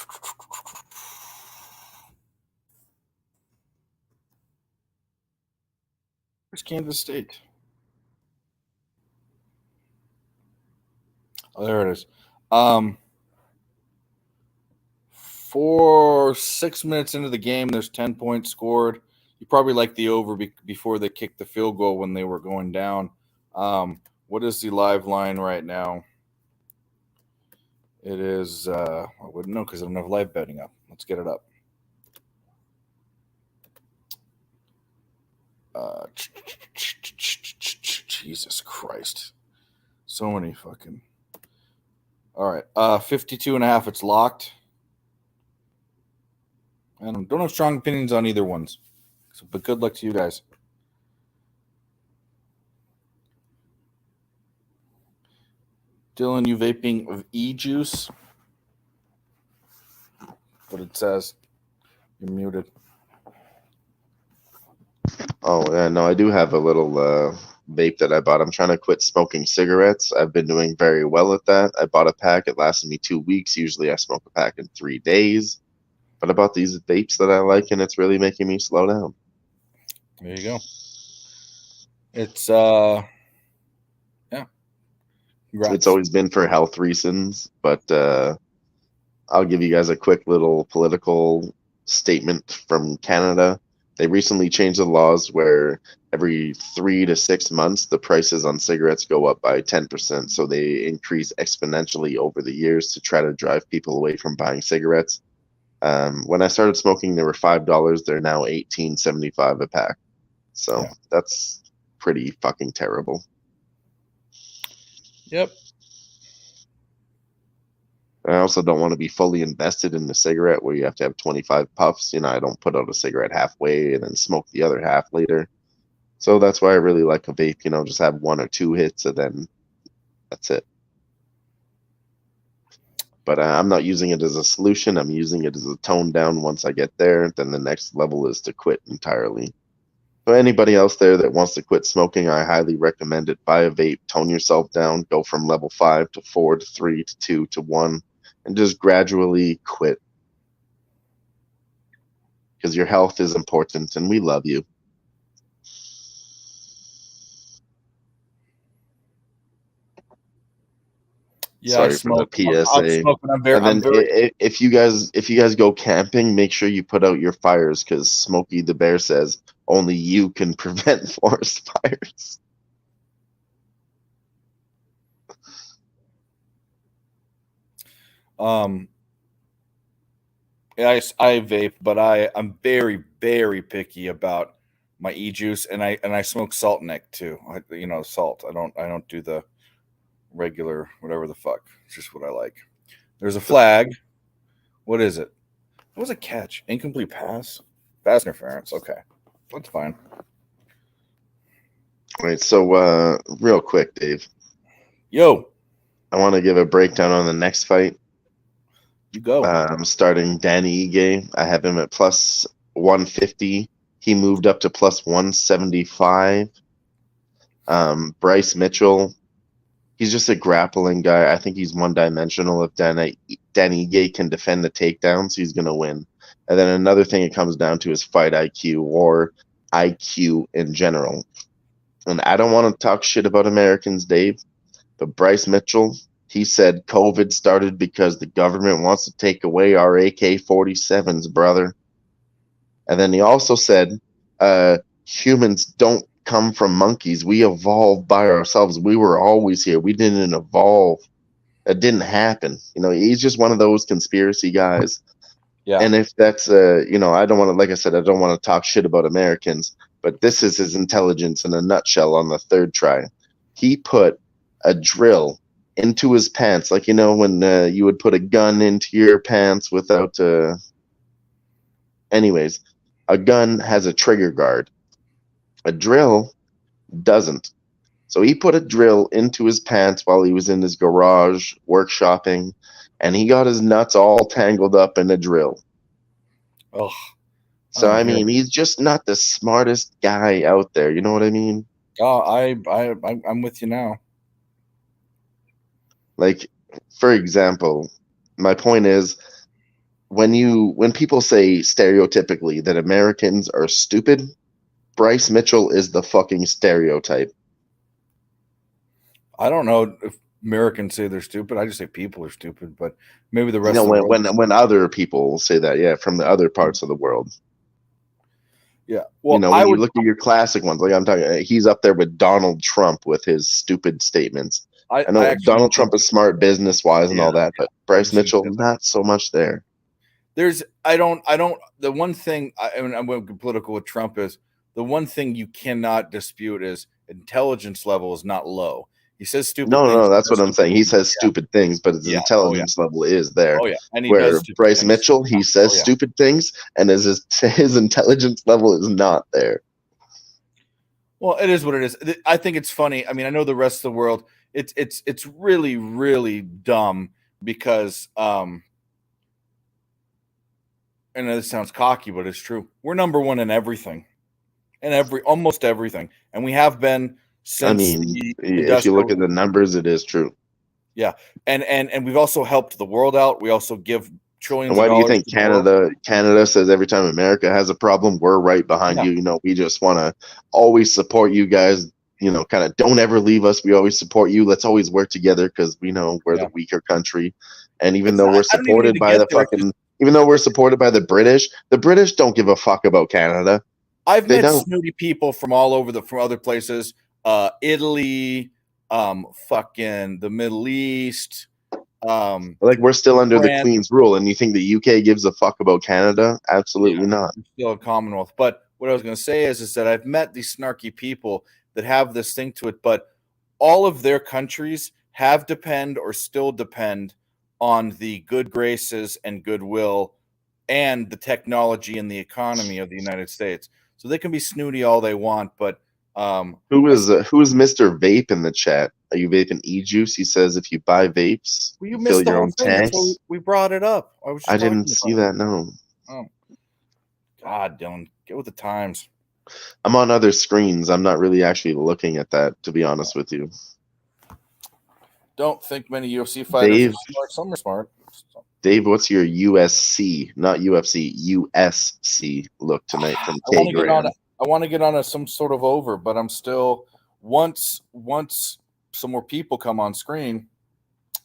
Where's Kansas State? Oh, there it is. For 6 minutes into the game, there's 10 points scored. You probably like the over before they kicked the field goal when they were going down. What is the live line right now? It is, I wouldn't know because I don't have live betting up. Let's get it up. Jesus Christ. So many fucking. All right. 52.5. It's locked. I don't have strong opinions on either ones. So, but good luck to you guys. Dylan, you vaping of e-juice? What it says. You're muted. Oh, yeah, no, I do have a little vape that I bought. I'm trying to quit smoking cigarettes. I've been doing very well at that. I bought a pack. It lasted me 2 weeks. Usually I smoke a pack in 3 days. But I bought these vapes that I like, and it's really making me slow down. There you go. It's yeah. Congrats. It's always been for health reasons, but I'll give you guys a quick little political statement from Canada. They recently changed the laws where every 3 to 6 months the prices on cigarettes go up by 10%. So they increase exponentially over the years to try to drive people away from buying cigarettes. When I started smoking, they were $5. They're now $18.75 a pack. So that's pretty fucking terrible. Yep. I also don't want to be fully invested in the cigarette where you have to have 25 puffs. You know, I don't put out a cigarette halfway and then smoke the other half later. So that's why I really like a vape, you know, just have 1 or 2 hits and then that's it. But I'm not using it as a solution. I'm using it as a tone down. Once I get there, then the next level is to quit entirely. So anybody else there that wants to quit smoking, I highly recommend it. Buy a vape, tone yourself down, go from level 5 to 4 to 3 to 2 to 1, and just gradually quit. Because your health is important, and we love you. Yeah, Sorry for the PSA. I'm smoking. And then if you guys go camping, make sure you put out your fires because Smokey the Bear says only you can prevent forest fires. Yeah, I vape, but I'm very, very picky about my e-juice, and I smoke salt neck too. Salt. I don't do the regular whatever the fuck. It's just what I like. There's a flag. What is it? What was a catch? Incomplete pass? Pass interference. Okay. That's fine. All right, so real quick, Dave. Yo. I want to give a breakdown on the next fight. You go. I'm starting Danny Ige. I have him at plus 150. He moved up to plus 175. Bryce Mitchell. He's just a grappling guy. I think he's one-dimensional. If Danny Ige can defend the takedowns, he's going to win. And then another thing it comes down to is fight IQ or IQ in general. And I don't want to talk shit about Americans, Dave, but Bryce Mitchell, he said COVID started because the government wants to take away our AK-47s, brother. And then he also said humans don't come from monkeys. We evolved by ourselves. We were always here. We didn't evolve. It didn't happen. You know, he's just one of those conspiracy guys. Yeah. And if that's I don't want to, like I said, I don't want to talk shit about Americans, but this is his intelligence in a nutshell on the third try. He put a drill into his pants, like, when you would put a gun into your pants without anyways, a gun has a trigger guard. A drill doesn't. So he put a drill into his pants while he was in his garage workshopping, and he got his nuts all tangled up in a drill. Oh. So I mean, he's just not the smartest guy out there. You know what I mean? Oh, I'm with you now. Like, for example, my point is when people say stereotypically that Americans are stupid, Bryce Mitchell is the fucking stereotype. I don't know if Americans say they're stupid. I just say people are stupid, but maybe the rest of the world. When other people say that, yeah, from the other parts of the world. Yeah. Well, when you look at your classic ones, like I'm talking, he's up there with Donald Trump with his stupid statements. I know Donald Trump is smart business wise and all that, but Bryce Mitchell, not so much there. The one thing, I'm going political with Trump is the one thing you cannot dispute is intelligence level is not low. He says stupid No, things. that's what I'm saying. He says stupid things, but his Yeah. intelligence level is there. Oh yeah, and he Where does stupid Bryce things. Mitchell, he says yeah. stupid things, and his intelligence level is not there. Well, it is what it is. I think it's funny. I mean, I know the rest of the world. It's really, really dumb because I know this sounds cocky, but it's true. We're number one in everything, almost everything, and we have been since. I mean, the if you look industrial- at the numbers, it is true. yeah, and we've also helped the world out. We also give trillions. And why of do you dollars think to the world. Canada says every time America has a problem, we're right behind you? You know, we just want to always support you guys. You know, kind of don't ever leave us. We always support you. Let's always work together because we know we're the weaker country. And even though we're supported by the fucking, even though we're supported by the British don't give a fuck about Canada. I've met snooty people from all over from other places, Italy, fucking the Middle East. Like we're still under the Queen's rule, and you think the UK gives a fuck about Canada? Absolutely not. Still a Commonwealth. But what I was going to say is that I've met these snarky people that have this thing to it, but all of their countries have depend or still depend on the good graces and goodwill and the technology and the economy of the United States. So they can be snooty all they want, but who's Mr. Vape in the chat? Are you vaping e-juice? He says if you buy vapes, well, you fill missed the your whole own thing. That's tanks. why we brought it up. I didn't see that. No. Oh, God, Dylan, get with the times. I'm on other screens. I'm not really actually looking at that, to be honest with you. Don't think many UFC fighters Dave, are smart. Some are smart. Dave, what's your USC, not UFC, USC look tonight from K Graham? I want to get on some sort of over, but I'm still once some more people come on screen,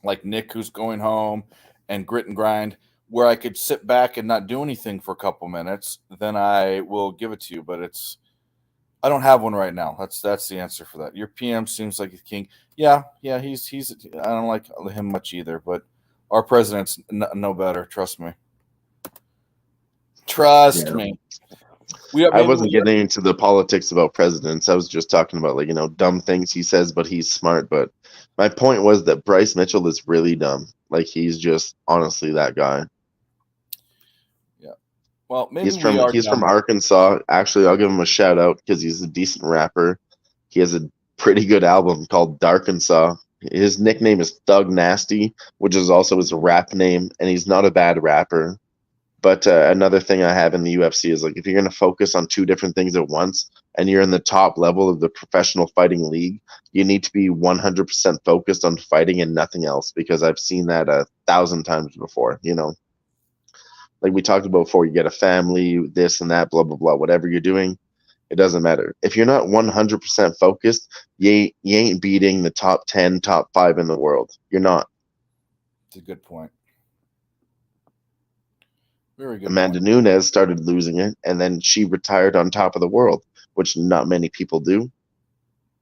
like Nick who's going home and Grit and Grind, where I could sit back and not do anything for a couple minutes, then I will give it to you. But I don't have one right now. That's the answer for that. Your PM seems like a king. Yeah, he's I don't like him much either, but our president's no better. Trust me. Trust me. I wasn't getting into the politics about presidents. I was just talking about dumb things he says, but he's smart. But my point was that Bryce Mitchell is really dumb. Like he's just honestly that guy. Yeah. Well, maybe he's from Arkansas. Actually, I'll give him a shout out because he's a decent rapper. He has a pretty good album called Darkansas. His nickname is Thug Nasty, which is also his rap name, and he's not a bad rapper. But another thing I have in the UFC is if you're going to focus on two different things at once and you're in the top level of the professional fighting league, you need to be 100% focused on fighting and nothing else, because I've seen that 1,000 times before, Like we talked about before, you get a family, this and that, blah, blah, blah, whatever you're doing, it doesn't matter. If you're not 100% focused, you ain't beating the top 10, top 5 in the world. You're not. It's a good point. Very good. Amanda Nunes started losing it, and then she retired on top of the world, which not many people do.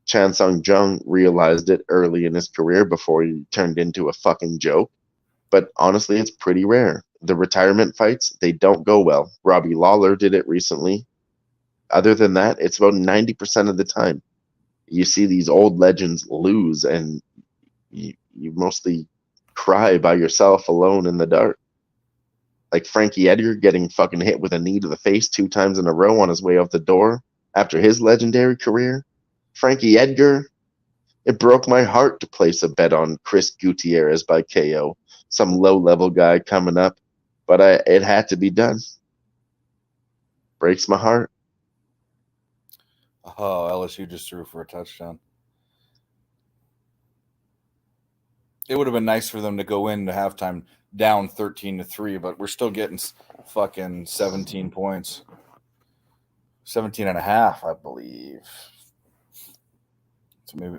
Chan Sung Jung realized it early in his career before he turned into a fucking joke. But honestly, it's pretty rare. The retirement fights, they don't go well. Robbie Lawler did it recently. Other than that, it's about 90% of the time. You see these old legends lose, and you mostly cry by yourself alone in the dark. Like Frankie Edgar getting fucking hit with a knee to the face 2 times in a row on his way out the door after his legendary career. Frankie Edgar, it broke my heart to place a bet on Chris Gutierrez by KO, some low-level guy coming up, but it had to be done. Breaks my heart. Oh, LSU just threw for a touchdown. It would have been nice for them to go into halftime down 13-3, but we're still getting fucking 17 points. 17 and a half, I believe. So maybe.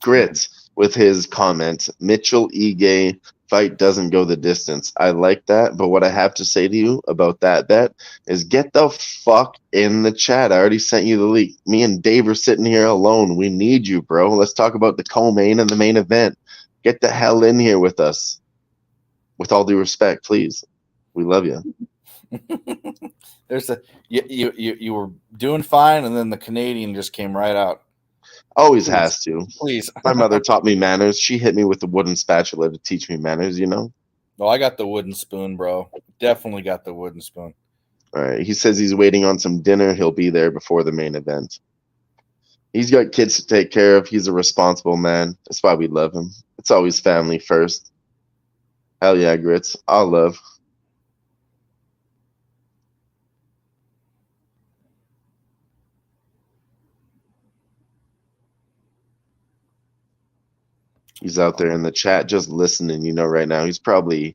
Grits with his comment, Mitchell Ige fight doesn't go the distance. I like that, but what I have to say to you about that bet is get the fuck in the chat. I already sent you the link. Me and Dave are sitting here alone. We need you, bro. Let's talk about the co-main and the main event. Get the hell in here with us. With all due respect, please. We love you. There's you were doing fine, and then the Canadian just came right out. Always Please. has to. Please. My mother taught me manners. She hit me with the wooden spatula to teach me manners, you know? Oh, I got the wooden spoon, bro. Definitely got the wooden spoon. All right. He says he's waiting on some dinner. He'll be there before the main event. He's got kids to take care of. He's a responsible man. That's why we love him. It's always family first. Hell yeah, Grits. All love. He's out there in the chat just listening, you know, right now. He's probably,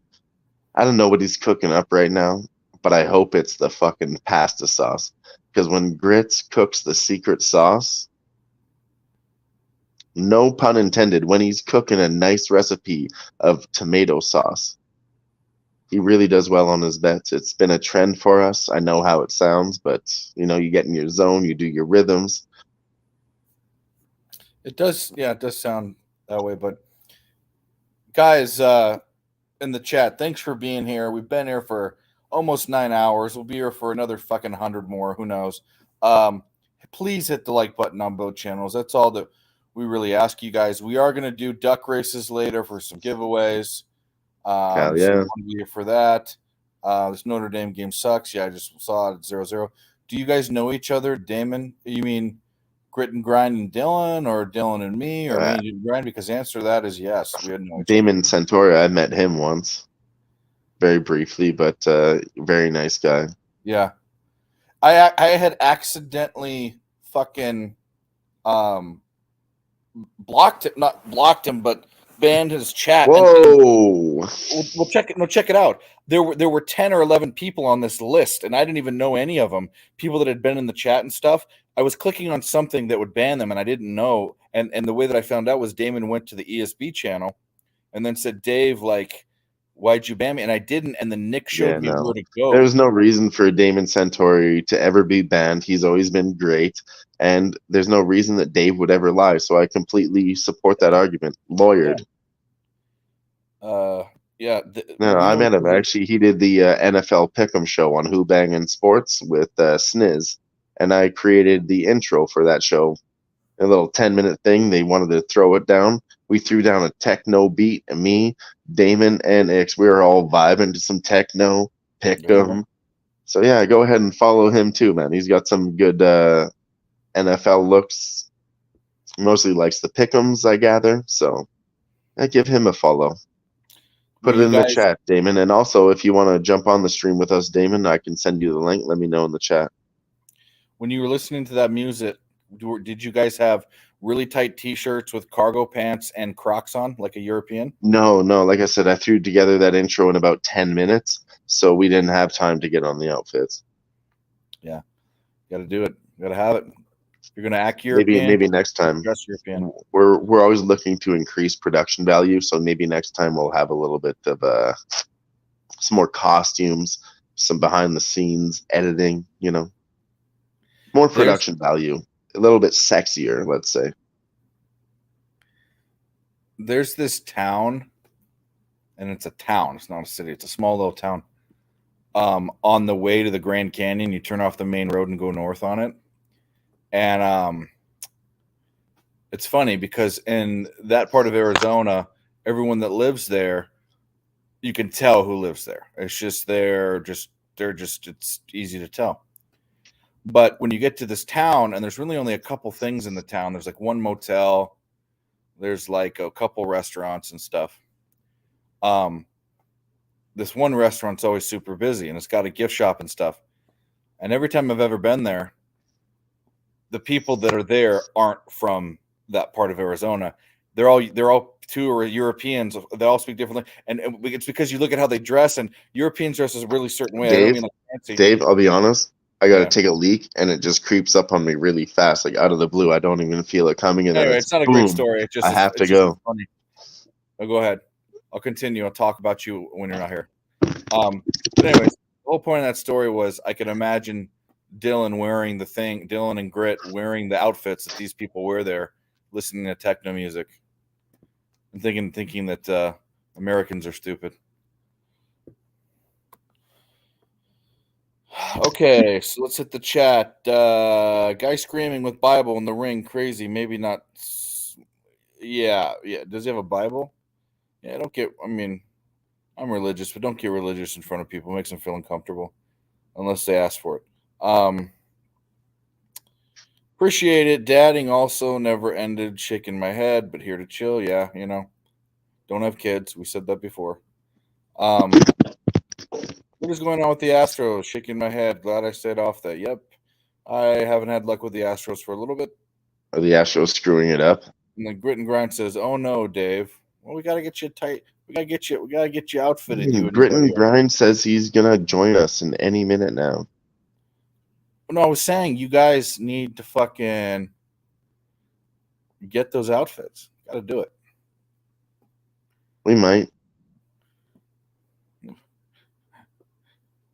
I don't know what he's cooking up right now, but I hope it's the fucking pasta sauce. Because when Grits cooks the secret sauce, no pun intended, when he's cooking a nice recipe of tomato sauce, he really does well on his bets. It's been a trend for us. I know how it sounds, but you know, you get in your zone, you do your rhythms. It does, yeah, it does sound that way. But guys, in the chat, thanks for being here. We've been here for almost 9 hours. We'll be here for another fucking 100 more. Who knows? Please hit the like button on both channels. That's all that we really ask you guys. We are going to do duck races later for some giveaways. Hell So yeah. you want to be here for that. This Notre Dame game sucks. Yeah, I just saw it 0-0. Do you guys know each other, Damon? You mean Grit and Grind and Dylan, or Dylan and me, or me and Grind? Because the answer to that is yes. We had no Damon Santori, I met him once. Very briefly, but very nice guy. Yeah. I had accidentally fucking blocked it, not blocked him, but banned his chat. Whoa. We'll check it. No, check it out. There were 10 or 11 people on this list, and I didn't even know any of them. People that had been in the chat and stuff. I was clicking on something that would ban them, and I didn't know. And the way that I found out was Damon went to the ESB channel and then said, Dave, like, why'd you ban me? And I didn't. And then Nick showed me where to go. There's no reason for Damon Santori to ever be banned. He's always been great. And there's no reason that Dave would ever lie. So I completely support that argument. Lawyered. Yeah. No, I met him. Actually, he did the NFL Pick'em show on Who Bangin' Sports with Sniz. And I created the intro for that show. A little 10-minute thing. They wanted to throw it down. We threw down a techno beat, and me, Damon, and Ix, we were all vibing to some techno, Pick'em. So yeah, go ahead and follow him too, man. He's got some good NFL looks. Mostly likes the Pick'ems, I gather. So I give him a follow. Put it in the chat, Damon. And also, if you want to jump on the stream with us, Damon, I can send you the link. Let me know in the chat. When you were listening to that music, did you guys have really tight T-shirts with cargo pants and Crocs on, like a European? No. Like I said, I threw together that intro in about 10 minutes, so we didn't have time to get on the outfits. Yeah, got to do it. Got to have it. You're gonna act European. Maybe next time. Dress European. We're always looking to increase production value, so maybe next time we'll have a little bit of some more costumes, some behind the scenes editing. You know, more production value. A little bit sexier, let's say. There's this town, and it's a town. It's not a city. It's a small little town. On the way to the Grand Canyon, you turn off the main road and go north on it. And it's funny because in that part of Arizona, everyone that lives there, you can tell who lives there. It's just it's easy to tell. But when you get to this town, and there's really only a couple things in the town, there's like one motel, there's like a couple restaurants and stuff. This one restaurant's always super busy, and it's got a gift shop and stuff. And every time I've ever been there, the people that are there aren't from that part of Arizona. They're all two or Europeans. They all speak differently, and it's because you look at how they dress, and Europeans dress a really certain way. I don't mean like fancy. Dave, I'll be honest. I gotta take a leak, and it just creeps up on me really fast, like out of the blue. I don't even feel it coming, and anyway, then it's not a great story. It just I have to go. Funny. Oh, go ahead. I'll continue. I'll talk about you when you're not here. But anyways, the whole point of that story was I could imagine Dylan and Grit wearing the outfits that these people wear there, listening to techno music, and thinking that Americans are stupid. Okay, so let's hit the chat. Guy screaming with Bible in the ring, crazy. Maybe not. Yeah. Does he have a Bible? Yeah, don't get. I mean, I'm religious, but don't get religious in front of people. It makes them feel uncomfortable, unless they ask for it. Appreciate it. Dadding also never ended. Shaking my head, but here to chill. Yeah, don't have kids. We said that before. What is going on with the Astros? Shaking my head. Glad I stayed off that. Yep. I haven't had luck with the Astros for a little bit. Are the Astros screwing it up? And the Grit and Grind says, "Oh no, Dave. Well, we gotta get you tight. We gotta get you outfitted. You and your Grit buddy." and Grind says he's gonna join us in any minute now. No, I was saying you guys need to fucking get those outfits. Gotta do it. We might.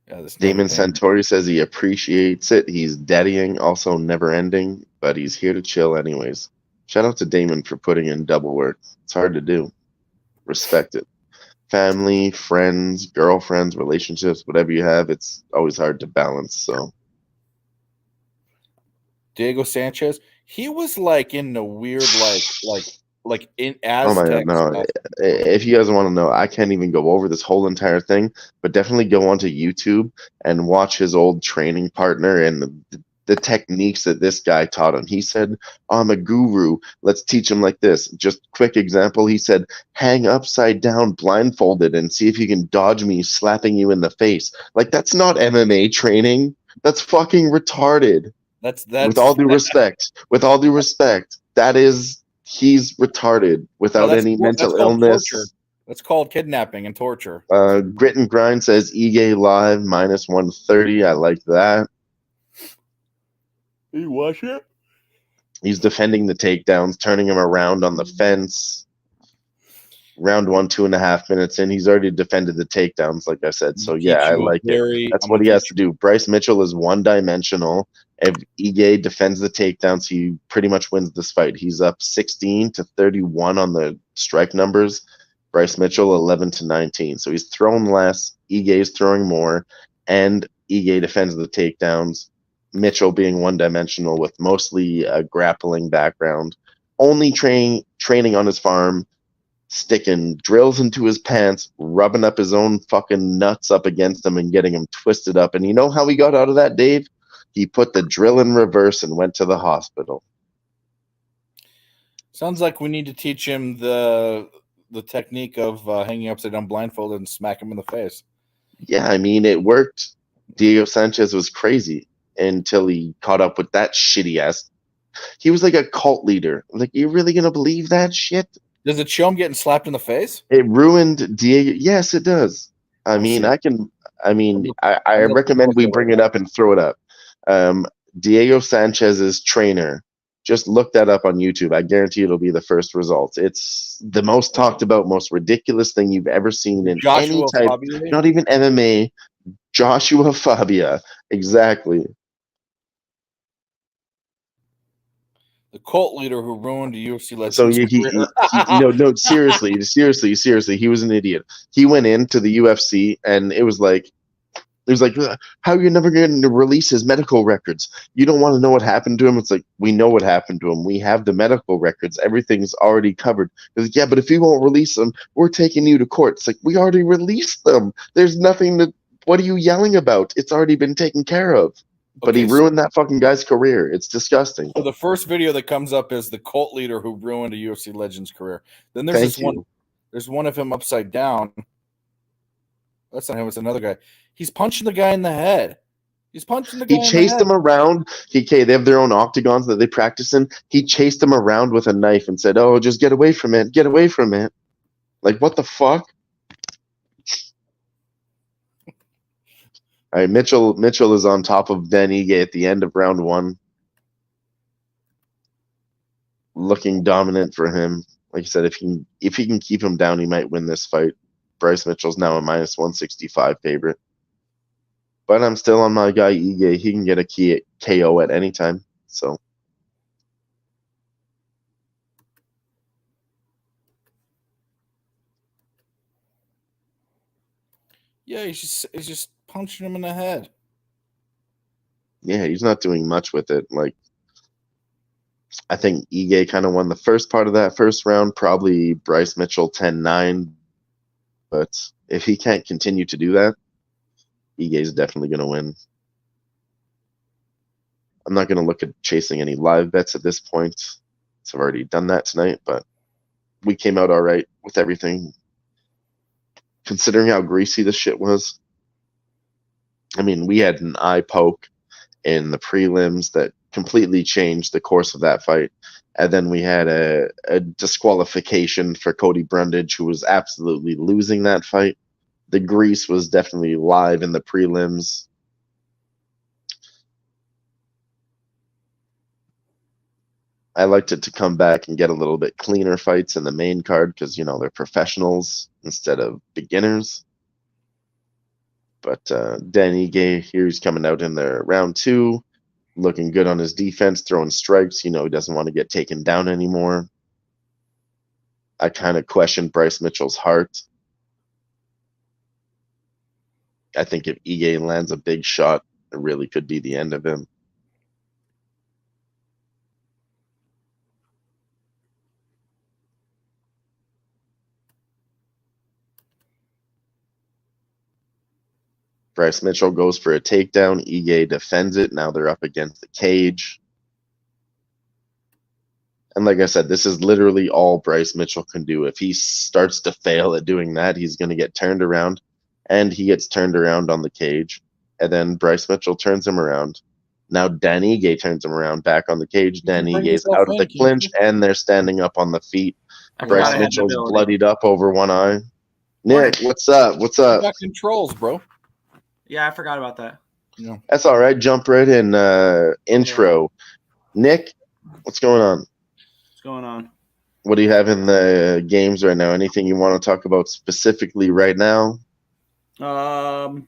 Yeah, this Damon never ending. Santori says he appreciates it. He's daddying, also never ending, but he's here to chill anyways. Shout out to Damon for putting in double work. It's hard to do. Respect it. Family, friends, girlfriends, relationships, whatever you have, it's always hard to balance. So Diego Sanchez, he was like in the weird like in oh my god, Aztecs. no. If you guys want to know, I can't even go over this whole entire thing, but definitely go onto YouTube and watch his old training partner and the techniques that this guy taught him. He said, I'm a guru. Let's teach him like this. Just quick example. He said, hang upside down blindfolded and see if you can dodge me slapping you in the face. Like, that's not MMA training. That's fucking retarded. That's With all due respect. With all due respect. He's retarded without any that's mental called illness. torture. That's called kidnapping and torture. Grit and Grind says Ige live minus 130. I like that. You watch it? He's defending the takedowns, turning him around on the fence. Round 1, 2.5 minutes in, he's already defended the takedowns, like I said. So yeah, I like it. That's what he has to do. Bryce Mitchell is one-dimensional. If Ige defends the takedowns, he pretty much wins this fight. He's up 16-31 on the strike numbers. Bryce Mitchell 11-19. So he's thrown less. Ige is throwing more, and Ige defends the takedowns. Mitchell being one-dimensional with mostly a grappling background, only training on his farm, sticking drills into his pants, rubbing up his own fucking nuts up against them and getting him twisted up. And you know how he got out of that, Dave? He put the drill in reverse and went to the hospital. Sounds like we need to teach him the technique of hanging upside down blindfolded and smack him in the face. Yeah, I mean, it worked. Diego Sanchez was crazy until he caught up with that shitty ass. He was like a cult leader. Like, you really gonna believe that shit? Does it show him getting slapped in the face? It ruined Diego. Yes, it does. I mean, I recommend we bring it up and throw it up. Diego Sanchez's trainer. Just look that up on YouTube. I guarantee it'll be the first result. It's the most talked about, most ridiculous thing you've ever seen in any type, not even MMA. Joshua Fabia. Exactly. The cult leader who ruined the UFC legend. So no, seriously, he was an idiot. He went into the UFC and it was like, how are you never going to release his medical records? You don't want to know what happened to him? It's like, we know what happened to him. We have the medical records. Everything's already covered. Like, yeah, but if you won't release them, we're taking you to court. It's like, we already released them. There's nothing to, what are you yelling about? It's already been taken care of. But he ruined that fucking guy's career. It's disgusting. So the first video that comes up is the cult leader who ruined a UFC legend's career. Then there's one. There's one of him upside down. That's not him. It's another guy. He's punching the guy in the head. He chased him around. They have their own octagons that they practice in. He chased him around with a knife and said, "Oh, just get away from it. Get away from it." Like, what the fuck? All right, Mitchell is on top of Ben Ige at the end of round 1. Looking dominant for him. Like I said, if he can keep him down, he might win this fight. Bryce Mitchell's now a minus 165 favorite. But I'm still on my guy Ige. He can get a KO at any time. So yeah, he's just punching him in the head. Yeah, he's not doing much with it. Like, I think Ige kind of won the first part of that first round, probably Bryce Mitchell 10-9. But if he can't continue to do that, Ige's definitely going to win. I'm not going to look at chasing any live bets at this point. So I've already done that tonight, but we came out all right with everything. Considering how greasy this shit was. I mean, we had an eye poke in the prelims that completely changed the course of that fight. And then we had a disqualification for Cody Brundage, who was absolutely losing that fight. The grease was definitely live in the prelims. I liked it to come back and get a little bit cleaner fights in the main card because, you know, they're professionals instead of beginners. But Dan Ige here, he's coming out in the round 2, looking good on his defense, throwing strikes. You know, he doesn't want to get taken down anymore. I kind of question Bryce Mitchell's heart. I think if Ige lands a big shot, it really could be the end of him. Bryce Mitchell goes for a takedown. Ige defends it. Now they're up against the cage. And like I said, this is literally all Bryce Mitchell can do. If he starts to fail at doing that, he's going to get turned around. And he gets turned around on the cage. And then Bryce Mitchell turns him around. Now Dan Ige turns him around back on the cage. Dan Ige's out of the clinch, and they're standing up on the feet. Bryce Mitchell's bloodied up over one eye. Nick, what's up? What's up? Got controls, bro. Yeah, I forgot about that. Yeah. That's all right. Jump right in. Intro. Nick, what's going on? What's going on? What do you have in the games right now? Anything you want to talk about specifically right now? Not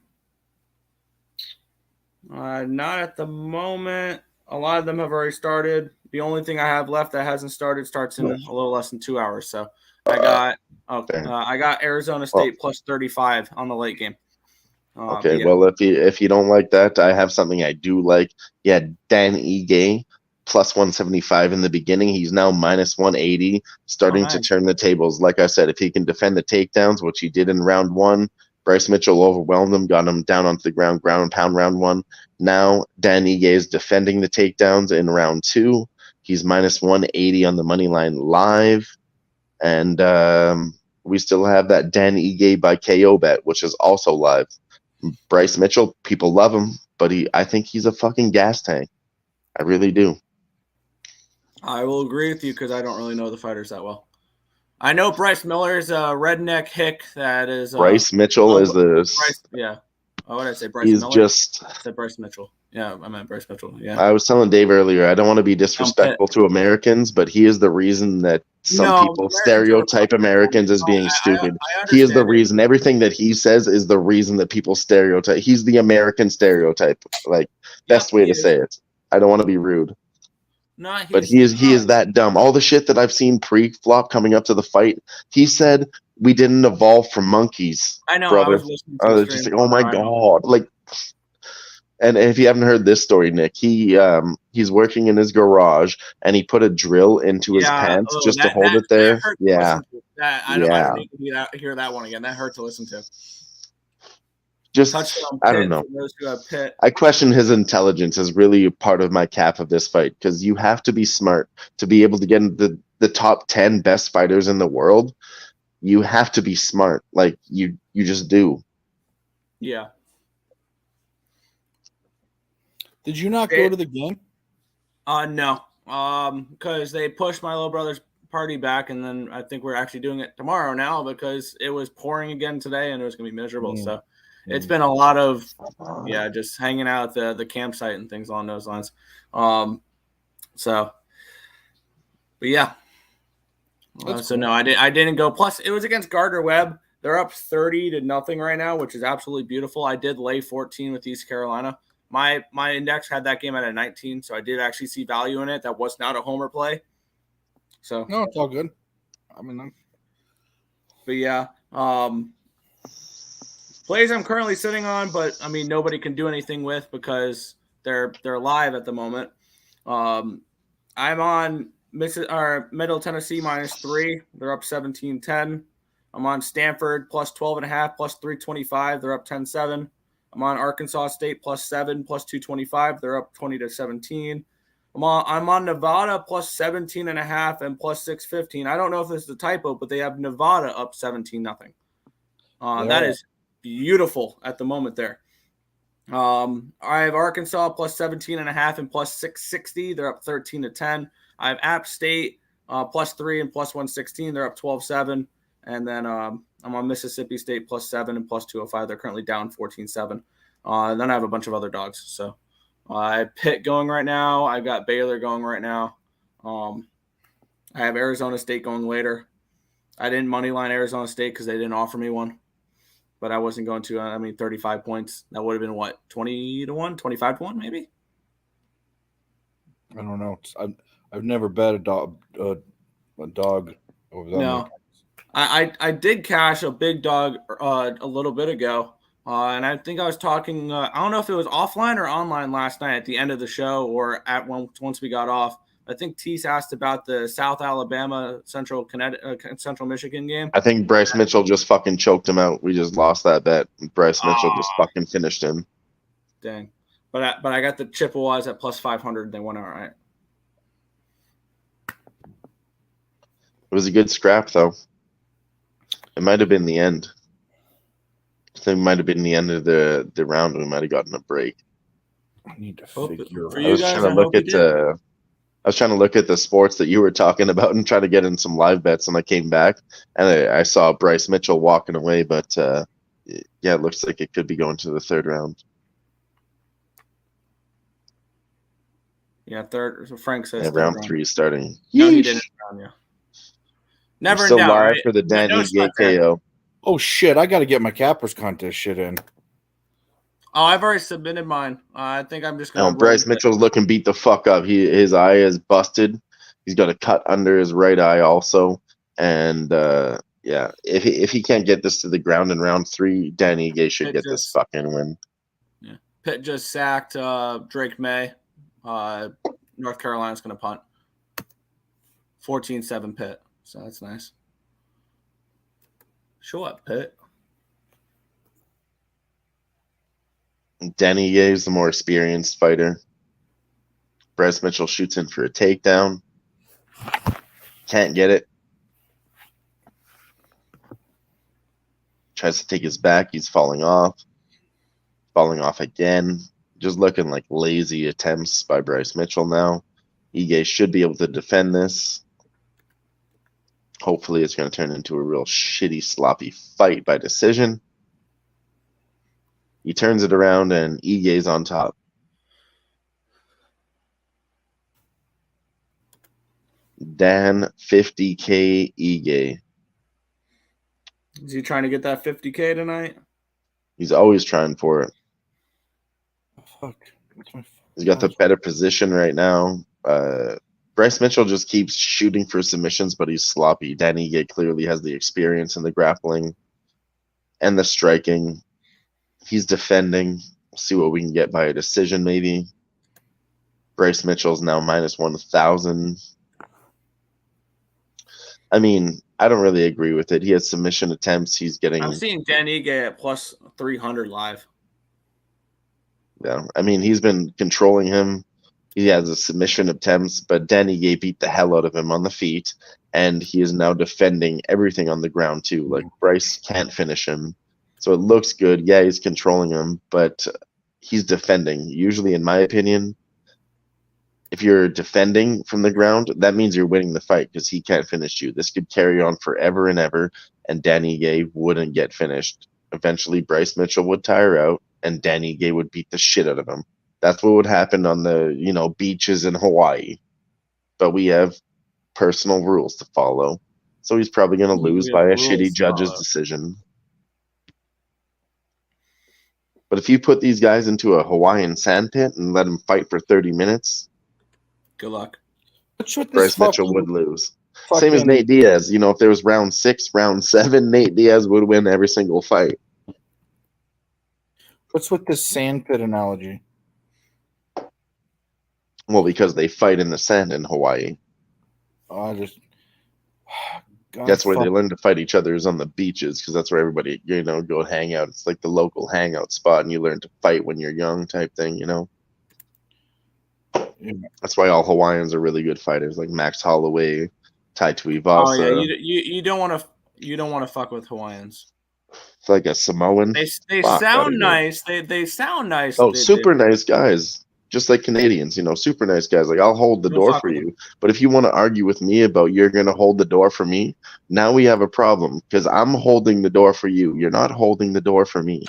at the moment. A lot of them have already started. The only thing I have left that hasn't started starts in a little less than 2 hours. So I got Arizona State plus 35 on the late game. Okay, well, if you don't like that, I have something I do like. Yeah, Dan Ige plus 175 in the beginning. He's now minus 180, starting to turn the tables. Like I said, if he can defend the takedowns, which he did in round 1, Bryce Mitchell overwhelmed him, got him down onto the ground and pound round 1. Now Dan Ige is defending the takedowns in round 2. He's minus 180 on the money line live, and we still have that Dan Ige by KO bet, which is also live. Bryce Mitchell, people love him, but I think he's a fucking gas tank. I really do. I will agree with you because I don't really know the fighters that well. I know Bryce Miller's a redneck hick that is. Bryce Mitchell is the. Yeah. Oh, what did I say? Bryce He's Miller? just. I said Bryce Mitchell. Yeah, I meant Bryce Mitchell. Yeah. I was telling Dave earlier, I don't want to be disrespectful to Americans, but he is the reason that some people stereotype Americans as being stupid. He is the reason. Everything that he says is the reason that people stereotype. He's the American stereotype. Like, best way to say it. I don't want to be rude. But he is that dumb. All the shit that I've seen pre-flop coming up to the fight, he said we didn't evolve from monkeys. I know. Brother. I was listening to just like, oh my god, like. And if you haven't heard this story, Nick, he's working in his garage and he put a drill into his pants just to hold it there. Yeah, I don't need to hear that one again. That hurt to listen to. Just I don't know. I question his intelligence is really part of my cap of this fight because you have to be smart to be able to get into the top 10 best fighters in the world. You have to be smart, like you just do. Yeah. Did you not go to the game? No. Because they pushed my little brother's party back, and then I think we're actually doing it tomorrow now because it was pouring again today, and it was gonna be miserable. So it's been a lot of just hanging out at the campsite and things along those lines. But yeah. So no, I didn't go. Plus, it was against Gardner Webb. They're up 30-0 right now, which is absolutely beautiful. I did lay 14 with East Carolina. My index had that game at a 19, so I did actually see value in it. That was not a homer play. So no, it's all good. I mean, but yeah, plays I'm currently sitting on, but I mean nobody can do anything with because they're live at the moment. I'm on Middle Tennessee -3. They're up 17-10. I'm on Stanford +12.5, +325. They're up 10-7. I'm on Arkansas State +7, +225. They're up 20-17. I'm on Nevada +17.5 and +615. I don't know if this is a typo, but they have Nevada up 17-0. That is beautiful at the moment there. I have Arkansas +17.5 and +660. They're up 13-10. I have App State +3 and +116. They're up 12-7. And then I'm on Mississippi State +7 and +205. They're currently down 14-7. Then I have a bunch of other dogs. So I have Pitt going right now. I've got Baylor going right now. I have Arizona State going later. I didn't moneyline Arizona State because they didn't offer me one. But I wasn't going to. 35 points. That would have been what, 20-1, 25-1, maybe. I don't know. I've never bet a dog over that. No, I did cash a big dog a little bit ago, and I think I was talking. I don't know if it was offline or online last night at the end of the show or once we got off. I think Tease asked about the South Alabama Central Michigan game. I think Bryce Mitchell just fucking choked him out. We just lost that bet. Bryce Mitchell just fucking finished him. Dang. But I got the Chippewas at +500. They went all right. It was a good scrap, though. It might have been the end. I think it might have been the end of the round. We might have gotten a break. I need to figure. For you guys, I was trying to look at the sports that you were talking about and try to get in some live bets, and I came back and I saw Bryce Mitchell walking away, but yeah, it looks like it could be going to the third round. Yeah, third. So Frank says round 3 is starting. No, he didn't. Yeah. Never We're still in doubt, live right? for the Danny Gate sweat, KO. Oh shit! I got to get my Cappers contest shit in. Oh, I've already submitted mine. I think I'm just going to. Bryce Mitchell's looking beat the fuck up. His eye is busted. He's got a cut under his right eye also. And yeah, if he can't get this to the ground in round 3, Danny Gay should get this fucking win. Yeah. Pitt just sacked Drake May. North Carolina's going to punt. 14-7 Pitt. So that's nice. Show up, Pitt. Danny Gay is the more experienced fighter. Bryce Mitchell shoots in for a takedown. Can't get it. Tries to take his back. He's falling off. Falling off again. Just looking like lazy attempts by Bryce Mitchell now. Ige should be able to defend this. Hopefully it's going to turn into a real shitty, sloppy fight by decision. He turns it around and Ige's on top. Dan 50K Ige. Is he trying to get that 50K tonight? He's always trying for it. Fuck. He's got the better position right now. Bryce Mitchell just keeps shooting for submissions, but he's sloppy. Dan Ige clearly has the experience in the grappling and the striking. He's defending. We'll see what we can get by a decision, maybe. Bryce Mitchell's now -1,000. I mean, I don't really agree with it. He has submission attempts. He's getting. I'm seeing Dan Ige at +300 live. Yeah, I mean, he's been controlling him. He has a submission attempts, but Dan Ige beat the hell out of him on the feet, and he is now defending everything on the ground too. Like Bryce can't finish him. So it looks good. Yeah, he's controlling him, but he's defending. Usually, in my opinion, if you're defending from the ground, that means you're winning the fight because he can't finish you. This could carry on forever and ever, and Danny Gay wouldn't get finished. Eventually, Bryce Mitchell would tire out, and Danny Gay would beat the shit out of him. That's what would happen on the beaches in Hawaii. But we have personal rules to follow, so he's probably going to lose by a shitty judge's decision. But if you put these guys into a Hawaiian sandpit and let them fight for 30 minutes, good luck. Bryce Mitchell would lose. Same as Nate Diaz. If there was round 6, round 7, Nate Diaz would win every single fight. What's with this sandpit analogy? Well, because they fight in the sand in Hawaii. That's where they learn to fight each other, is on the beaches, because that's where everybody, go hang out. It's like the local hangout spot, and you learn to fight when you're young, type thing. That's why all Hawaiians are really good fighters, like Max Holloway, Tai Tuivasa. Oh yeah, you don't want to fuck with Hawaiians. It's like a Samoan. They sound nice. They sound nice. Oh, super nice guys. Just like Canadians, super nice guys. Like, I'll hold the door for you. But if you want to argue with me about you're going to hold the door for me, now we have a problem, because I'm holding the door for you. You're not holding the door for me.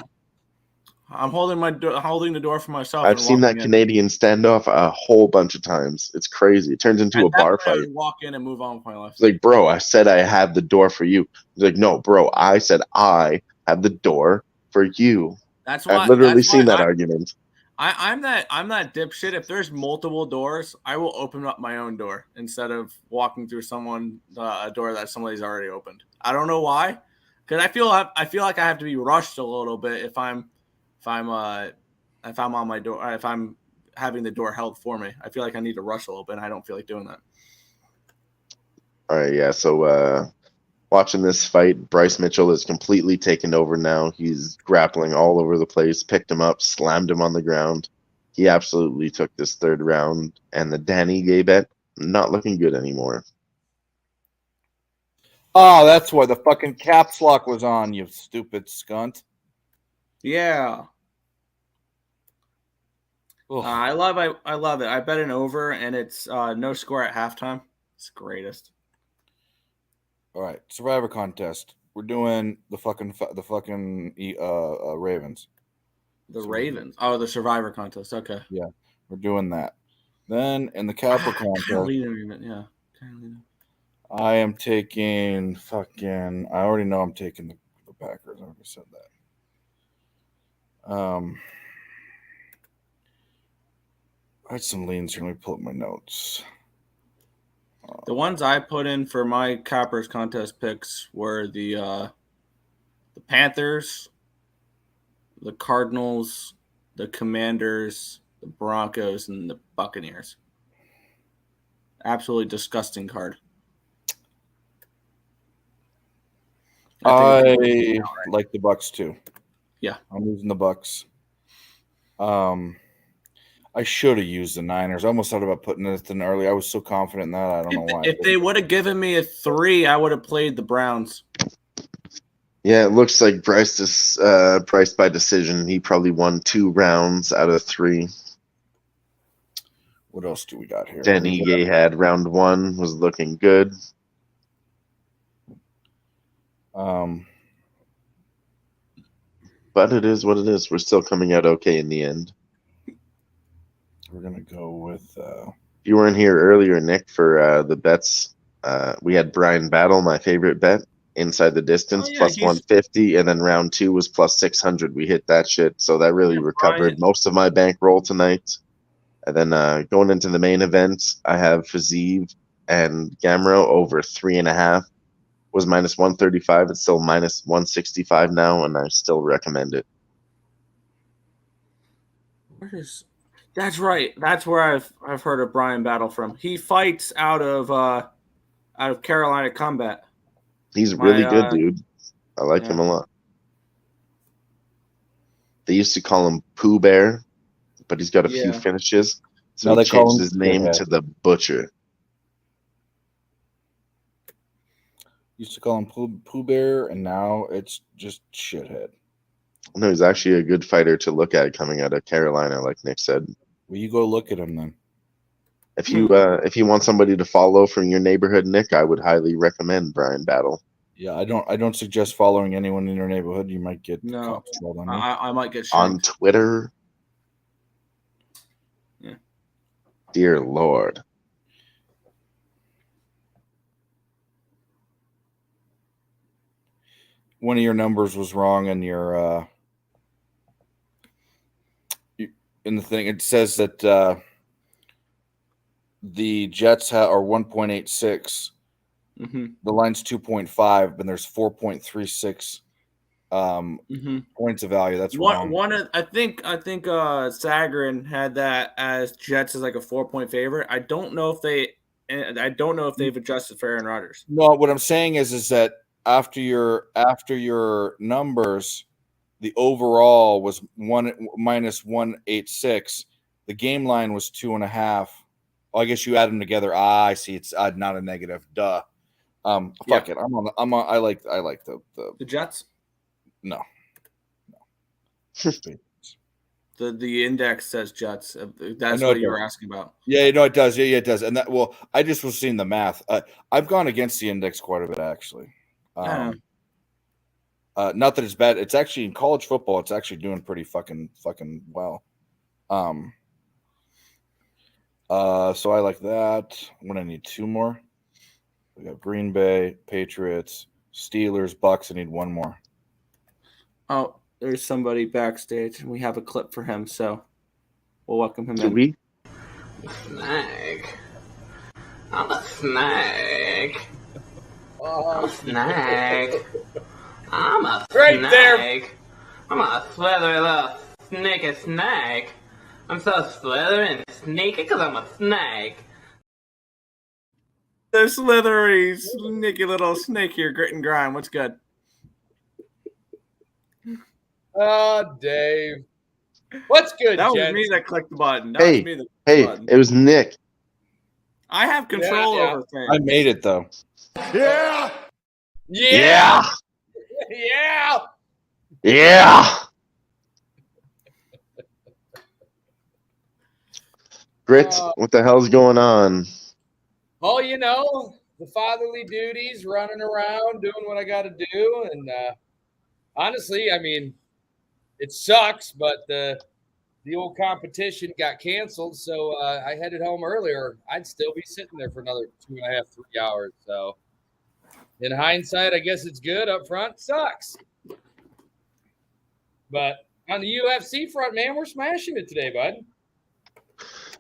I'm holding the door for myself. I've seen that Canadian standoff a whole bunch of times. It's crazy. It turns into a bar fight. I would walk in and move on with my life. It's like, bro, I said I have the door for you. He's like, no, bro, I said I have the door for you. I've literally seen that argument. I'm that dipshit. If there's multiple doors, I will open up my own door instead of walking through a door that somebody's already opened. I don't know why, because I feel like I have to be rushed a little bit if I'm on my door, if I'm having the door held for me. I feel like I need to rush a little bit, and I don't feel like doing that. All right, yeah. So watching this fight, Bryce Mitchell is completely taken over now. He's grappling all over the place, picked him up, slammed him on the ground. He absolutely took this third round, and the Danny Gay bet, not looking good anymore. Oh, that's why the fucking caps lock was on, you stupid skunt. Yeah. I love it. I bet an over, and it's no score at halftime. It's the greatest. All right, Survivor contest. We're doing the fucking Ravens. The Ravens. Oh, the Survivor contest. Okay. Yeah, we're doing that. Then in the Capra contest, yeah. I am taking I already know I'm taking the Packers. I already said that. I had some leans here. Let me pull up my notes. The ones I put in for my Coppers contest picks were the Panthers, the Cardinals, the Commanders, the Broncos, and the Buccaneers. Absolutely disgusting card. I like the Bucks too. Yeah, I'm using the Bucks. I should have used the Niners. I almost thought about putting this in early. I was so confident in that. I don't know why. If they would have given me a 3, I would have played the Browns. Yeah, it looks like Bryce is priced by decision. He probably won 2 rounds out of 3. What else do we got here? Danny Gay had round 1, was looking good. But it is what it is. We're still coming out okay in the end. We're going to go with... You weren't here earlier, Nick, for the bets. We had Brian Battle, my favorite bet, inside the distance, plus 150, and then round 2 was plus 600. We hit that shit, so that really recovered most of my bankroll tonight. And then going into the main event, I have Fazeev and Gamro over 3.5. Was minus 135. It's still minus 165 now, and I still recommend it. That's right. That's where I've heard of Brian Battle from. He fights out of Carolina Combat. He's really good, dude. I like him a lot. They used to call him Pooh Bear, but he's got a few finishes, so he changed his name to the Butcher. Used to call him Pooh Bear, and now it's just Shithead. No, he's actually a good fighter to look at coming out of Carolina, like Nick said. Well, you go look at him then. If you want somebody to follow from your neighborhood, Nick, I would highly recommend Brian Battle. Yeah, I don't suggest following anyone in your neighborhood. You might get cops called on you. I might get on Twitter. Yeah. Dear Lord. One of your numbers was wrong in your in the thing. It says that the Jets are 1.86. Mm-hmm. The line's 2.5, and there's 4.36 points of value. That's wrong. I think Sagarin had that as Jets as like a 4-point favorite. I don't know if they've adjusted for Aaron Rodgers. No, what I'm saying is that after your numbers, the overall was minus 186. The game line was 2.5. Oh, I guess you add them together. I see. It's not a negative. Duh. Fuck it. I like the Jets. No. The index says Jets. That's what you were asking about. Yeah, no, it does. Yeah, it does. And that, well, I just was seeing the math. I've gone against the index quite a bit, actually. Not that it's bad. It's actually in college football. It's actually doing pretty fucking well. So I like that. I'm gonna need 2 more. We got Green Bay, Patriots, Steelers, Bucks. I need 1 more. Oh, there's somebody backstage, and we have a clip for him, so we'll welcome him in. We? Snake. I'm a snake. I'm a snake. I'm a Right snake. there. I'm a slithery little sneaky snake. I'm so slithery and sneaky because I'm a snake. The slithery, sneaky little snake here, grit and grind. What's good? Dave. What's good, That was gents? me that clicked the button. That Hey, was me that clicked the button. it was Nick. I have control over things. I made it though. Yeah. Yeah. Yeah. Yeah. Grit, what the hell's going on? Oh, you know, the fatherly duties, running around, doing what I got to do. And honestly, I mean, it sucks, but the old competition got canceled. So I headed home earlier. I'd still be sitting there for another 2.5, 3 hours. So in hindsight, I guess it's good. Up front, sucks. But on the UFC front, man, we're smashing it today, bud.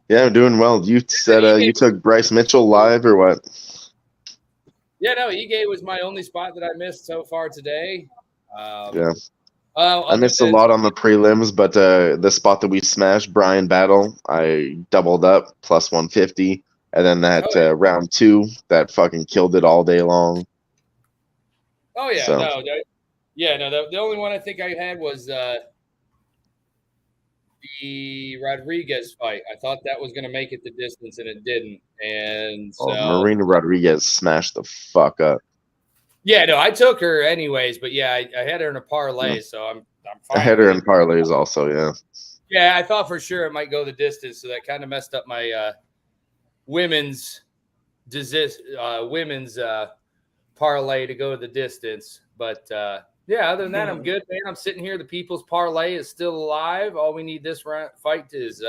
Yeah, I'm doing well. You said you took Bryce Mitchell live or what? Yeah, no, Ige was my only spot that I missed so far today. Yeah. I missed a lot on the prelims, but the spot that we smashed, Brian Battle, I doubled up plus 150. And then that round 2, that fucking killed it all day long. Oh, yeah. So. The only one I think I had was the Rodriguez fight. I thought that was going to make it the distance, and it didn't. And so Marina Rodriguez smashed the fuck up. Yeah, no, I took her anyways, but yeah, I had her in a parlay, Yeah. so I'm fine. I had her in parlays also, yeah. Yeah, I thought for sure it might go the distance, so that kind of messed up my women's parlay to go the distance. But yeah, other than that, I'm good, man. I'm sitting here. The People's Parlay is still alive. All we need this fight is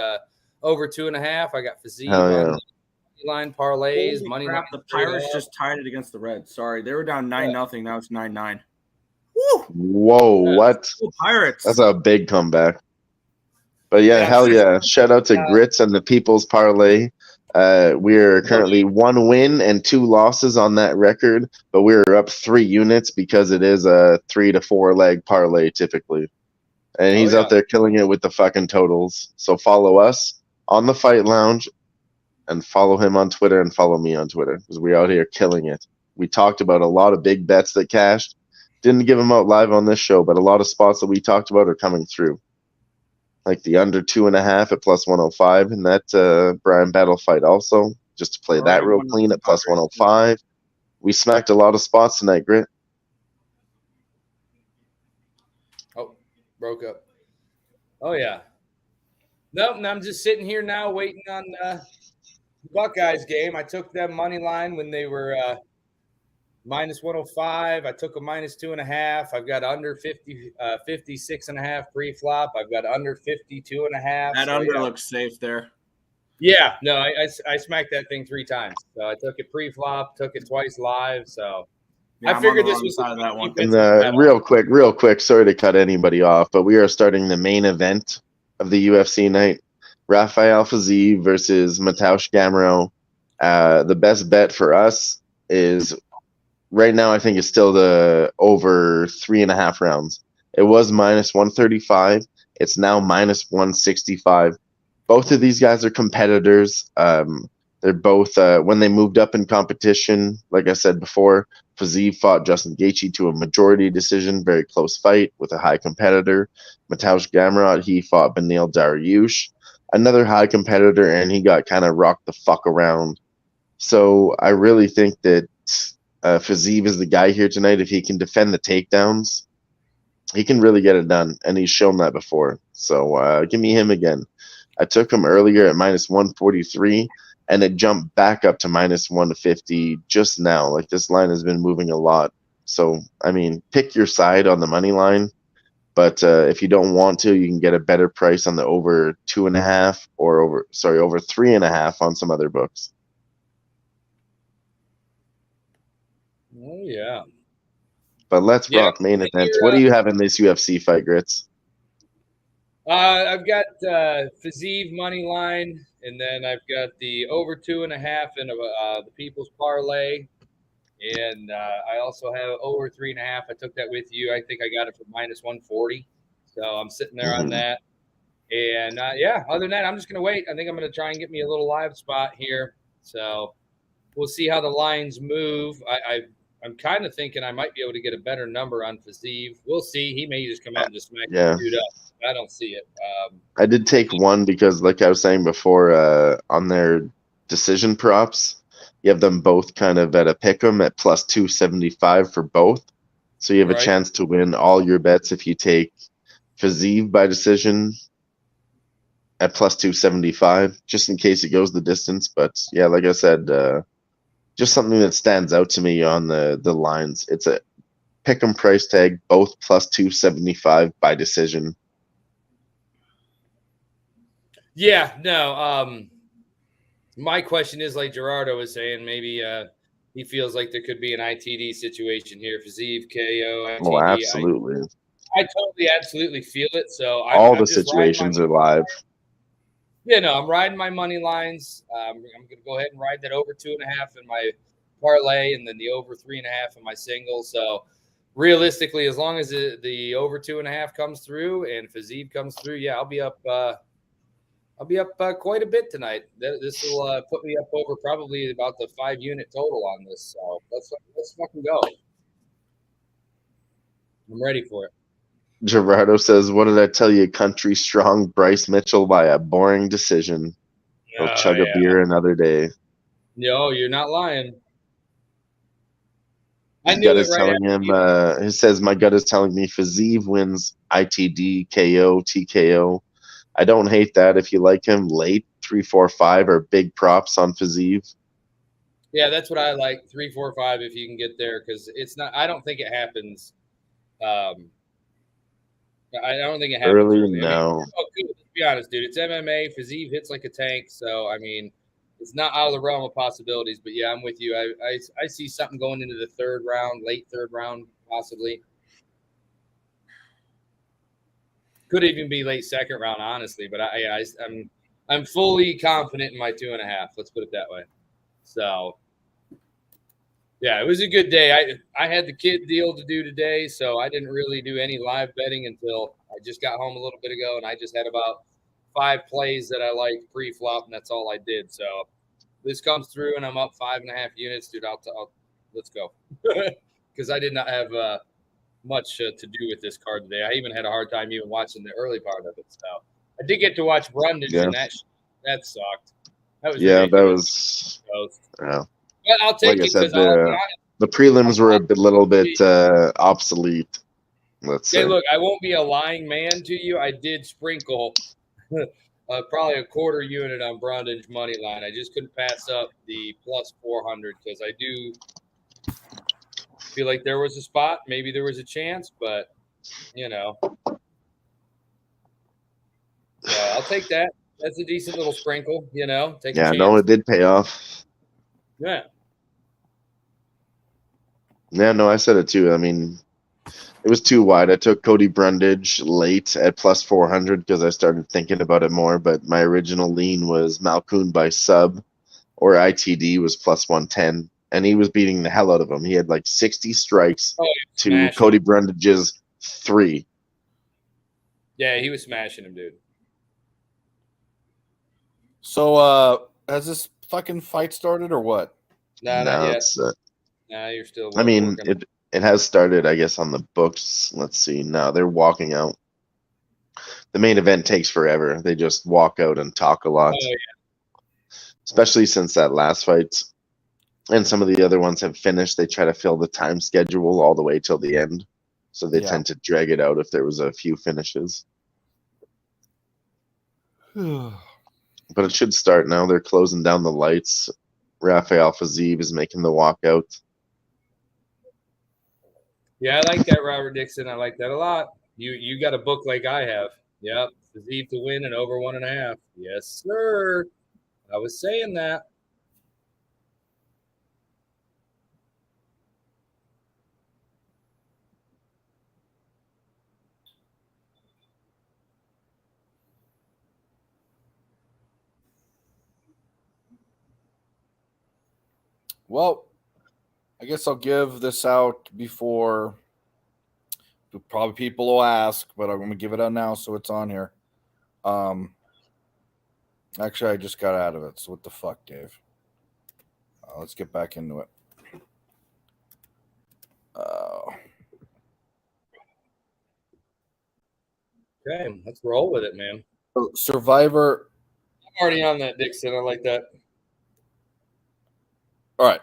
over 2.5. I got physique on line parlays, Holy money crap, line. the Pirates just tied it against the Reds. Sorry, they were down 9-0. Now it's 9-9. Whoa, what? Pirates. That's a big comeback. But yeah, hell yeah. Shout out to Grits and the People's Parlay. We're currently 1 win and 2 losses on that record, but we're up 3 units because it is a 3 to 4 leg parlay typically. And he's out there killing it with the fucking totals. So follow us on the Fight Lounge and follow him on Twitter and follow me on Twitter because we're out here killing it. We talked about a lot of big bets that cashed. Didn't give them out live on this show, but a lot of spots that we talked about are coming through. Like the under 2.5 at plus 105 in that Brian Battle fight also, just to play that real clean at plus 105. We smacked a lot of spots tonight, Grit. Oh, broke up. Oh, yeah. Nope, and I'm just sitting here now waiting on the Buckeyes game. I took them money line when they were minus 105. I took a minus 2.5. I've got under 56.5 pre-flop. I've got under 52.5. That under looks safe there. Yeah, no, I smacked that thing 3 times. So I took it pre-flop, took it twice live. So yeah, I figured this was side of that one. And real quick, sorry to cut anybody off, but we are starting the main event of the UFC night. Rafael Fiziev versus Mateusz Gamrot. The best bet for us is right now, I think, is still the over 3.5 rounds. It was minus 135. It's now minus 165. Both of these guys are competitors. They're both, when they moved up in competition, like I said before, Fiziev fought Justin Gaethje to a majority decision, very close fight with a high competitor. Mateusz Gamrot, he fought Beneil Dariush, another high competitor, and he got kind of rocked the fuck around. So I really think that Fiziev is the guy here tonight. If he can defend the takedowns, he can really get it done, and he's shown that before. So give me him again. I took him earlier at minus 143, and it jumped back up to minus 150 just now. Like, this line has been moving a lot. So, I mean, pick your side on the money line. But if you don't want to, you can get a better price on the over 2.5 or over 3.5 on some other books. Oh, yeah. But let's rock main event. What do you have in this UFC fight, Grits? I've got Fiziev money line, and then I've got the over 2.5 and the People's Parlay, and I also have over 3.5. I took that with you. I think I got it for minus 140, so I'm sitting there on that. And yeah, other than that, I'm just gonna wait. I think I'm gonna try and get me a little live spot here. So we'll see how the lines move. I'm kind of thinking I might be able to get a better number on Fiziev. We'll see. He may just come out and just smack the dude up. I don't see it. I did take one because, like I was saying before, on their decision props, you have them both kind of at a pick 'em at plus 275 for both. So you have a chance to win all your bets if you take Fiziev by decision at plus 275, just in case it goes the distance. But yeah, like I said, just something that stands out to me on the lines. It's a pick 'em price tag, both plus 275 by decision. Yeah, no. My question is, like Gerardo was saying, maybe he feels like there could be an ITD situation here. Fiziev, KO, ITD. Oh, absolutely. I totally, absolutely feel it. So all I'm the just situations are live. Yeah, no, I'm riding my money lines. I'm going to go ahead and ride that over 2.5 in my parlay, and then the over 3.5 in my single. So realistically, as long as the over 2.5 comes through and Fiziev comes through, yeah, I'll be up. I'll be up quite a bit tonight. This will put me up over probably about the 5-unit total on this. So let's fucking go. I'm ready for it. Gerardo says, "What did I tell you? Country strong Bryce Mitchell by a boring decision. He'll chug a beer another day." No, you're not lying. His gut is telling him. He says, "My gut is telling me Fiziev wins ITD, KO, TKO. I don't hate that. If you like him late, 3, 4, 5 are big props on Fiziev." Yeah, that's what I like. 3, 4, 5 if you can get there, because it's not. I don't think it happens. I don't think it happens early. No. Let's be honest, dude. It's MMA. Fiziev hits like a tank, so I mean, it's not out of the realm of possibilities. But yeah, I'm with you. I see something going into the third round, late third round, possibly. Could even be late second round, honestly. But I'm fully confident in my 2.5. Let's put it that way. So yeah, it was a good day. I had the kid deal to do today, so I didn't really do any live betting until I just got home a little bit ago, and I just had about 5 plays that I liked pre-flop, and that's all I did. So this comes through, and I'm up 5.5 units, dude. Let's go, because I did not have much to do with this card today. I even had a hard time even watching the early part of it. So I did get to watch Brundage, and that sucked. That was ridiculous. That was. Yeah. But I'll take like it I said, the prelims were a little bit obsolete. Let's say. Hey, look, I won't be a lying man to you. I did sprinkle probably a quarter unit on Brundage money line. I just couldn't pass up the plus 400 because I do feel like there was a spot. Maybe there was a chance, but I'll take that. That's a decent little sprinkle, take a chance. No, it did pay off. Yeah. Yeah, no, I said it too. I mean, it was too wide. I took Cody Brundage late at plus 400 because I started thinking about it more, but my original lean was Malkoun by sub, or ITD was plus 110, and he was beating the hell out of him. He had like 60 strikes to Cody Brundage's 3. Yeah, he was smashing him, dude. So, has this fucking fight started or what? Nah, No, not yet. it's. Nah, you're still. I mean, working. it has started, I guess, on the books. Let's see. No, they're walking out. The main event takes forever. They just walk out and talk a lot. Oh yeah. Especially since that last fight and some of the other ones have finished. They try to fill the time schedule all the way till the end. So they tend to drag it out if there was a few finishes. But it should start now. They're closing down the lights. Rafael Fiziev is making the walkout. Yeah, I like that, Robert Dixon. I like that a lot. You got a book like I have. Yep. Fiziev to win and over 1.5. Yes, sir. I was saying that. Well, I guess I'll give this out before probably people will ask, but I'm going to give it out now so it's on here. Actually, I just got out of it, so what the fuck, Dave? Let's get back into it. Okay, let's roll with it, man. Survivor. I'm already on that, Dixon. I like that. All right.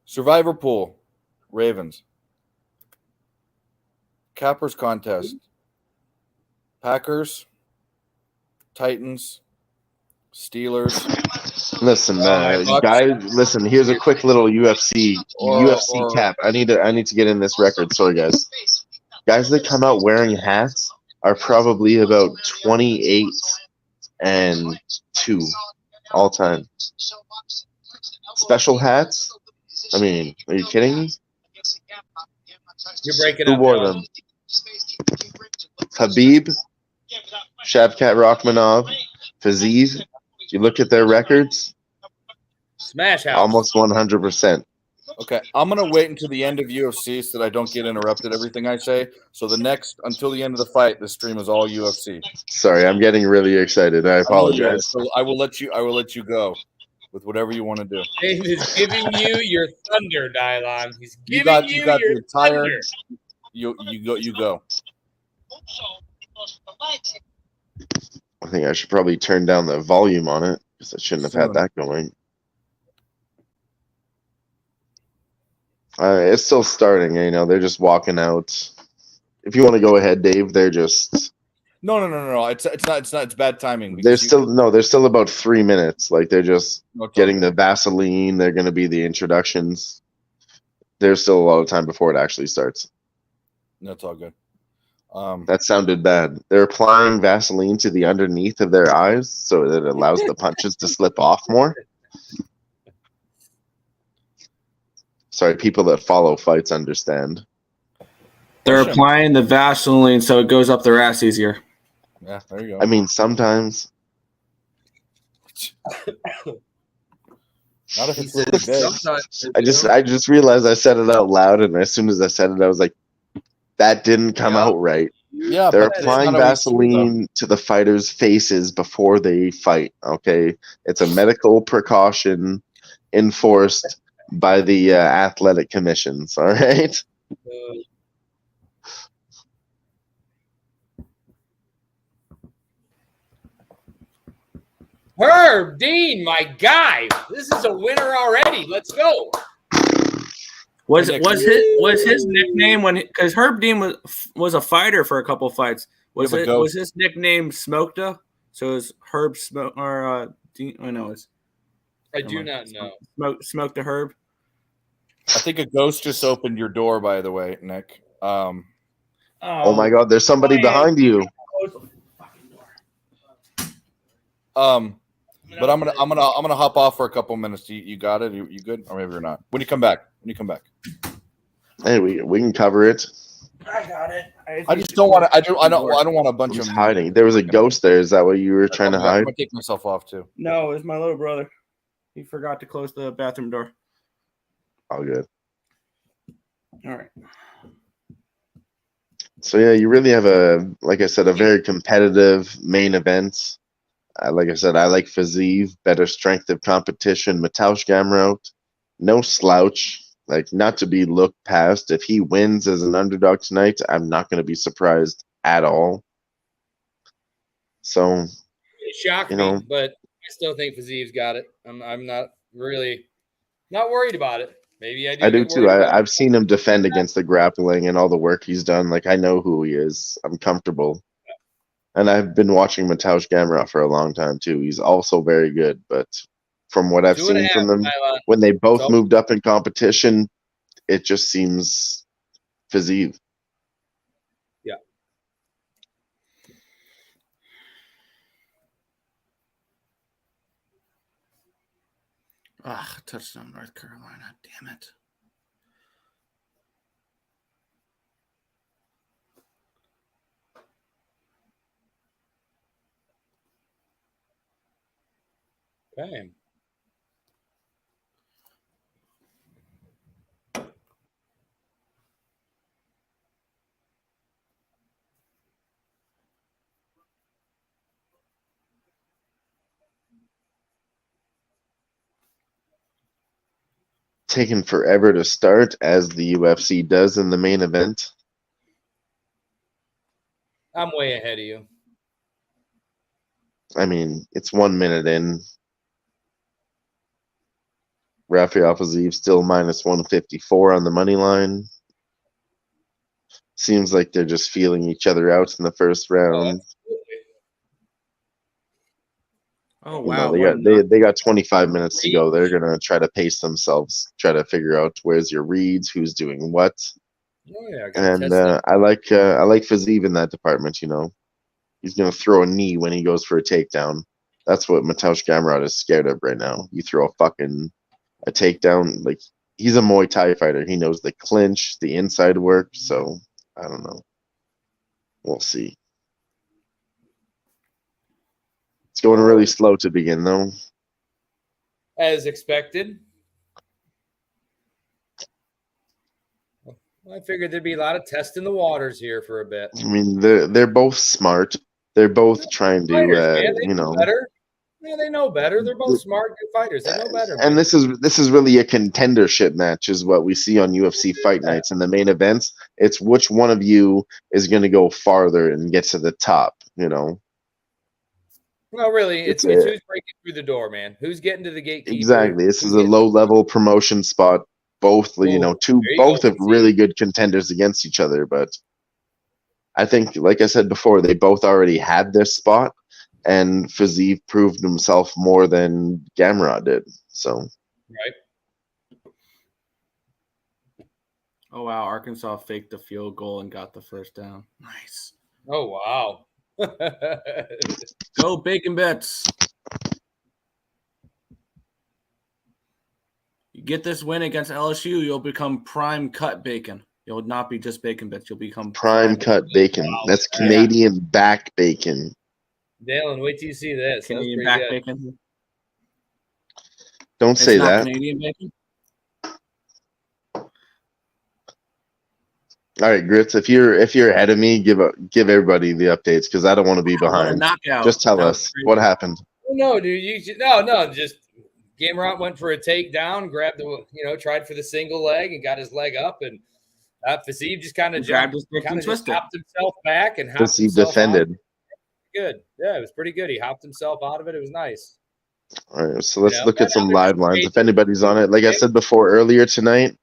Survivor pool. Ravens. Cappers contest. Packers. Titans. Steelers. Listen, guys. Listen. Here's a quick little UFC cap. I need to get in this record. Sorry, guys. Guys that come out wearing hats are probably about 28 and 2 all time. Special hats. I mean, are you kidding me? You're breaking Who up. wore John. them? Habib, Shavkat Rachmanov, Fiziev. You look at their records. Smash house. Almost 100%. Okay, I'm gonna wait until the end of UFC so that I don't get interrupted. Everything I say. So until the end of the fight, the stream is all UFC. Sorry, I'm getting really excited. I apologize. So I will let you go with whatever you want to do. Dave is giving you your thunder, Dylon. He's You giving got your the entire. thunder. You go. I think I should probably turn down the volume on it because I shouldn't have had that going. It's still starting. You know, they're just walking out. If you want to go ahead, Dave, they're just. No. It's not. It's bad timing. There's still about 3 minutes. Like they're just getting the Vaseline. They're going to be the introductions. There's still a lot of time before it actually starts. That's all good. That sounded bad. They're applying Vaseline to the underneath of their eyes so that it allows the punches to slip off more. Sorry, people that follow fights understand. They're applying the Vaseline so it goes up their ass easier. Yeah, there you go. I mean, sometimes. Not if it's really big. I just realized I said it out loud, and as soon as I said it, I was like, that didn't come out right. Yeah, they're but applying Vaseline to the fighters' faces before they fight. Okay, it's a medical precaution enforced by the athletic commissions. All right. Herb Dean, my guy. This is a winner already. Let's go. Was his nickname because Herb Dean was a fighter for a couple fights? Was his nickname Smokta? So it was Herb Smoke or Dean? I know it's. I do not know. Smoke the Herb. I think a ghost just opened your door. By the way, Nick. Oh my God! There's somebody behind you. But I'm gonna hop off for a couple minutes. You got it? You good? Or maybe you're not. When you come back. Hey, we can cover it. I got it. I just don't want to. I don't want a bunch of hiding. There was a ghost there. Is that what you were trying to hide? I'm gonna take myself off too. No, it's my little brother. He forgot to close the bathroom door. All good. All right. So yeah, you really have like I said, a very competitive main event. Like I said, I like Fazeev, better strength of competition. Mateusz Gamrot, no slouch. Like, not to be looked past. If he wins as an underdog tonight, I'm not going to be surprised at all. So, It shocked you know, me, but I still think Fazeev's got it. I'm not really not worried about it. Maybe I do I do get too. worried about it. I've seen him defend against the grappling and all the work he's done. Like, I know who he is. I'm comfortable. And I've been watching Mateusz Gamrot for a long time too. He's also very good, but from what I've 2.5, seen from them, Tyler. when they both So- moved up in competition, it just seems Fazeev. Yeah. Touchdown, North Carolina. Damn it. Okay. Taking forever to start, as the UFC does in the main event. I'm way ahead of you. I mean, it's 1 minute in. Rafael Fazeev still minus 154 on the money line. Seems like they're just feeling each other out in the first round. Oh You know, wow! they got 25 minutes to go. They're gonna try to pace themselves, try to figure out where's your reads, who's doing what. Oh yeah, I gotta And test that. I like Fazeev in that department. You know, he's gonna throw a knee when he goes for a takedown. That's what Mateusz Gamrot is scared of right now. You throw a takedown, like, he's a Muay Thai fighter. He knows the clinch, the inside work. So I don't know. We'll see. It's going really slow to begin, though. As expected. I figured there'd be a lot of testing the waters here for a bit. I mean, they're both smart. They're both trying to, Fighters, man, they you know know. better. Yeah, they know better. They're both smart, good fighters. They know better. And Man. this is really a contendership match, is what we see on UFC fight nights in the main events. It's which one of you is going to go farther and get to the top. You know. No, really, it's who's breaking through the door, man. Who's getting to the gatekeeper? Exactly. This Who's is a getting- low-level promotion spot. Both, you know, there you both go, have really good contenders against each other. But I think, like I said before, they both already had their spot, and Fazeev proved himself more than Gamrot did. So. Right. Oh wow! Arkansas faked the field goal and got the first down. Nice. Oh wow. Go Bacon Bits. You get this win against LSU, you'll become prime cut bacon. You'll not be just Bacon Bits. You'll become Prime cut bacon. That's Canadian back bacon. Dalen, wait till you see this. Canadian That's back pretty good. bacon. Don't It's say not that. Canadian bacon. All right, Grits. If you're ahead of me, give everybody the updates, because I don't want to be What a behind. knockout. Just tell That was us crazy. what happened. No, dude, no. Just Gamrot went for a takedown, grabbed tried for the single leg and got his leg up, and Fazeev just kind of grabbed his dick kind and of just twisted. hopped himself back and hopped Fazeev himself defended. out. Good, yeah, it was pretty good. He hopped himself out of it. It was nice. All right, so let's look at some other live lines. If anybody's on it, like I said before earlier tonight,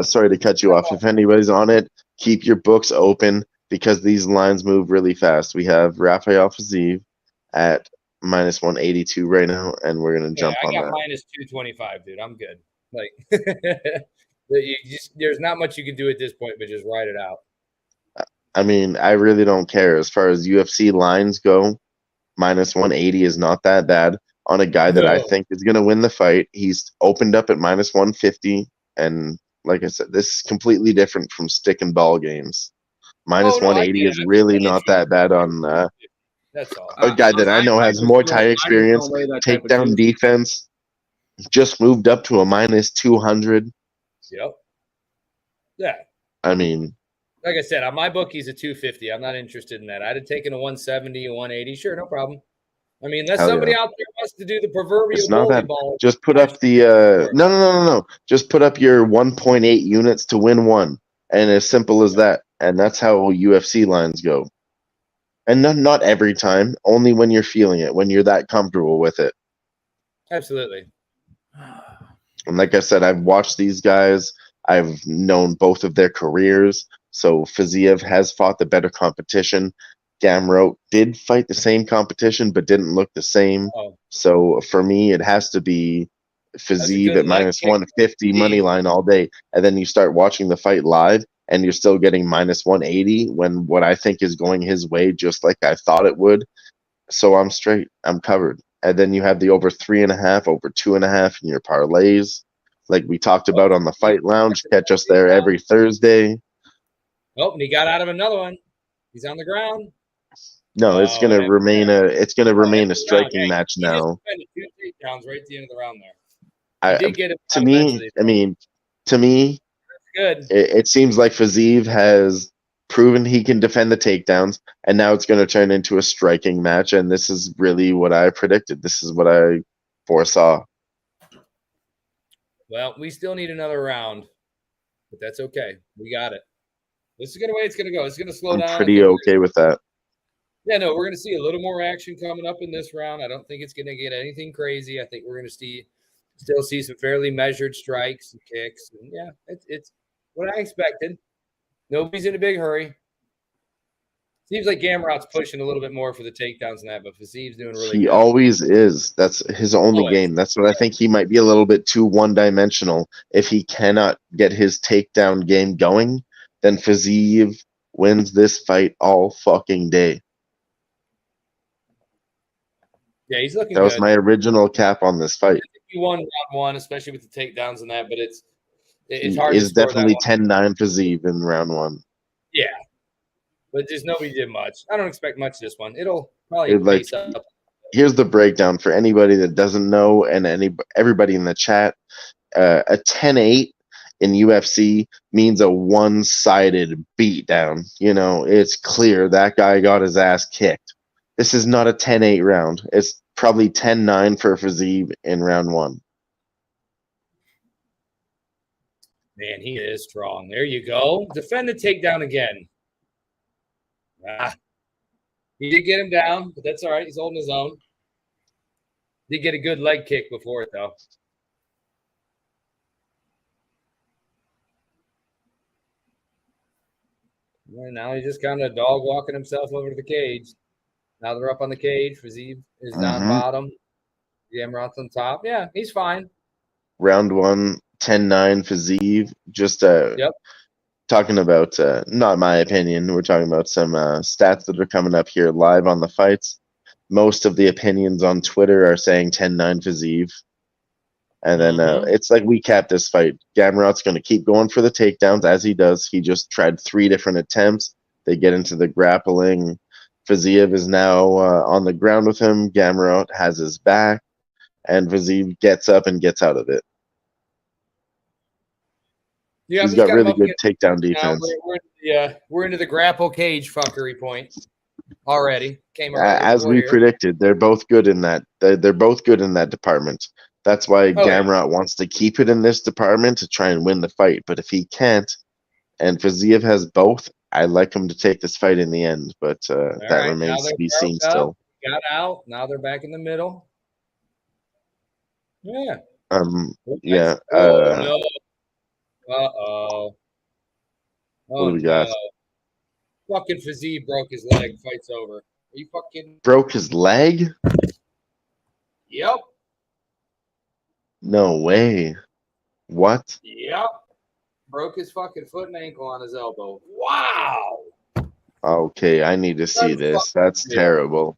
sorry to cut you off. If anybody's on it, keep your books open, because these lines move really fast. We have Rafael Fazeev at minus 182 right now, and we're gonna jump I on got that. minus 225, dude. I'm good. Like, there's not much you can do at this point, but just ride it out. I mean, I really don't care. As far as UFC lines go, minus 180 is not that bad on a guy that I think is going to win the fight. He's opened up at minus 150, and like I said, this is completely different from stick and ball games. Minus 180 is really not that bad on That's all. a guy that I know has Muay Thai experience, takedown defense, just moved up to a minus 200. Yep. Yeah. I mean, like I said, on my book, he's a 250. I'm not interested in that. I'd have taken a 170, a 180. Sure, no problem. I mean, unless Hell somebody yeah. out there wants to do the proverbial It's not goalie that. ball. Just put up the no. Just put up your 1.8 units to win one, and as simple as that. And that's how UFC lines go. And not every time, only when you're feeling it, when you're that comfortable with it. Absolutely. And like I said, I've watched these guys. I've known both of their careers. So Fiziev has fought the better competition. Gamrot did fight the same competition, but didn't look the same. Oh. So for me, it has to be Fiziev good at leg minus kick. 150 money line all day. And then you start watching the fight live, and you're still getting minus 180 when what I think is going his way, just like I thought it would. So I'm straight. I'm covered. And then you have the over 3.5, over 2.5 in your parlays, like we talked about on the Fight Lounge. Catch us there every Thursday. Oh, and he got out of another one. He's on the ground. No, it's gonna remain a striking match He just now. defended 2 takedowns right at the end of the round there. He did get it To out me, eventually. to me, Good. it seems like Fiziev has proven he can defend the takedowns, and now it's going to turn into a striking match. And this is really what I predicted. This is what I foresaw. Well, we still need another round, but that's okay. We got it. This is the way it's going to go. It's going to slow I'm down. I pretty think okay with that. Yeah, no, we're going to see a little more action coming up in this round. I don't think it's going to get anything crazy. I think we're going to still see some fairly measured strikes and kicks. And yeah, it's what I expected. Nobody's in a big hurry. Seems like Gamrot's pushing a little bit more for the takedowns and that, but Fiziev's doing really He good. always is. That's his only Always. game. That's what I think. He might be a little bit too one-dimensional. If he cannot get his takedown game going, then Fiziev wins this fight all fucking day. Yeah, he's looking That was good. my original cap on this fight. He won round one, especially with the takedowns and that, but it's He hard to is score definitely that one. 10-9 Fiziev in round one. Yeah, but just nobody did much. I don't expect much this one. It'll probably It, like, pace up. here's the breakdown for anybody that doesn't know, and everybody in the chat. A 10-8 in UFC means a one-sided beatdown. You know, it's clear that guy got his ass kicked. This is not a 10-8 round. It's probably 10-9 for Fiziev in round one. Man, he is strong. There you go. Defend the takedown again. He did get him down, but that's all right. He's holding his own. Did get a good leg kick before it, though. And now he's just kind of dog walking himself over to the cage. Now they're up on the cage. Fiziev is down bottom. Gamrot's on top. Yeah, he's fine. Round one, 10-9 Fiziev. Just talking about, not my opinion, we're talking about some stats that are coming up here live on the fights. Most of the opinions on Twitter are saying 10-9 Fiziev. And then it's like we capped this fight. Gamrot's going to keep going for the takedowns as he does. He just tried 3 different attempts. They get into the grappling. Fiziev is now on the ground with him. Gamrot has his back. And Fiziev gets up and gets out of it. Yeah, he's got really good takedown defense. We're into the grapple cage fuckery point already. As we predicted, they're both good in that. They're both good in that department. That's why Gamrot wants to keep it in this department to try and win the fight. But if he can't, and Fiziev has both, I like him to take this fight in the end. But that remains to be seen still. Got out. Now they're back in the middle. Yeah. Yeah. Oh, no. Uh-oh. What do we got? Fucking Fiziev broke his leg. Fight's over. Are you fucking... Broke his leg? Yep. No way. What? Yep. Broke his fucking foot and ankle on his elbow. Wow. Okay, I need to see this. That's terrible.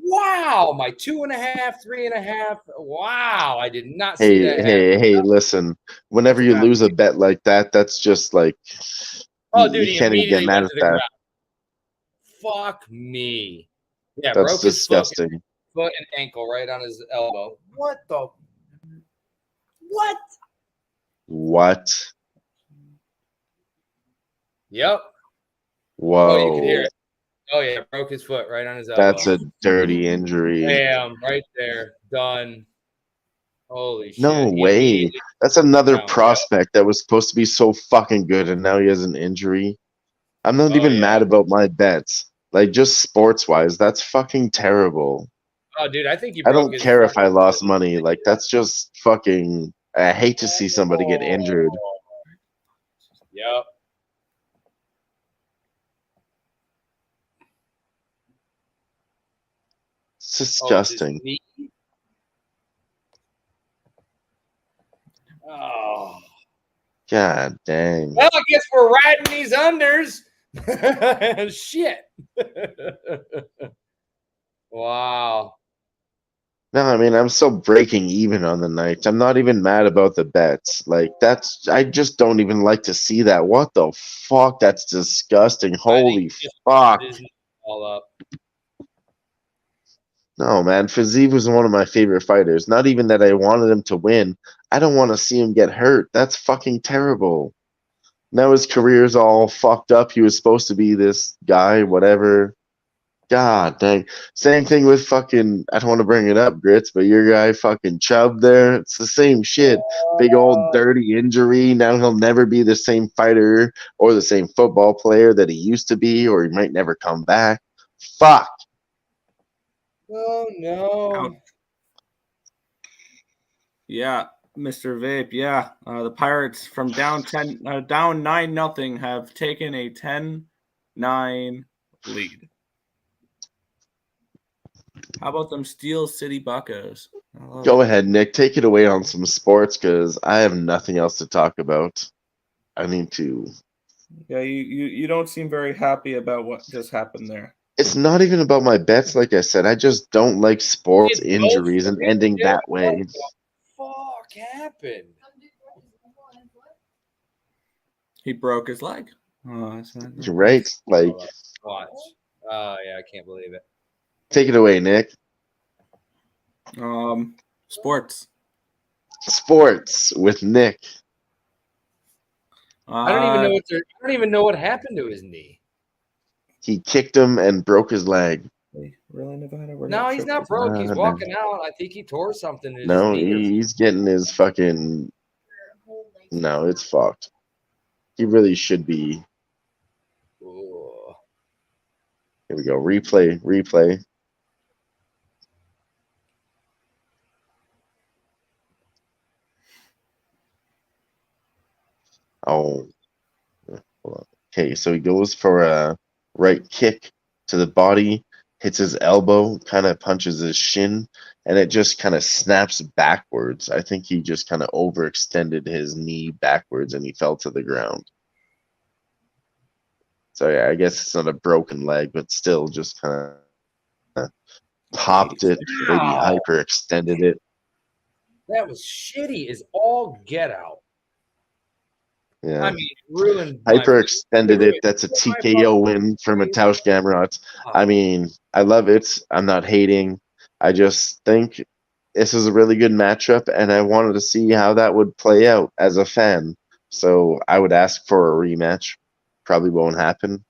Wow, my 2.5, 3.5. Wow, I did not see that. Hey, listen. Whenever you lose a bet like that, that's just like you can't even get mad at that. Fuck me. Yeah, that's broke disgusting. His foot and ankle right on his elbow. What the? What? What? Yep. Whoa. Oh, you could hear it. Oh, yeah. Broke his foot right on his elbow. That's a dirty injury. Bam. Right there. Done. Holy No shit. way. That's another down. prospect that was supposed to be so fucking good, and now he has an injury. I'm not Oh, even yeah. mad about my bets. Like, just sports-wise, that's fucking terrible. Oh, dude, I think he I broke don't his care if fucking I lost money. Like, that's just fucking... I hate to see somebody get injured. Yep. It's disgusting. Oh. God dang. Well, I guess we're riding these unders. Shit. Wow. No, I mean, I'm still breaking even on the night. I'm not even mad about the bets. Like, I just don't even like to see that. What the fuck? That's disgusting. Holy fuck. All up. No, man. Fiziev was one of my favorite fighters. Not even that I wanted him to win. I don't want to see him get hurt. That's fucking terrible. Now his career's all fucked up. He was supposed to be this guy, whatever. God dang. Same thing with fucking, I don't want to bring it up, Grits, but your guy fucking Chubb there. It's the same shit. Big old dirty injury. Now he'll never be the same fighter or the same football player that he used to be, or he might never come back. Fuck. Oh, no. Yeah, Mr. Vape. Yeah, the Pirates from down 9-0 have taken a 10-9 lead. How about them Steel City Buccos? Go ahead, Nick. Take it away on some sports because I have nothing else to talk about. I need to. Yeah, you don't seem very happy about what just happened there. It's not even about my bets, like I said. I just don't like sports injuries and ending that way. What the fuck happened? He broke his leg. Oh, that's not You're right. Like, Watch. Oh, yeah, I can't believe it. take it away, Nick. Sports. Sports with Nick. I don't even know what happened to his knee. He kicked him and broke his leg. Really, Nevada? No, he's not broke. He's walking out. I think he tore something in No, his knee. he's getting his fucking. No, it's fucked. He really should be. Ooh. Here we go. Replay. Oh. Hold on. Okay, so he goes for a right kick to the body, hits his elbow, kind of punches his shin, and it just kind of snaps backwards. I think he just kind of overextended his knee backwards and he fell to the ground. So yeah, I guess it's not a broken leg, but still just kind of popped it, maybe hyperextended it. That was shitty as all get out. Yeah. I mean, ruined. Hyperextended it. That's a TKO win for Mateusz Gamrot. I mean, I love it. I'm not hating. I just think this is a really good matchup, and I wanted to see how that would play out as a fan. So I would ask for a rematch. Probably won't happen.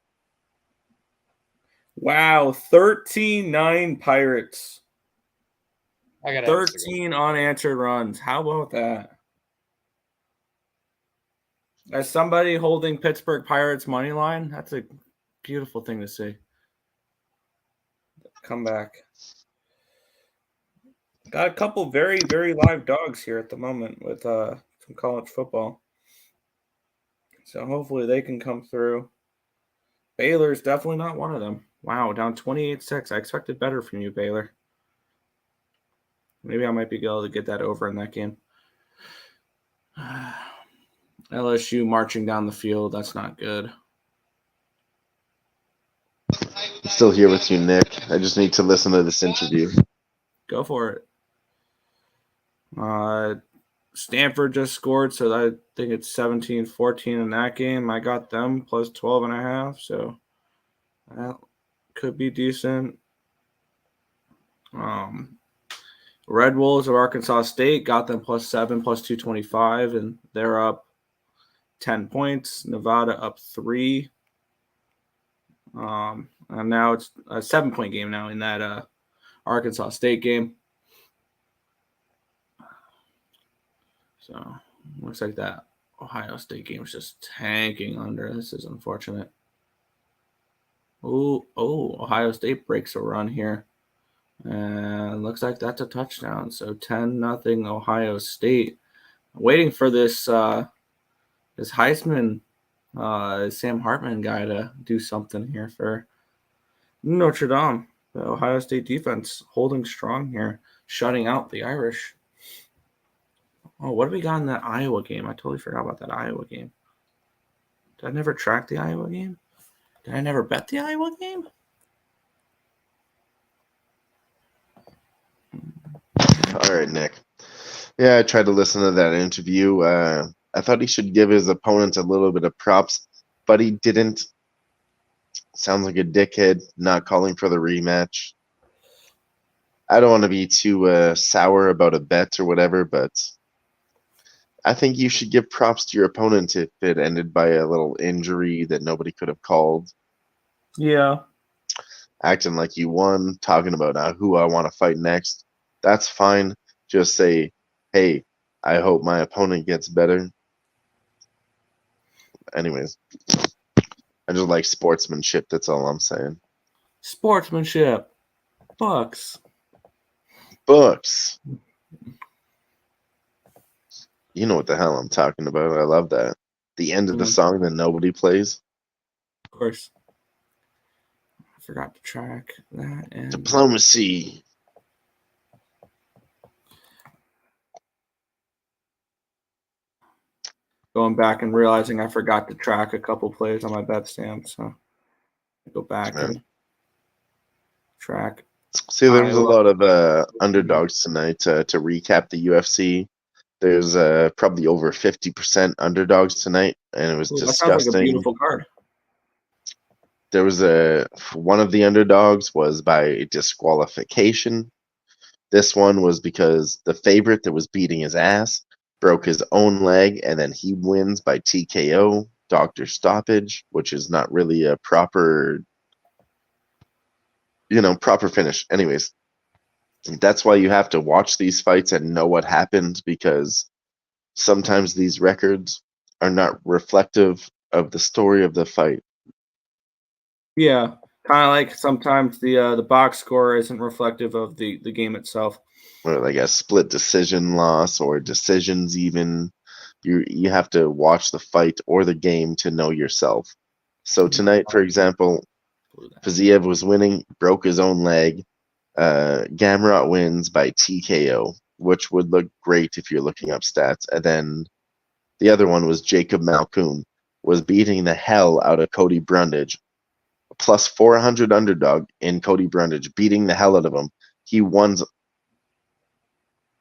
Wow, 13-9 Pirates. I got 13 unanswered runs. How about that? As somebody holding Pittsburgh Pirates money line, that's a beautiful thing to see. Come back. Got a couple very, very live dogs here at the moment with some college football. So hopefully they can come through. Baylor's definitely not one of them. Wow, down 28-6. I expected better from you, Baylor. Maybe I might be able to get that over in that game. LSU marching down the field. That's not good. I'm still here with you, Nick. I just need to listen to this interview. Go for it. Stanford just scored, so I think it's 17-14 in that game. I got them plus 12.5, so that could be decent. Red Wolves of Arkansas State got them plus 7, plus 225, and they're up 10 points. Nevada up 3. And now it's a 7-point game now in that Arkansas State game. So looks like that Ohio State game is just tanking under. This is unfortunate. Oh, Ohio State breaks a run here. And looks like that's a touchdown. So 10-0 Ohio State. Waiting for this this Heisman Sam Hartman guy to do something here for Notre Dame. The Ohio State defense holding strong here, shutting out the Irish. Oh, what do we got in that Iowa game? I totally forgot about that Iowa game. Did I never track the Iowa game? Did I never bet the Iowa game? All right, Nick. Yeah, I tried to listen to that interview. I thought he should give his opponent a little bit of props, but he didn't. Sounds like a dickhead, not calling for the rematch. I don't want to be too sour about a bet or whatever, but I think you should give props to your opponent if it ended by a little injury that nobody could have called. Yeah. Acting like you won, talking about who I want to fight next. That's fine. Just say, hey, I hope my opponent gets better. Anyways, I just like sportsmanship. That's all I'm saying. Sportsmanship. Bucks. You know what the hell I'm talking about. I love that. The end of the song that nobody plays. Of course. I forgot to track that. And Diplomacy. going back and realizing I forgot to track a couple plays on my bet stamp, so I go back and track. See, there was a lot of underdogs tonight. To recap the UFC, there's probably over 50% underdogs tonight, and it was That disgusting. sounds like a beautiful card. There was one of the underdogs was by disqualification. This one was because the favorite that was beating his ass broke his own leg, and then he wins by TKO, doctor stoppage, which is not really a proper finish. Anyways, that's why you have to watch these fights and know what happened, because sometimes these records are not reflective of the story of the fight. Yeah, kind of like sometimes the box score isn't reflective of the game itself. Or like a split decision loss or decisions even. You have to watch the fight or the game to know yourself. So tonight, for example, Fiziev was winning, broke his own leg. Gamrot wins by TKO, which would look great if you're looking up stats. And then the other one was Jacob Malkoun was beating the hell out of Cody Brundage. Plus 400 underdog in Cody Brundage, beating the hell out of him. He won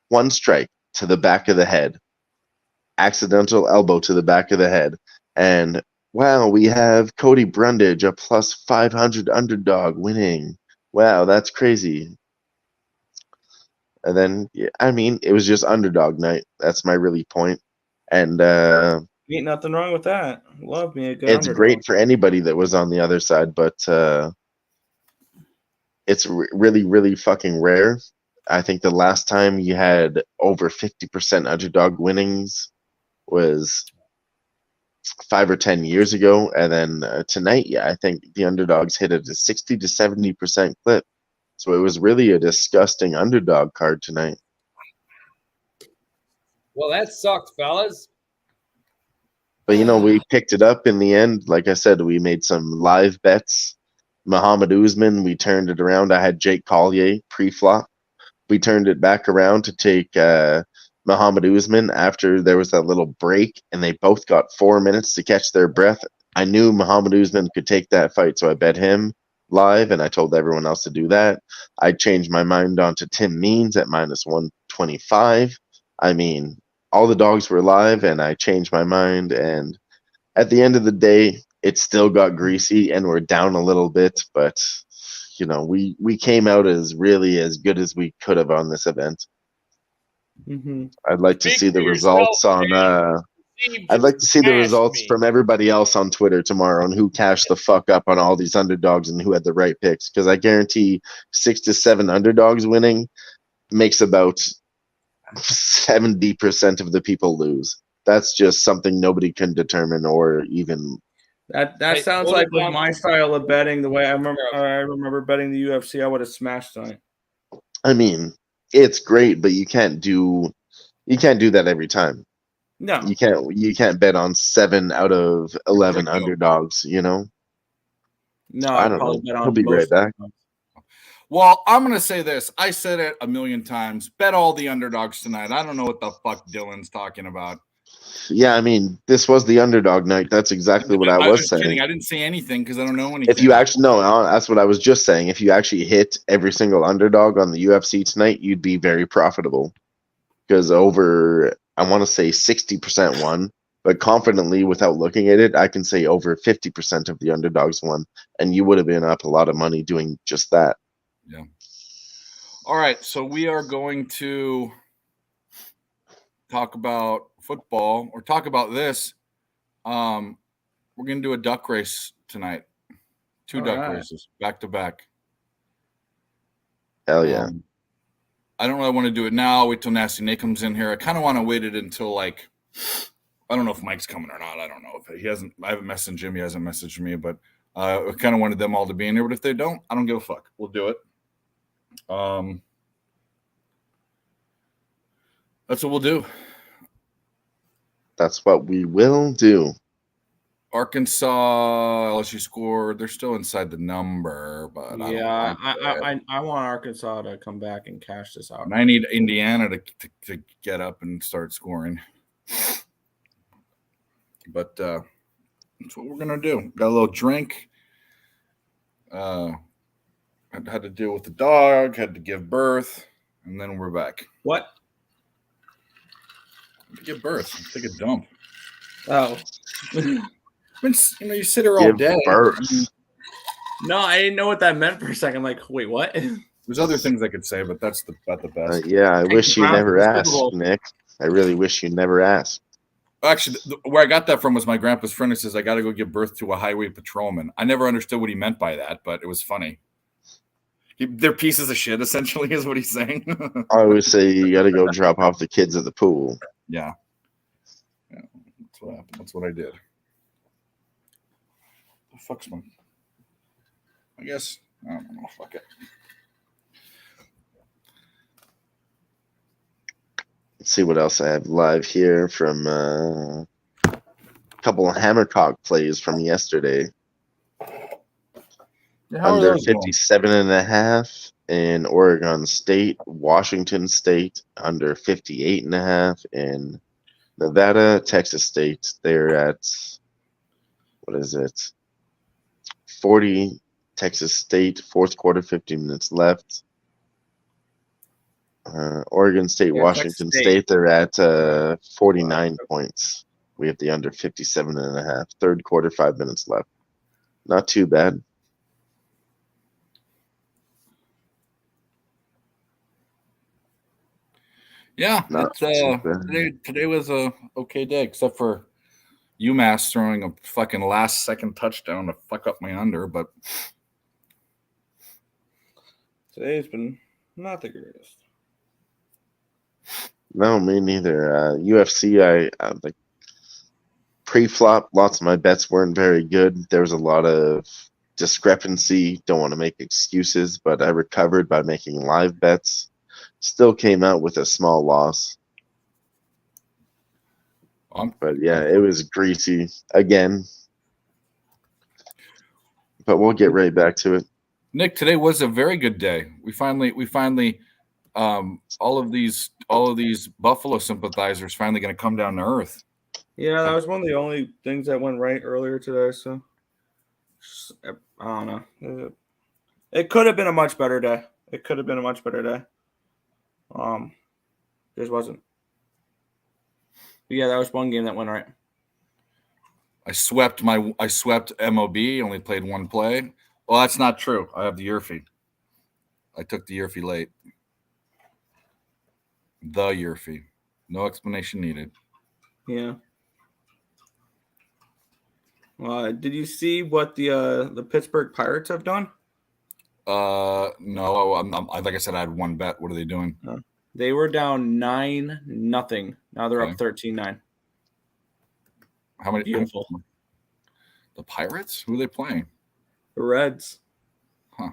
one strike to the back of the head, accidental elbow to the back of the head, and wow, we have Cody Brundage, a plus 500 underdog winning. Wow, that's crazy. And then, I mean, it was just underdog night. That's my really point. And ain't nothing wrong with that. Love me a good it's underdog. great for anybody that was on the other side, but it's really, really fucking rare. I think the last time you had over 50% underdog winnings was 5 or 10 years ago. And then tonight, I think the underdogs hit at a 60 to 70% clip. So it was really a disgusting underdog card tonight. Well, that sucked, fellas. But, we picked it up in the end. Like I said, we made some live bets. Muhammad Usman, we turned it around. I had Jake Collier pre-flop. We turned it back around to take Muhammad Usman after there was that little break, and they both got 4 minutes to catch their breath. I knew Muhammad Usman could take that fight, so I bet him live, and I told everyone else to do that. I changed my mind onto Tim Means at minus 125. I mean, all the dogs were live, and I changed my mind, and at the end of the day, it still got greasy, and we're down a little bit, but we came out as good as we could have on this event. Mm-hmm. I'd like to see the results on I'd like to see the Ask results me. from everybody else on Twitter tomorrow and who cashed the fuck up on all these underdogs and who had the right picks. Because I guarantee 6 to 7 underdogs winning makes about 70% of the people lose. That's just something nobody can determine or even. That sounds hold like it with down. my style of betting. The way I remember betting the UFC, I would have smashed tonight. I mean, it's great, but you can't do that every time. No, You can't bet on 7 out of 11 Ridiculous. underdogs. no, I I'd don't probably know. bet He'll on be right most. back. Well, I'm going to say this. I said it a million times. Bet all the underdogs tonight. I don't know what the fuck Dylan's talking about. Yeah, I mean, this was the underdog night. That's exactly what I was saying. kidding. I didn't say anything because I don't know anything. If you actually that's what I was just saying. If you actually hit every single underdog on the UFC tonight, you'd be very profitable. Because over, I want to say 60% won, but confidently, without looking at it, I can say over 50% of the underdogs won, and you would have been up a lot of money doing just that. Yeah. All right, so we are going to talk about football or talk about this. We're going to do a duck race tonight. 2 All duck right. races back to back. Hell yeah. I don't really want to do it now. Wait till Nasty Nate comes in here. I kind of want to wait it until I don't know if Mike's coming or not. I don't know if he hasn't. I haven't messaged him. He hasn't messaged me, but I kind of wanted them all to be in here. But if they don't, I don't give a fuck. We'll do it. That's what we'll do. That's what we will do. Arkansas, LSU scored. They're still inside the number, but Yeah, I want Arkansas to come back and cash this out. And I need Indiana to get up and start scoring. But that's what we're gonna do. Got a little drink. I had to deal with the dog. Had to give birth, and then we're back. What? To give birth. Take a dump. Oh. You sit here all Give day. birth. No, I didn't know what that meant for a second. Like, wait, what? There's other things I could say, but that's the best. Yeah, I wish you never Super asked, Bowl. Nick. I really wish you never asked. Actually, where I got that from was my grandpa's friend who says, I got to go give birth to a highway patrolman. I never understood what he meant by that, but it was funny. They're pieces of shit, essentially, is what he's saying. I always say you got to go drop off the kids at the pool. Yeah. That's what happened. That's what I did. The fuck's my... I guess... I don't know. Fuck it. Let's see what else I have live here from a couple of Hammercock plays from yesterday. How are Under those going? 57.5 in Oregon State, Washington State under 58.5 in Nevada, Texas State. They're at, what is it? 40 Texas State, fourth quarter, 15 minutes left. Oregon State, Yeah, Washington Texas State, they're at 49 points. We have the under 57.5. Third quarter, 5 minutes left. Not too bad. Yeah, Not too bad. today was a okay day, except for UMass throwing a fucking last second touchdown to fuck up my under, but today's been not the greatest. No, me neither. UFC, I like pre-flop. Lots of my bets weren't very good. There was a lot of discrepancy. Don't want to make excuses, but I recovered by making live bets. Still came out with a small loss. But yeah, it was greasy again. But we'll get right back to it. Nick, today was a very good day. We finally all of these Buffalo sympathizers finally going to come down to earth. Yeah, that was one of the only things that went right earlier today. So I don't know. It could have been a much better day. Just wasn't. But yeah, that was one game that went right. I swept MOB. Only played one play. Well, that's not true. I have the Yurfie. I took the Yurfie late. The Yurfie. No explanation needed. Yeah. Did you see what the Pittsburgh Pirates have done? No. Like I said, I had one bet. What are they doing? They were down 9-0. Now they're up 13-9. How many? Beautiful. The Pirates? Who are they playing? The Reds. Huh.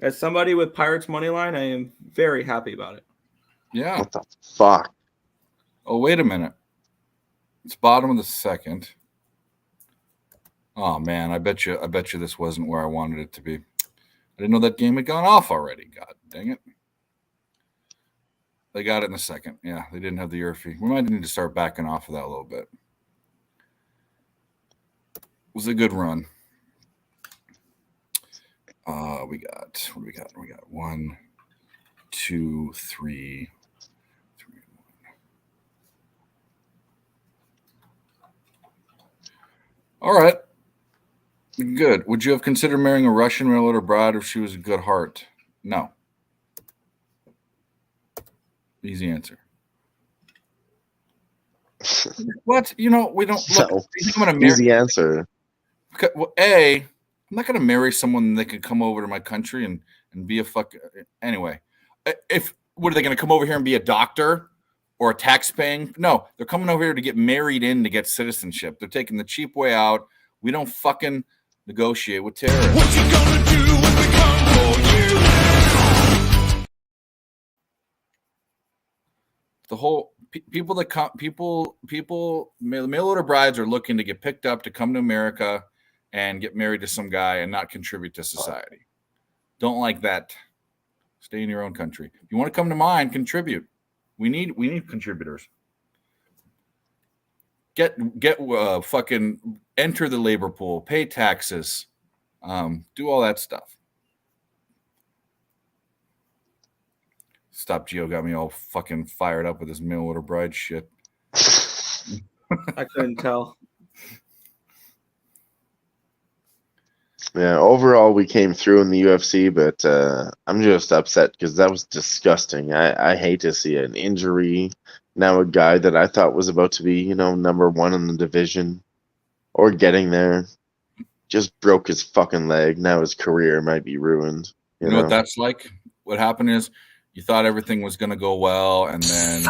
As somebody with Pirates money line, I am very happy about it. Yeah. What the fuck? Oh, wait a minute. It's bottom of the second. Oh man, I bet you this wasn't where I wanted it to be. I didn't know that game had gone off already. God dang it. They got it in the second. Yeah, they didn't have the Urfi. We might need to start backing off of that a little bit. It was a good run. We got 1, 2, 3. All right. Good. Would you have considered marrying a Russian railroad or bride if she was a good heart? No. Easy answer. What? We don't look. No. I'm gonna marry. Easy answer. Okay, well, I'm not gonna marry someone that could come over to my country and be a fuck. Anyway, what are they gonna come over here and be a doctor or a tax paying? No, they're coming over here to get married in to get citizenship. They're taking the cheap way out. We don't fucking negotiate with terrorists. What you gonna do when we come for you? The whole people that come, mail order brides are looking to get picked up to come to America and get married to some guy and not contribute to society. Don't like that. Stay in your own country. If you want to come to mine, contribute. We need contributors. Get fucking enter the labor pool, pay taxes, do all that stuff. Stop Gio got me all fucking fired up with his mail order bride shit. I couldn't tell. Yeah, overall we came through in the UFC, but I'm just upset because that was disgusting. I hate to see an injury. Now a guy that I thought was about to be, number one in the division or getting there just broke his fucking leg. Now his career might be ruined. You know what that's like? What happened is you thought everything was going to go well, and then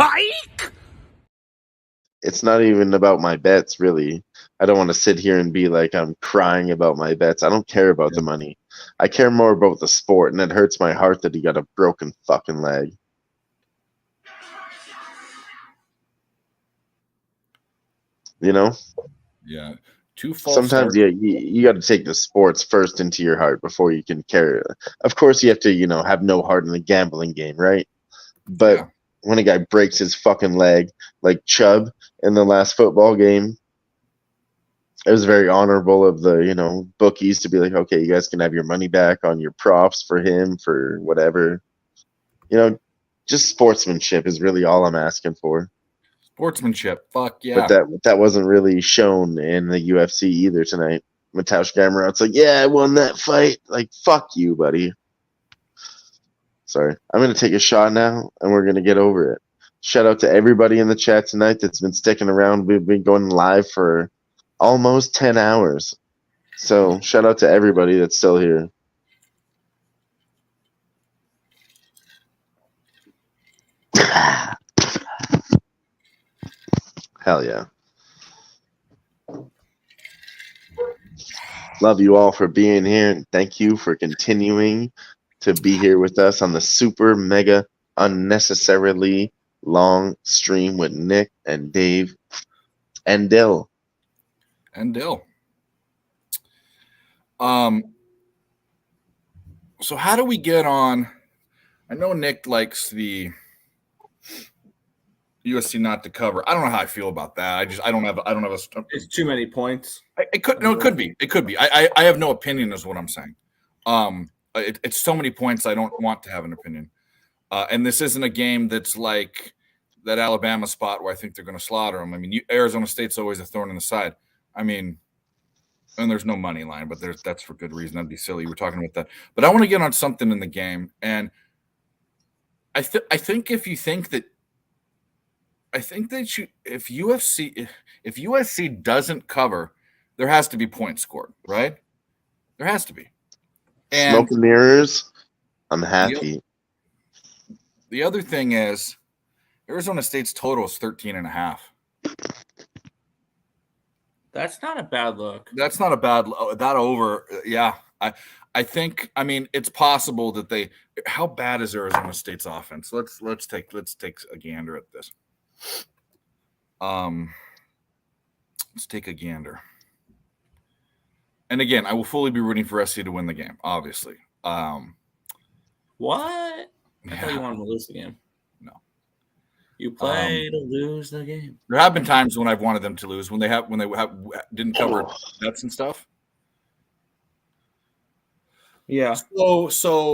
it's not even about my bets, really. I don't want to sit here and be like I'm crying about my bets. I don't care about the money. I care more about the sport, and it hurts my heart that he got a broken fucking leg. Yeah. Two false Sometimes, starts. you got to take the sports first into your heart before you can carry it. Of course, you have to, have no heart in the gambling game, right? But when a guy breaks his fucking leg, like Chubb in the last football game, it was very honorable of the, bookies to be like, okay, you guys can have your money back on your props for him, for whatever. Just sportsmanship is really all I'm asking for. Sportsmanship. Fuck yeah. But that wasn't really shown in the UFC either tonight. Mateusz Gamrot's like, yeah, I won that fight. Like, fuck you, buddy. Sorry. I'm going to take a shot now, and we're going to get over it. Shout out to everybody in the chat tonight that's been sticking around. We've been going live for almost 10 hours. So shout out to everybody that's still here. Hell yeah. Love you all for being here, and thank you for continuing to be here with us on the super mega unnecessarily long stream with Nick and Dave and Dill. So how do we get on? I know Nick likes the USC not to cover. I don't know how I feel about that. I don't have a. It's too many points. It could be. It could be. I have no opinion, is what I'm saying. It's so many points. I don't want to have an opinion. And this isn't a game that's like that Alabama spot where I think they're going to slaughter them. I mean, Arizona State's always a thorn in the side. I mean, and there's no money line, but that's for good reason. That'd be silly. We're talking about that. But I want to get on something in the game, and I think if you think that I think they should. If USC doesn't cover, there has to be points scored, right? There has to be. And Smoke and mirrors. I'm happy. the other thing is, Arizona State's total is 13.5. That's not a bad look. That's not a bad that over. Yeah, I think. I mean, it's possible that they. How bad is Arizona State's offense? Let's take a gander at this. Let's take a gander. And again, I will fully be rooting for SC to win the game, obviously. What? I thought you wanted to lose the game. No. You play to lose the game. There have been times when I've wanted them to lose when they didn't cover bets and stuff. Yeah. So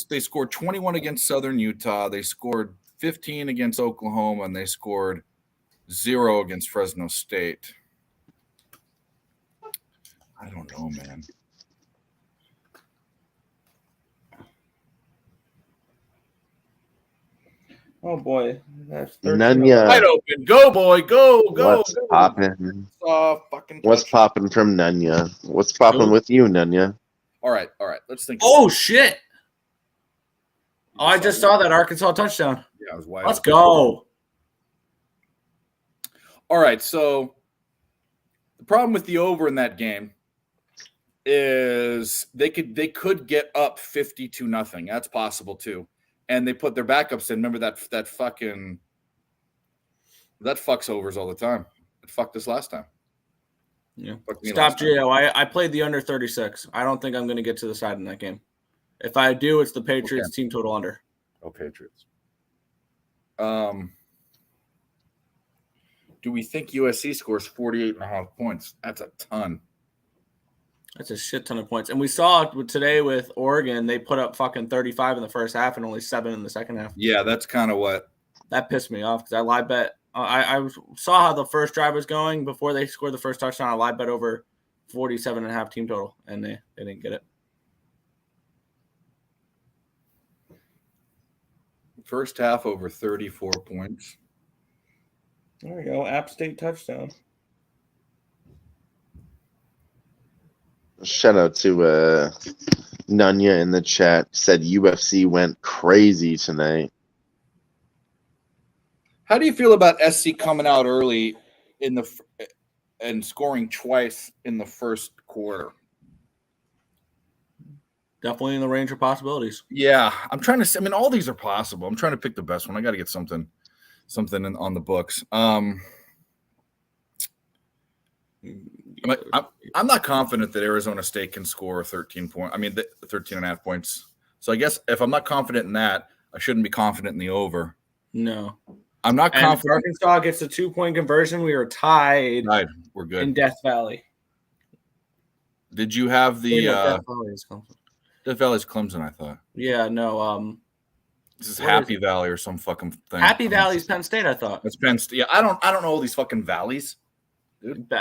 they scored 21 against Southern Utah. They scored 15 against Oklahoma, and they scored 0 against Fresno State. I don't know, man. Oh boy, that's Nunya. Wide open. Go, boy. Go. What's popping? What's popping from Nunya? What's popping with you, Nunya? All right. Let's think. Oh shit! Oh, I just saw that Arkansas touchdown. Yeah, it was wide. Let's go. All right, so the problem with the over in that game is they could get up 50-0. That's possible too. And they put their backups in. Remember that fucking that fucks overs all the time. It fucked us last time. Yeah. Stop, Gio. I played the under 36. I don't think I'm going to get to the side in that game. If I do, it's the Patriots team total under. Oh, Patriots. Do we think USC scores 48.5 points? That's a ton. That's a shit ton of points. And we saw it today with Oregon. They put up fucking 35 in the first half and only 7 in the second half. Yeah, that's kind of what. That pissed me off because I live bet. I saw how the first drive was going before they scored the first touchdown. I live bet over 47.5 team total, and they didn't get it. First half over 34 points. There we go. App State touchdown. Shout out to Nunya in the chat. Said UFC went crazy tonight. How do you feel about SC coming out early and scoring twice in the first quarter? Definitely in the range of possibilities. Yeah, I'm trying to. I mean, all these are possible. I'm trying to pick the best one. I got to get something on the books. I'm not confident that Arizona State can score 13.5 points. So I guess if I'm not confident in that, I shouldn't be confident in the over. No. I'm not confident. If Arkansas gets a 2-point conversion, we are tied. We're good. In Death Valley. Did you have the Death Valley is Clemson. Death Valley's Clemson, I thought. Yeah, no. This is Happy Valley or some fucking thing. Happy Valley's Penn State, I thought. That's Penn State. Yeah, I don't know all these fucking valleys, dude.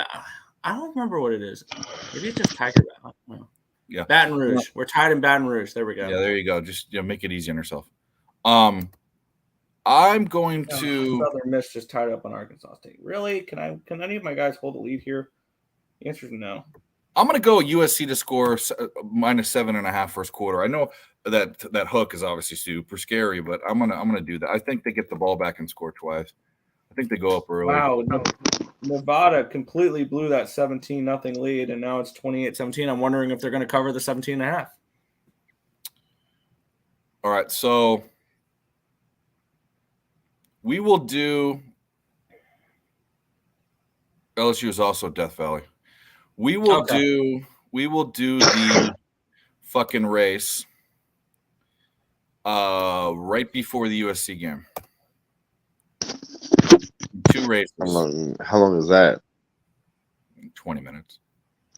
I don't remember what it is. Maybe it's just Tiger Valley. No. Yeah. Baton Rouge. We're tied in Baton Rouge. There we go. Yeah, there you go. Just make it easy on yourself. I'm going to Southern Miss just tied up on Arkansas State. Really? Can any of my guys hold the lead here? The answer is no. I'm going to go USC to score -7.5 first quarter. I know that hook is obviously super scary, but I'm gonna do that. I think they get the ball back and score twice. I think they go up early. Wow, Nevada completely blew that 17-0 lead, and now it's 28-17. I'm wondering if they're going to cover the 17.5. All right, so we will do. LSU is also Death Valley. We will do the fucking race right before the USC game. 2 races. How long is that? 20 minutes.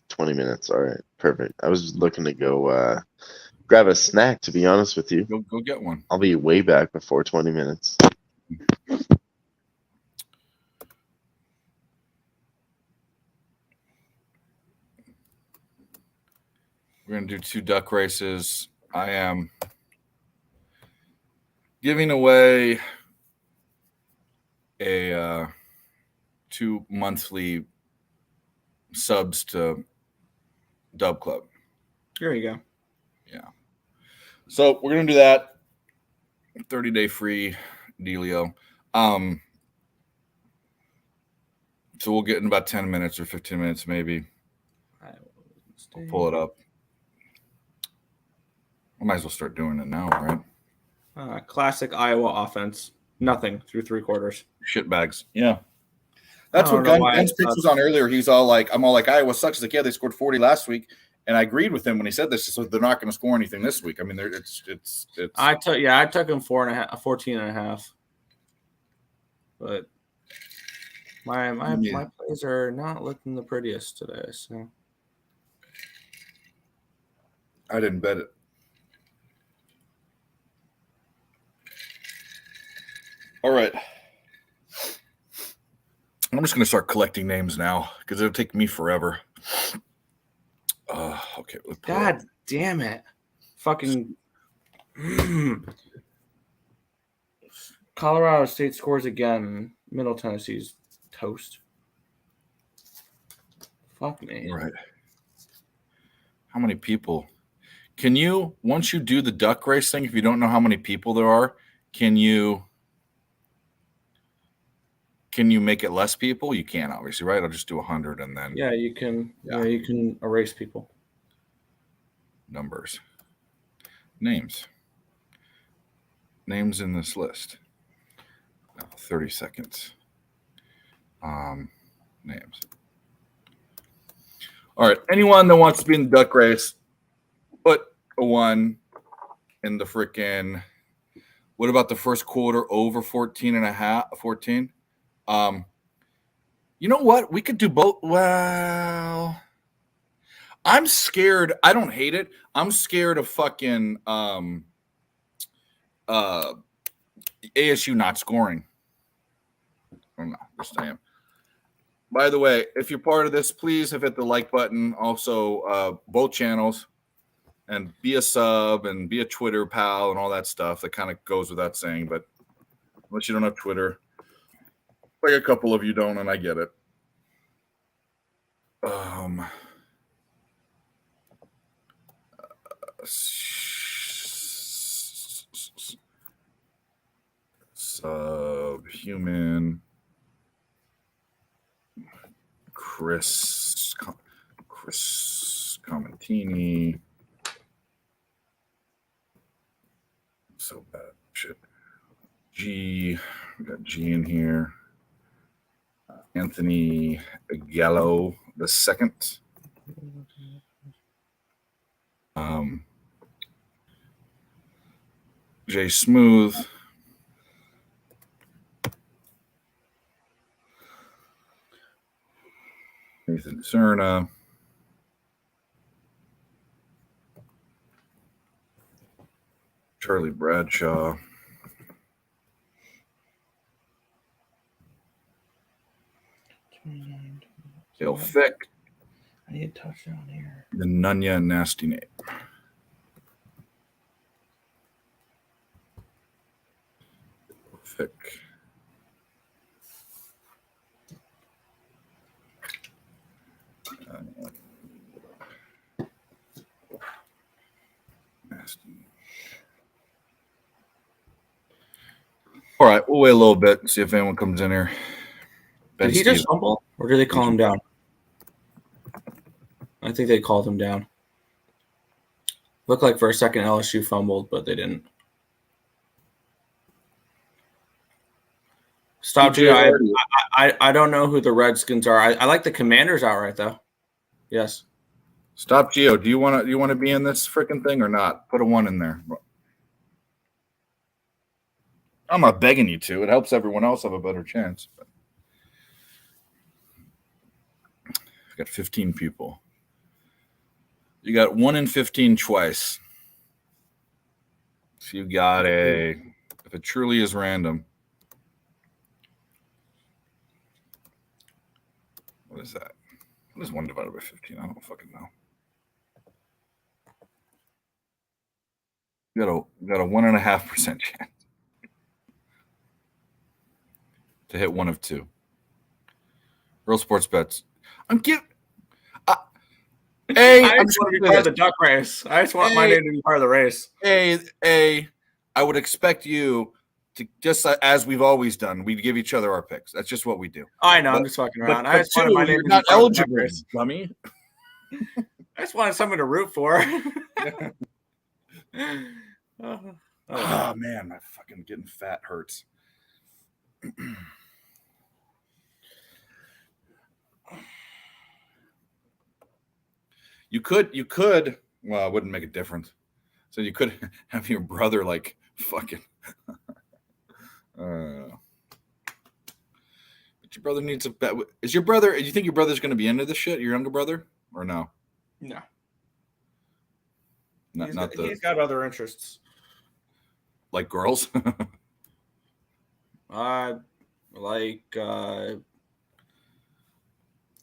20 minutes. All right. Perfect. I was just looking to go grab a snack, to be honest with you. Go get one. I'll be way back before 20 minutes. We're going to do 2 duck races. I am giving away a 2 monthly subs to Dub Club. There you go. Yeah. So we're gonna do that. 30-day free dealio. So we'll get in about 10 minutes or 15 minutes, maybe. I'll pull it up. I might as well start doing it now, right? Classic Iowa offense. Nothing through 3 quarters. Shitbags. Yeah. That's what know why Gun's pitch was on earlier. He's all like, I'm all like, Iowa sucks. He's like, yeah, they scored 40 last week. And I agreed with him when he said this. So they're not going to score anything this week. I mean, it's. I took him 14.5. But my plays are not looking the prettiest today. So I didn't bet it. All right. I'm just going to start collecting names now because it'll take me forever. Okay. God damn it. Fucking Colorado State scores again. Middle Tennessee's toast. Fuck me. Right. How many people? Can you, once you do the duck race thing, if you don't know how many people there are, can you make it less people? You can, obviously, right? I'll just do 100 and then. Yeah, you can. Yeah, you can erase people. Numbers. Names in this list. 30 seconds. Names. All right. Anyone that wants to be in the duck race, put a 1 in the freaking. What about the first quarter over 14? You know what? We could do both. Well, I'm scared. I don't hate it. I'm scared of fucking ASU not scoring. Oh, no, just I am. By the way, if you're part of this, please hit the like button. Also, both channels, and be a sub and be a Twitter pal and all that stuff. That kind of goes without saying, but unless you don't have Twitter, like a couple of you don't, and I get it. Subhuman. Chris Comentini. So bad. Shit. G. We got G in here. Anthony Gallo the second. Jay Smooth. Nathan Cerna. Charlie Bradshaw. Dale Fick. I need a touchdown here. The Nunya Nasty Nate. Fick. Nasty. All right, we'll wait a little bit and see if anyone comes in here. Did he just fumble, or did they call him down? I think they called him down. Looked like for a second LSU fumbled, but they didn't. Stop, G. I don't know who the Redskins are. I like the Commanders outright, though. Yes. Stop, Gio. Do you want to be in this freaking thing or not? Put a 1 in there. I'm not begging you to. It helps everyone else have a better chance. But I've got 15 people. You got 1 in 15 twice. So you got if it truly is random. What is that? What is 1 divided by 15? I don't fucking know. You got a 1.5% chance. to hit one of two. Real sports bets. I'm just want to be part of the duck race. I just want my name to be part of the race. I would expect you to just as we've always done. We give each other our picks. That's just what we do. I know. I'm just fucking around. I just wanted my name to be not part of the duck eligible, race. dummy. I just wanted something to root for. Oh man, my fucking getting fat hurts. You could. Well, it wouldn't make a difference. So you could have your brother like fucking. But your brother needs a bet. Is your brother? Do you think your brother's going to be into this shit? Your younger brother, or no? No. He's got other interests. Like girls.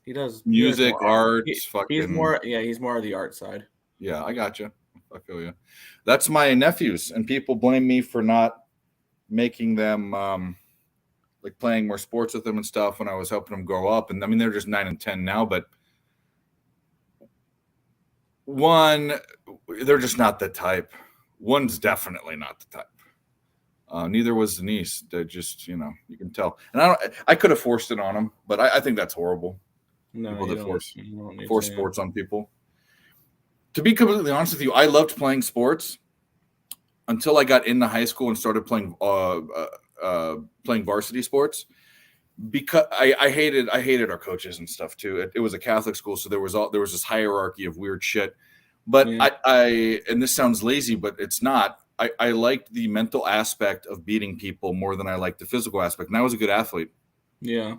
He does music, art. He's more of the art side. Yeah, I got you. I feel you. That's my nephews, and people blame me for not making them like playing more sports with them and stuff when I was helping them grow up. And I mean, they're just 9 and 10 now, but one, they're just not the type. One's definitely not the type. Neither was the niece. They're just, you can tell. And I could have forced it on them, but I think that's horrible. No, people that force to, sports on people. To be completely honest with you, I loved playing sports until I got into high school and started playing varsity sports. Because I hated our coaches and stuff too. It was a Catholic school, so there was this hierarchy of weird shit. But I and this sounds lazy, but it's not. I liked the mental aspect of beating people more than I liked the physical aspect. And I was a good athlete. Yeah.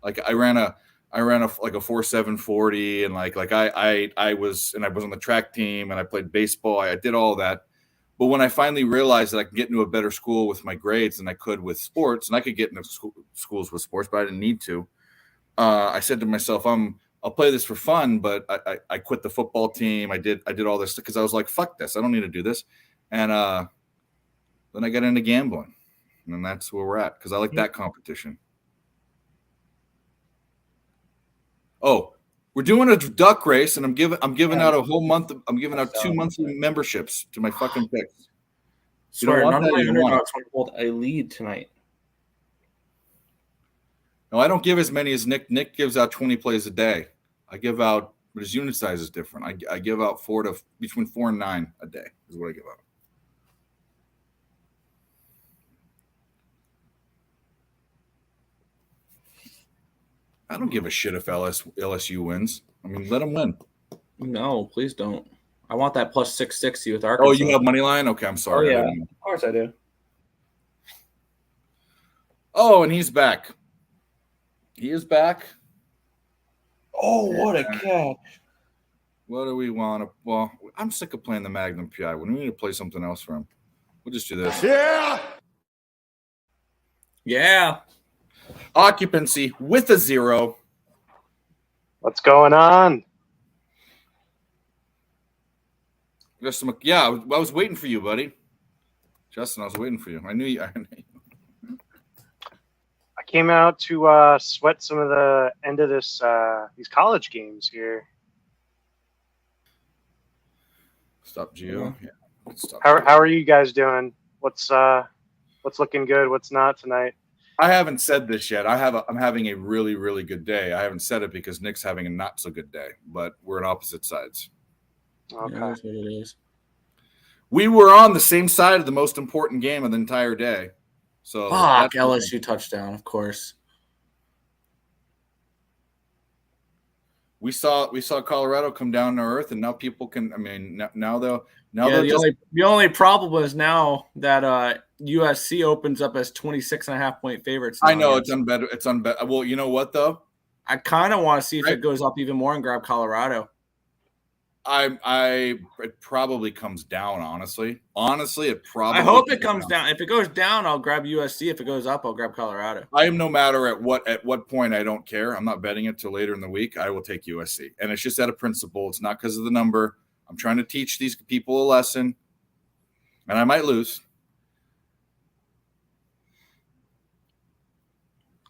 Like I ran a like a 4.7 40, and I was on the track team, and I played baseball. I did all that. But when I finally realized that I could get into a better school with my grades than I could with sports, and I could get into schools with sports, but I didn't need to, I said to myself, I'll play this for fun, but I quit the football team. I did all this because I was like, fuck this. I don't need to do this. And then I got into gambling, and that's where we're at because I like that competition. Oh, we're doing a duck race, and I'm giving out a whole month. I'm giving out 2 monthly memberships to my fucking picks. You don't want that, you want it. Hold a lead tonight. No, I don't give as many as Nick. Nick gives out 20 plays a day. I give out, but his unit size is different. I give out between 4 and 9 a day is what I give out. I don't give a shit if LSU wins. I mean, let them win. No, please don't. I want that plus 660 with Arkansas. Oh, you have money line? Okay, I'm sorry. Oh, yeah, of course I do. Oh, and he's back. He is back. Oh, what a catch. What do we want to? Well, I'm sick of playing the Magnum PI. We need to play something else for him. We'll just do this. Yeah. Occupancy with a 0. What's going on? Yeah, I was waiting for you, buddy. Justin, I was waiting for you. I knew you. I came out to sweat some of the end of these college games here. Stop Gio. Yeah. Stop. How are you guys doing? What's looking good? What's not tonight? I haven't said this yet. I'm having a really, really good day. I haven't said it because Nick's having a not so good day, but we're on opposite sides. Okay. Yeah, that's what it is. We were on the same side of the most important game of the entire day. So LSU touchdown, of course. We saw Colorado come down to earth, and now people can. I mean, now they'll. The only problem is now that USC opens up as 26.5 point favorites. I know it's unbetter. It's unbetter. Well, you know what though? I kind of want to see if it goes up even more and grab Colorado. It probably comes down. Honestly, it probably. I hope it comes down. If it goes down, I'll grab USC. If it goes up, I'll grab Colorado. I am no matter at what point. I don't care. I'm not betting it till later in the week. I will take USC, and it's just out of principle. It's not because of the number. I'm trying to teach these people a lesson, and I might lose.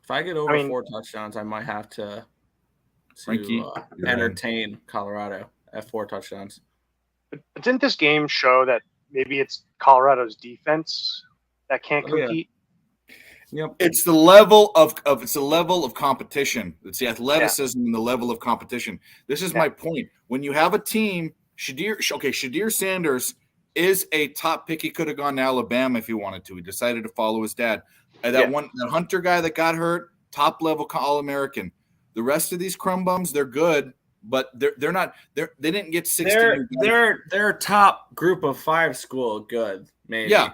If I get over I mean, 4 touchdowns, I might have to Frankie, you're in. entertain Colorado at 4 touchdowns. but didn't this game show that maybe it's Colorado's defense that can't Oh, yeah. compete? Yep. It's the level of competition. It's the athleticism and the level of competition. This is my point. When you have a team, Shadir Sanders is a top pick. He could have gone to Alabama if he wanted to. He decided to follow his dad. And that Hunter guy that got hurt, top level All-American. The rest of these crumb bums, they're good, but they're not. They didn't get 60. They're top group of 5 school good. Maybe. Yeah.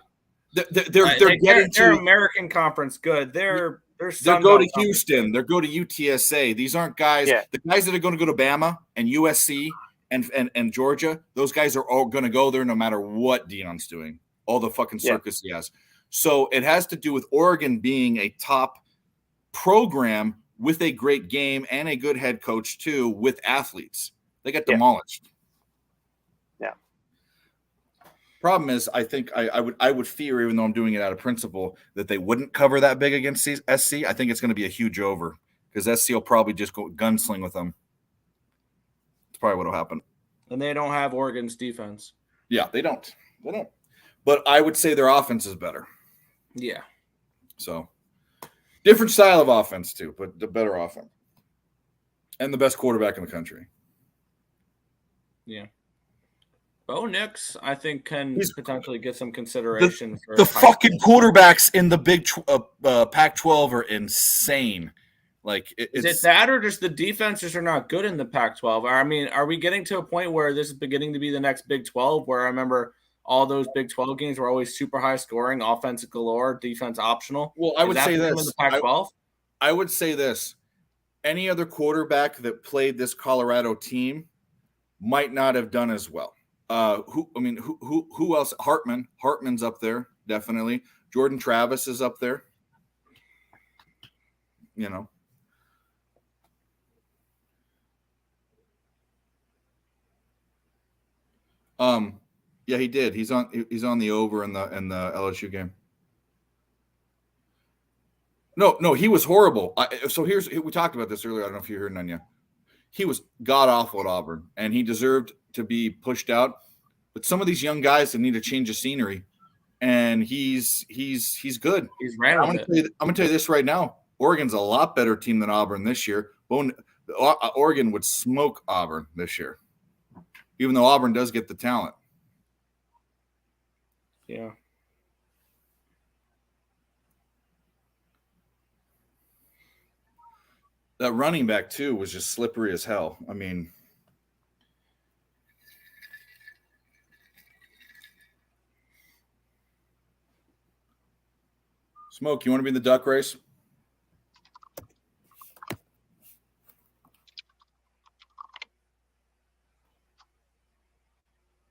They're American Conference good. They're go to Houston. They're go to UTSA. These aren't guys. Yeah. The guys that are going to go to Bama and USC and Georgia. Those guys are all going to go there no matter what Deion's doing. All the fucking circus he has. So it has to do with Oregon being a top program with a great game and a good head coach too, with athletes. They got demolished. Problem is, I think I would fear, even though I'm doing it out of principle, that they wouldn't cover that big against SC. I think it's going to be a huge over because SC will probably just go gunsling with them. That's probably what will happen. And they don't have Oregon's defense. Yeah, they don't. But I would say their offense is better. Yeah. So different style of offense too, but the better offense and the best quarterback in the country. Yeah. Bo Nix, I think, can potentially get some consideration. The fucking quarterbacks in the big Pac-12 are insane. Like, is it that or just the defenses are not good in the Pac-12? I mean, are we getting to a point where this is beginning to be the next Big 12? Where I remember all those Big 12 games were always super high scoring, offense galore, defense optional. Well, I would say this. In the Pac-12? I would say this: any other quarterback that played this Colorado team might not have done as well. Who else? Hartman's up there, definitely. Jordan Travis is up there. You know. Yeah, he did. He's on the over in the LSU game. No, he was horrible. We talked about this earlier. I don't know if you heard Nanya. He was god awful at Auburn, and he deserved to be pushed out. But some of these young guys that need a change of scenery, and he's good. He's ran I'm gonna tell you this right now. Oregon's a lot better team than Auburn this year. Oregon would smoke Auburn this year, even though Auburn does get the talent. Yeah. That running back, too, was just slippery as hell. I mean, Smoke, you want to be in the duck race?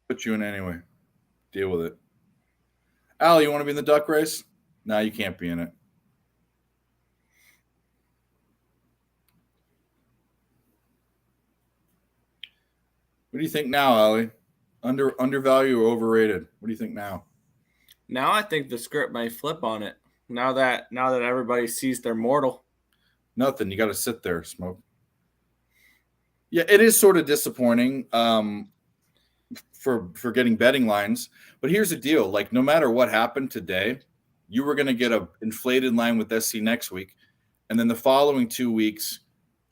Put you in anyway. Deal with it. Al, you want to be in the duck race? No, you can't be in it. What do you think now, Allie? Undervalued or overrated? What do you think now? Now I think the script might flip on it. Now that everybody sees they're mortal. Nothing. You got to sit there, Smoke. Yeah, it is sort of disappointing for getting betting lines. But here's the deal. Like, no matter what happened today, you were going to get an inflated line with SC next week. And then the following 2 weeks,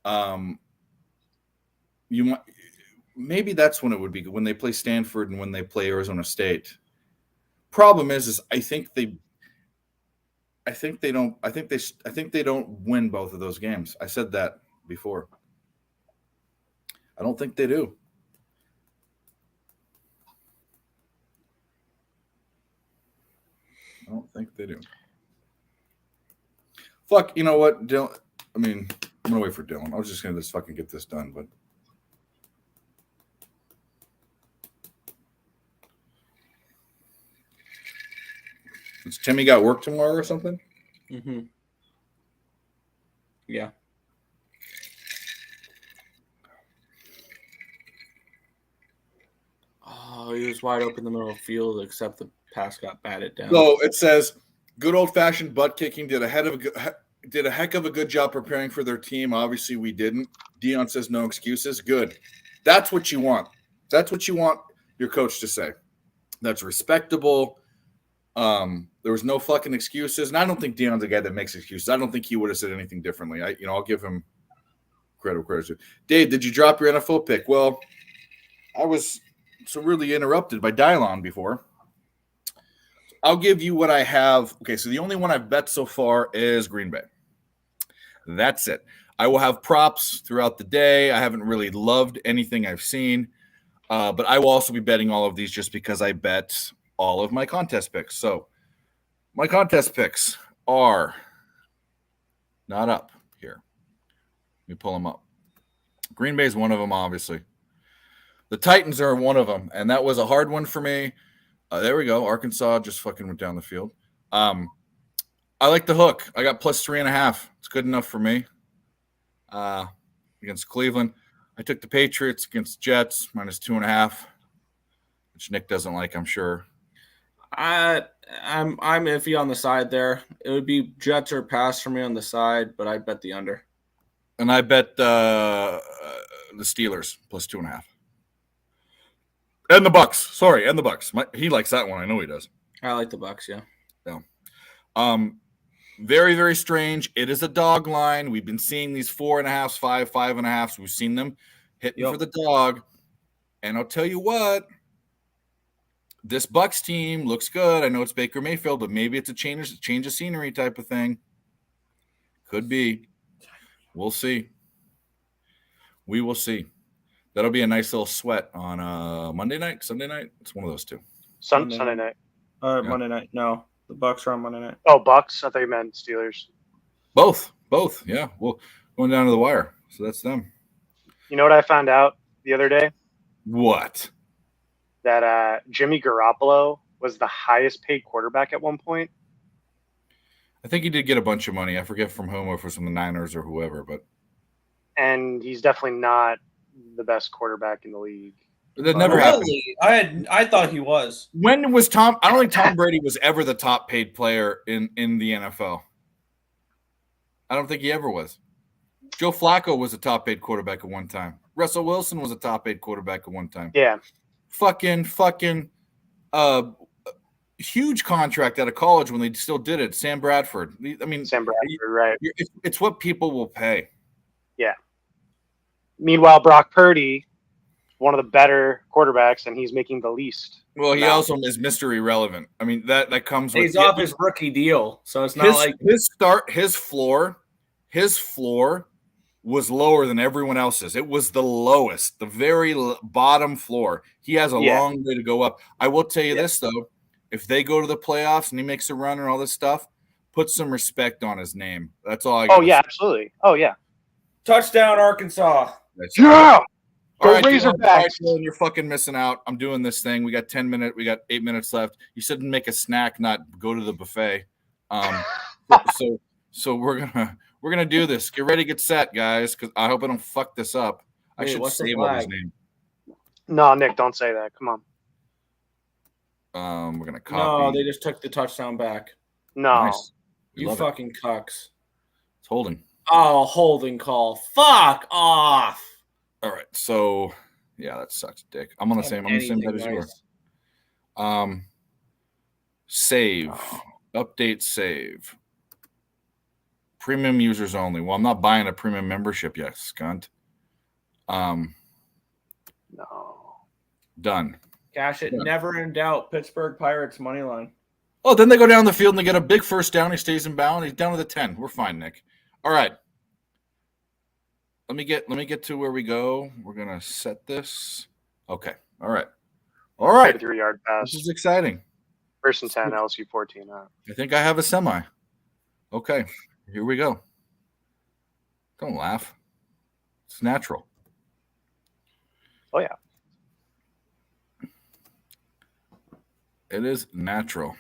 you might – maybe that's when it would be when they play Stanford and when they play Arizona State. Problem is I think they don't win both of those games. I said that before. I don't think they do. I don't think they do. Fuck, you know what, Dylan? I mean, I'm gonna wait for Dylan. I was just gonna just fucking get this done, but has Timmy got work tomorrow or something? Mm-hmm. Yeah. Oh, he was wide open in the middle of the field, except the pass got batted down. So it says, good old-fashioned butt kicking did a head did a heck of a good job preparing for their team. Obviously, we didn't. Dion says no excuses. Good. That's what you want. That's what you want your coach to say. That's respectable. There was no fucking excuses, and I don't think Dion's a guy that makes excuses. I don't think he would have said anything differently. I'll give him credit. Dave, did you drop your NFL pick? Well, I was so really interrupted by Dylon before. I'll give you what I have. Okay, so the only one I've bet so far is Green Bay. That's it. I will have props throughout the day. I haven't really loved anything I've seen, but I will also be betting all of these just because I bet all of my contest picks. So my contest picks are not up here. Let me pull them up. Green Bay is one of them, obviously. The Titans are one of them, and that was a hard one for me. There we go. Arkansas just fucking went down the field. I like the hook. I got plus 3.5. It's good enough for me. Against Cleveland. I took the Patriots against Jets, minus 2.5, which Nick doesn't like, I'm sure. I'm iffy on the side there. It would be Jets or pass for me on the side, but I bet the under. And I bet the Steelers plus 2.5. And the Bucks. Sorry, and the Bucks. He likes that one. I know he does. I like the Bucks, yeah. Very, very strange. It is a dog line. We've been seeing these 4.5s, 5.5s. We've seen them hitting for the dog. And I'll tell you what, this Bucks team looks good. I know it's Baker Mayfield, but maybe it's a change of scenery type of thing. Could be. We'll see. We will see. That'll be a nice little sweat on Monday night, Sunday night. It's one of those two. Sunday night. Monday night. No, the Bucks are on Monday night. Oh, Bucks. I thought you meant Steelers. Both. Yeah. Well, going down to the wire. So that's them. You know what I found out the other day? What? That Jimmy Garoppolo was the highest paid quarterback at one point. I think he did get a bunch of money. I forget from whom, or from the Niners or whoever, but. And he's definitely not the best quarterback in the league. That never happened. I thought he was. When was Tom? I don't think Tom Brady was ever the top paid player in the NFL. I don't think he ever was. Joe Flacco was a top paid quarterback at one time. Russell Wilson was a top paid quarterback at one time. Yeah. Fucking huge contract out of college when they still did it. Sam Bradford. I mean, Sam Bradford, right. It's what people will pay. Yeah. Meanwhile, Brock Purdy, one of the better quarterbacks, and he's making the least. Well, he also is Mr. Irrelevant. I mean, that comes with he's off his rookie deal, so it's not like his floor was lower than everyone else's. It was the lowest, the very bottom floor. He has a long way to go up. I will tell you this though: if they go to the playoffs and he makes a run and all this stuff, put some respect on his name. That's all I got. Oh yeah, absolutely. Oh yeah. Touchdown, Arkansas. Yeah. All right, Razorbacks. You're fucking missing out. I'm doing this thing. We got 8 minutes left. You said make a snack, not go to the buffet. So we're gonna do this. Get ready, get set, guys, because I hope I don't fuck this up. I should save all his name. No, Nick, don't say that. Come on. We're gonna copy. No, they just took the touchdown back. No. Nice. You fucking cucks. It's holding. Oh, holding call. Fuck off. All right, so yeah, that sucks, Dick. I'm on the same bet as you are. Save. Update save. Premium users only. Well, I'm not buying a premium membership yet, scunt. No. Done. Cash it. Never in doubt. Pittsburgh Pirates money line. Oh, then they go down the field and they get a big first down. He stays in bounds. He's down to the 10. We're fine, Nick. All right. Let me get to where we go. We're gonna set this. Okay. All right. 3-yard pass. This is exciting. 1st and 10, LSU 14. I think I have a semi. Okay. Here we go. Don't laugh. It's natural. Oh yeah. It is natural.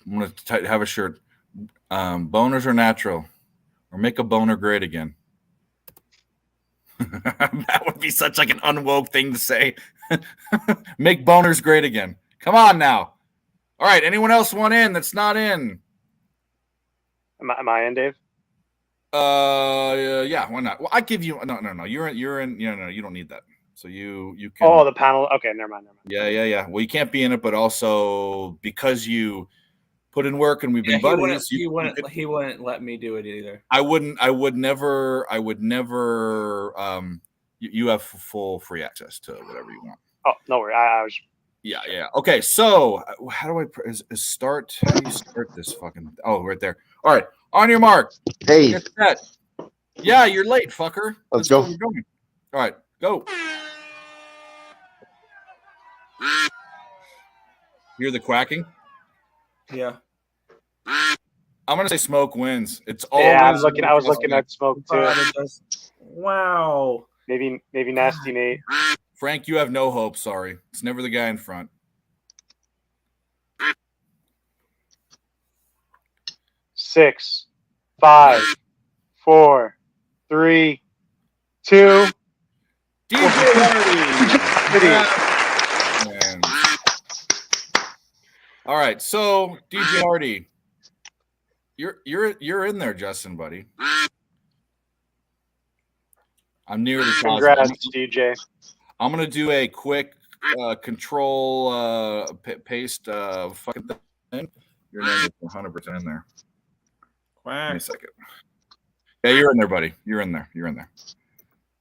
I'm gonna have a shirt. Boners are natural, or make a boner great again. That would be such like an unwoke thing to say. Make boners great again. Come on now. All right. Anyone else want in that's not in? Am I in, Dave? Yeah, why not? Well, I give you no. You're in. No, you don't need that. So you can. Oh, the panel. Okay, never mind. Yeah. Well, you can't be in it, but also because you put in work and we've been buddies. He wouldn't let me do it either. I would never. You have full free access to whatever you want. Oh, no worry. I was. Yeah. Okay, so how do I start? How do you start this fucking? Oh, right there. All right, on your mark. Hey. Get set. Yeah, you're late, fucker. Let's go. All right, go. Hear the quacking? Yeah. I'm gonna say Smoke wins. It's all. Yeah, I was looking at Smoke too. Wow. Maybe Nasty Nate. Frank, you have no hope. Sorry, it's never the guy in front. Six, 5, 4, 3, 2. DJ Hardy. All right, so DJ Hardy, you're in there, Justin, buddy. I'm nearly positive. Congrats, DJ. I'm gonna do a quick control paste fucking thing. Your name is 100% in there. Wait a second. Yeah, you're in there, buddy. You're in there.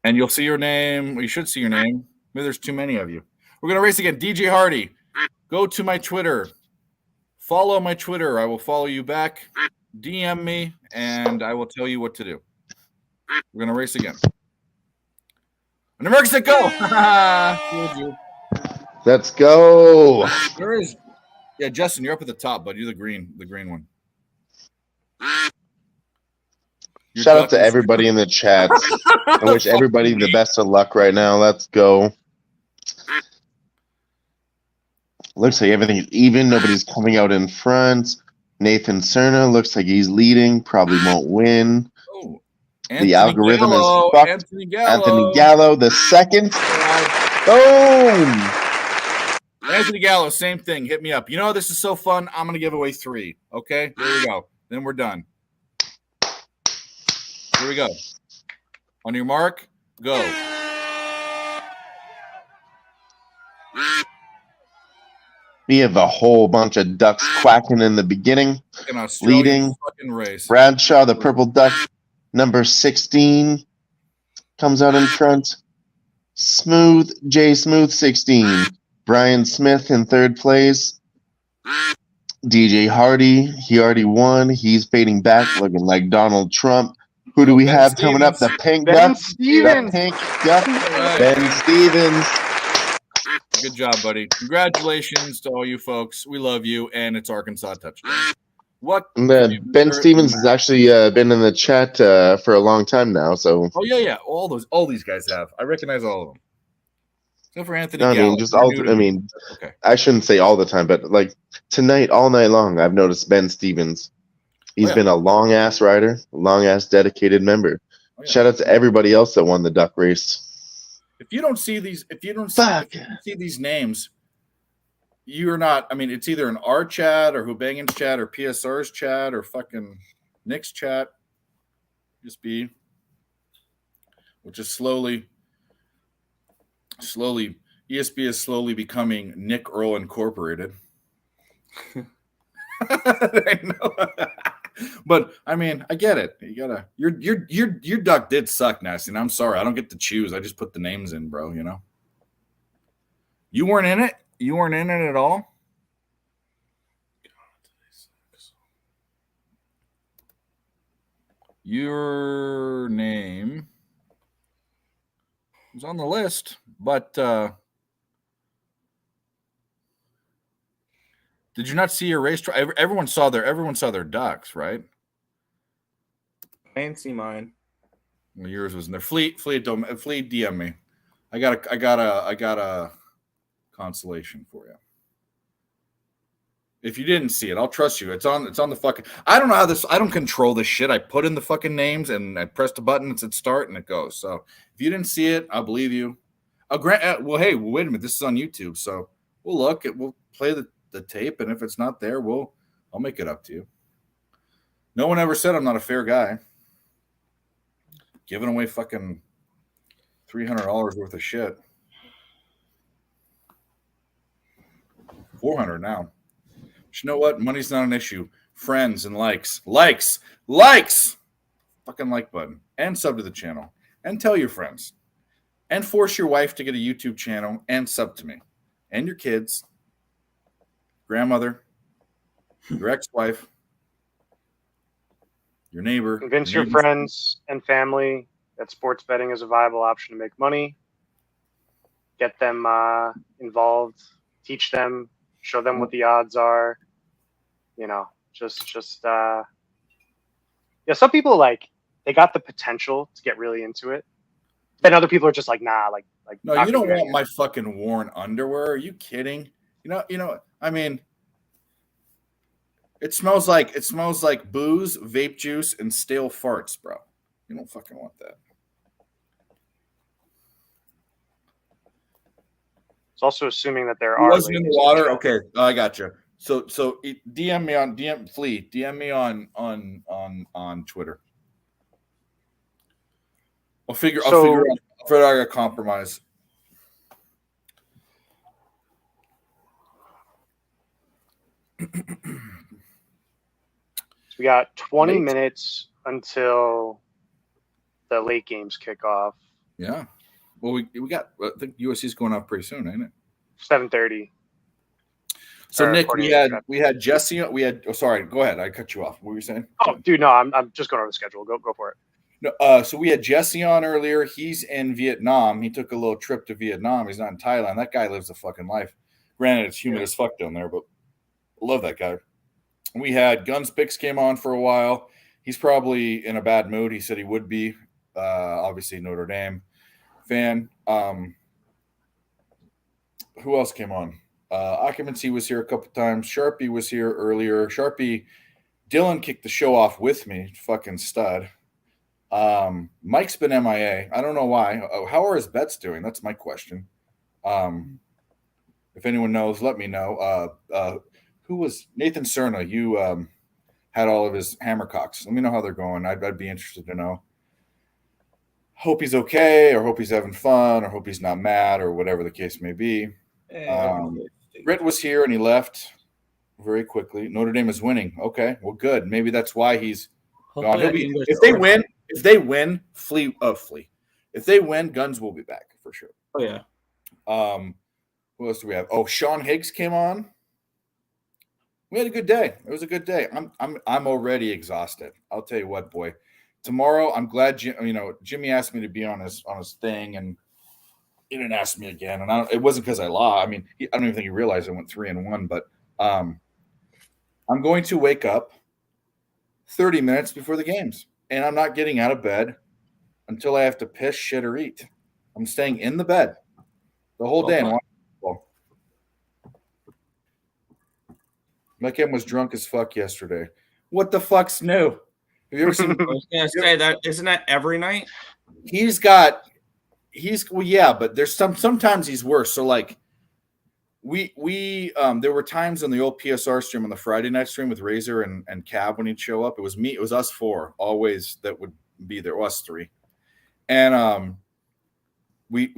And you'll see your name. Well, you should see your name. Maybe there's too many of you. We're gonna race again. DJ Hardy, go to my Twitter. Follow my Twitter. I will follow you back. DM me, and I will tell you what to do. We're gonna race again. An American go. Let's go. There is. Yeah, Justin, you're up at the top, bud. You're the green one. Shout out to everybody in the chat. I wish everybody the best of luck right now. Let's go. Looks like everything is even. Nobody's coming out in front. Nathan Cerna looks like he's leading. Probably won't win. Oh, the algorithm Gallo, is fucked. Anthony Gallo, the second. Boom. Anthony Gallo, same thing. Hit me up. You know, this is so fun. I'm going to give away 3. Okay? There we go. Then we're done. Here we go. On your mark, go. We have a whole bunch of ducks quacking in the beginning. Leading. Race. Bradshaw, the purple duck, number 16, comes out in front. Jay Smooth, 16. Brian Smith in third place. DJ Hardy, he already won. He's fading back, looking like Donald Trump. Who do we have coming up? The pink duck. The pink duck. Ben Stevens. Good job, buddy. Congratulations to all you folks. We love you, and it's Arkansas touchdown. What? Ben Stevens has actually been in the chat for a long time now. So. Oh yeah. All these guys have. I recognize all of them. Except for Anthony. I mean, okay. I shouldn't say all the time, but like tonight, all night long, I've noticed Ben Stevens. He's been a long ass rider, long ass dedicated member. Shout out to everybody else that won the duck race. If you don't see these, see these names, you're not. I mean, it's either in our chat or Hubangan's chat or PSR's chat or fucking Nick's chat. Just be, which is slowly, ESB is slowly becoming Nick Earl Incorporated. I know. But I mean, I get it. You gotta. Your duck did suck, Nasty. And I'm sorry, I don't get to choose. I just put the names in, bro. You know. You weren't in it. You weren't in it at all. Your name was on the list, but did you not see your race? Everyone saw their ducks, right? I didn't see mine. Well, yours was in there. Fleet, DM me. I got a consolation for you. If you didn't see it, I'll trust you. It's on the fucking. I don't know how this. I don't control this shit. I put in the fucking names and I pressed a button. It said start and it goes. So if you didn't see it, I'll believe you. Well, hey, wait a minute. This is on YouTube, so we'll look. We'll play the tape, and if it's not there, I'll make it up to you. No one ever said I'm not a fair guy. Giving away fucking $300 worth of shit. 400 now. But you know what? Money's not an issue. Friends and likes. Fucking like button. And sub to the channel. And tell your friends. And force your wife to get a YouTube channel and sub to me. And your kids. Grandmother. Your ex-wife. Your neighbor. Convince your friends and family that sports betting is a viable option to make money. Get them involved. Teach them. Show them what the odds are. You know, some people like they got the potential to get really into it. Then other people are just like, nah, like no, you don't want my fucking worn underwear. Are you kidding? You know, I mean, it smells like booze, vape juice, and stale farts, bro. You don't fucking want that. It's also assuming that there He are wasn't in the ladies water. chat. Okay, I got you. So DM me on DM me on Twitter. I'll figure out a compromise. So we got 20 minutes until the late games kick off. Yeah. Well, we got. I think USC's going off pretty soon, ain't it? 7:30. So Nick, we had Jesse. We had. Oh, sorry. Go ahead. I cut you off. What were you saying? Oh, dude, no, I'm just going over the schedule. Go for it. No. So we had Jesse on earlier. He's in Vietnam. He took a little trip to Vietnam. He's not in Thailand. That guy lives a fucking life. Granted, it's humid as fuck down there, but I love that guy. We had Guns Picks came on for a while. He's probably in a bad mood. He said he would be. Obviously Notre Dame fan. Who else came on? Occupancy was here a couple times. Sharpie was here earlier. Dylan kicked the show off with me. Fucking stud. Mike's been MIA. I don't know why. How are his bets doing? That's my question. If anyone knows, let me know. Who was Nathan Cerna? You had all of his hammercocks. Let me know how they're going. I'd be interested to know. Hope he's okay, or hope he's having fun, or hope he's not mad, or whatever the case may be. Britt was here and he left very quickly. Notre Dame is winning. Okay, well, good. Maybe that's why he's gone. If they win, Flea. If they win, Guns will be back for sure. Oh yeah. Who else do we have? Oh, Sean Higgs came on. We had a good day. It was a good day. I'm already exhausted. I'll tell you what, boy. Tomorrow, I'm glad Jimmy asked me to be on his thing, and he didn't ask me again. And it wasn't because I lost. I mean, I don't even think he realized I went 3-1. But I'm going to wake up 30 minutes before the games, and I'm not getting out of bed until I have to piss, shit, or eat. I'm staying in the bed the whole day and watching football. Mekem was drunk as fuck yesterday. What the fuck's new? Have you ever seen? I was gonna say that isn't that every night? But there's sometimes he's worse. So like we there were times on the old PSR stream on the Friday night stream with Razor and Cab when he'd show up. It was us four always that would be there, us three. And I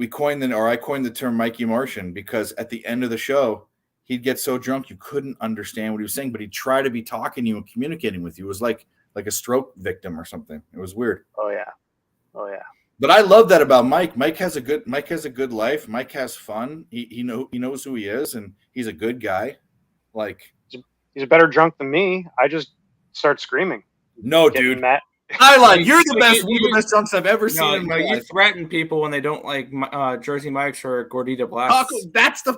coined the term Mikey Martian because at the end of the show he'd get so drunk you couldn't understand what he was saying, but he'd try to be talking to you and communicating with you. It was like a stroke victim or something. It was weird. Oh yeah. But I love that about Mike. Mike has a good life. Mike has fun. He knows who he is, and he's a good guy. Like he's a better drunk than me. I just start screaming. No, dude. You're the best. One of the best drunks I've ever seen in my life. You threaten people when they don't like Jersey Mike's or Gordita Blast. That's the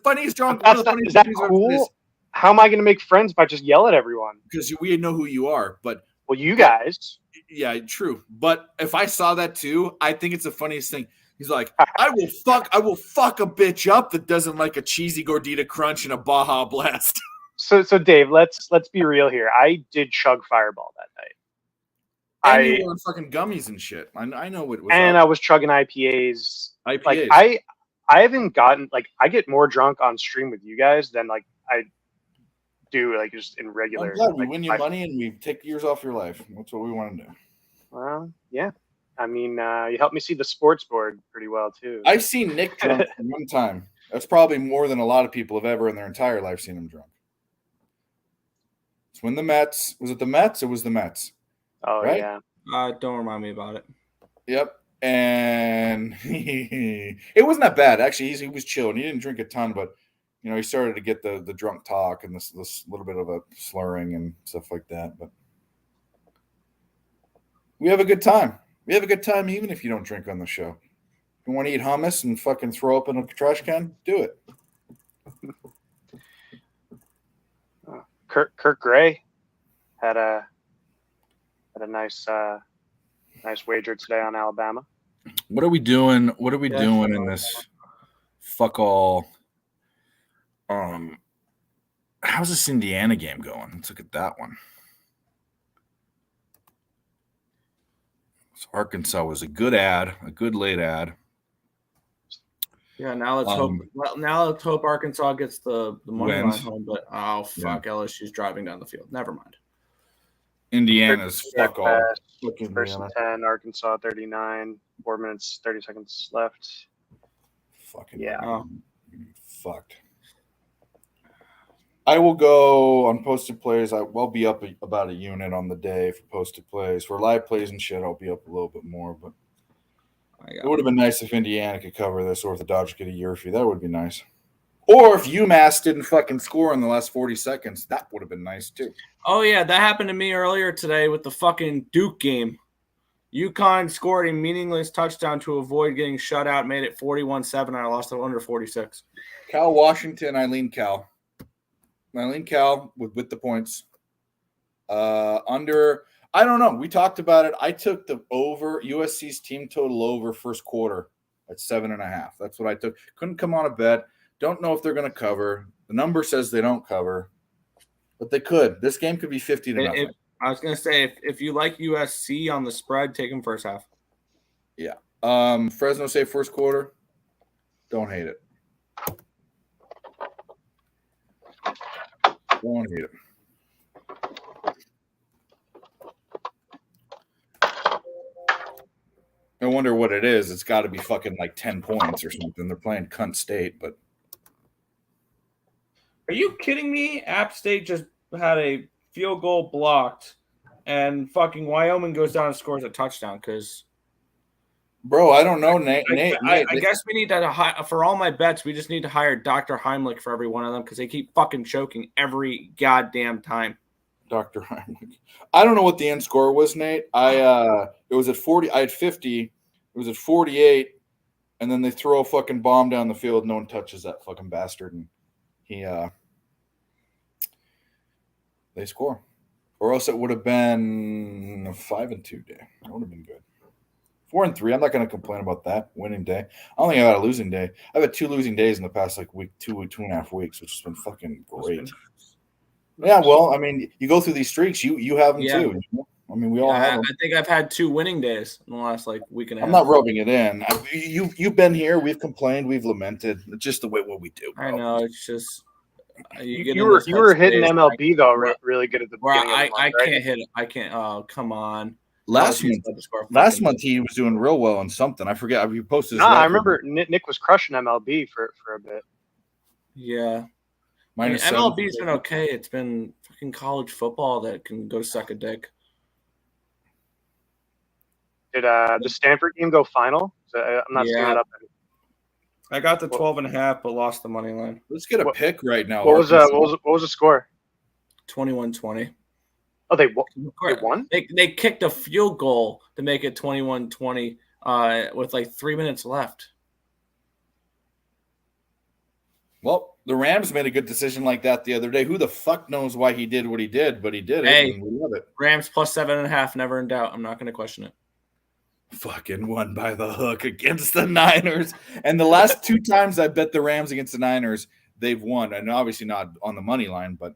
funniest drunk. Is that cool? How am I going to make friends if I just yell at everyone? Because we know who you are. But you guys. Yeah, true. But if I saw that too, I think it's the funniest thing. He's like, I will fuck a bitch up that doesn't like a cheesy Gordita Crunch and a Baja Blast. So Dave, let's be real here. I did chug Fireball that night. You were on fucking gummies and shit. I know what was. And I was chugging IPAs. Like I haven't gotten I get more drunk on stream with you guys than I do, like just in I'm regular. glad we like, win you money and we take years off your life. That's what we want to do. Well, yeah. I mean, you helped me see the sports board pretty well too. I've seen Nick drunk one time. That's probably more than a lot of people have ever in their entire life seen him drunk. It's when the Mets was it the Mets? It was the Mets. Oh right? yeah. Don't remind me about it. Yep. And it wasn't that bad actually. He was chilling. He didn't drink a ton, but he started to get the drunk talk and this little bit of a slurring and stuff like that. But we have a good time. We have a good time even if you don't drink on the show. If you want to eat hummus and fucking throw up in a trash can, do it. Kirk Gray had a nice wager today on Alabama. What are we doing? What are we doing in this fuck all? How's this Indiana game going? Let's look at that one. So Arkansas was a good late ad. Yeah, now let's hope. Well, now let's hope Arkansas gets the money line Wins. home. But fuck, LSU's driving down the field. Never mind. Indiana's fuck all. First and 10, Arkansas 39. 4 minutes 30 seconds left. Fucking yeah. Fucked. I will go on posted plays. I'll be up about a unit on the day for posted plays. For live plays and shit, I'll be up a little bit more. But it would have been nice if Indiana could cover this, or if the Dodgers get a year fee. That would be nice. Or if UMass didn't fucking score in the last 40 seconds, that would have been nice too. Oh yeah, that happened to me earlier today with the fucking Duke game. UConn scored a meaningless touchdown to avoid getting shut out, made it 41-7, and I lost it under 46. Cal Washington, Eileen Cal with the points. Under, I don't know. We talked about it. I took the over, USC's team total over first quarter at 7.5. That's what I took. Couldn't come on a bet. Don't know if they're going to cover. The number says they don't cover, but they could. This game could be 50-0. I was going to say, if you like USC on the spread, take them first half. Yeah. Fresno State first quarter. Don't hate it. Don't hate it. I wonder what it is. It's got to be fucking like 10 points or something. They're playing cunt state, but. Are you kidding me? App State just had a field goal blocked, and fucking Wyoming goes down and scores a touchdown because. Bro, I don't know, Nate. I guess we need to for all my bets. We just need to hire Dr. Heimlich for every one of them because they keep fucking choking every goddamn time. Dr. Heimlich. I don't know what the end score was, Nate. It was at 40. I had 50. It was at 48, and then they throw a fucking bomb down the field. No one touches that fucking bastard, and they score. Or else it would have been a 5-2 day. That would have been good. 4-3. I'm not going to complain about that winning day. I don't think I've had a losing day. I've had 2 losing days in the past like week, 2.5 weeks, which has been fucking great. Yeah, well, I mean, you go through these streaks. You have them too. You know? I mean, we all have them. I think I've had 2 winning days in the last like week and a half. I'm not rubbing it in. You've been here. We've complained. We've lamented. It's just the way what we do. Bro. I know. It's just you were hitting MLB though, really good at the beginning. I of the month, can't right? hit it. I can't. Oh, come on. Last month he was doing real well on something. I forget. You posted. I remember Nick was crushing MLB for a bit. Yeah. MLB's been okay. It's been fucking college football that can go suck a dick. Did the Stanford game go final? I'm not seeing it up. I got the 12.5, but lost the money line. Let's get a pick right now. What was the score? 21-20. Oh, they won? They kicked a field goal to make it 21-20 with like 3 minutes left. Well, the Rams made a good decision like that the other day. Who the fuck knows why he did what he did, but he did it. Hey, and we love it. Rams plus 7.5, never in doubt. I'm not going to question it. Fucking won by the hook against the Niners. And the last 2 times I bet the Rams against the Niners, they've won. And obviously not on the money line, but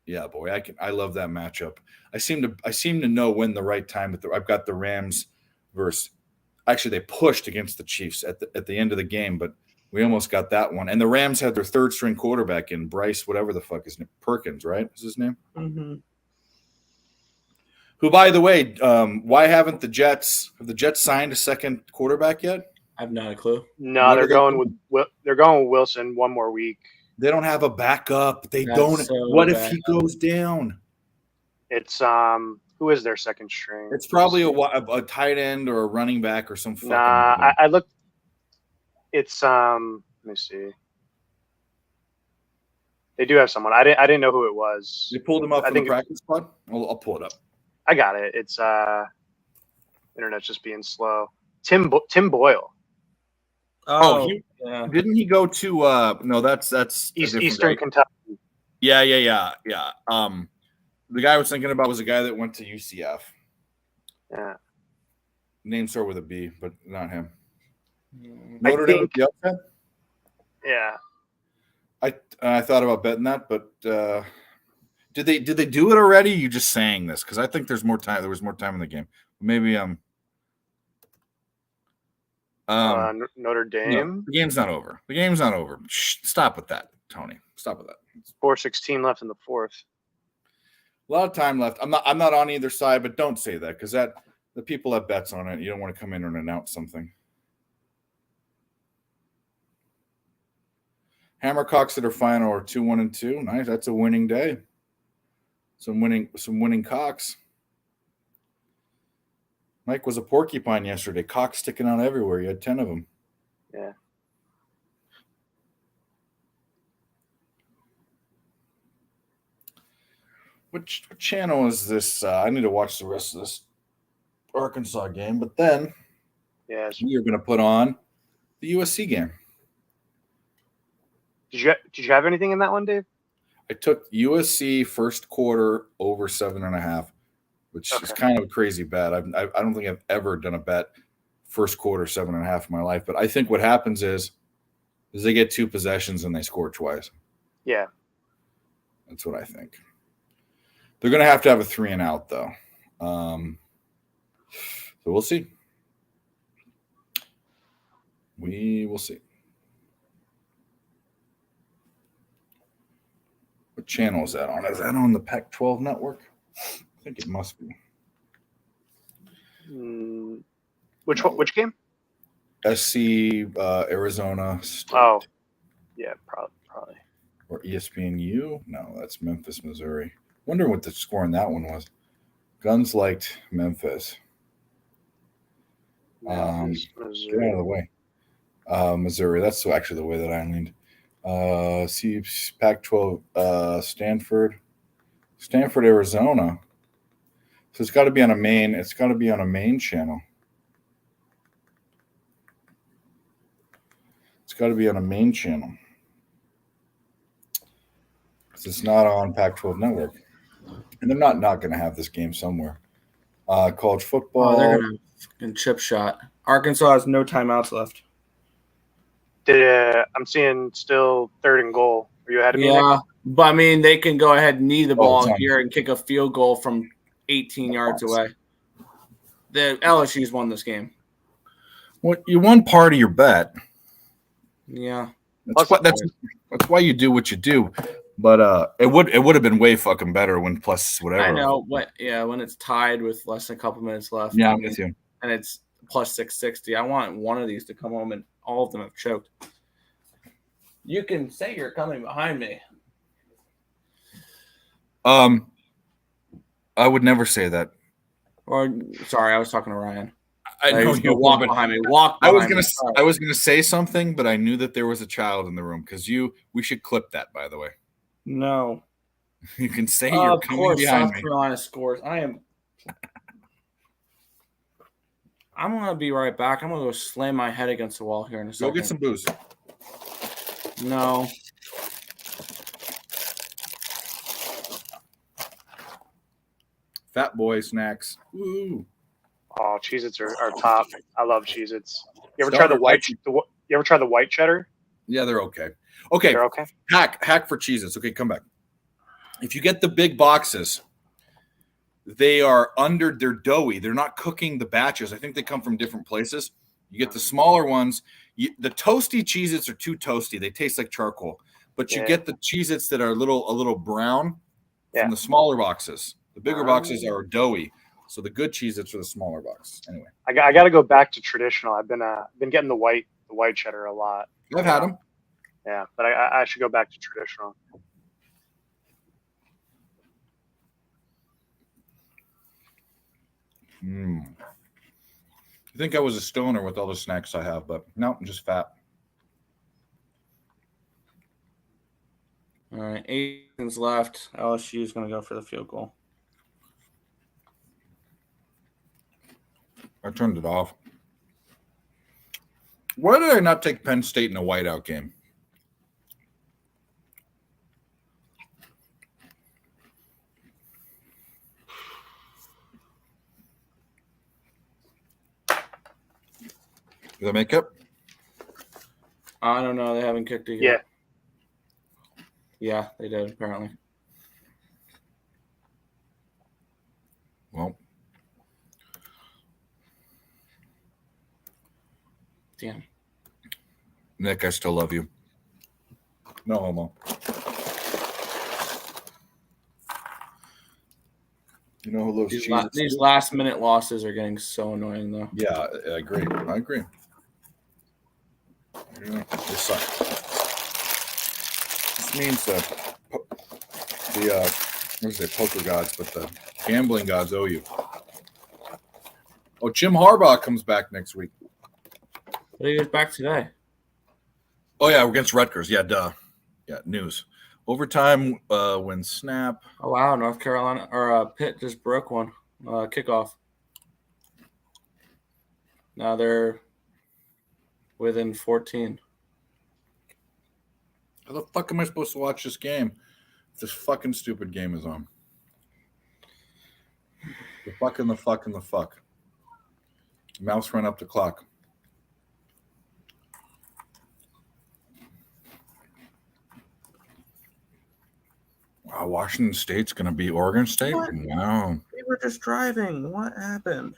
yeah, boy, I love that matchup. I seem to know when the right time. I've got the Rams versus. Actually, they pushed against the Chiefs at the end of the game, but We almost got that one. And the Rams had their third string quarterback in Bryce, whatever the fuck his name, Perkins, right? Is his name? Mm-hmm. Who, by the way, why haven't the Jets signed a second quarterback yet? I have not a clue. No, they're going with Wilson one more week. They don't have a backup. They That's don't. so What if bad. he goes down? It's who is their second string? It's probably a tight end or a running back or some fucking. Nah, I looked. It's let me see. They do have someone. I didn't know who it was. You pulled him up from the practice squad? I'll pull it up. I got it. It's internet's just being slow. Tim Boyle. Didn't he go to no, that's Eastern Kentucky. Yeah. The guy I was thinking about was a guy that went to UCF. Yeah. Name start with a B, but not him. Notre Dame. Yeah. I thought about betting that, but did they do it already? You just saying this because I think there's more time. There was more time in the game. Maybe Notre Dame. No, the game's not over. The game's not over. Shh, stop with that, Tony. Stop with that. 4:16 left in the fourth. A lot of time left. I'm not on either side, but don't say that because the people have bets on it. You don't want to come in and announce something. Hammercocks at our final are 2-1-2. Nice. That's a winning day. Some winning cocks. Mike was a porcupine yesterday. Cocks sticking out everywhere. You had 10 of them. Yeah. What channel is this? I need to watch the rest of this Arkansas game, but then you're going to put on the USC game. Did you have anything in that one, Dave? I took USC first quarter over 7.5, which is kind of a crazy bet. I don't think I've ever done a bet first quarter 7.5 in my life, but I think what happens is they get 2 possessions and they score twice. Yeah, that's what I think. They're going to have a 3 and out though, so we'll see. We will see. What channel is that on? Is that on the Pac-12 network? I think it must be. Which game? SC Arizona State. Oh, yeah, probably. Or ESPNU? No, that's Memphis, Missouri. Wondering what the score on that one was. Guns liked Memphis. Missouri. Get out of the way. Missouri. That's actually the way that I leaned. See Pac-12 Stanford, Arizona. So it's got to be on a main. It's got to be on a main channel. It's got to be on a main channel. It's not on Pac-12 network, and they're not going to have this game somewhere. College football. Oh, they're going to chip shot. Arkansas has no timeouts left. I'm seeing still 3rd and goal. Are you ahead of me? Yeah, but I mean, they can go ahead and knee the ball here and kick a field goal from 18 yards away. The LSU's won this game. Well, you won part of your bet. Yeah, that's why you do what you do. But it would have been way fucking better when plus whatever. I know. When it's tied with less than a couple minutes left. Yeah, I'm with you. And it's plus 660. I want one of these to come home, and all of them have choked. You can say you're coming behind me. I would never say that. Or sorry, I was talking to Ryan. I know you walk behind me. Walk. I was gonna say something, but I knew that there was a child in the room because we should clip that. By the way, no. You can say you're coming behind South Carolina scores. I'm gonna be right back. I'm gonna go slam my head against the wall here in a second. Go get some booze. No. Fat boy snacks. Woo. Oh, Cheez-Its are top. I love Cheez-Its. You ever try the white? You ever try the white cheddar? Yeah, they're okay. Okay. They're okay. Hack for Cheez-Its. Okay, come back. If you get the big boxes, they're doughy. They're not cooking the batches. I think they come from different places. You get the smaller ones. The toasty Cheez-Its are too toasty. They taste like charcoal. But you get the Cheez-Its that are a little brown from the smaller boxes. The bigger boxes are doughy. So the good Cheez-Its are the smaller box. Anyway, I got to go back to traditional. I've been getting the white cheddar a lot. I've had them. Yeah, but I should go back to traditional. You think I was a stoner with all the snacks I have, but no, I'm just fat. All right, 8 seconds left. LSU is going to go for the field goal. I turned it off. Why did I not take Penn State in a whiteout game? Did I make it? I don't know. They haven't kicked it yet. Yeah, they did, apparently. Well. Damn. Nick, I still love you. No homo. You know who loves these last-minute losses are getting so annoying, though. Yeah, I agree. They suck. This means that poker gods, but the gambling gods owe you. Oh, Jim Harbaugh comes back next week. But he was back today. Oh yeah, against Rutgers. Yeah, duh. Yeah, news. Overtime when snap. Oh wow, North Carolina or Pitt just broke one kickoff. Now they're within 14. How the fuck am I supposed to watch this game if this fucking stupid game is on? The fuck. Mouse run up the clock. Wow, Washington State's going to beat Oregon State? What? Wow. We were just driving. What happened?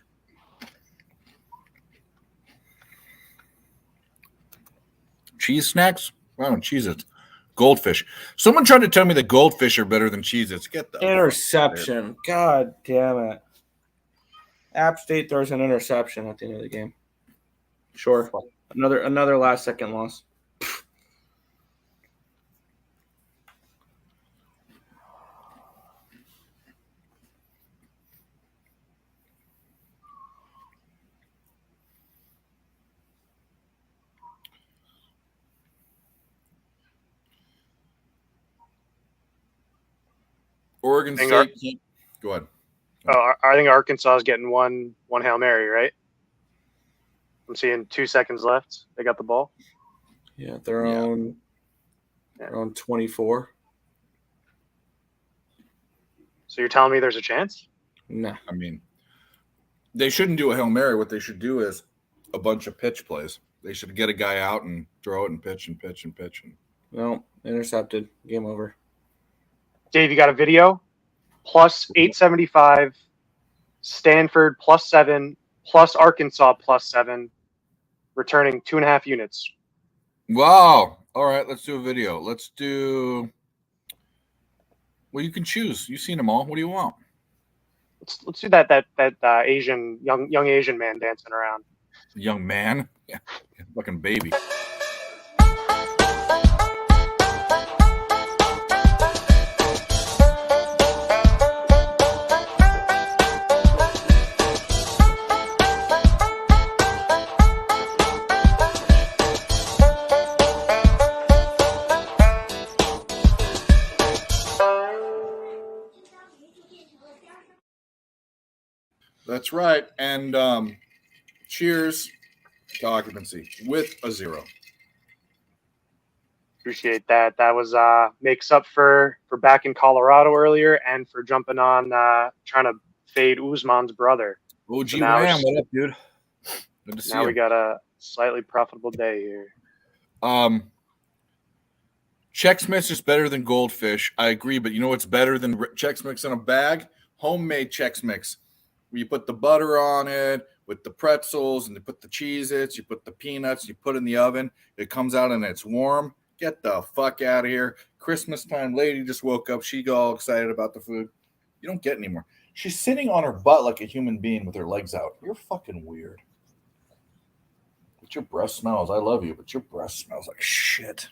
Cheese snacks? Wow, Cheez-Its. Goldfish. Someone tried to tell me that goldfish are better than Cheez-Its. Get the interception. God damn it. App State throws an interception at the end of the game. Sure. Another last second loss. Oregon State. Go ahead. Oh, I think Arkansas is getting one Hail Mary, right? I'm seeing 2 seconds left. They got the ball. Yeah, they're on 24. So you're telling me there's a chance? No. I mean, they shouldn't do a Hail Mary. What they should do is a bunch of pitch plays. They should get a guy out and throw it and pitch and pitch and pitch. No, intercepted. Game over. Dave, you got a video? Plus 875, Stanford +7, plus Arkansas +7, returning 2.5 units. Wow. All right, let's do a video. Let's do. Well, you can choose. You've seen them all. What do you want? Let's do that Asian young Asian man dancing around. Young man, yeah, fucking baby. That's right. And cheers to occupancy with a 0. Appreciate that. That was makes up for back in Colorado earlier and for jumping on trying to fade Usman's brother. OG so now Ram, what up, dude? Good to see now you. we got a slightly profitable day here. Chex Mix is better than Goldfish. I agree, but you know what's better than Chex Mix in a bag? Homemade Chex Mix. Where you put the butter on it, with the pretzels, and you put the Cheez-Its, you put the peanuts, you put it in the oven. It comes out and it's warm. Get the fuck out of here. Christmas time, lady just woke up. She got all excited about the food. You don't get anymore. She's sitting on her butt like a human being with her legs out. You're fucking weird. But your breath smells. I love you, but your breath smells like shit.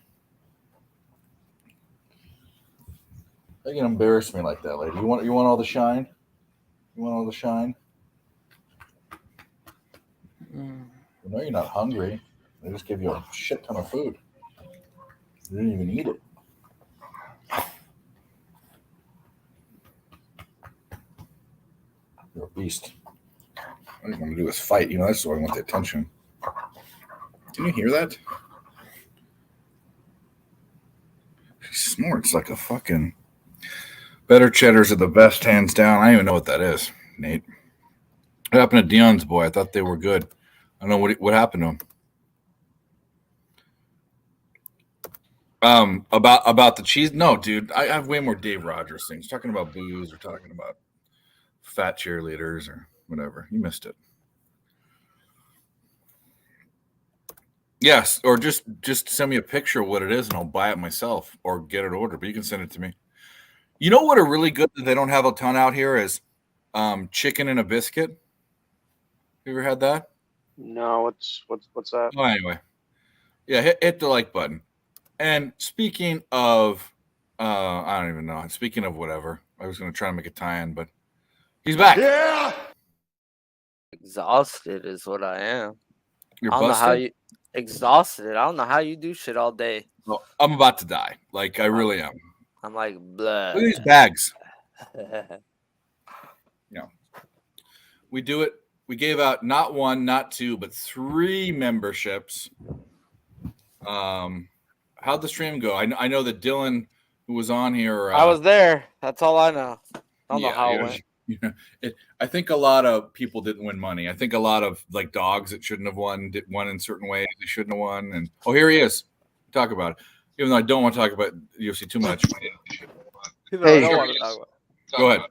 You can embarrass me like that, lady. You want all the shine? You want all the shine? You know you're not hungry. They just give you a shit ton of food. You didn't even eat it. You're a beast. What you want to do is fight. You know, that's why I want the attention. Did you hear that? She snorts like a fucking... Better cheddars are the best, hands down. I don't even know what that is, Nate. What happened to Dion's boy? I thought they were good. I don't know what happened to him. About the cheese? No, dude. I have way more Dave Rogers things. Talking about booze or talking about fat cheerleaders or whatever. You missed it. Yes, or just send me a picture of what it is and I'll buy it myself or get it ordered. But you can send it to me. You know what are really good that they don't have a ton out here is chicken and a biscuit. You ever had that? No, what's that? Oh, anyway. Yeah, hit the like button. And speaking of, I don't even know. Speaking of whatever, I was going to try to make a tie-in, but he's back. Yeah. Exhausted is what I am. You're I don't know how busted? you exhausted. I don't know how you do shit all day. Well, I'm about to die. Like, I really am. I'm like, blah. Look at these bags. We do it. We gave out not one, not two, but 3 memberships. How'd the stream go? I know that Dylan, who was on here, I was there. That's all I know. I don't know how it went. I think a lot of people didn't win money. I think a lot of like dogs that shouldn't have won in certain ways they shouldn't have won. And here he is. Talk about it. Even though I don't want to talk about UFC too much. Hey, I don't want to talk about it. Go ahead.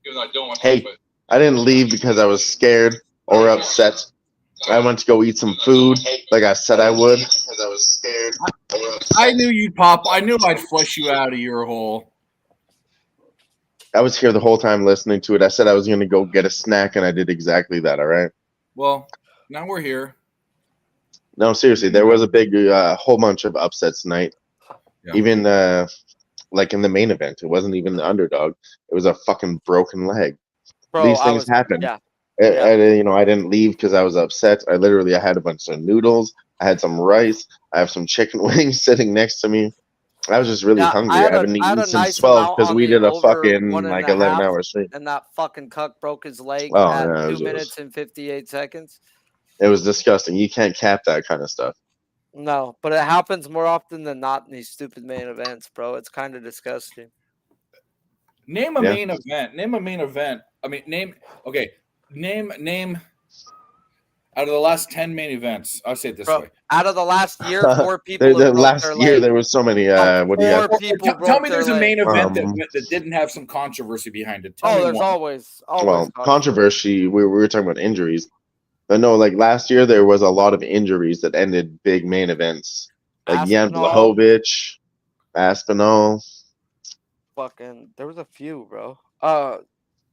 Even though I don't want to talk about it. I didn't leave because I was scared or upset. I went to go eat some food like I said I would. Because I was scared. I knew you'd pop. I knew I'd flush you out of your hole. I was here the whole time listening to it. I said I was going to go get a snack, and I did exactly that, all right? Well, now we're here. No, seriously, there was a big whole bunch of upsets tonight. Yeah. Even like in the main event. It wasn't even the underdog. It was a fucking broken leg. Bro, these things happen. Yeah. I didn't leave because I was upset. I had a bunch of noodles. I had some rice. I have some chicken wings sitting next to me. I was just really hungry. I haven't eaten since 12 because we did a fucking like 11-hour stream. And that fucking cuck broke his leg at 2 minutes and 58 seconds. It was disgusting. You can't cap that kind of stuff. No, but it happens more often than not in these stupid main events, bro. It's kind of disgusting. Name a main event. Name a main event. I mean, name out of the last 10 main events. I'll say it this way. Out of the last year, 4 people the last year there was so many. What do you have? Tell me there's a main event that didn't have some controversy behind it. Tell me there's one. always controversy. We were talking about injuries. But no, like last year there was a lot of injuries that ended big main events. Like Jan Blachowicz, Aspinall. Fucking, there was a few, bro.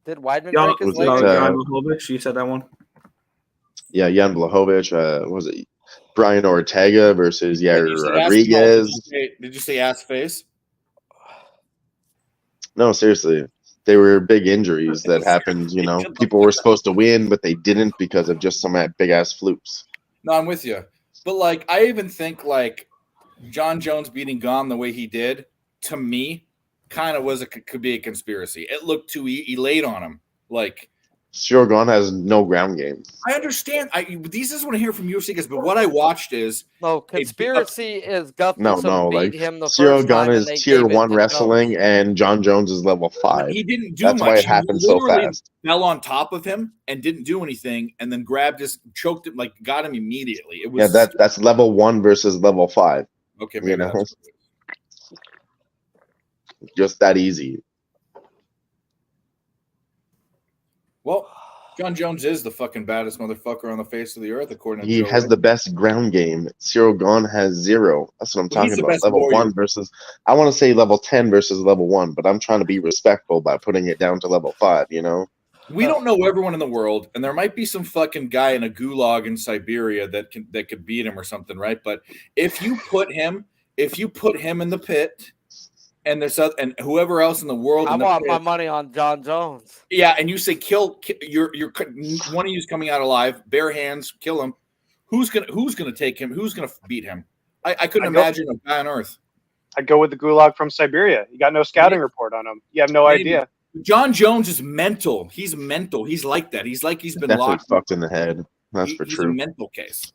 Did Weidman break his leg? Jan Blachowicz, you said that one? Yeah, Jan Blachowicz. What was it? Brian Ortega versus Yair Rodriguez. Did you say ass face? No, seriously. They were big injuries that happened. People were supposed to win, but they didn't because of just some big ass flukes. No, I'm with you. But like, I even think like John Jones beating Gone the way he did, to me, kind of could be a conspiracy. It looked too he laid on him. Like, Cyril Gane has no ground game. I understand. These is what I hear from UFC guys, but what I watched is conspiracy is Gustafsson beat him the Cyril first time. Gane is tier 1 wrestling, and John Jones is level 5. He didn't do That's much. why it happened so fast. Fell on top of him and didn't do anything, and then choked him, like got him immediately. It was that's level 1 versus level 5. Okay, maybe just that easy. Well, John Jones is the fucking baddest motherfucker on the face of the earth, according to He Joe has Rogan. the best ground game. Cyril Gahn has 0. That's what I'm Well, he's talking the about. best Level warrior. 1 versus, I want to say level 10 versus level 1, but I'm trying to be respectful by putting it down to level 5, you know? We don't know everyone in the world, and there might be some fucking guy in a gulag in Siberia that could beat him or something, right? But if you put him in the pit, and there's and whoever else in the world, I in the want my pit, money on John Jones. yeah, and you say kill you're one of you's coming out alive, bare hands, kill him. Who's gonna take him? Who's gonna beat him? I couldn't imagine a guy on earth. I'd go with the gulag from Siberia. You got no scouting report on him. You have no Maybe. idea. John Jones is mental. He's mental. He's like that. He's like he's been Definitely locked. fucked in the head. That's for He's true. a mental case.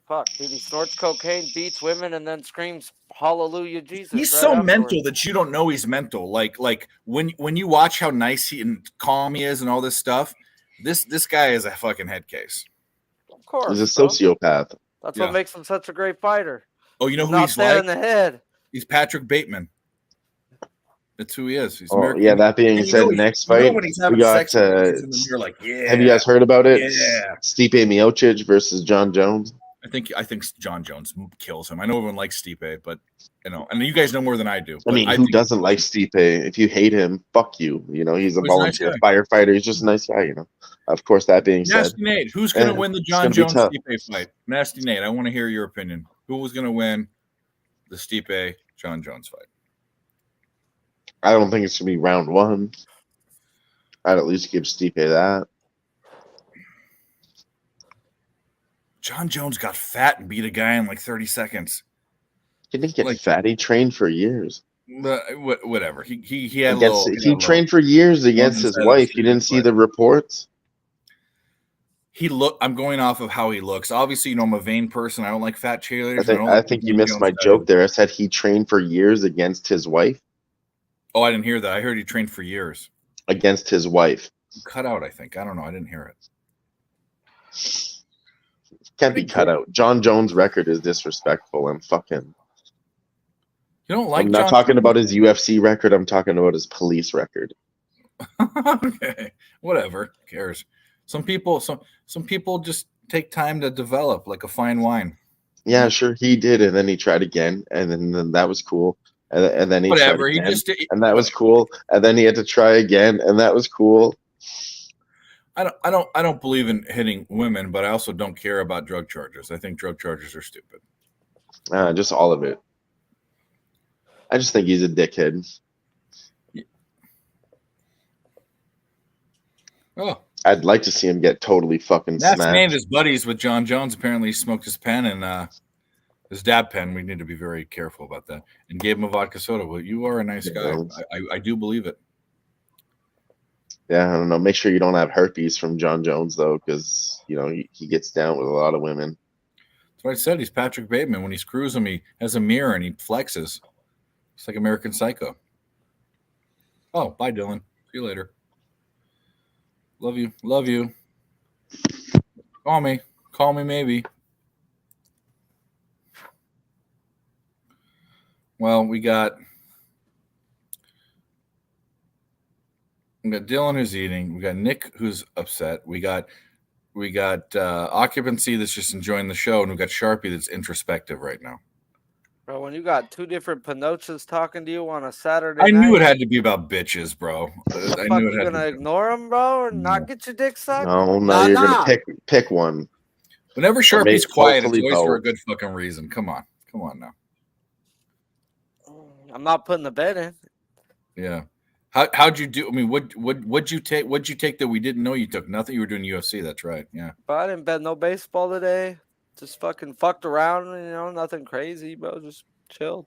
Fuck, dude, he snorts cocaine, beats women, and then screams "Hallelujah, Jesus!" He's right so afterwards. mental that you don't know he's mental. Like when you watch how nice he and calm he is and all this stuff, this guy is a fucking head case. Of course, He's a bro. sociopath. That's Yeah. what makes him such a great fighter. Oh, you know who Not he's there like? in the head. He's Patrick Bateman. That's who he is. He's Oh, American. yeah, that being And said, next you know fight, when he's we having got, sex with him, and you're like, yeah. have you guys heard about it? Yeah. Stipe Miocic versus John Jones. I think John Jones kills him. I know everyone likes Stipe, but and you guys know more than I do. I But mean, I who think doesn't like Stipe? If you hate him, fuck you. You know, he's a He's a nice volunteer guy. firefighter. He's just a nice guy, you know. Of course, that being said, Nasty Nate, who's going to win the it's John gonna be Jones tough. Stipe fight? Nasty Nate, I want to hear your opinion. Who was going to win the Stipe John Jones fight? I don't think it's going to be round 1. I'd at least give Stipe that. John Jones got fat and beat a guy in like 30 seconds. He didn't get fat. He trained for years. But whatever. He had He trained for years against his wife. You didn't see the reports? I'm going off of how he looks. Obviously, you know, I'm a vain person. I don't like fat cheerleaders. I think you missed my joke there. I said he trained for years against his wife. Oh, I didn't hear that. I heard he trained for years. Against his wife. Cut out, I think. I don't know. I didn't hear it. Can't be cut out. John Jones' record is disrespectful and fucking. You don't like I'm not John talking Jones? about his UFC record. I'm talking about his police record. Okay, whatever. Who cares? Some people just take time to develop, like a fine wine. Yeah, sure, he did, and then he tried again, and then that was cool, and then he Whatever, tried he again, and that was cool, and then he had to try again, and that was cool. I don't believe in hitting women, but I also don't care about drug charges. I think drug charges are stupid. Just all of it. I just think he's a dickhead. Oh, I'd like to see him get totally fucking That's smashed. named his buddies with John Jones. Apparently, he smoked his pen and his dab pen. We need to be very careful about that. And gave him a vodka soda. Well, you are a nice guy. I do believe it. Yeah, I don't know. Make sure you don't have herpes from John Jones though, because you know he gets down with a lot of women. That's what I said. He's Patrick Bateman. When he screws him, he has a mirror and he flexes. It's like American Psycho. Oh, bye, Dylan. See you later. Love you. Love you. Call me. Call me maybe. Well, we got Dylan who's eating. We got Nick who's upset. We got Occupancy that's just enjoying the show, and we got Sharpie that's introspective right now. Bro, when you got two different Pinochos talking to you on a Saturday I night, knew it had to be about bitches, bro. I fuck, knew it you had gonna to. ignore them, bro, or not get your dick sucked? No, Nah, you're nah. gonna pick one. Whenever Or Sharpie's quiet, it's hopefully always for a both. good fucking reason. Come on now. I'm not putting the bet in. Yeah. How'd you do? I mean, what'd you take? What'd you take that we didn't know you took? Nothing. You were doing UFC. That's right. Yeah. But I didn't bet no baseball today. Just fucking fucked around, nothing crazy, bro. Just chilled.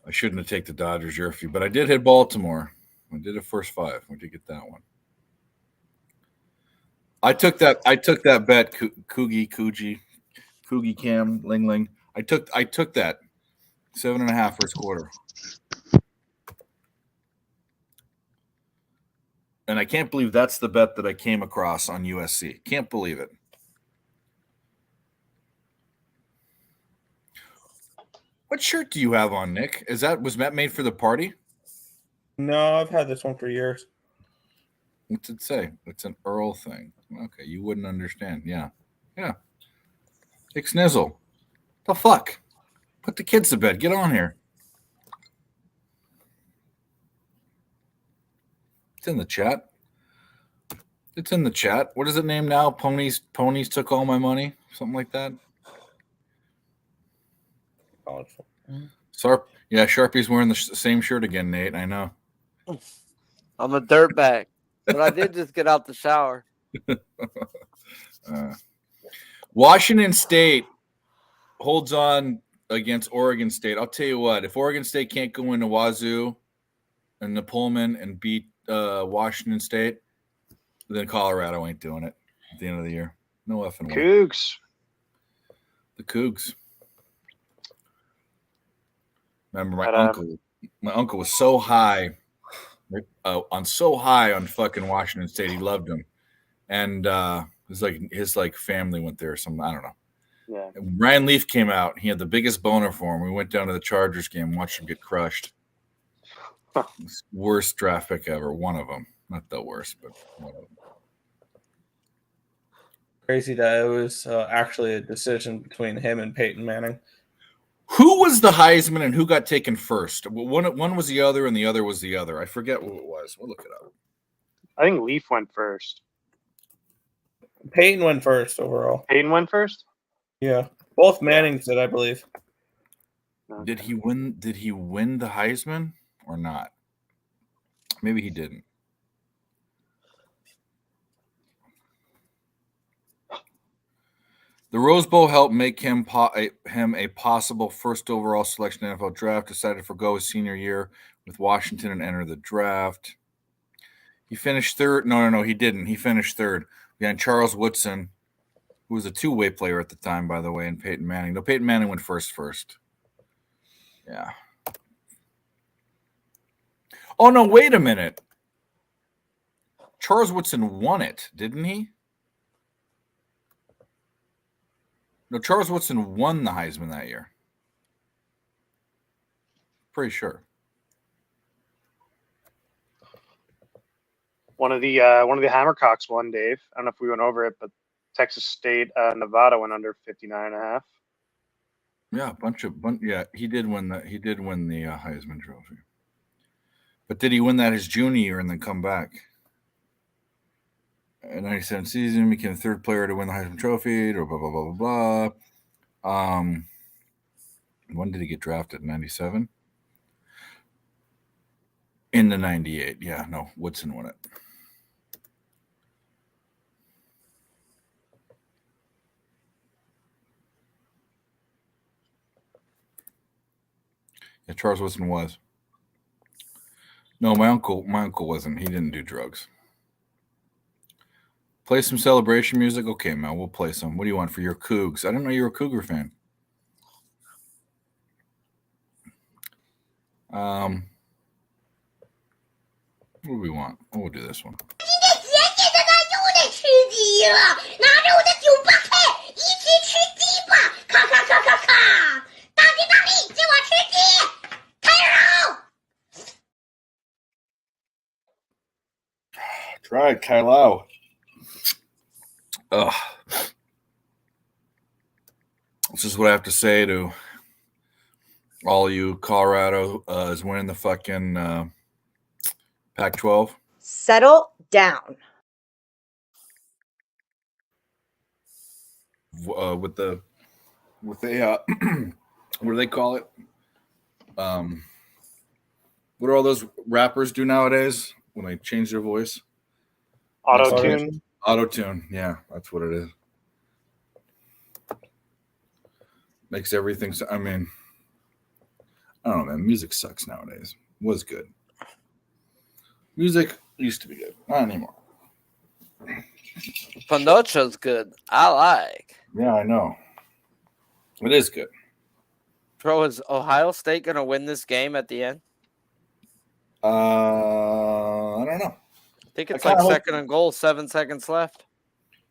I shouldn't have taken the Dodgers jersey, but I did hit Baltimore. I did it first 5. We did get that one. I took that bet, Coogie Cam Ling. I took that 7.5 first quarter. And I can't believe that's the bet that I came across on USC. Can't believe it. What shirt do you have on, Nick? Was that made for the party? No, I've had this one for years. What's it say? It's an Earl thing. Okay, you wouldn't understand. Yeah. Yeah. Ixnizzle. The fuck? Put the kids to bed. Get on here. It's in the chat. It's in the chat. What is it named now? Ponies took all my money? Something like that? Sharpie's wearing the same shirt again, Nate. I know. I'm a dirtbag, but I did just get out the shower. Washington State holds on against Oregon State. I'll tell you what, if Oregon State can't go into Wazoo and the Pullman and beat Washington State, then Colorado ain't doing it at the end of the year. No effing way. Cougs. The Cougs. Remember my uncle was so high on fucking Washington State. He loved him. And his family went there or something. I don't know. Yeah. And Ryan Leaf came out. He had the biggest boner for him. We went down to the Chargers game, watched him get crushed. Worst draft pick ever. One of them. Not the worst, but one of them. Crazy that it was actually a decision between him and Peyton Manning. Who was the Heisman and who got taken first? One was the other and the other was the other. I forget what it was. We'll look it up. I think Leaf went first. Peyton went first overall. Peyton went first? Yeah. Both Mannings did, I believe. Did he win the Heisman or not? Maybe he didn't. The Rose Bowl helped make him a possible first overall selection in the NFL draft. Decided to forgo his senior year with Washington and enter the draft. He finished third. No, he didn't. He finished third behind Charles Woodson, who was a two-way player at the time, by the way, and Peyton Manning. No, Peyton Manning went first. Yeah. Oh, no, wait a minute. Charles Woodson won it, didn't he? No, Charles Woodson won the Heisman that year. Pretty sure. One of the Hammercocks won, Dave. I don't know if we went over it, but Texas State, Nevada went under 59.5. Yeah, he did win the Heisman Trophy. But did he win that his junior year and then come back? In 97 season, became the third player to win the Heisman Trophy, or blah, blah, blah, blah, blah. When did he get drafted? 97? In the 98. Yeah, no, Woodson won it. Yeah, Charles Woodson was. No, my uncle wasn't. He didn't do drugs. Play some celebration music? Okay, man, we'll play some. What do you want for your Cougs? I didn't know you were a Cougar fan. What do we want? Oh, we'll do this one. Tried Kyle. This is what I have to say to all you. Colorado is winning the fucking Pac-12. Settle down. With the what do they call it? What do all those rappers do nowadays when they change their voice? Auto-tune. Auto-tune, yeah, that's what it is. Makes everything. I mean, I don't know, man. Music sucks nowadays. Was good. Music used to be good. Not anymore. Pinocho's good. I like. Yeah, I know. It is good. Bro, is Ohio State going to win this game at the end? I don't know. I think it's like second and goal, 7 seconds left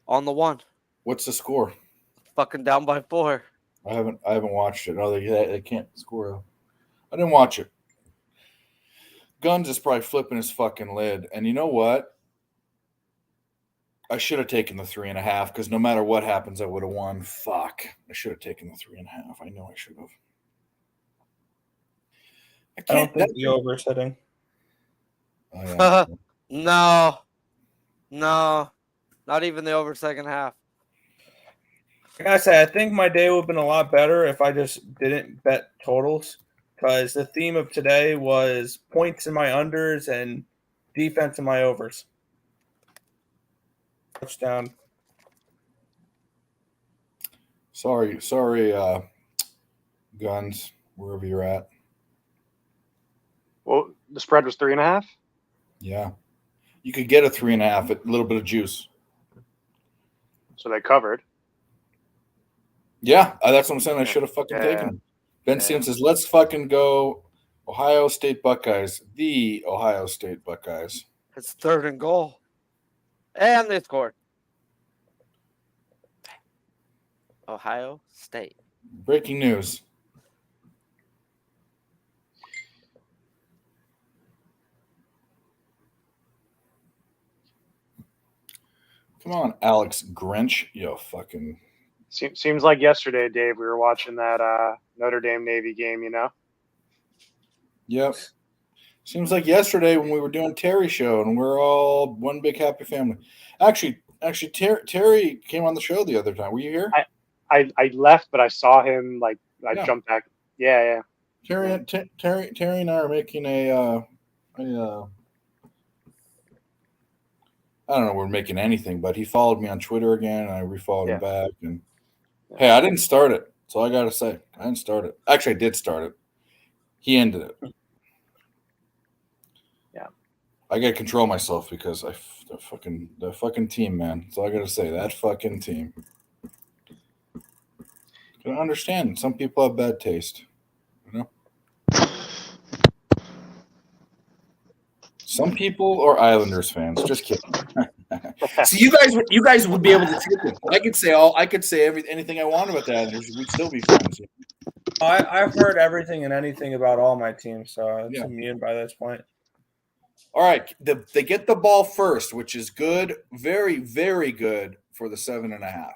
on the one. What's the score? Fucking down by 4. I haven't watched it. No, they can't score. I didn't watch it. Guns is probably flipping his fucking lid. And you know what? I should have taken the 3.5 because no matter what happens, I would have won. Fuck. I should have taken the 3.5. I know I should have. I don't think the over is hitting. Oh, yeah. No, not even the over second half. Like I said, I think my day would have been a lot better if I just didn't bet totals, because the theme of today was points in my unders and defense in my overs. Touchdown. Sorry, Guns, wherever you're at. Well, the spread was 3.5. Yeah. You could get a 3.5, a little bit of juice. So they covered. Yeah, that's what I'm saying. I should have fucking taken them. Ben Sims says, let's fucking go Ohio State Buckeyes. The Ohio State Buckeyes. It's 3rd and goal. And they scored. Ohio State. Breaking news. Come on, Alex Grinch. Yo, fucking. Seems like yesterday, Dave, we were watching that Notre Dame Navy game, you know? Yep. Seems like yesterday when we were doing Terry show and we're all one big happy family. Actually, Terry came on the show the other time. Were you here? I left, but I saw him. Like I jumped back. Yeah. Terry and I are making a I don't know we're making anything, but he followed me on Twitter again, and I refollowed him back. And hey, I didn't start it. That's all I gotta say. I didn't start it. Actually, I did start it. He ended it. Yeah. I gotta control myself because the fucking team, man. That's all I gotta say. That fucking team. I don't understand. Some people have bad taste. You know? Some people are Islanders fans. Just kidding. So you guys would be able to take it. I could say anything I want about the Islanders. We'd still be friends. I've heard everything and anything about all my teams, so it's immune by this point. All right, they get the ball first, which is good, very, very good for the 7.5.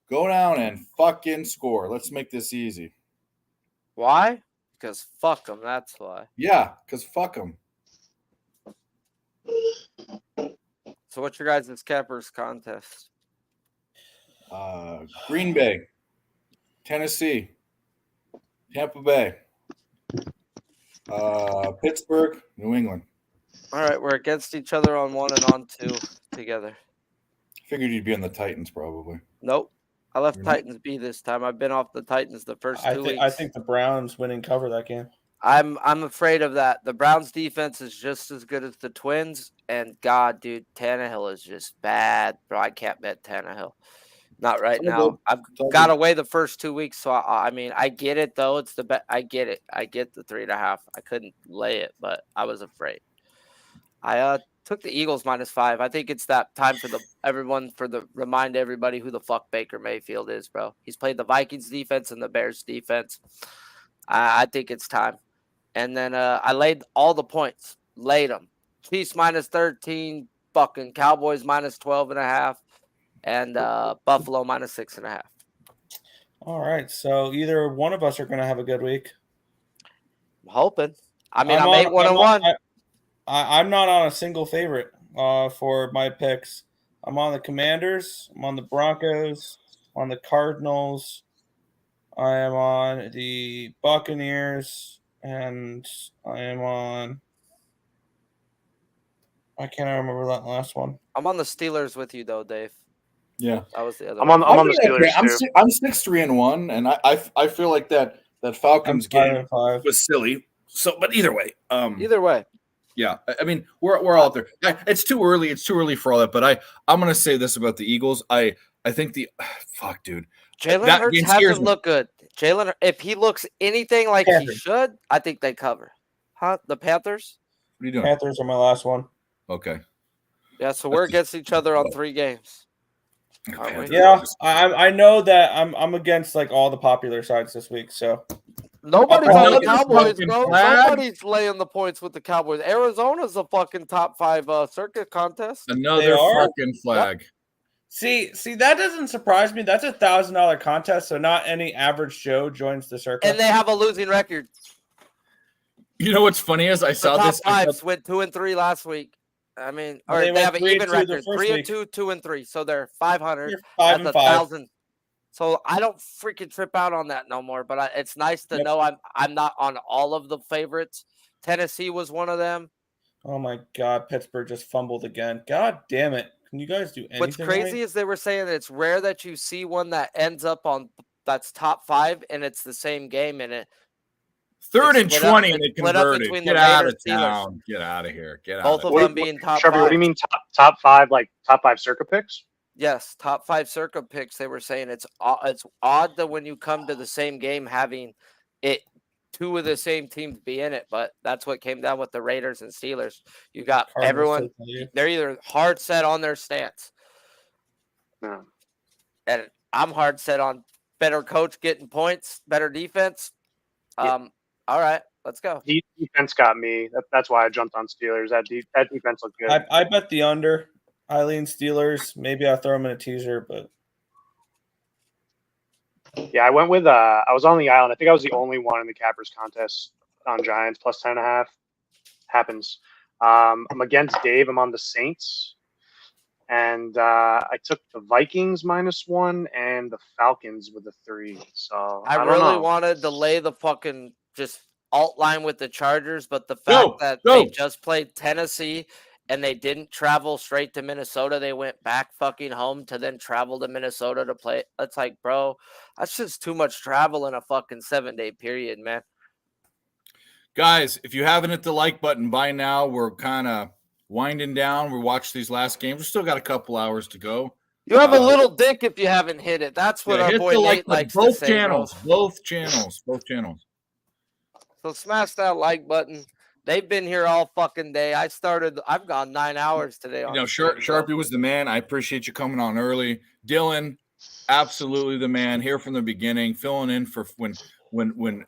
Go down and fucking score. Let's make this easy. Why? Because fuck them. That's why. Yeah, because fuck them. So what's your guys' cappers contest? Green Bay, Tennessee, Tampa Bay, Pittsburgh, New England. All right, we're against each other on 1 and on 2 together. Figured you'd be on the Titans probably. Nope. I left Titans B this time. I've been off the Titans the first 2 weeks. I think the Browns win and cover that game. I'm afraid of that. The Browns defense is just as good as the Twins, and God, dude, Tannehill is just bad, bro. I can't bet Tannehill. Not right now. I've got away the first 2 weeks, so I mean, I get it though. It's the bet. I get it. I get the 3.5. I couldn't lay it, but I was afraid. I took the Eagles -5. I think it's that time for remind everybody who the fuck Baker Mayfield is, bro. He's played the Vikings defense and the Bears defense. I think it's time. And then I laid all the points. Laid them. Chiefs -13, fucking Cowboys -12.5, and Buffalo -6.5. All right, so either one of us are going to have a good week. I'm hoping. I mean, I'm 8-1-1. I'm not on a single favorite for my picks. I'm on the Commanders. I'm on the Broncos. On the Cardinals. I am on the Buccaneers. And I am on. I can't remember that last one. I'm on the Steelers with you though, Dave. Yeah, that was the other. I'm on the Steelers too. I'm 6-3-1, and I feel like that Falcons game was silly. So, but either way, yeah. I mean, we're all out there. It's too early. It's too early for all that. But I'm gonna say this about the Eagles. I think fuck, dude. Jalen Hurts hasn't looked good. Jalen, if he looks anything like he should, I think they cover. Huh? The Panthers? What are you doing? Panthers are my last one. Okay. Yeah, so we're against each other on 3 games. Yeah, I know that I'm against like all the popular sides this week. So Nobody's on the Another Cowboys, fucking bro. flag. Nobody's laying the points with the Cowboys. Arizona's a fucking top 5 circuit contest. Another fucking flag. See, that doesn't surprise me. That's $1,000 contest, so not any average Joe joins the circle. And they have a losing record. You know what's funny is I The saw top this. fives went 2 and 3 last week. I mean, or They they went have an 3 and even 2 the record. first 3 and week. 2, 2 and 3. So they're 500. You're 5 That's and 5. 1,000. So I don't freaking trip out on that no more. But it's nice to Yep. know I'm not on all of the favorites. Tennessee was one of them. Oh my God, Pittsburgh just fumbled again. God damn it! Can you guys do anything? What's crazy is they were saying that it's rare that you see one that ends up on that's top 5 and it's the same game in it. 3rd and split up- 20 it's and it split up converted. between Get the out Raiders, of Steelers. town. Get out of here. Get out Both of of here. them being top Trevor, 5. what do you mean top 5? Like top 5 circa picks? Yes, top 5 circa picks. They were saying it's odd that when you come to the same game having it 2 of the same teams be in it, but that's what came down with the Raiders and Steelers. You got Cardinals everyone; taking the lead. they're either hard set on their stance, and I'm hard set on better coach getting points, better defense. All right, let's go. Defense got me. That's why I jumped on Steelers. That defense looked good. I bet the under. Eileen Steelers. Maybe I'll throw them in a teaser, but Yeah, I went with I was on the island. I think I was the only one in the Cappers contest on Giants plus 10.5. Happens. I'm against Dave. I'm on the Saints. And I took the Vikings -1 and the Falcons with a 3. So I don't really know. wanted to lay the fucking just alt line with the Chargers, but the fact that they just played Tennessee and they didn't travel straight to Minnesota, they went back fucking home to then travel to Minnesota to play. It's like, bro, that's just too much travel in a fucking 7-day period, man. Guys, if you haven't hit the like button by now, we're kind of winding down. We watched these last games. We still got a couple hours to go. You have a little dick if you haven't hit it. That's what our hit boy the Nate button. likes Both to say, channels. bro. Both channels. So smash that like button. They've been here all fucking day. I've gone 9 hours today. You know, Sharpie was the man. I appreciate you coming on early. Dylan, absolutely the man. Here from the beginning, filling in for when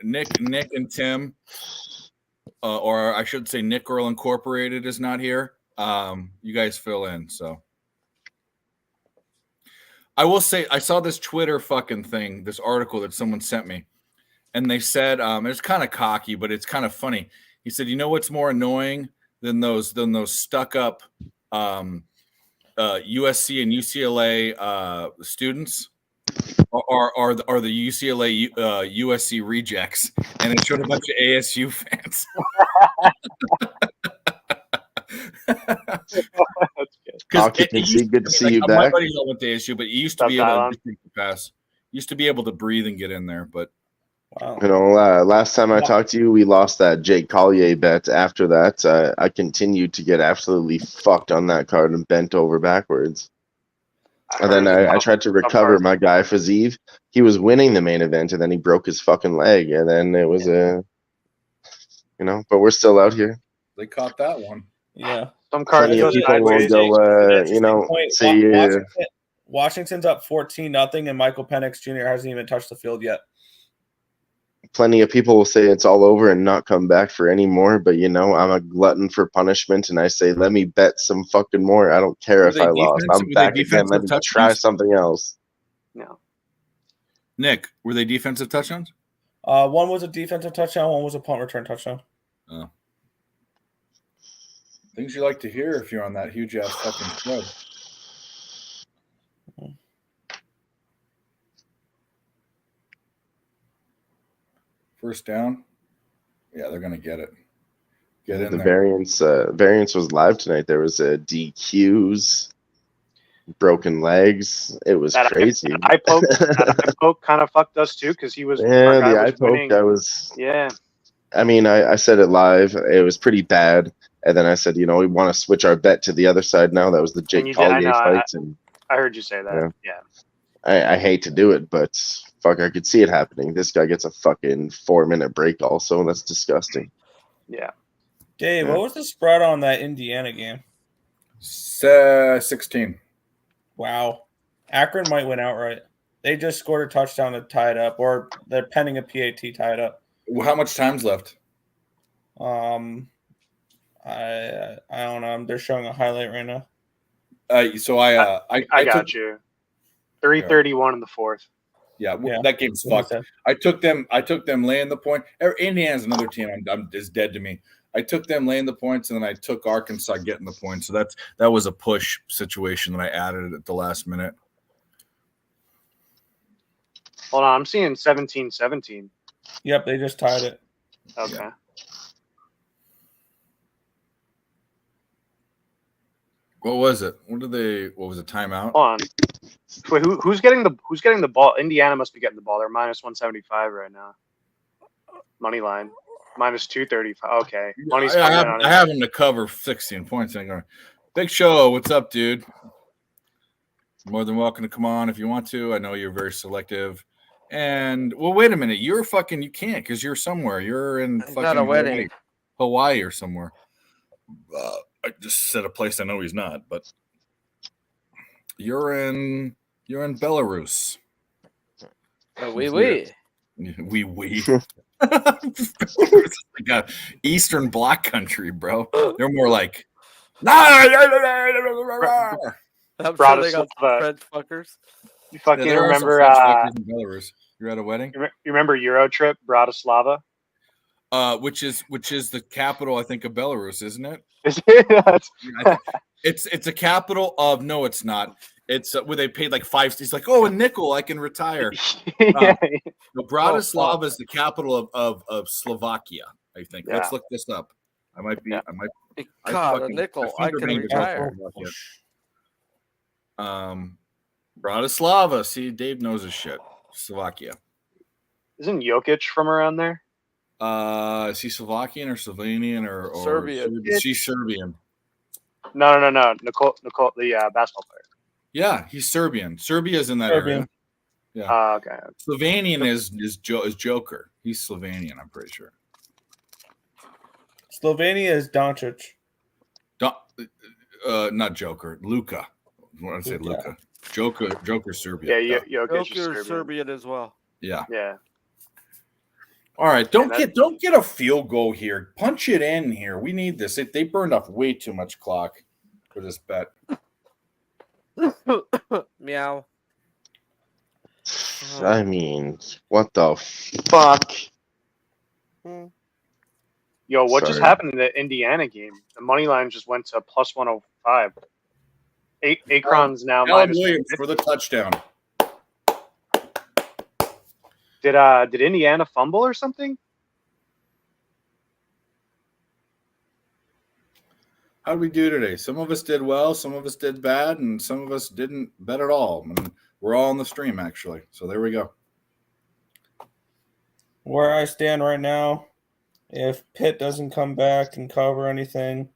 Nick and Tim, or I should say Nick Girl Incorporated is not here. You guys fill in. So I will say I saw this Twitter fucking thing, this article that someone sent me, and they said it's kind of cocky, but it's kind of funny. He said, "You know what's more annoying than those stuck up USC and UCLA students are the UCLA USC rejects," and it showed a bunch of ASU fans. Occupancy, good to see you My back. buddies all went to ASU, but you used to be able to pass. Used to be able to breathe and get in there, but You know, last time I talked to you, we lost that Jake Collier bet. After that, I continued to get absolutely fucked on that card and bent over backwards. And then I tried to recover my guy Fazeev. He was winning the main event, and then he broke his fucking leg. And then it was but we're still out here. they caught that one. yeah. Some cards Plenty go of people will sideways. go, see. Washington's up 14-0, and Michael Penix Jr. hasn't even touched the field yet. Plenty of people will say it's all over and not come back for any more, but I'm a glutton for punishment, and I say, let me bet some fucking more. I don't care if I lost. I'm back again. Let me try something else. No. Nick, were they defensive touchdowns? One was a defensive touchdown, one was a punt return touchdown. Oh. Things you like to hear if you're on that huge ass fucking spread. First down. Yeah, they're gonna get it. Get in The there. variance was live tonight. There was DQs, broken legs. It was crazy. That eye poke kind of fucked us too because he was. Yeah, the eye poke. winning. Yeah. I mean, I said it live. It was pretty bad. And then I said, we want to switch our bet to the other side now. That was the Jake Collier fight. I heard you say that. Yeah. I hate to do it, but fuck, I could see it happening. This guy gets a fucking 4-minute break also. That's disgusting. Yeah. Dave, what was the spread on that Indiana game? 16. Wow. Akron might win outright. They just scored a touchdown to tie it up, or they're pending a PAT tie it up. How much time's left? I don't know. They're showing a highlight right now. I got took, you. 3:31 in the fourth. Yeah, that game's fucked. I took them laying the point. Indiana's another team is dead to me. I took them laying the points, and then I took Arkansas getting the points. So that was a push situation that I added at the last minute. Hold on, I'm seeing 17-17. Yep, they just tied it. Okay. Yeah. What was it? What was it? Timeout? Hold on. Wait, who's getting the ball? Indiana must be getting the ball. They're minus 175 right now. Money line. Minus 235. Okay. Money's I coming on. have them to cover 16 points. Big Show, what's up, dude? You're more than welcome to come on if you want to. I know you're very selective. And well, wait a minute. You can't because you're somewhere. You're in fucking a wedding. Hawaii or somewhere. I just said a place I know he's not, but you're in Belarus. We. It's like a Eastern Bloc country, bro. They're more like I'm sure they got some French fuckers. You fucking remember in Belarus. You're at a wedding? You remember Euro trip, Bratislava? Which is the capital, I think, of Belarus, isn't it? Is it? It's a capital of no, it's not. It's where they paid like he's like, a nickel, I can retire. Bratislava is the capital of Slovakia, I think. Yeah. Let's look this up. I might. God, a nickel, I can retire. Bratislava. See, Dave knows his shit. Slovakia. Isn't Jokic from around there? Is he Slovakian or Slovenian or Serbian? She's Serbian. No. Nicole, the basketball player. Yeah, he's Serbian. Serbia's in that area. Yeah. Okay. Slovenian is Joker. He's Slovenian, I'm pretty sure. Slovenia is Doncic. Not Joker. Luka. I want to say Luka. Joker Serbia. Yeah, Jokic is Serbian as well. Yeah. Yeah. All right, don't get a field goal here. Punch it in here. We need this. They burned off way too much clock for this bet. Meow. I mean, what the fuck? Yo, what just happened in the Indiana game? The money line just went to plus 105. Akron's now Alan minus Williams for the touchdown. Did Indiana fumble or something? How did we do today? Some of us did well, some of us did bad, and some of us didn't bet at all. And we're all on the stream, actually. So there we go. Where I stand right now, if Pitt doesn't come back and cover anything,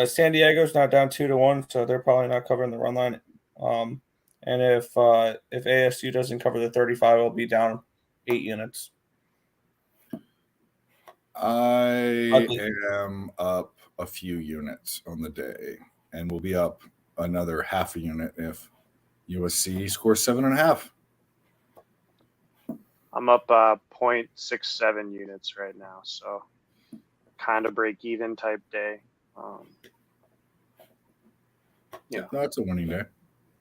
San Diego's not down 2-1, so they're probably not covering the run line. And if ASU doesn't cover the 35, it'll be down 8 units. I am up a few units on the day, and we'll be up another half a unit if USC scores 7.5. I'm up 0.67 units right now, so kind of break even type day. Yeah, no, it's a winning day.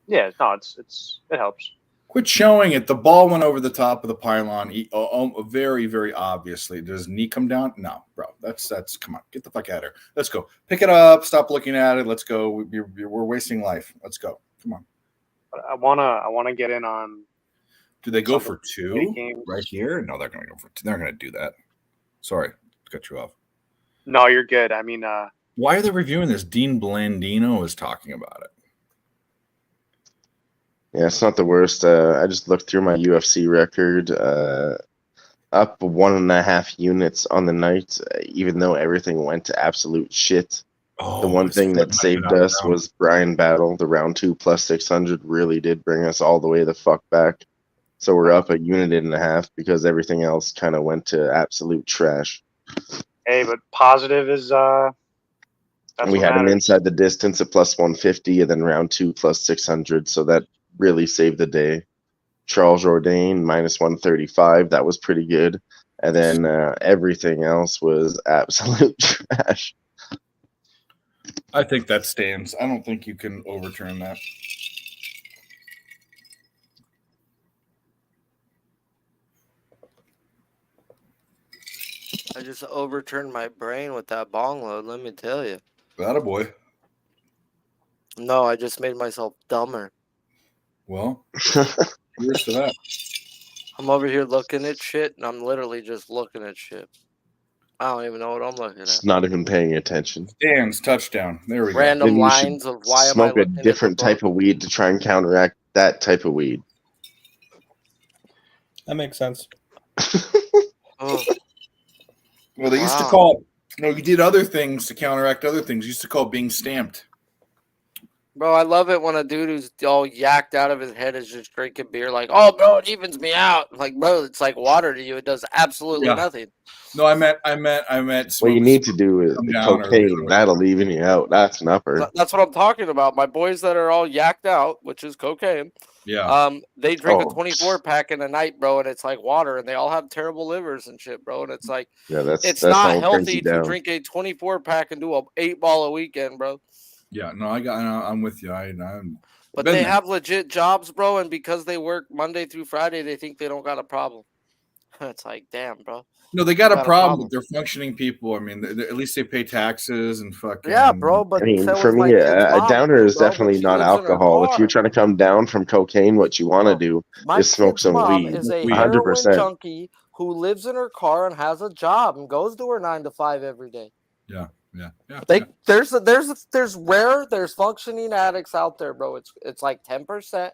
Yeah, no, it helps. Quit showing it. The ball went over the top of the pylon. Very, very obviously. Does knee come down? No, bro. That's. Come on, get the fuck out of here. Let's go. Pick it up. Stop looking at it. Let's go. We're wasting life. Let's go. Come on. But I wanna get in on. Do they go for 2 right here? No, they're gonna go for 2. They're gonna do that. Sorry to cut you off. No, you're good. I mean, why are they reviewing this? Dean Blandino is talking about it. Yeah, it's not the worst. I just looked through my UFC record. Up 1.5 units on the night, even though everything went to absolute shit. The one thing that saved us was Brian Battle. The round 2 plus 600 really did bring us all the way the fuck back. So we're up 1.5 units because everything else kind of went to absolute trash. Hey, but positive is we had him inside the distance at plus 150, and then round 2 plus 600. So that really saved the day. Charles Jourdain minus 135. That was pretty good. and then everything else was absolute trash. I think that stands. I don't think you can overturn that. I just overturned my brain with that bong load, let me tell you. Attaboy. No, I just made myself dumber. Well, cheers to that. I'm over here looking at shit, and I'm literally just looking at shit. I don't even know what I'm looking Just at. not even paying attention. Stands, touchdown. There we go. Random Maybe you should lines of why am I smoke a looking at the different type of weed to try and counteract that type of weed. That makes sense. Oh. Well, they used to Wow. call you did other things to counteract other things. Used to call being stamped. Bro, I love it when a dude who's all yacked out of his head is just drinking beer like, oh, bro, it evens me out. Like, bro, it's like water to you. It does absolutely Yeah. nothing. No, I meant. What you need to do is come the down or cocaine. whatever. That'll even you out. That's an upper. That's what I'm talking about. My boys that are all yacked out, which is cocaine. Yeah. They drink a Oh. 24 pack in a night, bro, and it's like water, and they all have terrible livers and shit, bro. And it's like, Yeah, it's that's not how it brings healthy you to down. drink a 24 pack and do a 8-ball a weekend, bro. Yeah. No, I'm with you. I'm. But been they there. have legit jobs, bro, and because they work Monday through Friday, they think they don't got a problem. It's like, damn, bro. No, they got You a problem, but they're functioning people. I mean, at least they pay taxes and fucking. Yeah, bro, but I mean, so for is my me, kid's a mom downer too, is bro, but definitely she not lives in her alcohol. If car. you're trying to come down from cocaine, what you want to do My is smoke kid's some mom weed. is a 100%. heroin junkie who lives in her car and has a job and goes to her 9 to 5 every day. Yeah. There's functioning addicts out there, bro. It's like 10%,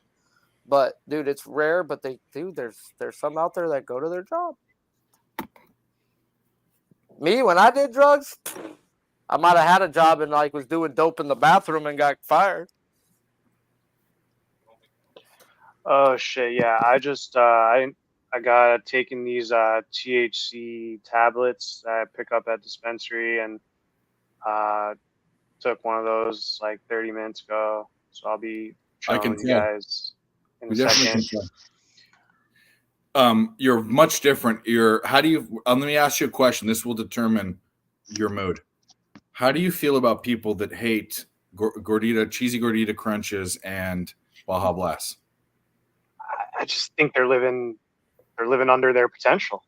but dude, it's rare. But there's some out there that go to their job. Me, when I did drugs, I might have had a job and like was doing dope in the bathroom and got fired. Oh shit, yeah. I just I got taking these THC tablets that I pick up at dispensary, and took one of those like 30 minutes ago. So I'll be I can showing you tell. guys in We a definitely second. can tell. You're much different. How do you? Let me ask you a question. This will determine your mood. How do you feel about people that hate cheesy gordita crunches and Baja Blast? I just think they're living under their potential.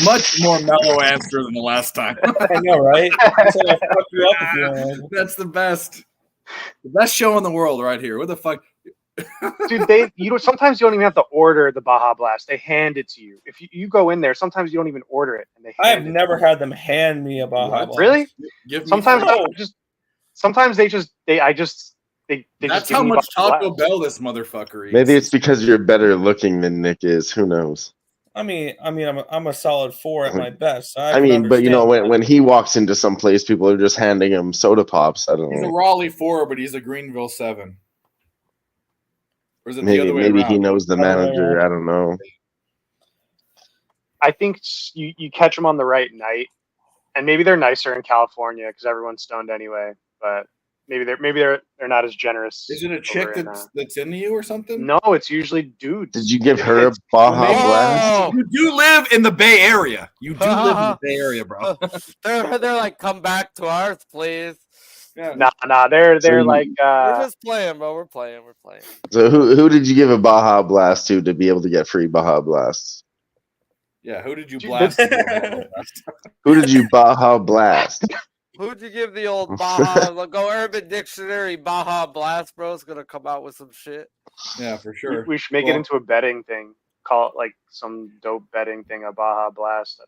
Much more mellow answer than the last time. I know, right? I said I fucked you up again. That's the best. The best show in the world right here. What the fuck? Dude, sometimes you don't even have to order the Baja Blast. They hand it to you. If you go in there, sometimes you don't even order it, and they I have hand it never to you. had them hand me a Baja Blast. Really? Sometimes they just That's give how me much Baja Taco Blast. Bell this motherfucker eats. Maybe it's because you're better looking than Nick is. Who knows? I'm a solid 4 at my best. So I mean, but you know, when he walks into some place, people are just handing him soda pops. I don't He's a know. Raleigh 4, but he's a Greenville 7. Or is it the Maybe other way maybe around? he knows the manager. I don't know. I think you catch them on the right night, and maybe they're nicer in California because everyone's stoned anyway. But maybe they're not as generous. Is it a chick that's into you or something? No, it's usually dudes. Did you give her a Baja Blast? You do live in the Bay Area. You do live in the Bay Area, bro. They're like, come back to Earth, please. Yeah. Nah. They're So like. We're just playing, bro. We're playing. So who did you give a Baja Blast to be able to get free Baja Blasts? Yeah, who did you blast? Who did you Baja Blast? Who'd you give the old Baja? Go Urban Dictionary Baja Blast, bro. It's gonna come out with some shit. Yeah, for sure. We should make it into a betting thing. Call it like some dope betting thing, a Baja Blast.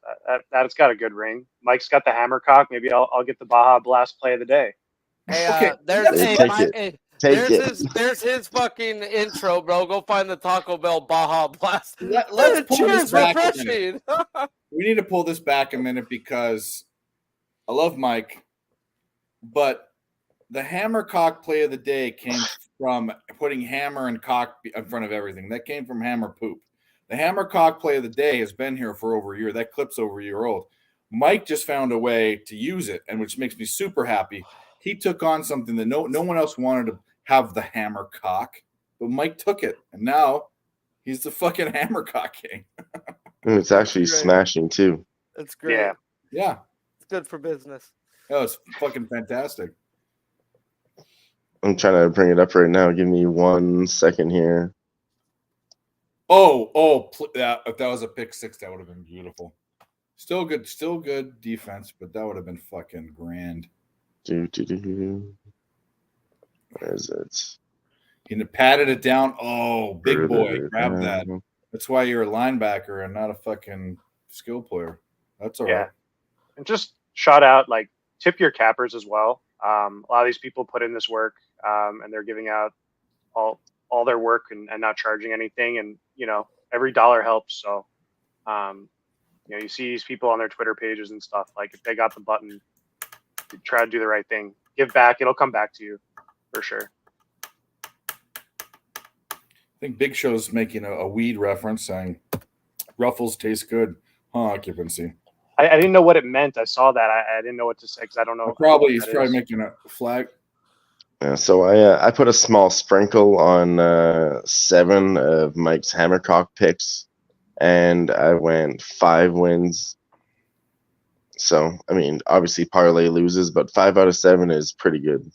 That's got a good ring. Mike's got the Hammercock. Maybe I'll get the Baja Blast play of the day. Hey, there's his fucking intro, bro. Go find the Taco Bell Baja Blast. Let's pull this Cheers, back a refreshing. We need to pull this back a minute because I love Mike, but the Hammercock play of the day came from putting hammer and cock in front of everything. That came from hammer poop. The Hammercock play of the day has been here for over a year. That clip's over a year old. Mike just found a way to use it, and which makes me super happy. He took on something that no one else wanted to have, the Hammercock, but Mike took it, and now he's the fucking Hammercock king. And it's actually great. smashing too. It's great. Yeah. Yeah. It's good for business. Oh, it's fucking fantastic. I'm trying to bring it up right now. Give me 1 second here. If that was a pick six, that would have been beautiful. Still good defense, but that would have been fucking grand. Where is it? You patted it down. Oh, big boy, grab that. down. That's why you're a linebacker and not a fucking skill player. That's all right. Yeah. And just shout out, like, tip your cappers as well. A lot of these people put in this work, and they're giving out all their work and not charging anything. And, you know, every dollar helps. So, you know, you see these people on their Twitter pages and stuff. Like, if they got the button, try to do the right thing. Give back. It'll come back to you for sure. I think Big Show's making a weed reference, saying Ruffles taste good. Occupancy. I didn't know what it meant. I saw that. I didn't know what to say because I don't know. He's probably making a flag. Yeah, so I put a small sprinkle on 7 of Mike's Hammercock picks, and I went 5 wins. So I mean, obviously parlay loses, but 5 out of 7 is pretty good.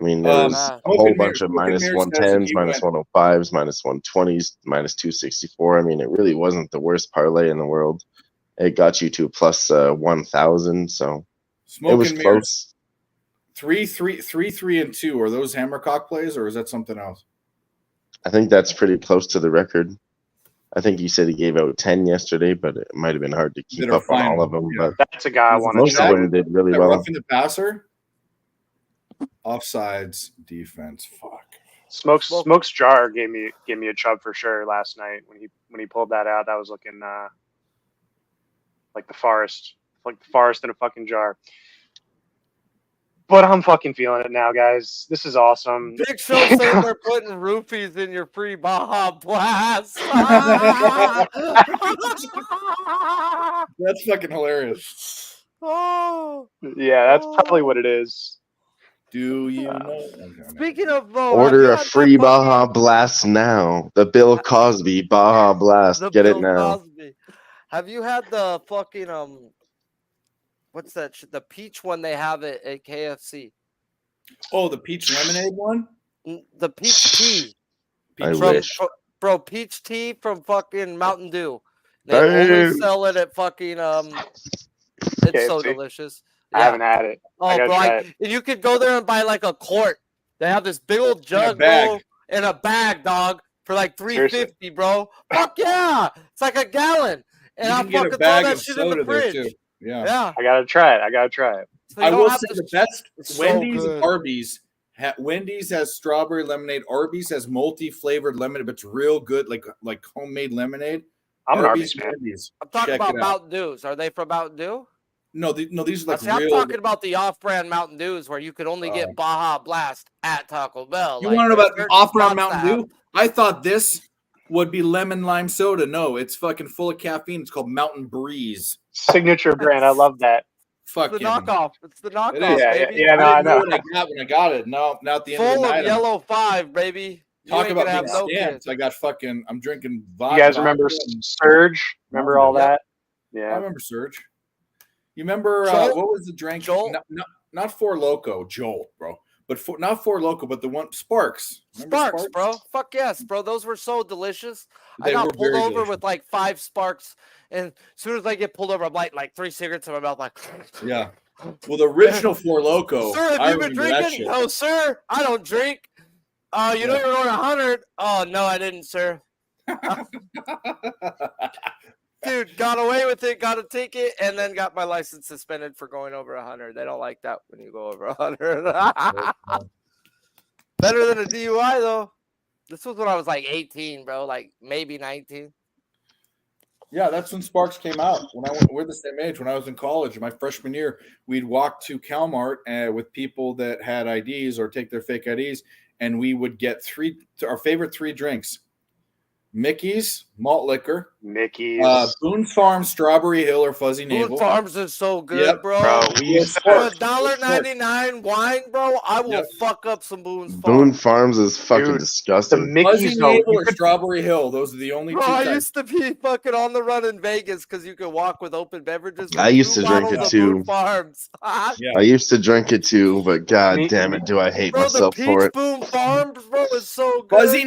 I mean, there's a whole bunch of minus 110s, minus 105s, minus 120s, minus 264. I mean, it really wasn't the worst parlay in the world. It got you to plus 1,000, so it was close. 3, 3, and 2. Are those Hammercock plays, or is that something else? I think that's pretty close to the record. I think you said he gave out 10 yesterday, but it might have been hard to keep up on all of them. Yeah. But that's a guy I want to most of them did really well. Roughing the passer, offsides, defense. Fuck. Smokes Jar gave me a chub for sure last night when he pulled that out. That was looking like the forest in a fucking jar. But I'm fucking feeling it now, guys. This is awesome. Big Show saying they're putting roofies in your free Baja Blast. That's fucking hilarious. Oh. Yeah, that's probably what it is. Do you know? Speaking of order a free Baja Blast now. The Bill Cosby Baja Blast. Get it now. Cosby. Have you had the fucking what's that shit? The peach one they have at KFC. Oh, the peach lemonade one? The peach tea. I wish. Bro, peach tea from fucking Mountain Dew. They only sell it at fucking it's so delicious. I haven't had it. Oh, bro, and you could go there and buy like a quart. They have this big old jug, bro, in a bag, dog, for like $3.50, bro. Fuck yeah, it's like a gallon, and I'll fucking throw that shit in the fridge. Too. Yeah, I gotta try it. So I will say the best Wendy's and Arby's. Wendy's has strawberry lemonade. Arby's has multi-flavored lemonade, but it's real good, like homemade lemonade. I'm an Arby's fan. I'm talking about Mountain Dews. Are they from Mountain Dew? No, these are like I'm talking about the off-brand Mountain Dews where you could only get Baja Blast at Taco Bell. You want to know about off-brand Mountain Dew? I thought this would be lemon lime soda. No, it's fucking full of caffeine. It's called Mountain Breeze. Signature brand. I love that. Fuck it's the knockoff. It's the knockoff, baby. Yeah, no, I know. When I got it. No, now at the end of the night. Full of yellow 5, baby. Talk about being stamped. I got fucking. I'm drinking vodka. You guys remember Surge? Remember all that? Yeah, I remember Surge. You remember what was the drink? Jolt? Not Four Loko, Jolt, bro. But not Four Loko, but the one Sparks. Sparks, bro. Fuck yes, bro. Those were so delicious. I got pulled over with like 5 Sparks, and as soon as I get pulled over, I'm like 3 cigarettes in my mouth, like. Yeah. Well, the original Four Loko. Sir, have you been drinking? No, sir. I don't drink. You know you're on 100. Oh no, I didn't, sir. Dude, got away with it, got a ticket, and then got my license suspended for going over 100. They don't like that when you go over 100. Better than a DUI, though. This was when I was like 18, bro, like maybe 19. Yeah, that's when Sparks came out. We're the same age. When I was in college, my freshman year, we'd walk to Calmart with people that had IDs or take their fake IDs, and we would get our favorite 3 drinks: Mickey's, malt liquor. Mickey's. Boone's Farm, Strawberry Hill, or Fuzzy Boone Navel. Farms is so good, Yep. bro. We used to For $1.99 wine, bro, I will fuck up some Boone's Boone Farms. Farms is fucking Dude, disgusting. Fuzzy Navel or Strawberry Hill. Those are the only Bro, two I types. used to be fucking on the run in Vegas because you could walk with open beverages. I with used 2 to drink bottles it of too. Boone Farms. I used to drink it too, but god damn it, do I hate Bro, the myself Peach for it. Boone Farms, bro, is so good. Fuzzy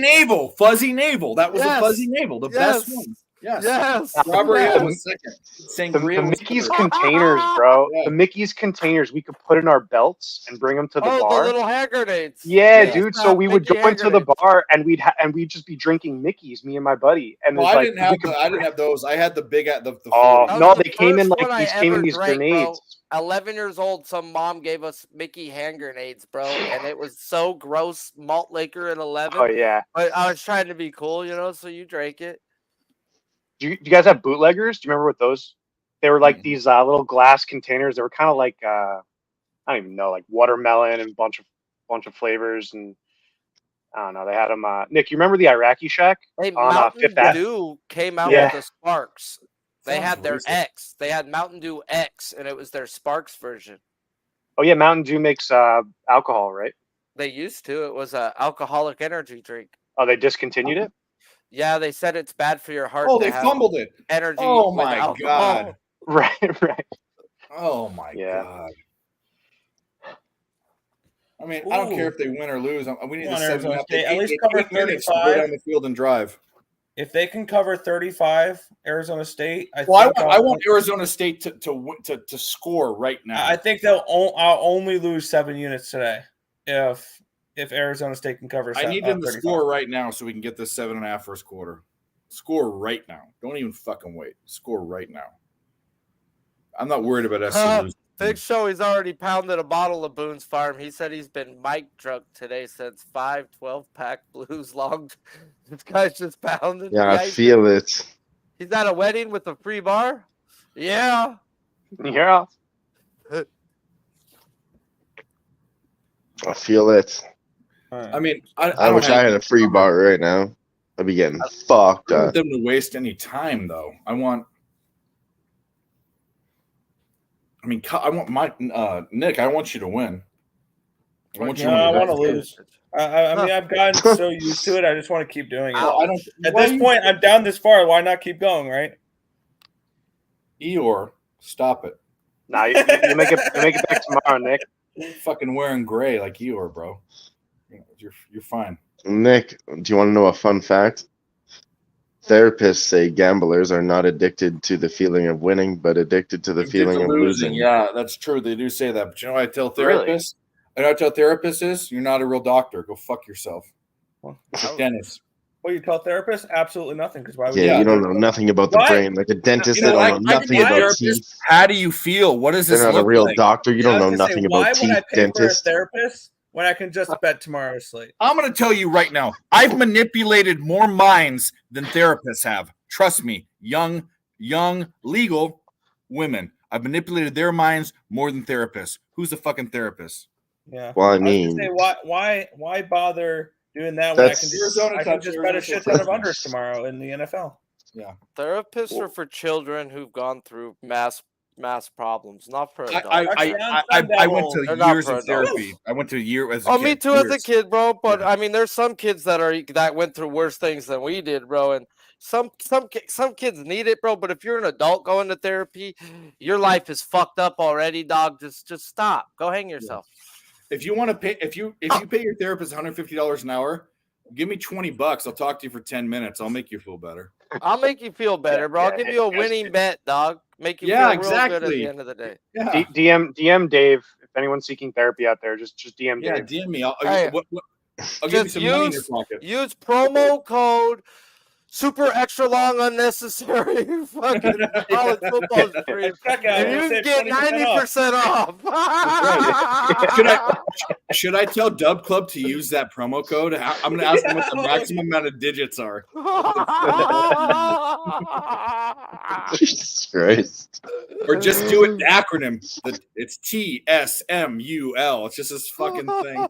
Navel. That was Yes. a Fuzzy Navel, the best one. Yes. Yes. Strawberry Hill The- was second. The Sangria was Mickey's third. containers, bro. The Mickey's containers we could put in our belts and bring them to the bar. The little hand grenades. Yeah, We used dude. to So have we would Mickey go hand into the grenades. bar and we'd just be drinking Mickey's, me and my buddy. And Well, it's I like didn't have we could- I didn't have those. I had the big the Oh 40. no, the they came in first like one these I came in ever these drank, grenades. Bro. 11 years old, some mom gave us Mickey hand grenades, bro, and it was so gross. Malt liquor at 11. Oh yeah. But I was trying to be cool, so you drank it. Do you guys have bootleggers? Do you remember what those? They were like these little glass containers. They were kind of like I don't even know, like watermelon and bunch of flavors, and I don't know. They had them. Nick, you remember the Iraqi Shack Hey, on Mountain Fifth Ave? Dew came out Yeah. with the Sparks. They Sounds had their racist. X. They had Mountain Dew X, and it was their Sparks version. Oh yeah, Mountain Dew makes alcohol, right? They used to. It was a alcoholic energy drink. Oh, they discontinued it. Yeah, they said it's bad for your heart. Oh, to they have fumbled it. Energy. Oh with my alcohol. god. Right. Oh my god. I mean, I don't care if they win or lose. We need Come to on, set Arizona them up. State. At least Eight cover minutes to go 35. down the field and drive. If they can cover 35, Arizona State, I want Arizona State to score right now. I think I'll only lose 7 units today if Arizona State can cover. I need them to 35. score right now so we can get this 7.5 first quarter. Score right now. Don't even fucking wait. Score right now. I'm not worried about SC losing. Big Show, he's already pounded a bottle of Boone's Farm. He said he's been mic drunk today since 5 12-pack blues long. This guy's just pounding. Yeah, I feel it. He's at a wedding with a free bar? Yeah. Yeah. I feel it. I mean, I I wish I had a free bar right now. I'd be getting fucked I don't up. want them to waste any time, though. I want my Nick. I want you to win. I want you. I want to lose. I mean, I've gotten so used to it. I just want to keep doing it. I don't. At this point, I'm down this far. Why not keep going? Right? Eeyore, stop it. Nah, you make it back tomorrow, Nick. Fucking wearing gray like Eeyore, bro. You're fine. Nick, do you want to know a fun fact? Therapists say gamblers are not addicted to the feeling of winning, but addicted to the feeling of losing. Yeah, that's true. They do say that. But you know what I tell therapists? Really? I know what I tell therapists is you're not a real doctor. Go fuck yourself. Dentist. What you tell therapists? Absolutely nothing. Because why would Yeah, you don't know nothing about the Why? brain. Like a dentist, You know, they I don't know nothing could be a about therapist. teeth. How do you feel? What does this They're not a look real like? doctor. You don't I know was gonna say, nothing why about would I teeth, pay dentist. for a therapist when I can just bet tomorrow's slate? I'm going to tell you right now. I've manipulated more minds than therapists have. Trust me, young legal women. I've manipulated their minds more than therapists. Who's the fucking therapist? Yeah. Well, I was gonna mean, say, why bother doing that when I can just bet a shit ton of unders tomorrow in the NFL? Yeah. Therapists are for children who've gone through mass problems, not for adults. I went to They're not years for of adults. therapy. I went to a year as a Oh, kid. me too as a Years. kid, bro. But I mean, there's some kids that went through worse things than we did, bro. And some kids need it, bro. But if you're an adult going to therapy, your life is fucked up already, dog. Just stop. Go hang yourself. If you want to pay, if you pay your therapist $150 an hour, give me $20. I'll talk to you for 10 minutes. I'll make you feel better. I'll make you feel better, bro. I'll give you a winning bet, dog. Make you Yeah, feel real good at exactly. the end of the day. Yeah. DM Dave. If anyone's seeking therapy out there, just DM Yeah, Dave. DM me. I'll Hey, give you just some money in your pocket. use promo code super extra long unnecessary fucking college football stream. And you get 90% off. Should I tell Dub Club to use that promo code? I'm going to ask them what the maximum amount of digits are. Jesus Christ. Or just do it the acronym. It's TSMUL. It's just this fucking thing.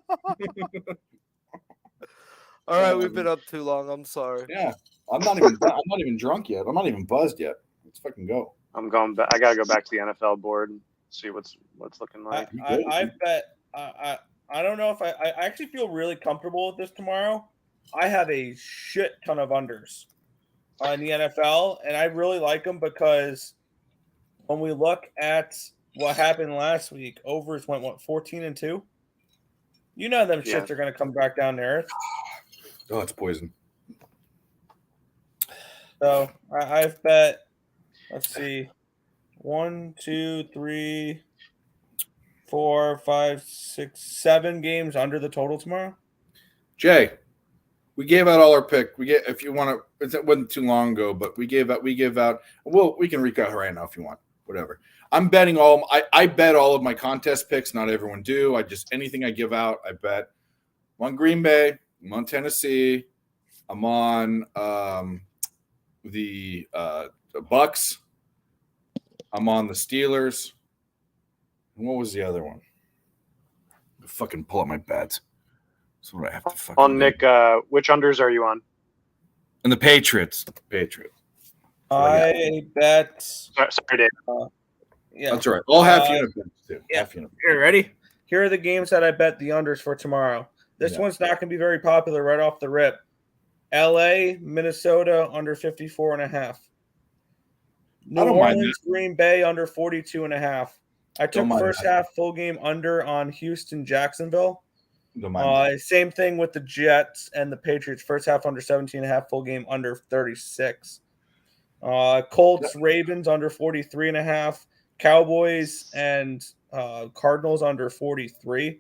All right, we've been up too long. I'm sorry. Yeah. I'm not even drunk yet. I'm not even buzzed yet. Let's fucking go. I'm going back. I gotta go back to the NFL board and see what's looking like. I bet. I don't know if I actually feel really comfortable with this tomorrow. I have a shit ton of unders on the NFL, and I really like them because when we look at what happened last week, overs went 14-2. You know them shits are going to come back down to earth. Oh, it's poison. So I've bet. Let's see, 1, 2, 3, 4, 5, 6, 7 games under the total tomorrow. Jay, we gave out all our pick. If you want to, it wasn't too long ago, but we give out. Well, we can recap right now if you want. Whatever. I'm betting I bet all of my contest picks. Not everyone do. Anything I give out, I bet. I'm on Green Bay. I'm on Tennessee. I'm on the Bucks. I'm on the Steelers. And what was the other one? I fucking pull up my bets. That's what I have to fucking On do. Nick, which unders are you on? And the Patriots. I bet. Sorry, Dave. Yeah, that's right. All half unit bets too. Yeah. Half unit. Here, ready? Here are the games that I bet the unders for tomorrow. This one's not going to be very popular right off the rip. LA, Minnesota under 54.5. New Orleans, Green Bay under 42.5. I took first half full game under on Houston, Jacksonville. Same thing with the Jets and the Patriots. First half under 17.5, full game under 36. Colts, Ravens under 43.5. Cowboys and Cardinals under 43.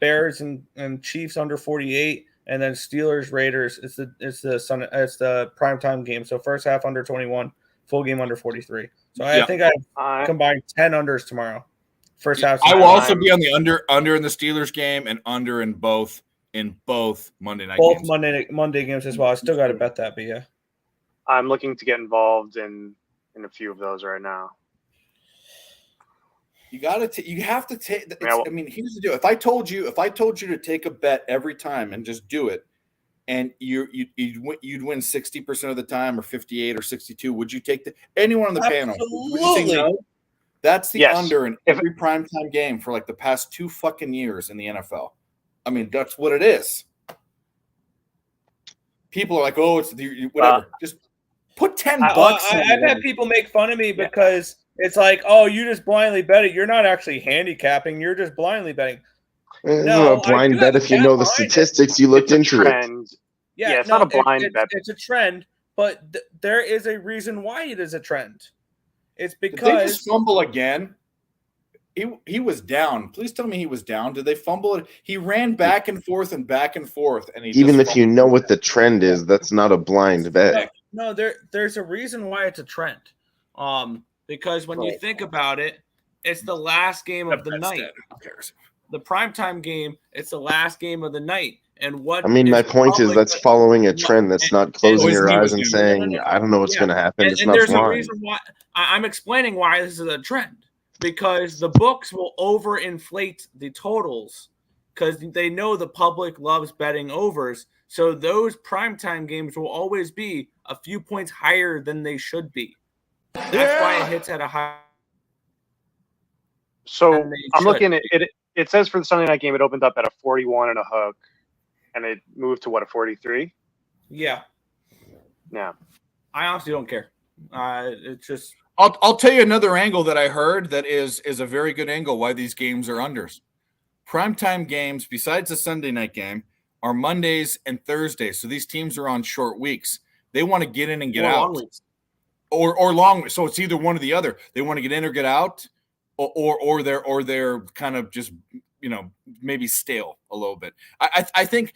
Bears and Chiefs under 48, and then Steelers, Raiders. It's the primetime game. So first half under 21, full game under 43. So I think I combined 10 unders tomorrow. First half. I will also be on the under in the Steelers game and under in both Monday night games. Both Monday games as well. I still got to bet that, but yeah. I'm looking to get involved in a few of those right now. You have to take. I mean, here's the deal. If I told you to take a bet every time and just do it, and you'd win 60% of the time, or 58 or 62, would you take anyone on the panel? Would you say no? That's the under in every primetime game for like the past 2 fucking years in the NFL. I mean, that's what it is. People are like, oh, it's whatever. Just put $10. I've had people make fun of me because it's like, oh, you just blindly bet it. You're not actually handicapping. You're just blindly betting. It's not a blind bet if you know the statistics. You looked into it. Yeah, it's not a blind bet. It's a trend, but there is a reason why it is a trend. It's because did they just fumble again? He was down. Please tell me he was down. Did they fumble it? He ran back and forth, and even if you know what the trend is, that's not a blind bet. No, there's a reason why it's a trend. Because when you think about it, it's the last game of the night. Who cares? The primetime game, it's the last game of the night. And what I mean, my point is that's following a trend. That's not closing your eyes and saying, I don't know what's going to happen. It's not there's blind. a reason why I'm explaining why this is a trend. Because the books will overinflate the totals because they know the public loves betting overs. So those primetime games will always be a few points higher than they should be. That's why it hits at a high. So I'm looking at it. It says for the Sunday night game, it opened up at a 41 and a hook, and it moved to what, a 43? Yeah. Yeah. I honestly don't care. It's just. I'll tell you another angle that I heard that is a very good angle why these games are unders. Primetime games, besides the Sunday night game, are Mondays and Thursdays. So these teams are on short weeks. They want to get in and get out. Long weeks. Or long. So it's either one or the other. They want to get in or get out, or they're kind of just, maybe stale a little bit. I think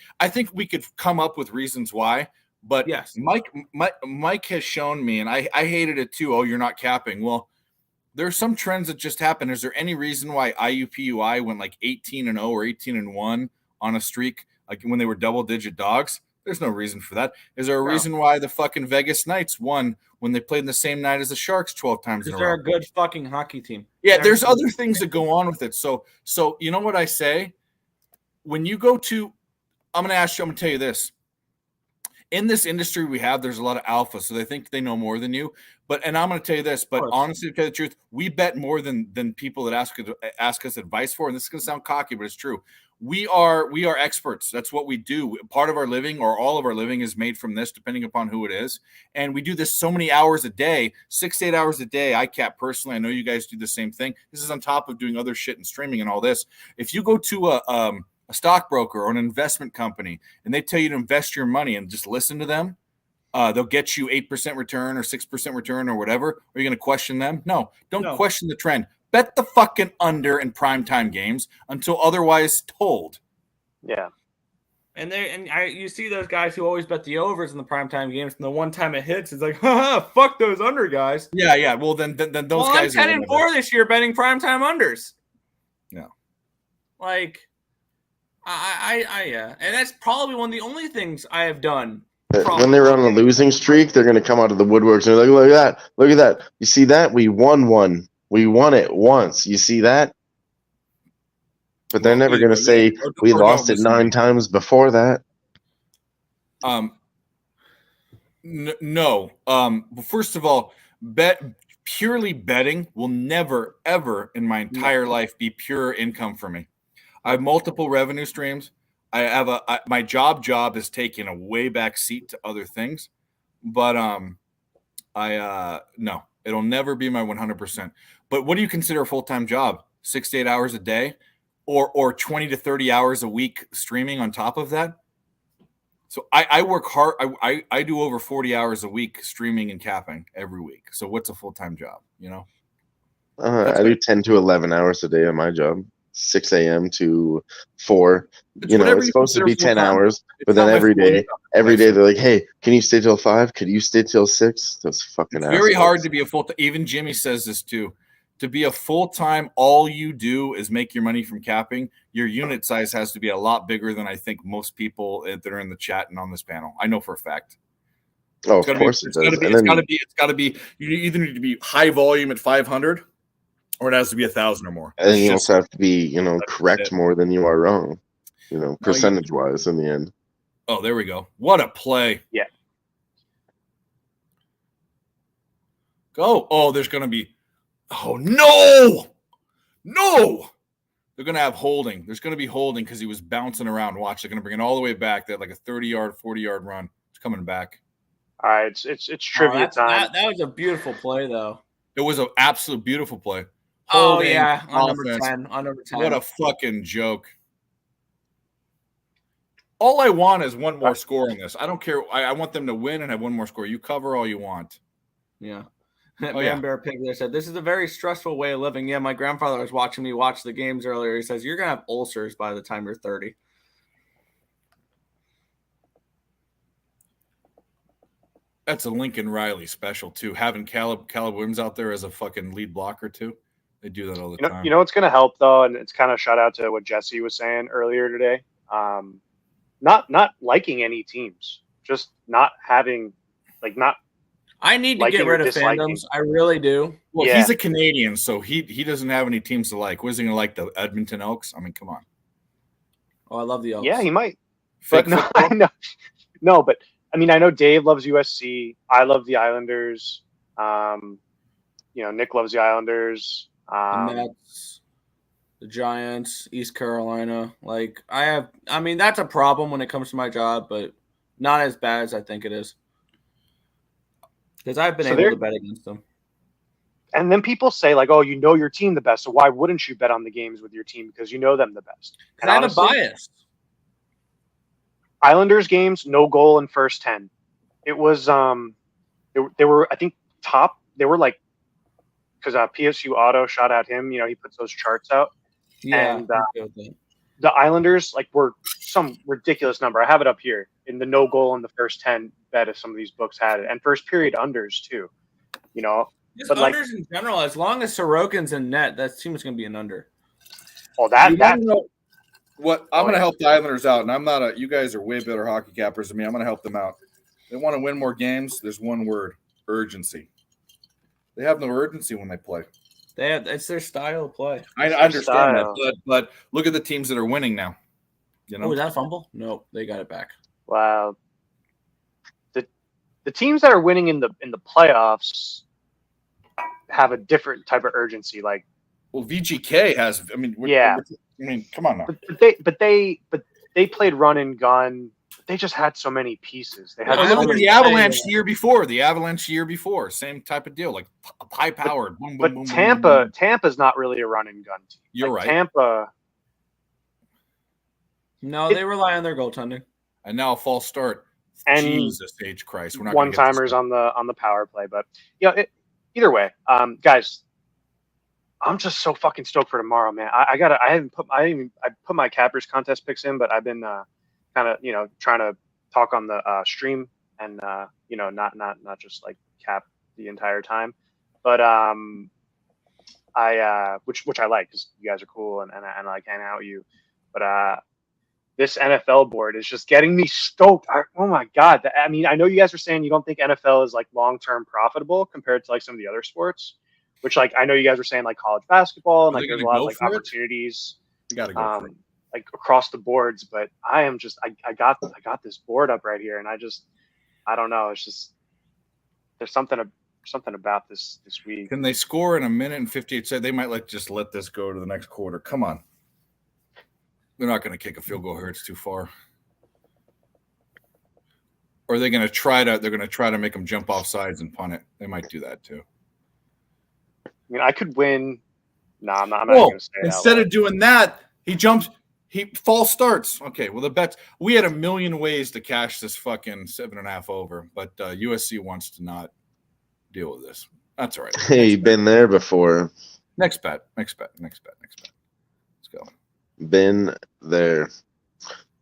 we could come up with reasons why. But yes, Mike has shown me, and I hated it too. Oh, you're not capping. Well, there are some trends that just happen. Is there any reason why IUPUI went like 18-0 or 18-1 on a streak, like when they were double-digit dogs? There's no reason for that. Is there a reason why the fucking Vegas Knights won when they played the same night as the Sharks 12 times in a row? They're a good fucking hockey team. Yeah, there's other things that go on with it. So you know what I say? When you go to – I'm going to tell you this. in this industry we have, there's a lot of alpha, so they think they know more than you. And I'm going to tell you this, but honestly, to tell you the truth, we bet more than people that ask us advice for. And this is going to sound cocky, but it's true. We are experts. That's what we do. Part of our living, or all of our living, is made from this, depending upon who it is. And we do this so many hours a day, 6 to 8 hours a day. I cap personally. I know you guys do the same thing. This is on top of doing other shit and streaming and all this. If you go to a stockbroker or an investment company and they tell you to invest your money and just listen to them, they'll get you 8% return or 6% return or whatever. Are you going to question them? No, don't question the trend. Bet the fucking under in primetime games until otherwise told. Yeah. And you see those guys who always bet the overs in the primetime games, and the one time it hits, it's like, haha, fuck those under guys. Yeah. Well, then those guys. I'm 10-4 this year betting primetime unders. Yeah. Like, yeah, and that's probably one of the only things I have done. When they're on a losing streak, they're going to come out of the woodworks and they're like, look at that. You see that? We won one. We won it once. You see that? But they're never going to say we lost it 9 times before that. No. First of all, purely betting will never, ever in my entire life be pure income for me. I have multiple revenue streams. I have my job has taken a way back seat to other things, but no, it'll never be my 100%. But what do you consider a full-time job? 6 to 8 hours a day, or 20 to 30 hours a week streaming on top of that? So I work hard. I do over 40 hours a week streaming and capping every week. So what's a full-time job? You know, I do 10 to 11 hours a day on my job. 6 a.m. to 4. It's supposed to be 10 hours, but then every day they're like, "Hey, can you stay till 5? Could you stay till 6?" Those fucking assholes. Very hard to be a full-time. Even Jimmy says this too. To be a full-time, all you do is make your money from capping. Your unit size has to be a lot bigger than I think most people that are in the chat and on this panel. I know for a fact. Oh, of course it does. It's got to be. You either need to be high volume at 500. Or it has to be 1,000 or more. And you also have to be, correct more than you are wrong, percentage-wise in the end. Oh, there we go. What a play. Yeah. Go. Oh, there's going to be. Oh, no. No. They're going to have holding. There's going to be holding because he was bouncing around. Watch. They're going to bring it all the way back. They had like a 30-yard, 40-yard run. It's coming back. All right. It's trivia time. That was a beautiful play, though. It was an absolute beautiful play. Oh, yeah, on number 10. What a fucking joke. All I want is one more score in this. I don't care. I want them to win and have one more score. You cover all you want. Yeah. Bear Pig there said, this is a very stressful way of living. Yeah, my grandfather was watching me watch the games earlier. He says, you're going to have ulcers by the time you're 30. That's a Lincoln Riley special, too. Having Caleb Williams out there as a fucking lead blocker, too. They do that all the time. You know what's going to help, though, and it's kind of shout out to what Jesse was saying earlier today. Not liking any teams. Just not having, not. I need to get rid of fandoms. I really do. Well, he's a Canadian, so he doesn't have any teams to like. Was he going to like the Edmonton Elks? I mean, come on. Oh, I love the Elks. Yeah, he might. But no, but I mean, I know Dave loves USC. I love the Islanders. Nick loves the Islanders. The Mets, the Giants, East Carolina. That's a problem when it comes to my job, but not as bad as I think it is. Because I've been able to bet against them. And then people say, like, oh, you know your team the best, so why wouldn't you bet on the games with your team because you know them the best? And I have a bias. Islanders games, no goal in first 10. It was they were, I think, top. They were like, because PSU Auto shot at him. He puts those charts out. Yeah. And the Islanders were some ridiculous number. I have it up here in the no goal in the first 10 bet if some of these books had it, and first period unders too. Just unders in general. As long as Sorokin's in net, that team's going to be an under. Oh, I'm going to help the Islanders out, and I'm not you guys are way better hockey cappers than me. I'm going to help them out. They want to win more games. There's one word: urgency. They have no urgency when they play. It's their style of play. I understand that, but look at the teams that are winning now. Oh, was that a fumble? No, they got it back. Wow. the teams that are winning in the playoffs have a different type of urgency. Like, well, VGK has. I mean, come on now. But they played run and gun. They just had so many pieces. They had look at the Avalanche the year before. The Avalanche the year before, same type of deal, like high powered. But Tampa's not really a run and gun team. You're right. Tampa. No, they rely on their goaltending. And now a false start. And Jesus H Christ, we're not one timers on the power play. But either way, guys, I'm just so fucking stoked for tomorrow, man. I put my cappers contest picks in, but I've been kind of trying to talk on the stream and not just like cap the entire time, but which I like because you guys are cool and I like hanging out with you, but this NFL board is just getting me stoked. Oh my god! I mean, I know you guys are saying you don't think NFL is like long-term profitable compared to like some of the other sports, which like I know you guys were saying like college basketball and like there's a lot of like opportunities. You gotta go for it. Like across the boards, but I am just I got this board up right here, and I don't know. It's just there's something about this week. Can they score in a minute and 58 seconds? They might just let this go to the next quarter. Come on. They're not going to kick a field goal here. It's too far. Or they're going to try to make them jump off sides and punt it. They might do that too. I mean, I could win. No, I'm not going to say that. Instead of doing that, he jumps. He false starts. Okay, well, the bets. We had a million ways to cash this fucking 7.5 over, but USC wants to not deal with this. That's all right. Hey, been there before. Next bet. Let's go. Been there.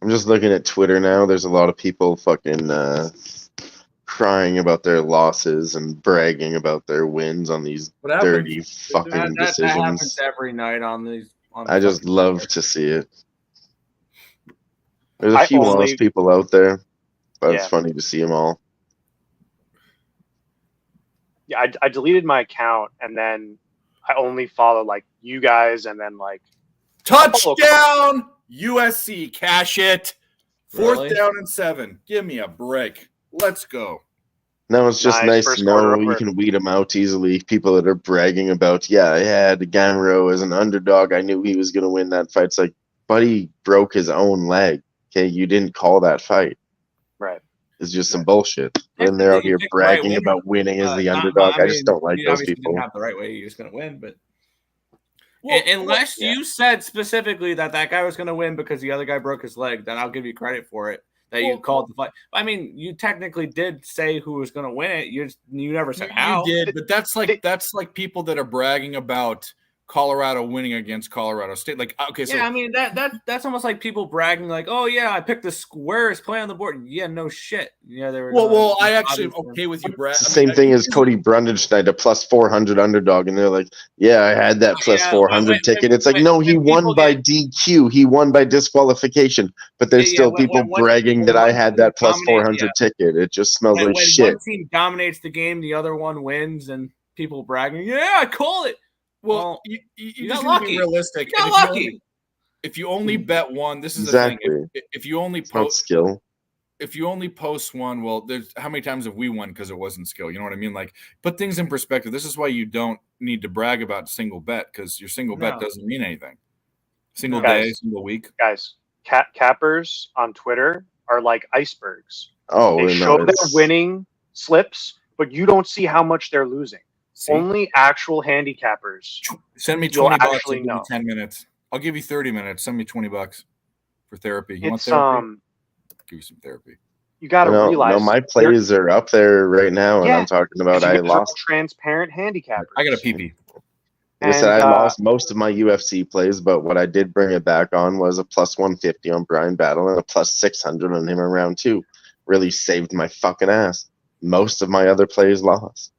I'm just looking at Twitter now. There's a lot of people fucking crying about their losses and bragging about their wins on these dirty fucking decisions. That happens every night on these. I just love to see it. There's a few lost people out there, but it's funny to see them all. Yeah, I deleted my account and then I only follow like you guys and then like touchdown USC, cash it. Fourth Really? down and 7. Give me a break. Let's go. No, it's just nice to know you can weed them out easily. People that are bragging about, I had Gamro as an underdog. I knew he was going to win that fight. It's like, buddy broke his own leg. Okay, you didn't call that fight. Right. It's just some bullshit. And they're out here bragging about winning as the underdog. I just don't like those people. Didn't have the right way. You're just going to win, but unless you said specifically that guy was going to win because the other guy broke his leg, then I'll give you credit for it. That you called the fight. I mean, you technically did say who was going to win it. You never said how. You did, but that's like people that are bragging about Colorado winning against Colorado State. Like, okay, so I mean that's almost like people bragging, like, oh yeah, I picked the squarest play on the board. Yeah, no shit. Yeah, they were. Well, I actually am okay with you, Brad. It's the same thing as Cody Brundenschneid, a plus 400 underdog, and they're like, yeah, I had that plus 400 ticket. It's like, no, he won by DQ. He won by disqualification. But there's still people bragging that I had that plus 400 ticket. It just smells like shit. When one team dominates the game, the other one wins, and people bragging, yeah, I call it. Well, you got just lucky. need to be realistic. You got lucky. If you only bet one, this is Exactly. the thing. If you only post skill, if you only post one, well, there's how many times have we won because it wasn't skill? You know what I mean? Like, put things in perspective. This is why you don't need to brag about single bet because your single bet doesn't mean anything. Single day, single week. Guys, cappers on Twitter are like icebergs. Oh, they show their winning slips, but you don't see how much they're losing. See? Only actual handicappers. Send me 20 bucks. I'll give you 10 minutes. I'll give you 30 minutes. Send me 20 bucks for therapy. You want therapy? I'll give you some therapy. You got to realize. No, my plays are up there right now, and I'm talking about I lost. Transparent handicappers. I got a PP. I said I lost most of my UFC plays, but what I did bring it back on was a plus 150 on Brian Battle and a plus 600 on him in round 2. Really saved my fucking ass. Most of my other plays lost.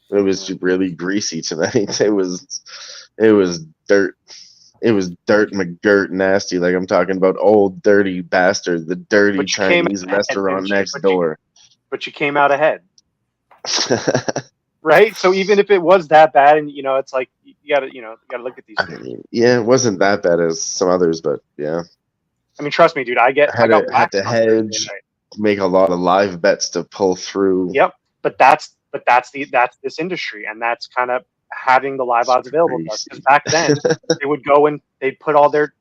It was really greasy tonight. It was dirt. It was dirt McGirt nasty. Like I'm talking about old dirty bastard, the dirty Chinese restaurant next door. But you came out ahead. Right? So even if it was that bad, and it's like you gotta look at these things. I mean, yeah, it wasn't that bad as some others, but yeah. I mean, trust me, dude. I had to hedge. make a lot of live bets to pull through. Yep, but that's this industry, and that's kind of having the live odds available to us. Because back then they would go and they'd put all their,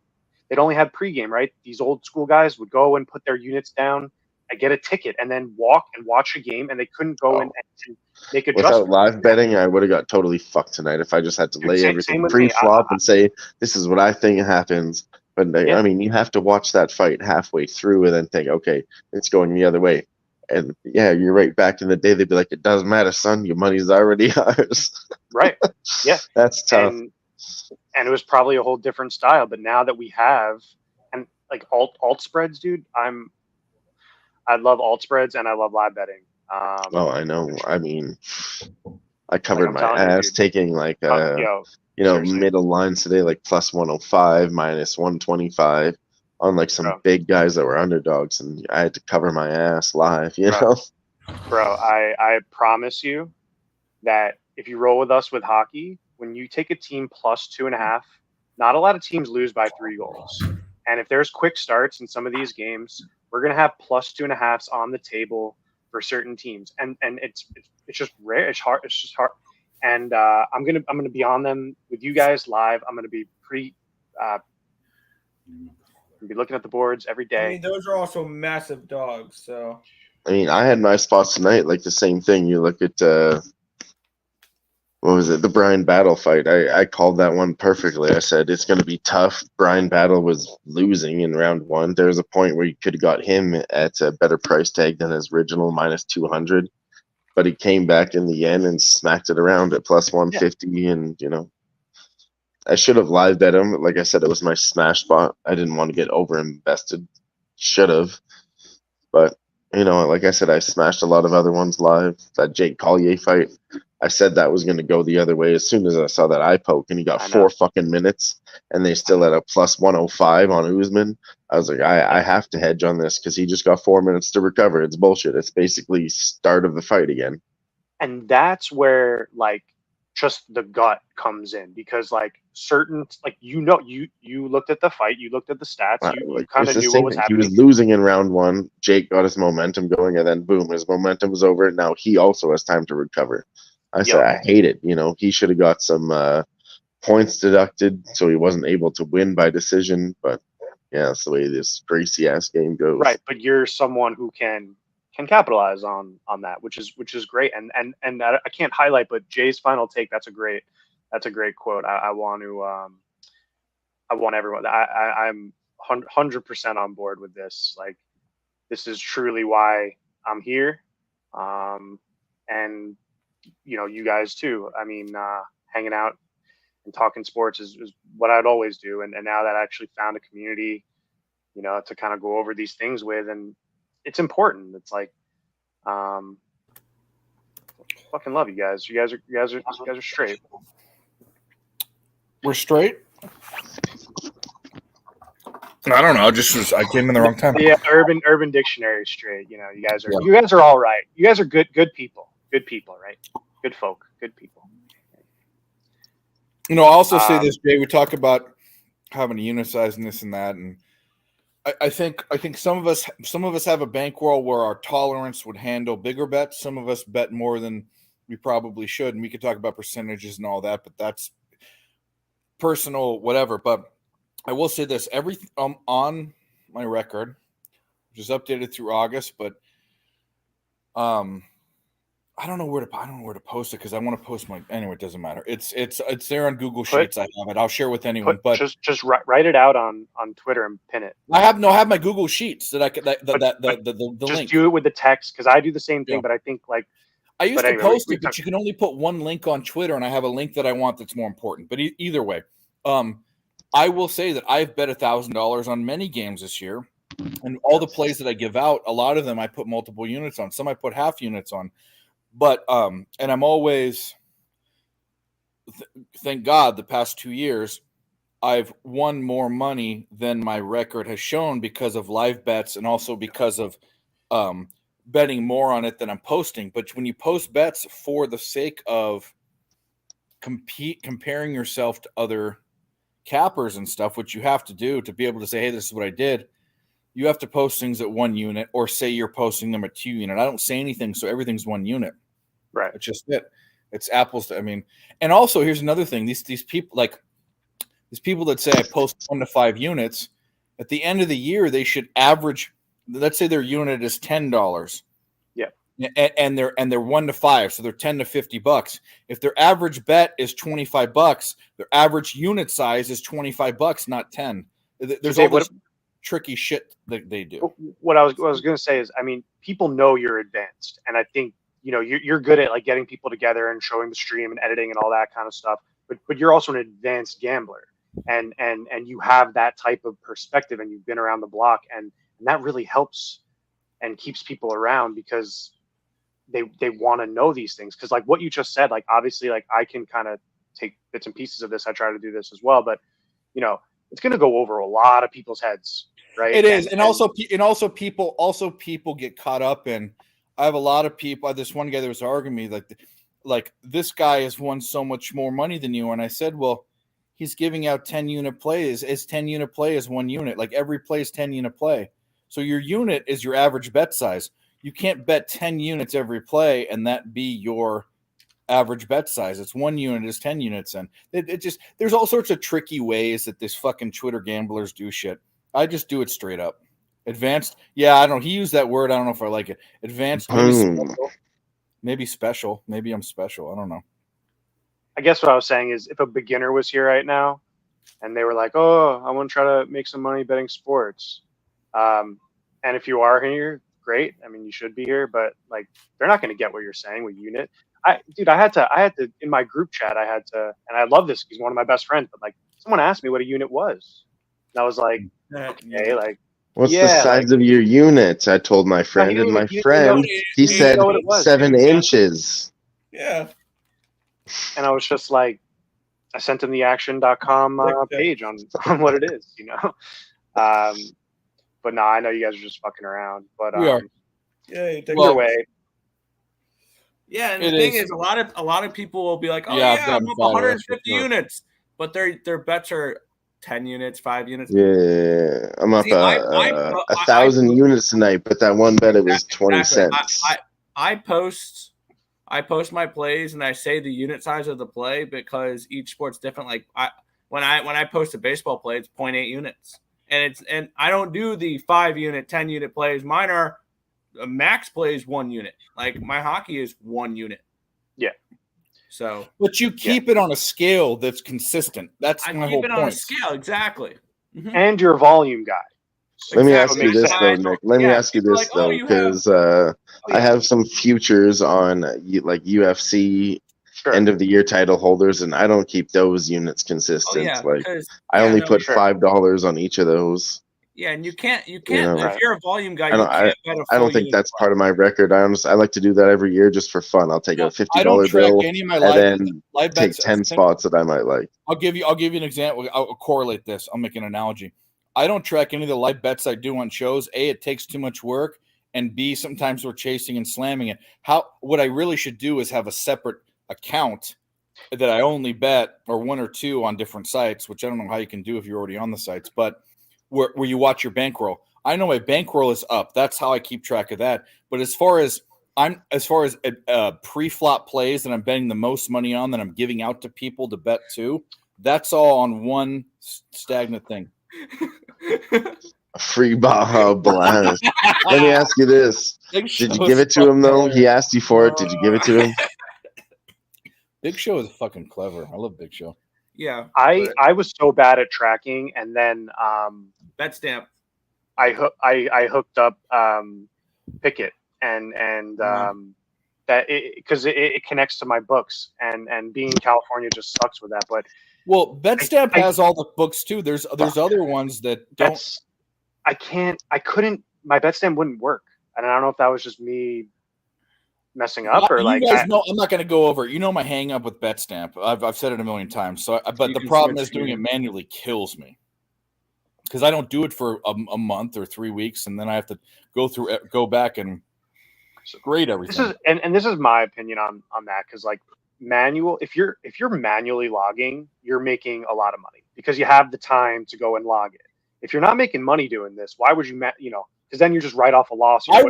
they'd only have pregame, right? These old school guys would go and put their units down, and get a ticket, and then walk and watch a game, and they couldn't go in and make adjustments. Without live betting, I would have got totally fucked tonight if I just had to lay same everything with me. pre-flop and say, this is what I think happens. But I mean, you have to watch that fight halfway through and then think, okay, it's going the other way. And yeah, you're right. Back in the day, they'd be like, it doesn't matter, son. Your money's already ours. Right. Yeah. That's tough. And it was probably a whole different style. But now that we have, and like alt spreads, dude, I love alt spreads and I love live betting. Oh, I know. I mean, I covered my telling you, ass dude. taking like Seriously. middle lines today, like plus 105, minus 125 on like some big guys that were underdogs, and I had to cover my ass live, you know? Bro, I promise you that if you roll with us with hockey, when you take a team plus 2.5, not a lot of teams lose by 3 goals. And if there's quick starts in some of these games, we're gonna have plus 2.5s on the table for certain teams, and it's just rare. It's hard. It's just hard. And I'm gonna be on them with you guys live. I'm gonna be be looking at the boards every day. I mean, those are also massive dogs. So I mean, I had my spots tonight, like the same thing. You look at what was it, the Brian Battle fight? I called that one perfectly. I said it's going to be tough. Brian Battle was losing in round 1. There was a point where you could have got him at a better price tag than his original minus 200, but he came back in the end and smacked it around at plus 150. Yeah. And you know, I should have live bet him. Like I said, it was my smash spot. I didn't want to get over invested. Should have, but you know, like I said, I smashed a lot of other ones live. That Jake Collier fight, I said that was going to go the other way as soon as I saw that eye poke, and he got 4 fucking minutes, and they still had a plus 105 on Usman. I was like, I have to hedge on this because he just got 4 minutes to recover. It's bullshit. It's basically start of the fight again. And that's where like just the gut comes in, because like certain, like you looked at the fight, you looked at the stats, you kind of knew what was happening. He was losing in round 1. Jake got his momentum going, and then boom, his momentum was over. Now he also has time to recover. I said, I hate it. You know, he should have got some points deducted, so he wasn't able to win by decision. But yeah, that's the way this Gracie ass game goes. Right, but you're someone who can capitalize on that, which is great. And I can't highlight, but Jay's final take, that's a great quote. I want everyone. I'm 100% on board with this. Like, this is truly why I'm here. And you know, you guys too. I mean, hanging out and talking sports is what I'd always do. And now that I actually found a community, you know, to kind of go over these things with, and it's important. It's like, fucking love you guys. You guys are straight. We're straight. I don't know. I came in the wrong time. Yeah, Urban Dictionary is straight. You know, you guys are all right. You guys are good people. Good people, right? Good folk. Good people. You know, I'll also say this, Jay. We talk about having a unit size and this and that, and I think some of us have a bankroll where our tolerance would handle bigger bets. Some of us bet more than we probably should, and we could talk about percentages and all that, but that's personal, whatever. But I will say this: everything on my record, which is updated through August, but I don't know where to post it because I want to post my. Anyway, it doesn't matter. It's there on Google Sheets. I have it. I'll share with anyone. But just write it out on Twitter and pin it. I have my Google Sheets that I could the just link. do it with the text, because I do the same thing. Yeah. But I think like I used to post it, but you can only put one link on Twitter, and I have a link that I want that's more important. But either way, I will say that I've bet $1,000 on many games this year, and all the plays that I give out, a lot of them I put multiple units on. Some I put half units on. But and I'm always, thank God, the past 2 years, I've won more money than my record has shown because of live bets and also because of betting more on it than I'm posting. But when you post bets for the sake of comparing yourself to other cappers and stuff, which you have to do to be able to say, hey, this is what I did, you have to post things at 1 unit, or say you're posting them at 2 unit. I don't say anything, so everything's 1 unit. Right. It's just it. It's apples to, I mean, and also here's another thing. These people these people that say I post 1 to 5 units, at the end of the year they should average. Let's say their unit is $10. Yeah. And they're 1 to 5, so they're $10 to $50. If their average bet is $25, their average unit size is $25, not 10. There's all this tricky shit that they do. What I was going to say is, I mean, people know you're advanced, and I think you're good at like getting people together and showing the stream and editing and all that kind of stuff. But you're also an advanced gambler, and you have that type of perspective, and you've been around the block, and that really helps and keeps people around because they want to know these things. Because like what you just said, like obviously, like I can kind of take bits and pieces of this. I try to do this as well, but it's going to go over a lot of people's heads, right? It is, and also people get caught up in. I have a lot of people. This one guy that was arguing me like this guy has won so much more money than you, and I said, well, he's giving out 10 unit plays. Is 10 unit play is 1 unit. Like every play is 10 unit play. So your unit is your average bet size. You can't bet 10 units every play and that be your average bet size. It's 1 unit is 10 units, and it just there's all sorts of tricky ways that this fucking Twitter gamblers do shit. I just do it straight up. Advanced, yeah, I don't know. He used that word. I don't know if I like it. Advanced, maybe special. Maybe I'm special. I don't know. I guess what I was saying is, if a beginner was here right now, and they were like, "Oh, I want to try to make some money betting sports," and if you are here, great. I mean, you should be here, but like, they're not going to get what you're saying with unit. I had to in my group chat. I had to, and I love this. He's one of my best friends, but like, someone asked me what a unit was, and I was like, okay, like. What's the size of your unit? I told my friend, and my friend, he said 7 inches. Yeah. And I was just like, I sent him the action.com page on what it is, But no, I know you guys are just fucking around. But we are. Yeah, either way. Yeah, and the thing is, a lot of people will be like, "Oh yeah, I'm up 150 units," but their bets are 10 units, 5 units. Yeah, I'm up 1,000 units tonight, but that one bet it was 20 cents. I post my plays and I say the unit size of the play because each sport's different. Like when I post a baseball play, it's 0.8 units, and I don't do the 5 unit, 10 unit plays. Mine are max plays 1 unit. Like my hockey is 1 unit. Yeah. So, but you keep it on a scale that's consistent. That's my whole point. On a scale, exactly. Mm-hmm. And your volume guy. Let me ask you this though, Nick. Let me ask you this though, because I have some futures on like UFC end of the year title holders, and I don't keep those units consistent. I only put $5 on each of those. Yeah, and you can't. If you're a volume guy, you can't bet a full I don't think that's part of my record. I like to do that every year just for fun. I'll take a $50 bill and then take 10 spots that I might like. I'll give you an example. I'll correlate this. I'll make an analogy. I don't track any of the live bets I do on shows. A, it takes too much work, and B, sometimes we're chasing and slamming it. What I really should do is have a separate account that I only bet, or 1 or 2 on different sites, which I don't know how you can do if you're already on the sites, but where you watch your bankroll. I know my bankroll is up. That's how I keep track of that. But as far as pre-flop plays that I'm betting the most money on, that I'm giving out to people to bet too, that's all on one stagnant thing. A free Baja Blast. Let me ask you this. Did you give it to him though? He asked you for it. Did you give it to him? Big Show is fucking clever. I love Big Show. Yeah. I was so bad at tracking, and then BetStamp. I hooked up Pickett and that because it connects to my books, and being in California just sucks with that. But BetStamp has all the books too. There's other ones that don't. I couldn't. My BetStamp wouldn't work, and I don't know if that was just me messing up or like. You guys know, I'm not going to go over it. You know my hang up with BetStamp. I've said it a million times. But the problem is doing it manually kills me. Because I don't do it for a month or 3 weeks, and then I have to go back and grade everything. This is my opinion on that, because like manual, if you're manually logging, you're making a lot of money because you have the time to go and log it. if you're not making money doing this, why would you, because then you just write off a loss. I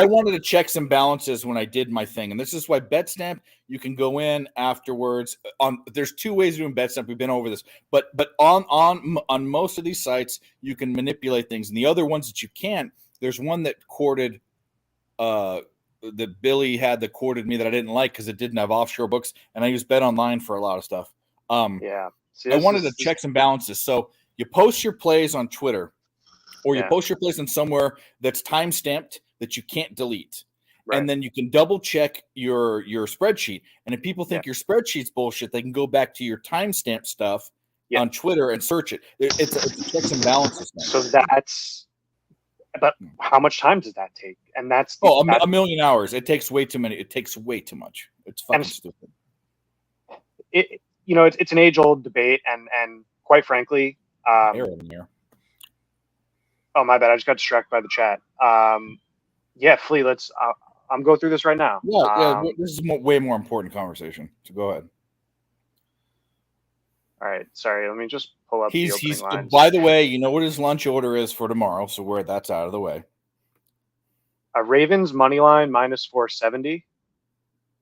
wanted to check some balances when I did my thing, and this is why BetStamp, you can go in afterwards. There's two ways of doing BetStamp. We've been over this, but on most of these sites, you can manipulate things, and the other ones that you can't. There's one that courted, that Billy had that courted me that I didn't like because it didn't have offshore books, and I use BetOnline for a lot of stuff. Yeah, I wanted to check some balances. So you post your plays on Twitter, or you post your plays on somewhere that's time stamped that you can't delete. Right. And then you can double check your spreadsheet. And if people think your spreadsheet's bullshit, they can go back to your timestamp stuff on Twitter and search it. It's a checks and balances thing. So but how much time does that take? And that's a million hours. It takes way too many. It takes way too much. It's fucking stupid. It's an age-old debate, and quite frankly, oh my bad, I just got distracted by the chat. Flea, let's. I'm going through this right now. This is way more important conversation. So go ahead. All right, sorry. Let me just pull up the opening lines. By the way, you know what his lunch order is for tomorrow, so that's out of the way. A Ravens money line -470.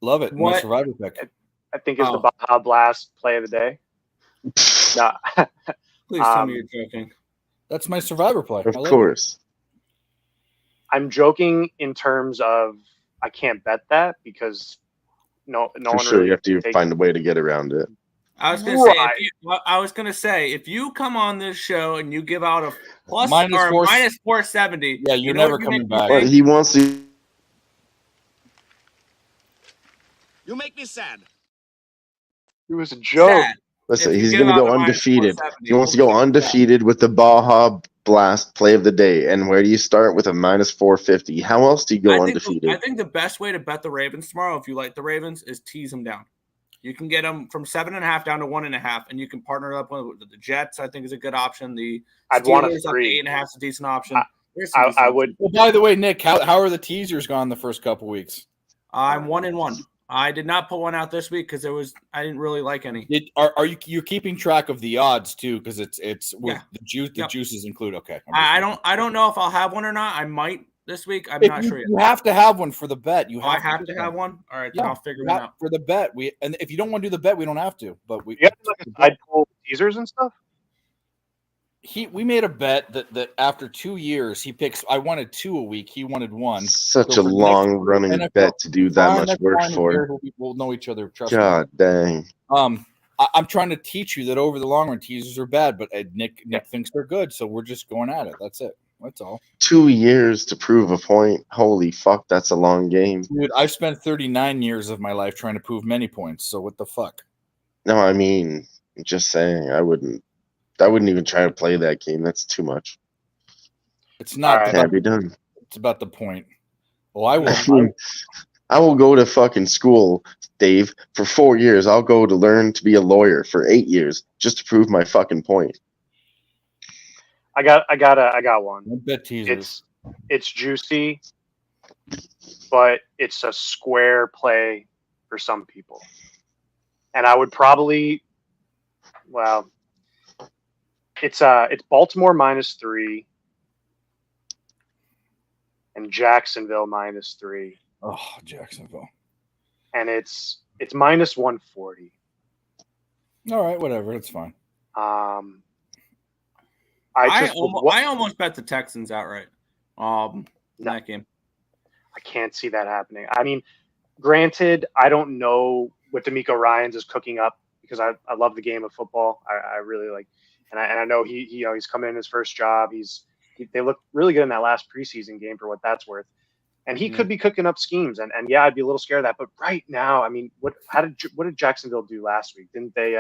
Love it. My survivor pick. I think it's the Baja Blast play of the day. No. Please tell me you're joking. That's my survivor play. Of course. I'm joking in terms of I can't bet that because no For one sure, really you have to find a way to get around it. I was gonna say if you come on this show and you give out a -470, yeah, you're never coming back. But he wants to. You make me sad. It was a joke. Listen, he's going to go undefeated. He wants to go undefeated with the Baja Blast play of the day. And where do you start with a -450? How else do you go undefeated? I think the best way to bet the Ravens tomorrow, if you like the Ravens, is tease them down. You can get them from 7.5 down to 1.5, and you can partner up with the Jets. I think is a good option. The I'd want a Steelers up 3. to 8.5 is a decent option. I would. Well, by the way, Nick, how are the teasers gone the first couple weeks? I'm 1-1. I did not put one out this week because I didn't really like any. You're keeping track of the odds too? Because it's with the juices include. Okay. I don't know if I'll have one or not. I might this week. I'm not sure yet. You have to have one for the bet. I have to have one. All right, then I'll figure it out for the bet. And if you don't want to do the bet, we don't have to. But we have like a side pool teasers and stuff. We made a bet that after 2 years he picks. I wanted 2 a week. He wanted 1. Such a long running bet to do that much work for. We'll know each other. Trust God dang. I'm trying to teach you that over the long run teasers are bad, but Nick thinks they're good, so we're just going at it. That's it. That's all. 2 years to prove a point. Holy fuck, that's a long game. Dude, I've spent 39 years of my life trying to prove many points. So what the fuck? No, I mean, just saying, I wouldn't even try to play that game. That's too much. It's not. Can't be done. It's about the point. Well, I will. I will go to fucking school, Dave, for 4 years. I'll go to learn to be a lawyer for 8 years just to prove my fucking point. I got one. Bet teasers. It's juicy, but it's a square play for some people. And I would probably, it's Baltimore -3 and Jacksonville -3. Oh, Jacksonville. And it's -140. All right, whatever. It's fine. I almost bet the Texans outright. That game. I can't see that happening. I mean, granted, I don't know what DeMeco Ryans is cooking up because I love the game of football. I really like, and I know he's coming in his first job. They look really good in that last preseason game for what that's worth. And he could be cooking up schemes, and yeah, I'd be a little scared of that. But right now, I mean, what did Jacksonville do last week? Didn't they?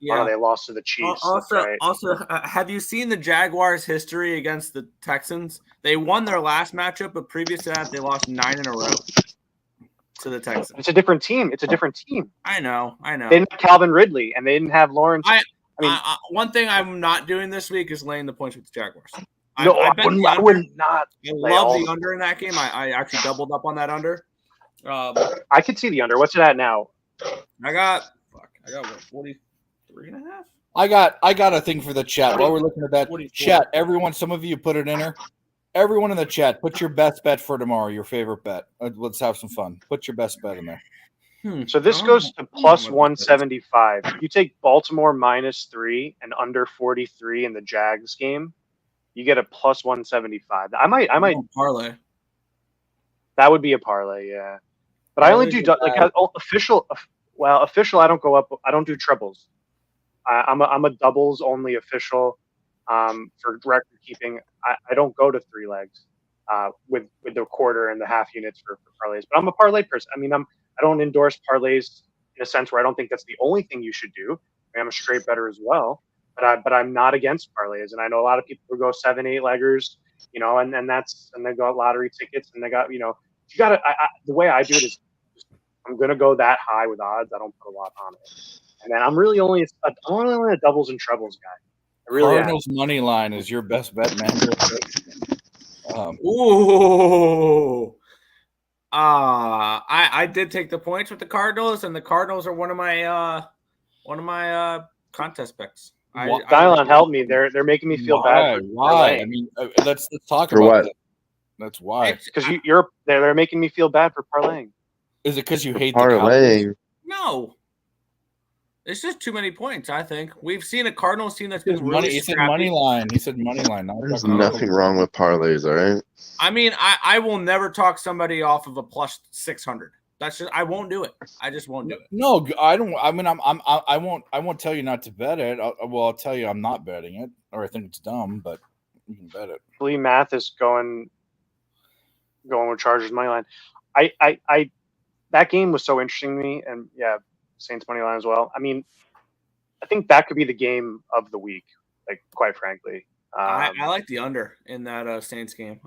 They lost to the Chiefs. Also, have you seen the Jaguars' history against the Texans? They won their last matchup, but previous to that, they lost 9 in a row to the Texans. It's a different team. I know. They didn't have Calvin Ridley, and they didn't have Lawrence. One thing I'm not doing this week is laying the points with the Jaguars. I would not. I love the under in that game. I actually doubled up on that under. I could see the under. What's it at now? I got what, 43.5? I got a thing for the chat. While we're looking at that 44. chat, everyone, some of you put it in there. Everyone in the chat, put your best bet for tomorrow, your favorite bet. Let's have some fun. Put your best bet in there. So this goes to plus 175. You take Baltimore -3 and under 43 in the Jags game, you get a plus 175. I might parlay. That would be a parlay, yeah. But I only do official. Well, official. I don't go up. I don't do triples. I'm a doubles only official. For record keeping, I don't go to 3 legs. With the quarter and the half units for parlays. But I'm a parlay person. I mean, I don't endorse parlays in a sense where I don't think that's the only thing you should do. I mean, I'm a straight better as well. But I'm not against parlays, and I know a lot of people who go 7, 8 leggers, and they got lottery tickets, and they got, you got to. The way I do it is, I'm gonna go that high with odds. I don't put a lot on it, and then I'm really only a doubles and trebles guy. I really Cardinals money line is your best bet, man. Ooh. I did take the points with the Cardinals, and the Cardinals are one of my contest picks. Dylon, help me. They're making me feel bad. Why? I mean, let's talk For about what? that. That's why. Because they're making me feel bad for parlaying. Is it because you hate parlay? the Cowboys? No. It's just too many points, I think. We've seen a Cardinals team that's been He said money line. He said money line. There's nothing wrong with parlays, all right? I mean, I will never talk somebody off of a plus 600. That's just, I won't do it. I just won't do it. No, I don't. I mean, I won't tell you not to bet it. I'll tell you I'm not betting it, or I think it's dumb, but you can bet it. Lee Mathis going with Chargers money line. I that game was so interesting to me, and yeah, Saints money line as well. I mean, I think that could be the game of the week. Like, quite frankly, I like the under in that Saints game.